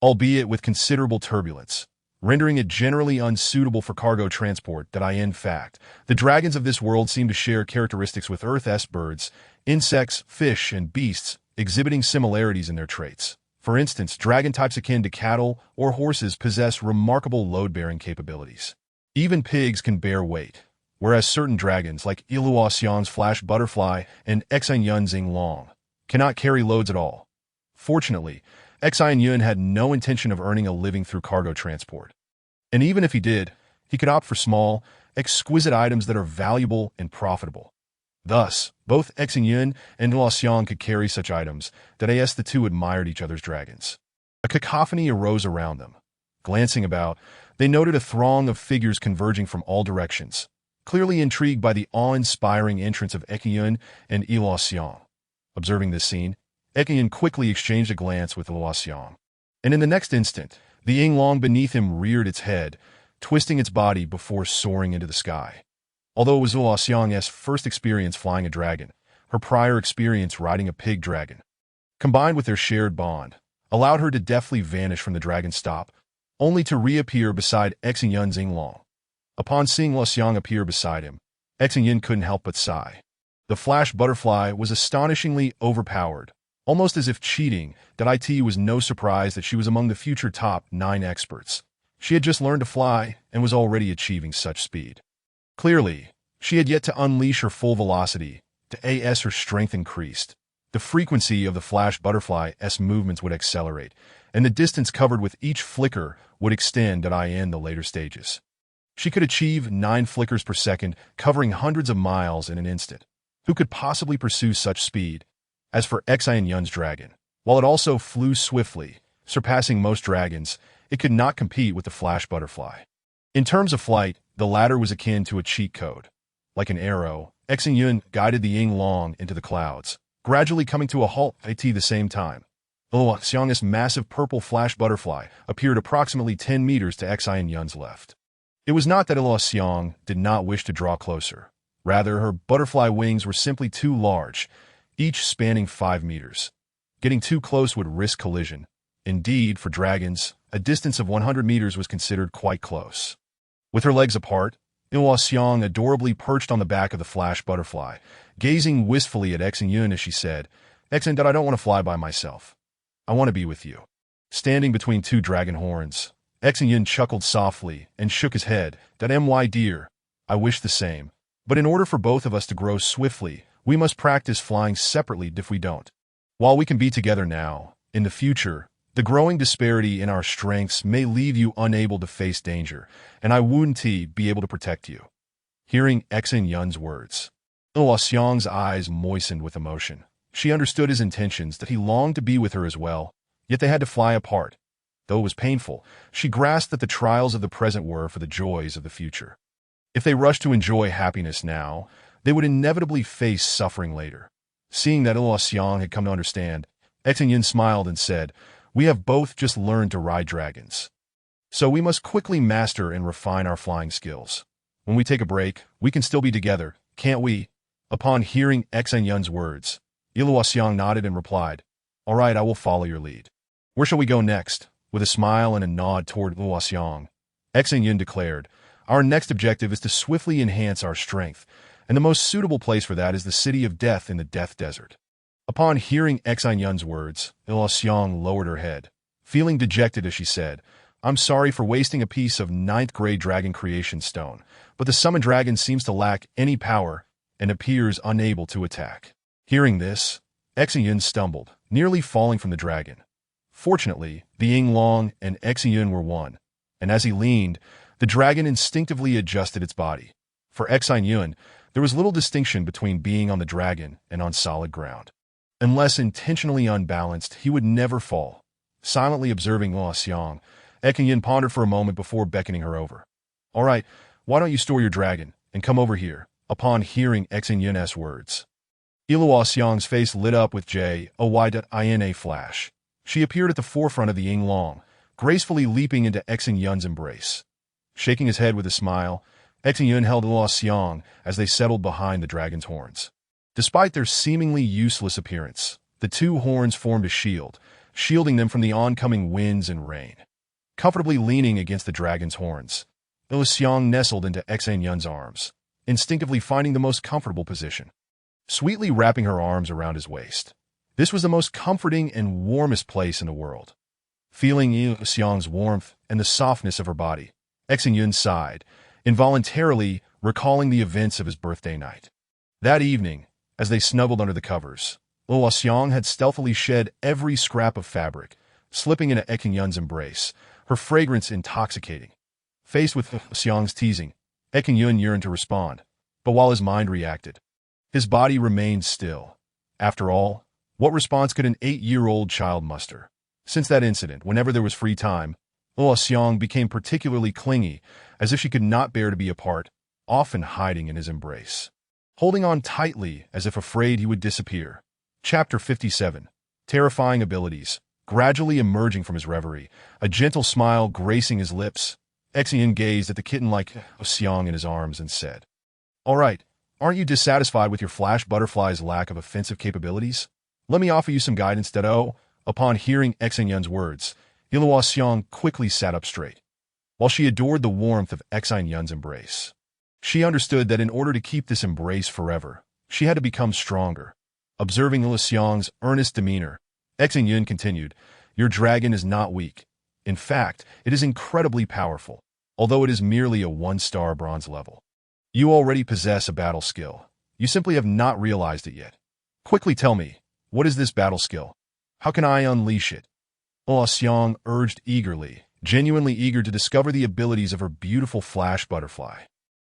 albeit with considerable turbulence, rendering it generally unsuitable for cargo transport. In fact, the dragons of this world seem to share characteristics with Earth's birds, insects, fish, and beasts, exhibiting similarities in their traits. For instance, dragon types akin to cattle or horses possess remarkable load-bearing capabilities. Even pigs can bear weight, whereas certain dragons like Iluoxiong's flash butterfly and Xin Yun cannot carry loads at all. Fortunately, Xin Yun had no intention of earning a living through cargo transport. And even if he did, he could opt for small, exquisite items that are valuable and profitable. Thus, both Xin Yun and Iluoxiong could carry such items that the two admired each other's dragons. A cacophony arose around them. Glancing about, they noted a throng of figures converging from all directions, clearly intrigued by the awe-inspiring entrance of Xin Yun and Iluoxiong. Observing this scene, Xin Yun quickly exchanged a glance with Iluoxiong, and in the next instant, the Yinglong beneath him reared its head, twisting its body before soaring into the sky. Although it was Iluoxiong's first experience flying a dragon, her prior experience riding a pig dragon, combined with their shared bond, allowed her to deftly vanish from the dragon's stop, only to reappear beside Xin Yun. Upon seeing Iluoxiong appear beside him, Xin Yun couldn't help but sigh. The flash butterfly was astonishingly overpowered, almost as if cheating. It was no surprise that she was among the future top 9 experts. She had just learned to fly and was already achieving such speed. Clearly, she had yet to unleash her full velocity. As her strength increased, the frequency of the flash butterfly's movements would accelerate, and the distance covered with each flicker would extend in the later stages. She could achieve 9 flickers per second, covering hundreds of miles in an instant. Who could possibly pursue such speed? As for Xin Yun's dragon, while it also flew swiftly, surpassing most dragons, it could not compete with the flash butterfly. In terms of flight, the latter was akin to a cheat code. Like an arrow, Xin Yun guided the Yinglong into the clouds, gradually coming to a halt at the same time. Iluoxiong's massive purple flash butterfly appeared approximately 10 meters to Xin Yun's left. It was not that Iluoxiong did not wish to draw closer. Rather, her butterfly wings were simply too large, each spanning 5 meters. Getting too close would risk collision. Indeed, for dragons, a distance of 100 meters was considered quite close. With her legs apart, Iluoxiong adorably perched on the back of the flash butterfly, gazing wistfully at Xin Yun as she said, Xin, I don't want to fly by myself. I want to be with you. Standing between 2 dragon horns, Xin Yun chuckled softly and shook his head. My dear, I wish the same. But in order for both of us to grow swiftly, we must practice flying separately if we don't. While we can be together now, in the future, the growing disparity in our strengths may leave you unable to face danger, and I wouldn't be able to protect you. Hearing Xin Yun's words, Iluoxiong's eyes moistened with emotion. She understood his intentions, that he longed to be with her as well, yet they had to fly apart. Though it was painful, she grasped that the trials of the present were for the joys of the future. If they rushed to enjoy happiness now, they would inevitably face suffering later. Seeing that Iluoxiong had come to understand, Xin Yun smiled and said, We have both just learned to ride dragons. So we must quickly master and refine our flying skills. When we take a break, we can still be together, can't we? Upon hearing Xin Yun's words, Iluoxiong nodded and replied, All right, I will follow your lead. Where shall we go next? With a smile and a nod toward Iluoxiong, Xin Yun declared, Our next objective is to swiftly enhance our strength, and the most suitable place for that is the City of Death in the Death Desert. Upon hearing Xin Yun's words, Iluoxiong lowered her head. Feeling dejected as she said, "I'm sorry for wasting a piece of ninth-grade dragon creation stone, but the summoned dragon seems to lack any power and appears unable to attack." Hearing this, Xin Yun stumbled, nearly falling from the dragon. Fortunately, the Ying Long and Xin Yun were one, and as he leaned, the dragon instinctively adjusted its body. For Xin Yun, there was little distinction between being on the dragon and on solid ground. Unless intentionally unbalanced, he would never fall. Silently observing Luo Xiang, Xin Yun pondered for a moment before beckoning her over. "All right, why don't you store your dragon and come over here?" Upon hearing Xin Yun's words, Luo Xiang's face lit up with joy in a flash. She appeared at the forefront of the Ying Long, gracefully leaping into Xin Yun's embrace. Shaking his head with a smile, Xin Yun held Luo Xiang as they settled behind the dragon's horns. Despite their seemingly useless appearance, the two horns formed a shield, shielding them from the oncoming winds and rain. Comfortably leaning against the dragon's horns, Luo Xiang nestled into Xin Yun's arms, instinctively finding the most comfortable position. Sweetly wrapping her arms around his waist. This was the most comforting and warmest place in the world. Feeling Luo Xiang's warmth and the softness of her body, Xin Yun sighed, involuntarily recalling the events of his birthday night. That evening, as they snuggled under the covers, Luo Xiang had stealthily shed every scrap of fabric, slipping into Xin Yun's embrace, her fragrance intoxicating. Faced with Luo Xiang's teasing, Xin Yun yearned to respond, but while his mind reacted, his body remained still. After all, what response could an 8-year-old child muster? Since that incident, whenever there was free time, Luo Xiang became particularly clingy, as if she could not bear to be apart, often hiding in his embrace. Holding on tightly as if afraid he would disappear. Chapter 57. Terrifying abilities. Gradually emerging from his reverie, a gentle smile gracing his lips, Xin Yun gazed at the kitten-like Luo Xiang in his arms and said, "All right, aren't you dissatisfied with your flash butterfly's lack of offensive capabilities? Let me offer you some guidance that Upon hearing Xin Yun's words, Luo Xiang quickly sat up straight. While she adored the warmth of Xin Yun's embrace, she understood that in order to keep this embrace forever, she had to become stronger. Observing Luo Xiang's earnest demeanor, Xin Yun continued, "Your dragon is not weak. In fact, it is incredibly powerful, although it is merely a 1-star bronze level. You already possess a battle skill. You simply have not realized it yet. Quickly tell me, what is this battle skill? How can I unleash it?" Luo Xiang urged eagerly, genuinely eager to discover the abilities of her beautiful flash butterfly.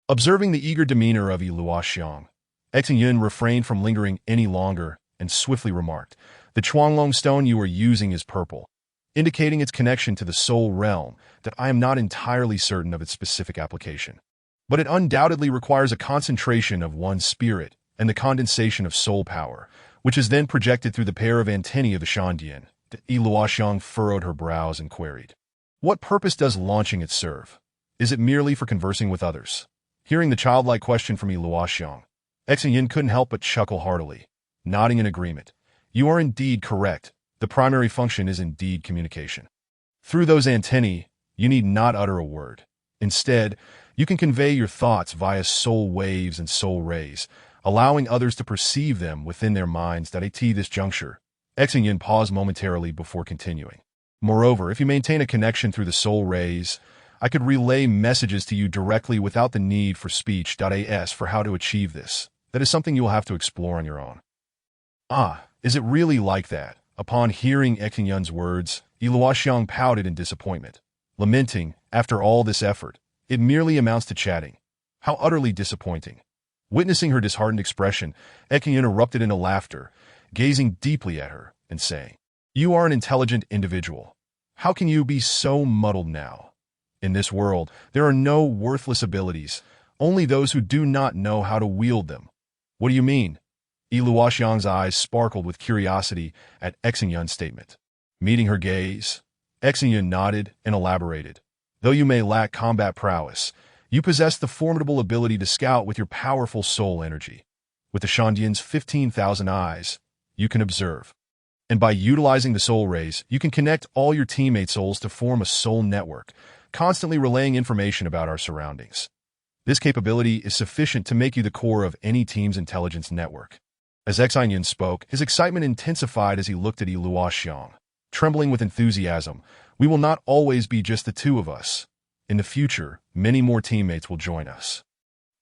Observing the eager demeanor of Luo Xiang, Xin Yun refrained from lingering any longer and swiftly remarked, "The Chuanglong stone you are using is purple, indicating its connection to the soul realm, that I am not entirely certain of its specific application. But it undoubtedly requires a concentration of one's spirit and the condensation of soul power, which is then projected through the pair of antennae of the Shandian." Luo Xiang furrowed her brows and queried, "What purpose does launching it serve? Is it merely for conversing with others?" Hearing the childlike question from Luo Xiang, Xin Yun couldn't help but chuckle heartily, nodding in agreement. "You are indeed correct. The primary function is indeed communication. Through those antennae, you need not utter a word. Instead, you can convey your thoughts via soul waves and soul rays, allowing others to perceive them within their minds. At this juncture, Xin Yun paused momentarily before continuing. "Moreover, if you maintain a connection through the soul rays, I could relay messages to you directly without the need for speech. As for how to achieve this, that is something you will have to explore on your own." "Ah, is it really like that?" Upon hearing Xin Yun's words, Luo Xiang pouted in disappointment, lamenting, "After all this effort, it merely amounts to chatting. How utterly disappointing." Witnessing her disheartened expression, Xin Yun erupted into laughter, gazing deeply at her and saying, "You are an intelligent individual. How can you be so muddled now? In this world, there are no worthless abilities, only those who do not know how to wield them." "What do you mean?" Luo Xiang's eyes sparkled with curiosity at Xin Yun's statement. Meeting her gaze, Xin Yun nodded and elaborated. "Though you may lack combat prowess, you possess the formidable ability to scout with your powerful soul energy. With the Shandian's 15,000 eyes, you can observe. And by utilizing the soul rays, you can connect all your teammate souls to form a soul network, constantly relaying information about our surroundings. This capability is sufficient to make you the core of any team's intelligence network." As Xin Yun spoke, his excitement intensified as he looked at Luo Xiang. trembling with enthusiasm. We will not always be just the two of us. In the future, many more teammates will join us.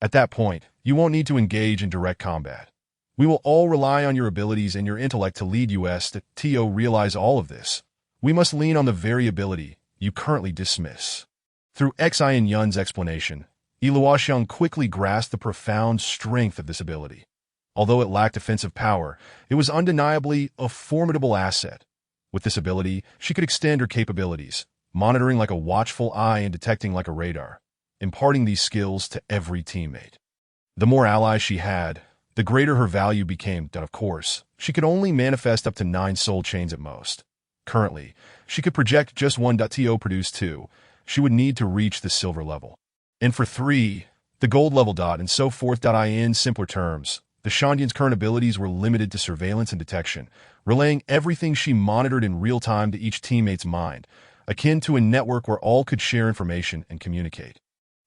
At that point, you won't need to engage in direct combat. We will all rely on your abilities and your intellect to lead us. To realize all of this, we must lean on the variability you currently dismiss. Through Xin Yun's explanation, Luoxiang quickly grasped the profound strength of this ability. Although it lacked offensive power, it was undeniably a formidable asset. With this ability, she could extend her capabilities, monitoring like a watchful eye and detecting like a radar, imparting these skills to every teammate. The more allies she had, the greater her value became. Of course, she could only manifest up to 9 soul chains at most. Currently, she could project just 1. To produce 2, she would need to reach the silver level. And for 3, the gold level. And so forth. In simpler terms, the Xin Yun's current abilities were limited to surveillance and detection, relaying everything she monitored in real time to each teammate's mind, akin to a network where all could share information and communicate.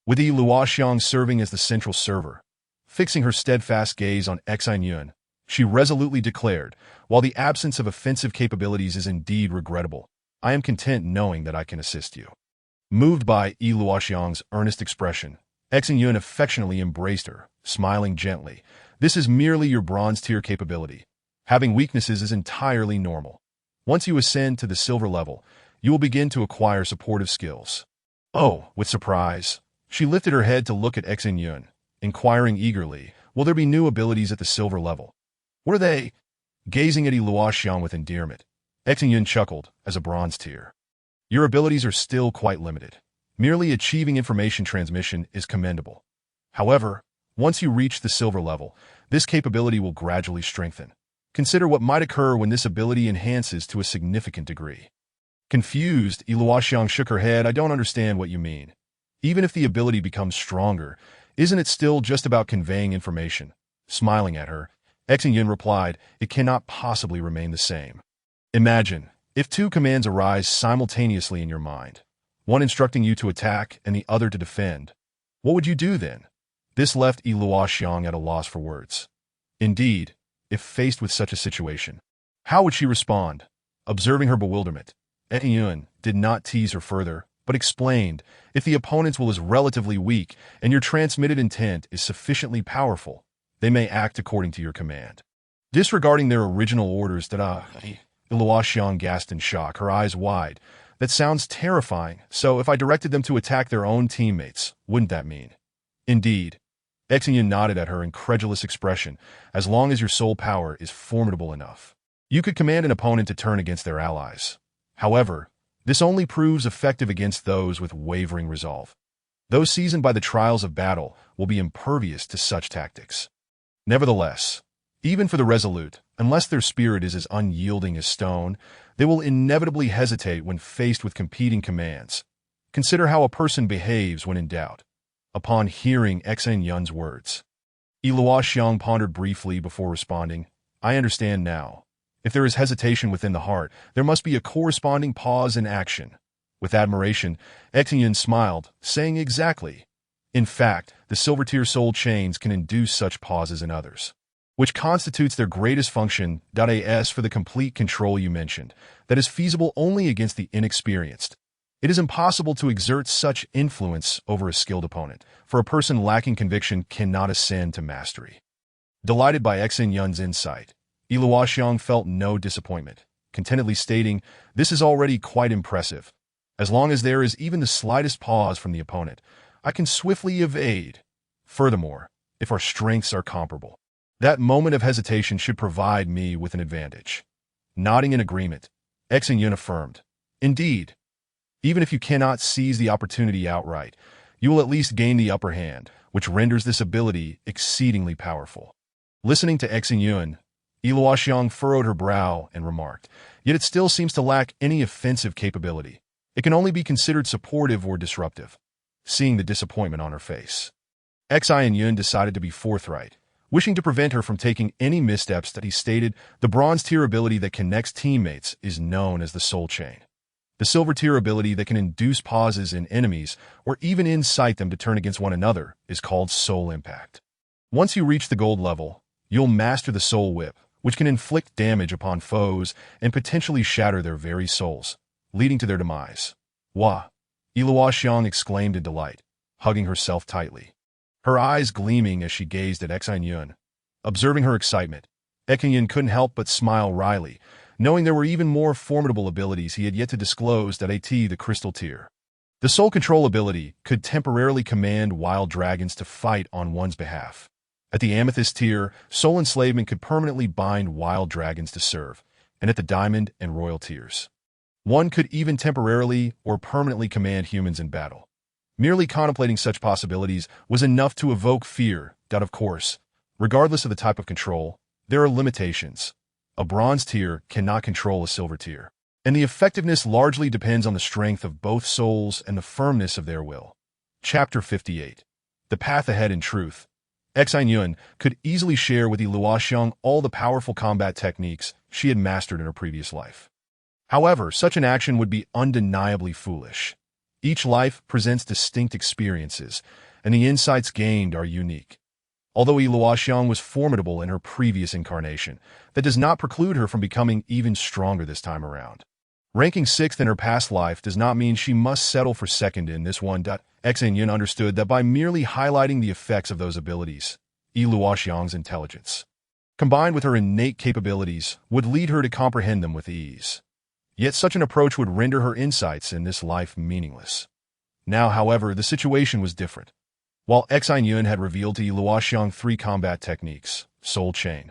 With Luoxiang serving as the central server, fixing her steadfast gaze on Xin Yun, she resolutely declared, "While the absence of offensive capabilities is indeed regrettable, I am content knowing that I can assist you." Moved by Luoxiang's earnest expression, Xin Yun affectionately embraced her, smiling gently. "This is merely your bronze-tier capability. Having weaknesses is entirely normal. Once you ascend to the silver level, you will begin to acquire supportive skills." Oh, with surprise, she lifted her head to look at Xin Yun, inquiring eagerly, "Will there be new abilities at the silver level? What are they?" Gazing at Luoxiang with endearment, Xin Yun chuckled, "As a bronze tier, your abilities are still quite limited. Merely achieving information transmission is commendable. However, once you reach the silver level, this capability will gradually strengthen. Consider what might occur when this ability enhances to a significant degree." Confused, Luoxiang shook her head. "I don't understand what you mean. Even if the ability becomes stronger, isn't it still just about conveying information?" Smiling at her, Xin Yun replied, "It cannot possibly remain the same. Imagine, if 2 commands arise simultaneously in your mind, one instructing you to attack and the other to defend. What would you do then?" This left Luoxiang at a loss for words. Indeed, if faced with such a situation, how would she respond? Observing her bewilderment, Xin Yun did not tease her further, but explained, "If the opponent's will is relatively weak and your transmitted intent is sufficiently powerful, they may act according to your command." Disregarding their original orders. Luoxiang gasped in shock, her eyes wide. "That sounds terrifying. So if I directed them to attack their own teammates, wouldn't that mean?" "Indeed." Xin Yun nodded at her incredulous expression. "As long as your soul power is formidable enough, you could command an opponent to turn against their allies. However, this only proves effective against those with wavering resolve. Those seasoned by the trials of battle will be impervious to such tactics. Nevertheless, even for the resolute, unless their spirit is as unyielding as stone, they will inevitably hesitate when faced with competing commands. Consider how a person behaves when in doubt." Upon hearing Xin Yun's words, Luoxiang pondered briefly before responding, "I understand now. If there is hesitation within the heart, there must be a corresponding pause in action." With admiration, Xin Yun smiled, saying, "Exactly. In fact, the silver-tier soul chains can induce such pauses in others, which constitutes their greatest function. As for the complete control you mentioned, that is feasible only against the inexperienced. It is impossible to exert such influence over a skilled opponent, for a person lacking conviction cannot ascend to mastery." Delighted by Xin Yun's insight, Luoxiang felt no disappointment, contentedly stating, "This is already quite impressive. As long as there is even the slightest pause from the opponent, I can swiftly evade. Furthermore, if our strengths are comparable, that moment of hesitation should provide me with an advantage." Nodding in agreement, Xin Yun affirmed, "Indeed, even if you cannot seize the opportunity outright, you will at least gain the upper hand, which renders this ability exceedingly powerful." Listening to Xin Yun, Luoxiang furrowed her brow and remarked, "Yet it still seems to lack any offensive capability. It can only be considered supportive or disruptive." Seeing the disappointment on her face, Xin Yun decided to be forthright. Wishing to prevent her from taking any missteps, that he stated, "The bronze-tier ability that connects teammates is known as the soul chain. The silver-tier ability that can induce pauses in enemies or even incite them to turn against one another is called soul impact. Once you reach the gold level, you'll master the soul whip, which can inflict damage upon foes and potentially shatter their very souls, leading to their demise. Wah! Ilua Xiang exclaimed in delight, hugging herself tightly, her eyes gleaming as she gazed at Xin Yun. Observing her excitement, Xin Yun couldn't help but smile wryly, knowing there were even more formidable abilities he had yet to disclose at the Crystal Tier. The Soul Control ability could temporarily command wild dragons to fight on one's behalf. At the Amethyst Tier, Soul Enslavement could permanently bind wild dragons to serve, and at the Diamond and Royal Tiers, one could even temporarily or permanently command humans in battle. Merely contemplating such possibilities was enough to evoke fear. Of course, regardless of the type of control, there are limitations. A Bronze Tier cannot control a Silver Tier, and the effectiveness largely depends on the strength of both souls and the firmness of their will. Chapter 58. The Path Ahead in Truth. Xin Yun could easily share with Ilua Xiang all the powerful combat techniques she had mastered in her previous life. However, such an action would be undeniably foolish. Each life presents distinct experiences, and the insights gained are unique. Although Ilua Xiang was formidable in her previous incarnation, that does not preclude her from becoming even stronger this time around. Ranking 6th in her past life does not mean she must settle for 2nd in this one. Xin Yun understood that by merely highlighting the effects of those abilities, Ilua Xiang's intelligence, combined with her innate capabilities, would lead her to comprehend them with ease. Yet such an approach would render her insights in this life meaningless. Now, however, the situation was different. While Xin Yun had revealed to Ilua Xiang 3 combat techniques, Soul Chain,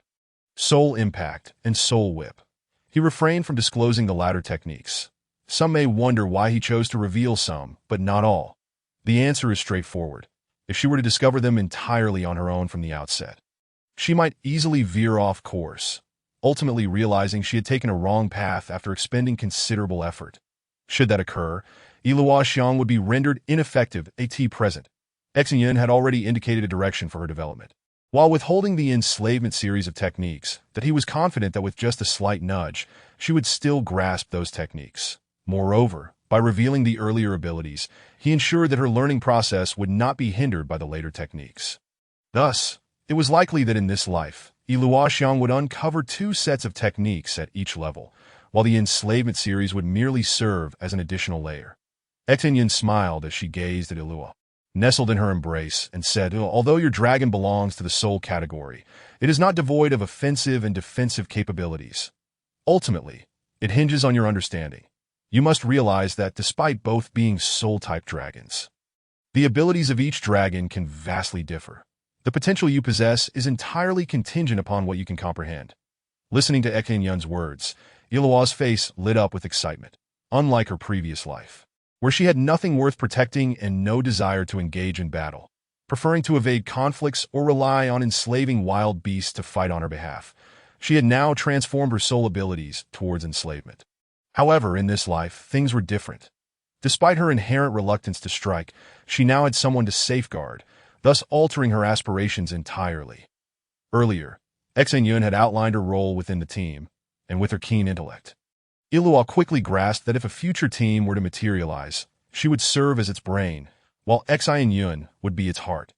Soul Impact, and Soul Whip, he refrained from disclosing the latter techniques. Some may wonder why he chose to reveal some, but not all. The answer is straightforward. If she were to discover them entirely on her own from the outset, she might easily veer off course, ultimately realizing she had taken a wrong path after expending considerable effort. Should that occur, Ilua Xiang would be rendered ineffective at present. Xin Yun had already indicated a direction for her development. While withholding the enslavement series of techniques, that he was confident that with just a slight nudge, she would still grasp those techniques. Moreover, by revealing the earlier abilities, he ensured that her learning process would not be hindered by the later techniques. Thus, it was likely that in this life, Ilua Xiang would uncover 2 sets of techniques at each level, while the enslavement series would merely serve as an additional layer. Xin Yun smiled as she gazed at Ilua, nestled in her embrace, and said, although your dragon belongs to the soul category, it is not devoid of offensive and defensive capabilities. Ultimately, it hinges on your understanding. You must realize that despite both being soul-type dragons, the abilities of each dragon can vastly differ. The potential you possess is entirely contingent upon what you can comprehend. Listening to Xin Yun's words, Ilua's face lit up with excitement, unlike her previous life, where she had nothing worth protecting and no desire to engage in battle. Preferring to evade conflicts or rely on enslaving wild beasts to fight on her behalf, she had now transformed her soul abilities towards enslavement. However, in this life, things were different. Despite her inherent reluctance to strike, she now had someone to safeguard, thus altering her aspirations entirely. Earlier, Xin Yun had outlined her role within the team, and with her keen intellect, Ilua quickly grasped that if a future team were to materialize, she would serve as its brain, while Xin Yun would be its heart.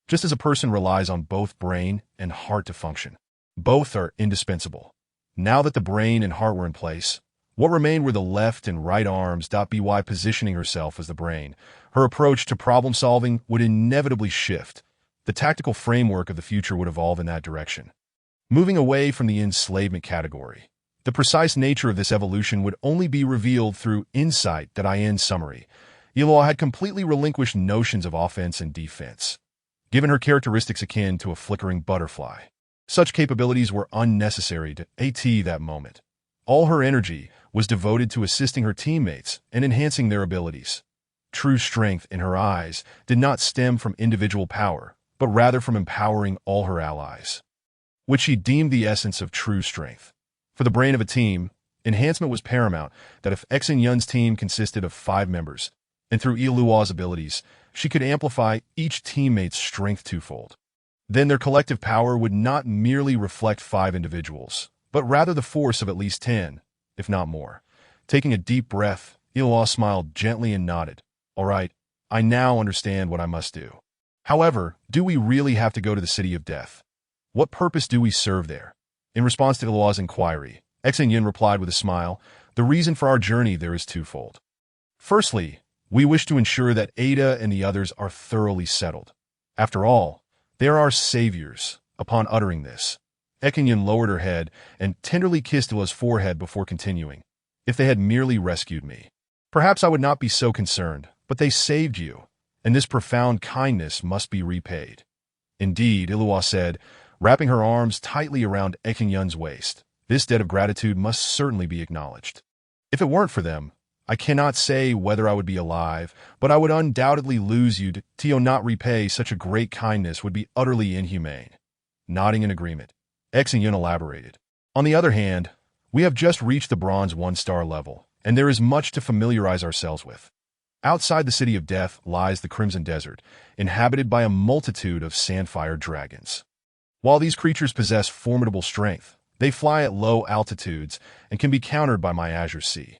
Just as a person relies on both brain and heart to function, both are indispensable. Now that the brain and heart were in place, what remained were the left and right arms. By positioning herself as the brain, her approach to problem-solving would inevitably shift. The tactical framework of the future would evolve in that direction. Moving away from the enslavement category, the precise nature of this evolution would only be revealed through insight. In summary, Ilua had completely relinquished notions of offense and defense, given her characteristics akin to a flickering butterfly. Such capabilities were unnecessary to that moment. All her energy was devoted to assisting her teammates and enhancing their abilities. True strength in her eyes did not stem from individual power, but rather from empowering all her allies, which she deemed the essence of true strength. For the brain of a team, enhancement was paramount. That if Xin Yun's team consisted of 5 members, and through Ilua's abilities, she could amplify each teammate's strength twofold, then their collective power would not merely reflect 5 individuals, but rather the force of at least 10, if not more. Taking a deep breath, Ilua smiled gently and nodded. All right, I now understand what I must do. However, do we really have to go to the City of Death? What purpose do we serve there? In response to Ilua's inquiry, Xin Yun replied with a smile, "The reason for our journey there is twofold. Firstly, we wish to ensure that Ada and the others are thoroughly settled. After all, they are our saviors." Upon uttering this, Xin Yun lowered her head and tenderly kissed Ilua's forehead before continuing, "If they had merely rescued me, perhaps I would not be so concerned, but they saved you, and this profound kindness must be repaid." "Indeed," Ilua said, wrapping her arms tightly around Xin Yun's waist, "this debt of gratitude must certainly be acknowledged. If it weren't for them, I cannot say whether I would be alive, but I would undoubtedly lose you. To not repay such a great kindness would be utterly inhumane." Nodding in agreement, Xin Yun elaborated, "On the other hand, we have just reached the bronze 1-star level, and there is much to familiarize ourselves with. Outside the city of death lies the Crimson Desert, inhabited by a multitude of sandfire dragons. While these creatures possess formidable strength, they fly at low altitudes and can be countered by my azure sea.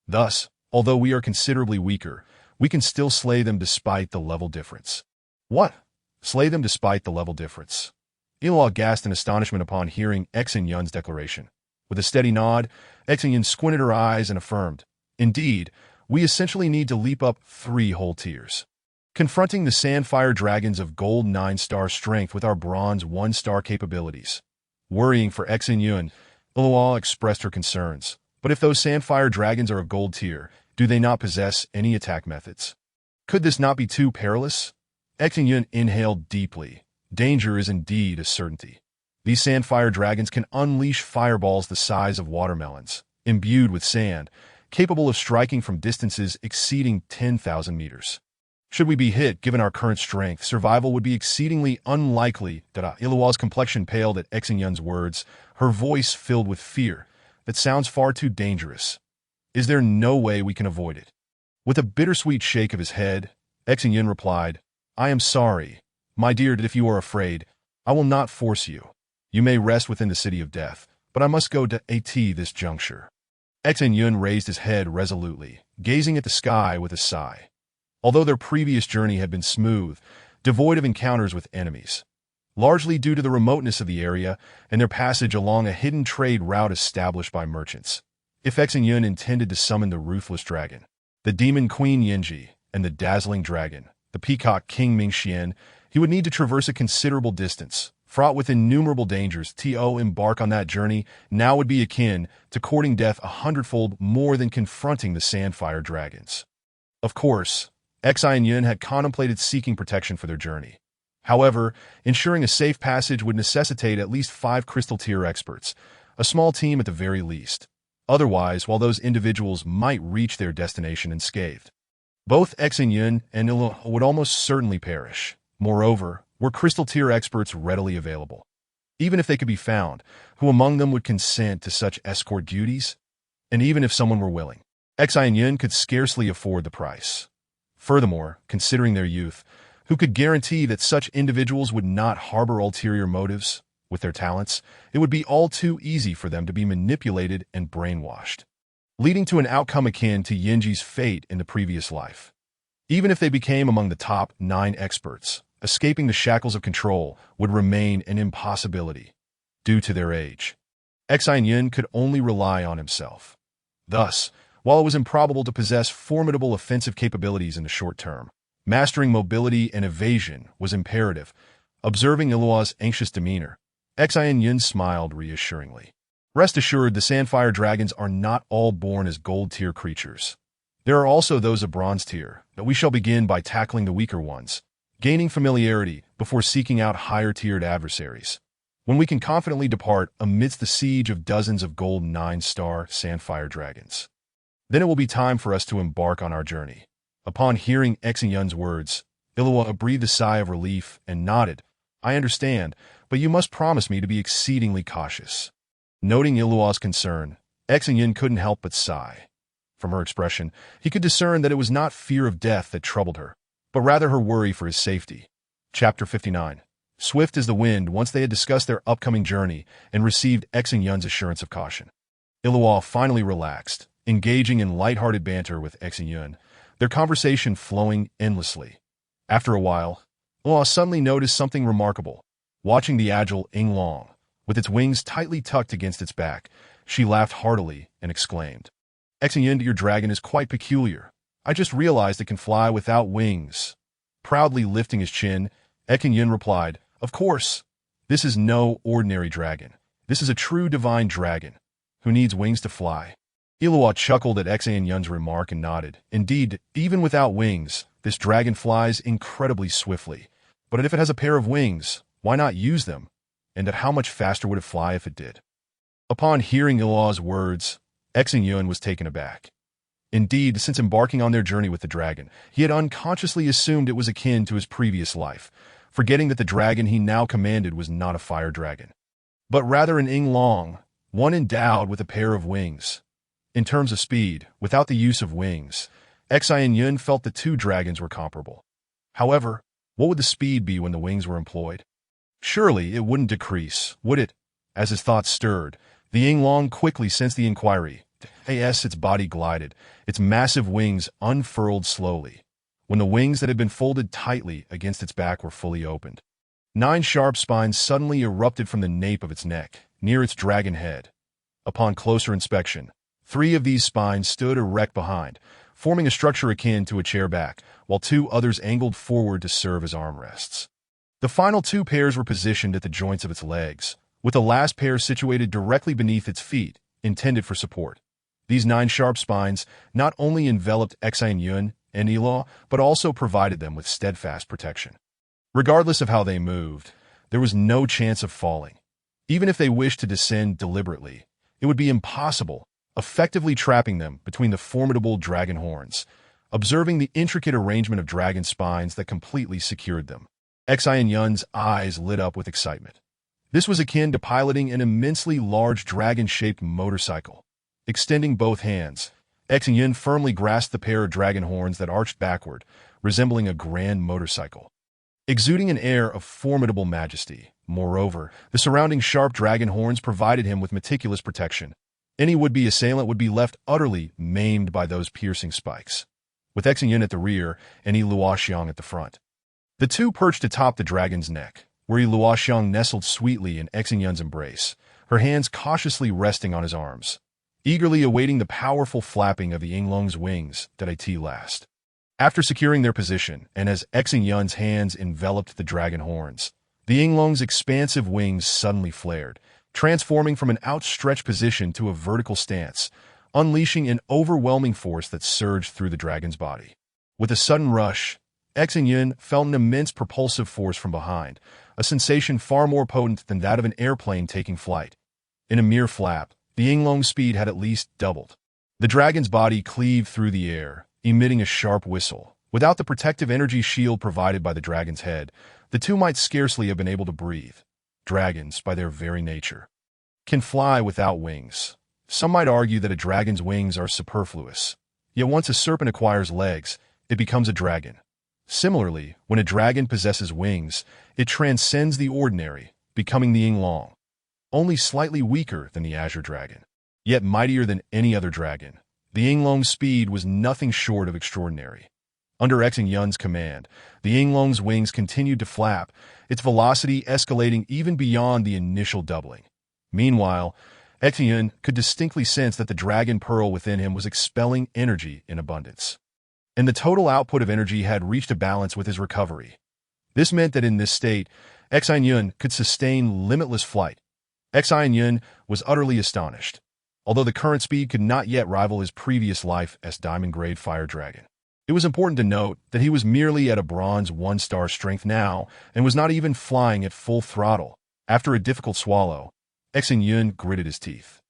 Thus, although we are considerably weaker, we can still slay them despite the level difference." "What? Slay them despite the level difference?" Ilua gasped in astonishment upon hearing Xin Yun's declaration. With a steady nod, Xin Yun squinted her eyes and affirmed, "Indeed, we essentially need to leap up 3 whole tiers. Confronting the sandfire dragons of gold 9-star strength with our bronze 1-star capabilities." Worrying for Xin Yun, Ilua expressed her concerns. "But if those sandfire dragons are of gold tier, do they not possess any attack methods? Could this not be too perilous?" Xin Yun inhaled deeply. Danger is indeed a certainty. These sandfire dragons can unleash fireballs the size of watermelons, imbued with sand, capable of striking from distances exceeding 10,000 meters. Should we be hit, given our current strength, survival would be exceedingly unlikely. Ilua's complexion paled at Xin Yun's words, her voice filled with fear. "That sounds far too dangerous. Is there no way we can avoid it?" With a bittersweet shake of his head, Xin Yun replied, "I am sorry, my dear, that if you are afraid, I will not force you. You may rest within the city of death, but I must go to this juncture." Xin Yun raised his head resolutely, gazing at the sky with a sigh. Although their previous journey had been smooth, devoid of encounters with enemies, largely due to the remoteness of the area and their passage along a hidden trade route established by merchants, if Xin Yun intended to summon the ruthless dragon, the demon queen Yinji, and the dazzling dragon, the peacock king Mingxian, he would need to traverse a considerable distance, fraught with innumerable dangers. To embark on that journey now would be akin to courting death 100-fold more than confronting the sandfire dragons. Of course, Xin Yun had contemplated seeking protection for their journey. However, ensuring a safe passage would necessitate at least 5 crystal-tier experts, a small team at the very least. Otherwise, while those individuals might reach their destination unscathed, both Xin Yun and Ilua would almost certainly perish. Moreover, were crystal-tier experts readily available? Even if they could be found, who among them would consent to such escort duties? And even if someone were willing, Xin Yun could scarcely afford the price. Furthermore, considering their youth, who could guarantee that such individuals would not harbor ulterior motives? With their talents, it would be all too easy for them to be manipulated and brainwashed, leading to an outcome akin to Yinji's fate in the previous life. Even if they became among the top 9 experts, escaping the shackles of control would remain an impossibility. Due to their age, Xin Yun could only rely on himself. Thus, while it was improbable to possess formidable offensive capabilities in the short term, mastering mobility and evasion was imperative. Observing Ilua's anxious demeanor, Xin Yun smiled reassuringly. "Rest assured, the Sandfire Dragons are not all born as gold-tier creatures. There are also those of bronze tier, but we shall begin by tackling the weaker ones, gaining familiarity before seeking out higher-tiered adversaries. When we can confidently depart amidst the siege of dozens of gold 9-star Sandfire Dragons, then it will be time for us to embark on our journey." Upon hearing Xin Yun's words, Ilua breathed a sigh of relief and nodded. "I understand, but you must promise me to be exceedingly cautious." Noting Ilua's concern, Xin Yun couldn't help but sigh. From her expression, he could discern that it was not fear of death that troubled her, but rather her worry for his safety. Chapter 59. Swift as the wind. Once they had discussed their upcoming journey and received Xin Yun's assurance of caution, Ilua finally relaxed, engaging in light-hearted banter with Xin Yun, their conversation flowing endlessly. After a while, Ilua suddenly noticed something remarkable. Watching the agile Ying Long, With its wings tightly tucked against its back, she laughed heartily and exclaimed, Xin Yun, your dragon is quite peculiar. I just realized it can fly without wings. Proudly lifting his chin, Xin Yun replied, Of course, this is no ordinary dragon. This is a true divine dragon, who needs wings to fly. Ilua chuckled at Xin Yun's remark and nodded. Indeed, even without wings, this dragon flies incredibly swiftly. But if it has a pair of wings, why not use them? And at how much faster would it fly if it did? Upon hearing Ilua's words, Xin Yun was taken aback. Indeed, since embarking on their journey with the dragon, he had unconsciously assumed it was akin to his previous life, forgetting that the dragon he now commanded was not a fire dragon, but rather an Yinglong, one endowed with a pair of wings. In terms of speed, without the use of wings, Xin Yun felt the two dragons were comparable. However, what would the speed be when the wings were employed? Surely it wouldn't decrease, would it? As his thoughts stirred, the Yinglong quickly sensed the inquiry. Its body glided, its massive wings unfurled slowly, when the wings that had been folded tightly against its back were fully opened. 9 sharp spines suddenly erupted from the nape of its neck, near its dragon head. Upon closer inspection, 3 of these spines stood erect behind, forming a structure akin to a chair back, while 2 others angled forward to serve as armrests. The final 2 pairs were positioned at the joints of its legs, with the last pair situated directly beneath its feet, intended for support. These 9 sharp spines not only enveloped Xin Yun and Ilua, but also provided them with steadfast protection. Regardless of how they moved, there was no chance of falling. Even if they wished to descend deliberately, it would be impossible, effectively trapping them between the formidable dragon horns, observing the intricate arrangement of dragon spines that completely secured them. Xin Yun's eyes lit up with excitement. This was akin to piloting an immensely large dragon-shaped motorcycle. Extending both hands, Xin Yun firmly grasped the pair of dragon horns that arched backward, resembling a grand motorcycle, exuding an air of formidable majesty. Moreover, the surrounding sharp dragon horns provided him with meticulous protection. Any would-be assailant would be left utterly maimed by those piercing spikes. With Xin Yun at the rear and Luoxiang at the front, the two perched atop the dragon's neck, where Luoxiang nestled sweetly in Xin Yun's embrace, her hands cautiously resting on his arms, eagerly awaiting the powerful flapping of the Yinglong's wings that at last. After securing their position, and as Xin Yun's hands enveloped the dragon horns, the Yinglong's expansive wings suddenly flared, transforming from an outstretched position to a vertical stance, unleashing an overwhelming force that surged through the dragon's body. With a sudden rush, Xin Yun felt an immense propulsive force from behind, a sensation far more potent than that of an airplane taking flight. In a mere flap, the Yinglong's speed had at least doubled. The dragon's body cleaved through the air, emitting a sharp whistle. Without the protective energy shield provided by the dragon's head, the two might scarcely have been able to breathe. Dragons, by their very nature, can fly without wings. Some might argue that a dragon's wings are superfluous. Yet once a serpent acquires legs, it becomes a dragon. Similarly, when a dragon possesses wings, it transcends the ordinary, becoming the Yinglong, only slightly weaker than the azure dragon, yet mightier than any other dragon. The Yinglong's speed was nothing short of extraordinary. Under Xin Yun's command, the Yinglong's wings continued to flap, its velocity escalating even beyond the initial doubling. Meanwhile, Xin Yun could distinctly sense that the dragon pearl within him was expelling energy in abundance, and the total output of energy had reached a balance with his recovery. This meant that in this state, Xin Yun could sustain limitless flight. Xin Yun was utterly astonished, although the current speed could not yet rival his previous life as diamond-grade fire dragon. It was important to note that he was merely at a bronze 1-star strength now and was not even flying at full throttle. After a difficult swallow, Xin Yun gritted his teeth,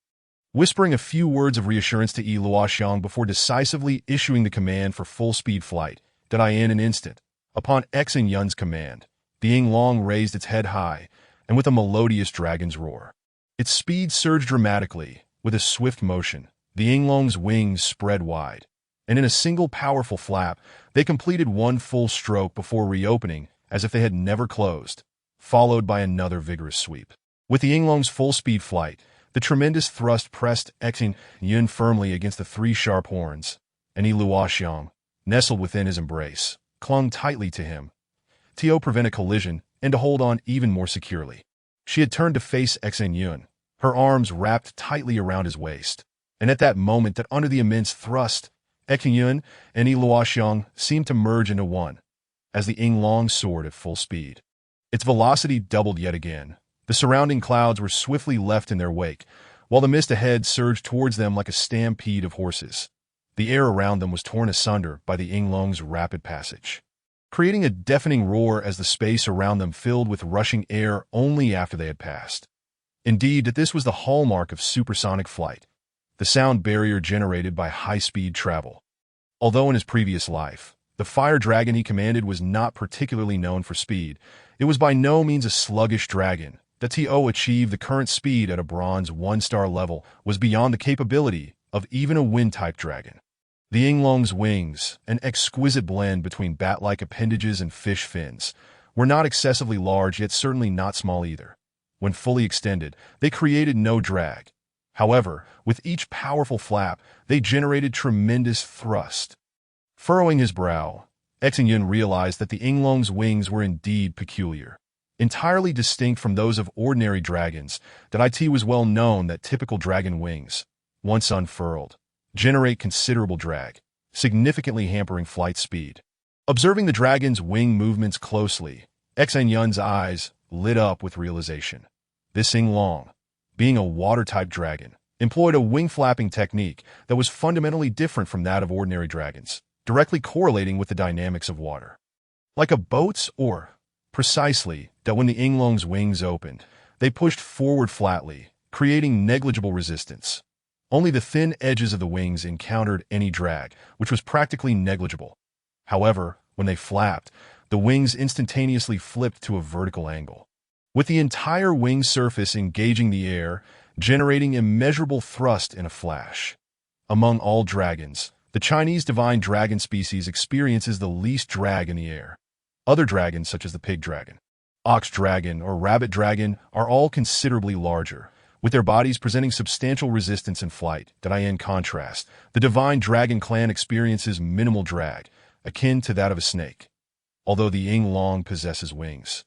whispering a few words of reassurance to Luoxiang before decisively issuing the command for full-speed flight. In an instant, upon Xin Yun's command, the Yinglong raised its head high, and with a melodious dragon's roar, its speed surged dramatically. With a swift motion, the Yinglong's wings spread wide, and in a single powerful flap, they completed one full stroke before reopening as if they had never closed, followed by another vigorous sweep. With the Yinglong's full-speed flight, the tremendous thrust pressed Xin Yun firmly against the 3 sharp horns, and Luoxiang, nestled within his embrace, clung tightly to him, to prevent a collision and to hold on even more securely. She had turned to face Xin Yun, her arms wrapped tightly around his waist. And at that moment, that under the immense thrust, Xin Yun and Yi Luoxiang seemed to merge into one, as the Yinglong soared at full speed. Its velocity doubled yet again. The surrounding clouds were swiftly left in their wake, while the mist ahead surged towards them like a stampede of horses. The air around them was torn asunder by the Yinglong's rapid passage, creating a deafening roar as the space around them filled with rushing air only after they had passed. Indeed, that this was the hallmark of supersonic flight, the sound barrier generated by high-speed travel. Although in his previous life, the fire dragon he commanded was not particularly known for speed, it was by no means a sluggish dragon. That To achieve the current speed at a bronze 1-star level was beyond the capability of even a wind-type dragon. The Yinglong's wings, an exquisite blend between bat-like appendages and fish fins, were not excessively large yet certainly not small either. When fully extended, they created no drag. However, with each powerful flap, they generated tremendous thrust. Furrowing his brow, Xin Yun realized that the Yinglong's wings were indeed peculiar. Entirely distinct from those of ordinary dragons, that it was well known that typical dragon wings, once unfurled, generate considerable drag, significantly hampering flight speed. Observing the dragon's wing movements closely, Xin Yun's eyes lit up with realization. This Yinglong, being a water-type dragon, employed a wing-flapping technique that was fundamentally different from that of ordinary dragons, directly correlating with the dynamics of water. Like a boat's oar, precisely, that when the Yinglong's wings opened, they pushed forward flatly, creating negligible resistance. Only the thin edges of the wings encountered any drag, which was practically negligible. However, when they flapped, the wings instantaneously flipped to a vertical angle, with the entire wing surface engaging the air, generating immeasurable thrust in a flash. Among all dragons, the Chinese divine dragon species experiences the least drag in the air. Other dragons, such as the pig dragon, ox dragon, or rabbit dragon, are all considerably larger, with their bodies presenting substantial resistance in flight. In contrast, the divine dragon clan experiences minimal drag, akin to that of a snake. Although the Yinglong possesses wings,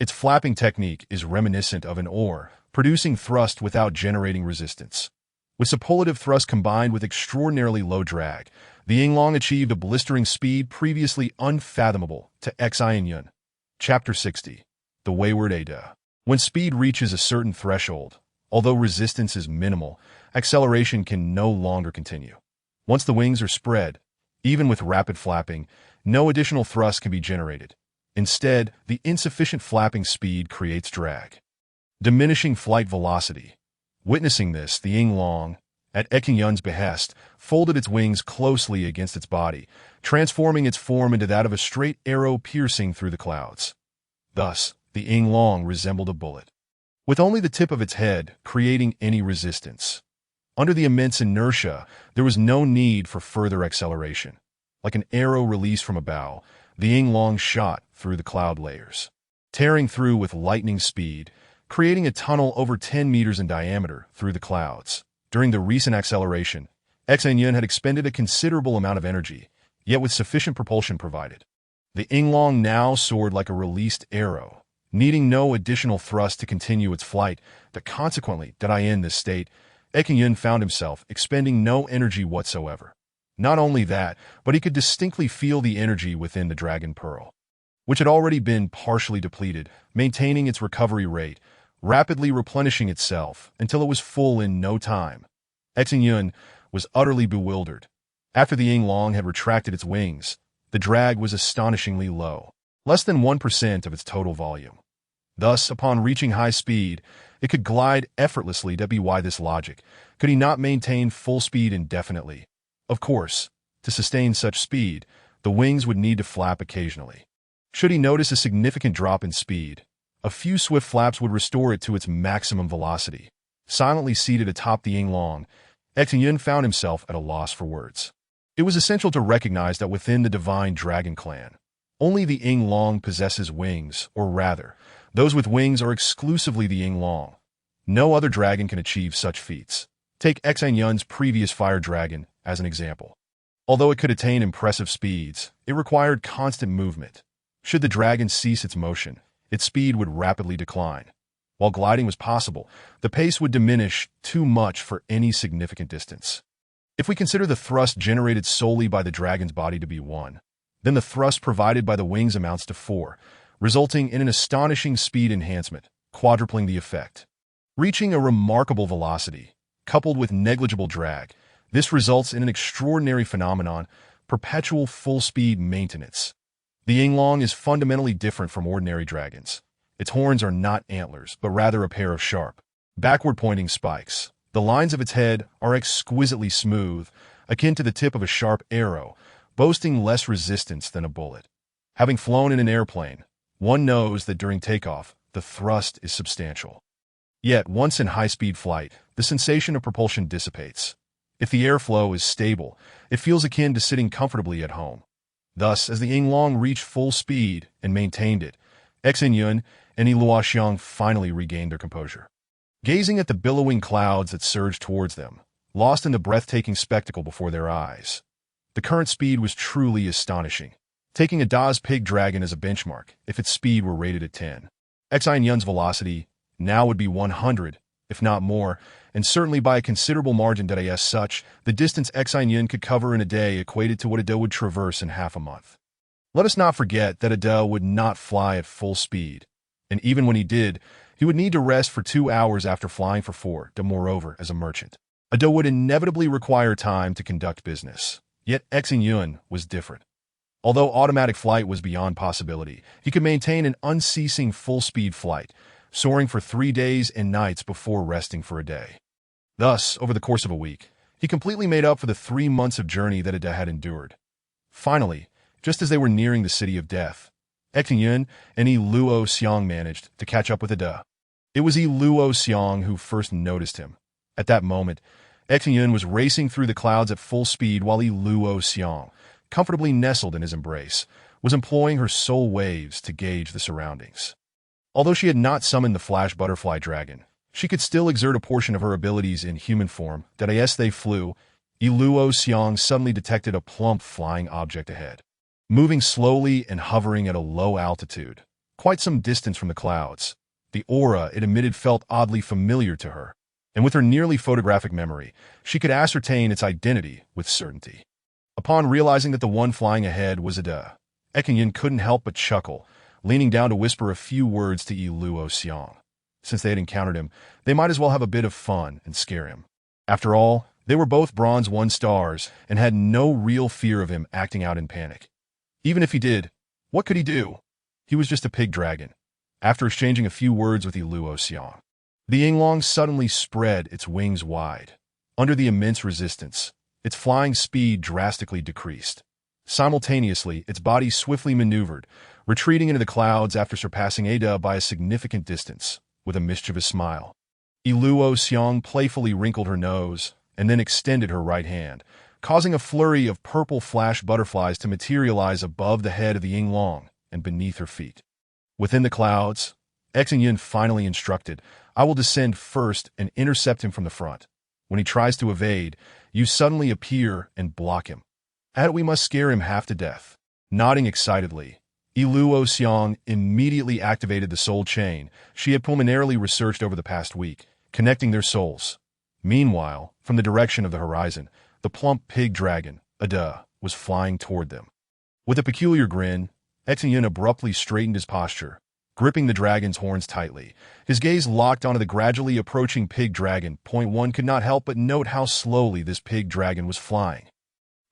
its flapping technique is reminiscent of an oar, producing thrust without generating resistance. With superlative thrust combined with extraordinarily low drag, the Yinglong achieved a blistering speed previously unfathomable to Xin Yun. Chapter 60. The Wayward Ada. When speed reaches a certain threshold, although resistance is minimal, acceleration can no longer continue. Once the wings are spread, even with rapid flapping, no additional thrust can be generated. Instead, the insufficient flapping speed creates drag, diminishing flight velocity. Witnessing this, the Yinglong, at Xin Yun's behest, folded its wings closely against its body, transforming its form into that of a straight arrow piercing through the clouds. Thus, the Yinglong resembled a bullet, with only the tip of its head creating any resistance. Under the immense inertia, there was no need for further acceleration. Like an arrow released from a bow, the Yinglong shot through the cloud layers, tearing through with lightning speed, creating a tunnel over 10 meters in diameter through the clouds. During the recent acceleration, Xin Yun had expended a considerable amount of energy, yet with sufficient propulsion provided. The Yinglong now soared like a released arrow, needing no additional thrust to continue its flight. Consequently, in this state, Xin Yun found himself expending no energy whatsoever. Not only that, but he could distinctly feel the energy within the dragon pearl, which had already been partially depleted, maintaining its recovery rate, rapidly replenishing itself until it was full in no time. Xin Yun was utterly bewildered. After the Yinglong had retracted its wings, the drag was astonishingly low, less than 1% of its total volume. Thus, upon reaching high speed, it could glide effortlessly. By this logic, could he not maintain full speed indefinitely? Of course, to sustain such speed, the wings would need to flap occasionally. Should he notice a significant drop in speed, a few swift flaps would restore it to its maximum velocity. Silently seated atop the Yinglong, Xin Yun found himself at a loss for words. It was essential to recognize that within the divine dragon clan, only the Yinglong possesses wings, or rather, those with wings are exclusively the Yinglong. No other dragon can achieve such feats. Take Xin Yun's previous fire dragon as an example. Although it could attain impressive speeds, it required constant movement. Should the dragon cease its motion, its speed would rapidly decline. While gliding was possible, the pace would diminish too much for any significant distance. If we consider the thrust generated solely by the dragon's body to be 1, then the thrust provided by the wings amounts to 4, resulting in an astonishing speed enhancement, quadrupling the effect. Reaching a remarkable velocity, coupled with negligible drag, this results in an extraordinary phenomenon, perpetual full-speed maintenance. The Yinglong is fundamentally different from ordinary dragons. Its horns are not antlers, but rather a pair of sharp, backward-pointing spikes. The lines of its head are exquisitely smooth, akin to the tip of a sharp arrow, boasting less resistance than a bullet. Having flown in an airplane, one knows that during takeoff, the thrust is substantial. Yet, once in high-speed flight, the sensation of propulsion dissipates. If the airflow is stable, it feels akin to sitting comfortably at home. Thus, as the Yinglong reached full speed and maintained it, Xin Yun and Luoxiang finally regained their composure. Gazing at the billowing clouds that surged towards them, lost in the breathtaking spectacle before their eyes. The current speed was truly astonishing, taking Ada's pig dragon as a benchmark if its speed were rated at 10. Xin Yun's velocity now would be 100, if not more, and certainly by a considerable margin. As such, the distance Xin Yun could cover in a day equated to what Ada would traverse in half a month. Let us not forget that Ada would not fly at full speed, and even when he did, he would need to rest for 2 hours after flying for 4. Moreover, as a merchant, Ada would inevitably require time to conduct business. Yet Xin Yun was different. Although automatic flight was beyond possibility, he could maintain an unceasing full-speed flight, soaring for 3 days and nights before resting for a day. Thus, over the course of a week, he completely made up for the 3 months of journey that Ada had endured. Finally, just as they were nearing the city of death, Xin Yun and Luoxiang managed to catch up with Ada. It was Luoxiang who first noticed him. At that moment, Xin Yun was racing through the clouds at full speed while Luoxiang, comfortably nestled in his embrace, was employing her soul waves to gauge the surroundings. Although she had not summoned the flash butterfly dragon, she could still exert a portion of her abilities in human form. As they flew, Luoxiang suddenly detected a plump flying object ahead, moving slowly and hovering at a low altitude, quite some distance from the clouds. The aura it emitted felt oddly familiar to her, and with her nearly photographic memory, she could ascertain its identity with certainty. Upon realizing that the one flying ahead was Ada, Xin Yun couldn't help but chuckle, leaning down to whisper a few words to Luoxiang. Since they had encountered him, they might as well have a bit of fun and scare him. After all, they were both Bronze 1 stars and had no real fear of him acting out in panic. Even if he did, what could he do? He was just a pig dragon. After exchanging a few words with Luoxiang, the Yinglong suddenly spread its wings wide. Under the immense resistance, its flying speed drastically decreased. Simultaneously, its body swiftly maneuvered, retreating into the clouds after surpassing Ada by a significant distance, with a mischievous smile. Luoxiang playfully wrinkled her nose and then extended her right hand, causing a flurry of purple flash butterflies to materialize above the head of the Yinglong and beneath her feet. Within the clouds, Xin Yun finally instructed, "I will descend first and intercept him from the front. When he tries to evade, you suddenly appear and block him. At it we must scare him half to death." Nodding excitedly, Luoxiang immediately activated the soul chain she had preliminarily researched over the past week, connecting their souls. Meanwhile, from the direction of the horizon, the plump pig dragon, Ada, was flying toward them. With a peculiar grin, Xin Yun abruptly straightened his posture, gripping the dragon's horns tightly. His gaze locked onto the gradually approaching pig dragon. One could not help but note how slowly this pig dragon was flying.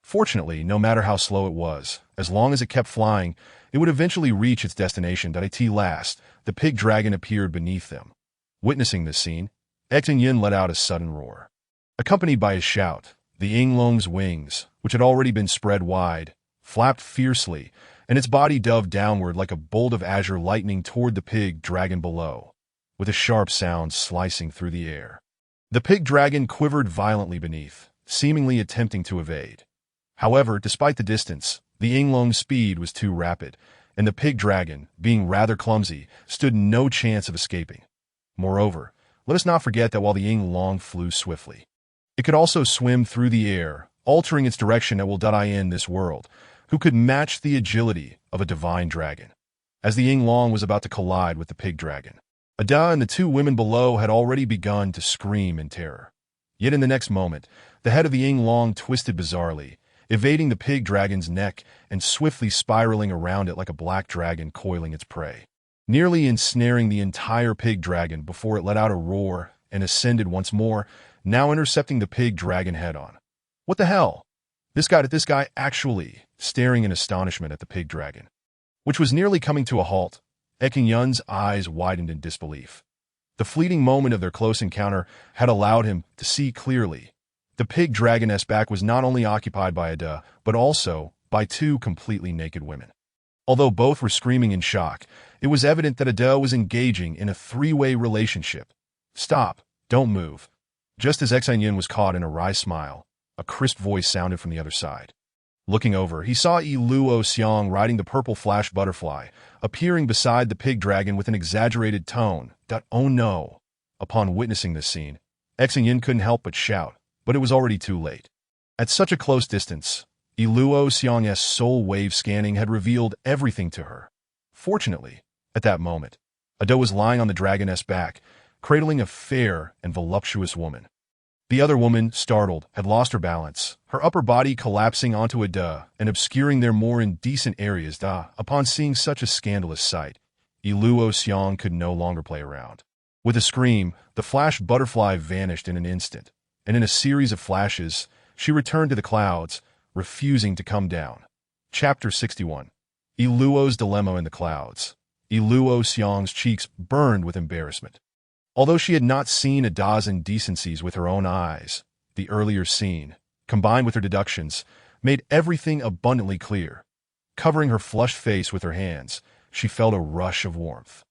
Fortunately, no matter how slow it was, as long as it kept flying, it would eventually reach its destination. At last, the pig dragon appeared beneath them. Witnessing this scene, Xin Yun let out a sudden roar. Accompanied by a shout, the Yinglong's wings, which had already been spread wide, flapped fiercely, and its body dove downward like a bolt of azure lightning toward the pig dragon below, with a sharp sound slicing through the air. The pig dragon quivered violently beneath, seemingly attempting to evade. However, despite the distance, the Yinglong's speed was too rapid, and the pig dragon, being rather clumsy, stood no chance of escaping. Moreover, let us not forget that while the Yinglong flew swiftly, it could also swim through the air, altering its direction in this world, who could match the agility of a divine dragon. As the Yinglong was about to collide with the pig dragon, Ada and the two women below had already begun to scream in terror. Yet in the next moment, the head of the Ying Long twisted bizarrely, evading the pig dragon's neck and swiftly spiraling around it like a black dragon coiling its prey, nearly ensnaring the entire pig dragon before it let out a roar and ascended once more, now intercepting the pig dragon head-on. What the hell? This guy actually, staring in astonishment at the pig dragon, which was nearly coming to a halt. Xin Yun's eyes widened in disbelief. The fleeting moment of their close encounter had allowed him to see clearly. The pig dragoness back was not only occupied by Ada, but also by two completely naked women. Although both were screaming in shock, it was evident that Ada was engaging in a three-way relationship. Stop, don't move. Just as Xin Yun was caught in a wry smile, a crisp voice sounded from the other side. Looking over, he saw Yi Luo Xiang riding the purple flash butterfly, appearing beside the pig dragon with an exaggerated tone. Oh no! Upon witnessing this scene, Xin Yun couldn't help but shout, but it was already too late. At such a close distance, Yi Luo Xiang's soul wave scanning had revealed everything to her. Fortunately, at that moment, Ada was lying on the dragoness back, cradling a fair and voluptuous woman. The other woman, startled, had lost her balance, her upper body collapsing onto Ada and obscuring their more indecent areas. Upon seeing such a scandalous sight, Yi Luo Xiang could no longer play around. With a scream, the flash butterfly vanished in an instant, and in a series of flashes, she returned to the clouds, refusing to come down. Chapter 61. Yi Luo's Dilemma in the Clouds. Yi Luo Xiang's cheeks burned with embarrassment. Although she had not seen Ada's indecencies with her own eyes, the earlier scene, combined with her deductions, made everything abundantly clear. Covering her flushed face with her hands, she felt a rush of warmth.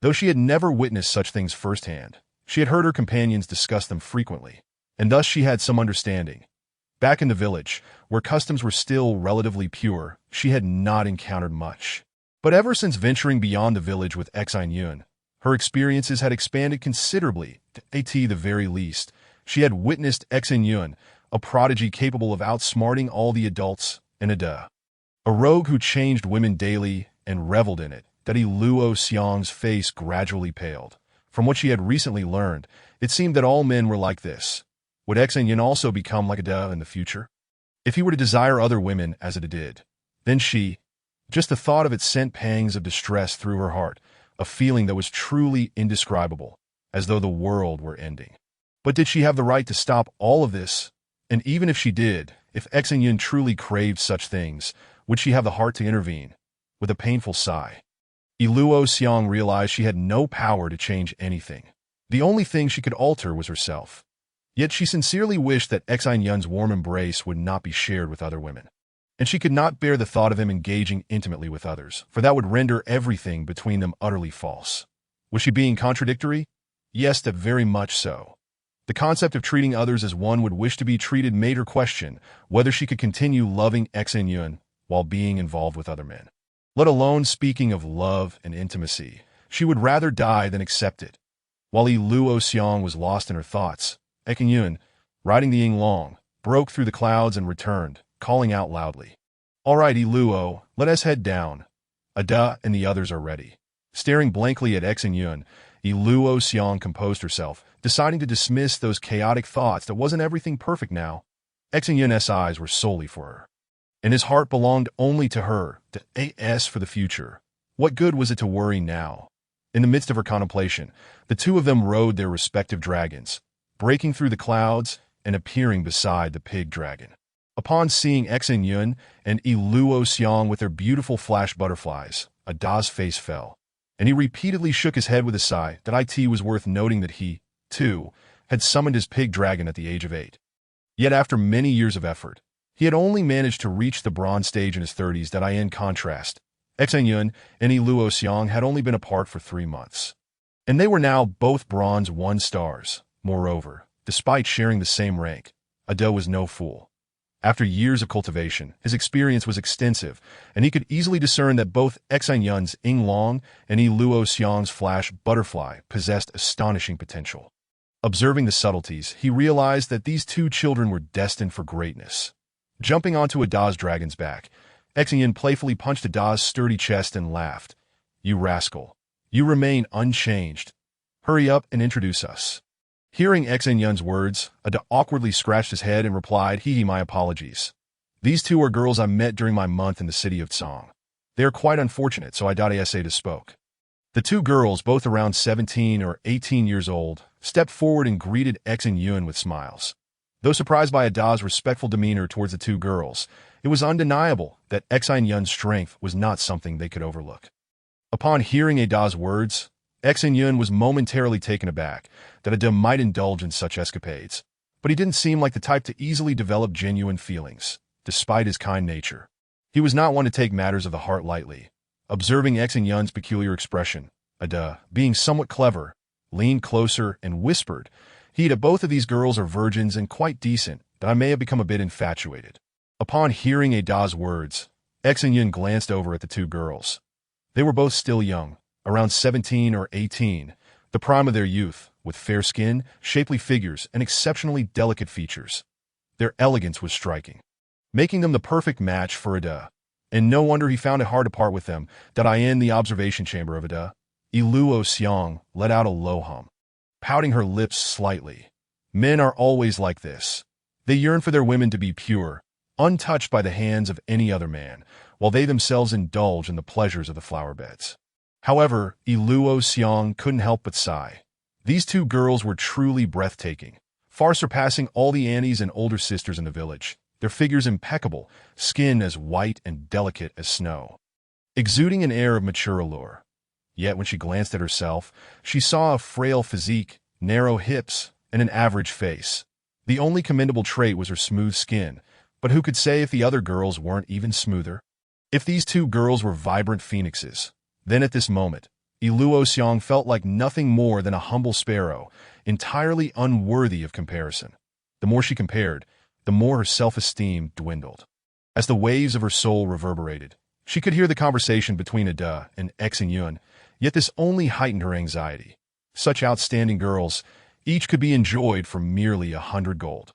Though she had never witnessed such things firsthand, she had heard her companions discuss them frequently, and thus she had some understanding. Back in the village, where customs were still relatively pure, she had not encountered much. But ever since venturing beyond the village with Xin Yun, her experiences had expanded considerably. At the very least, she had witnessed Xin Yun, a prodigy capable of outsmarting all the adults, and Ada, a rogue who changed women daily and reveled in it. Yi Luo Xiang's face gradually paled. From what she had recently learned, it seemed that all men were like this. Would Xin Yun also become like Ada in the future? If he were to desire other women as Ada did, then just the thought of it sent pangs of distress through her heart, a feeling that was truly indescribable, as though the world were ending. But did she have the right to stop all of this? And even if she did, if Xin Yun truly craved such things, would she have the heart to intervene? With a painful sigh, Yi Luo Xiang realized she had no power to change anything. The only thing she could alter was herself. Yet she sincerely wished that Xin Yun's warm embrace would not be shared with other women. And she could not bear the thought of him engaging intimately with others, for that would render everything between them utterly false. Was she being contradictory? Yes, that very much so. The concept of treating others as one would wish to be treated made her question whether she could continue loving Xin Yun while being involved with other men. Let alone speaking of love and intimacy, she would rather die than accept it. While Yi Luo Xiang was lost in her thoughts, Xin Yun, riding the Ying Long, broke through the clouds and returned, calling out loudly. All right, Yi Luo, let us head down. Ada and the others are ready. Staring blankly at Xin Yun, Yi Luo Xiang composed herself, deciding to dismiss those chaotic thoughts that wasn't everything perfect now. Xin Yun's eyes were solely for her, and his heart belonged only to her, to AS for the future. What good was it to worry now? In the midst of her contemplation, the two of them rode their respective dragons, breaking through the clouds and appearing beside the pig dragon. Upon seeing Xin Yun and Yi Luo Xiang with their beautiful flash butterflies, Ada's face fell, and he repeatedly shook his head with a sigh. That it was worth noting that he, too, had summoned his pig dragon at the age of 8. Yet after many years of effort, he had only managed to reach the bronze stage in his 30s. In contrast, Xin Yun and Yi Luo Xiang had only been apart for 3 months, and they were now both bronze 1 stars. Moreover, despite sharing the same rank, Ada was no fool. After years of cultivation, his experience was extensive, and he could easily discern that both Xin Yun's Ying Long and Yi Luo Xiang's flash butterfly possessed astonishing potential. Observing the subtleties, he realized that these two children were destined for greatness. Jumping onto Ada's dragon's back, Xin Yun playfully punched Ada's sturdy chest and laughed. You rascal. You remain unchanged. Hurry up and introduce us." Hearing Xin Yun's words, Ada awkwardly scratched his head and replied, "Hee, my apologies. These two are girls I met during my month in the city of Tsong. They are quite unfortunate, so I say to spoke." The two girls, both around 17 or 18 years old, stepped forward and greeted Xin Yun with smiles. Though surprised by Ada's respectful demeanor towards the two girls, it was undeniable that Xin Yun's strength was not something they could overlook. Upon hearing Ada's words, Xin Yun was momentarily taken aback that Ada might indulge in such escapades, but he didn't seem like the type to easily develop genuine feelings, despite his kind nature. He was not one to take matters of the heart lightly. Observing Xin Yun's peculiar expression, Ada, being somewhat clever, leaned closer and whispered, "Hee, both of these girls are virgins and quite decent, that I may have become a bit infatuated." Upon hearing Ada's words, Xin Yun glanced over at the two girls. They were both still young, around 17 or 18, the prime of their youth, with fair skin, shapely figures, and exceptionally delicate features. Their elegance was striking, making them the perfect match for Ada. And no wonder he found it hard to part with them. That in the observation chamber of Ada, Iluo Xiang let out a low hum, pouting her lips slightly. Men are always like this. They yearn for their women to be pure, untouched by the hands of any other man, while they themselves indulge in the pleasures of the flower beds. However, Iluo Xiang couldn't help but sigh. These two girls were truly breathtaking, far surpassing all the aunties and older sisters in the village, their figures impeccable, skin as white and delicate as snow, exuding an air of mature allure. Yet when she glanced at herself, she saw a frail physique, narrow hips, and an average face. The only commendable trait was her smooth skin, but who could say if the other girls weren't even smoother? If these two girls were vibrant phoenixes, then at this moment, Iluo Xiang felt like nothing more than a humble sparrow, entirely unworthy of comparison. The more she compared, the more her self-esteem dwindled. As the waves of her soul reverberated, she could hear the conversation between Ada and Xin Yun, yet this only heightened her anxiety. Such outstanding girls, each could be enjoyed for merely 100 gold.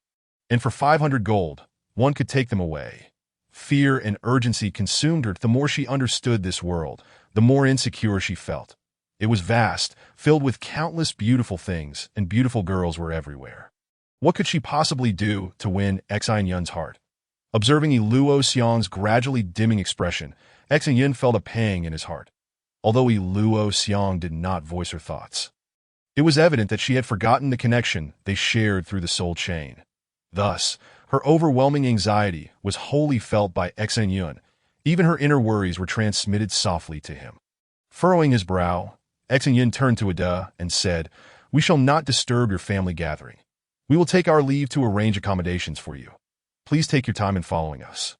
And for 500 gold, one could take them away. Fear and urgency consumed her. The more she understood this world, the more insecure she felt. It was vast, filled with countless beautiful things, and beautiful girls were everywhere. What could she possibly do to win Xin Yun's heart? Observing Iluo Xiang's gradually dimming expression, Xin Yun felt a pang in his heart, although Iluo Xiang did not voice her thoughts. It was evident that she had forgotten the connection they shared through the soul chain. Thus, her overwhelming anxiety was wholly felt by Xin Yun. Even her inner worries were transmitted softly to him. Furrowing his brow, Xin Yun turned to Ada and said, "We shall not disturb your family gathering. We will take our leave to arrange accommodations for you. Please take your time in following us."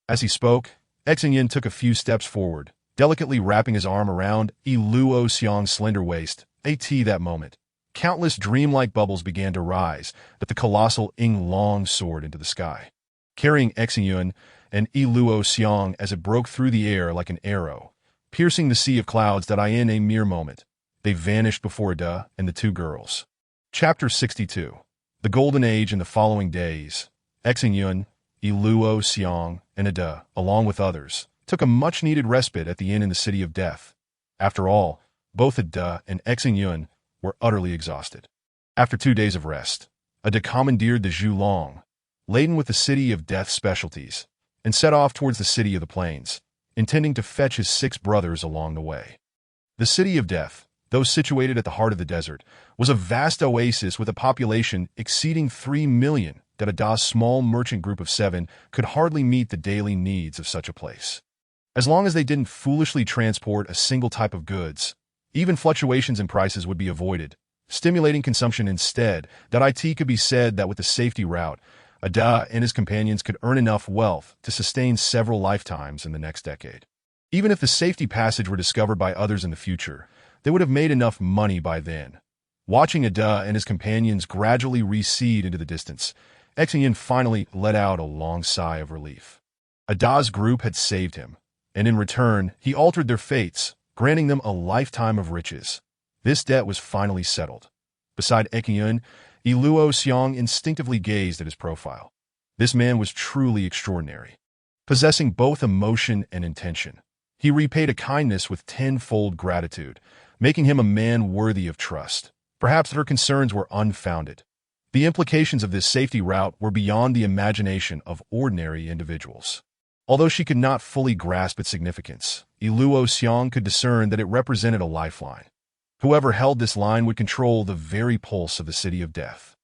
As he spoke, Xin Yun took a few steps forward, delicately wrapping his arm around Iluo Xiang's slender waist. That moment, countless dreamlike bubbles began to rise that the colossal Ying Long soared into the sky, carrying Xin Yun and Iluo Xiang as it broke through the air like an arrow, piercing the sea of clouds that in a mere moment, they vanished before Ada and the two girls. Chapter 62. The Golden Age. In the following days, Xin Yun, Iluo Xiang, and Ada, along with others, took a much-needed respite at the inn in the City of Death. After all, both Ada and Xin Yun were utterly exhausted. After 2 days of rest, Ada commandeered the Zhu Long, laden with the City of Death specialties, and set off towards the City of the Plains, intending to fetch his 6 brothers along the way. The City of Death, though situated at the heart of the desert, was a vast oasis with a population exceeding 3 million that Ada's small merchant group of 7 could hardly meet the daily needs of such a place. As long as they didn't foolishly transport a single type of goods, even fluctuations in prices would be avoided, stimulating consumption instead. It could be said that with the safety route, Ada and his companions could earn enough wealth to sustain several lifetimes in the next decade. Even if the safety passage were discovered by others in the future, they would have made enough money by then. Watching Ada and his companions gradually recede into the distance, Xin Yun finally let out a long sigh of relief. Ada's group had saved him, and in return, he altered their fates, granting them a lifetime of riches. This debt was finally settled. Beside Xin Yun, Iluo Xiang instinctively gazed at his profile. This man was truly extraordinary. Possessing both emotion and intention, he repaid a kindness with tenfold gratitude, making him a man worthy of trust. Perhaps her concerns were unfounded. The implications of this safety route were beyond the imagination of ordinary individuals. Although she could not fully grasp its significance, Luo Xiang could discern that it represented a lifeline. Whoever held this line would control the very pulse of the city of death,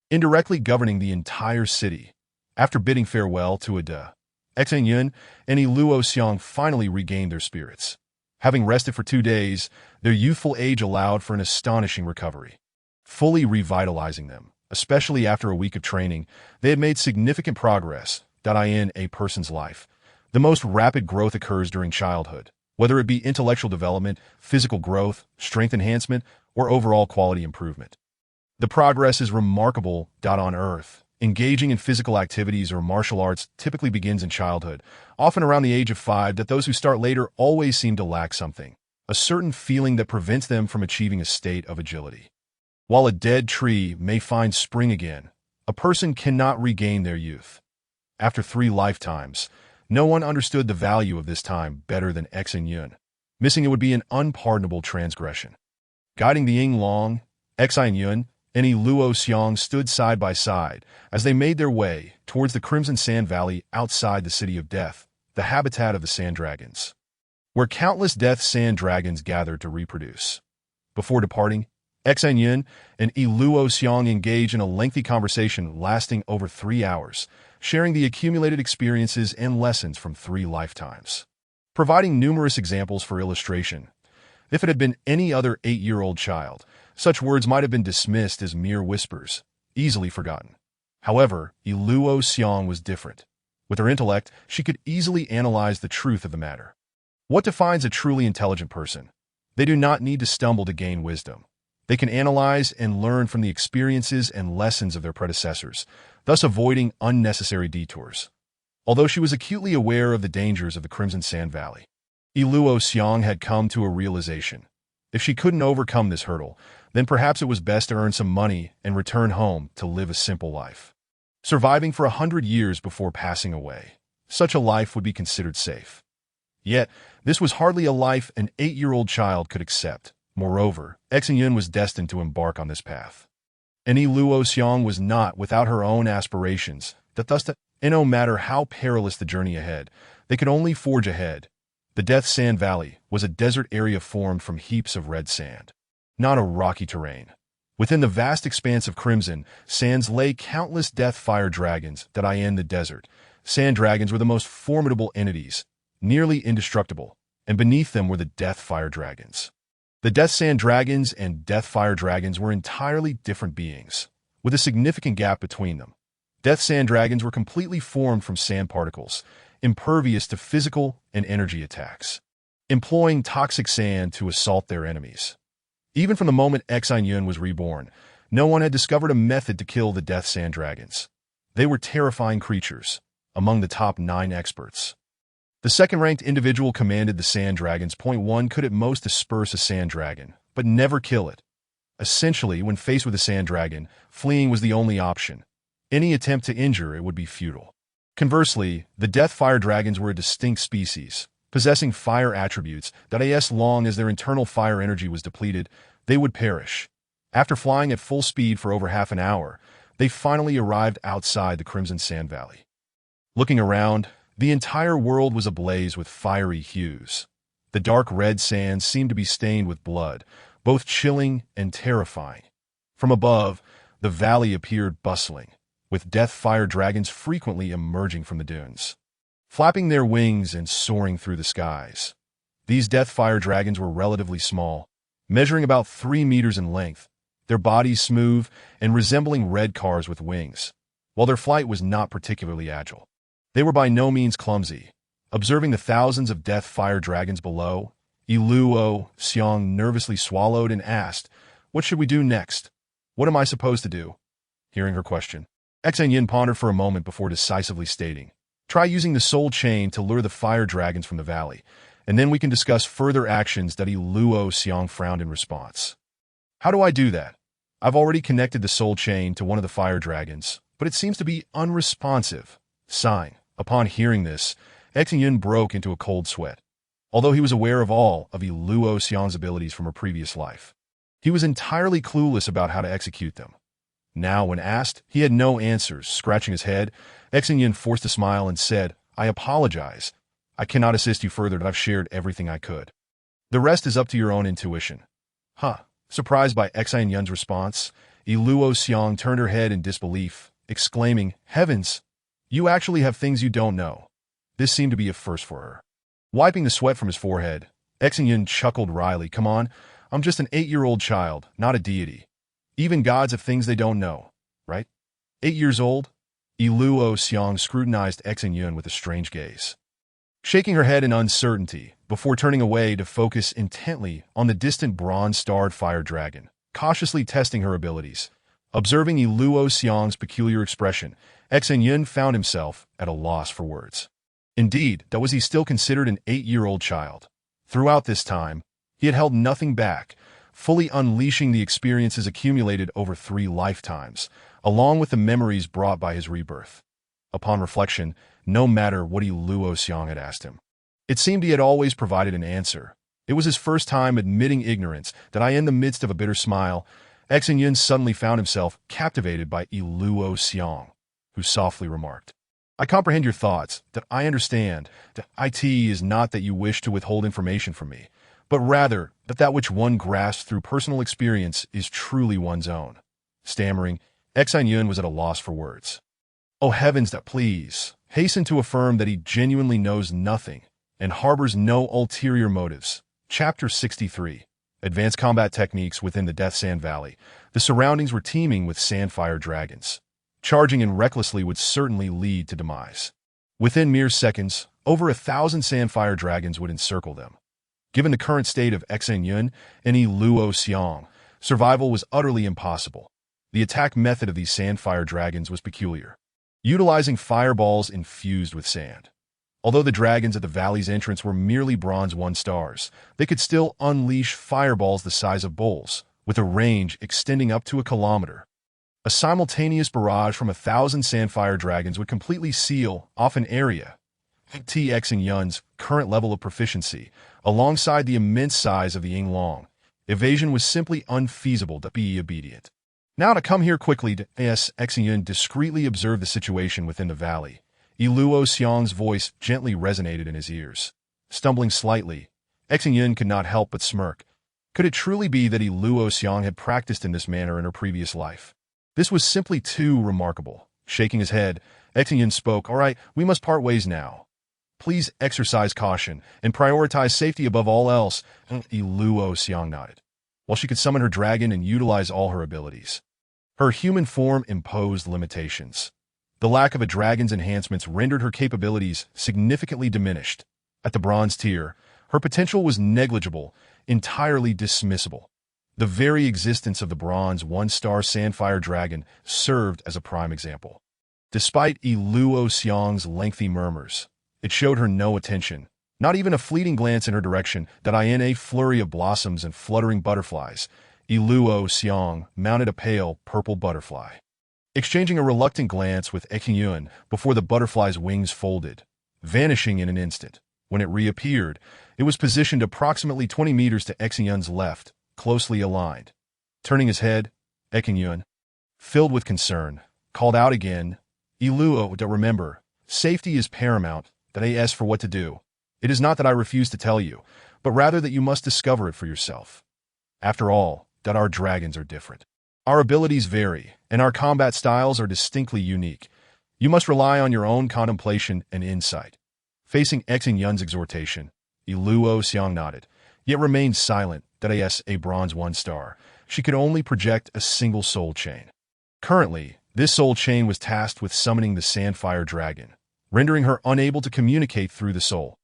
indirectly governing the entire city. After bidding farewell to Ada, Xin Yun and Luo Xiang finally regained their spirits. Having rested for 2 days, their youthful age allowed for an astonishing recovery, fully revitalizing them. Especially after a week of training, they had made significant progress. In a person's life, the most rapid growth occurs during childhood, whether it be intellectual development, physical growth, strength enhancement, or overall quality improvement. The progress is remarkable. On Earth, engaging in physical activities or martial arts typically begins in childhood, often around the age of 5. Those who start later always seem to lack something, a certain feeling that prevents them from achieving a state of agility. While a dead tree may find spring again, a person cannot regain their youth. After 3 lifetimes, no one understood the value of this time better than Xin Yun. Missing it would be an unpardonable transgression. Guiding the Ying Long, Xin Yun and Luo Xiang stood side by side as they made their way towards the Crimson Sand Valley outside the City of Death, the habitat of the sand dragons, where countless death sand dragons gathered to reproduce. Before departing, Xin Yun and Luo Xiang engaged in a lengthy conversation lasting over 3 hours, sharing the accumulated experiences and lessons from 3 lifetimes, providing numerous examples for illustration. If it had been any other 8-year-old child, such words might have been dismissed as mere whispers, easily forgotten. However, Luo Xiang was different. With her intellect, she could easily analyze the truth of the matter. What defines a truly intelligent person? They do not need to stumble to gain wisdom. They can analyze and learn from the experiences and lessons of their predecessors, thus avoiding unnecessary detours. Although she was acutely aware of the dangers of the Crimson Sand Valley, Luo Xiang had come to a realization. If she couldn't overcome this hurdle, then perhaps it was best to earn some money and return home to live a simple life, surviving for 100 years before passing away. Such a life would be considered safe. Yet, this was hardly a life an 8-year-old child could accept. Moreover, Xin Yun was destined to embark on this path. And Luo Xiang was not without her own aspirations, and no matter how perilous the journey ahead, they could only forge ahead. The Death Sand Valley was a desert area formed from heaps of red sand, not a rocky terrain. Within the vast expanse of crimson sands lay countless death fire dragons. In the desert, sand dragons were the most formidable entities, nearly indestructible, and beneath them were the death fire dragons. The Death Sand Dragons and Death Fire Dragons were entirely different beings, with a significant gap between them. Death Sand Dragons were completely formed from sand particles, impervious to physical and energy attacks, employing toxic sand to assault their enemies. Even from the moment Xin Yun was reborn, no one had discovered a method to kill the Death Sand Dragons. They were terrifying creatures, among the top 9 experts. The second-ranked individual commanded the sand dragons. One could at most disperse a sand dragon, but never kill it. Essentially, when faced with a sand dragon, fleeing was the only option. Any attempt to injure it would be futile. Conversely, the death fire dragons were a distinct species, possessing fire attributes that as long as their internal fire energy was depleted, they would perish. After flying at full speed for over half an hour, they finally arrived outside the Crimson Sand Valley. Looking around, the entire world was ablaze with fiery hues. The dark red sands seemed to be stained with blood, both chilling and terrifying. From above, the valley appeared bustling, with death fire dragons frequently emerging from the dunes, flapping their wings and soaring through the skies. These death fire dragons were relatively small, measuring about 3 meters in length, their bodies smooth and resembling red cars with wings, while their flight was not particularly agile. They were by no means clumsy. Observing the thousands of death fire dragons below, Luo Xiang nervously swallowed and asked, "What should we do next? What am I supposed to do?" Hearing her question, Xin Yun pondered for a moment before decisively stating, "Try using the soul chain to lure the fire dragons from the valley, and then we can discuss further actions." Luo Xiang frowned in response. "How do I do that? I've already connected the soul chain to one of the fire dragons, but it seems to be unresponsive." Sighing. Upon hearing this, Xin Yun broke into a cold sweat. Although he was aware of all of Luo Xiang's abilities from her previous life, He was entirely clueless about how to execute them. Now, when asked, he had no answers. Scratching his head, Xin Yun forced a smile and said, "I apologize. I cannot assist you further, but I've shared everything I could. The rest is up to your own intuition." Huh. Surprised by Xin Yun's response, Luo Xiang turned her head in disbelief, exclaiming, "Heavens! You actually have things you don't know." This seemed to be a first for her. Wiping the sweat from his forehead, Xin Yun chuckled wryly. "Come on, I'm just an 8-year-old child, not a deity. Even gods have things they don't know, right? 8 years old?" Luo Xiang scrutinized Xin Yun with a strange gaze, shaking her head in uncertainty before turning away to focus intently on the distant bronze-starred fire dragon, cautiously testing her abilities. Observing Luo Xiang's peculiar expression, Xin Yun found himself at a loss for words. Indeed, that was he still considered an 8-year-old child. Throughout this time, he had held nothing back, fully unleashing the experiences accumulated over 3 lifetimes, along with the memories brought by his rebirth. Upon reflection, no matter what Luo Xiang had asked him, it seemed he had always provided an answer. It was his first time admitting ignorance that in the midst of a bitter smile, Xin Yun suddenly found himself captivated by Luo Xiang, who softly remarked, "I comprehend your thoughts, that I understand, that it is not that you wish to withhold information from me, but rather that which one grasps through personal experience is truly one's own." Stammering, Xin Yun was at a loss for words. "Oh heavens, that please hasten to affirm that he genuinely knows nothing and harbors no ulterior motives." Chapter 63. Advanced Combat Techniques Within the Death Sand Valley. The surroundings were teeming with sandfire dragons. Charging in recklessly would certainly lead to demise. Within mere seconds, over 1,000 sandfire dragons would encircle them. Given the current state of Xin Yun and Luo Xiang, survival was utterly impossible. The attack method of these sandfire dragons was peculiar, utilizing fireballs infused with sand. Although the dragons at the valley's entrance were merely bronze 1 stars, they could still unleash fireballs the size of bowls, with a range extending up to 1 kilometer. A simultaneous barrage from 1,000 sandfire dragons would completely seal off an area. Xin Yun's current level of proficiency, alongside the immense size of the Yinglong, evasion was simply unfeasible. To be obedient. "Now to come here quickly to Xin Yun discreetly observed the situation within the valley. Luo Xiang's voice gently resonated in his ears. Stumbling slightly, Xin Yun could not help but smirk. Could it truly be that Luo Xiang had practiced in this manner in her previous life? This was simply too remarkable. Shaking his head, Xin Yun spoke, "All right, we must part ways now. Please exercise caution and prioritize safety above all else." Luo Xiang nodded. While she could summon her dragon and utilize all her abilities, her human form imposed limitations. The lack of a dragon's enhancements rendered her capabilities significantly diminished. At the bronze tier, her potential was negligible, entirely dismissible. The very existence of the bronze 1-star sandfire dragon served as a prime example. Despite Luo Xiang's lengthy murmurs, it showed her no attention, not even a fleeting glance in her direction. That in a flurry of blossoms and fluttering butterflies, Luo Xiang mounted a pale purple butterfly. Exchanging a reluctant glance with Xin Yun before the butterfly's wings folded, vanishing in an instant. When it reappeared, it was positioned approximately 20 meters to Xin Yun's left, closely aligned. Turning his head, Xin Yun, filled with concern, called out again, "Luo, remember, safety is paramount. That I ask for what to do. It is not that I refuse to tell you, but rather that you must discover it for yourself. After all, that our dragons are different. Our abilities vary, and our combat styles are distinctly unique. You must rely on your own contemplation and insight." Facing Xin Yun's exhortation, Luo Xiang nodded, yet remained silent. That a bronze 1-star, she could only project a single soul chain. Currently, this soul chain was tasked with summoning the Sandfire Dragon, rendering her unable to communicate through the soul.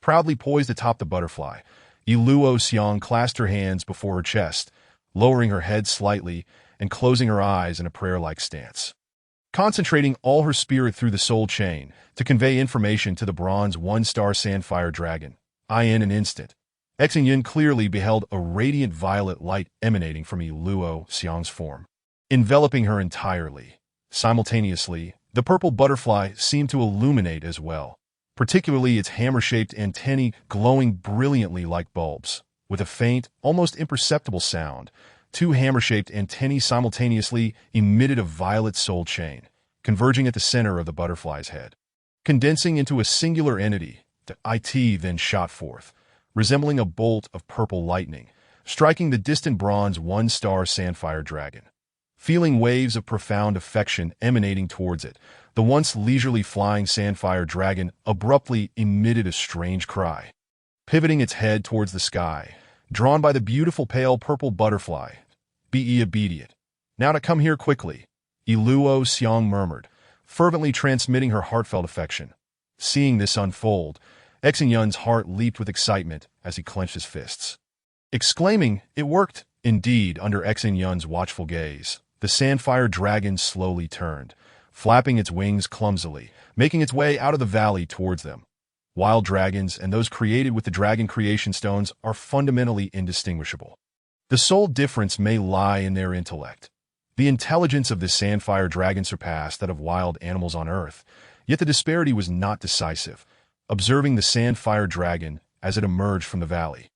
Proudly poised atop the butterfly, Luo Xiang clasped her hands before her chest, lowering her head slightly and closing her eyes in a prayer-like stance. Concentrating all her spirit through the soul chain to convey information to the bronze 1-star Sandfire Dragon, in an instant, Xin Yun clearly beheld a radiant violet light emanating from Luo Xiang's form, enveloping her entirely. Simultaneously, the purple butterfly seemed to illuminate as well, particularly its hammer-shaped antennae glowing brilliantly like bulbs. With a faint, almost imperceptible sound, two hammer-shaped antennae simultaneously emitted a violet soul chain, converging at the center of the butterfly's head. Condensing into a singular entity, the IT then shot forth, resembling a bolt of purple lightning, striking the distant bronze one-star Sandfire Dragon. Feeling waves of profound affection emanating towards it, the once leisurely flying Sandfire Dragon abruptly emitted a strange cry. Pivoting its head towards the sky, drawn by the beautiful pale purple butterfly, "Be obedient. Now to come here quickly," Iluo Xiang murmured, fervently transmitting her heartfelt affection. Seeing this unfold, Xin Yun's heart leaped with excitement as he clenched his fists. Exclaiming, "It worked!" Indeed, under Xin Yun's watchful gaze, the Sandfire Dragon slowly turned, flapping its wings clumsily, making its way out of the valley towards them. Wild dragons and those created with the dragon creation stones are fundamentally indistinguishable. The sole difference may lie in their intellect. The intelligence of the Sandfire Dragon surpassed that of wild animals on Earth, yet the disparity was not decisive. Observing the Sandfire Dragon as it emerged from the valley,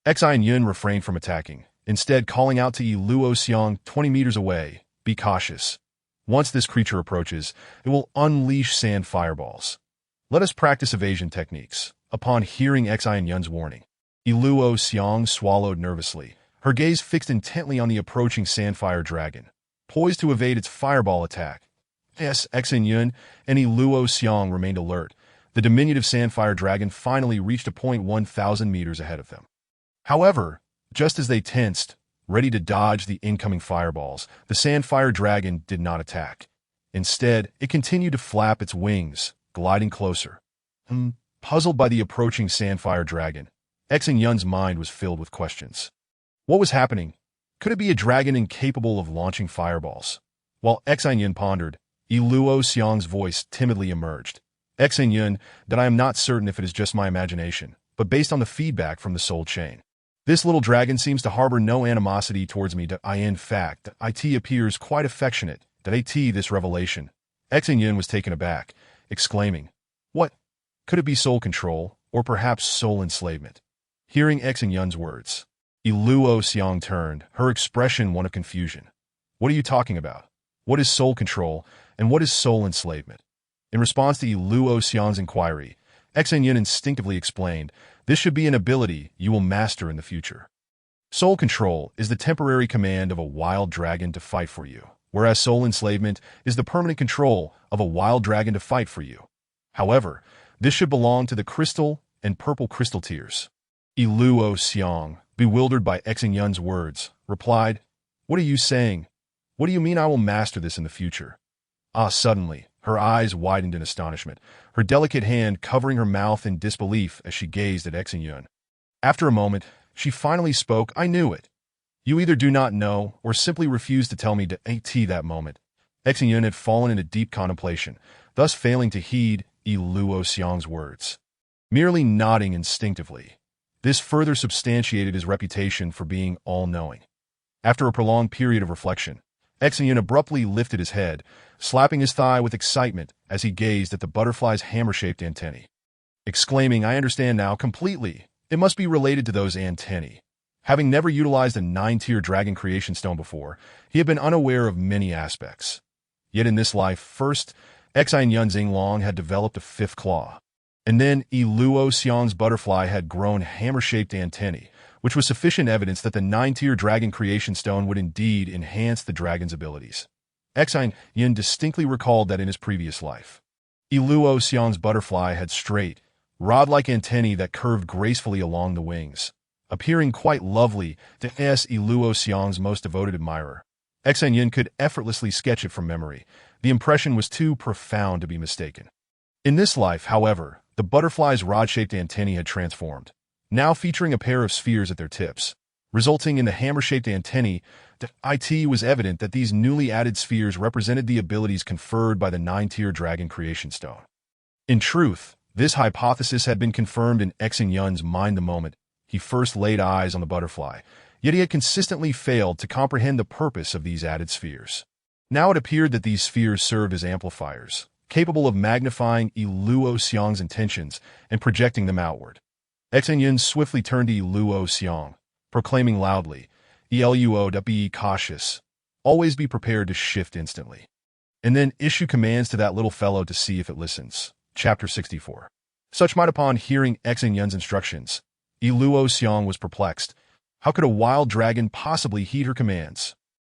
Xin Yun refrained from attacking, instead calling out to Iluo Xiang 20 meters away, "Be cautious. Once this creature approaches, it will unleash sand fireballs. Let us practice evasion techniques." Upon hearing Xin Yun's warning, Iluo Xiang swallowed nervously, her gaze fixed intently on the approaching Sandfire Dragon, poised to evade its fireball attack. Yes, Xin Yun and Iluo Xiang remained alert. The diminutive Sandfire Dragon finally reached a point 1,000 meters ahead of them. However, just as they tensed, ready to dodge the incoming fireballs, the Sandfire Dragon did not attack. Instead, it continued to flap its wings, gliding closer. Puzzled by the approaching Sandfire Dragon, Xin Yun's mind was filled with questions. What was happening? Could it be a dragon incapable of launching fireballs? While Xin Yun pondered, Iluo Xiang's voice timidly emerged. Xin Yun, that I am not certain if it is just my imagination, but based on the feedback from the soul chain. This little dragon seems to harbor no animosity towards me. In fact, it appears quite affectionate. This revelation. Xin Yun was taken aback, exclaiming, "What? Could it be soul control, or perhaps soul enslavement?" Hearing Xin Yun's words, Iluo Xiang turned, her expression one of confusion. "What are you talking about? What is soul control, and what is soul enslavement?" In response to Iluo Xiang's inquiry, Xin Yun instinctively explained, "This should be an ability you will master in the future. Soul control is the temporary command of a wild dragon to fight for you, whereas soul enslavement is the permanent control of a wild dragon to fight for you. However, this should belong to the crystal and purple crystal tiers." Iluo Xiang, bewildered by Xin Yun's words, replied, "What are you saying? What do you mean I will master this in the future?" Suddenly, her eyes widened in astonishment, her delicate hand covering her mouth in disbelief as she gazed at Xin Yun. After a moment, she finally spoke, "I knew it. You either do not know or simply refuse to tell me that moment." Xin Yun had fallen into deep contemplation, thus failing to heed Iluo Xiang's words. Merely nodding instinctively, this further substantiated his reputation for being all-knowing. After a prolonged period of reflection, Xin Yun abruptly lifted his head, slapping his thigh with excitement as he gazed at the butterfly's hammer-shaped antennae. Exclaiming, "I understand now completely. It must be related to those antennae." Having never utilized a 9-tier dragon creation stone before, he had been unaware of many aspects. Yet in this life, first, Xin Yun Xinglong had developed a 5th claw, and then Iluo Xiang's butterfly had grown hammer-shaped antennae, which was sufficient evidence that the 9-tier dragon creation stone would indeed enhance the dragon's abilities. Xin Yun distinctly recalled that in his previous life, Iluo Xiang's butterfly had straight, rod-like antennae that curved gracefully along the wings, appearing quite lovely to Iluo Xiang's most devoted admirer. Xin Yun could effortlessly sketch it from memory. The impression was too profound to be mistaken. In this life, however, the butterfly's rod-shaped antennae had transformed, now featuring a pair of spheres at their tips. Resulting in the hammer-shaped antennae, it was evident that these newly added spheres represented the abilities conferred by the 9-tier dragon creation stone. In truth, this hypothesis had been confirmed in Xin Yun's mind the moment he first laid eyes on the butterfly, yet he had consistently failed to comprehend the purpose of these added spheres. Now it appeared that these spheres served as amplifiers, capable of magnifying Iluo Xiang's intentions and projecting them outward. Xin Yun swiftly turned to Iluo Xiang, proclaiming loudly, Be cautious. Always be prepared to shift instantly. And then issue commands to that little fellow to see if it listens. Chapter 64. Such might upon hearing Xin Yun's instructions. Luo Xiang was perplexed. How could a wild dragon possibly heed her commands?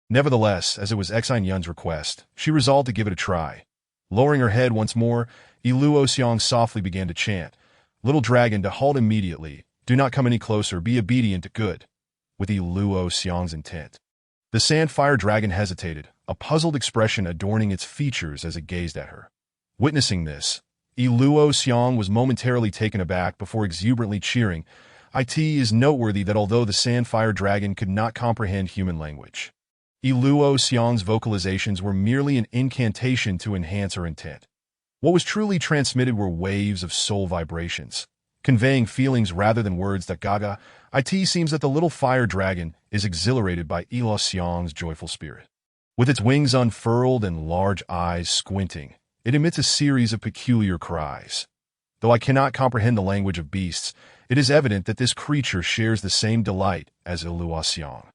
Nevertheless, as it was Xin Yun's request, she resolved to give it a try. Lowering her head once more, Luo Xiang softly began to chant, "Little dragon, to halt immediately. Do not come any closer. Be obedient to good." With Luo Xiang's intent. The sand-fire dragon hesitated, a puzzled expression adorning its features as it gazed at her. Witnessing this, Luo Xiang was momentarily taken aback before exuberantly cheering. It is noteworthy that although the sand-fire dragon could not comprehend human language, Luo Xiang's vocalizations were merely an incantation to enhance her intent. What was truly transmitted were waves of soul vibrations, conveying feelings rather than words that gaga. It seems that the little fire dragon is exhilarated by Luo Xiang's joyful spirit. With its wings unfurled and large eyes squinting, it emits a series of peculiar cries. Though I cannot comprehend the language of beasts, it is evident that this creature shares the same delight as Luo Xiang.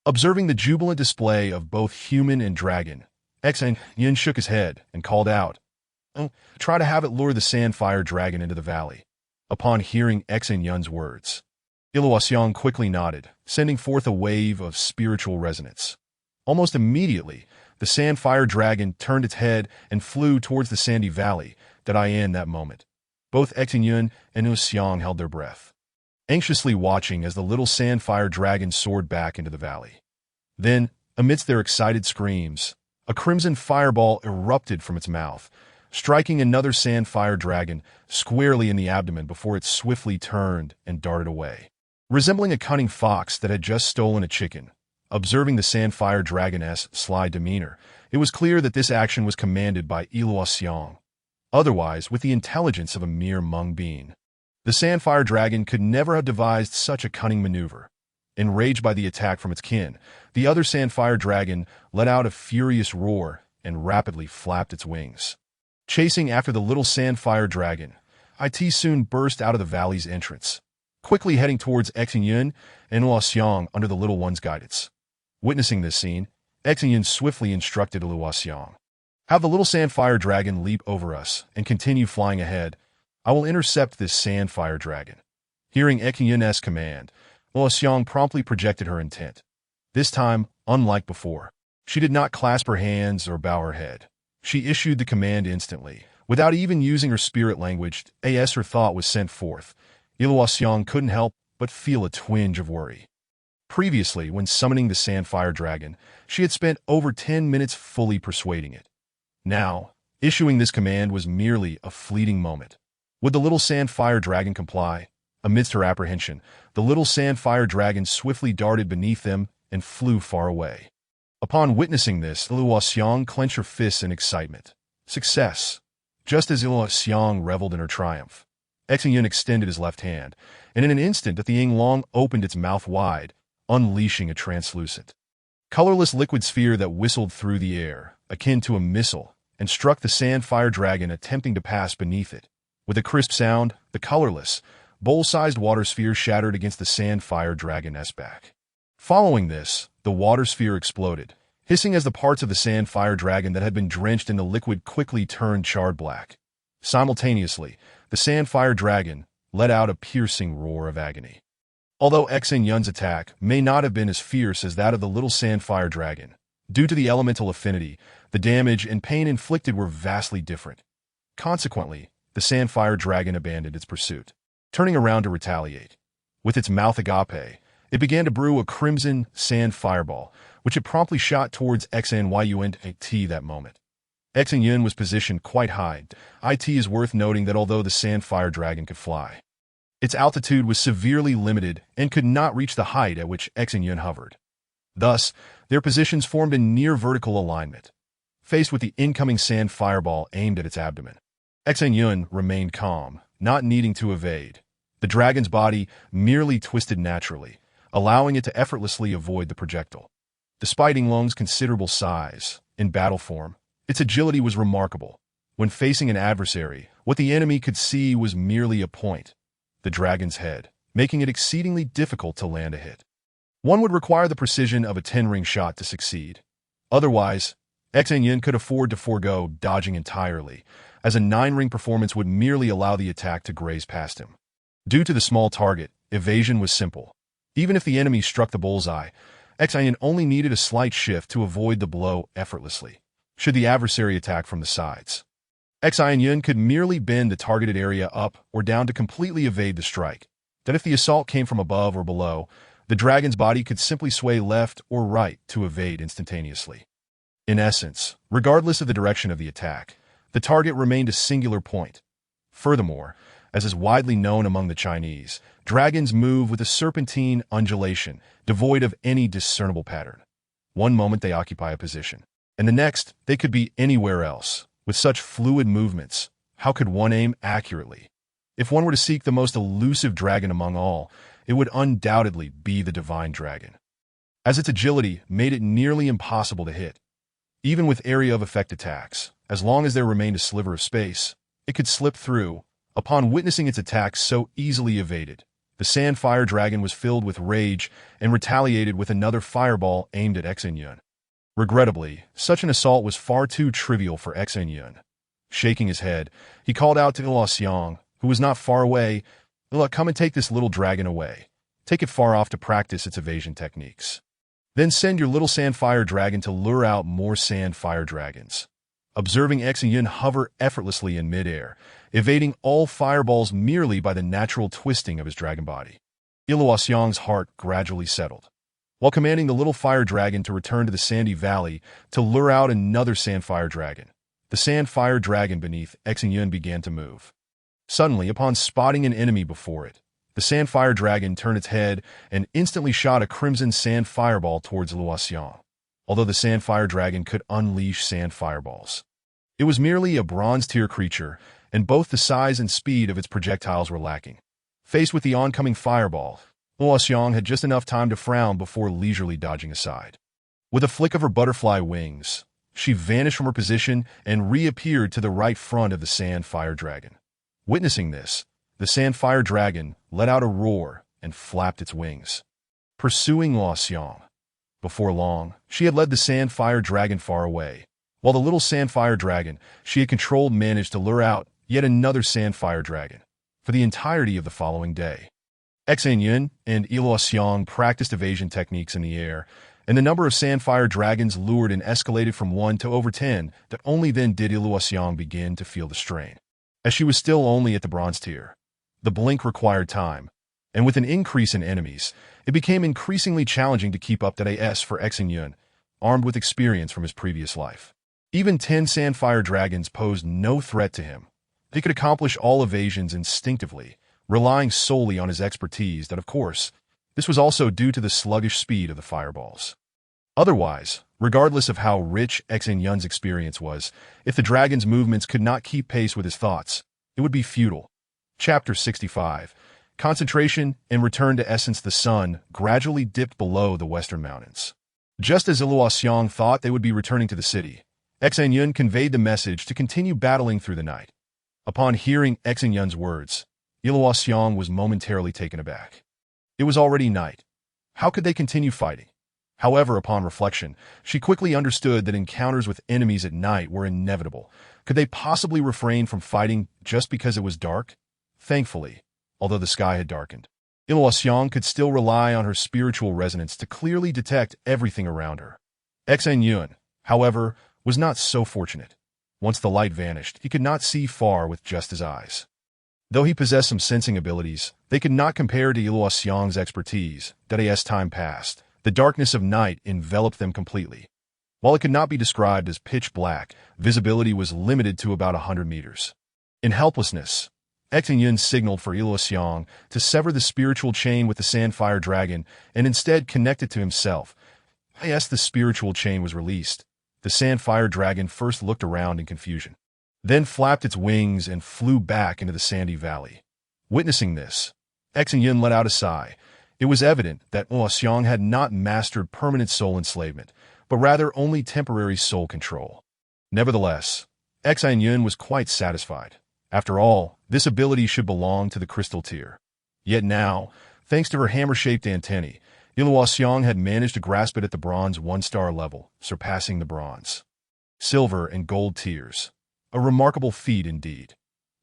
Observing the jubilant display of both human and dragon, Xin Yun shook his head and called out, "Try to have it lure the sand-fire dragon into the valley." Upon hearing Xin Yun's words, Luo Xiang quickly nodded, sending forth a wave of spiritual resonance. Almost immediately, the sand-fire dragon turned its head and flew towards the sandy valley in that moment. Both Xin Yun and Luo Xiang held their breath, anxiously watching as the little sand-fire dragon soared back into the valley. Then, amidst their excited screams, a crimson fireball erupted from its mouth, striking another sand-fire dragon squarely in the abdomen before it swiftly turned and darted away. Resembling a cunning fox that had just stolen a chicken, observing the sand-fire dragon's sly demeanor, it was clear that this action was commanded by Luo Xiang. Otherwise, with the intelligence of a mere mung bean, the sand-fire dragon could never have devised such a cunning maneuver. Enraged by the attack from its kin, the other sand-fire dragon let out a furious roar and rapidly flapped its wings. Chasing after the little sand-fire dragon, It soon burst out of the valley's entrance, quickly heading towards Xin Yun and Luo Xiang under the little one's guidance. Witnessing this scene, Xin Yun swiftly instructed Luo Xiang, "Have the little sand-fire dragon leap over us and continue flying ahead. I will intercept this sand-fire dragon." Hearing Xin Yun's command, Luo Xiang promptly projected her intent. This time, unlike before, she did not clasp her hands or bow her head. She issued the command instantly, without even using her spirit language. As her thought was sent forth, Luo Xiang couldn't help but feel a twinge of worry. Previously, when summoning the sand-fire dragon, she had spent over 10 minutes fully persuading it. Now, issuing this command was merely a fleeting moment. Would the little sand-fire dragon comply? Amidst her apprehension, the little sand-fire dragon swiftly darted beneath them and flew far away. Upon witnessing this, Luo Xiang clenched her fists in excitement. Success! Just as Luo Xiang reveled in her triumph, Xin Yun extended his left hand, and in an instant the Ying Long opened its mouth wide, unleashing a translucent, colorless liquid sphere that whistled through the air, akin to a missile, and struck the sand-fire dragon attempting to pass beneath it. With a crisp sound, the colorless, bowl-sized water sphere shattered against the sand-fire dragon's back. Following this, the water sphere exploded, hissing as the parts of the sand-fire dragon that had been drenched in the liquid quickly turned charred black. Simultaneously, the sand-fire dragon let out a piercing roar of agony. Although Xin Yun's attack may not have been as fierce as that of the little sand-fire dragon, due to the elemental affinity, the damage and pain inflicted were vastly different. Consequently, the sand-fire dragon abandoned its pursuit, turning around to retaliate. With its mouth agape, it began to brew a crimson sand fireball, which it promptly shot towards Xin Yun that moment. Xin Yun was positioned quite high. It is worth noting that although the sand-fire dragon could fly, its altitude was severely limited and could not reach the height at which Xin Yun hovered. Thus, their positions formed in near vertical alignment. Faced with the incoming sand fireball aimed at its abdomen, Xin Yun remained calm, not needing to evade. The dragon's body merely twisted naturally, allowing it to effortlessly avoid the projectile. Despite Ying Long's considerable size, in battle form, its agility was remarkable. When facing an adversary, what the enemy could see was merely a point, the dragon's head, making it exceedingly difficult to land a hit. One would require the precision of a 10-ring shot to succeed. Otherwise, Xin Yun could afford to forego dodging entirely, as a 9-ring performance would merely allow the attack to graze past him. Due to the small target, evasion was simple. Even if the enemy struck the bullseye, Xin Yun only needed a slight shift to avoid the blow effortlessly, should the adversary attack from the sides. Xin Yun could merely bend the targeted area up or down to completely evade the strike. That if the assault came from above or below, the dragon's body could simply sway left or right to evade instantaneously. In essence, regardless of the direction of the attack, the target remained a singular point. Furthermore, as is widely known among the Chinese, dragons move with a serpentine undulation, devoid of any discernible pattern. One moment they occupy a position, and the next they could be anywhere else. With such fluid movements, how could one aim accurately? If one were to seek the most elusive dragon among all, it would undoubtedly be the divine dragon, as its agility made it nearly impossible to hit. Even with area of effect attacks, as long as there remained a sliver of space, it could slip through. Upon witnessing its attacks so easily evaded, the sand fire dragon was filled with rage and retaliated with another fireball aimed at Xin Yun. Regrettably, such an assault was far too trivial for Xin Yun. Shaking his head, he called out to Xiang, who was not far away, "Look, come and take this little dragon away. Take it far off to practice its evasion techniques. Then send your little sand fire dragon to lure out more sand fire dragons." Observing Xin Yun hover effortlessly in midair, evading all fireballs merely by the natural twisting of his dragon body, Xiang's heart gradually settled. While commanding the little fire dragon to return to the sandy valley to lure out another sand fire dragon, the sand fire dragon beneath Xin Yun began to move. Suddenly, upon spotting an enemy before it, the sand fire dragon turned its head and instantly shot a crimson sand fireball towards Xiang. Although the sand fire dragon could unleash sand fireballs, it was merely a bronze-tier creature, and both the size and speed of its projectiles were lacking. Faced with the oncoming fireball, Xiang had just enough time to frown before leisurely dodging aside. With a flick of her butterfly wings, she vanished from her position and reappeared to the right front of the sand fire dragon. Witnessing this, the sand fire dragon let out a roar and flapped its wings, pursuing Xiang. Before long, she had led the sand fire dragon far away, while the little sand fire dragon she had controlled managed to lure out yet another sand fire dragon. For the entirety of the following day, Xin Yun and Xiang practiced evasion techniques in the air, and the number of sand fire dragons lured and escalated from 1 to over 10, that only then did Xiang begin to feel the strain. As she was still only at the bronze tier, the blink required time, and with an increase in enemies, it became increasingly challenging to keep up that AS for Xin Yun, armed with experience from his previous life. Even 10 sandfire dragons posed no threat to him. He could accomplish all evasions instinctively, relying solely on his expertise that, of course, this was also due to the sluggish speed of the fireballs. Otherwise, regardless of how rich Xin Yun's experience was, if the dragon's movements could not keep pace with his thoughts, it would be futile. Chapter 65. Concentration and return to essence. The sun gradually dipped below the western mountains. Just as Xiang thought they would be returning to the city, Xin Yun conveyed the message to continue battling through the night. Upon hearing Xin Yun's words, Xiang was momentarily taken aback. It was already night. How could they continue fighting? However, upon reflection, she quickly understood that encounters with enemies at night were inevitable. Could they possibly refrain from fighting just because it was dark? Thankfully, although the sky had darkened, Xiang could still rely on her spiritual resonance to clearly detect everything around her. Xin Yun, however, was not so fortunate. Once the light vanished, he could not see far with just his eyes. Though he possessed some sensing abilities, they could not compare to Xiang's expertise. That as time passed, the darkness of night enveloped them completely. While it could not be described as pitch black, visibility was limited to about 100 meters. In helplessness, Xin Yun signaled for Xiang to sever the spiritual chain with the Sandfire Dragon and instead connect it to himself. As the spiritual chain was released, the Sandfire Dragon first looked around in confusion, then flapped its wings and flew back into the sandy valley. Witnessing this, Xin Yun let out a sigh. It was evident that Xiang had not mastered permanent soul enslavement, but rather only temporary soul control. Nevertheless, Xin Yun was quite satisfied. After all, this ability should belong to the crystal tier. Yet now, thanks to her hammer-shaped antennae, Xiang had managed to grasp it at the bronze 1-star level, surpassing the bronze, silver, and gold tiers. A remarkable feat indeed.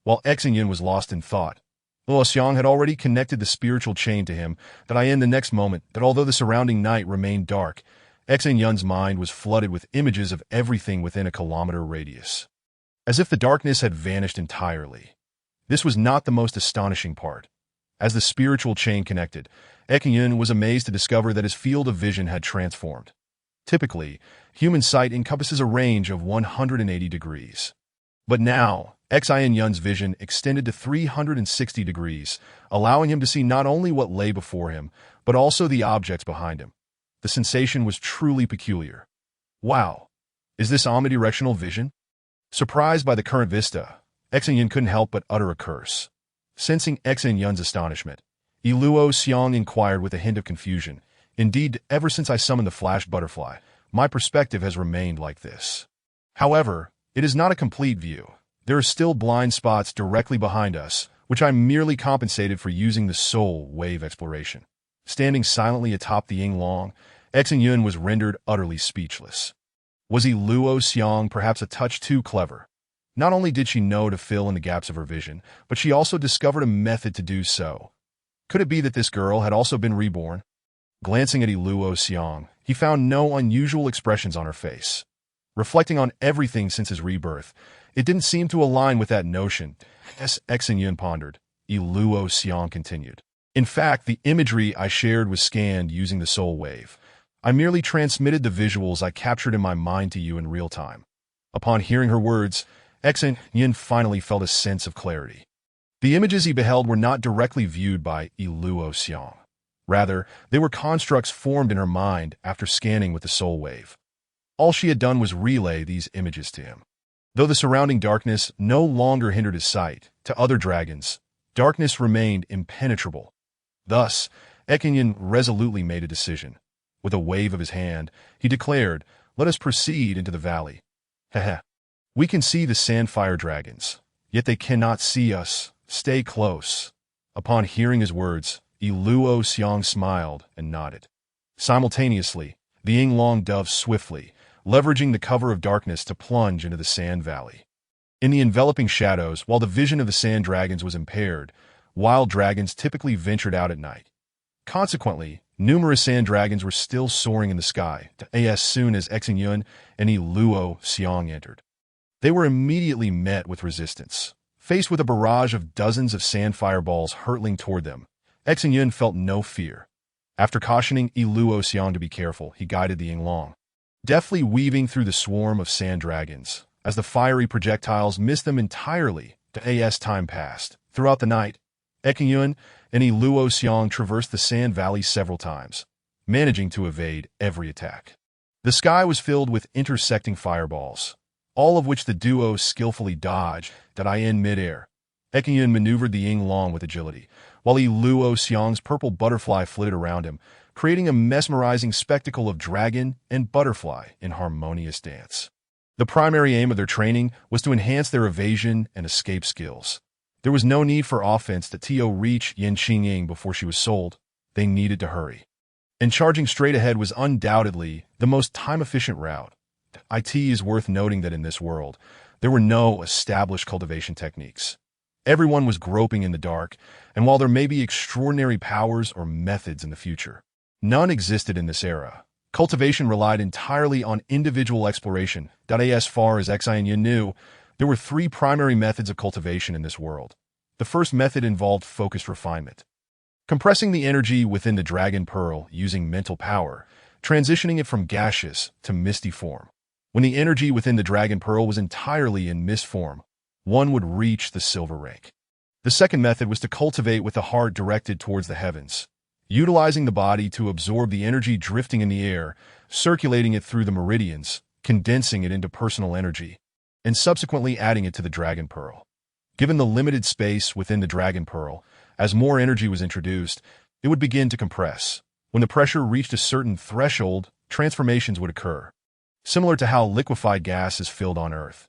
While Xin Yun was lost in thought, Xiang had already connected the spiritual chain to him that in the next moment that although the surrounding night remained dark, Xin Yun's mind was flooded with images of everything within a kilometer radius, as if the darkness had vanished entirely. This was not the most astonishing part. As the spiritual chain connected, Xin Yun was amazed to discover that his field of vision had transformed. Typically, human sight encompasses a range of 180 degrees. But now, Xin Yun's vision extended to 360 degrees, allowing him to see not only what lay before him, but also the objects behind him. The sensation was truly peculiar. Wow! Is this omnidirectional vision? Surprised by the current vista, Xin Yun couldn't help but utter a curse. Sensing Xin Yun's astonishment, Xiang inquired with a hint of confusion, "Indeed, ever since I summoned the flash butterfly, my perspective has remained like this. However, it is not a complete view. There are still blind spots directly behind us, which I merely compensated for using the soul wave exploration." Standing silently atop the Yinglong, Xin Yun was rendered utterly speechless. Was Xiang perhaps a touch too clever? Not only did she know to fill in the gaps of her vision, but she also discovered a method to do so. Could it be that this girl had also been reborn? Glancing at Xiang, he found no unusual expressions on her face. Reflecting on everything since his rebirth, it didn't seem to align with that notion. As Xin Yun pondered, Xiang continued. "In fact, the imagery I shared was scanned using the soul wave. I merely transmitted the visuals I captured in my mind to you in real time." Upon hearing her words, Xin Yun finally felt a sense of clarity. The images he beheld were not directly viewed by Xiang. Rather, they were constructs formed in her mind after scanning with the soul wave. All she had done was relay these images to him. Though the surrounding darkness no longer hindered his sight, to other dragons, darkness remained impenetrable. Thus, Xin Yun resolutely made a decision. With a wave of his hand, he declared, "Let us proceed into the valley. Heh. We can see the sandfire dragons, yet they cannot see us. Stay close." Upon hearing his words, Xiang smiled and nodded. Simultaneously, the Yinglong dove swiftly, leveraging the cover of darkness to plunge into the sand valley. In the enveloping shadows, while the vision of the sand dragons was impaired, wild dragons typically ventured out at night. Consequently, numerous sand dragons were still soaring in the sky as soon as Xin Yun and Xiang entered. They were immediately met with resistance. Faced with a barrage of dozens of sand fireballs hurtling toward them, Xin Yun felt no fear. After cautioning Xiang to be careful, he guided the Yinglong, deftly weaving through the swarm of sand dragons. As the fiery projectiles missed them entirely, as time passed. Throughout the night, Xin Yun and Xiang traversed the sand valley several times, managing to evade every attack. The sky was filled with intersecting fireballs, all of which the duo skillfully dodged in midair. Xin Yun maneuvered the Yinglong with agility, while Xiang's purple butterfly flitted around him, creating a mesmerizing spectacle of dragon and butterfly in harmonious dance. The primary aim of their training was to enhance their evasion and escape skills. There was no need for offense to reach Yin Qingying before she was sold. They needed to hurry. And charging straight ahead was undoubtedly the most time-efficient route. It is worth noting that in this world, there were no established cultivation techniques. Everyone was groping in the dark, and while there may be extraordinary powers or methods in the future, none existed in this era. Cultivation relied entirely on individual exploration. As far as Xin Yun knew, there were three primary methods of cultivation in this world. The first method involved focused refinement, compressing the energy within the dragon pearl using mental power, transitioning it from gaseous to misty form. When the energy within the dragon pearl was entirely in mist form, one would reach the silver rank. The second method was to cultivate with the heart directed towards the heavens, utilizing the body to absorb the energy drifting in the air, circulating it through the meridians, condensing it into personal energy, and subsequently adding it to the dragon pearl. Given the limited space within the dragon pearl, as more energy was introduced, it would begin to compress. When the pressure reached a certain threshold, transformations would occur, similar to how liquefied gas is filled on Earth.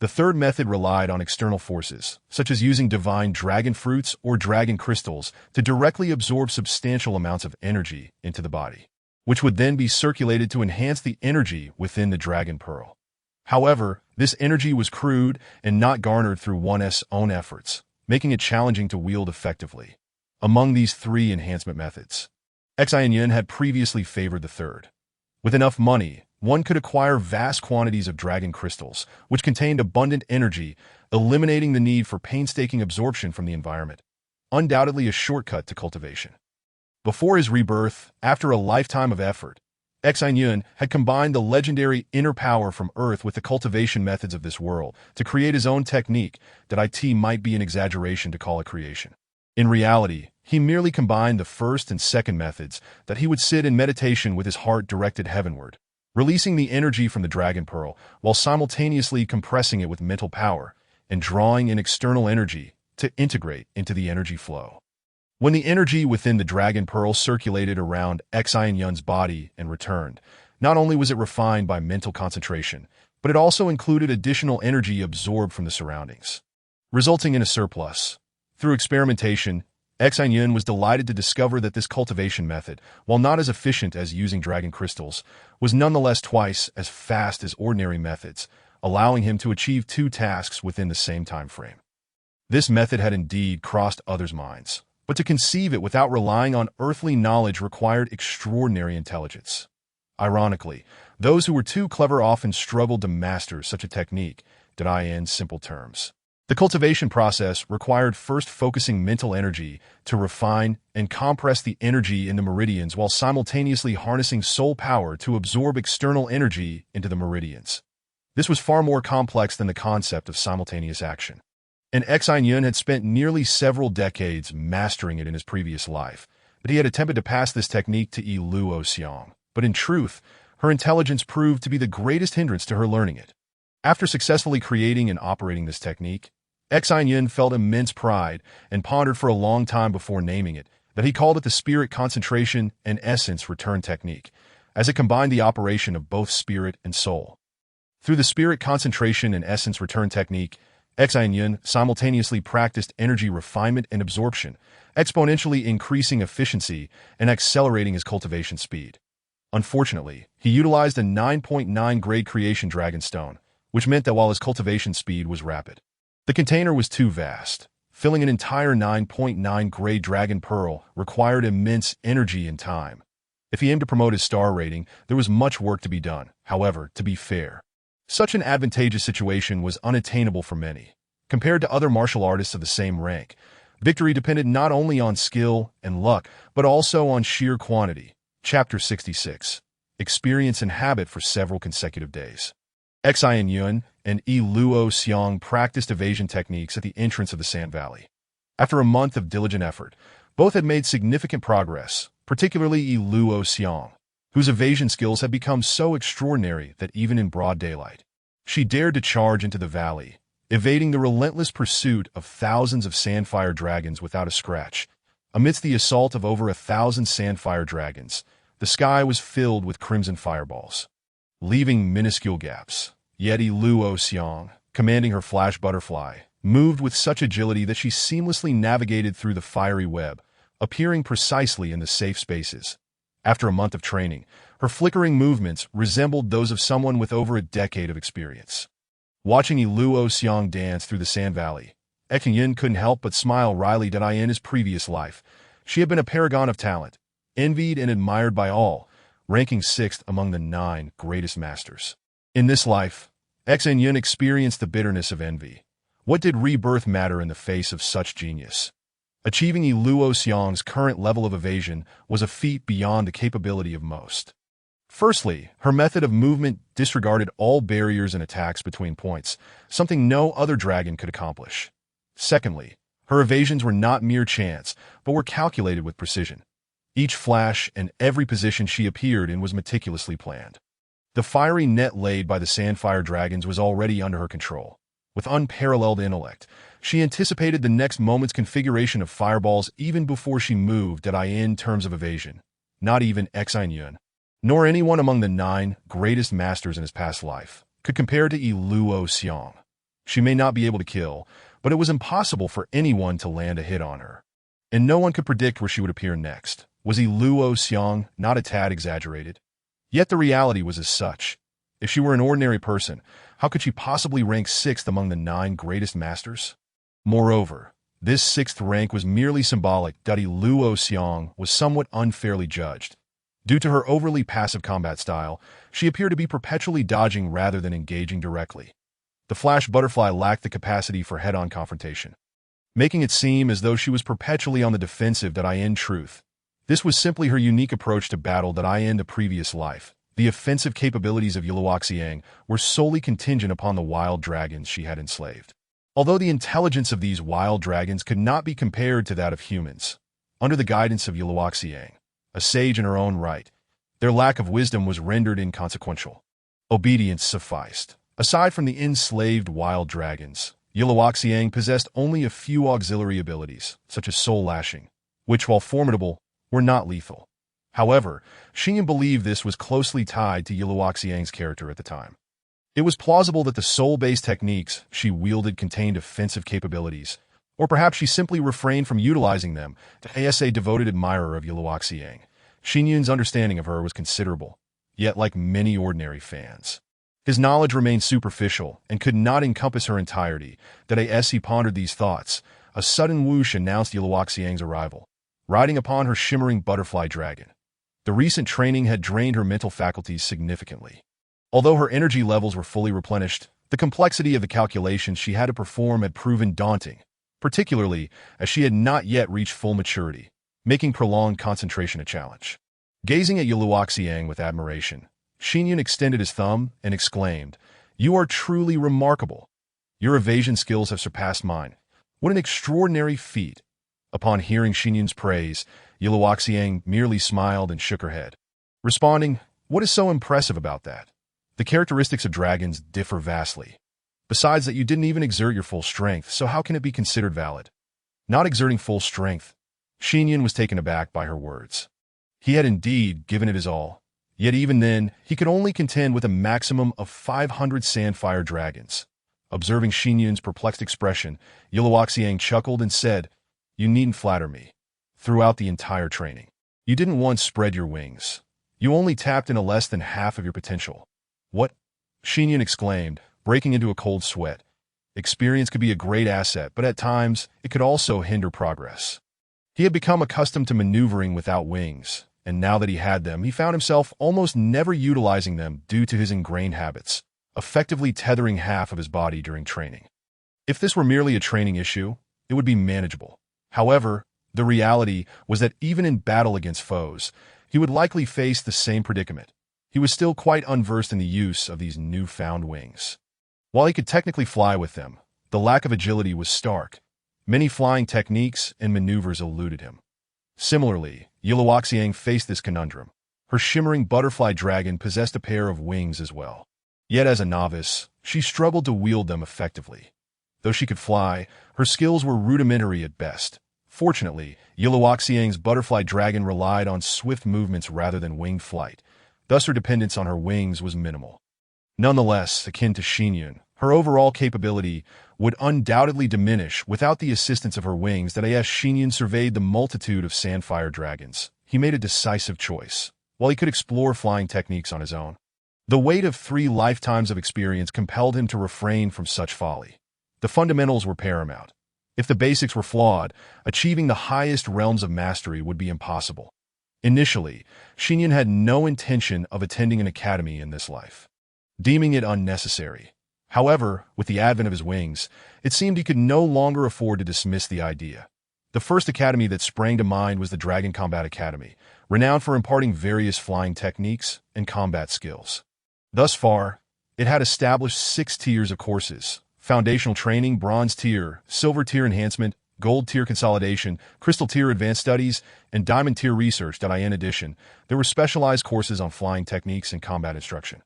The third method relied on external forces, such as using divine dragon fruits or dragon crystals to directly absorb substantial amounts of energy into the body, which would then be circulated to enhance the energy within the dragon pearl. However, this energy was crude and not garnered through one's own efforts, making it challenging to wield effectively. Among these three enhancement methods, Xin Yun had previously favored the third. With enough money, one could acquire vast quantities of dragon crystals, which contained abundant energy, eliminating the need for painstaking absorption from the environment. Undoubtedly a shortcut to cultivation. Before his rebirth, after a lifetime of effort, Xin Yun had combined the legendary inner power from Earth with the cultivation methods of this world to create his own technique that it might be an exaggeration to call it creation. In reality, he merely combined the first and second methods that he would sit in meditation with his heart directed heavenward, releasing the energy from the dragon pearl while simultaneously compressing it with mental power and drawing in external energy to integrate into the energy flow. When the energy within the dragon pearl circulated around Xin Yun's body and returned, not only was it refined by mental concentration, but it also included additional energy absorbed from the surroundings, resulting in a surplus. Through experimentation, Xin Yun was delighted to discover that this cultivation method, while not as efficient as using dragon crystals, was nonetheless twice as fast as ordinary methods, allowing him to achieve two tasks within the same time frame. This method had indeed crossed others' minds, but to conceive it without relying on earthly knowledge required extraordinary intelligence. Ironically, those who were too clever often struggled to master such a technique, in simple terms. The cultivation process required first focusing mental energy to refine and compress the energy in the meridians while simultaneously harnessing soul power to absorb external energy into the meridians. This was far more complex than the concept of simultaneous action. And Xin Yun had spent nearly several decades mastering it in his previous life, but he had attempted to pass this technique to Yi Luo Xiang. But in truth, her intelligence proved to be the greatest hindrance to her learning it. After successfully creating and operating this technique, Xin Yun felt immense pride and pondered for a long time before naming it, that he called it the spirit concentration and essence return technique, as it combined the operation of both spirit and soul. Through the spirit concentration and essence return technique, Xin Yun simultaneously practiced energy refinement and absorption, exponentially increasing efficiency and accelerating his cultivation speed. Unfortunately, he utilized a 9.9 grade creation dragon stone, which meant that while his cultivation speed was rapid, the container was too vast. Filling an entire 9.9 grade dragon pearl required immense energy and time. If he aimed to promote his star rating, there was much work to be done. However, to be fair, such an advantageous situation was unattainable for many. Compared to other martial artists of the same rank, victory depended not only on skill and luck, but also on sheer quantity. Chapter 66. Experience and habit for several consecutive days. Xin Yun and Yi Luo Xiang practiced evasion techniques at the entrance of the Sand Valley. After a month of diligent effort, both had made significant progress, particularly Yi Luo Xiang, whose evasion skills had become so extraordinary that even in broad daylight, she dared to charge into the valley, evading the relentless pursuit of thousands of sandfire dragons without a scratch. Amidst the assault of over 1,000 sandfire dragons, the sky was filled with crimson fireballs, leaving minuscule gaps. Yet Yi Luo Xiang, commanding her flash butterfly, moved with such agility that she seamlessly navigated through the fiery web, appearing precisely in the safe spaces. After a month of training, her flickering movements resembled those of someone with over a decade of experience. Watching Yi Luo Xiang dance through the Sand Valley, Xin Yun couldn't help but smile wryly in his previous life. She had been a paragon of talent, envied and admired by all, ranking 6th among the 9 greatest masters. In this life, Xin Yun experienced the bitterness of envy. What did rebirth matter in the face of such genius? Achieving Yi Luo Xiang's current level of evasion was a feat beyond the capability of most. Firstly, her method of movement disregarded all barriers and attacks between points, something no other dragon could accomplish. Secondly, her evasions were not mere chance, but were calculated with precision. Each flash and every position she appeared in was meticulously planned. The fiery net laid by the sandfire dragons was already under her control. With unparalleled intellect, she anticipated the next moment's configuration of fireballs even before she moved in terms of evasion. Not even Xin Yun, nor anyone among the 9 greatest masters in his past life, could compare to Yi Luo Xiang. She may not be able to kill, but it was impossible for anyone to land a hit on her. And no one could predict where she would appear next. Was he Luo Xiang, not a tad exaggerated? Yet the reality was as such. If she were an ordinary person, how could she possibly rank 6th among the 9 greatest masters? Moreover, this 6th rank was merely symbolic. Luo Xiang was somewhat unfairly judged. Due to her overly passive combat style, she appeared to be perpetually dodging rather than engaging directly. The flash butterfly lacked the capacity for head-on confrontation, making it seem as though she was perpetually on the defensive. In truth, this was simply her unique approach to battle. In the previous life, the offensive capabilities of Yiluoxiang were solely contingent upon the wild dragons she had enslaved. Although the intelligence of these wild dragons could not be compared to that of humans, under the guidance of Yiluoxiang, a sage in her own right, their lack of wisdom was rendered inconsequential. Obedience sufficed. Aside from the enslaved wild dragons, Yiluoxiang possessed only a few auxiliary abilities, such as soul lashing, which, while formidable, were not lethal. However, Xin Yun believed this was closely tied to Yiluoxiang's character at the time. It was plausible that the soul-based techniques she wielded contained offensive capabilities, or perhaps she simply refrained from utilizing them. As a devoted admirer of Yiluoxiang, Xin Yun's understanding of her was considerable, yet like many ordinary fans, his knowledge remained superficial and could not encompass her entirety. As he pondered these thoughts, a sudden whoosh announced Yiluoxiang's arrival, riding upon her shimmering butterfly dragon. The recent training had drained her mental faculties significantly. Although her energy levels were fully replenished, the complexity of the calculations she had to perform had proven daunting, particularly as she had not yet reached full maturity, making prolonged concentration a challenge. Gazing at Yiluoxiang with admiration, Xin Yun extended his thumb and exclaimed, "You are truly remarkable. Your evasion skills have surpassed mine. What an extraordinary feat." Upon hearing Xin Yun's praise, Yiluoxiang merely smiled and shook her head, responding, "What is so impressive about that? The characteristics of dragons differ vastly. Besides that, you didn't even exert your full strength, so how can it be considered valid?" Not exerting full strength? Xin Yun was taken aback by her words. He had indeed given it his all, yet even then, he could only contend with a maximum of 500 sandfire dragons. Observing Xin Yun's perplexed expression, Yiluoxiang chuckled and said, "You needn't flatter me. Throughout the entire training, you didn't once spread your wings. You only tapped into less than half of your potential." "What?" Xin Yun exclaimed, breaking into a cold sweat. Experience could be a great asset, but at times, it could also hinder progress. He had become accustomed to maneuvering without wings, and now that he had them, he found himself almost never utilizing them due to his ingrained habits, effectively tethering half of his body during training. If this were merely a training issue, it would be manageable. However, the reality was that even in battle against foes, he would likely face the same predicament. He was still quite unversed in the use of these newfound wings. While he could technically fly with them, the lack of agility was stark. Many flying techniques and maneuvers eluded him. Similarly, Yiluoxiang faced this conundrum. Her shimmering butterfly dragon possessed a pair of wings as well. Yet as a novice, she struggled to wield them effectively. Though she could fly, her skills were rudimentary at best. Fortunately, Yiluoxiang's butterfly dragon relied on swift movements rather than winged flight. Thus her dependence on her wings was minimal. Nonetheless, akin to Xin Yun, her overall capability would undoubtedly diminish without the assistance of her wings. As Xin Yun surveyed the multitude of sandfire dragons, he made a decisive choice. While he could explore flying techniques on his own, the weight of 3 lifetimes of experience compelled him to refrain from such folly. The fundamentals were paramount. If the basics were flawed, achieving the highest realms of mastery would be impossible. Initially, Xin Yun had no intention of attending an academy in this life, deeming it unnecessary. However, with the advent of his wings, it seemed he could no longer afford to dismiss the idea. The first academy that sprang to mind was the Dragon Combat Academy, renowned for imparting various flying techniques and combat skills. Thus far, it had established 6 tiers of courses: foundational training, bronze tier, silver tier enhancement, gold tier consolidation, crystal tier advanced studies, and diamond tier research. In addition, there were specialized courses on flying techniques and combat instruction.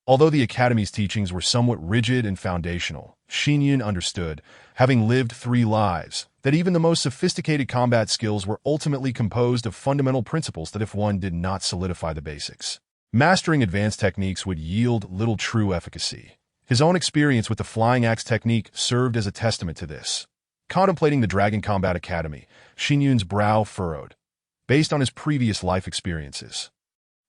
Although the academy's teachings were somewhat rigid and foundational, Xin Yun understood, having lived 3 lives, that even the most sophisticated combat skills were ultimately composed of fundamental principles that if one did not solidify the basics, mastering advanced techniques would yield little true efficacy. His own experience with the flying axe technique served as a testament to this. Contemplating the Dragon Combat Academy, Xin Yun's brow furrowed. Based on his previous life experiences,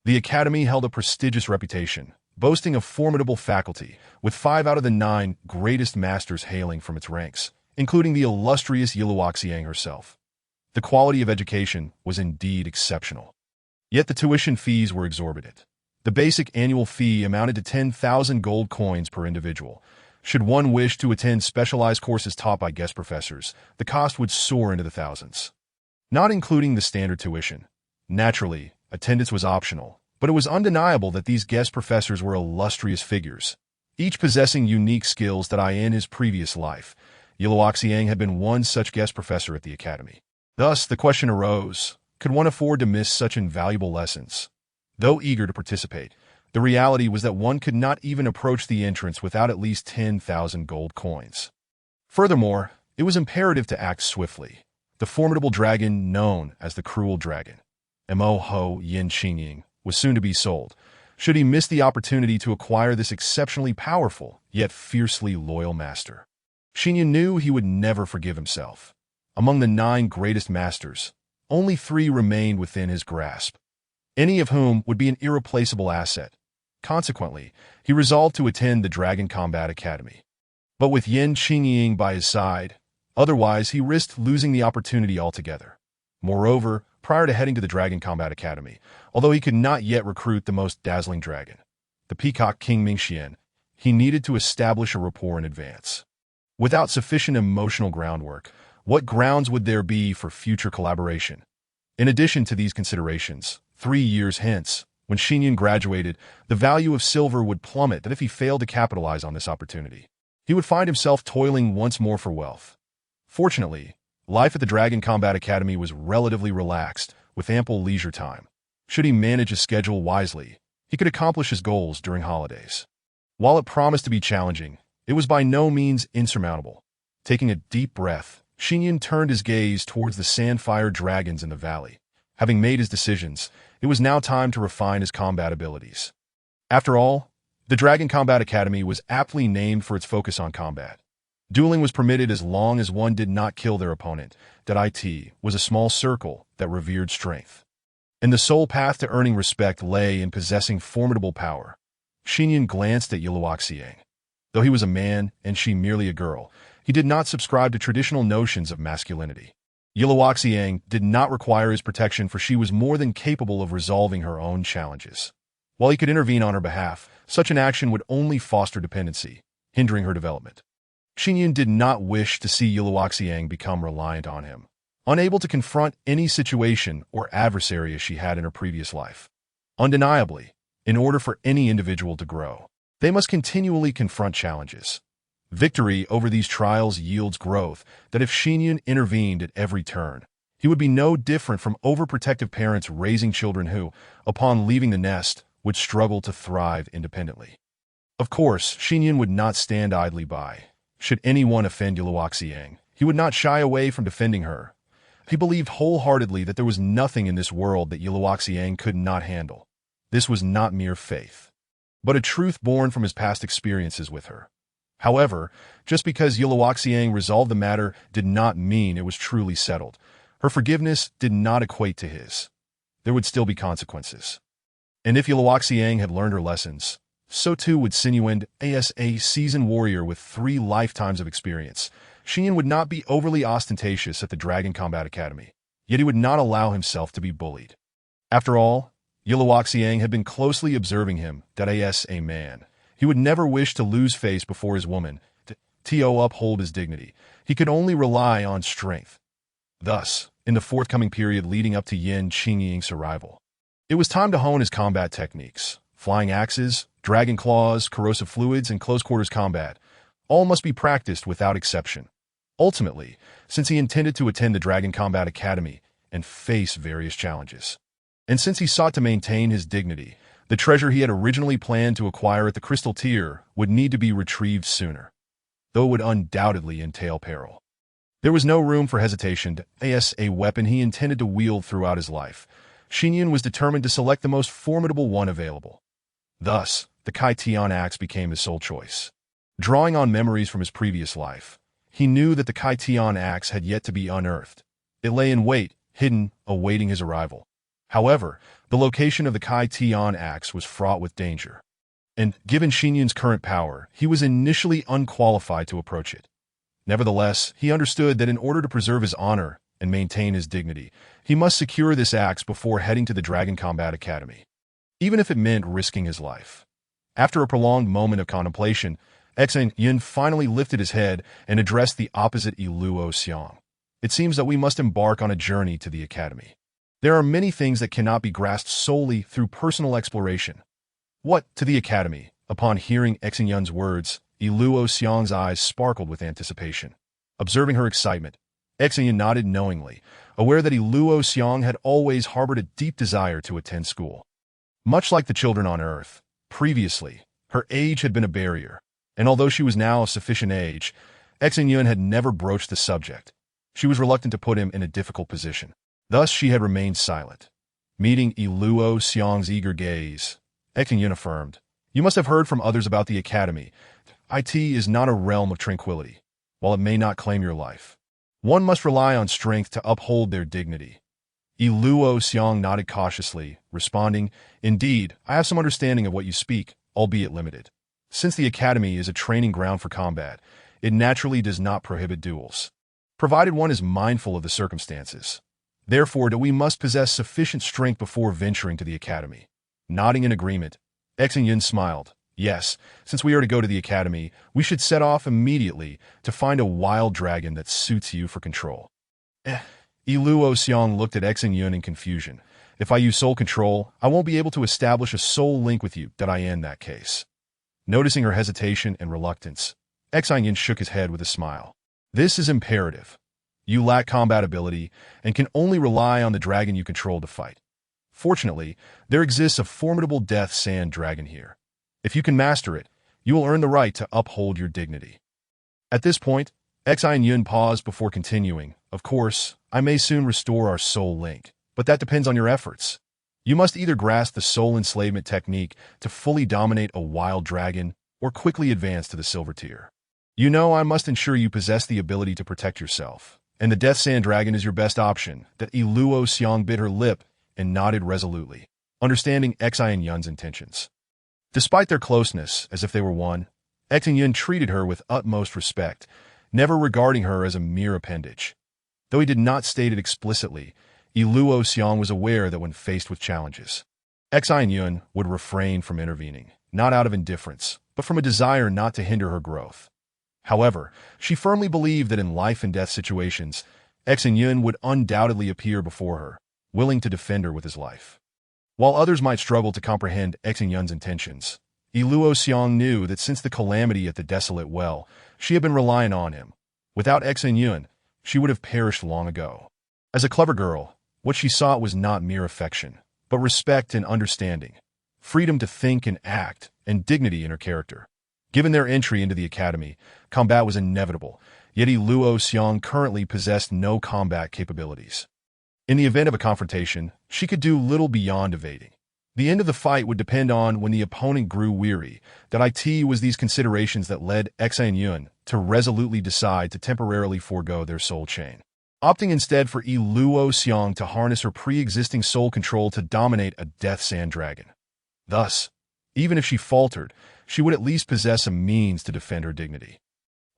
the academy held a prestigious reputation, boasting a formidable faculty, with 5 out of the 9 greatest masters hailing from its ranks, including the illustrious Yiluoxiang herself. The quality of education was indeed exceptional. Yet the tuition fees were exorbitant. The basic annual fee amounted to 10,000 gold coins per individual. Should one wish to attend specialized courses taught by guest professors, the cost would soar into the thousands. Not including the standard tuition. Naturally, attendance was optional, but it was undeniable that these guest professors were illustrious figures, each possessing unique skills that in his previous life, Yiluoxiang had been one such guest professor at the academy. Thus, the question arose, could one afford to miss such invaluable lessons? Though eager to participate, the reality was that one could not even approach the entrance without at least 10,000 gold coins. Furthermore, it was imperative to act swiftly. The formidable dragon known as the Cruel Dragon, Mo Yin Qingying, was soon to be sold. Should he miss the opportunity to acquire this exceptionally powerful, yet fiercely loyal master? Xin Yun knew he would never forgive himself. Among the 9 greatest masters, only 3 remained within his grasp, any of whom would be an irreplaceable asset. Consequently, he resolved to attend the Dragon Combat Academy. But with Yin Qingying by his side, otherwise he risked losing the opportunity altogether. Moreover, prior to heading to the Dragon Combat Academy, although he could not yet recruit the most dazzling dragon, the Peacock King Mingxian, he needed to establish a rapport in advance. Without sufficient emotional groundwork, what grounds would there be for future collaboration? In addition to these considerations, 3 years hence, when Xin Yun graduated, the value of silver would plummet if he failed to capitalize on this opportunity. He would find himself toiling once more for wealth. Fortunately, life at the Dragon Combat Academy was relatively relaxed, with ample leisure time. Should he manage his schedule wisely, he could accomplish his goals during holidays. While it promised to be challenging, it was by no means insurmountable. Taking a deep breath, Xin Yun turned his gaze towards the sand-fire dragons in the valley. Having made his decisions, it was now time to refine his combat abilities. After all, the Dragon Combat Academy was aptly named for its focus on combat. Dueling was permitted as long as one did not kill their opponent. It was a small circle that revered strength. And the sole path to earning respect lay in possessing formidable power. Xin Yun glanced at Yiluoxiang. Though he was a man and she merely a girl, he did not subscribe to traditional notions of masculinity. Yiluoxiang did not require his protection, for she was more than capable of resolving her own challenges. While he could intervene on her behalf, such an action would only foster dependency, hindering her development. Xin Yun did not wish to see Yiluoxiang become reliant on him, unable to confront any situation or adversary as she had in her previous life. Undeniably, in order for any individual to grow, they must continually confront challenges. Victory over these trials yields growth that if Xin Yun intervened at every turn, he would be no different from overprotective parents raising children who, upon leaving the nest, would struggle to thrive independently. Of course, Xin Yun would not stand idly by. Should anyone offend Yiluoxiang, he would not shy away from defending her. He believed wholeheartedly that there was nothing in this world that Yiluoxiang could not handle. This was not mere faith, but a truth born from his past experiences with her. However, just because Yiluoxiang resolved the matter did not mean it was truly settled. Her forgiveness did not equate to his. There would still be consequences. And if Yiluoxiang had learned her lessons, so too would Xin Yun, as a seasoned warrior with 3 lifetimes of experience. Xin Yun would not be overly ostentatious at the Dragon Combat Academy, yet he would not allow himself to be bullied. After all, Yiluoxiang had been closely observing him, as a man. He would never wish to lose face before his woman. To uphold his dignity, he could only rely on strength. Thus, in the forthcoming period leading up to Yin Qingying's arrival, it was time to hone his combat techniques. Flying axes, dragon claws, corrosive fluids, and close-quarters combat, all must be practiced without exception. Ultimately, since he intended to attend the Dragon Combat Academy and face various challenges, and since he sought to maintain his dignity, the treasure he had originally planned to acquire at the Crystal Tier would need to be retrieved sooner, though it would undoubtedly entail peril. There was no room for hesitation, as a weapon he intended to wield throughout his life. Xin Yun was determined to select the most formidable one available. Thus, the Kai Tian axe became his sole choice. Drawing on memories from his previous life, he knew that the Kaitian axe had yet to be unearthed. It lay in wait, hidden, awaiting his arrival. However, the location of the Kaitian axe was fraught with danger. And, given Xin Yun's current power, he was initially unqualified to approach it. Nevertheless, he understood that in order to preserve his honor and maintain his dignity, he must secure this axe before heading to the Dragon Combat Academy, even if it meant risking his life. After a prolonged moment of contemplation, Xin Yun finally lifted his head and addressed the opposite Luo Xiang. It seems that we must embark on a journey to the academy. There are many things that cannot be grasped solely through personal exploration. What, to the academy? Upon hearing Xin Yun's words, Luo Xiang's eyes sparkled with anticipation. Observing her excitement, Xin Yun nodded knowingly, aware that Luo Xiang had always harbored a deep desire to attend school. Much like the children on Earth, previously, her age had been a barrier, and although she was now of sufficient age, Xin Yun had never broached the subject. She was reluctant to put him in a difficult position. Thus she had remained silent. Meeting Luo Xiang's eager gaze, Xin Yun affirmed, "You must have heard from others about the academy. IT is not a realm of tranquility. While it may not claim your life, one must rely on strength to uphold their dignity." Luo Xiang nodded cautiously, responding, "Indeed, I have some understanding of what you speak, albeit limited. Since the academy is a training ground for combat, it naturally does not prohibit duels, provided one is mindful of the circumstances. Therefore, we must possess sufficient strength before venturing to the academy." Nodding in agreement, Xin Yun smiled. "Yes, since we are to go to the academy, we should set off immediately to find a wild dragon that suits you for control." Luo Xiang looked at Xin Yun in confusion. "If I use soul control, I won't be able to establish a soul link with you, did I in that case?" Noticing her hesitation and reluctance, Xin Yun shook his head with a smile. "This is imperative. You lack combat ability and can only rely on the dragon you control to fight. Fortunately, there exists a formidable death sand dragon here. If you can master it, you will earn the right to uphold your dignity." At this point, Xin Yun paused before continuing. "Of course, I may soon restore our soul link, but that depends on your efforts. You must either grasp the soul enslavement technique to fully dominate a wild dragon or quickly advance to the silver tier. You know I must ensure you possess the ability to protect yourself, and the Death Sand Dragon is your best option." That Luo Xiang bit her lip and nodded resolutely, understanding Xin Yun's intentions. Despite their closeness, as if they were one, Xin Yun treated her with utmost respect, never regarding her as a mere appendage. Though he did not state it explicitly, Luo Xiang was aware that when faced with challenges, Xin Yun would refrain from intervening, not out of indifference, but from a desire not to hinder her growth. However, she firmly believed that in life and death situations, Xin Yun would undoubtedly appear before her, willing to defend her with his life. While others might struggle to comprehend Xin Yun's intentions, Luo Xiang knew that since the calamity at the Desolate Well, she had been relying on him. Without Xin Yun, she would have perished long ago. As a clever girl, what she sought was not mere affection, but respect and understanding, freedom to think and act, and dignity in her character. Given their entry into the academy, combat was inevitable, yet Luo Xiang currently possessed no combat capabilities. In the event of a confrontation, she could do little beyond evading. The end of the fight would depend on when the opponent grew weary. That it was these considerations that led Xin Yun to resolutely decide to temporarily forego their soul chain, opting instead for Luo Xiang to harness her pre-existing soul control to dominate a Death Sand Dragon. Thus, even if she faltered, she would at least possess a means to defend her dignity.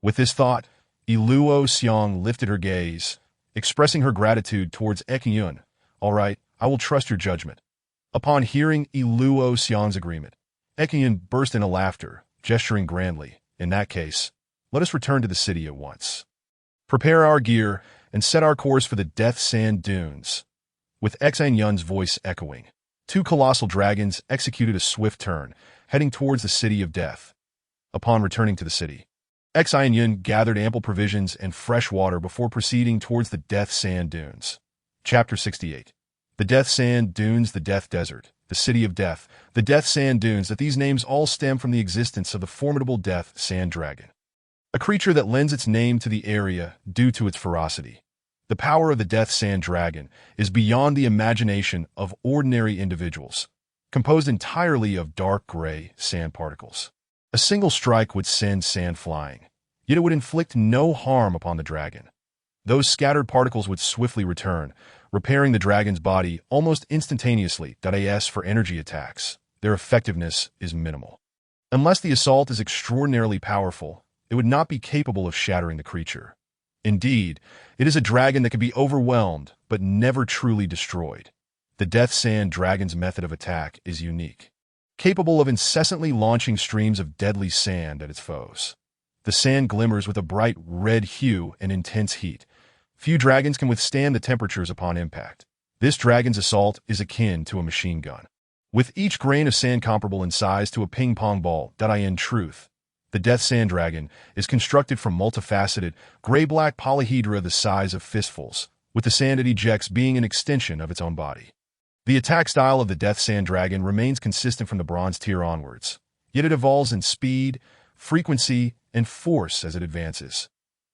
With this thought, Luo Xiang lifted her gaze, expressing her gratitude towards Xin Yun. "All right, I will trust your judgment." Upon hearing Luo Xiang's agreement, Xin Yun burst into laughter, gesturing grandly. "In that case, let us return to the city at once. Prepare our gear and set our course for the Death Sand Dunes." With Xin Yun's voice echoing, two colossal dragons executed a swift turn, heading towards the City of Death. Upon returning to the city, Xin Yun gathered ample provisions and fresh water before proceeding towards the Death Sand Dunes. Chapter 68. The Death Sand Dunes, the Death Desert, the City of Death, the Death Sand Dunes. That these names all stem from the existence of the formidable Death Sand Dragon, a creature that lends its name to the area due to its ferocity. The power of the Death Sand Dragon is beyond the imagination of ordinary individuals, composed entirely of dark gray sand particles. A single strike would send sand flying, yet it would inflict no harm upon the dragon. Those scattered particles would swiftly return, repairing the dragon's body almost instantaneously. As for energy attacks, their effectiveness is minimal. Unless the assault is extraordinarily powerful, it would not be capable of shattering the creature. Indeed, it is a dragon that can be overwhelmed but never truly destroyed. The Death Sand Dragon's method of attack is unique, capable of incessantly launching streams of deadly sand at its foes. The sand glimmers with a bright red hue and intense heat. Few dragons can withstand the temperatures upon impact. This dragon's assault is akin to a machine gun, with each grain of sand comparable in size to a ping-pong ball. In truth, the Death Sand Dragon is constructed from multifaceted, gray-black polyhedra the size of fistfuls, with the sand it ejects being an extension of its own body. The attack style of the Death Sand Dragon remains consistent from the Bronze tier onwards, yet it evolves in speed, frequency, and force as it advances.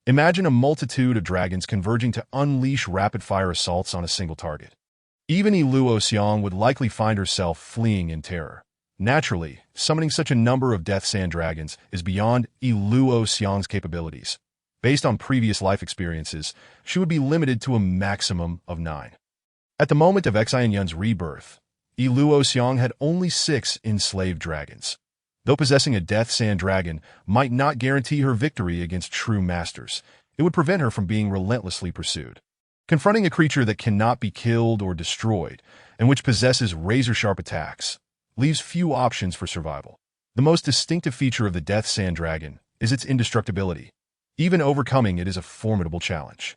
Imagine a multitude of dragons converging to unleash rapid-fire assaults on a single target. Even Luo Xiang would likely find herself fleeing in terror. Naturally, summoning such a number of Death Sand Dragons is beyond Luo Xiang's capabilities. Based on previous life experiences, she would be limited to a maximum of 9. At the moment of Xin Yun's rebirth, Luo Xiang had only 6 enslaved dragons. Though possessing a Death Sand Dragon might not guarantee her victory against true masters, it would prevent her from being relentlessly pursued. Confronting a creature that cannot be killed or destroyed, and which possesses razor-sharp attacks, leaves few options for survival. The most distinctive feature of the Death Sand Dragon is its indestructibility. Even overcoming it is a formidable challenge.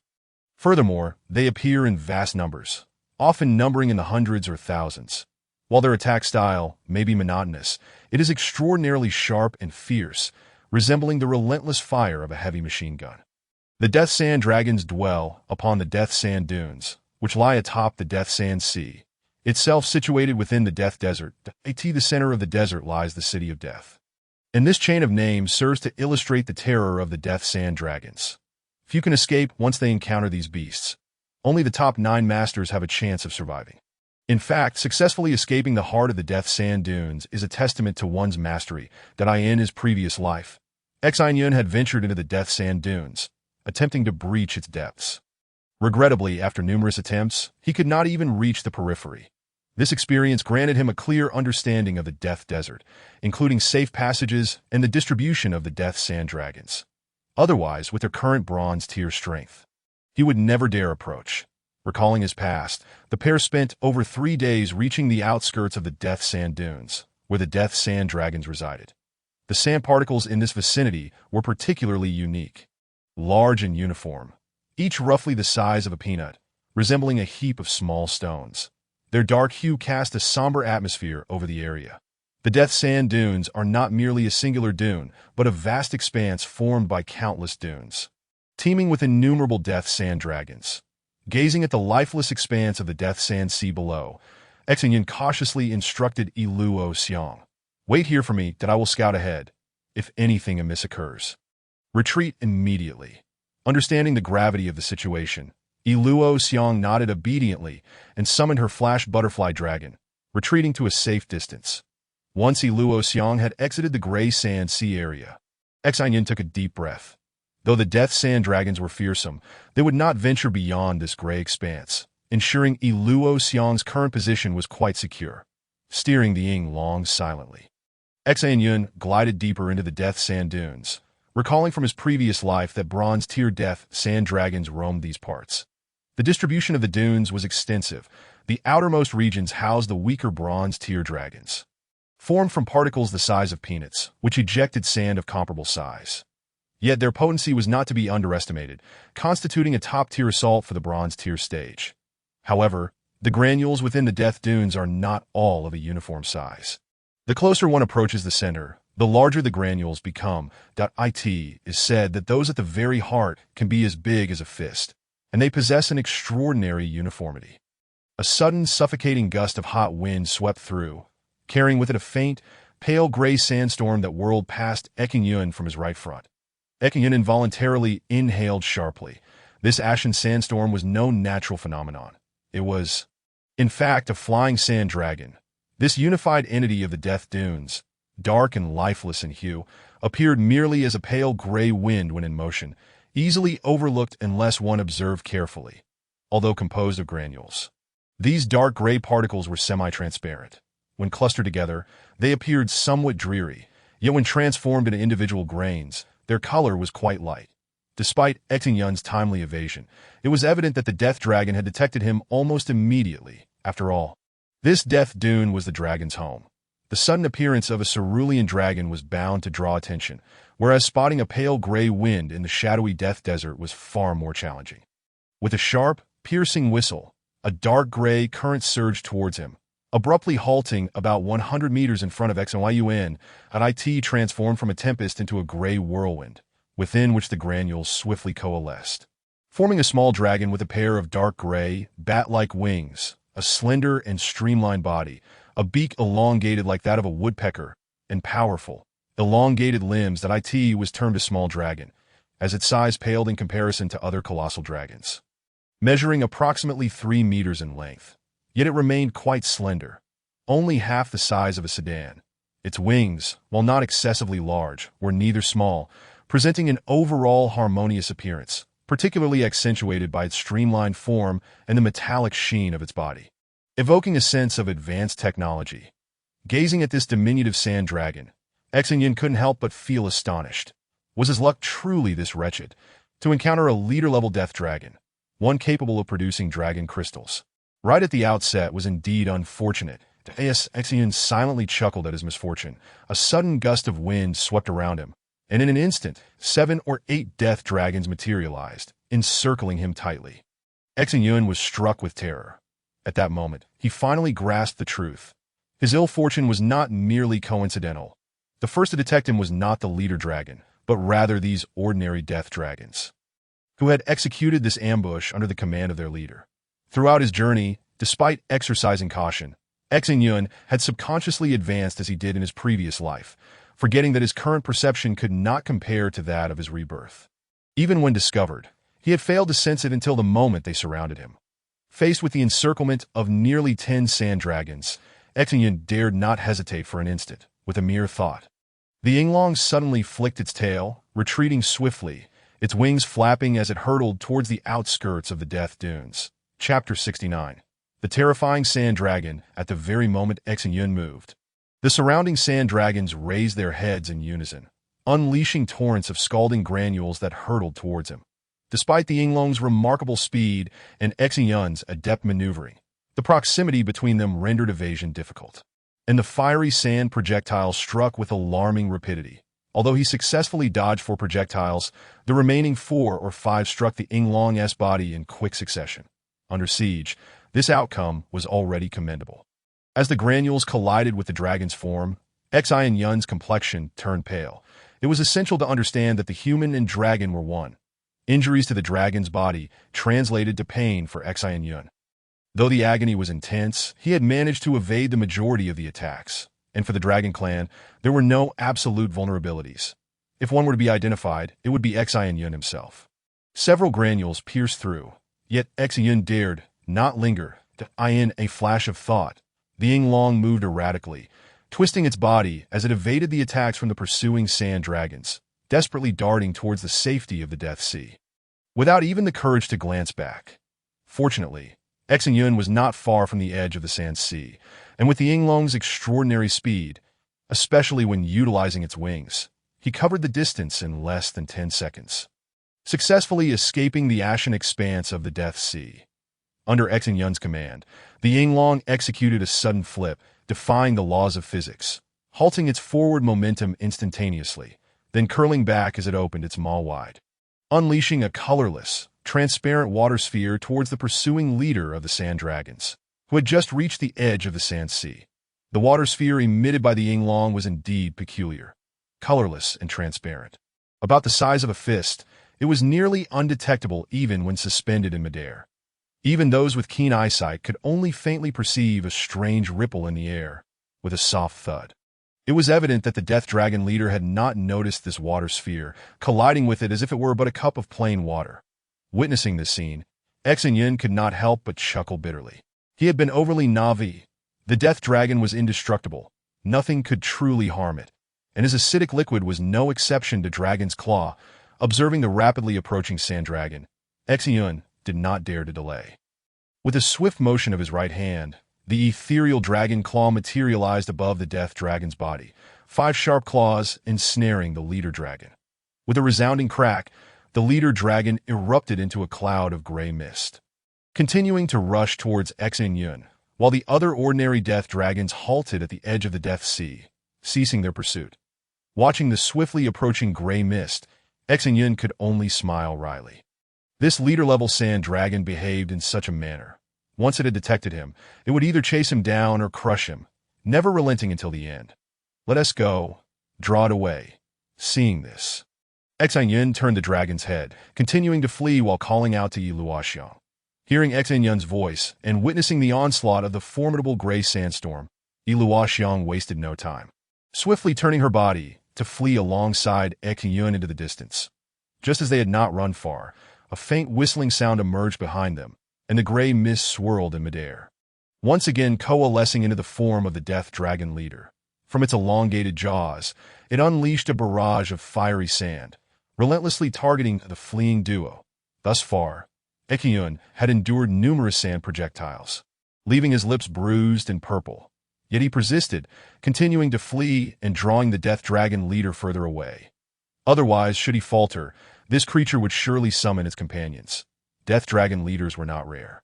Furthermore, they appear in vast numbers, often numbering in the hundreds or thousands. While their attack style may be monotonous, it is extraordinarily sharp and fierce, resembling the relentless fire of a heavy machine gun. The Death Sand Dragons dwell upon the Death Sand Dunes, which lie atop the Death Sand Sea, itself situated within the Death Desert. At the center of the desert lies the City of Death. And this chain of names serves to illustrate the terror of the Death Sand Dragons. Few can escape once they encounter these beasts. Only the top 9 masters have a chance of surviving. In fact, successfully escaping the heart of the Death Sand Dunes is a testament to one's mastery. In his previous life, Xin Yun had ventured into the Death Sand Dunes, attempting to breach its depths. Regrettably, after numerous attempts, he could not even reach the periphery. This experience granted him a clear understanding of the Death Desert, including safe passages and the distribution of the Death Sand Dragons. Otherwise, with their current Bronze tier strength, he would never dare approach. Recalling his past, the pair spent over 3 days reaching the outskirts of the Death Sand Dunes, where the Death Sand Dragons resided. The sand particles in this vicinity were particularly unique, large and uniform, each roughly the size of a peanut, resembling a heap of small stones. Their dark hue cast a somber atmosphere over the area. The Death Sand Dunes are not merely a singular dune, but a vast expanse formed by countless dunes, teeming with innumerable Death Sand Dragons. Gazing at the lifeless expanse of the Death Sand Sea below, Xin Yun cautiously instructed Luo Xiang, "Wait here for me, that I will scout ahead. If anything amiss occurs, retreat immediately." Understanding the gravity of the situation, Luo Xiang nodded obediently and summoned her Flash Butterfly Dragon, retreating to a safe distance. Once Luo Xiang had exited the Gray Sand Sea area, Xin Yun took a deep breath. Though the Death Sand Dragons were fearsome, they would not venture beyond this gray expanse, ensuring Luo Xiang's current position was quite secure. Steering the Ying Long silently, Xin Yun glided deeper into the Death Sand Dunes, recalling from his previous life that Bronze tier Death Sand Dragons roamed these parts. The distribution of the dunes was extensive. The outermost regions housed the weaker Bronze tier dragons, formed from particles the size of peanuts, which ejected sand of comparable size. Yet their potency was not to be underestimated, constituting a top-tier assault for the Bronze tier stage. However, the granules within the Death Dunes are not all of a uniform size. The closer one approaches the center, the larger the granules become. It is said that those at the very heart can be as big as a fist, and they possess an extraordinary uniformity. A sudden, suffocating gust of hot wind swept through, carrying with it a faint, pale gray sandstorm that whirled past Xin Yun from his right front. Xin Yun involuntarily inhaled sharply. This ashen sandstorm was no natural phenomenon. It was, in fact, a flying sand dragon. This unified entity of the Death Dunes, dark and lifeless in hue, appeared merely as a pale gray wind when in motion, easily overlooked unless one observed carefully, although composed of granules. These dark gray particles were semi-transparent. When clustered together, they appeared somewhat dreary, yet when transformed into individual grains, their color was quite light. Despite Xin Yun's timely evasion, it was evident that the death dragon had detected him almost immediately. After all, this death dune was the dragon's home. The sudden appearance of a cerulean dragon was bound to draw attention, whereas spotting a pale gray wind in the shadowy death desert was far more challenging. With a sharp, piercing whistle, a dark gray current surged towards him, abruptly halting about 100 meters in front of Xin Yun. It transformed from a tempest into a gray whirlwind, within which the granules swiftly coalesced, forming a small dragon with a pair of dark gray, bat-like wings, a slender and streamlined body, a beak elongated like that of a woodpecker, and powerful, elongated limbs that was termed a small dragon, as its size paled in comparison to other colossal dragons. Measuring approximately 3 meters in length, yet it remained quite slender, only half the size of a sedan. Its wings, while not excessively large, were neither small, presenting an overall harmonious appearance, particularly accentuated by its streamlined form and the metallic sheen of its body, evoking a sense of advanced technology. Gazing at this diminutive sand dragon, Xin Yun couldn't help but feel astonished. Was his luck truly this wretched, to encounter a leader-level death dragon, one capable of producing dragon crystals? Right at the outset was indeed unfortunate. Xin Yun silently chuckled at his misfortune. A sudden gust of wind swept around him, and in an instant, 7 or 8 death dragons materialized, encircling him tightly. Xin Yun was struck with terror. At that moment, he finally grasped the truth. His ill fortune was not merely coincidental. The first to detect him was not the leader dragon, but rather these ordinary death dragons, who had executed this ambush under the command of their leader. Throughout his journey, despite exercising caution, Xin Yun had subconsciously advanced as he did in his previous life, forgetting that his current perception could not compare to that of his rebirth. Even when discovered, he had failed to sense it until the moment they surrounded him. Faced with the encirclement of nearly 10 sand dragons, Xin Yun dared not hesitate for an instant, with a mere thought. The Yinglong suddenly flicked its tail, retreating swiftly, its wings flapping as it hurtled towards the outskirts of the death dunes. Chapter 69. The terrifying sand dragon. At the very moment Xin Yun moved, the surrounding sand dragons raised their heads in unison, unleashing torrents of scalding granules that hurtled towards him. Despite the Yinglong's remarkable speed and Xin Yun's adept maneuvering, the proximity between them rendered evasion difficult, and the fiery sand projectile struck with alarming rapidity. Although he successfully dodged 4 projectiles, the remaining 4 or 5 struck the Yinglong's body in quick succession. Under siege, this outcome was already commendable. As the granules collided with the dragon's form, Xin Yun's complexion turned pale. It was essential to understand that the human and dragon were one. Injuries to the dragon's body translated to pain for Xin Yun. Though the agony was intense, he had managed to evade the majority of the attacks, and for the Dragon Clan, there were no absolute vulnerabilities. If one were to be identified, it would be Xin Yun himself. Several granules pierced through, yet Xin Yun dared not linger. In a flash of thought, the Yinglong moved erratically, twisting its body as it evaded the attacks from the pursuing sand dragons, desperately darting towards the safety of the Death Sea, without even the courage to glance back. Fortunately, Xin Yun was not far from the edge of the Sand Sea, and with the Yinglong's extraordinary speed, especially when utilizing its wings, he covered the distance in less than 10 seconds, successfully escaping the ashen expanse of the Death Sea. Under Xin Yun's command, the Yinglong executed a sudden flip, defying the laws of physics, halting its forward momentum instantaneously, then curling back as it opened its maw wide, unleashing a colorless, transparent water sphere towards the pursuing leader of the sand dragons, who had just reached the edge of the Sand Sea. The water sphere emitted by the Yinglong was indeed peculiar, colorless and transparent. About the size of a fist, it was nearly undetectable even when suspended in midair. Even those with keen eyesight could only faintly perceive a strange ripple in the air, with a soft thud. It was evident that the Death Dragon leader had not noticed this water sphere, colliding with it as if it were but a cup of plain water. Witnessing this scene, Xin Yun could not help but chuckle bitterly. He had been overly naive. The Death Dragon was indestructible, nothing could truly harm it, and his acidic liquid was no exception to Dragon's Claw. Observing the rapidly approaching sand dragon, Xin Yun did not dare to delay. With a swift motion of his right hand, the ethereal dragon claw materialized above the death dragon's body, 5 sharp claws ensnaring the leader dragon. With a resounding crack, the leader dragon erupted into a cloud of gray mist, continuing to rush towards Xin Yun, while the other ordinary death dragons halted at the edge of the Death Sea, ceasing their pursuit. Watching the swiftly approaching gray mist, Xin Yun could only smile wryly. This leader-level sand dragon behaved in such a manner. Once it had detected him, it would either chase him down or crush him, never relenting until the end. "Let us go. Draw it away." Seeing this, Xin Yun turned the dragon's head, continuing to flee while calling out to Yi Luoxiang. Hearing Xin Yun's voice and witnessing the onslaught of the formidable gray sandstorm, Yi Luoxiang wasted no time, swiftly turning her body to flee alongside Xin Yun into the distance. Just as they had not run far, a faint whistling sound emerged behind them, and the gray mist swirled in midair, once again coalescing into the form of the death dragon leader. From its elongated jaws, it unleashed a barrage of fiery sand, relentlessly targeting the fleeing duo. Thus far, Xin Yun had endured numerous sand projectiles, leaving his lips bruised and purple. Yet he persisted, continuing to flee and drawing the death dragon leader further away. Otherwise, should he falter, this creature would surely summon its companions. Death dragon leaders were not rare.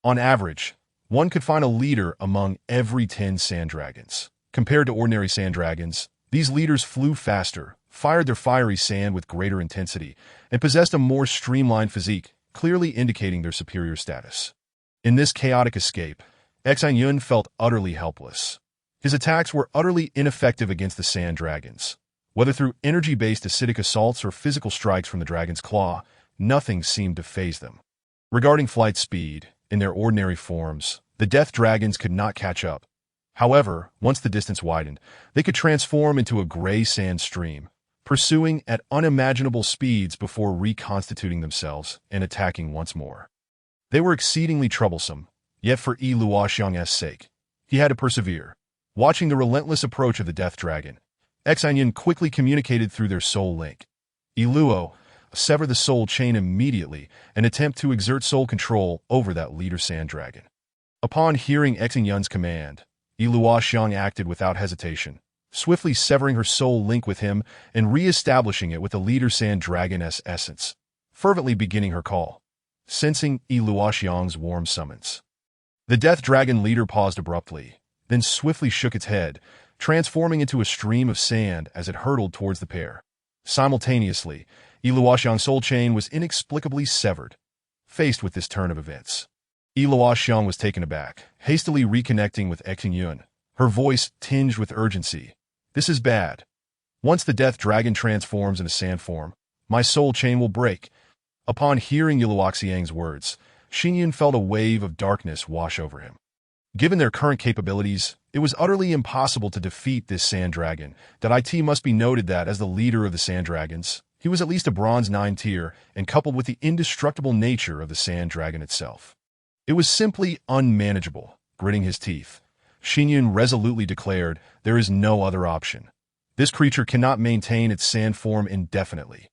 On average, one could find a leader among every 10 sand dragons. Compared to ordinary sand dragons, these leaders flew faster, fired their fiery sand with greater intensity, and possessed a more streamlined physique, clearly indicating their superior status. In this chaotic escape, Xin Yun felt utterly helpless. His attacks were utterly ineffective against the sand dragons. Whether through energy-based acidic assaults or physical strikes from the dragon's claw, nothing seemed to faze them. Regarding flight speed, in their ordinary forms, the death dragons could not catch up. However, once the distance widened, they could transform into a gray sand stream, pursuing at unimaginable speeds before reconstituting themselves and attacking once more. They were exceedingly troublesome, yet for Yi Luoxiang's sake, he had to persevere. Watching the relentless approach of the death dragon, Xin Yun quickly communicated through their soul link. "Yi Luo, sever the soul chain immediately and attempt to exert soul control over that leader sand dragon." Upon hearing Xin Yun's command, Yi Luoxiang acted without hesitation, swiftly severing her soul link with him and re-establishing it with the leader sand dragon's essence, fervently beginning her call. Sensing Yi Luoxiang's warm summons, the death dragon leader paused abruptly, then swiftly shook its head, transforming into a stream of sand as it hurtled towards the pair. Simultaneously, Yi Luoxiang's soul chain was inexplicably severed. Faced with this turn of events, Yi Luoxiang was taken aback, hastily reconnecting with Xin Yun, her voice tinged with urgency. "This is bad. Once the death dragon transforms into sand form, my soul chain will break." Upon hearing Yi Luoxiang's words, Xin Yun felt a wave of darkness wash over him. Given their current capabilities, it was utterly impossible to defeat this sand dragon. It must be noted that, as the leader of the sand dragons, he was at least a bronze 9 tier, and coupled with the indestructible nature of the sand dragon itself, it was simply unmanageable. Gritting his teeth, Xin Yun resolutely declared, "There is no other option. This creature cannot maintain its sand form indefinitely.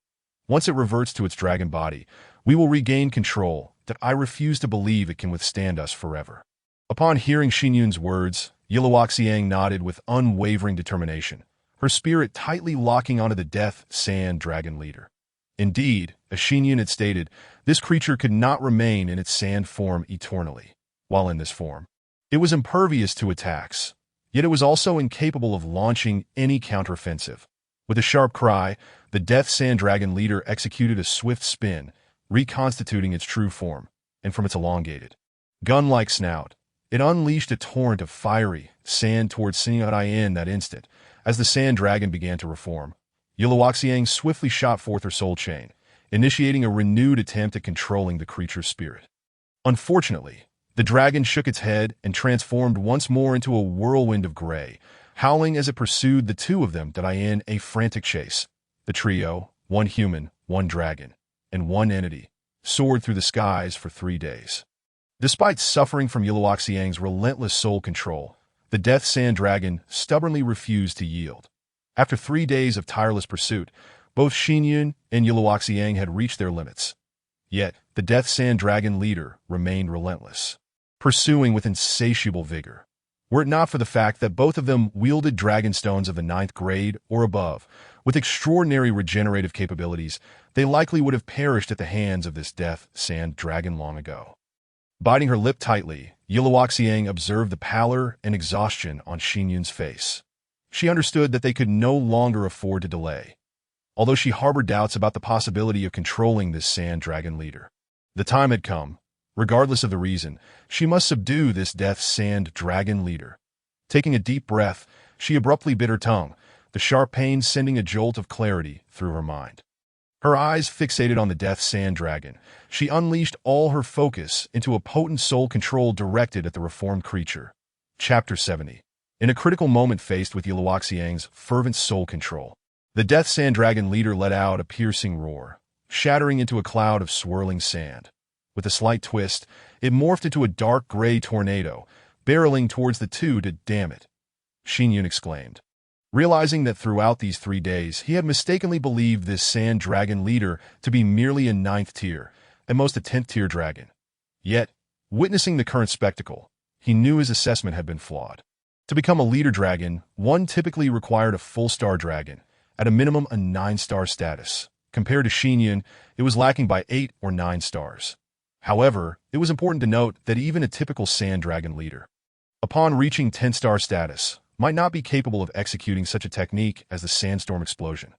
Once it reverts to its dragon body, we will regain control. I refuse to believe it can withstand us forever." Upon hearing Xin Yun's words, Yi Luoxiang nodded with unwavering determination, her spirit tightly locking onto the death sand dragon leader. Indeed, as Xin Yun had stated, this creature could not remain in its sand form eternally. While in this form, it was impervious to attacks, yet it was also incapable of launching any counteroffensive. With a sharp cry, the death sand dragon leader executed a swift spin, reconstituting its true form, and from its elongated, gun-like snout, it unleashed a torrent of fiery sand towards Xin Yun that instant. As the sand dragon began to reform, Yi Luoxiang swiftly shot forth her soul chain, initiating a renewed attempt at controlling the creature's spirit. Unfortunately, the dragon shook its head and transformed once more into a whirlwind of gray, howling as it pursued the two of them in a frantic chase. The trio, one human, one dragon, and one entity, soared through the skies for 3 days. Despite suffering from Yi Luoxiang's relentless soul control, The Death Sand Dragon stubbornly refused to yield. After 3 days of tireless pursuit, both Xin Yun and Yiluoxiang had reached their limits. Yet, the Death Sand Dragon leader remained relentless, pursuing with insatiable vigor. Were it not for the fact that both of them wielded dragon stones of the 9th grade or above, with extraordinary regenerative capabilities, they likely would have perished at the hands of this Death Sand Dragon long ago. Biting her lip tightly, Yiluoxiang observed the pallor and exhaustion on Xin Yun's face. She understood that they could no longer afford to delay, although she harbored doubts about the possibility of controlling this sand dragon leader. The time had come. Regardless of the reason, she must subdue this Death Sand Dragon leader. Taking a deep breath, she abruptly bit her tongue, the sharp pain sending a jolt of clarity through her mind. Her eyes fixated on the Death Sand Dragon, she unleashed all her focus into a potent soul control directed at the reformed creature. Chapter 70. In a critical moment faced with Yiluoxiang's fervent soul control, the Death Sand Dragon leader let out a piercing roar, shattering into a cloud of swirling sand. With a slight twist, it morphed into a dark gray tornado, barreling towards the two to "Damn it!" Xin Yun exclaimed. Realizing that throughout these 3 days he had mistakenly believed this sand dragon leader to be merely a 9th tier, at most a 10th tier dragon. Yet, witnessing the current spectacle, he knew his assessment had been flawed. To become a leader dragon, one typically required a full star dragon, at a minimum a 9-star status. Compared to Xin Yun, it was lacking by 8 or 9 stars. However, it was important to note that even a typical sand dragon leader, upon reaching 10-star status, might not be capable of executing such a technique as the sandstorm explosion.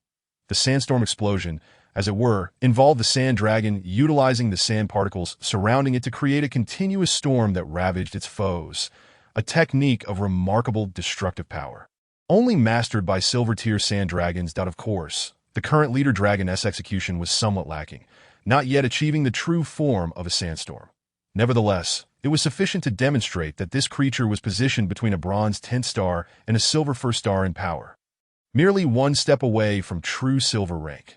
The sandstorm explosion, as it were, involved the sand dragon utilizing the sand particles surrounding it to create a continuous storm that ravaged its foes, a technique of remarkable destructive power. Only mastered by silver-tier sand dragons. Of course, the current leader dragon's execution was somewhat lacking, not yet achieving the true form of a sandstorm. Nevertheless, it was sufficient to demonstrate that this creature was positioned between a bronze 10th star and a silver 1st star in power, merely one step away from true silver rank.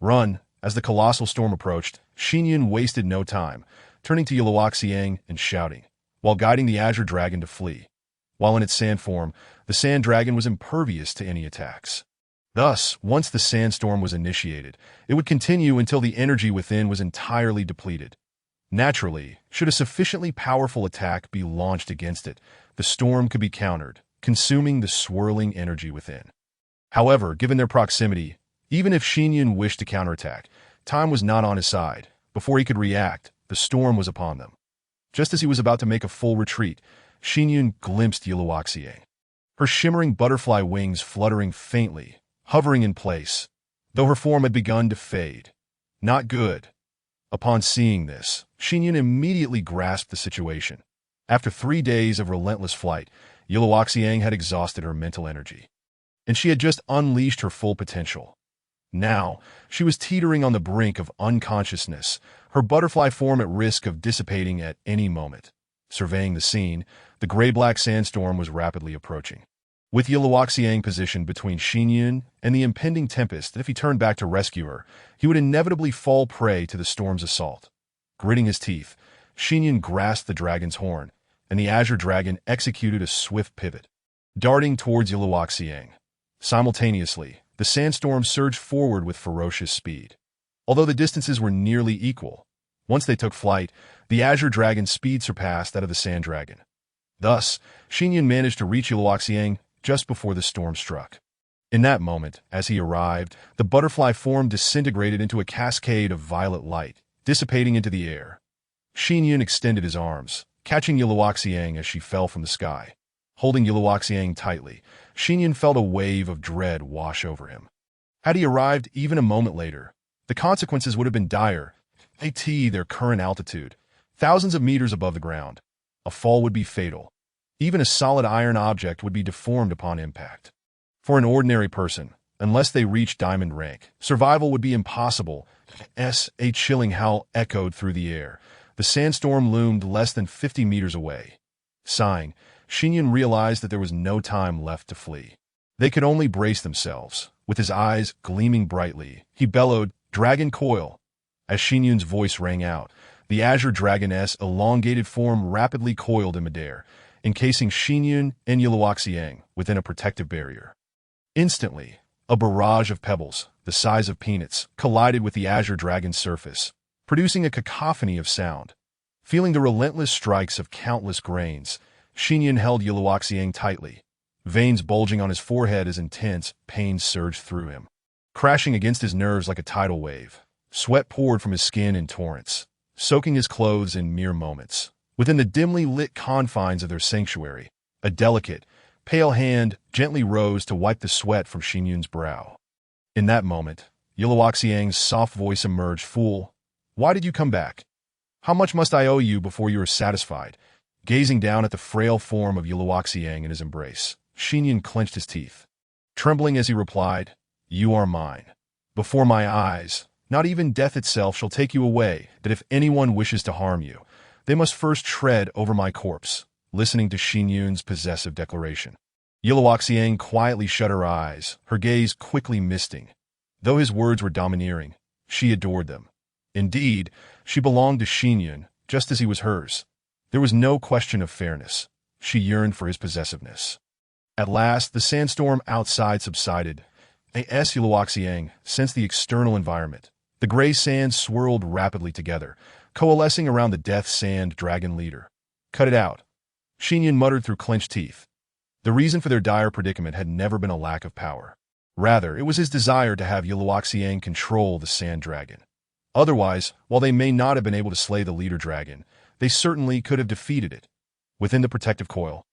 Run! As the colossal storm approached, Xin Yun wasted no time, turning to Yiluoxiang and shouting, while guiding the azure dragon to flee. While in its sand form, the sand dragon was impervious to any attacks. Thus, once the sandstorm was initiated, it would continue until the energy within was entirely depleted. Naturally, should a sufficiently powerful attack be launched against it, the storm could be countered, consuming the swirling energy within. However, given their proximity, even if Xin Yun wished to counterattack, time was not on his side. Before he could react, the storm was upon them. Just as he was about to make a full retreat, Xin Yun glimpsed Yiluoxiang, her shimmering butterfly wings fluttering faintly, hovering in place, though her form had begun to fade. Not good. Upon seeing this, Xin Yun immediately grasped the situation. After 3 days of relentless flight, Yiluoxiang had exhausted her mental energy, and she had just unleashed her full potential. Now, she was teetering on the brink of unconsciousness, her butterfly form at risk of dissipating at any moment. Surveying the scene, the gray-black sandstorm was rapidly approaching. With Yiluoxiang positioned between Xin Yun and the impending tempest, if he turned back to rescue her, he would inevitably fall prey to the storm's assault. Gritting his teeth, Xin Yun grasped the dragon's horn, and the azure dragon executed a swift pivot, darting towards Yiluoxiang. Simultaneously, the sandstorm surged forward with ferocious speed. Although the distances were nearly equal, once they took flight, the azure dragon's speed surpassed that of the sand dragon. Thus, Xin Yun managed to reach Yiluoxiang just before the storm struck. In that moment, as he arrived, the butterfly form disintegrated into a cascade of violet light, dissipating into the air. Xin Yun extended his arms, catching Yiluoxiang as she fell from the sky. Holding Yiluoxiang tightly, Xin Yun felt a wave of dread wash over him. Had he arrived even a moment later, the consequences would have been dire. At their current altitude, thousands of meters above the ground, a fall would be fatal. Even a solid iron object would be deformed upon impact. For an ordinary person, unless they reached diamond rank, survival would be impossible. A chilling howl echoed through the air. The sandstorm loomed less than 50 meters away. Sighing, Xin Yun realized that there was no time left to flee. They could only brace themselves. With his eyes gleaming brightly, he bellowed, "Dragon coil!" As Xin Yun's voice rang out, the azure dragon's elongated form rapidly coiled in midair, encasing Xin Yun and Yiluoxiang within a protective barrier. Instantly, a barrage of pebbles, the size of peanuts, collided with the azure dragon's surface, producing a cacophony of sound. Feeling the relentless strikes of countless grains, Xin Yun held Yiluoxiang tightly, veins bulging on his forehead as intense pain surged through him. Crashing against his nerves like a tidal wave, sweat poured from his skin in torrents, soaking his clothes in mere moments. Within the dimly lit confines of their sanctuary, a delicate, pale hand gently rose to wipe the sweat from Xin Yun's brow. In that moment, Yiluoxiang's soft voice emerged. "Fool, why did you come back? How much must I owe you before you are satisfied?" Gazing down at the frail form of Yiluoxiang in his embrace, Xin Yun clenched his teeth. Trembling as he replied, "You are mine. Before my eyes, not even death itself shall take you away, that if anyone wishes to harm you, they must first tread over my corpse." Listening to Xin Yun's possessive declaration, Yiluoxiang quietly shut her eyes, her gaze quickly misting. Though his words were domineering, she adored them. Indeed, she belonged to Xin Yun, just as he was hers. There was no question of fairness. She yearned for his possessiveness. At last, the sandstorm outside subsided. As Yiluoxiang sensed the external environment, the gray sand swirled rapidly together, coalescing around the Death Sand Dragon leader. "Cut it out," Xin Yun muttered through clenched teeth. The reason for their dire predicament had never been a lack of power. Rather, it was his desire to have Yiluoxiang control the Sand Dragon. Otherwise, while they may not have been able to slay the leader dragon, they certainly could have defeated it. Within the protective coil,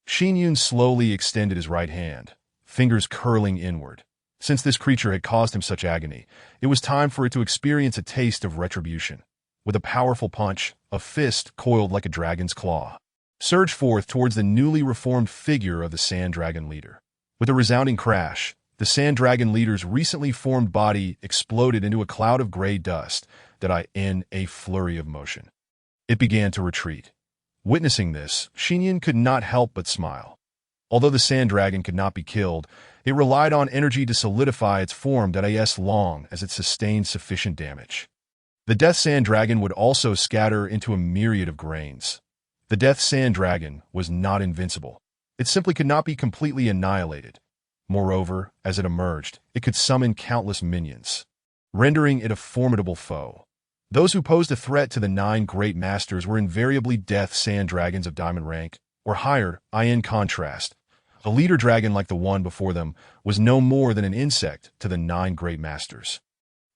Xin Yun slowly extended his right hand, fingers curling inward. Since this creature had caused him such agony, it was time for it to experience a taste of retribution. With a powerful punch, a fist coiled like a dragon's claw surged forth towards the newly reformed figure of the Sand Dragon leader. With a resounding crash, the Sand Dragon leader's recently formed body exploded into a cloud of gray dust that in a flurry of motion. It began to retreat. Witnessing this, Xin Yun could not help but smile. Although the Sand Dragon could not be killed, it relied on energy to solidify its form as long as it sustained sufficient damage. The Death Sand Dragon would also scatter into a myriad of grains. The Death Sand Dragon was not invincible. It simply could not be completely annihilated. Moreover, as it emerged, it could summon countless minions, rendering it a formidable foe. Those who posed a threat to the 9 great masters were invariably Death Sand Dragons of diamond rank, or higher. In contrast, a leader dragon like the one before them was no more than an insect to the 9 great masters,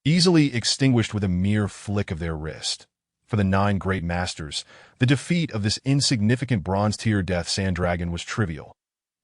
easily extinguished with a mere flick of their wrist. For the 9 great masters, the defeat of this insignificant bronze-tier Death Sand Dragon was trivial.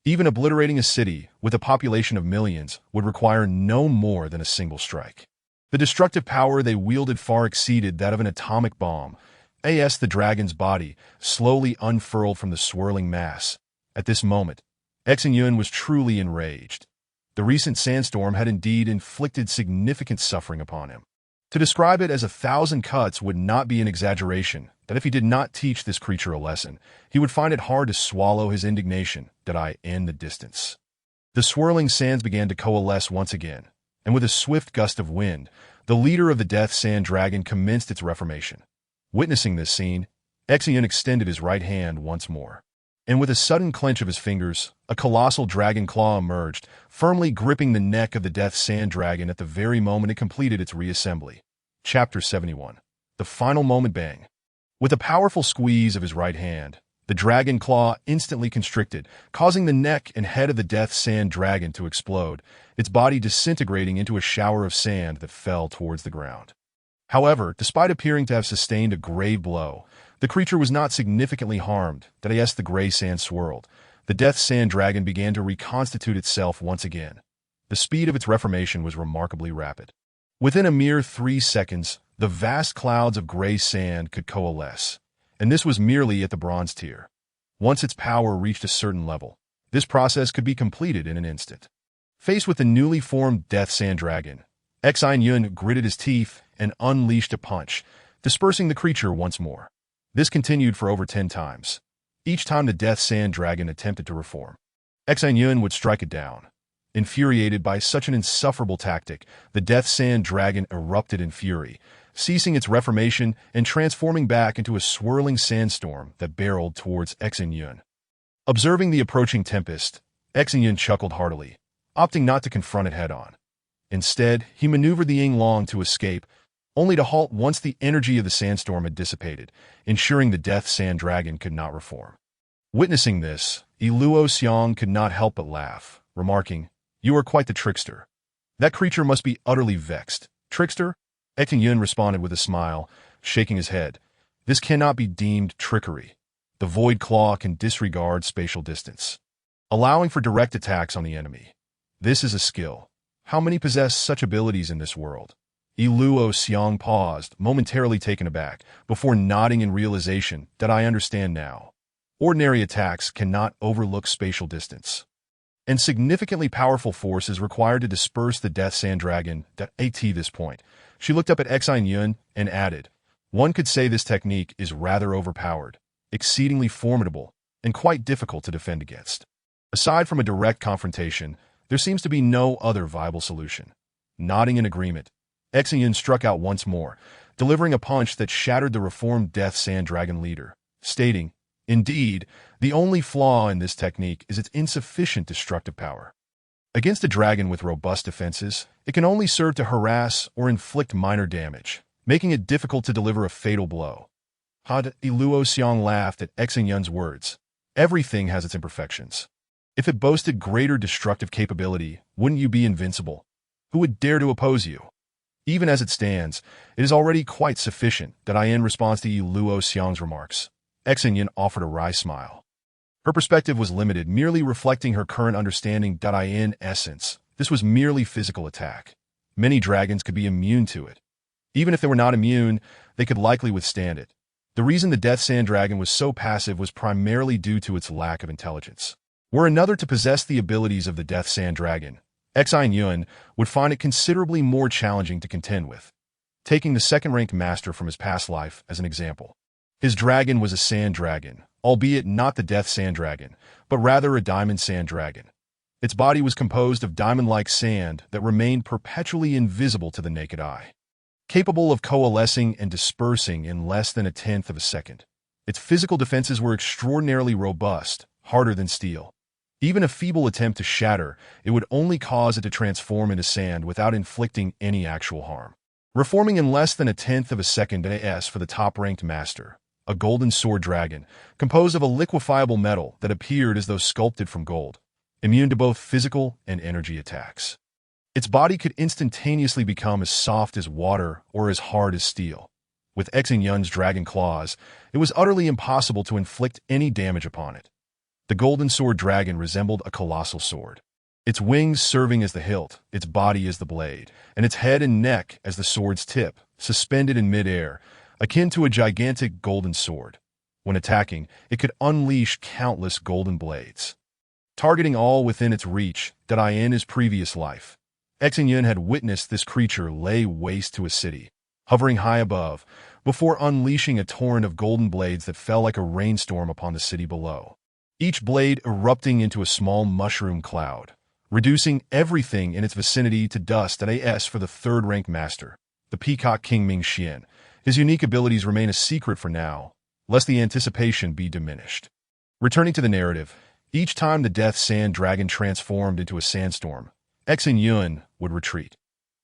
Even obliterating a city with a population of millions would require no more than a single strike. The destructive power they wielded far exceeded that of an atomic bomb. The dragon's body slowly unfurled from the swirling mass. At this moment, Xin Yun was truly enraged. The recent sandstorm had indeed inflicted significant suffering upon him. To describe it as 1,000 cuts would not be an exaggeration, that if he did not teach this creature a lesson, he would find it hard to swallow his indignation in the distance. The swirling sands began to coalesce once again, and with a swift gust of wind, the leader of the Death Sand Dragon commenced its reformation. Witnessing this scene, Xin Yun extended his right hand once more, and with a sudden clench of his fingers, a colossal dragon claw emerged, firmly gripping the neck of the Death Sand Dragon at the very moment it completed its reassembly. Chapter 71. The Final Moment. Bang! With a powerful squeeze of his right hand, the dragon claw instantly constricted, causing the neck and head of the Death Sand Dragon to explode, its body disintegrating into a shower of sand that fell towards the ground. However, despite appearing to have sustained a grave blow, the creature was not significantly harmed. The gray sand swirled. The Death Sand Dragon began to reconstitute itself once again. The speed of its reformation was remarkably rapid. Within a mere 3 seconds, the vast clouds of gray sand could coalesce, and this was merely at the bronze tier. Once its power reached a certain level, this process could be completed in an instant. Faced with the newly formed Death Sand Dragon, Xin Yun gritted his teeth and unleashed a punch, dispersing the creature once more. This continued for over 10 times. Each time the Death Sand Dragon attempted to reform, Xin Yun would strike it down. Infuriated by such an insufferable tactic, the Death Sand Dragon erupted in fury, ceasing its reformation and transforming back into a swirling sandstorm that barreled towards Xin Yun. Observing the approaching tempest, Xin Yun chuckled heartily, opting not to confront it head-on. Instead, he maneuvered the Ying Long to escape, only to halt once the energy of the sandstorm had dissipated, ensuring the Death Sand Dragon could not reform. Witnessing this, Luo Xiang could not help but laugh, remarking, "You are quite the trickster. That creature must be utterly vexed." "Trickster?" Xin Yun responded with a smile, shaking his head. "This cannot be deemed trickery. The Void Claw can disregard spatial distance, allowing for direct attacks on the enemy. This is a skill. How many possess such abilities in this world?" Luo Xiang paused, momentarily taken aback, before nodding in realization that I understand now. Ordinary attacks cannot overlook spatial distance, and significantly powerful force is required to disperse the Death Sand Dragon. At this point, she looked up at Xin Yun and added, "One could say this technique is rather overpowered, exceedingly formidable, and quite difficult to defend against. Aside from a direct confrontation, there seems to be no other viable solution." Nodding in agreement, Xin Yun struck out once more, delivering a punch that shattered the reformed Death Sand Dragon leader, stating, "Indeed, the only flaw in this technique is its insufficient destructive power. Against a dragon with robust defenses, it can only serve to harass or inflict minor damage, making it difficult to deliver a fatal blow." Luo Xiang laughed at Xin Yun's words. "Everything has its imperfections. If it boasted greater destructive capability, wouldn't you be invincible? Who would dare to oppose you? Even as it stands, it is already quite sufficient." In response to Luo Xiang's remarks, Xin Yun offered a wry smile. Her perspective was limited, merely reflecting her current understanding. In essence, this was merely physical attack. Many dragons could be immune to it. Even if they were not immune, they could likely withstand it. The reason the Death Sand Dragon was so passive was primarily due to its lack of intelligence. Were another to possess the abilities of the Death Sand Dragon, Xin Yun would find it considerably more challenging to contend with. Taking the second-ranked master from his past life as an example. His dragon was a sand dragon, albeit not the Death Sand Dragon, but rather a diamond sand dragon. Its body was composed of diamond-like sand that remained perpetually invisible to the naked eye, capable of coalescing and dispersing in less than a tenth of a second. Its physical defenses were extraordinarily robust, harder than steel. Even a feeble attempt to shatter it would only cause it to transform into sand without inflicting any actual harm. Reforming in less than a tenth of a second for the top-ranked master, a golden sword dragon, composed of a liquefiable metal that appeared as though sculpted from gold, immune to both physical and energy attacks. Its body could instantaneously become as soft as water or as hard as steel. With Xin Yun's dragon claws, it was utterly impossible to inflict any damage upon it. The golden sword dragon resembled a colossal sword, its wings serving as the hilt, its body as the blade, and its head and neck as the sword's tip, suspended in midair, akin to a gigantic golden sword. When attacking, it could unleash countless golden blades, targeting all within its reach. In his previous life, Xin Yun had witnessed this creature lay waste to a city, hovering high above, before unleashing a torrent of golden blades that fell like a rainstorm upon the city below, each blade erupting into a small mushroom cloud, reducing everything in its vicinity to dust. For the third-ranked master, the Peacock King Ming Xian, his unique abilities remain a secret for now, lest the anticipation be diminished. Returning to the narrative, each time the Death Sand Dragon transformed into a sandstorm, Xin Yun would retreat.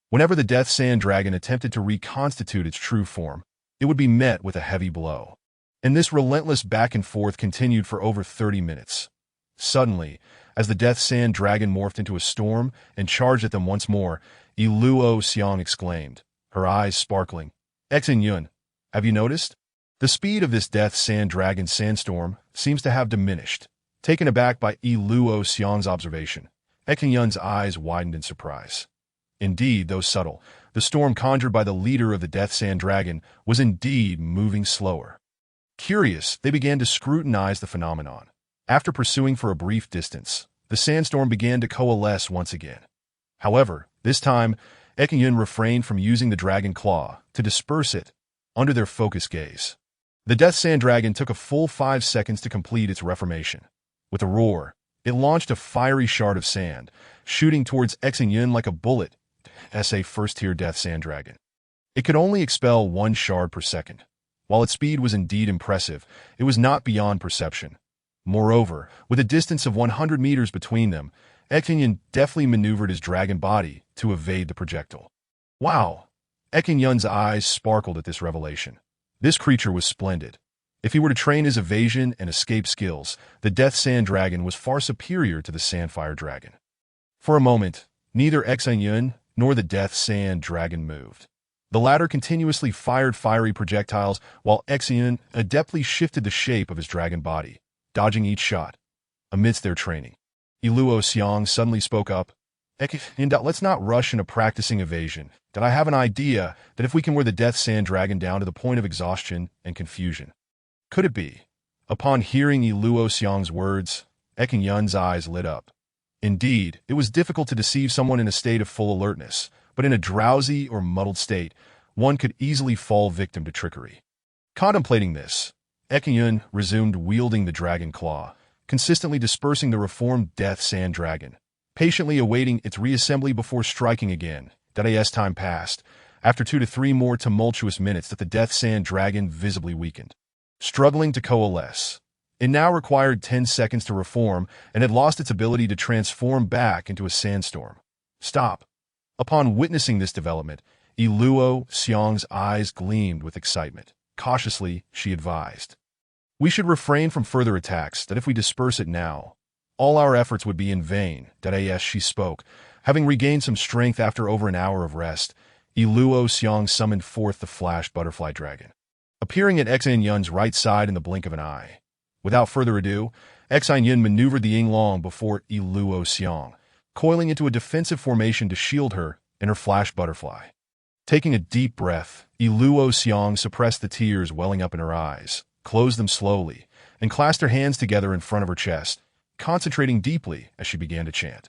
Whenever the Death Sand Dragon attempted to reconstitute its true form, it would be met with a heavy blow. And this relentless back and forth continued for over 30 minutes. Suddenly, as the Death Sand Dragon morphed into a storm and charged at them once more, Luo Xiang exclaimed, her eyes sparkling, "Xin Yun, have you noticed? The speed of this Death Sand Dragon sandstorm seems to have diminished." Taken aback by Luo Xiang's observation, Xin Yun's eyes widened in surprise. Indeed, though subtle, the storm conjured by the leader of the Death Sand Dragon was indeed moving slower. Curious, they began to scrutinize the phenomenon. After pursuing for a brief distance, the sandstorm began to coalesce once again. However, this time, Xin Yun refrained from using the dragon claw to disperse it under their focused gaze. The Death Sand Dragon took a full 5 seconds to complete its reformation. With a roar, it launched a fiery shard of sand, shooting towards Xin Yun like a bullet. As a first-tier Death Sand Dragon, it could only expel 1 shard per second. While its speed was indeed impressive, it was not beyond perception. Moreover, with a distance of 100 meters between them, Xin Yun deftly maneuvered his dragon body to evade the projectile. Wow! Xin Yun's eyes sparkled at this revelation. This creature was splendid. If he were to train his evasion and escape skills, the Death Sand Dragon was far superior to the Sandfire Dragon. For a moment, neither Xin Yun nor the Death Sand Dragon moved. The latter continuously fired fiery projectiles while Xin Yun adeptly shifted the shape of his dragon body, dodging each shot. Amidst their training, Luo Xiang suddenly spoke up. Let's not rush into practicing evasion. I have an idea that if we can wear the Death Sand Dragon down to the point of exhaustion and confusion. Could it be? Upon hearing Luo Xiang's words, Xin Yun's eyes lit up. Indeed, it was difficult to deceive someone in a state of full alertness, but in a drowsy or muddled state, one could easily fall victim to trickery. Contemplating this, Xin Yun resumed wielding the dragon claw, consistently dispersing the reformed Death Sand Dragon, patiently awaiting its reassembly before striking again. As time passed, after 2 to 3 more tumultuous minutes that the Death Sand Dragon visibly weakened. Struggling to coalesce, it now required 10 seconds to reform and had lost its ability to transform back into a sandstorm. Stop. Upon witnessing this development, Luo Xiang's eyes gleamed with excitement. Cautiously, she advised. We should refrain from further attacks, that if we disperse it now, all our efforts would be in vain. As she spoke, having regained some strength after over an hour of rest, Luo Xiang summoned forth the Flash Butterfly Dragon, appearing at Xin Yun's right side in the blink of an eye. Without further ado, Xin Yun maneuvered the Yinglong before Luo Xiang, coiling into a defensive formation to shield her and her Flash Butterfly. Taking a deep breath, Luo Xiang suppressed the tears welling up in her eyes, closed them slowly, and clasped her hands together in front of her chest, concentrating deeply as she began to chant.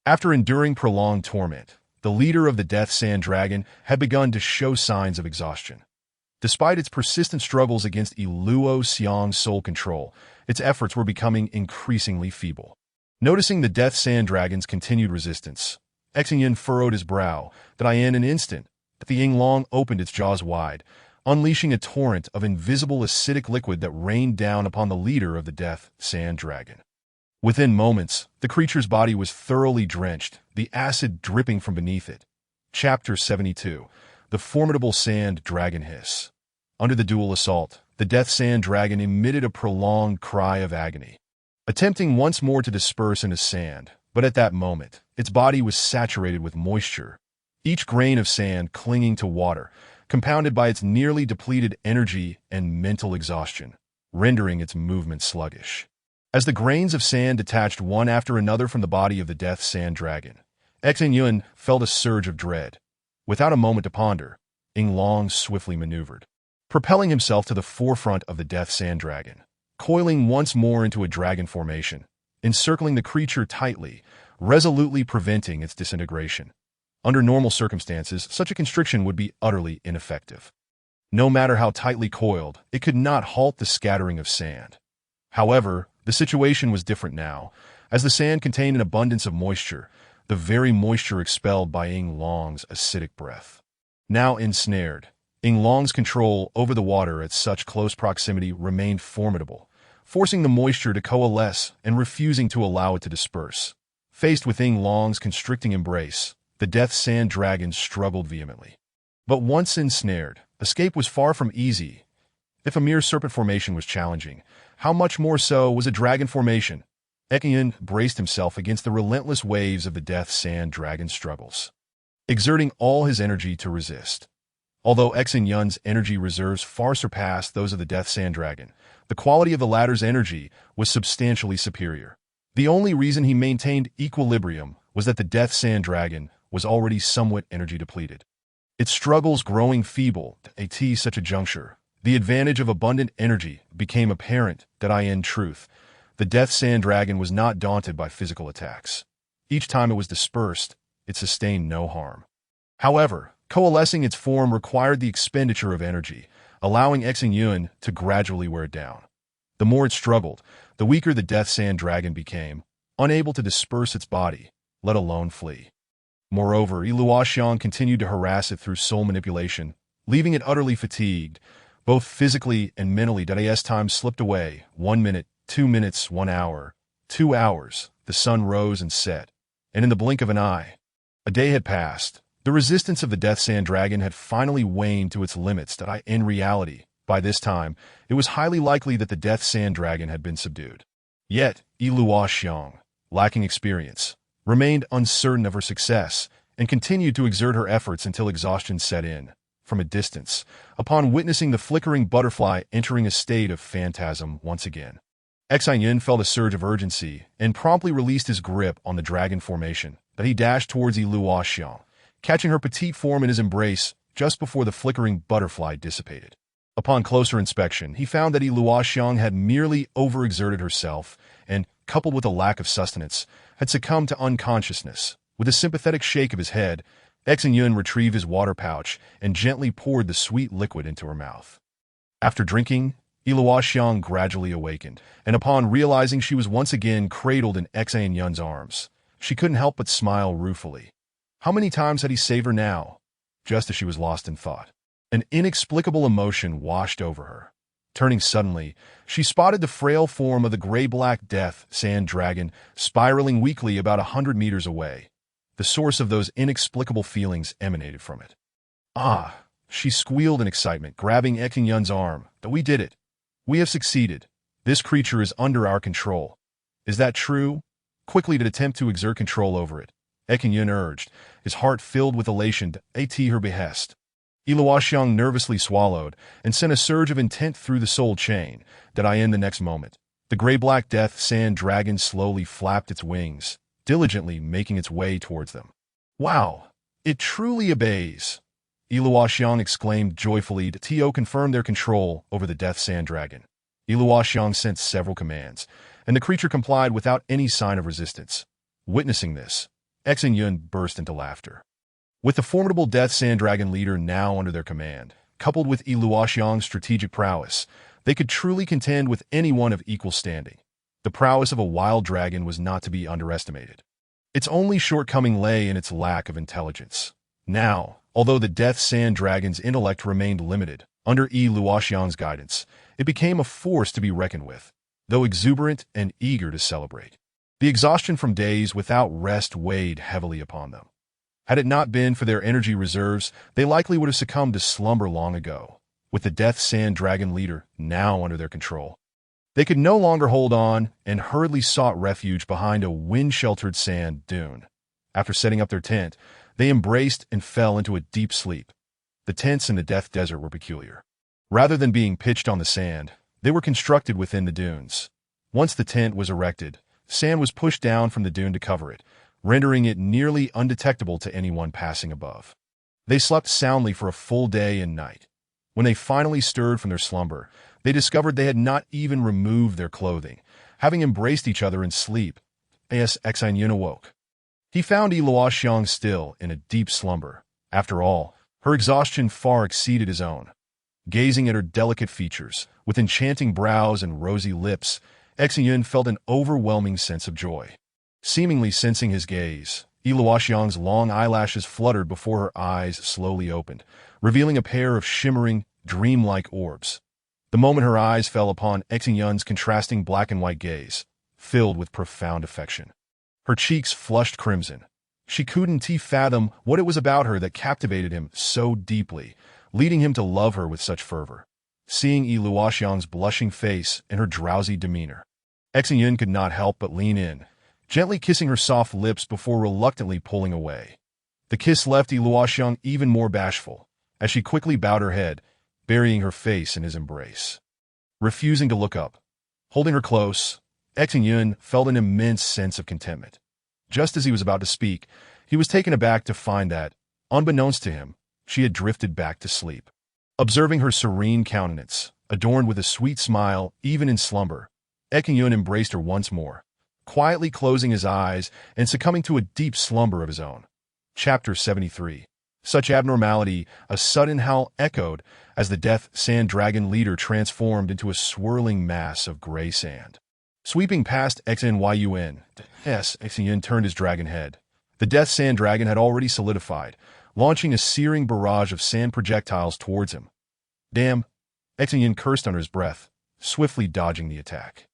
After enduring prolonged torment, the leader of the Death Sand Dragon had begun to show signs of exhaustion. Despite its persistent struggles against Luo Xiang's soul control, its efforts were becoming increasingly feeble. Noticing the Death Sand Dragon's continued resistance, Xin Yun furrowed his brow, in an instant, the Yinglong opened its jaws wide, unleashing a torrent of invisible acidic liquid that rained down upon the leader of the Death Sand Dragon. Within moments, the creature's body was thoroughly drenched, the acid dripping from beneath it. Chapter 72. The Formidable Sand Dragon Hiss. Under the dual assault, the Death Sand Dragon emitted a prolonged cry of agony, attempting once more to disperse into sand, but at that moment, its body was saturated with moisture, each grain of sand clinging to water, compounded by its nearly depleted energy and mental exhaustion, rendering its movement sluggish. As the grains of sand detached one after another from the body of the Death Sand Dragon, Xin Yun felt a surge of dread. Without a moment to ponder, Yinglong swiftly maneuvered, propelling himself to the forefront of the Death Sand Dragon, coiling once more into a dragon formation, encircling the creature tightly, resolutely preventing its disintegration. Under normal circumstances, such a constriction would be utterly ineffective. No matter how tightly coiled, it could not halt the scattering of sand. However, the situation was different now, as the sand contained an abundance of moisture, the very moisture expelled by Yinglong's acidic breath. Now ensnared, Yinglong's control over the water at such close proximity remained formidable, forcing the moisture to coalesce and refusing to allow it to disperse. Faced with Yinglong's constricting embrace, the Death Sand Dragon struggled vehemently. But once ensnared, escape was far from easy. If a mere serpent formation was challenging, how much more so was a dragon formation? Xin Yun braced himself against the relentless waves of the Death Sand Dragon's struggles, exerting all his energy to resist. Although Xin Yun's energy reserves far surpassed those of the Death Sand Dragon, the quality of the latter's energy was substantially superior. The only reason he maintained equilibrium was that the Death Sand Dragon was already somewhat energy depleted. Its struggles growing feeble at such a juncture, the advantage of abundant energy became apparent that in truth, the Death Sand Dragon was not daunted by physical attacks. Each time it was dispersed, it sustained no harm. However, coalescing its form required the expenditure of energy, allowing Xin Yun to gradually wear it down. The more it struggled, the weaker the Death Sand Dragon became, unable to disperse its body, let alone flee. Moreover, Luo Xiang continued to harass it through soul manipulation, leaving it utterly fatigued, both physically and mentally. As time slipped away, 1 minute, 2 minutes, 1 hour, 2 hours, the sun rose and set, and in the blink of an eye, a day had passed. The resistance of the Death Sand Dragon had finally waned to its limits. In reality, by this time, it was highly likely that the Death Sand Dragon had been subdued. Yet, Luo Xiang, lacking experience, remained uncertain of her success and continued to exert her efforts until exhaustion set in. From a distance, upon witnessing the flickering butterfly entering a state of phantasm once again, Xin Yun felt a surge of urgency and promptly released his grip on the dragon formation. That he dashed towards Luo Xiang, catching her petite form in his embrace just before the flickering butterfly dissipated. Upon closer inspection, he found that Luo Xiang had merely overexerted herself and, coupled with a lack of sustenance, had succumbed to unconsciousness. With a sympathetic shake of his head, Xin Yun retrieved his water pouch and gently poured the sweet liquid into her mouth. After drinking, Luo Xiang gradually awakened, and upon realizing she was once again cradled in Xin Yun's arms, she couldn't help but smile ruefully. How many times had he saved her now? Just as she was lost in thought, an inexplicable emotion washed over her. Turning suddenly, she spotted the frail form of the gray-black Death Sand Dragon spiraling weakly about 100 meters away. The source of those inexplicable feelings emanated from it. Ah! She squealed in excitement, grabbing Xin Yun's arm. We did it. We have succeeded. This creature is under our control. Is that true? Quickly to attempt to exert control over it, Xin Yun urged, his heart filled with elation at her behest. Luo Xiang nervously swallowed and sent a surge of intent through the soul chain. In the next moment, the gray-black Death Sand Dragon slowly flapped its wings, diligently making its way towards them. Wow! It truly obeys! Luo Xiang exclaimed joyfully. To confirm their control over the Death Sand Dragon, Luo Xiang sent several commands, and the creature complied without any sign of resistance. Witnessing this, Xin Yun burst into laughter. With the formidable Death Sand Dragon leader now under their command, coupled with Luo Xiang's strategic prowess, they could truly contend with anyone of equal standing. The prowess of a wild dragon was not to be underestimated. Its only shortcoming lay in its lack of intelligence. Now, although the Death Sand Dragon's intellect remained limited, under Luo Xiang's guidance, it became a force to be reckoned with, though exuberant and eager to celebrate. The exhaustion from days without rest weighed heavily upon them. Had it not been for their energy reserves, they likely would have succumbed to slumber long ago. With the Death Sand Dragon leader now under their control, they could no longer hold on and hurriedly sought refuge behind a wind-sheltered sand dune. After setting up their tent, they embraced and fell into a deep sleep. The tents in the Death Desert were peculiar. Rather than being pitched on the sand, they were constructed within the dunes. Once the tent was erected, sand was pushed down from the dune to cover it, rendering it nearly undetectable to anyone passing above. They slept soundly for a full day and night. When they finally stirred from their slumber, they discovered they had not even removed their clothing, having embraced each other in sleep. Xin Yun awoke. He found Luo Xiang still in a deep slumber. After all, her exhaustion far exceeded his own. Gazing at her delicate features, with enchanting brows and rosy lips, Xin Yun felt an overwhelming sense of joy. Seemingly sensing his gaze, Luo Xiang's long eyelashes fluttered before her eyes slowly opened, revealing a pair of shimmering, dreamlike orbs. The moment her eyes fell upon Xin Yun's contrasting black and white gaze, filled with profound affection. Her cheeks flushed crimson. She couldn't fathom what it was about her that captivated him so deeply, leading him to love her with such fervor. Seeing Luo Xiang's blushing face and her drowsy demeanor, Xin Yun could not help but lean in, gently kissing her soft lips before reluctantly pulling away. The kiss left Luo Xiang even more bashful, as she quickly bowed her head, burying her face in his embrace. Refusing to look up, holding her close, Xin Yun felt an immense sense of contentment. Just as he was about to speak, he was taken aback to find that, unbeknownst to him, she had drifted back to sleep. Observing her serene countenance, adorned with a sweet smile even in slumber, Xin Yun embraced her once more, quietly closing his eyes and succumbing to a deep slumber of his own. Chapter 73. Such abnormality, a sudden howl echoed as the Death Sand Dragon leader transformed into a swirling mass of gray sand. Sweeping past Xin Yun, Xin Yun turned his dragon head. The Death Sand Dragon had already solidified, launching a searing barrage of sand projectiles towards him. Damn! Xin Yun cursed under his breath, swiftly dodging the attack.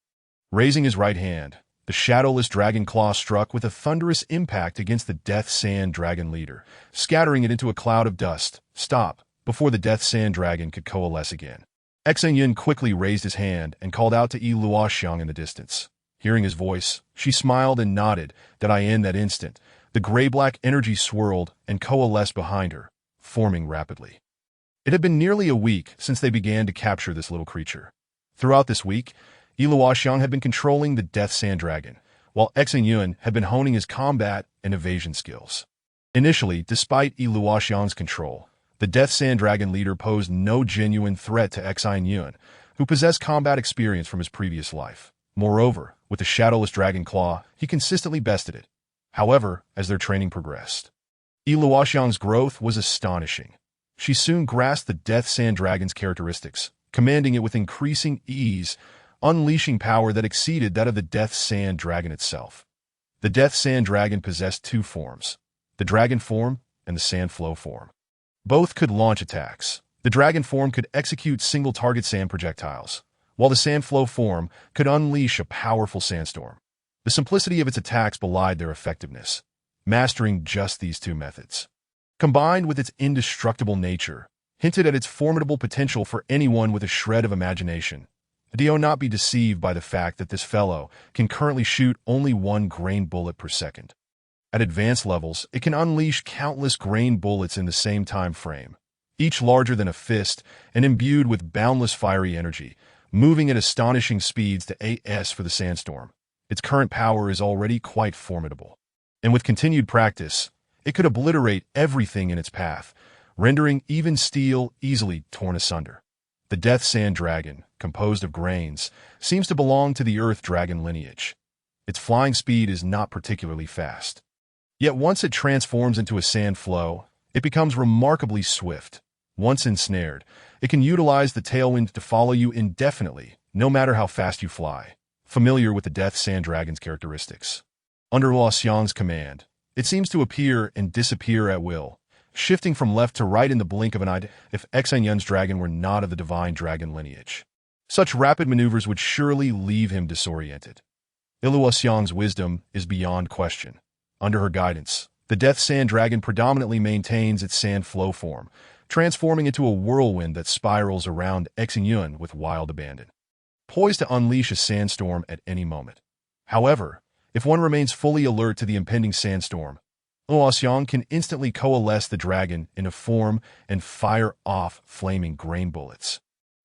Raising his right hand, the shadowless dragon claw struck with a thunderous impact against the Death Sand Dragon leader, scattering it into a cloud of dust. Stop, before the Death Sand Dragon could coalesce again. Xin Yun quickly raised his hand and called out to Yi Luoxiang in the distance. Hearing his voice, she smiled and nodded that in that instant, the gray-black energy swirled and coalesced behind her, forming rapidly. It had been nearly a week since they began to capture this little creature. Throughout this week, Yi Luoxiang had been controlling the Death Sand Dragon, while Xin Yun had been honing his combat and evasion skills. Initially, despite Yi Luoxiang's control, the Death Sand Dragon leader posed no genuine threat to Xin Yun, who possessed combat experience from his previous life. Moreover, with the shadowless dragon claw, he consistently bested it. However, as their training progressed, Yi Luoxiang's growth was astonishing. She soon grasped the Death Sand Dragon's characteristics, commanding it with increasing ease, unleashing power that exceeded that of the Death Sand Dragon itself. The Death Sand Dragon possessed two forms, the dragon form and the sand flow form. Both could launch attacks. The dragon form could execute single-target sand projectiles, while the sand flow form could unleash a powerful sandstorm. The simplicity of its attacks belied their effectiveness. Mastering just these two methods, combined with its indestructible nature, hinted at its formidable potential for anyone with a shred of imagination. Do not be deceived by the fact that this fellow can currently shoot only one grain bullet per second. At advanced levels, it can unleash countless grain bullets in the same time frame, each larger than a fist and imbued with boundless fiery energy, moving at astonishing speeds to AS for the sandstorm. Its current power is already quite formidable, and with continued practice, it could obliterate everything in its path, rendering even steel easily torn asunder. The Death Sand Dragon, composed of grains, seems to belong to the Earth Dragon lineage. Its flying speed is not particularly fast. Yet once it transforms into a sand flow, it becomes remarkably swift. Once ensnared, it can utilize the tailwind to follow you indefinitely, no matter how fast you fly. Familiar with the Death Sand Dragon's characteristics. Under Luoxiang's command, it seems to appear and disappear at will, shifting from left to right in the blink of an eye if Xin Yun's dragon were not of the divine dragon lineage. Such rapid maneuvers would surely leave him disoriented. Yi Luoxiang's wisdom is beyond question. Under her guidance, the Death Sand Dragon predominantly maintains its sand flow form, transforming into a whirlwind that spirals around Xin Yun with wild abandon, poised to unleash a sandstorm at any moment. However, if one remains fully alert to the impending sandstorm, Luoxiang can instantly coalesce the dragon into form and fire off flaming grain bullets.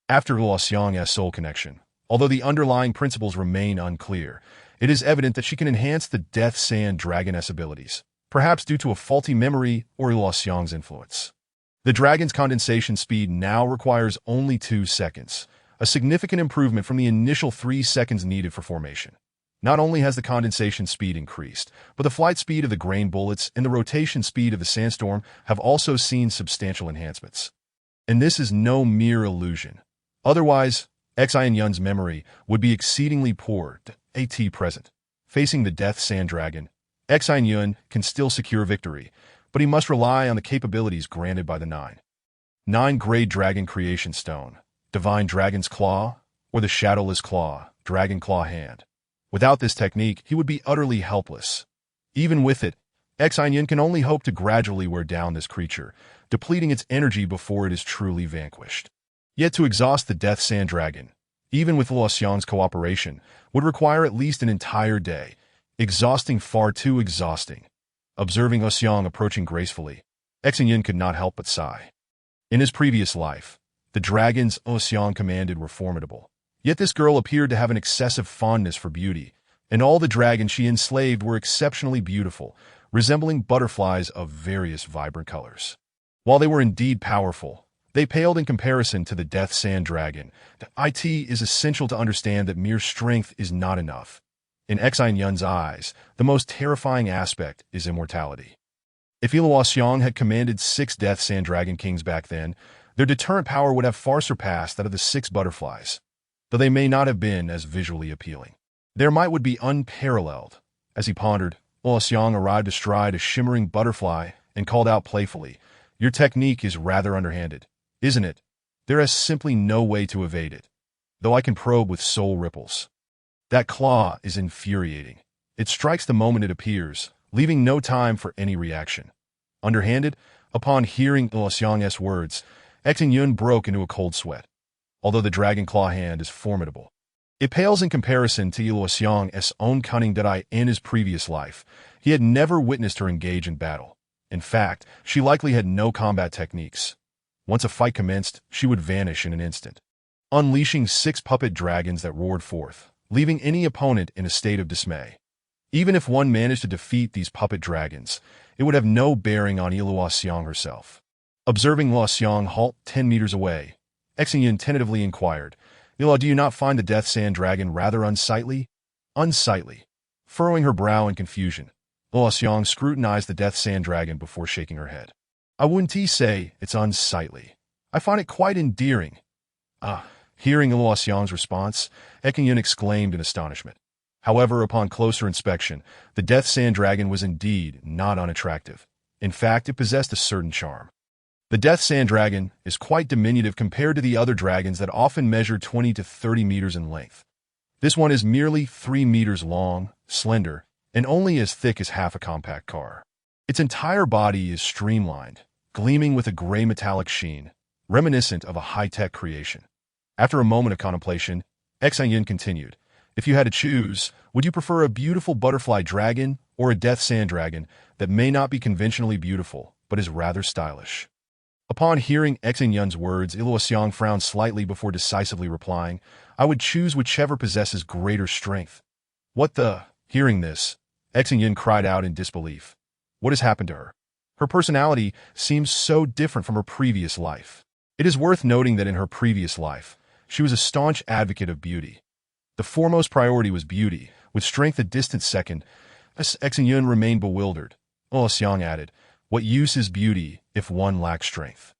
After Luoxiang's soul connection, although the underlying principles remain unclear, it is evident that she can enhance the Death Sand Dragoness abilities, perhaps due to a faulty memory or Luoxiang's influence. The dragon's condensation speed now requires only 2 seconds, a significant improvement from the initial 3 seconds needed for formation. Not only has the condensation speed increased, but the flight speed of the grain bullets and the rotation speed of the sandstorm have also seen substantial enhancements. And this is no mere illusion. Otherwise, Xin Yun's memory would be exceedingly poor at present. Facing the Death Sand Dragon, Xin Yun can still secure victory, but he must rely on the capabilities granted by the 9 Grade Dragon Creation Stone, Divine Dragon's Claw, or the Shadowless Claw, Dragon Claw Hand. Without this technique, he would be utterly helpless. Even with it, Xin Yun can only hope to gradually wear down this creature, depleting its energy before it is truly vanquished. Yet to exhaust the Death Sand Dragon, even with Luoxiang's cooperation, would require at least an entire day, far too exhausting. Observing Luoxiang approaching gracefully, Xin Yun could not help but sigh. In his previous life, the dragons Luoxiang commanded were formidable. Yet this girl appeared to have an excessive fondness for beauty, and all the dragons she enslaved were exceptionally beautiful, resembling butterflies of various vibrant colors. While they were indeed powerful, they paled in comparison to the Death Sand Dragon. It is essential to understand that mere strength is not enough. In Xin Yun's eyes, the most terrifying aspect is immortality. If Yi Luoxiang had commanded 6 Death Sand Dragon Kings back then, their deterrent power would have far surpassed that of the 6 butterflies, though they may not have been as visually appealing. Their might would be unparalleled. As he pondered, Luoxiang arrived astride a shimmering butterfly and called out playfully, "Your technique is rather underhanded, isn't it? There is simply no way to evade it, though I can probe with soul ripples." That claw is infuriating. It strikes the moment it appears, leaving no time for any reaction. Underhanded, upon hearing Luoxiang's words, Xin Yun broke into a cold sweat. Although the dragon claw hand is formidable, it pales in comparison to Luoxiang's own cunning that in his previous life, he had never witnessed her engage in battle. In fact, she likely had no combat techniques. Once a fight commenced, she would vanish in an instant, unleashing 6 puppet dragons that roared forth, leaving any opponent in a state of dismay. Even if one managed to defeat these puppet dragons, it would have no bearing on Luoxiang herself. Observing Luoxiang halt 10 meters away, Xin Yun tentatively inquired, "Do you not find the Death Sand Dragon rather unsightly?" Unsightly. Furrowing her brow in confusion, Luoxiang scrutinized the Death Sand Dragon before shaking her head. "I wouldn't say it's unsightly. I find it quite endearing." Hearing Luoxiang's response, Xin Yun exclaimed in astonishment. However, upon closer inspection, the Death Sand Dragon was indeed not unattractive. In fact, it possessed a certain charm. The Death Sand Dragon is quite diminutive compared to the other dragons that often measure 20 to 30 meters in length. This one is merely 3 meters long, slender, and only as thick as half a compact car. Its entire body is streamlined, gleaming with a gray metallic sheen, reminiscent of a high-tech creation. After a moment of contemplation, Xin Yun continued, "If you had to choose, would you prefer a beautiful butterfly dragon or a Death Sand Dragon that may not be conventionally beautiful, but is rather stylish?" Upon hearing Xin Yun's words, Luoxiang frowned slightly before decisively replying, "I would choose whichever possesses greater strength." "What the?" Hearing this, Xin Yun cried out in disbelief. What has happened to her? Her personality seems so different from her previous life. It is worth noting that in her previous life, she was a staunch advocate of beauty. The foremost priority was beauty, with strength a distant second. As Xin Yun remained bewildered, Luoxiang added, "What use is beauty if one lacks strength?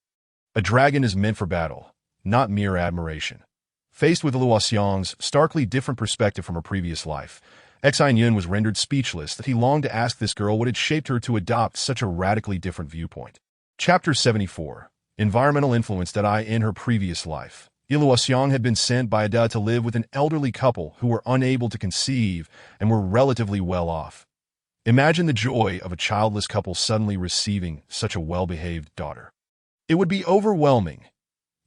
A dragon is meant for battle, not mere admiration." Faced with Luoxiang's starkly different perspective from her previous life, Xin Yun was rendered speechless that he longed to ask this girl what had shaped her to adopt such a radically different viewpoint. Chapter 74. Environmental influence that in her previous life, Luoxiang had been sent by Ada to live with an elderly couple who were unable to conceive and were relatively well off. Imagine the joy of a childless couple suddenly receiving such a well-behaved daughter. It would be overwhelming.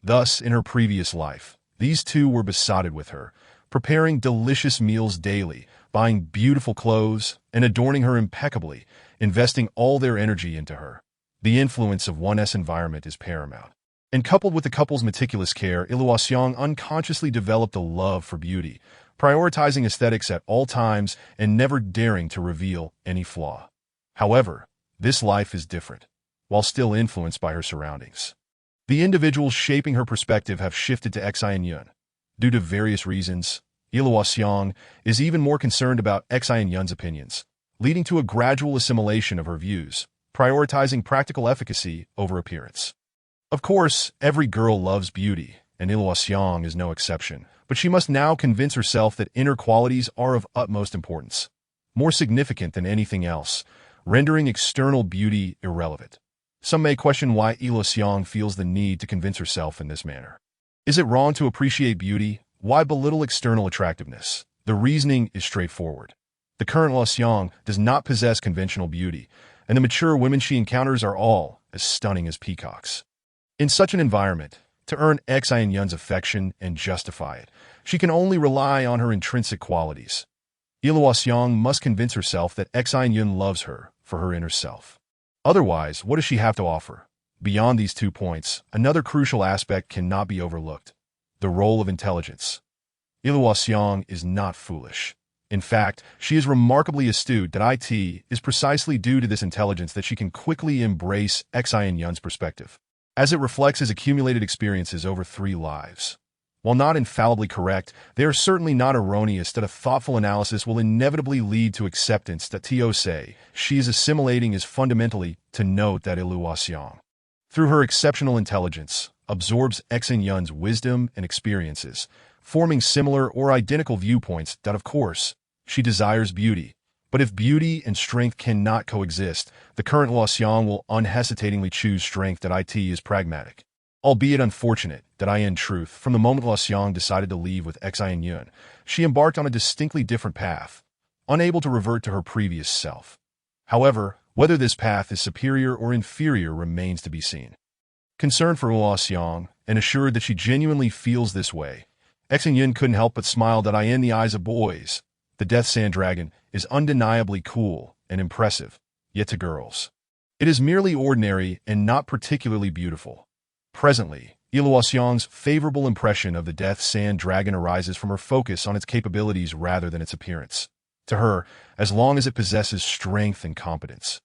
Thus, in her previous life, these two were besotted with her, preparing delicious meals daily, buying beautiful clothes, and adorning her impeccably, investing all their energy into her. The influence of one's environment is paramount. And coupled with the couple's meticulous care, Luoxiang unconsciously developed a love for beauty, prioritizing aesthetics at all times and never daring to reveal any flaw. However, this life is different, while still influenced by her surroundings. The individuals shaping her perspective have shifted to Xin Yun. Due to various reasons, Luoxiang is even more concerned about Xin Yun's opinions, leading to a gradual assimilation of her views, prioritizing practical efficacy over appearance. Of course, every girl loves beauty, and Luoxiang is no exception, but she must now convince herself that inner qualities are of utmost importance, more significant than anything else, rendering external beauty irrelevant. Some may question why Luoxiang feels the need to convince herself in this manner. Is it wrong to appreciate beauty? Why belittle external attractiveness? The reasoning is straightforward. The current Luoxiang does not possess conventional beauty, and the mature women she encounters are all as stunning as peacocks. In such an environment, to earn Xin Yun's affection and justify it, she can only rely on her intrinsic qualities. Luoxiang must convince herself that Xin Yun loves her for her inner self. Otherwise, what does she have to offer? Beyond these 2 points, another crucial aspect cannot be overlooked: the role of intelligence. Luoxiang is not foolish. In fact, she is remarkably astute that it is precisely due to this intelligence that she can quickly embrace Xin Yun's perspective, as it reflects his accumulated experiences over 3 lives. While not infallibly correct, they are certainly not erroneous that a thoughtful analysis will inevitably lead to acceptance that she is assimilating is fundamentally to note that Luoxiang, through her exceptional intelligence, absorbs Xin Yun's wisdom and experiences, forming similar or identical viewpoints that, of course, she desires beauty. But if beauty and strength cannot coexist, the current Luoxiang will unhesitatingly choose strength that is pragmatic. Albeit unfortunate that in truth, from the moment Xiang decided to leave with Xin Yun, she embarked on a distinctly different path, unable to revert to her previous self. However, whether this path is superior or inferior remains to be seen. Concerned for Xiang, and assured that she genuinely feels this way, Xin Yun couldn't help but smile that in the eyes of boys, the Death Sand Dragon is undeniably cool and impressive, yet to girls, it is merely ordinary and not particularly beautiful. Presently, Xiang's favorable impression of the Death Sand Dragon arises from her focus on its capabilities rather than its appearance. To her, as long as it possesses strength and competence,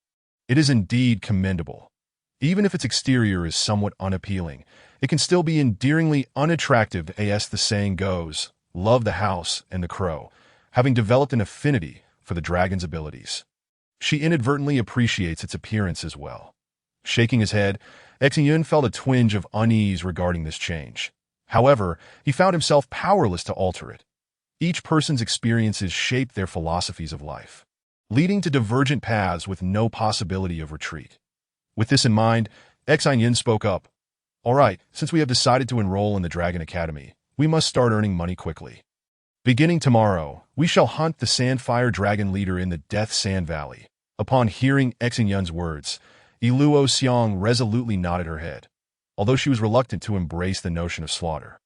it is indeed commendable. Even if its exterior is somewhat unappealing, it can still be endearingly unattractive, as the saying goes, love the house and the crow, having developed an affinity for the dragon's abilities. She inadvertently appreciates its appearance as well. Shaking his head, Xin Yun felt a twinge of unease regarding this change. However, he found himself powerless to alter it. Each person's experiences shape their philosophies of life, leading to divergent paths with no possibility of retreat. With this in mind, Xin Yun spoke up. All right, since we have decided to enroll in the Dragon Academy, we must start earning money quickly. Beginning tomorrow, we shall hunt the Sandfire Dragon leader in the Death Sand Valley. Upon hearing Xin Yun's words, Xiang resolutely nodded her head, although she was reluctant to embrace the notion of slaughter.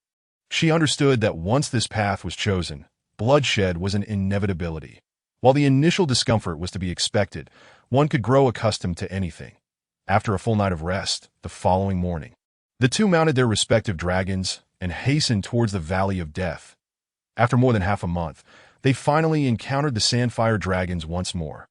She understood that once this path was chosen, bloodshed was an inevitability. While the initial discomfort was to be expected, one could grow accustomed to anything. After a full night of rest, the following morning, the two mounted their respective dragons and hastened towards the Valley of Death. After more than half a month, they finally encountered the Sandfire Dragons once more.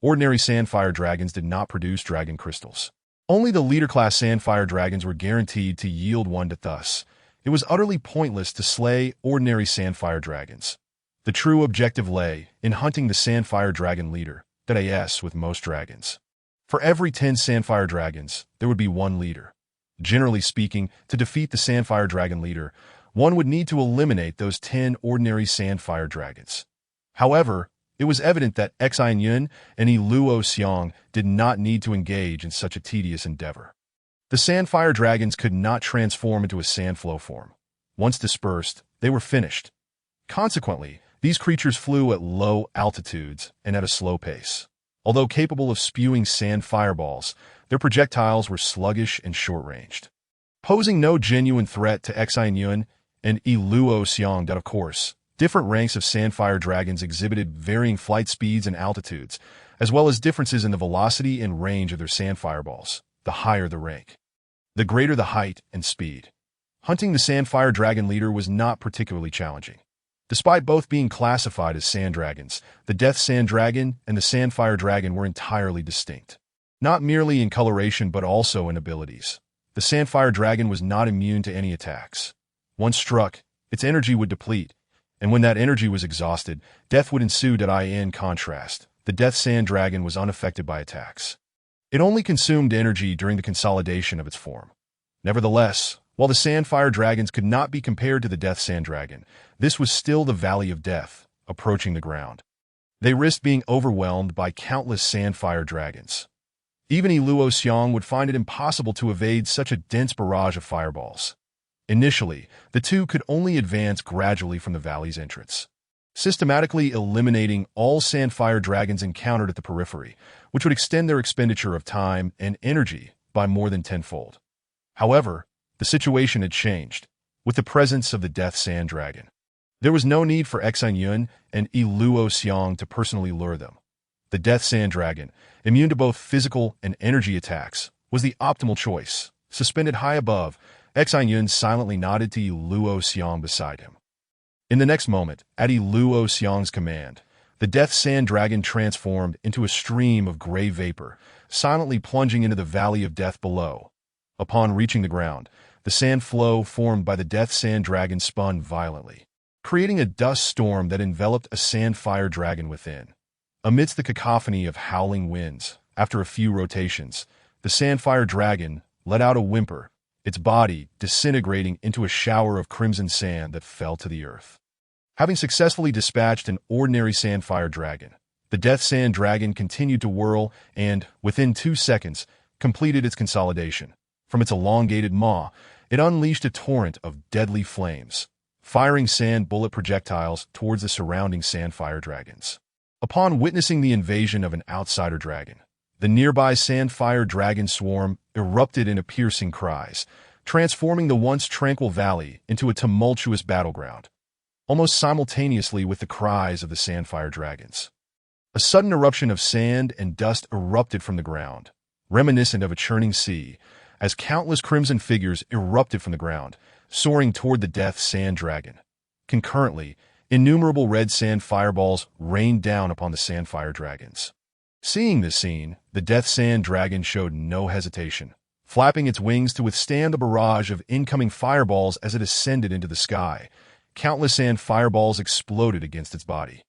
Ordinary Sandfire Dragons did not produce dragon crystals. Only the leader-class Sandfire Dragons were guaranteed to yield one, thus, it was utterly pointless to slay ordinary Sandfire Dragons. The true objective lay in hunting the Sandfire Dragon leader, that is, with most dragons. For every 10 Sandfire Dragons, there would be one leader. Generally speaking, to defeat the Sandfire Dragon leader, one would need to eliminate those 10 ordinary Sandfire Dragons. However, it was evident that Xin Yun and Xiang did not need to engage in such a tedious endeavor. The Sandfire Dragons could not transform into a sandflow form. Once dispersed, they were finished. Consequently, these creatures flew at low altitudes and at a slow pace. Although capable of spewing sand fireballs, their projectiles were sluggish and short-ranged. Posing no genuine threat to Xin Yun and Xiang, that of course, different ranks of Sandfire Dragons exhibited varying flight speeds and altitudes, as well as differences in the velocity and range of their sand fireballs. The higher the rank, the greater the height and speed. Hunting the Sandfire Dragon leader was not particularly challenging. Despite both being classified as sand dragons, the Death Sand Dragon and the Sandfire Dragon were entirely distinct. Not merely in coloration but also in abilities. The Sandfire Dragon was not immune to any attacks. Once struck, its energy would deplete, and when that energy was exhausted, death would ensue. In contrast, the Death Sand Dragon was unaffected by attacks. It only consumed energy during the consolidation of its form. Nevertheless, while the Sandfire Dragons could not be compared to the Death Sand Dragon, this was still the Valley of Death, approaching the ground. They risked being overwhelmed by countless Sandfire Dragons. Even Xiang would find it impossible to evade such a dense barrage of fireballs. Initially, the two could only advance gradually from the valley's entrance, systematically eliminating all Sandfire Dragons encountered at the periphery, which would extend their expenditure of time and energy by more than tenfold. However, the situation had changed, with the presence of the Death Sand Dragon. There was no need for Xin Yun and Xiang to personally lure them. The Death Sand Dragon, immune to both physical and energy attacks, was the optimal choice. Suspended high above, Xin Yun silently nodded to Xiang beside him. In the next moment, at Xiang's command, the Death Sand Dragon transformed into a stream of gray vapor, silently plunging into the Valley of Death below. Upon reaching the ground, the sand flow formed by the Death Sand Dragon spun violently, creating a dust storm that enveloped a Sandfire Dragon within. Amidst the cacophony of howling winds, after a few rotations, the Sandfire Dragon let out a whimper, its body disintegrating into a shower of crimson sand that fell to the earth. Having successfully dispatched an ordinary Sandfire Dragon, the Death Sand Dragon continued to whirl and, within 2 seconds, completed its consolidation. From its elongated maw, it unleashed a torrent of deadly flames, firing sand bullet projectiles towards the surrounding sandfire dragons. Upon witnessing the invasion of an outsider dragon, the nearby sandfire dragon swarm erupted into piercing cries, transforming the once tranquil valley into a tumultuous battleground, almost simultaneously with the cries of the sandfire dragons. A sudden eruption of sand and dust erupted from the ground, reminiscent of a churning sea, as countless crimson figures erupted from the ground, soaring toward the death sand dragon. Concurrently, innumerable red sand fireballs rained down upon the sandfire dragons. Seeing this scene, the death sand dragon showed no hesitation, flapping its wings to withstand the barrage of incoming fireballs as it ascended into the sky. Countless sand fireballs exploded against its body.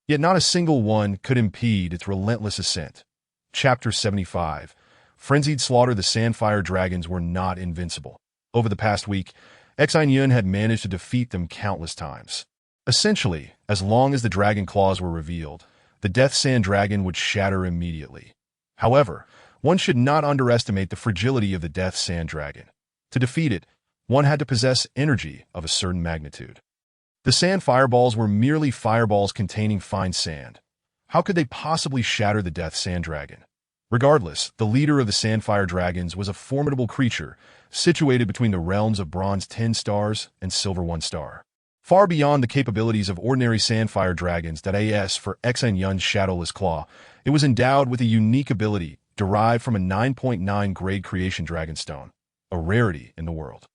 Yet not a single one could impede its relentless ascent. Chapter 75. Frenzied slaughter. The sandfire dragons were not invincible. Over the past week, Xin Yun had managed to defeat them countless times. Essentially, as long as the dragon claws were revealed, the death sand dragon would shatter immediately. However, one should not underestimate the fragility of the death sand dragon. To defeat it, one had to possess energy of a certain magnitude. The sand fireballs were merely fireballs containing fine sand. How could they possibly shatter the death sand dragon? Regardless, the leader of the sandfire dragons was a formidable creature, situated between the realms of bronze 10 stars and silver 1 star. Far beyond the capabilities of ordinary sandfire dragons, that as for Xin Yun's shadowless claw, it was endowed with a unique ability derived from a 9.9 grade creation dragonstone, a rarity in the world.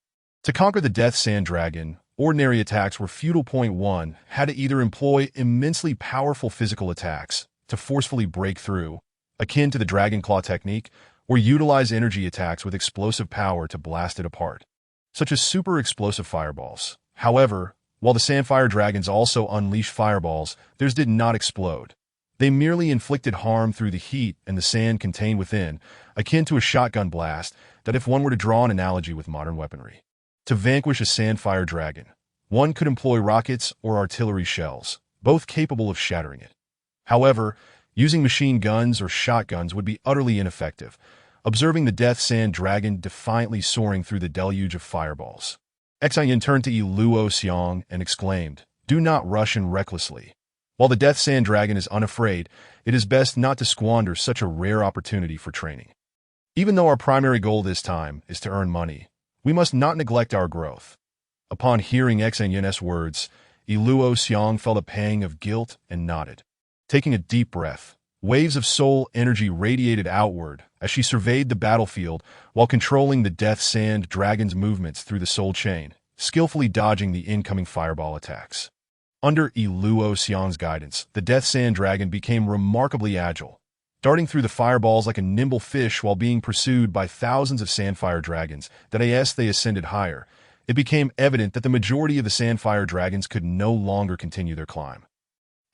To conquer the death sand dragon, ordinary attacks were futile. 1 had to either employ immensely powerful physical attacks to forcefully break through, akin to the dragon claw technique, or utilize energy attacks with explosive power to blast it apart, such as super explosive fireballs. However, while the sandfire dragons also unleashed fireballs, theirs did not explode. They merely inflicted harm through the heat and the sand contained within, akin to a shotgun blast that if one were to draw an analogy with modern weaponry. To vanquish a sandfire dragon, one could employ rockets or artillery shells, both capable of shattering it. However, using machine guns or shotguns would be utterly ineffective, observing the death sand dragon defiantly soaring through the deluge of fireballs. Xin Yun turned to Luo Xiong and exclaimed, "Do not rush in recklessly. While the death sand dragon is unafraid, it is best not to squander such a rare opportunity for training. Even though our primary goal this time is to earn money, we must not neglect our growth." Upon hearing Xin Yun's words, Luo Xiong felt a pang of guilt and nodded. Taking a deep breath, waves of soul energy radiated outward as she surveyed the battlefield while controlling the death sand dragon's movements through the soul chain, skillfully dodging the incoming fireball attacks. Under Luo Xiong's guidance, the death sand dragon became remarkably agile, darting through the fireballs like a nimble fish while being pursued by thousands of sandfire dragons. That as they ascended higher, it became evident that the majority of the sandfire dragons could no longer continue their climb.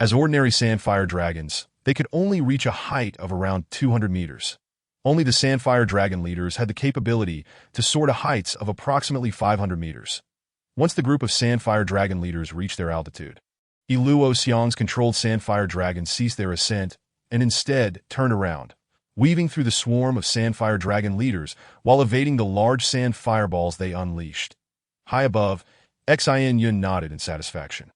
As ordinary sandfire dragons, they could only reach a height of around 200 meters. Only the sandfire dragon leaders had the capability to soar to heights of approximately 500 meters. Once the group of sandfire dragon leaders reached their altitude, Luo Xiong's controlled sandfire dragons ceased their ascent and instead turned around, weaving through the swarm of sandfire dragon leaders while evading the large sand fireballs they unleashed. High above, Xin Yun nodded in satisfaction.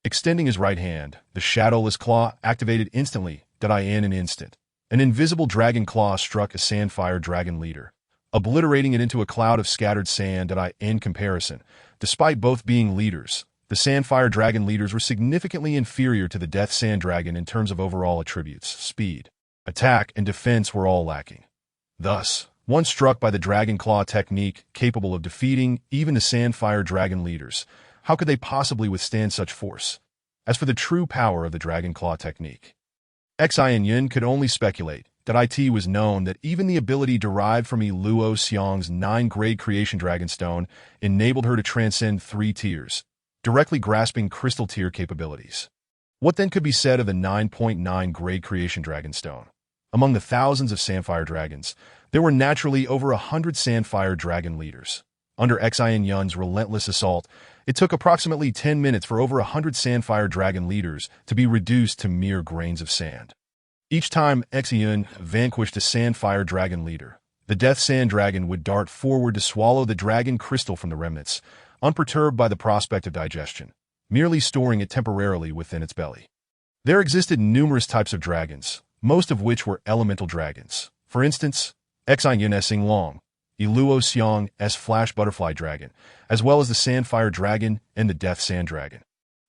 Extending his right hand, the shadowless claw activated instantly. In an instant, an invisible dragon claw struck a sandfire dragon leader, obliterating it into a cloud of scattered sand. In comparison, despite both being leaders, the sandfire dragon leaders were significantly inferior to the death sand dragon in terms of overall attributes. Speed, attack, and defense were all lacking. Thus, one struck by the dragon claw technique capable of defeating even the sandfire dragon leaders. How could they possibly withstand such force? As for the true power of the dragon claw technique, Xin Yun could only speculate. It was known that even the ability derived from Luo Xiong's 9-grade creation dragonstone enabled her to transcend 3 tiers, directly grasping crystal tier capabilities. What then could be said of the 9.9 grade creation dragonstone? Among the thousands of sandfire dragons, there were naturally over 100 sandfire dragon leaders. Under Xin Yun's relentless assault, it took approximately 10 minutes for over 100 sandfire dragon leaders to be reduced to mere grains of sand. Each time Xin Yun vanquished a sandfire dragon leader, The Death Sand Dragon would dart forward to swallow the dragon crystal from the remnants, unperturbed by the prospect of digestion, merely storing it temporarily within its belly. There existed numerous types of dragons, most of which were elemental dragons. For instance, Xin Yun S. Long, Iluo Xiang S. Flash Butterfly Dragon, as well as the Sandfire Dragon and the Death Sand Dragon,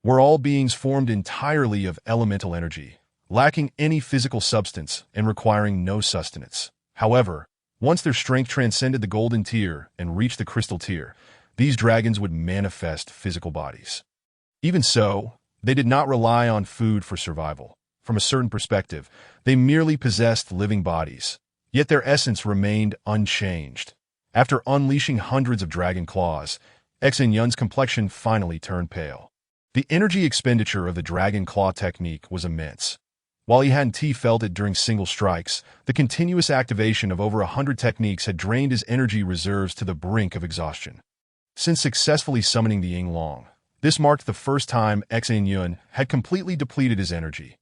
were all beings formed entirely of elemental energy, lacking any physical substance and requiring no sustenance. However, once their strength transcended the golden tier and reached the crystal tier, these dragons would manifest physical bodies. Even so, they did not rely on food for survival. From a certain perspective, they merely possessed living bodies, yet their essence remained unchanged. After unleashing hundreds of dragon claws, Xin Yun's complexion finally turned pale. The energy expenditure of the dragon claw technique was immense. While he hadn't felt it during single strikes, the continuous activation of over 100 techniques had drained his energy reserves to the brink of exhaustion. Since successfully summoning the Yinglong, this marked the first time Xin Yun had completely depleted his energy.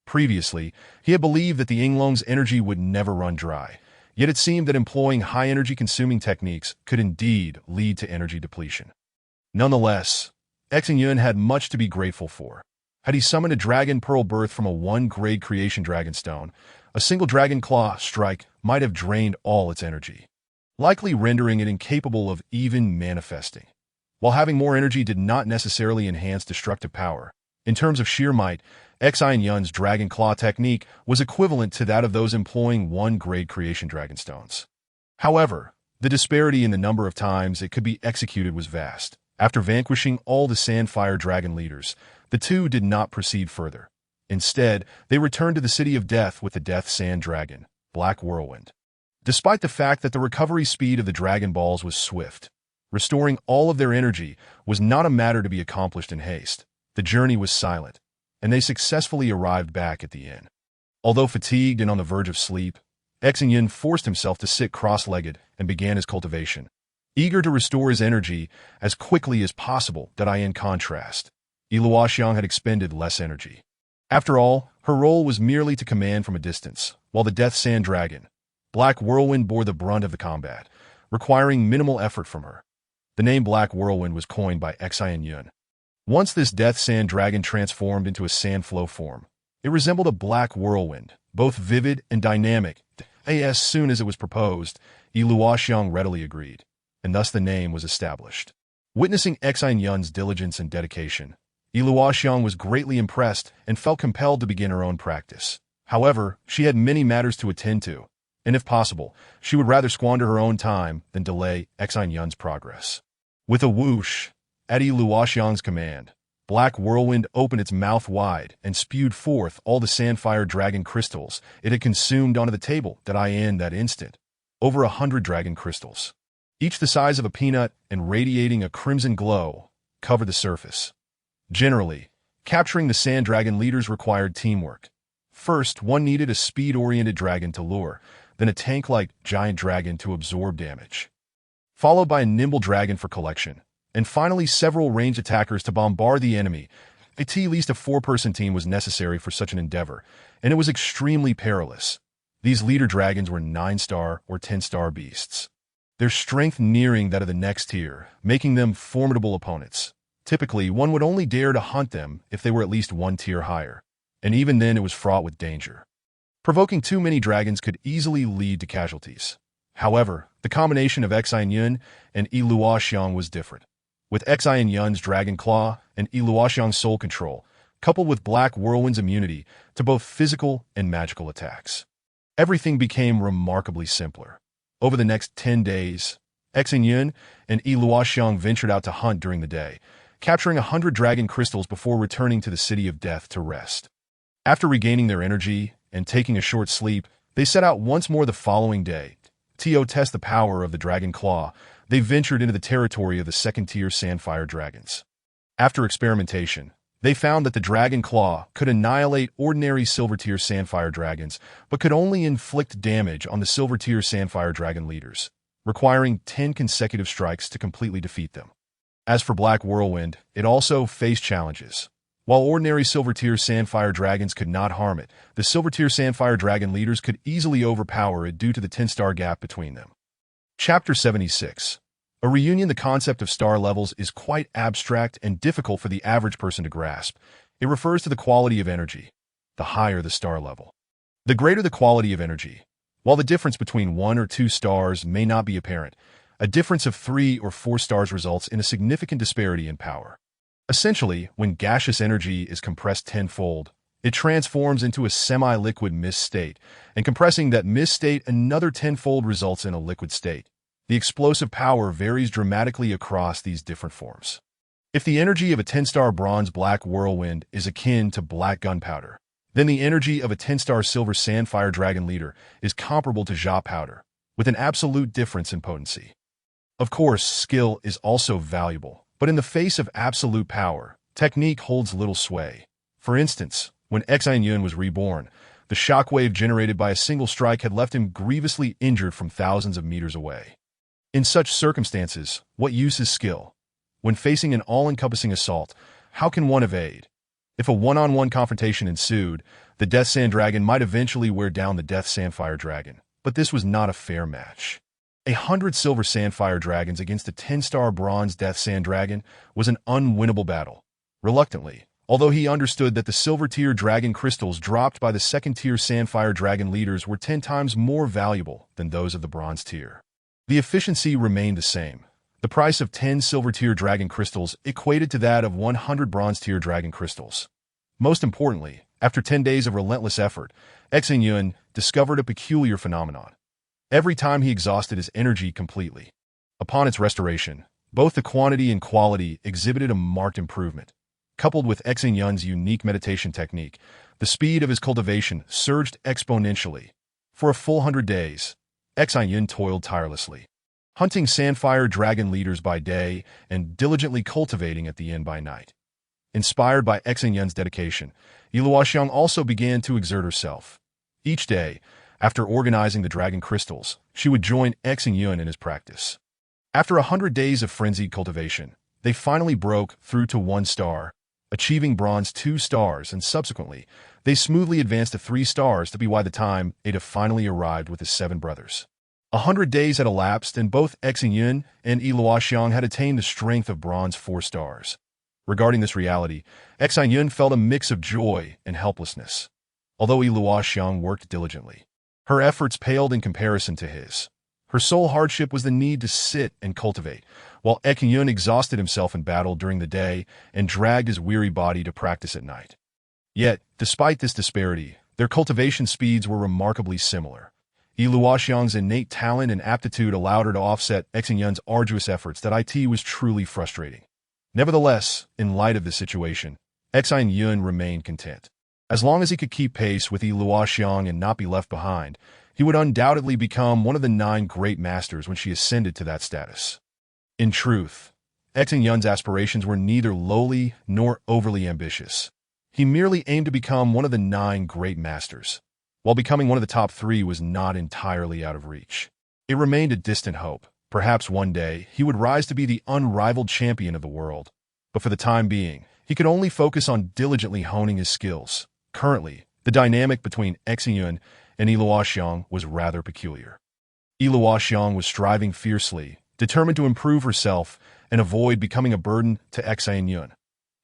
Previously, he had believed that the Yinglong's energy would never run dry, yet it seemed that employing high-energy consuming techniques could indeed lead to energy depletion. Nonetheless, Xin Yun had much to be grateful for. Had he summoned a Dragon Pearl birth from a 1-grade creation dragonstone, a single dragon claw strike might have drained all its energy, likely rendering it incapable of even manifesting. While having more energy did not necessarily enhance destructive power, in terms of sheer might, Xin Yun's Dragon Claw technique was equivalent to that of those employing 1-grade creation dragonstones. However, the disparity in the number of times it could be executed was vast. After vanquishing all the Sandfire Dragon leaders, the two did not proceed further. Instead, they returned to the City of Death with the Death Sand Dragon, Black Whirlwind. Despite the fact that the recovery speed of the Dragon Balls was swift, restoring all of their energy was not a matter to be accomplished in haste. The journey was silent, and they successfully arrived back at the inn. Although fatigued and on the verge of sleep, Xin Yun forced himself to sit cross-legged and began his cultivation, eager to restore his energy as quickly as possible. In contrast, Iluo Xiang had expended less energy. After all, her role was merely to command from a distance, while the Death Sand Dragon, Black Whirlwind, bore the brunt of the combat, requiring minimal effort from her. The name Black Whirlwind was coined by Xin Yun. Once this Death Sand Dragon transformed into a sand flow form, it resembled a black whirlwind, both vivid and dynamic. As soon as it was proposed, Iluo Xiang readily agreed, and thus the name was established. Witnessing Xin Yun's diligence and dedication, Iluo Xiang was greatly impressed and felt compelled to begin her own practice. However, she had many matters to attend to, and if possible, she would rather squander her own time than delay Xin Yun's progress. With a whoosh, at Iluo Xiang's command, Black Whirlwind opened its mouth wide and spewed forth all the Sandfire Dragon crystals it had consumed onto the table. In that instant, over 100 dragon crystals, each the size of a peanut and radiating a crimson glow, covered the surface. Generally, capturing the Sand Dragon leaders required teamwork. First, one needed a speed-oriented dragon to lure, then a tank-like giant dragon to absorb damage, followed by a nimble dragon for collection, and finally several ranged attackers to bombard the enemy. At least a 4-person team was necessary for such an endeavor, and it was extremely perilous. These leader dragons were 9-star or 10-star beasts, their strength nearing that of the next tier, making them formidable opponents. Typically, one would only dare to hunt them if they were at least 1 tier higher, and even then it was fraught with danger. Provoking too many dragons could easily lead to casualties. However, the combination of Xin Yun and Iluo Xiang was different. With Xin Yun's Dragon Claw and Iluo Xiang's Soul Control, coupled with Black Whirlwind's immunity to both physical and magical attacks, everything became remarkably simpler. Over the next 10 days, Xin Yun and Iluo Xiang ventured out to hunt during the day, capturing 100 dragon crystals before returning to the City of Death to rest. After regaining their energy and taking a short sleep, they set out once more the following day. To test the power of the Dragon Claw, they ventured into the territory of the second-tier Sandfire Dragons. After experimentation, they found that the Dragon Claw could annihilate ordinary Silver-tier Sandfire Dragons, but could only inflict damage on the Silver-tier Sandfire Dragon leaders, requiring 10 consecutive strikes to completely defeat them. As for Black Whirlwind, it also faced challenges. While ordinary silver-tier Sandfire dragons could not harm it, the silver-tier Sandfire dragon leaders could easily overpower it due to the 10-star gap between them. Chapter 76. A reunion. The concept of star levels is quite abstract and difficult for the average person to grasp. It refers to the quality of energy. The higher the star level, the greater the quality of energy. While the difference between 1 or 2 stars may not be apparent, a difference of 3 or 4 stars results in a significant disparity in power. Essentially, when gaseous energy is compressed tenfold, it transforms into a semi-liquid mist state, and compressing that mist state another tenfold results in a liquid state. The explosive power varies dramatically across these different forms. If the energy of a 10-star bronze black whirlwind is akin to black gunpowder, then the energy of a 10-star silver Sandfire dragon leader is comparable to Ja powder, with an absolute difference in potency. Of course, skill is also valuable. But in the face of absolute power, technique holds little sway. For instance, when Xin Yun was reborn, the shockwave generated by a single strike had left him grievously injured from thousands of meters away. In such circumstances, what use is skill? When facing an all-encompassing assault, how can one evade? If a one-on-one confrontation ensued, the Death Sand Dragon might eventually wear down the Death Sandfire Dragon, but this was not a fair match. 100 silver Sandfire dragons against a 10-star bronze Death Sand Dragon was an unwinnable battle. Reluctantly, although he understood that the silver-tier dragon crystals dropped by the second-tier Sandfire dragon leaders were 10 times more valuable than those of the bronze tier. The efficiency remained the same. The price of 10 silver-tier dragon crystals equated to that of 100 bronze-tier dragon crystals. Most importantly, after 10 days of relentless effort, Xin Yun discovered a peculiar phenomenon. Every time he exhausted his energy completely, upon its restoration, both the quantity and quality exhibited a marked improvement. Coupled with Xin Yun's unique meditation technique, the speed of his cultivation surged exponentially. For a full 100 days, Xin Yun toiled tirelessly, hunting Sandfire dragon leaders by day and diligently cultivating at the end by night. Inspired by Xin Yun's dedication, Yiluoxiang also began to exert herself. Each day, after organizing the dragon crystals, she would join Xin Yun in his practice. After 100 days of frenzied cultivation, they finally broke through to 1 star, achieving bronze 2 stars, and subsequently, they smoothly advanced to 3 stars to be by the time Ada finally arrived with his 7 brothers. 100 days had elapsed, and both Xin Yun and Yiluoxiang had attained the strength of bronze 4 stars. Regarding this reality, Xin Yun felt a mix of joy and helplessness. Although Yiluoxiang worked diligently, her efforts paled in comparison to his. Her sole hardship was the need to sit and cultivate, while Xin Yun exhausted himself in battle during the day and dragged his weary body to practice at night. Yet, despite this disparity, their cultivation speeds were remarkably similar. Yiluoxiang's innate talent and aptitude allowed her to offset Xin Yun's arduous efforts. That it was truly frustrating. Nevertheless, in light of this situation, Xin Yun remained content. As long as he could keep pace with Yiluoxiang and not be left behind, he would undoubtedly become one of the 9 great masters when she ascended to that status. In truth, Xin Yun's aspirations were neither lowly nor overly ambitious. He merely aimed to become one of the 9 great masters. While becoming one of the top 3 was not entirely out of reach, it remained a distant hope. Perhaps one day he would rise to be the unrivaled champion of the world. But for the time being, he could only focus on diligently honing his skills. Currently, the dynamic between Xin Yun and Yiluoxiang was rather peculiar. Yiluoxiang was striving fiercely, determined to improve herself and avoid becoming a burden to Xin Yun.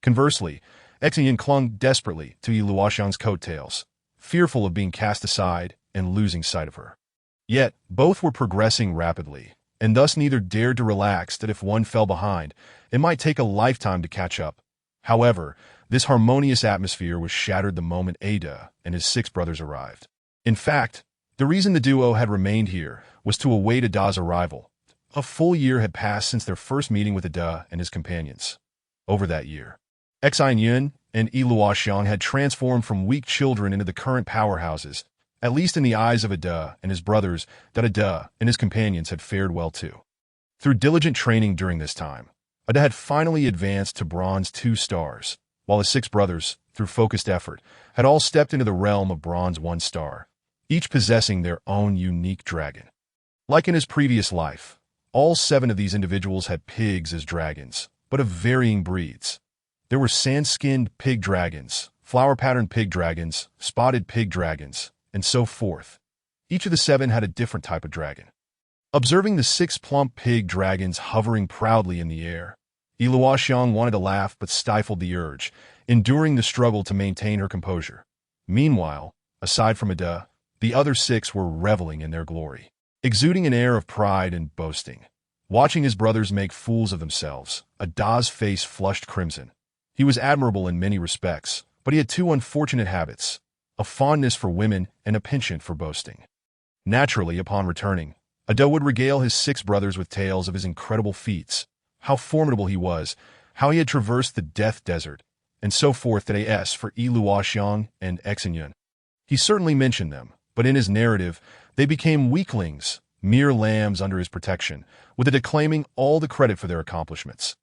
Conversely, Xin Yun clung desperately to Yiluoxiang's coattails, fearful of being cast aside and losing sight of her. Yet, both were progressing rapidly, and thus neither dared to relax that if one fell behind, it might take a lifetime to catch up. However, this harmonious atmosphere was shattered the moment Ada and his 6 brothers arrived. In fact, the reason the duo had remained here was to await Ada's arrival. A full year had passed since their first meeting with Ada and his companions. Over that year, Xin Yun and Yiluoxiang had transformed from weak children into the current powerhouses, at least in the eyes of Ada and his brothers. That Ada and his companions had fared well too. Through diligent training during this time, Ada had finally advanced to bronze 2 stars, while his 6 brothers, through focused effort, had all stepped into the realm of bronze 1 star, each possessing their own unique dragon. Like in his previous life, all 7 of these individuals had pigs as dragons, but of varying breeds. There were sand-skinned pig dragons, flower-patterned pig dragons, spotted pig dragons, and so forth. Each of the 7 had a different type of dragon. Observing the 6 plump pig dragons hovering proudly in the air, Luoxiang wanted to laugh but stifled the urge, enduring the struggle to maintain her composure. Meanwhile, aside from Ada, the other 6 were reveling in their glory, exuding an air of pride and boasting. Watching his brothers make fools of themselves, Ada's face flushed crimson. He was admirable in many respects, but he had 2 unfortunate habits: a fondness for women and a penchant for boasting. Naturally, upon returning, Ada would regale his 6 brothers with tales of his incredible feats, how formidable he was, how he had traversed the Death Desert, and so forth to as for Luoxiang and Xin Yun. He certainly mentioned them, but in his narrative, they became weaklings, mere lambs under his protection, with Ada claiming all the credit for their accomplishments.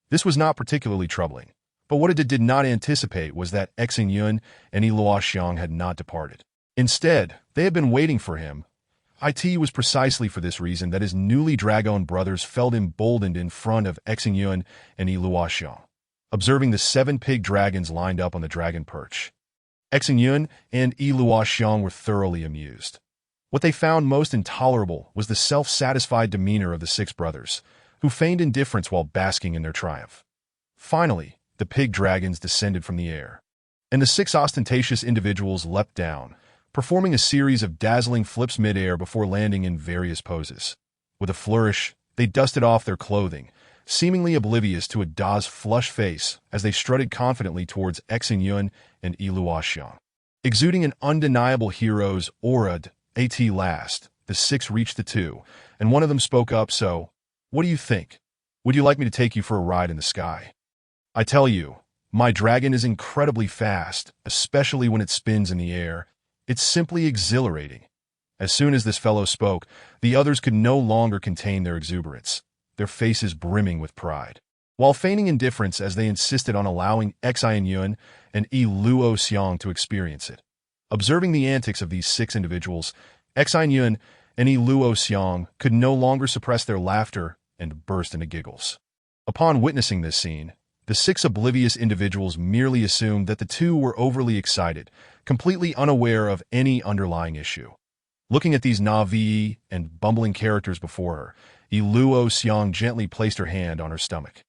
This was not particularly troubling, but what Ada did not anticipate was that Xin Yun and Luoxiang had not departed. Instead, they had been waiting for him. It was precisely for this reason that his newly dragon brothers felt emboldened in front of Xin Yun and Luoxiang, observing the 7 pig dragons lined up on the dragon perch. Xin Yun and Luoxiang were thoroughly amused. What they found most intolerable was the self-satisfied demeanor of the 6 brothers, who feigned indifference while basking in their triumph. Finally, the pig dragons descended from the air, and the 6 ostentatious individuals leapt down, performing a series of dazzling flips mid-air before landing in various poses. With a flourish, they dusted off their clothing, seemingly oblivious to Ada's flushed face as they strutted confidently towards Xin Yun and Luoxiang. Exuding an undeniable hero's aura at last, the 6 reached the 2, and one of them spoke up. "So, what do you think? Would you like me to take you for a ride in the sky? I tell you, my dragon is incredibly fast, especially when it spins in the air. It's simply exhilarating." As soon as this fellow spoke, the others could no longer contain their exuberance, their faces brimming with pride, while feigning indifference as they insisted on allowing Xin Yun and Luoxiang to experience it. Observing the antics of these 6 individuals, Xin Yun and Luoxiang could no longer suppress their laughter and burst into giggles. Upon witnessing this scene, the 6 oblivious individuals merely assumed that the 2 were overly excited, completely unaware of any underlying issue. Looking at these naive and bumbling characters before her, Luoxiang gently placed her hand on her stomach.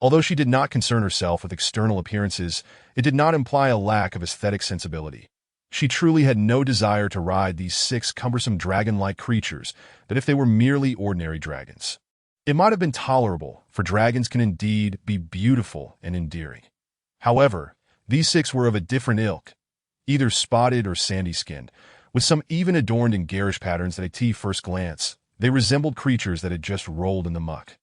Although she did not concern herself with external appearances, it did not imply a lack of aesthetic sensibility. She truly had no desire to ride these 6 cumbersome dragon-like creatures that if they were merely ordinary dragons. It might have been tolerable, for dragons can indeed be beautiful and endearing. However, these 6 were of a different ilk, either spotted or sandy-skinned, with some even adorned in garish patterns that at first glance, they resembled creatures that had just rolled in the muck.